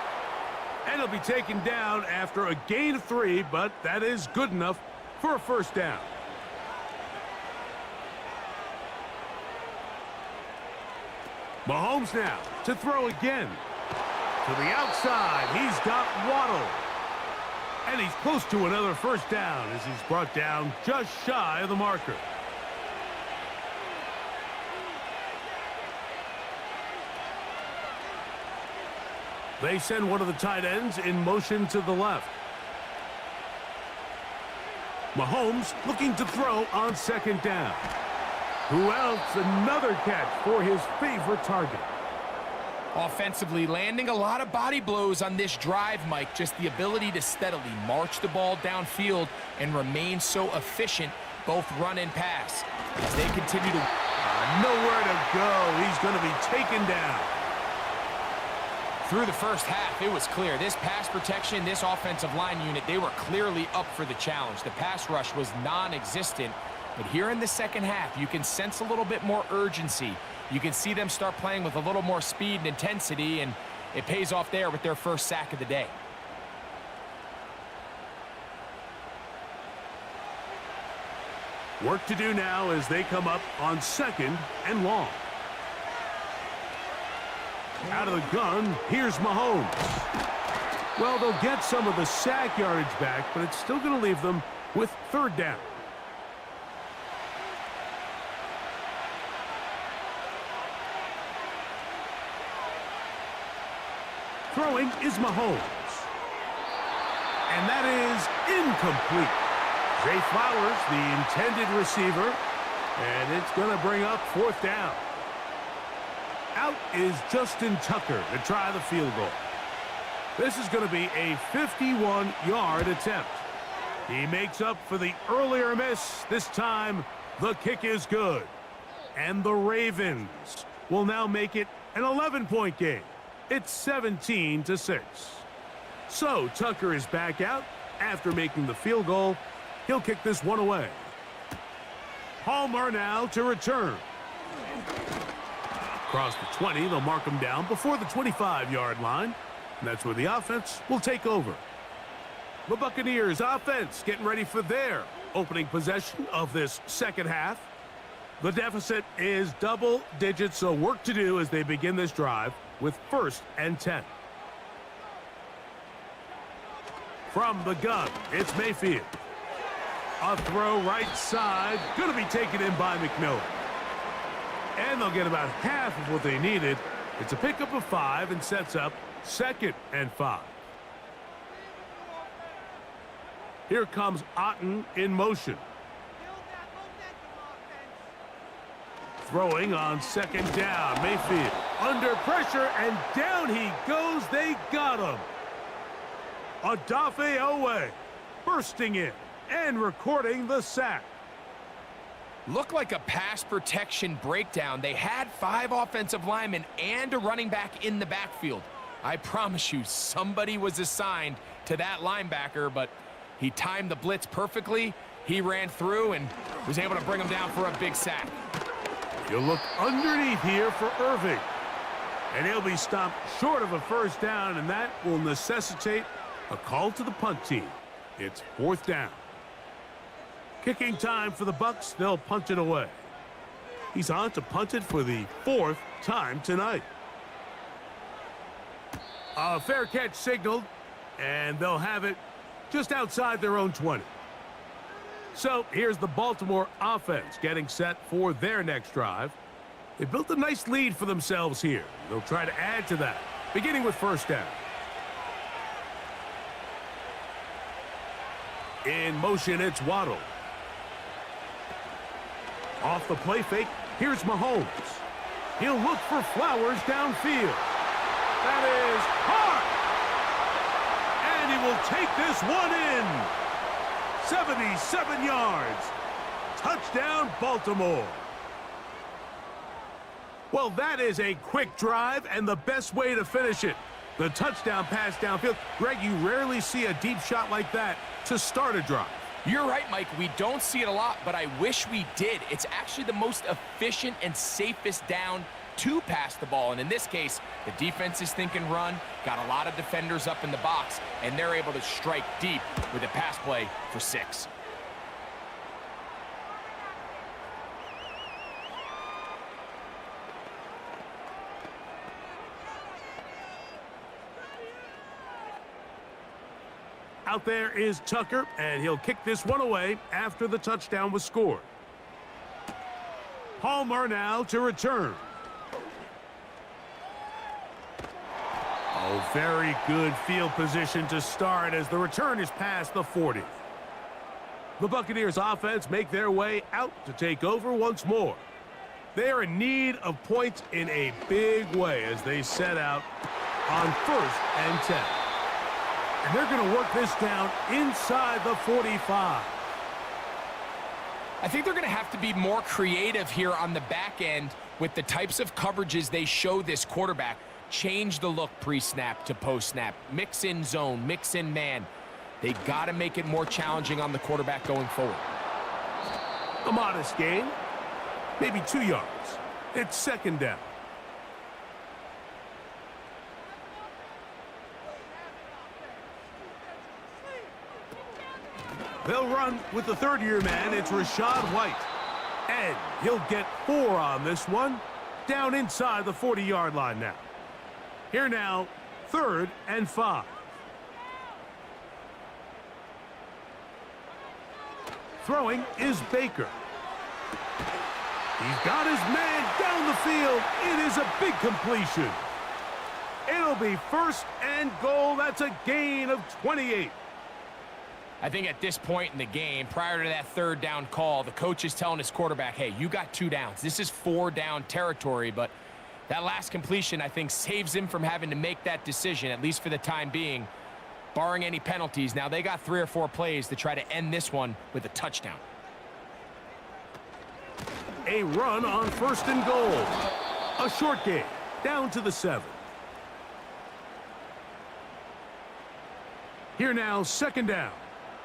And he'll be taken down after a gain of 3, but that is good enough for a first down. Mahomes now to throw again. To the outside, he's got Waddle. And he's close to another first down as he's brought down just shy of the marker. They send one of the tight ends in motion to the left. Mahomes looking to throw on second down. Who else? Another catch for his favorite target. Offensively, landing a lot of body blows on this drive, Mike. Just the ability to steadily march the ball downfield and remain so efficient, both run and pass. As they continue to... nowhere to go. He's going to be taken down. Through the first half, it was clear. This pass protection, this offensive line unit, they were clearly up for the challenge. The pass rush was non-existent. But here in the second half, you can sense a little bit more urgency. You can see them start playing with a little more speed and intensity, and it pays off there with their first sack of the day. Work to do now as they come up on second and long. Out of the gun, here's Mahomes. Well, they'll get some of the sack yardage back, but it's still going to leave them with third down. Throwing is Mahomes. And that is incomplete. Zay Flowers, the intended receiver, and it's going to bring up fourth down. Out is Justin Tucker to try the field goal. This is going to be a 51-yard attempt. He makes up for the earlier miss. This time, the kick is good. And the Ravens will now make it an 11-point game. It's 17-6. So Tucker is back out after making the field goal. He'll kick this one away. Palmer now to return. Across the 20, they'll mark him down before the 25-yard line. And that's where the offense will take over. The Buccaneers offense getting ready for their opening possession of this second half. The deficit is double digits, so work to do as they begin this drive with 1st and 10. From the gun, it's Mayfield. A throw right side, going to be taken in by McMillan. And they'll get about half of what they needed. It's a pickup of 5 and sets up 2nd and 5. Here comes Otten in motion. Throwing on second down. Mayfield under pressure, and down he goes. They got him. Odafe Owe bursting in and recording the sack. Looked like a pass protection breakdown. They had 5 offensive linemen and a running back in the backfield. I promise you, somebody was assigned to that linebacker, but he timed the blitz perfectly. He ran through and was able to bring him down for a big sack. You'll look underneath here for Irving. And he'll be stopped short of a first down, and that will necessitate a call to the punt team. It's 4th down. Kicking time for the Bucs. They'll punt it away. He's on to punt it for the 4th time tonight. A fair catch signaled, and they'll have it just outside their own 20. So here's the Baltimore offense getting set for their next drive. They built a nice lead for themselves here. They'll try to add to that, beginning with 1st down. In motion, it's Waddle. Off the play fake, here's Mahomes. He'll look for Flowers downfield. That is hard. And he will take this one in. 77 yards. Touchdown, Baltimore. Well, that is a quick drive and the best way to finish it. The touchdown pass downfield. Greg, you rarely see a deep shot like that to start a drive. You're right, Mike. We don't see it a lot, but I wish we did. It's actually the most efficient and safest down to pass the ball. And in this case, the defense is thinking run, got a lot of defenders up in the box, and they're able to strike deep with a pass play for 6. Out there is Tucker, and he'll kick this one away after the touchdown was scored. Palmer now to return. Oh, very good field position to start as the return is past the 40. The Buccaneers offense make their way out to take over once more. They are in need of points in a big way as they set out on 1st and 10. And they're going to work this down inside the 45. I think they're going to have to be more creative here on the back end with the types of coverages they show this quarterback. Change the look pre-snap to post-snap. Mix in zone, mix in man. They got to make it more challenging on the quarterback going forward. A modest gain, maybe 2 yards. It's 2nd down. They'll run with the 3rd-year man. It's Rashad White. And he'll get 4 on this one. Down inside the 40-yard line now. Here now, 3rd and 5. Throwing is Baker. He's got his man down the field. It is a big completion. It'll be 1st and goal. That's a gain of 28. I think at this point in the game, prior to that 3rd down call, the coach is telling his quarterback, hey, you got 2 downs. This is 4 down territory, but that last completion, I think, saves him from having to make that decision, at least for the time being, barring any penalties. Now, they got 3 or 4 plays to try to end this one with a touchdown. A run on 1st and goal. A short game, down to the 7. Here now, 2nd down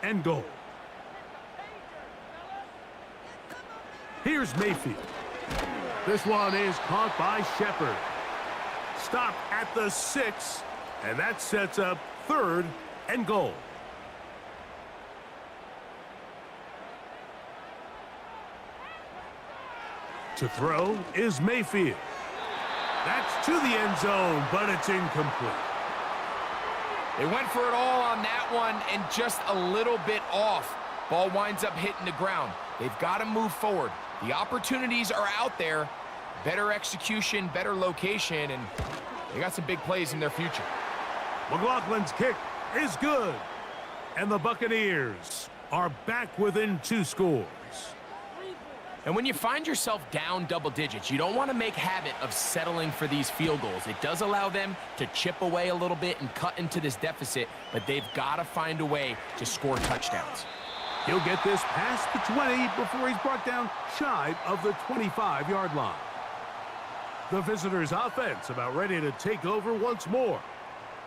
and goal. Here's Mayfield. This one is caught by Shepard. Stopped at the 6, and that sets up 3rd and goal. To throw is Mayfield. That's to the end zone, but it's incomplete. They went for it all on that one and just a little bit off. Ball winds up hitting the ground. They've got to move forward. The opportunities are out there. Better execution, better location, and they got some big plays in their future. McLaughlin's kick is good. And the Buccaneers are back within 2 scores. And when you find yourself down double digits, you don't want to make habit of settling for these field goals. It does allow them to chip away a little bit and cut into this deficit, but they've got to find a way to score touchdowns. He'll get this past the 20 before he's brought down shy of the 25-yard line. The visitors' offense about ready to take over once more.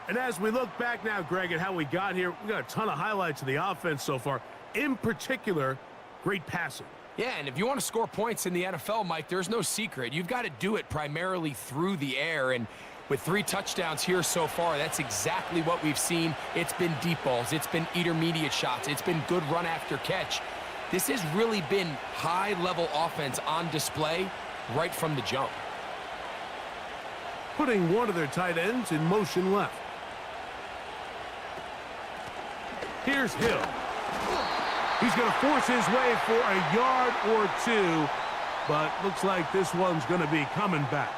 And as we look back now, Greg, at how we got here, we got a ton of highlights of the offense so far. In particular, great passing. Yeah, and if you want to score points in the NFL, Mike, there's no secret. You've got to do it primarily through the air, and with 3 touchdowns here so far, that's exactly what we've seen. It's been deep balls. It's been intermediate shots. It's been good run after catch. This has really been high-level offense on display right from the jump. Putting one of their tight ends in motion left. Here's Hill. He's going to force his way for a yard or 2, but looks like this one's going to be coming back.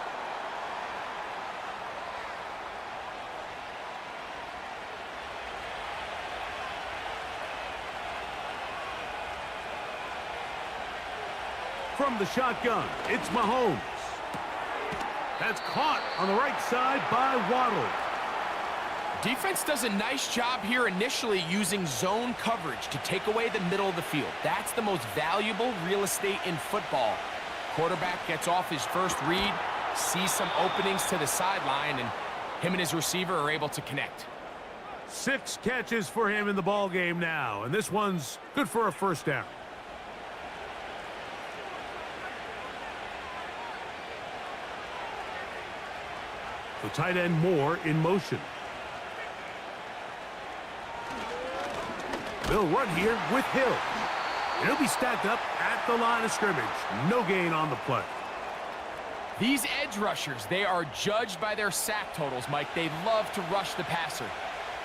From the shotgun, it's Mahomes. That's caught on the right side by Waddle. Defense does a nice job here initially using zone coverage to take away the middle of the field. That's the most valuable real estate in football. Quarterback gets off his first read, sees some openings to the sideline, and him and his receiver are able to connect. 6 catches for him in the ball game now, and this one's good for a first down. The tight end Moore in motion. They'll run here with Hill. He'll be stacked up at the line of scrimmage. No gain on the play. These edge rushers, they are judged by their sack totals, Mike. They love to rush the passer.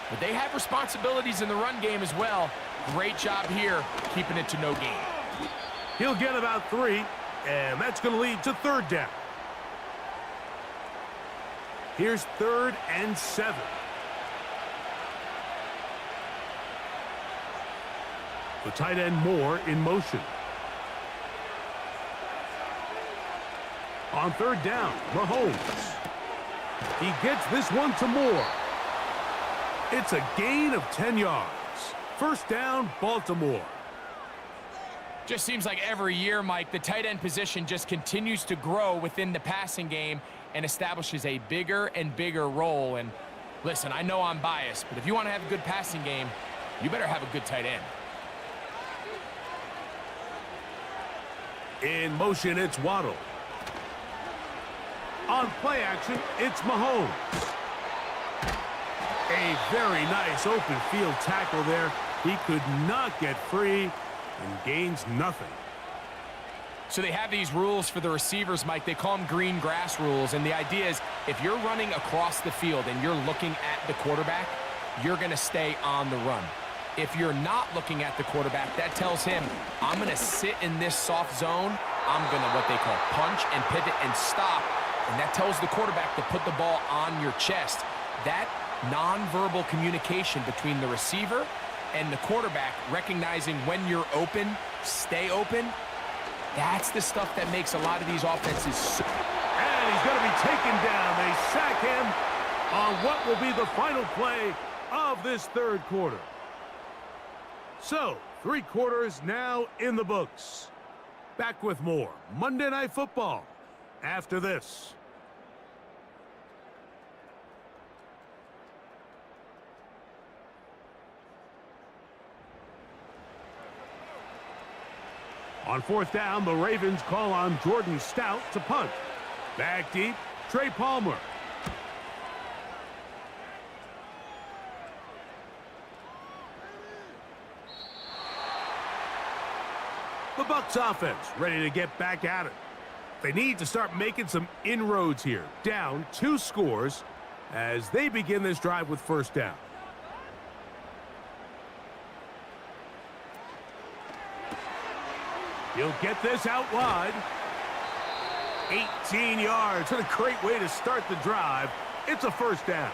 But they have responsibilities in the run game as well. Great job here, keeping it to no gain. He'll get about 3, and that's going to lead to third down. Here's 3rd and 7. The tight end Moore in motion. On 3rd down, Mahomes. He gets this one to Moore. It's a gain of 10 yards. First down, Baltimore. Just seems like every year, Mike, the tight end position just continues to grow within the passing game and establishes a bigger and bigger role. And listen, I know I'm biased, but if you want to have a good passing game, you better have a good tight end. In motion, it's Waddle. On play action, it's Mahomes. A very nice open field tackle there. He could not get free and gains nothing. So they have these rules for the receivers, Mike. They call them green grass rules. And the idea is if you're running across the field and you're looking at the quarterback, you're going to stay on the run. If you're not looking at the quarterback, that tells him, I'm going to sit in this soft zone. I'm going to what they call punch and pivot and stop. And that tells the quarterback to put the ball on your chest. That nonverbal communication between the receiver and the quarterback, recognizing when you're open, stay open, that's the stuff that makes a lot of these offenses so. And he's going to be taken down. They sack him on what will be the final play of this 3rd quarter. So, 3 quarters now in the books. Back with more Monday Night Football after this. On 4th down, the Ravens call on Jordan Stout to punt. Back deep, Trey Palmer. The Bucs offense ready to get back at it. They need to start making some inroads here. Down 2 scores as they begin this drive with first down. He'll get this out wide. 18 yards. What a great way to start the drive. It's a first down.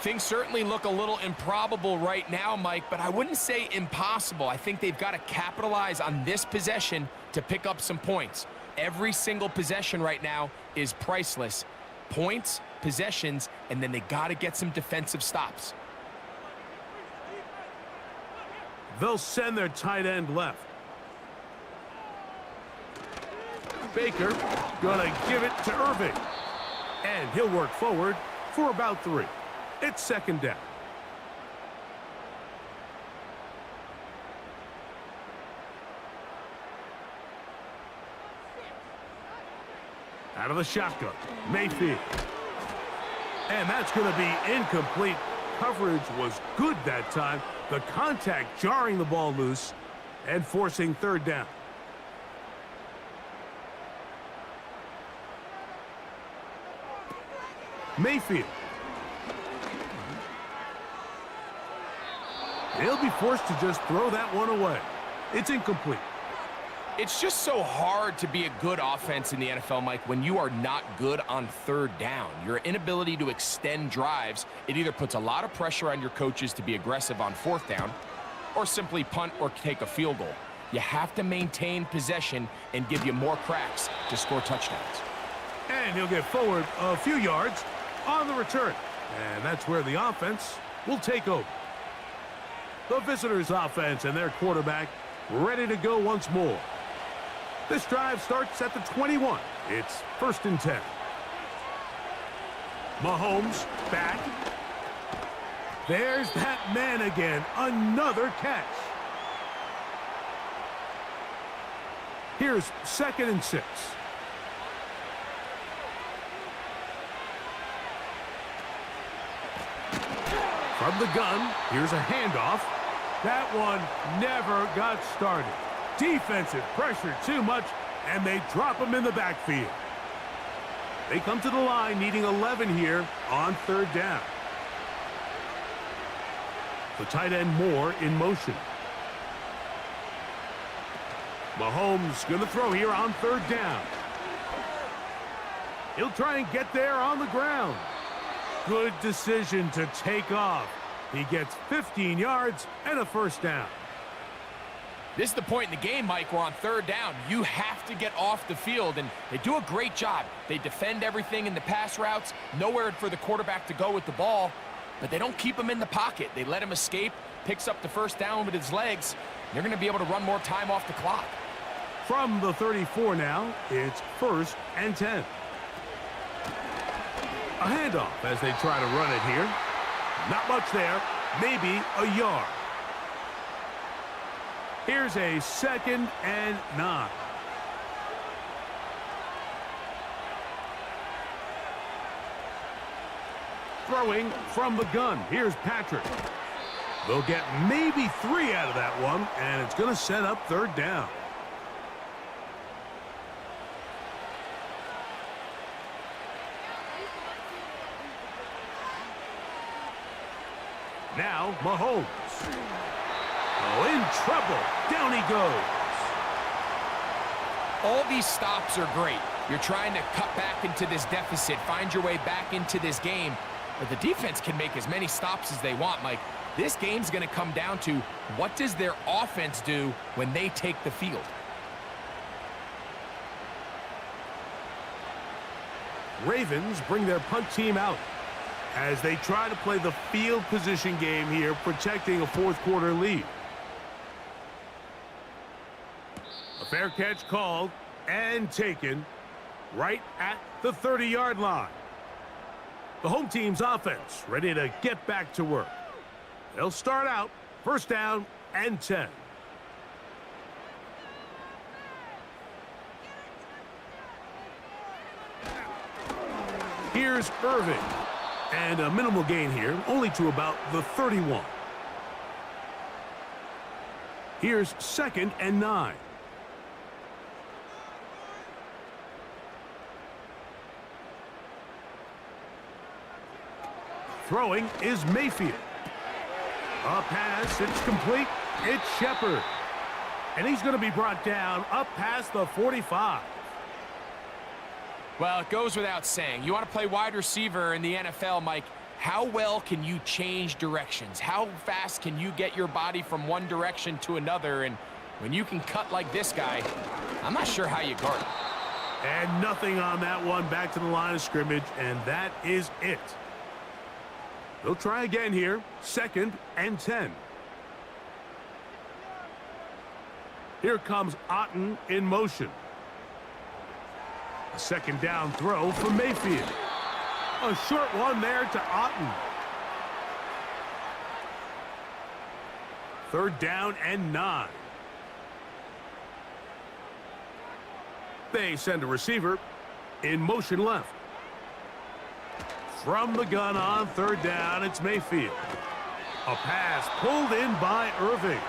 Things certainly look a little improbable right now, Mike, but I wouldn't say impossible. I think they've got to capitalize on this possession to pick up some points. Every single possession right now is priceless. Points, possessions, and then they got to get some defensive stops. They'll send their tight end left. Baker gonna give it to Irving. And he'll work forward for about 3. It's second down. Out of the shotgun, Mayfield. And that's going to be incomplete. Coverage was good that time. The contact jarring the ball loose and forcing third down. Mayfield. He'll be forced to just throw that one away. It's incomplete. It's just so hard to be a good offense in the NFL, Mike, when you are not good on third down. Your inability to extend drives, it either puts a lot of pressure on your coaches to be aggressive on 4th down or simply punt or take a field goal. You have to maintain possession and give you more cracks to score touchdowns. And he'll get forward a few yards on the return. And that's where the offense will take over. The visitors' offense and their quarterback ready to go once more. This drive starts at the 21. It's 1st and 10. Mahomes back. There's that man again. Another catch. Here's 2nd and 6. From the gun, here's a handoff. That one never got started. Defensive pressure too much, and they drop him in the backfield. They come to the line needing 11 here on 3rd down. The tight end Moore in motion. Mahomes going to throw here on 3rd down. He'll try and get there on the ground. Good decision to take off. He gets 15 yards and a 1st down. This is the point in the game, Mike, where on 3rd down, you have to get off the field, and they do a great job. They defend everything in the pass routes, nowhere for the quarterback to go with the ball, but they don't keep him in the pocket. They let him escape, picks up the 1st down with his legs. They're going to be able to run more time off the clock. From the 34 now, it's 1st and 10. A handoff as they try to run it here. Not much there, maybe a yard. Here's a 2nd and 9. Throwing from the gun. Here's Patrick. They'll get maybe 3 out of that one, and it's going to set up 3rd down. Now, Mahomes. Oh, in trouble. Down he goes. All these stops are great. You're trying to cut back into this deficit, find your way back into this game. But the defense can make as many stops as they want, Mike. This game's going to come down to what does their offense do when they take the field. Ravens bring their punt team out as they try to play the field position game here, protecting a 4th quarter lead. A fair catch called and taken right at the 30-yard line. The home team's offense ready to get back to work. They'll start out 1st down and 10. Here's Irving. And a minimal gain here, only to about the 31. Here's 2nd and 9. Throwing is Mayfield. A pass, it's complete. It's Shepard. And he's going to be brought down up past the 45. Well, it goes without saying. You want to play wide receiver in the NFL, Mike. How well can you change directions? How fast can you get your body from one direction to another? And when you can cut like this guy, I'm not sure how you guard it. And nothing on that one, back to the line of scrimmage, and that is it. They'll try again here, 2nd and 10. Here comes Otten in motion. A 2nd down throw for Mayfield. A short one there to Otten. 3rd down and 9. They send a receiver in motion left. From the gun on 3rd down, it's Mayfield. A pass pulled in by Irving.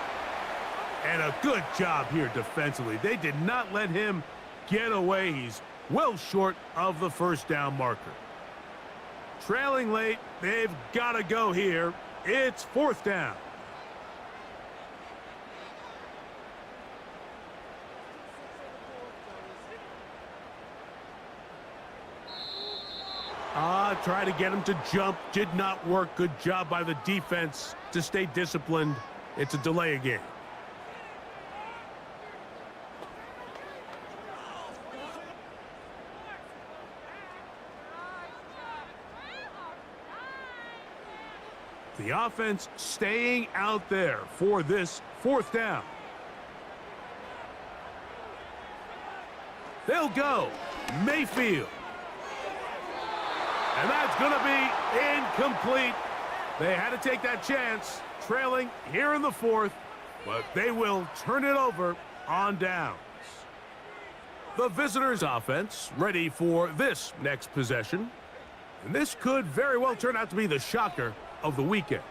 And a good job here defensively. They did not let him get away. He's well short of the 1st down marker. Trailing late, they've got to go here. It's 4th down. Try to get him to jump. Did not work. Good job by the defense to stay disciplined. It's a delay again. The offense staying out there for this 4th down. They'll go. Mayfield. And that's going to be incomplete. They had to take that chance, trailing here in the fourth, but they will turn it over on downs. The visitors' offense ready for this next possession. And this could very well turn out to be the shocker of the weekend.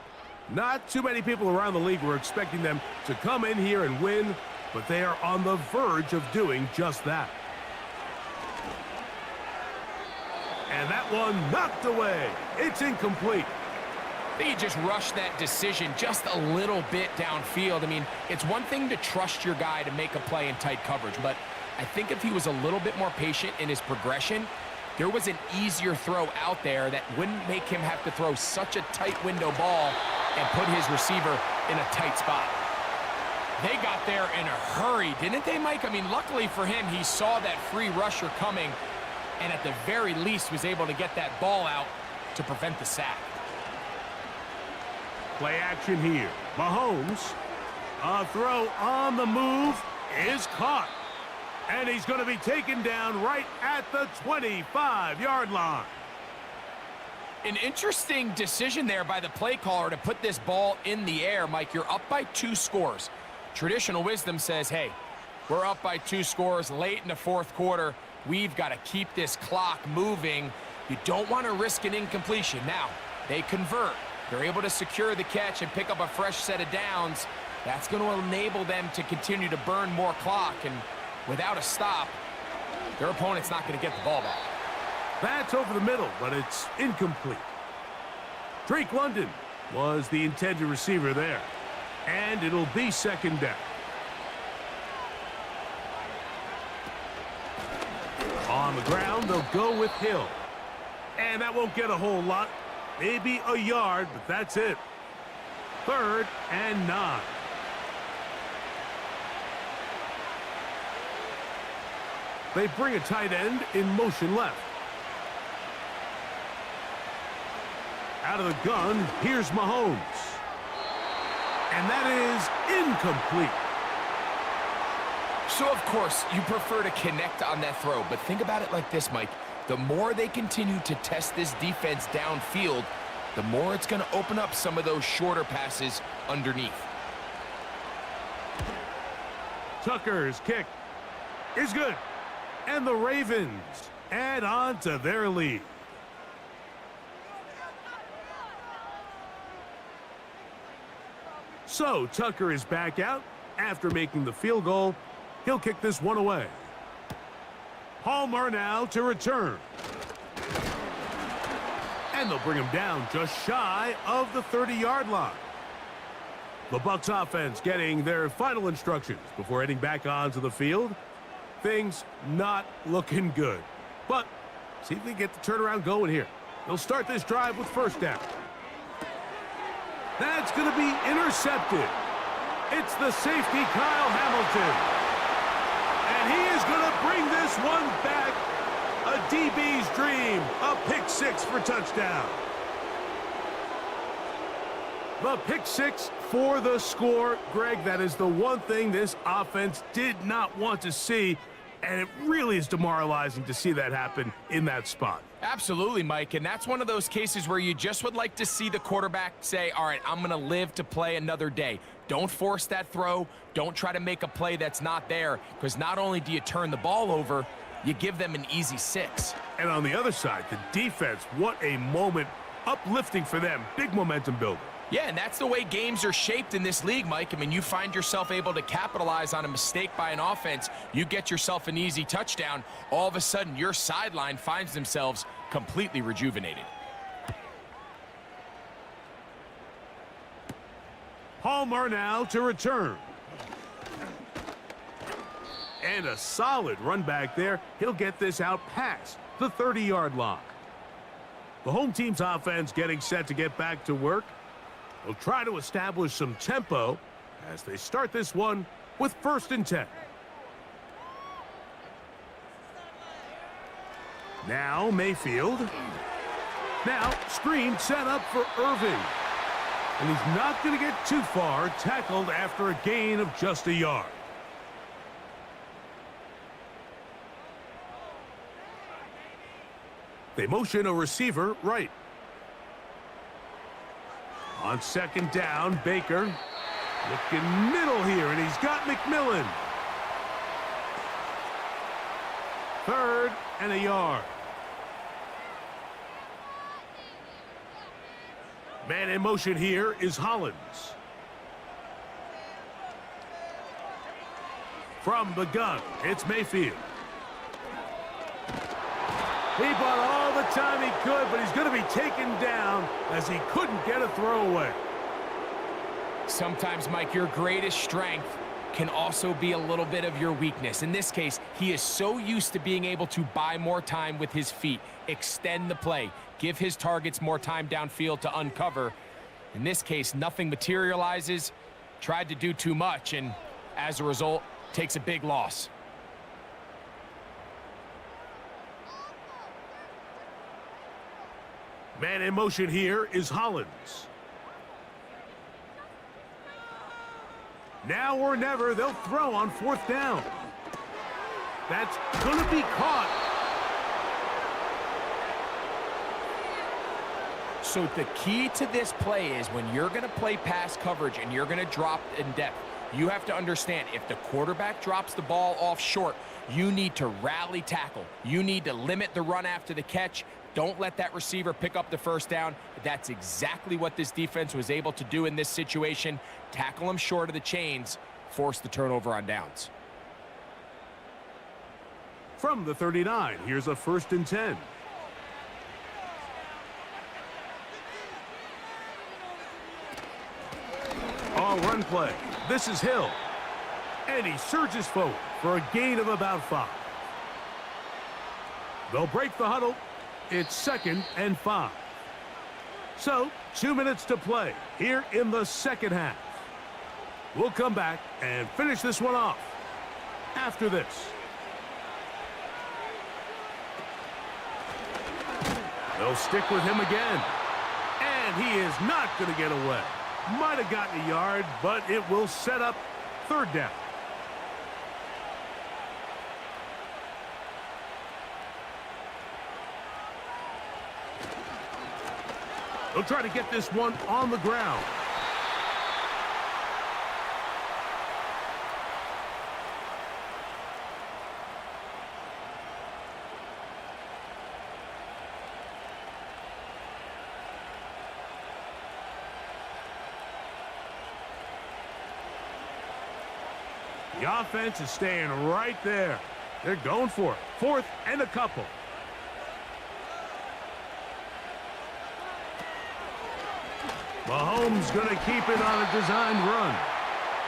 Not too many people around the league were expecting them to come in here and win, but they are on the verge of doing just that. And that one knocked away. It's incomplete. They just rushed that decision just a little bit downfield. I mean, it's one thing to trust your guy to make a play in tight coverage, but I think if he was a little bit more patient in his progression, there was an easier throw out there that wouldn't make him have to throw such a tight window ball and put his receiver in a tight spot. They got there in a hurry, didn't they, Mike? I mean, luckily for him, he saw that free rusher coming and at the very least was able to get that ball out to prevent the sack. Play action here. Mahomes. A throw on the move is caught. And he's going to be taken down right at the 25-yard line. An interesting decision there by the play caller to put this ball in the air. Mike, you're up by 2 scores. Traditional wisdom says, hey, we're up by 2 scores late in the fourth quarter. We've got to keep this clock moving. You don't want to risk an incompletion. Now, they convert. They're able to secure the catch and pick up a fresh set of downs. That's going to enable them to continue to burn more clock. And without a stop, their opponent's not going to get the ball back. That's over the middle, but it's incomplete. Drake London was the intended receiver there. And it'll be second down. On the ground, they'll go with Hill. And that won't get a whole lot. Maybe a yard, but that's it. 3rd and 9. They bring a tight end in motion left. Out of the gun, here's Mahomes. And that is incomplete. So, of course, you prefer to connect on that throw, but think about it like this, Mike. The more they continue to test this defense downfield, the more it's going to open up some of those shorter passes underneath. Tucker's kick is good. And the Ravens add on to their lead. So Tucker is back out after making the field goal. He'll kick this one away. Palmer now to return. And they'll bring him down just shy of the 30-yard line. The Bucs offense getting their final instructions before heading back onto the field. Things not looking good. But see if they get the turnaround going here. They'll start this drive with first down. That's going to be intercepted. It's the safety, Kyle Hamilton. And he is going to bring this one back. A DB's dream. A pick 6 for touchdown. The pick 6 for the score. Greg, that is the one thing this offense did not want to see. And it really is demoralizing to see that happen in that spot. Absolutely, Mike, and that's one of those cases where you just would like to see the quarterback say, all right, I'm going to live to play another day. Don't force that throw. Don't try to make a play that's not there, because not only do you turn the ball over, you give them an easy 6. And on the other side, the defense, what a moment. Uplifting for them. Big momentum builder. Yeah, and that's the way games are shaped in this league, Mike. I mean, you find yourself able to capitalize on a mistake by an offense. You get yourself an easy touchdown. All of a sudden, your sideline finds themselves completely rejuvenated. Palmer now to return. And a solid run back there. He'll get this out past the 30-yard line. The home team's offense getting set to get back to work. They'll try to establish some tempo as they start this one with 1st and 10. Now Mayfield. Now screen set up for Irving. And he's not going to get too far, tackled after a gain of just a yard. They motion a receiver right. On second down, Baker looking middle here, and he's got McMillan. 3rd and a yard. Man in motion here is Hollins. From the gun, it's Mayfield. He bought all the time he could, but he's going to be taken down as he couldn't get a throwaway. Sometimes, Mike, your greatest strength can also be a little bit of your weakness. In this case, he is so used to being able to buy more time with his feet, extend the play, give his targets more time downfield to uncover. In this case, nothing materializes, tried to do too much, and as a result, takes a big loss. Man in motion here is Hollins. Now or never, they'll throw on 4th down. That's going to be caught. So the key to this play is when you're going to play pass coverage and you're going to drop in depth, you have to understand if the quarterback drops the ball off short, you need to rally tackle. You need to limit the run after the catch. Don't let that receiver pick up the 1st down. That's exactly what this defense was able to do in this situation. Tackle him short of the chains, force the turnover on downs. From the 39, here's a 1st and 10. All run play. This is Hill. And he surges forward for a gain of about 5. They'll break the huddle. It's 2nd and 5. So, 2 minutes to play here in the 2nd half. We'll come back and finish this one off after this. They'll stick with him again. And he is not going to get away. Might have gotten a yard, but it will set up 3rd down. They'll try to get this one on the ground. The offense is staying right there. They're going for it. 4th and a couple. Mahomes going to keep it on a designed run.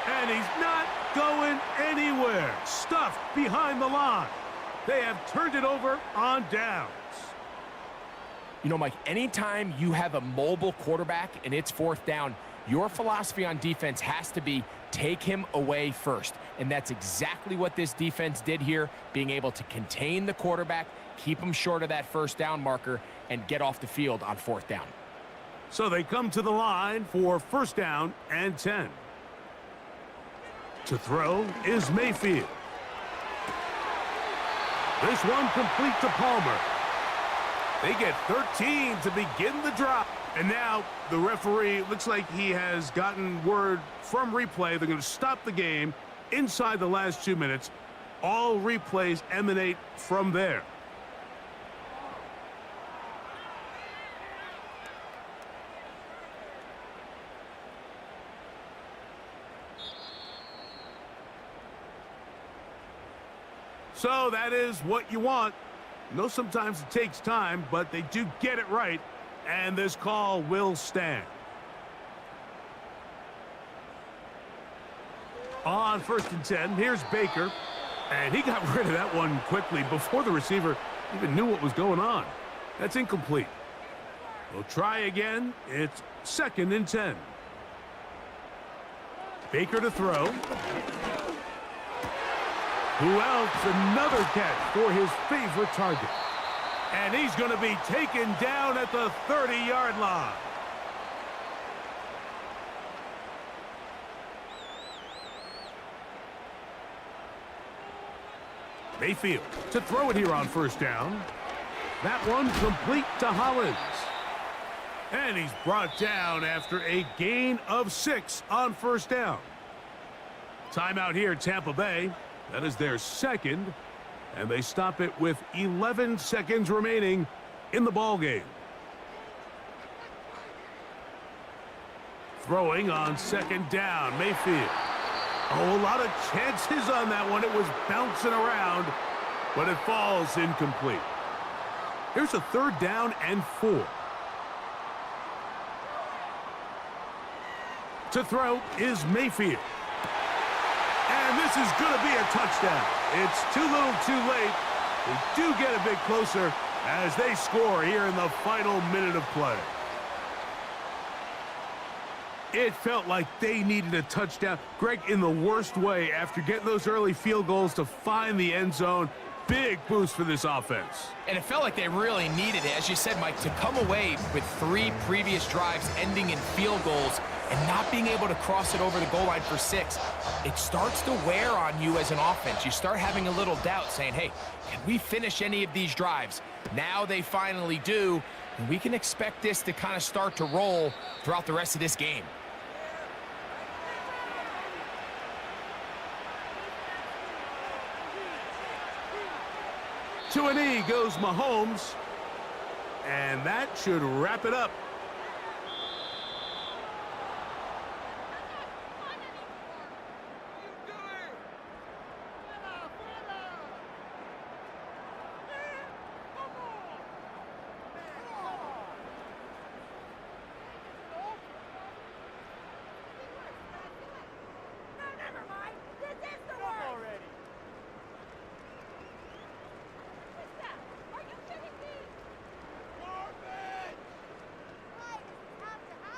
And he's not going anywhere. Stuffed behind the line. They have turned it over on downs. You know, Mike, anytime you have a mobile quarterback and it's 4th down, your philosophy on defense has to be take him away first. And that's exactly what this defense did here, being able to contain the quarterback, keep him short of that 1st down marker, and get off the field on 4th down. So they come to the line for 1st down and 10. To throw is Mayfield. This one complete to Palmer. They get 13 to begin the drop. And now the referee looks like he has gotten word from replay. They're going to stop the game inside the last 2 minutes. All replays emanate from there. So that is what you want. I know sometimes it takes time, but they do get it right, and this call will stand. On 1st and 10, here's Baker, and he got rid of that one quickly before the receiver even knew what was going on. That's incomplete. We'll try again. It's 2nd and 10. Baker to throw. Who else? Another catch for his favorite target. And he's going to be taken down at the 30-yard line. Mayfield to throw it here on 1st down. That one complete to Hollins. And he's brought down after a gain of 6 on first down. Timeout here, Tampa Bay. That is their second. And they stop it with 11 seconds remaining in the ball game. Throwing on second down, Mayfield. Oh, a lot of chances on that one. It was bouncing around, but it falls incomplete. Here's a 3rd down and 4. To throw is Mayfield. And this is going to be a touchdown. It's too little too late. They do get a bit closer as they score here in the final minute of play. It felt like they needed a touchdown. Greg, in the worst way, after getting those early field goals to find the end zone. Big boost for this offense. And it felt like they really needed it. As you said, Mike, to come away with 3 previous drives ending in field goals and not being able to cross it over the goal line for 6, it starts to wear on you as an offense. You start having a little doubt saying, hey, can we finish any of these drives? Now they finally do, and we can expect this to kind of start to roll throughout the rest of this game. To an E goes Mahomes, and that should wrap it up.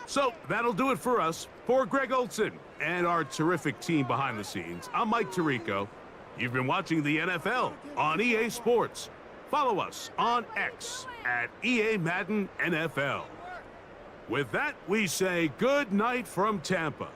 So that'll do it for us. For Greg Olson and our terrific team behind the scenes, I'm Mike Tirico. You've been watching the NFL on EA Sports. Follow us on X at EA Madden NFL. With that, we say good night from Tampa.